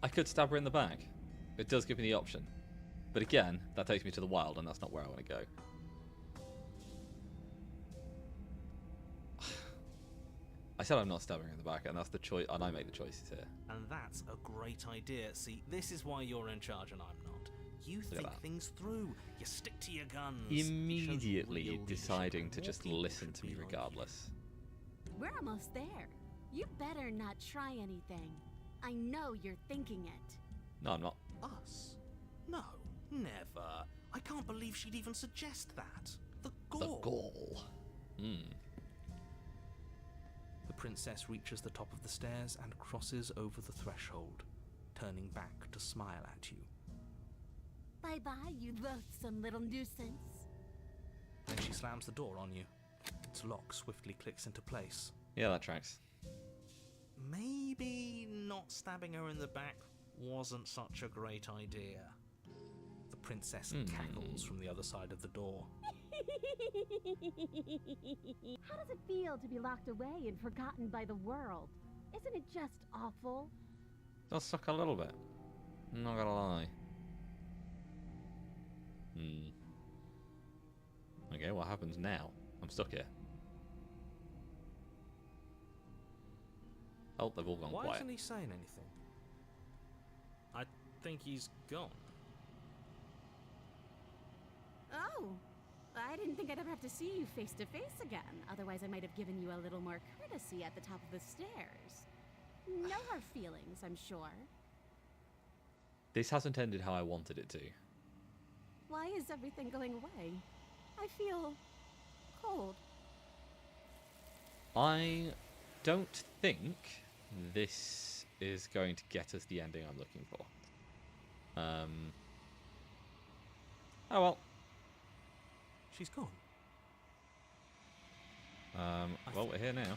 I could stab her in the back. It does give me the option. But again, that takes me to the wild, and that's not where I want to go. I said I'm not stabbing her in the back, and that's the choice, and I make the choices here. And that's a great idea. See, this is why you're in charge and I'm not. You think things through. You stick to your guns. Immediately deciding to just listen to me regardless. We're almost there. You better not try anything. I know you're thinking it. No, I'm not. Us? No, never. I can't believe she'd even suggest that. The gall. The gall. The princess reaches the top of the stairs and crosses over the threshold, turning back to smile at you. Bye-bye, you loathsome little nuisance. Then she slams the door on you. Its lock swiftly clicks into place. Yeah, that tracks. Maybe not stabbing her in the back wasn't such a great idea. The princess cackles from the other side of the door. How does it feel to be locked away and forgotten by the world? Isn't it just awful? Does suck a little bit. Not gonna lie. Okay, what happens now? I'm stuck here. Oh, they've all gone Why quiet. isn't he saying anything? I think he's gone. Oh, I didn't think I'd ever have to see you face to face again. Otherwise, I might have given you a little more courtesy at the top of the stairs. No hard feelings, I'm sure. This hasn't ended how I wanted it to. Why is everything going away? I feel cold. I don't think this is going to get us the ending I'm looking for. Oh well. She's gone. Well, we're here now.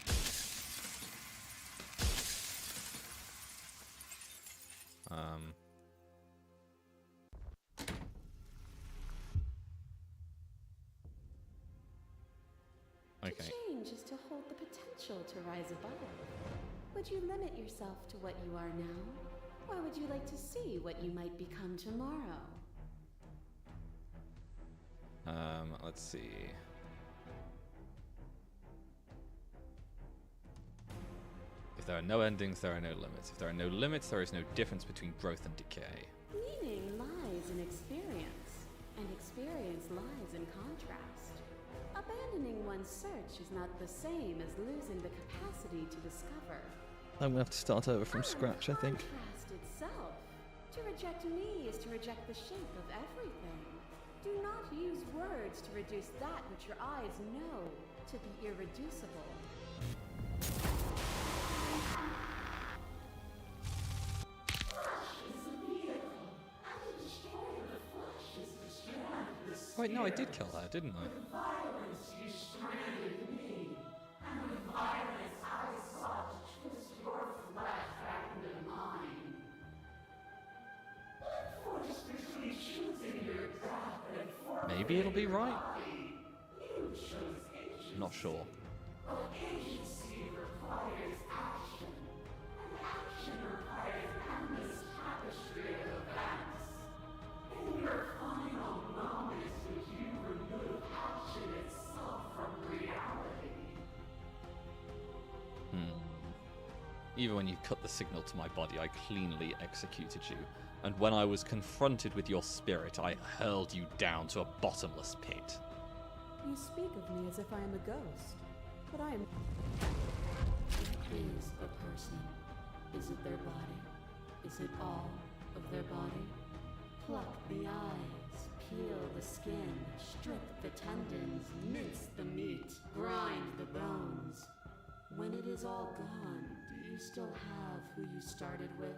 Okay. To change is to hold the potential to rise above. Would you limit yourself to what you are now? Or would you like to see what you might become tomorrow? Let's see. If there are no endings, there are no limits. If there are no limits, there is no difference between growth and decay. Meaning lies in experience, and experience lies in contrast. Abandoning one's search is not the same as losing the capacity to discover. I'm gonna have to start over from scratch, I think. Contrast itself. To reject me is to reject the shape of everything. Do not use words to reduce that which your eyes know to be irreducible. Wait, no, I did kill her, didn't I? Violence you stranded me, and with violence I sought to twist your flesh back into mine. Forced between choosing your death and forfeiting Maybe it'll be right. you chose agency. Not sure. But agency requires action, and action requires endless tapestry of events. In your final moments, would you remove action itself from reality? Even when you cut the signal to my body, I cleanly executed you. And when I was confronted with your spirit, I hurled you down to a bottomless pit. You speak of me as if I am a ghost, but I am. Is a person? Is it their body? Is it all of their body? Pluck the eyes, peel the skin, strip the tendons, mince the meat, grind the bones. When it is all gone, do you still have who you started with?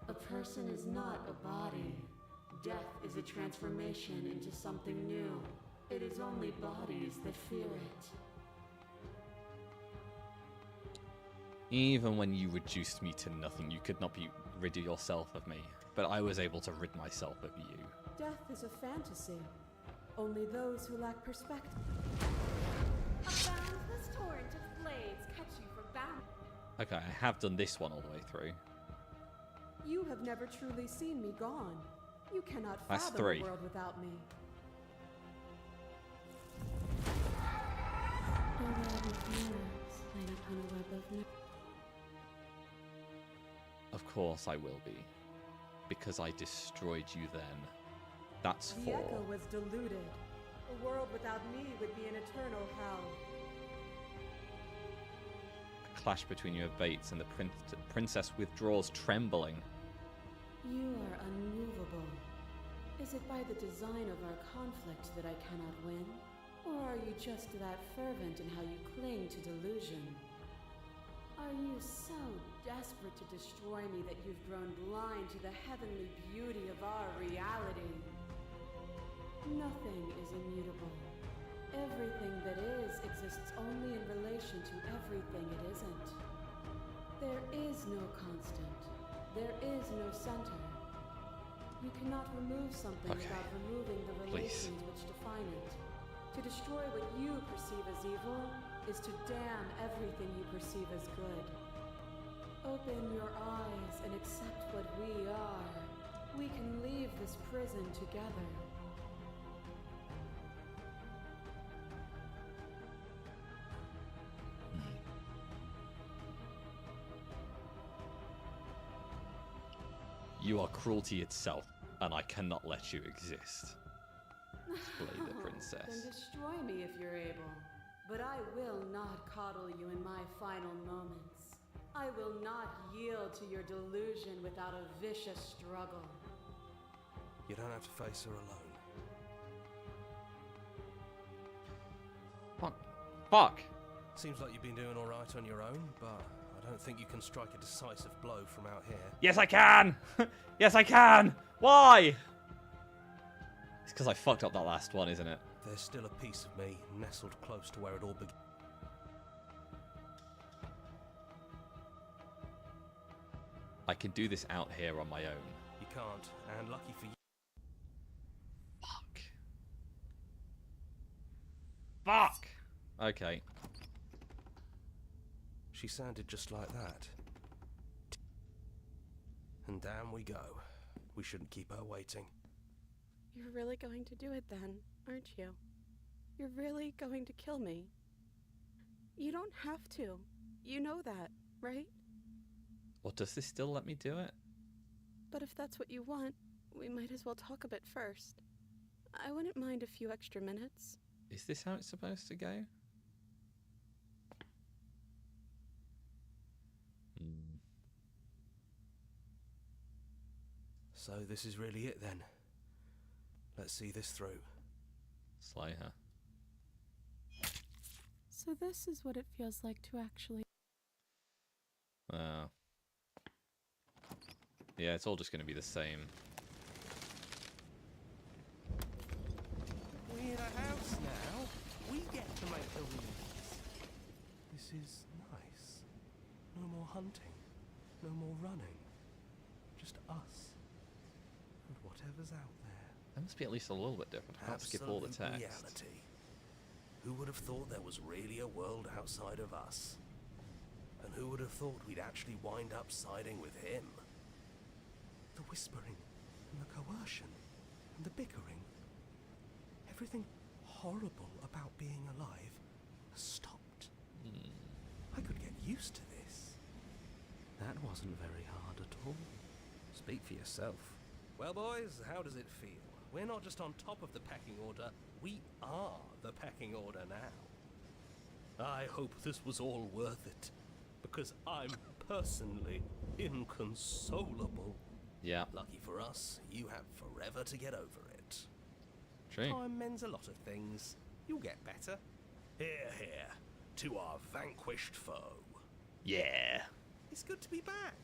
A person is not a body. Death is a transformation into something new. It is only bodies that fear it. Even when you reduced me to nothing, you could not be rid yourself of me. But I was able to rid myself of you. Death is a fantasy. Only those who lack perspective. A boundless torrent of blades catch you from bound. Okay, I have done this one all the way through. You have never truly seen me gone. You cannot That's fathom 3. the world without me. A web of mirrors playing upon a web of mirrors. Of course I will be. Because I destroyed you then. That's The 4. echo was deluded. A world without me would be an eternal hell. A clash between your Bates and the princess withdraws trembling. You are unmovable. Is it by the design of our conflict that I cannot win? Or are you just that fervent in how you cling to delusion? Are you so desperate to destroy me that you've grown blind to the heavenly beauty of our reality? Nothing is immutable. Everything that is exists only in relation to everything it isn't. There is no constant. There is no center. You cannot remove something without removing the relations which define it. To destroy what you perceive as evil is to damn everything you perceive as good. Open your eyes and accept what we are. We can leave this prison together. You are cruelty itself, and I cannot let you exist. Explained the princess. Then destroy me if you're able. But I will not coddle you in my final moments. I will not yield to your delusion without a vicious struggle. You don't have to face her alone. Fuck. Fuck! Seems like you've been doing alright on your own, but I don't think you can strike a decisive blow from out here. Yes, I can! Yes, I can! Why? It's because I fucked up that last one, isn't it? There's still a piece of me nestled close to where it all began. I can do this out here on my own. You can't, and lucky for you. Fuck. Fuck! Okay. She sounded just like that. And down we go. We shouldn't keep her waiting. You're really going to do it then, aren't you? You're really going to kill me. You don't have to. You know that, right? Well, does this still let me do it? But if that's what you want, we might as well talk a bit first. I wouldn't mind a few extra minutes. Is this how it's supposed to go? So this is really it then. Let's see this through. Slay her. So this is what it feels like to actually... Yeah, it's all just going to be the same. We're in a house now. We get to make the rules. This is nice. No more hunting. No more running. Just us. And whatever's out there. That must be at least a little bit different. I have to skip all the Absolute text. reality. Who would have thought there was really a world outside of us? And who would have thought we'd actually wind up siding with him? The whispering, and the coercion, and the bickering. Everything horrible about being alive has stopped. I could get used to this. That wasn't very hard at all. Speak for yourself. Well, boys, how does it feel? We're not just on top of the pecking order, we are the pecking order now. I hope this was all worth it, because I'm personally inconsolable. Yeah. Lucky for us, you have forever to get over it. True. Time mends a lot of things. You'll get better. Here, here, to our vanquished foe. Yeah. It's good to be back.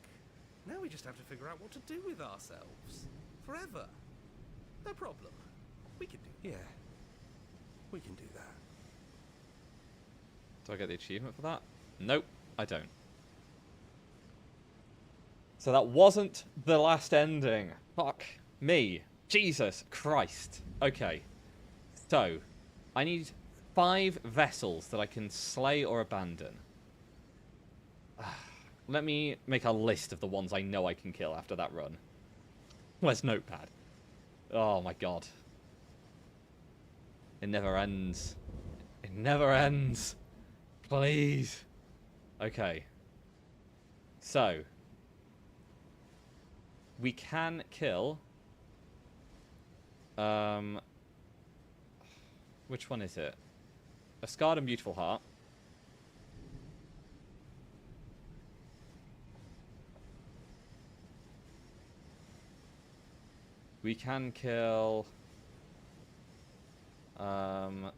Now we just have to figure out what to do with ourselves. Forever. No problem. We can do... Yeah. We can do that. Do I get the achievement for that? Nope, I don't. So that wasn't the last ending. Fuck me. Jesus Christ. Okay. So, I need 5 vessels that I can slay or abandon. Let me make a list of the ones I know I can kill after that run. Where's Notepad? Oh my god. It never ends. It never ends. Please. Okay. So. We can kill... which one is it? A Scarred and Beautiful Heart. We can kill... a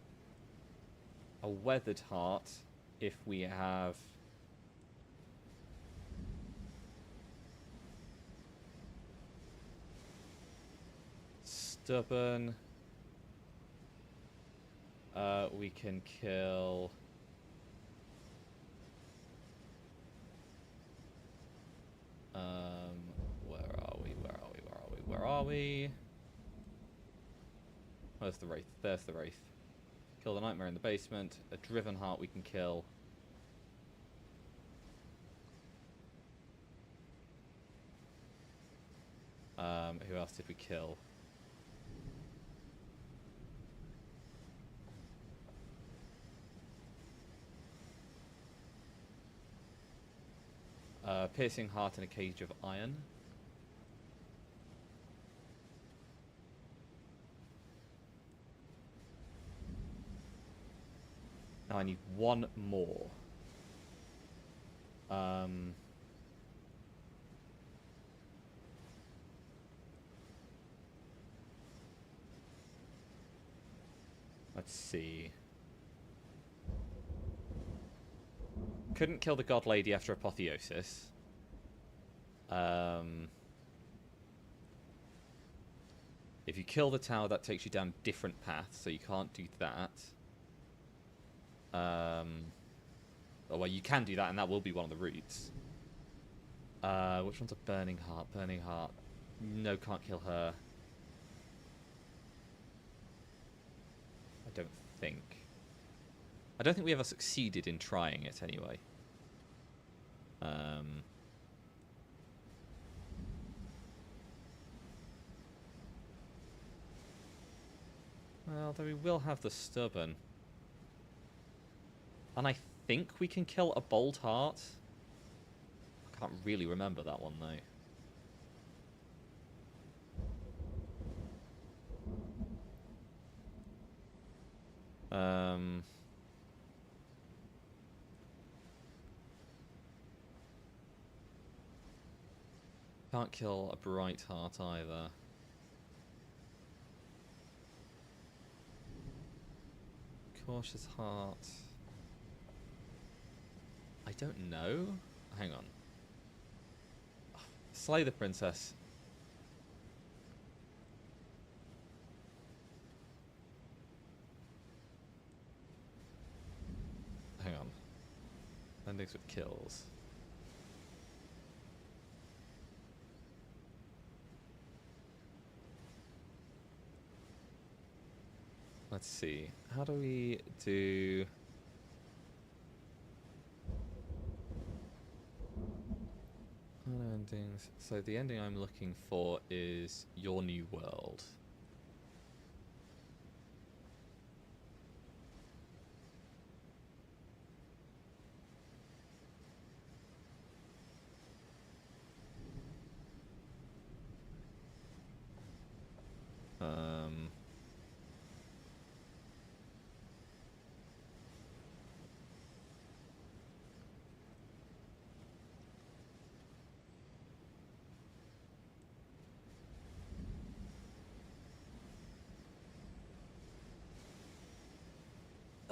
Weathered Heart if we have... Stubborn. We can kill... Where are we? Where's the Wraith? There's the Wraith. Kill the Nightmare in the basement. A Driven Heart we can kill. else did we kill? Piercing heart in a cage of iron. Now I need one more. Let's see. Couldn't kill the god lady after apotheosis. If you kill the tower, that takes you down different paths, so you can't do that. Oh, well, you can do that, and that will be one of the routes. Which one's a burning heart? Burning heart. No, can't kill her. I don't think we ever succeeded in trying it anyway. Well, though we will have the stubborn. And I think we can kill a bold heart. I can't really remember that one, though. Can't kill a bright heart either. Cautious heart. I don't know. Hang on. Slay the princess. Hang on. Endings with kills. Let's see. How do we do... endings. So the ending I'm looking for is Your New World.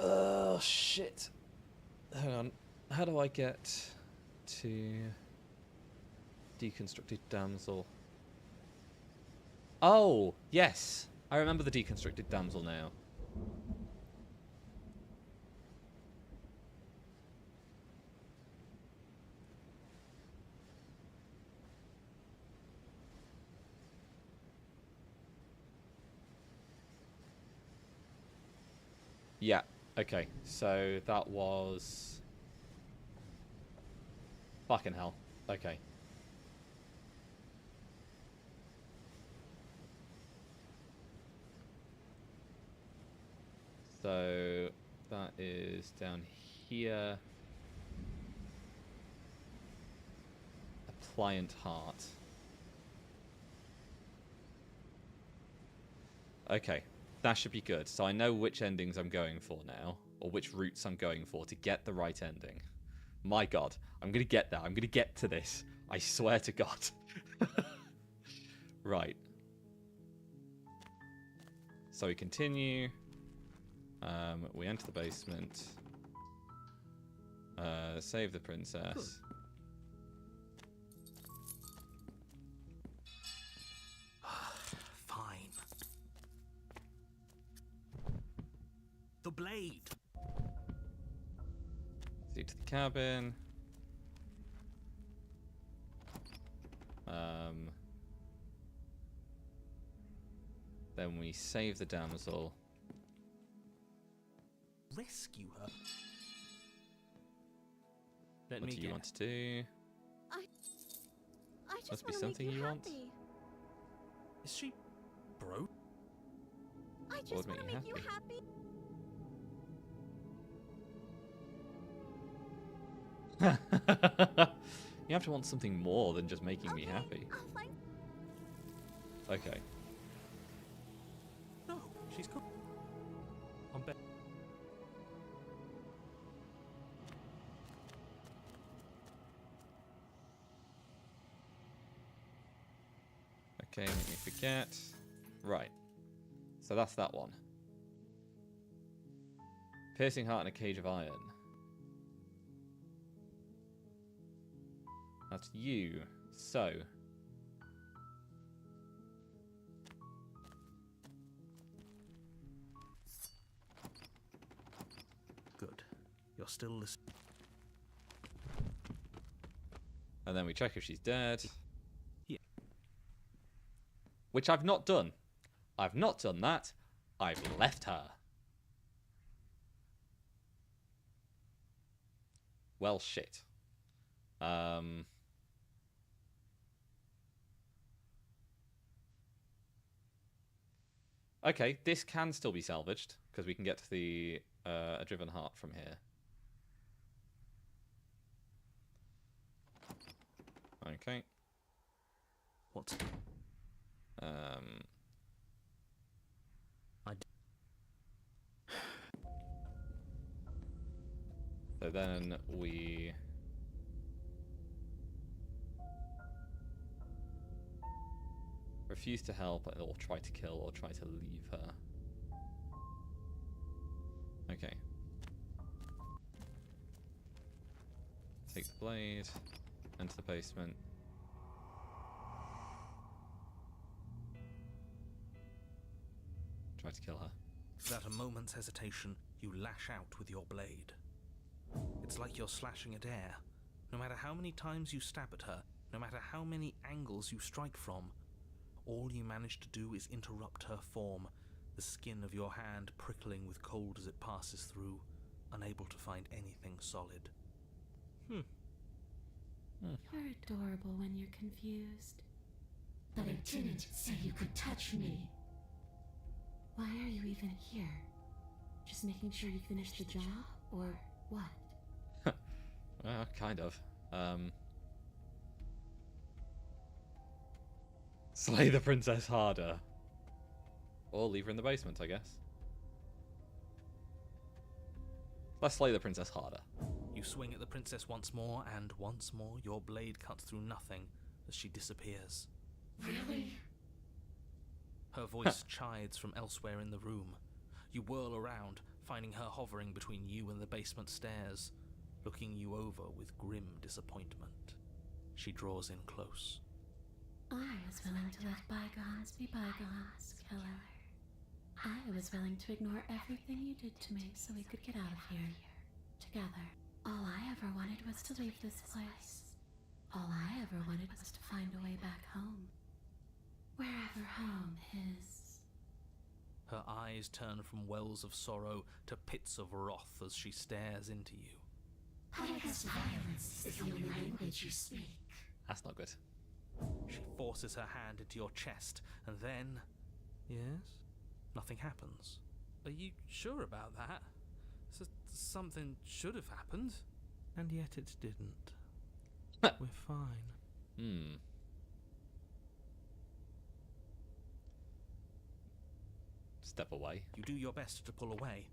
Oh, shit. Hang on. How do I get to Deconstructed Damsel? Oh, yes. I remember the Deconstructed Damsel now. Yeah. Okay, so that was... Fucking hell. Okay. So that is down here. A pliant heart. Okay. That should be good. So I know which endings I'm going for now, or which routes I'm going for to get the right ending. My God, I'm going to get there. I'm going to get to this. I swear to God. Right. So we continue. We enter the basement. Save the princess. Good. The blade. See to the cabin. Then we save the damsel. Rescue her. What do you want to do? I just Must be want to something make you you want. happy. Is she broke? I What just would want to make make you you happy. You have to want something more than just making me happy. I'll find. Okay. No, she's cool. On bed. Okay, make me forget. Right. So that's that one. Piercing heart and a cage of iron. That's you. So. Good. You're still listening. And then we check if she's dead. Yeah. Which I've not done. I've not done that. I've left her. Well, shit. Okay, this can still be salvaged, because we can get to the a driven heart from here. Okay. What's... So then we... refuse to help, or try to kill, or try to leave her. Okay. Take the blade, enter the basement. Try to kill her. Without a moment's hesitation, you lash out with your blade. It's like you're slashing at air. No matter how many times you stab at her, no matter how many angles you strike from, all you manage to do is interrupt her form, the skin of your hand prickling with cold as it passes through, unable to find anything solid. You're adorable when you're confused. But I didn't say you could touch me. Why are you even here? Just making sure you finish the job, or what? Well, kind of. Slay the princess harder. Or leave her in the basement, I guess. Let's slay the princess harder. You swing at the princess once more, and once more your blade cuts through nothing as she disappears. Really? Her voice chides from elsewhere in the room. You whirl around, finding her hovering between you and the basement stairs, looking you over with grim disappointment. She draws in close. I was willing to let bygones be bygones, killer. I was willing to ignore everything you did to me so we could get out of here. Together. All I ever wanted was to leave this place. All I ever wanted was to find a way back home. Wherever home is. Her eyes turn from wells of sorrow to pits of wrath as she stares into you. I guess violence is the only language you speak. That's not good. She forces her hand into your chest, and then... Yes? Nothing happens. Are you sure about that? Something should have happened. And yet it didn't. We're fine. Step away. You do your best to pull away,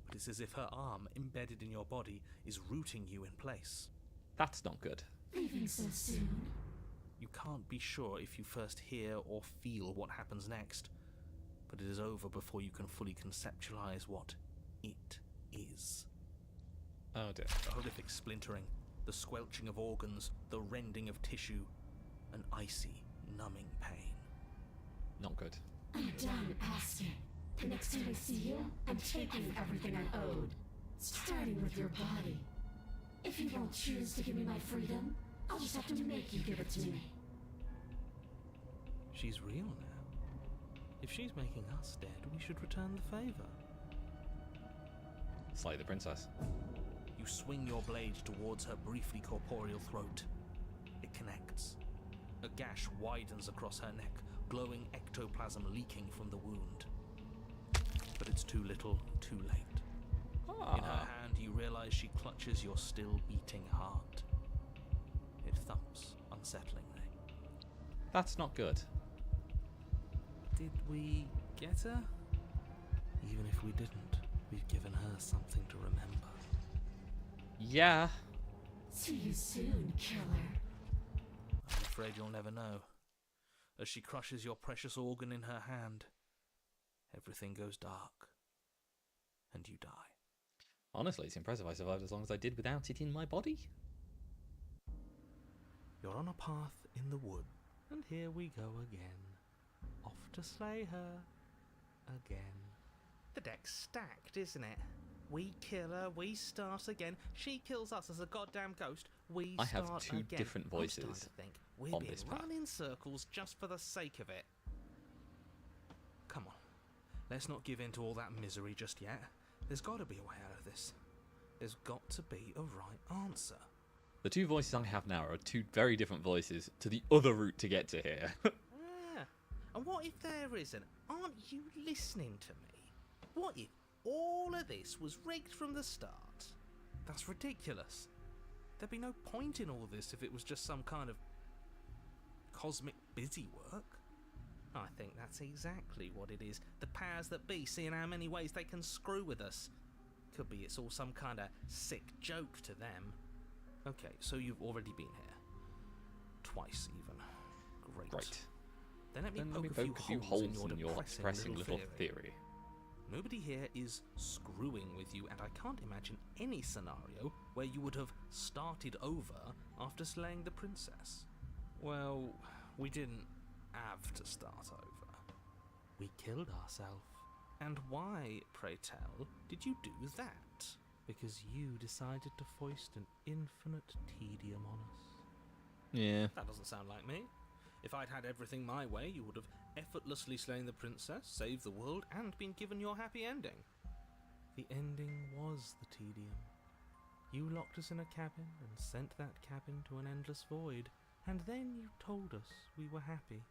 but it's as if her arm, embedded in your body, is rooting you in place. That's not good. Leaving so soon? You can't be sure if you first hear or feel what happens next, but it is over before you can fully conceptualize what it is. Oh dear. A horrific splintering, the squelching of organs, the rending of tissue, an icy, numbing pain. Not good. I'm done asking. The next time I see you, I'm taking everything I owed. Starting with your body. If you won't choose to give me my freedom, I'll just have to make you give it to me. She's real now. If she's making us dead, we should return the favor. Slay the princess. You swing your blade towards her briefly corporeal throat. It connects. A gash widens across her neck, glowing ectoplasm leaking from the wound. But it's too little, too late. In her hand, you realize she clutches your still beating heart. It thumps unsettlingly. That's not good. Did we get her? Even if we didn't, we've given her something to remember. Yeah. See you soon, killer. I'm afraid you'll never know. As she crushes your precious organ in her hand, everything goes dark, and you die. Honestly, it's impressive I survived as long as I did without it in my body. You're on a path in the wood, and here we go again. Off to slay her again. The deck's stacked, isn't it? We kill her, we start again. She kills us as a goddamn ghost. We I start have two again. different I'm starting voices to think we've on been this map. running in circles just for the sake of it. Come on, let's not give in to all that misery just yet. There's got to be a way out of this. There's got to be a right answer. The two voices I have now are two very different voices to the other route to get to here. Yeah. And what if there isn't? Aren't you listening to me? What if all of this was rigged from the start? That's ridiculous. There'd be no point in all this if it was just some kind of cosmic busy work. I think that's exactly what it is. The powers that be seeing how many ways they can screw with us. Could be it's all some kind of sick joke to them. Okay, so you've already been here. Twice even. Great. Then let me poke a few holes in your depressing little theory. Nobody here is screwing with you, and I can't imagine any scenario where you would have started over after slaying the princess. Well, we didn't have to start over. We killed ourselves. And why, pray tell, did you do that? Because you decided to foist an infinite tedium on us. Yeah. That doesn't sound like me. If I'd had everything my way, you would have effortlessly slain the princess, saved the world, and been given your happy ending. The ending was the tedium. You locked us in a cabin and sent that cabin to an endless void, and then you told us we were happy.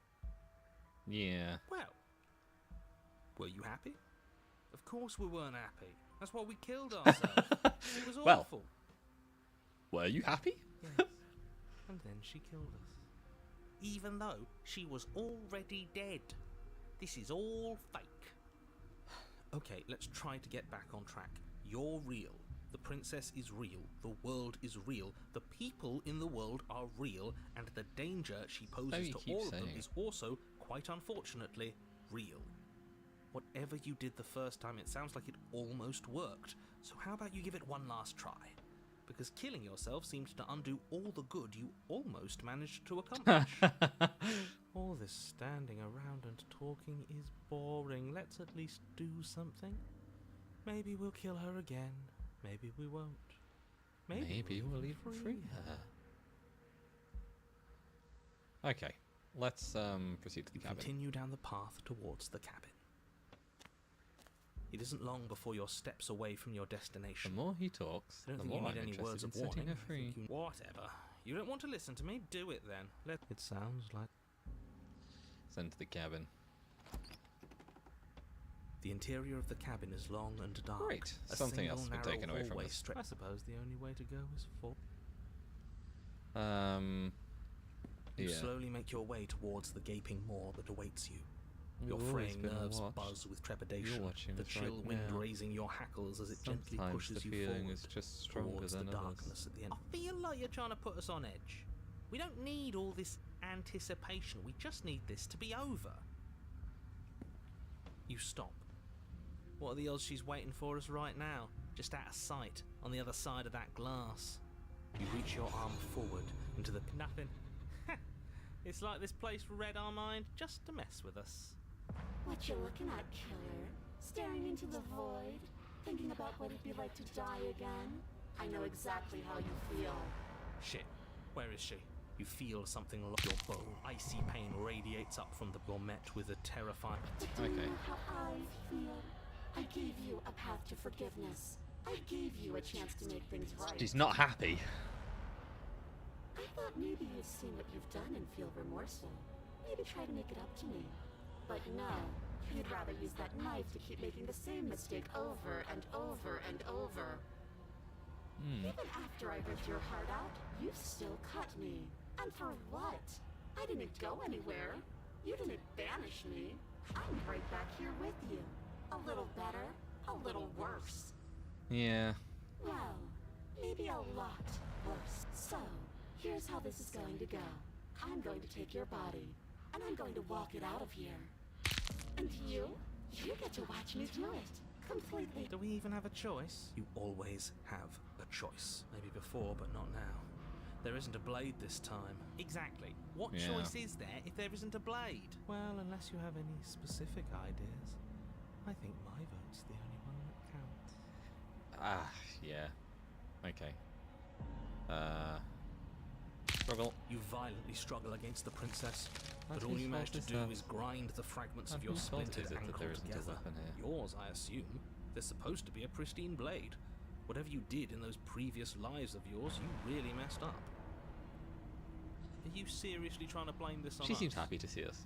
Yeah. Well, were you happy? Of course we weren't happy. That's why we killed ourselves. It was Well, awful. Were you happy? Yes. And then she killed us. Even though she was already dead. This is all fake. Okay, let's try to get back on track. You're real. The princess is real. The world is real. The people in the world are real. And the danger she poses to all of them is also, quite unfortunately, real. Whatever you did the first time, it sounds like it almost worked. So how about you give it one last try? Because killing yourself seems to undo all the good you almost managed to accomplish. All this standing around and talking is boring. Let's at least do something. Maybe we'll kill her again. Maybe we won't. Maybe we'll even free her. Okay, let's proceed to the cabin. Continue down the path towards the cabin. It isn't long before you're steps away from your destination. The more he talks, I don't the think more you need I'm any words interested of in setting warning. her free. Whatever. You don't want to listen to me? Do it then. It sounds like... Send to the cabin. The interior of the cabin is long and dark. Great. A Something else has been single taken narrow away from hallway us. I suppose the only way to go is for... You Yeah. slowly make your way towards the gaping maw that awaits you. Your You've always fraying been nerves watched. buzz with trepidation, You're watching the us chill right wind now. raising your hackles as it gently Sometimes pushes the you feeling forward is just stronger towards than the others. darkness at the end. I feel like you're trying to put us on edge. We don't need all this anticipation. We just need this to be over. You stop. What are the odds she's waiting for us right now? Just out of sight, on the other side of that glass. You reach your arm forward into the... Nothing. It's like this place read our mind just to mess with us. What you looking at, killer? Staring into the void? Thinking about what it'd be like to die again? I know exactly how you feel. Shit. Where is she? You feel something lock your bow. Icy pain radiates up from the... You're met with a terrifying... Do you know how I feel? I gave you a path to forgiveness. I gave you a chance to make things right. She's not happy. I thought maybe you'd see what you've done and feel remorseful. maybe try to make it up to me. But no, you'd rather use that knife to keep making the same mistake over and over and over. Even after I ripped your heart out, you still cut me. And for what? I didn't go anywhere. You didn't banish me. I'm right back here with you. A little better, a little worse. Yeah. Well, maybe a lot worse. So, here's how this is going to go. I'm going to take your body, and I'm going to walk it out of here. And you get to watch me do it. Completely. Do we even have a choice? You always have a choice. Maybe before, but not now. There isn't a blade this time. Exactly. What choice is there if there isn't a blade? Well, unless you have any specific ideas, I think my vote's the only one that counts. Yeah. Okay. Struggle. You violently struggle against the princess, but all you manage to do is grind the fragments of your splintered ankle together. Yours, I assume. There's supposed to be a pristine blade. Whatever you did in those previous lives of yours, you really messed up. Are you seriously trying to blame this on us? She seems happy to see us.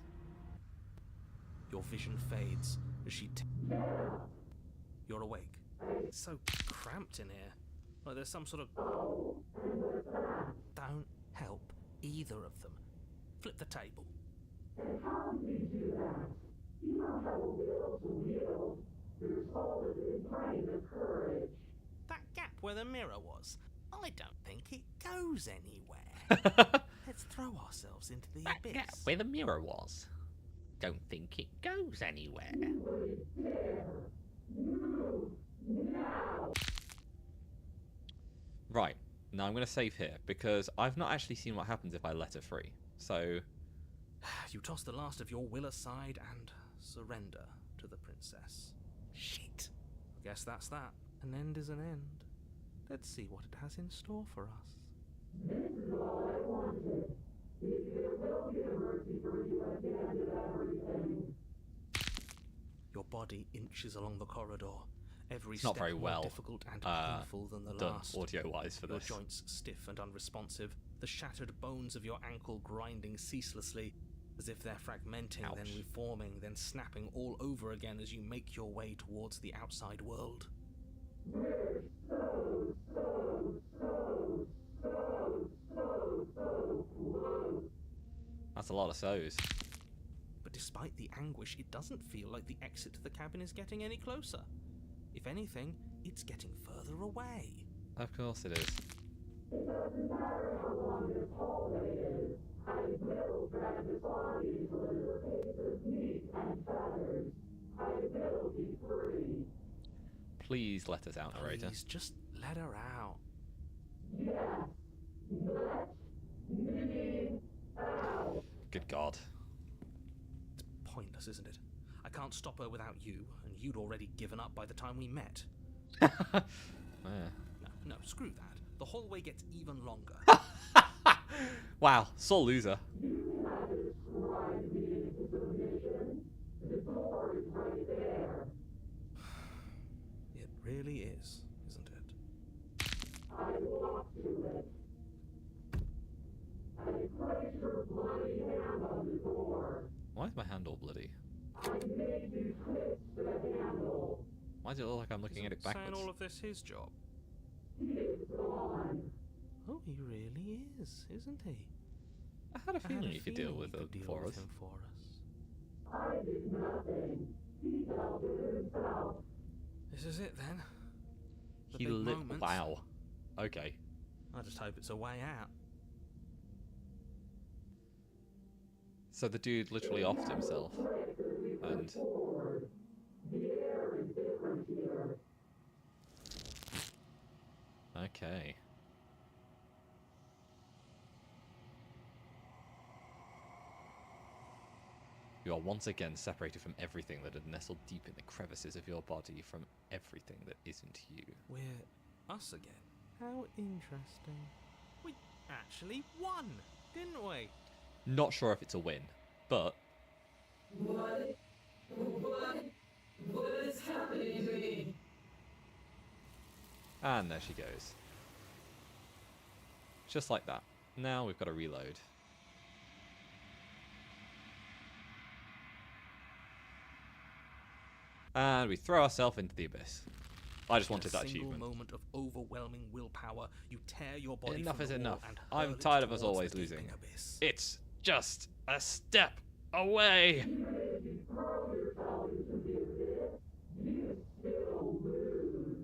Your vision fades as she... You're awake. It's so cramped in here. Like there's some sort of... Don't help either of them. Flip the table. How do you do that? You don't have a will to wield. Your soul is inflamed with courage. That gap where the mirror was, I don't think it goes anywhere. Let's throw ourselves into the abyss. Gap where the mirror was. Don't think it goes anywhere. Right. Now I'm going to save here, because I've not actually seen what happens if I let her free. So... You toss the last of your will aside and surrender to the princess. Shit. I guess that's that. An end is an end. Let's see what it has in store for us. This is all I wanted. If it will be a mercy for you at the end of everything. Your body inches along the corridor. Every It's step not very more well difficult and painful than the done last. audio-wise for Your this. joints stiff and unresponsive. The shattered bones of your ankle grinding ceaselessly, as if they're fragmenting, then reforming, then snapping all over again as you make your way towards the outside world. That's a lot of so's. But despite the anguish, it doesn't feel like the exit to the cabin is getting any closer. If anything, it's getting further away. Of course it is. It doesn't matter how long this hallway is. I will drag this body to a little case of meat and feathers. I will be free. Please let us out, narrator. Please, just let her out. Yes. Let me out. Good God. It's pointless, isn't it? I can't stop her without you, and you'd already given up by the time we met. Yeah. No, screw that. The hallway gets even longer. Wow, sore loser. You have described me into submission. The door is right there. It really is, isn't it? I walk to it. I place your bloody hand on the door. Why is my hand all bloody? I made you twist the handle. Why does it look like I'm looking at it backwards? Saying all of this his job? It's gone. Oh, he really is, isn't he? I had a feeling you could deal with it for us. him for us. I did nothing. He dealt with himself. This is it then. The He big lit. moment. Wow. Okay. I just hope it's a way out. So the dude literally offed himself. And. Okay. You are once again separated from everything that had nestled deep in the crevices of your body, from everything that isn't you. We're us again. How interesting. We actually won, didn't we? Not sure if it's a win, but What is happening to me? and there she goes. Just like that. Now we've got to reload. And we throw ourselves into the abyss. I just wanted that In a single achievement. moment of overwhelming willpower, you tear your body Enough from is the wall enough. and hurl I'm it tired of us towards always the losing. gaping abyss. It's just a step away.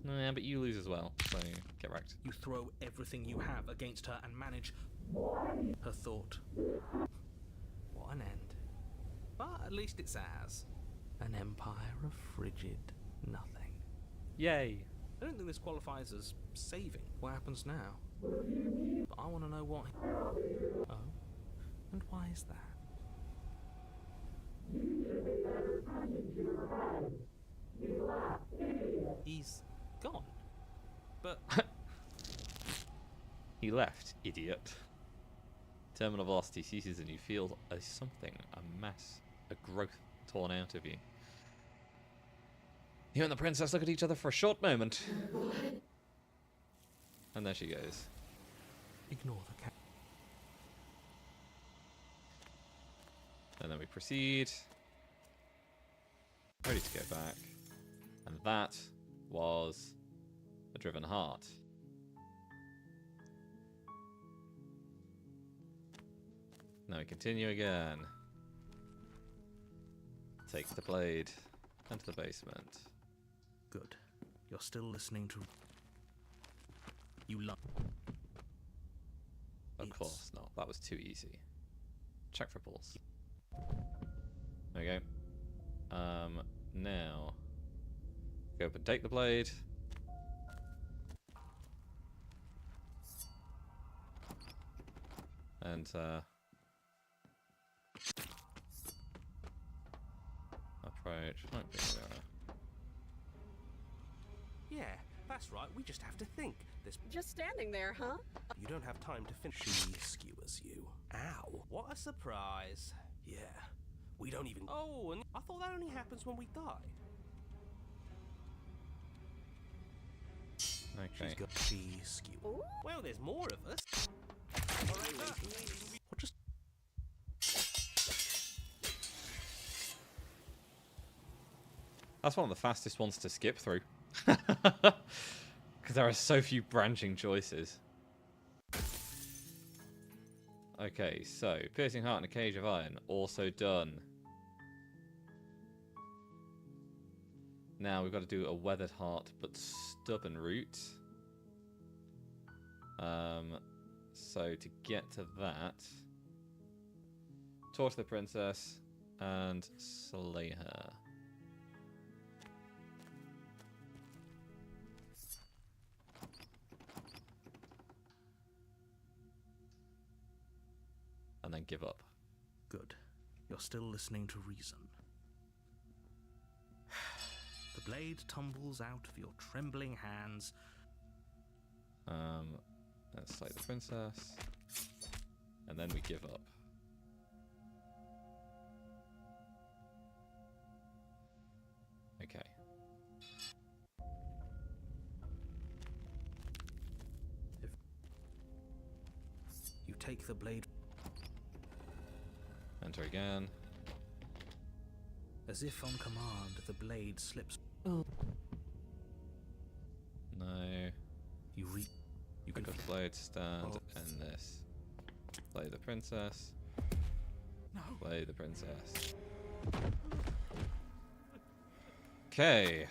Yeah, but you lose as well, so get wrecked. You throw everything you have against her and manage her thought. What an end. But at least it's ours. An empire of frigid nothing. Yay. I don't think this qualifies as saving. What happens now? But I want to know what... Oh? And why is that? He's gone. But... He left, idiot. Terminal velocity ceases and you feel a something, a mass, a growth torn out of you. You and the princess look at each other for a short moment. And there she goes. Ignore the cat. And then we proceed. Ready to go back. And that was a driven heart. Now we continue again. Take the blade into the basement. Good. You're still listening to... You love... Of course not. That was too easy. Check for pulse. There we go. Now... Go up and take the blade. And, approach. Might be Yeah, that's right. We just have to think. There's Just standing there, huh? You don't have time to finish. She skewers you. Ow. What a surprise. Yeah. We don't even... Oh, and I thought that only happens when we die. Okay. She skewers. Well, there's more of us. What just... That's one of the fastest ones to skip through. Because there are so few branching choices. Okay, so piercing heart and a cage of iron, also done. Now we've got to do a weathered heart but stubborn root. So to get to that, torture the princess and slay her. And then give up. Good. You're still listening to reason. The blade tumbles out of your trembling hands. Let's slay the princess. And then we give up. Okay. You take the blade. Enter again. As if on command, the blade slips. No. You Pick up the blade, stand, and this. Slay the princess. No. Slay the princess. Okay.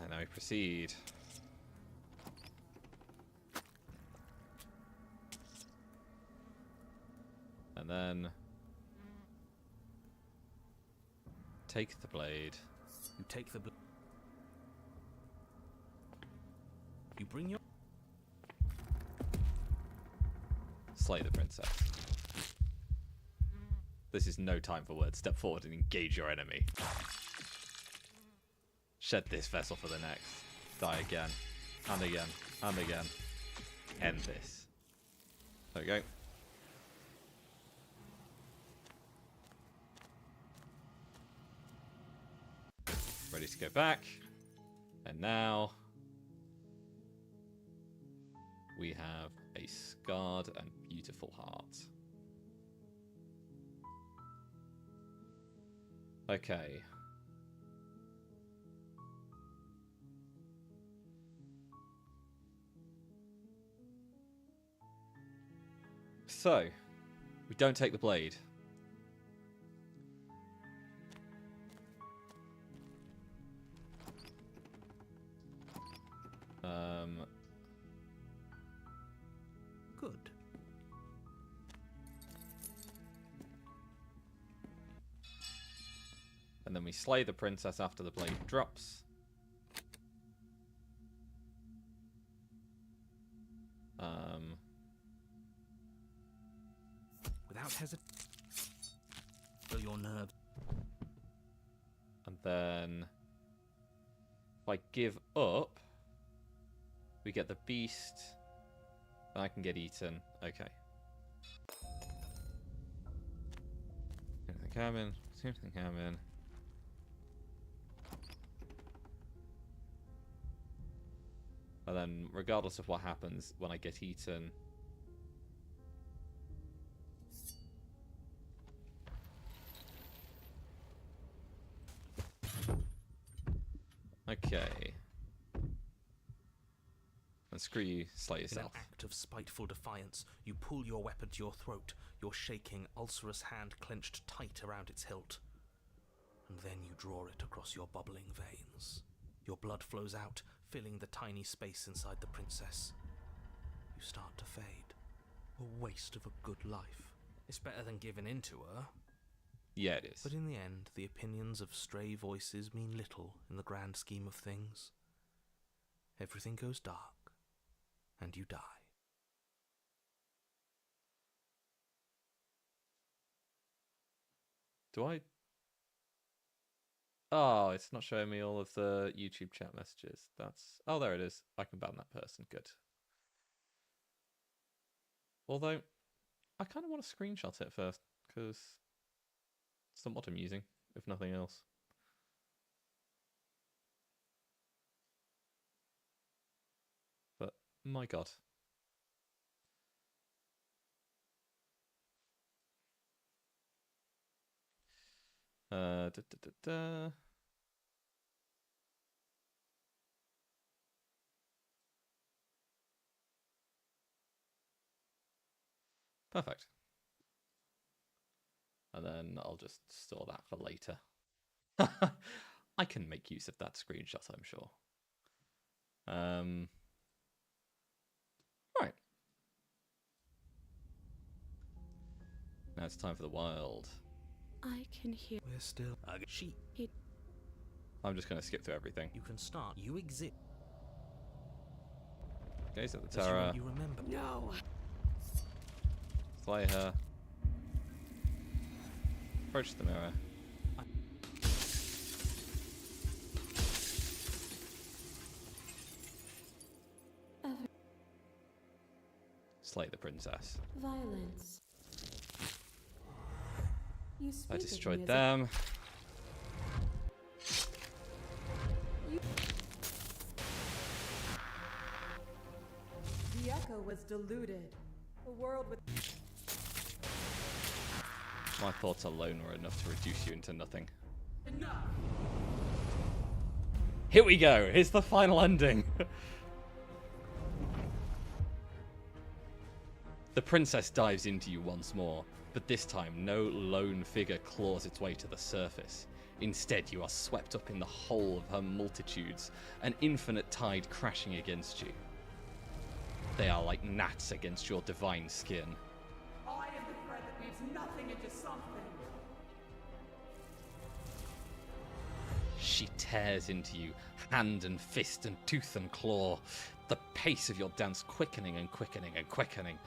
And now we proceed. And then take the blade. You take the blade. You bring your... Slay the princess. This is no time for words. Step forward and engage your enemy. Shed this vessel for the next. Die again. And again. And again. End this. There we go. Ready to go back. And now we have a scarred and beautiful heart. Okay. So, we don't take the blade. Good. And then we slay the princess after the blade drops. Without hesitation. Feel your nerves. And then if I give up, we get the beast. And I can get eaten. Okay. Here's the cabin. Here's the cabin. But then, regardless of what happens when I get eaten, okay. And screw you, slay yourself. In an act of spiteful defiance, you pull your weapon to your throat, your shaking, ulcerous hand clenched tight around its hilt. And then you draw it across your bubbling veins. Your blood flows out, filling the tiny space inside the princess. You start to fade. A waste of a good life. It's better than giving in to her. Yeah, it is. But in the end, the opinions of stray voices mean little in the grand scheme of things. Everything goes dark, and you die. Do I? Oh, it's not showing me all of the YouTube chat messages. That's... Oh, there it is. I can ban that person. Good. Although, I kind of want to screenshot it first, because it's somewhat amusing, if nothing else. But, my god. Perfect. And then I'll just store that for later. I can make use of that screenshot, I'm sure. Right. Now it's time for the wild. I can hear. We're still. I'm just going to skip through everything. You can start. You exist. Gaze at the terror. You remember. No. Slay her. Approach the mirror. Slay the princess. Violence. You speak I of me destroyed as them. The echo was diluted. A world with... My thoughts alone were enough to reduce you into nothing. Enough! Here we go. Here's the final ending. The princess dives into you once more, but this time no lone figure claws its way to the surface. Instead, you are swept up in the whole of her multitudes, an infinite tide crashing against you. They are like gnats against your divine skin. I am the thread that weaves nothing into something. She tears into you, hand and fist and tooth and claw, the pace of your dance quickening and quickening and quickening.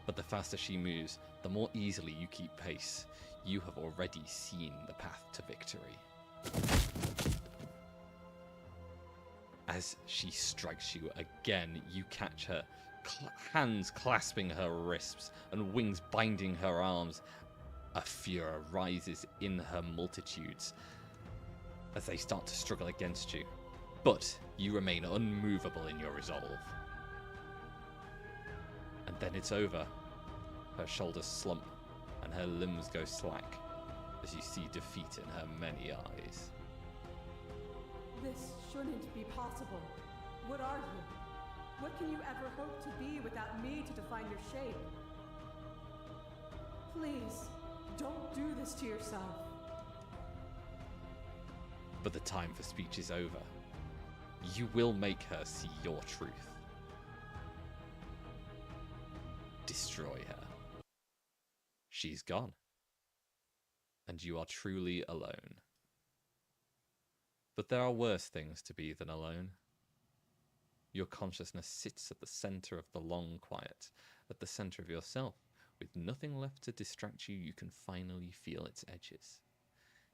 But the faster she moves, the more easily you keep pace. You have already seen the path to victory. As she strikes you again, you catch her, hands clasping her wrists and wings binding her arms. A furor rises in her multitudes as they start to struggle against you. But you remain unmovable in your resolve. And then it's over. Her shoulders slump and her limbs go slack as you see defeat in her many eyes. This shouldn't be possible. What are you? What can you ever hope to be without me to define your shape? Please, don't do this to yourself. But the time for speech is over. You will make her see your truth. Destroy her. She's gone. And you are truly alone. But there are worse things to be than alone. Your consciousness sits at the center of the long quiet, at the center of yourself. With nothing left to distract you, you can finally feel its edges.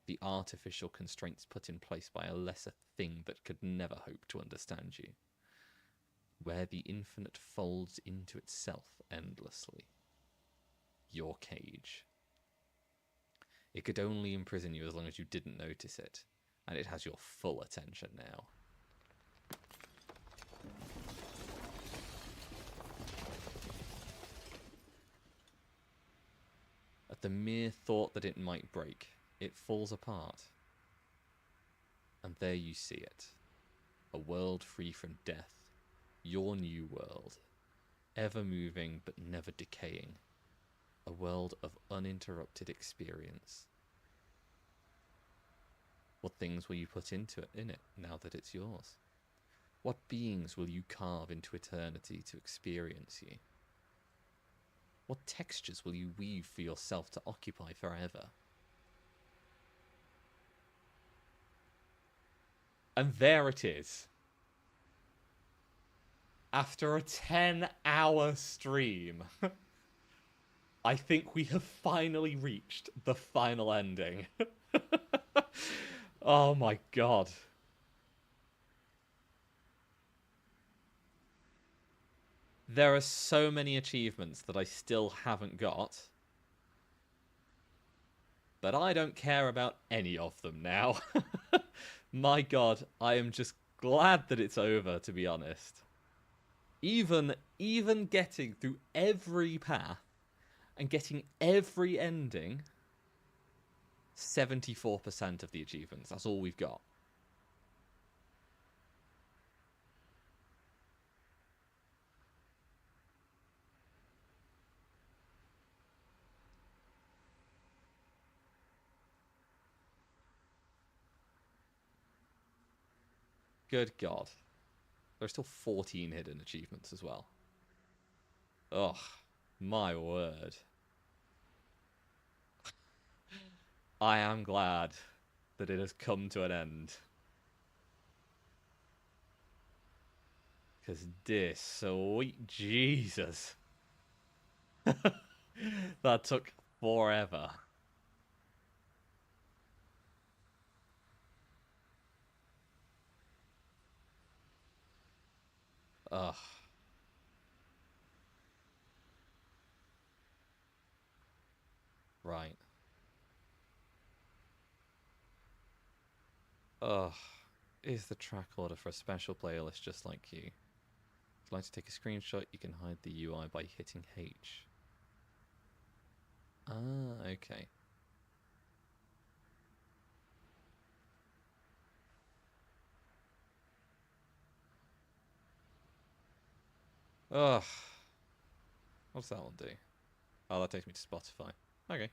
The artificial constraints put in place by a lesser thing that could never hope to understand you. Where the infinite folds into itself endlessly. Your cage. It could only imprison you as long as you didn't notice it, and it has your full attention now. At the mere thought that it might break, it falls apart. And there you see it. A world free from death. Your new world. Ever moving but never decaying. A world of uninterrupted experience. What things will you put in it now that it's yours? What beings will you carve into eternity to experience you? What textures will you weave for yourself to occupy forever? And there it is. After a 10-hour stream, I think we have finally reached the final ending. Oh my god. There are so many achievements that I still haven't got. But I don't care about any of them now. My god, I am just glad that it's over, to be honest. Even getting through every path and getting every ending, 74% of the achievements. That's all we've got. Good God. There's still 14 hidden achievements as well. Ugh, my word. I am glad that it has come to an end. Because dear sweet Jesus. That took forever. Ugh. Right. Ugh. Is the track order for a special playlist just like you? If you'd like to take a screenshot, you can hide the UI by hitting H. Ah, okay. Ugh. What's that one do? Oh, that takes me to Spotify. Okay.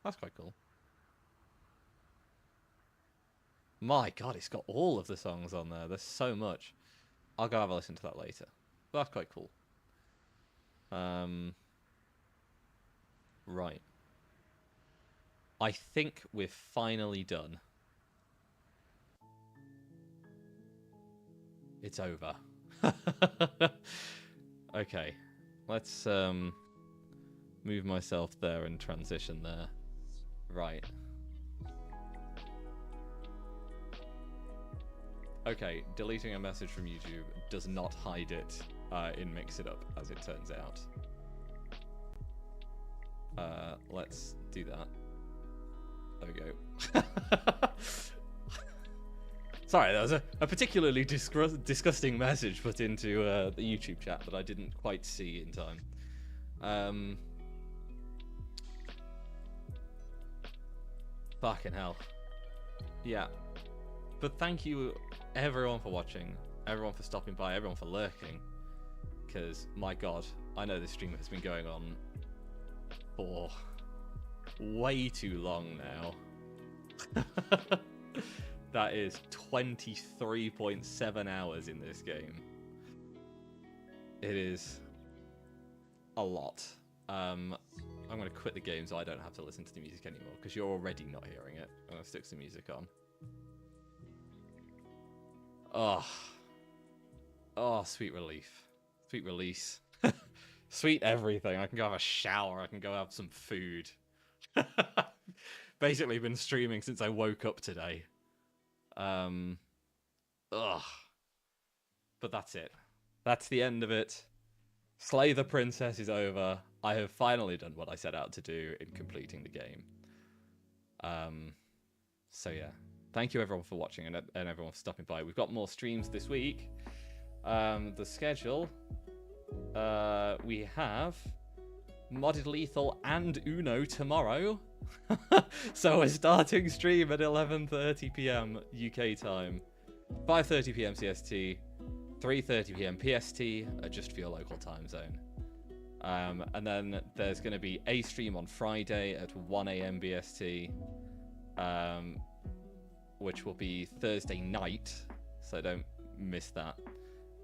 That's quite cool. My god, it's got all of the songs on there. There's so much. I'll go have a listen to that later. But that's quite cool. Right. I think we're finally done. It's over. Okay. Let's move myself there and transition there. Right. Okay, deleting a message from YouTube does not hide it in Mix It Up, as it turns out. Let's do that. There we go. Sorry, that was a particularly disgusting message put into the YouTube chat that I didn't quite see in time. Fucking hell. Yeah. But thank you, everyone, for watching. Everyone for stopping by. Everyone for lurking. Because, my god, I know this stream has been going on Oh, way too long now. That is 23.7 hours in this game. It is a lot. I'm going to quit the game so I don't have to listen to the music anymore, because you're already not hearing it. I'm going to stick some music on. Oh, sweet relief. Sweet release. Sweet everything. I can go have a shower. I can go have some food. Basically been streaming since I woke up today. But that's it. That's the end of it. Slay the Princess is over. I have finally done what I set out to do in completing the game. So yeah. Thank you everyone for watching and everyone for stopping by. We've got more streams this week. The schedule. We have Modded Lethal and Uno tomorrow. So we're starting stream at 11:30 PM UK time, 5:30 PM CST, 3:30 PM PST, just for your local time zone. And then there's going to be a stream on Friday at 1 AM BST, which will be Thursday night, so don't miss that.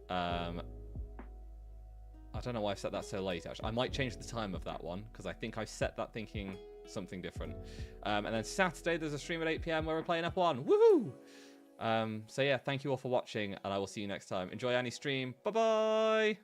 I don't know why I've set that so late, actually. I might change the time of that one, because I think I've set that thinking something different. And then Saturday, there's a stream at 8 PM where we're playing F1. Woohoo! So yeah, thank you all for watching, and I will see you next time. Enjoy Annie's stream. Bye-bye!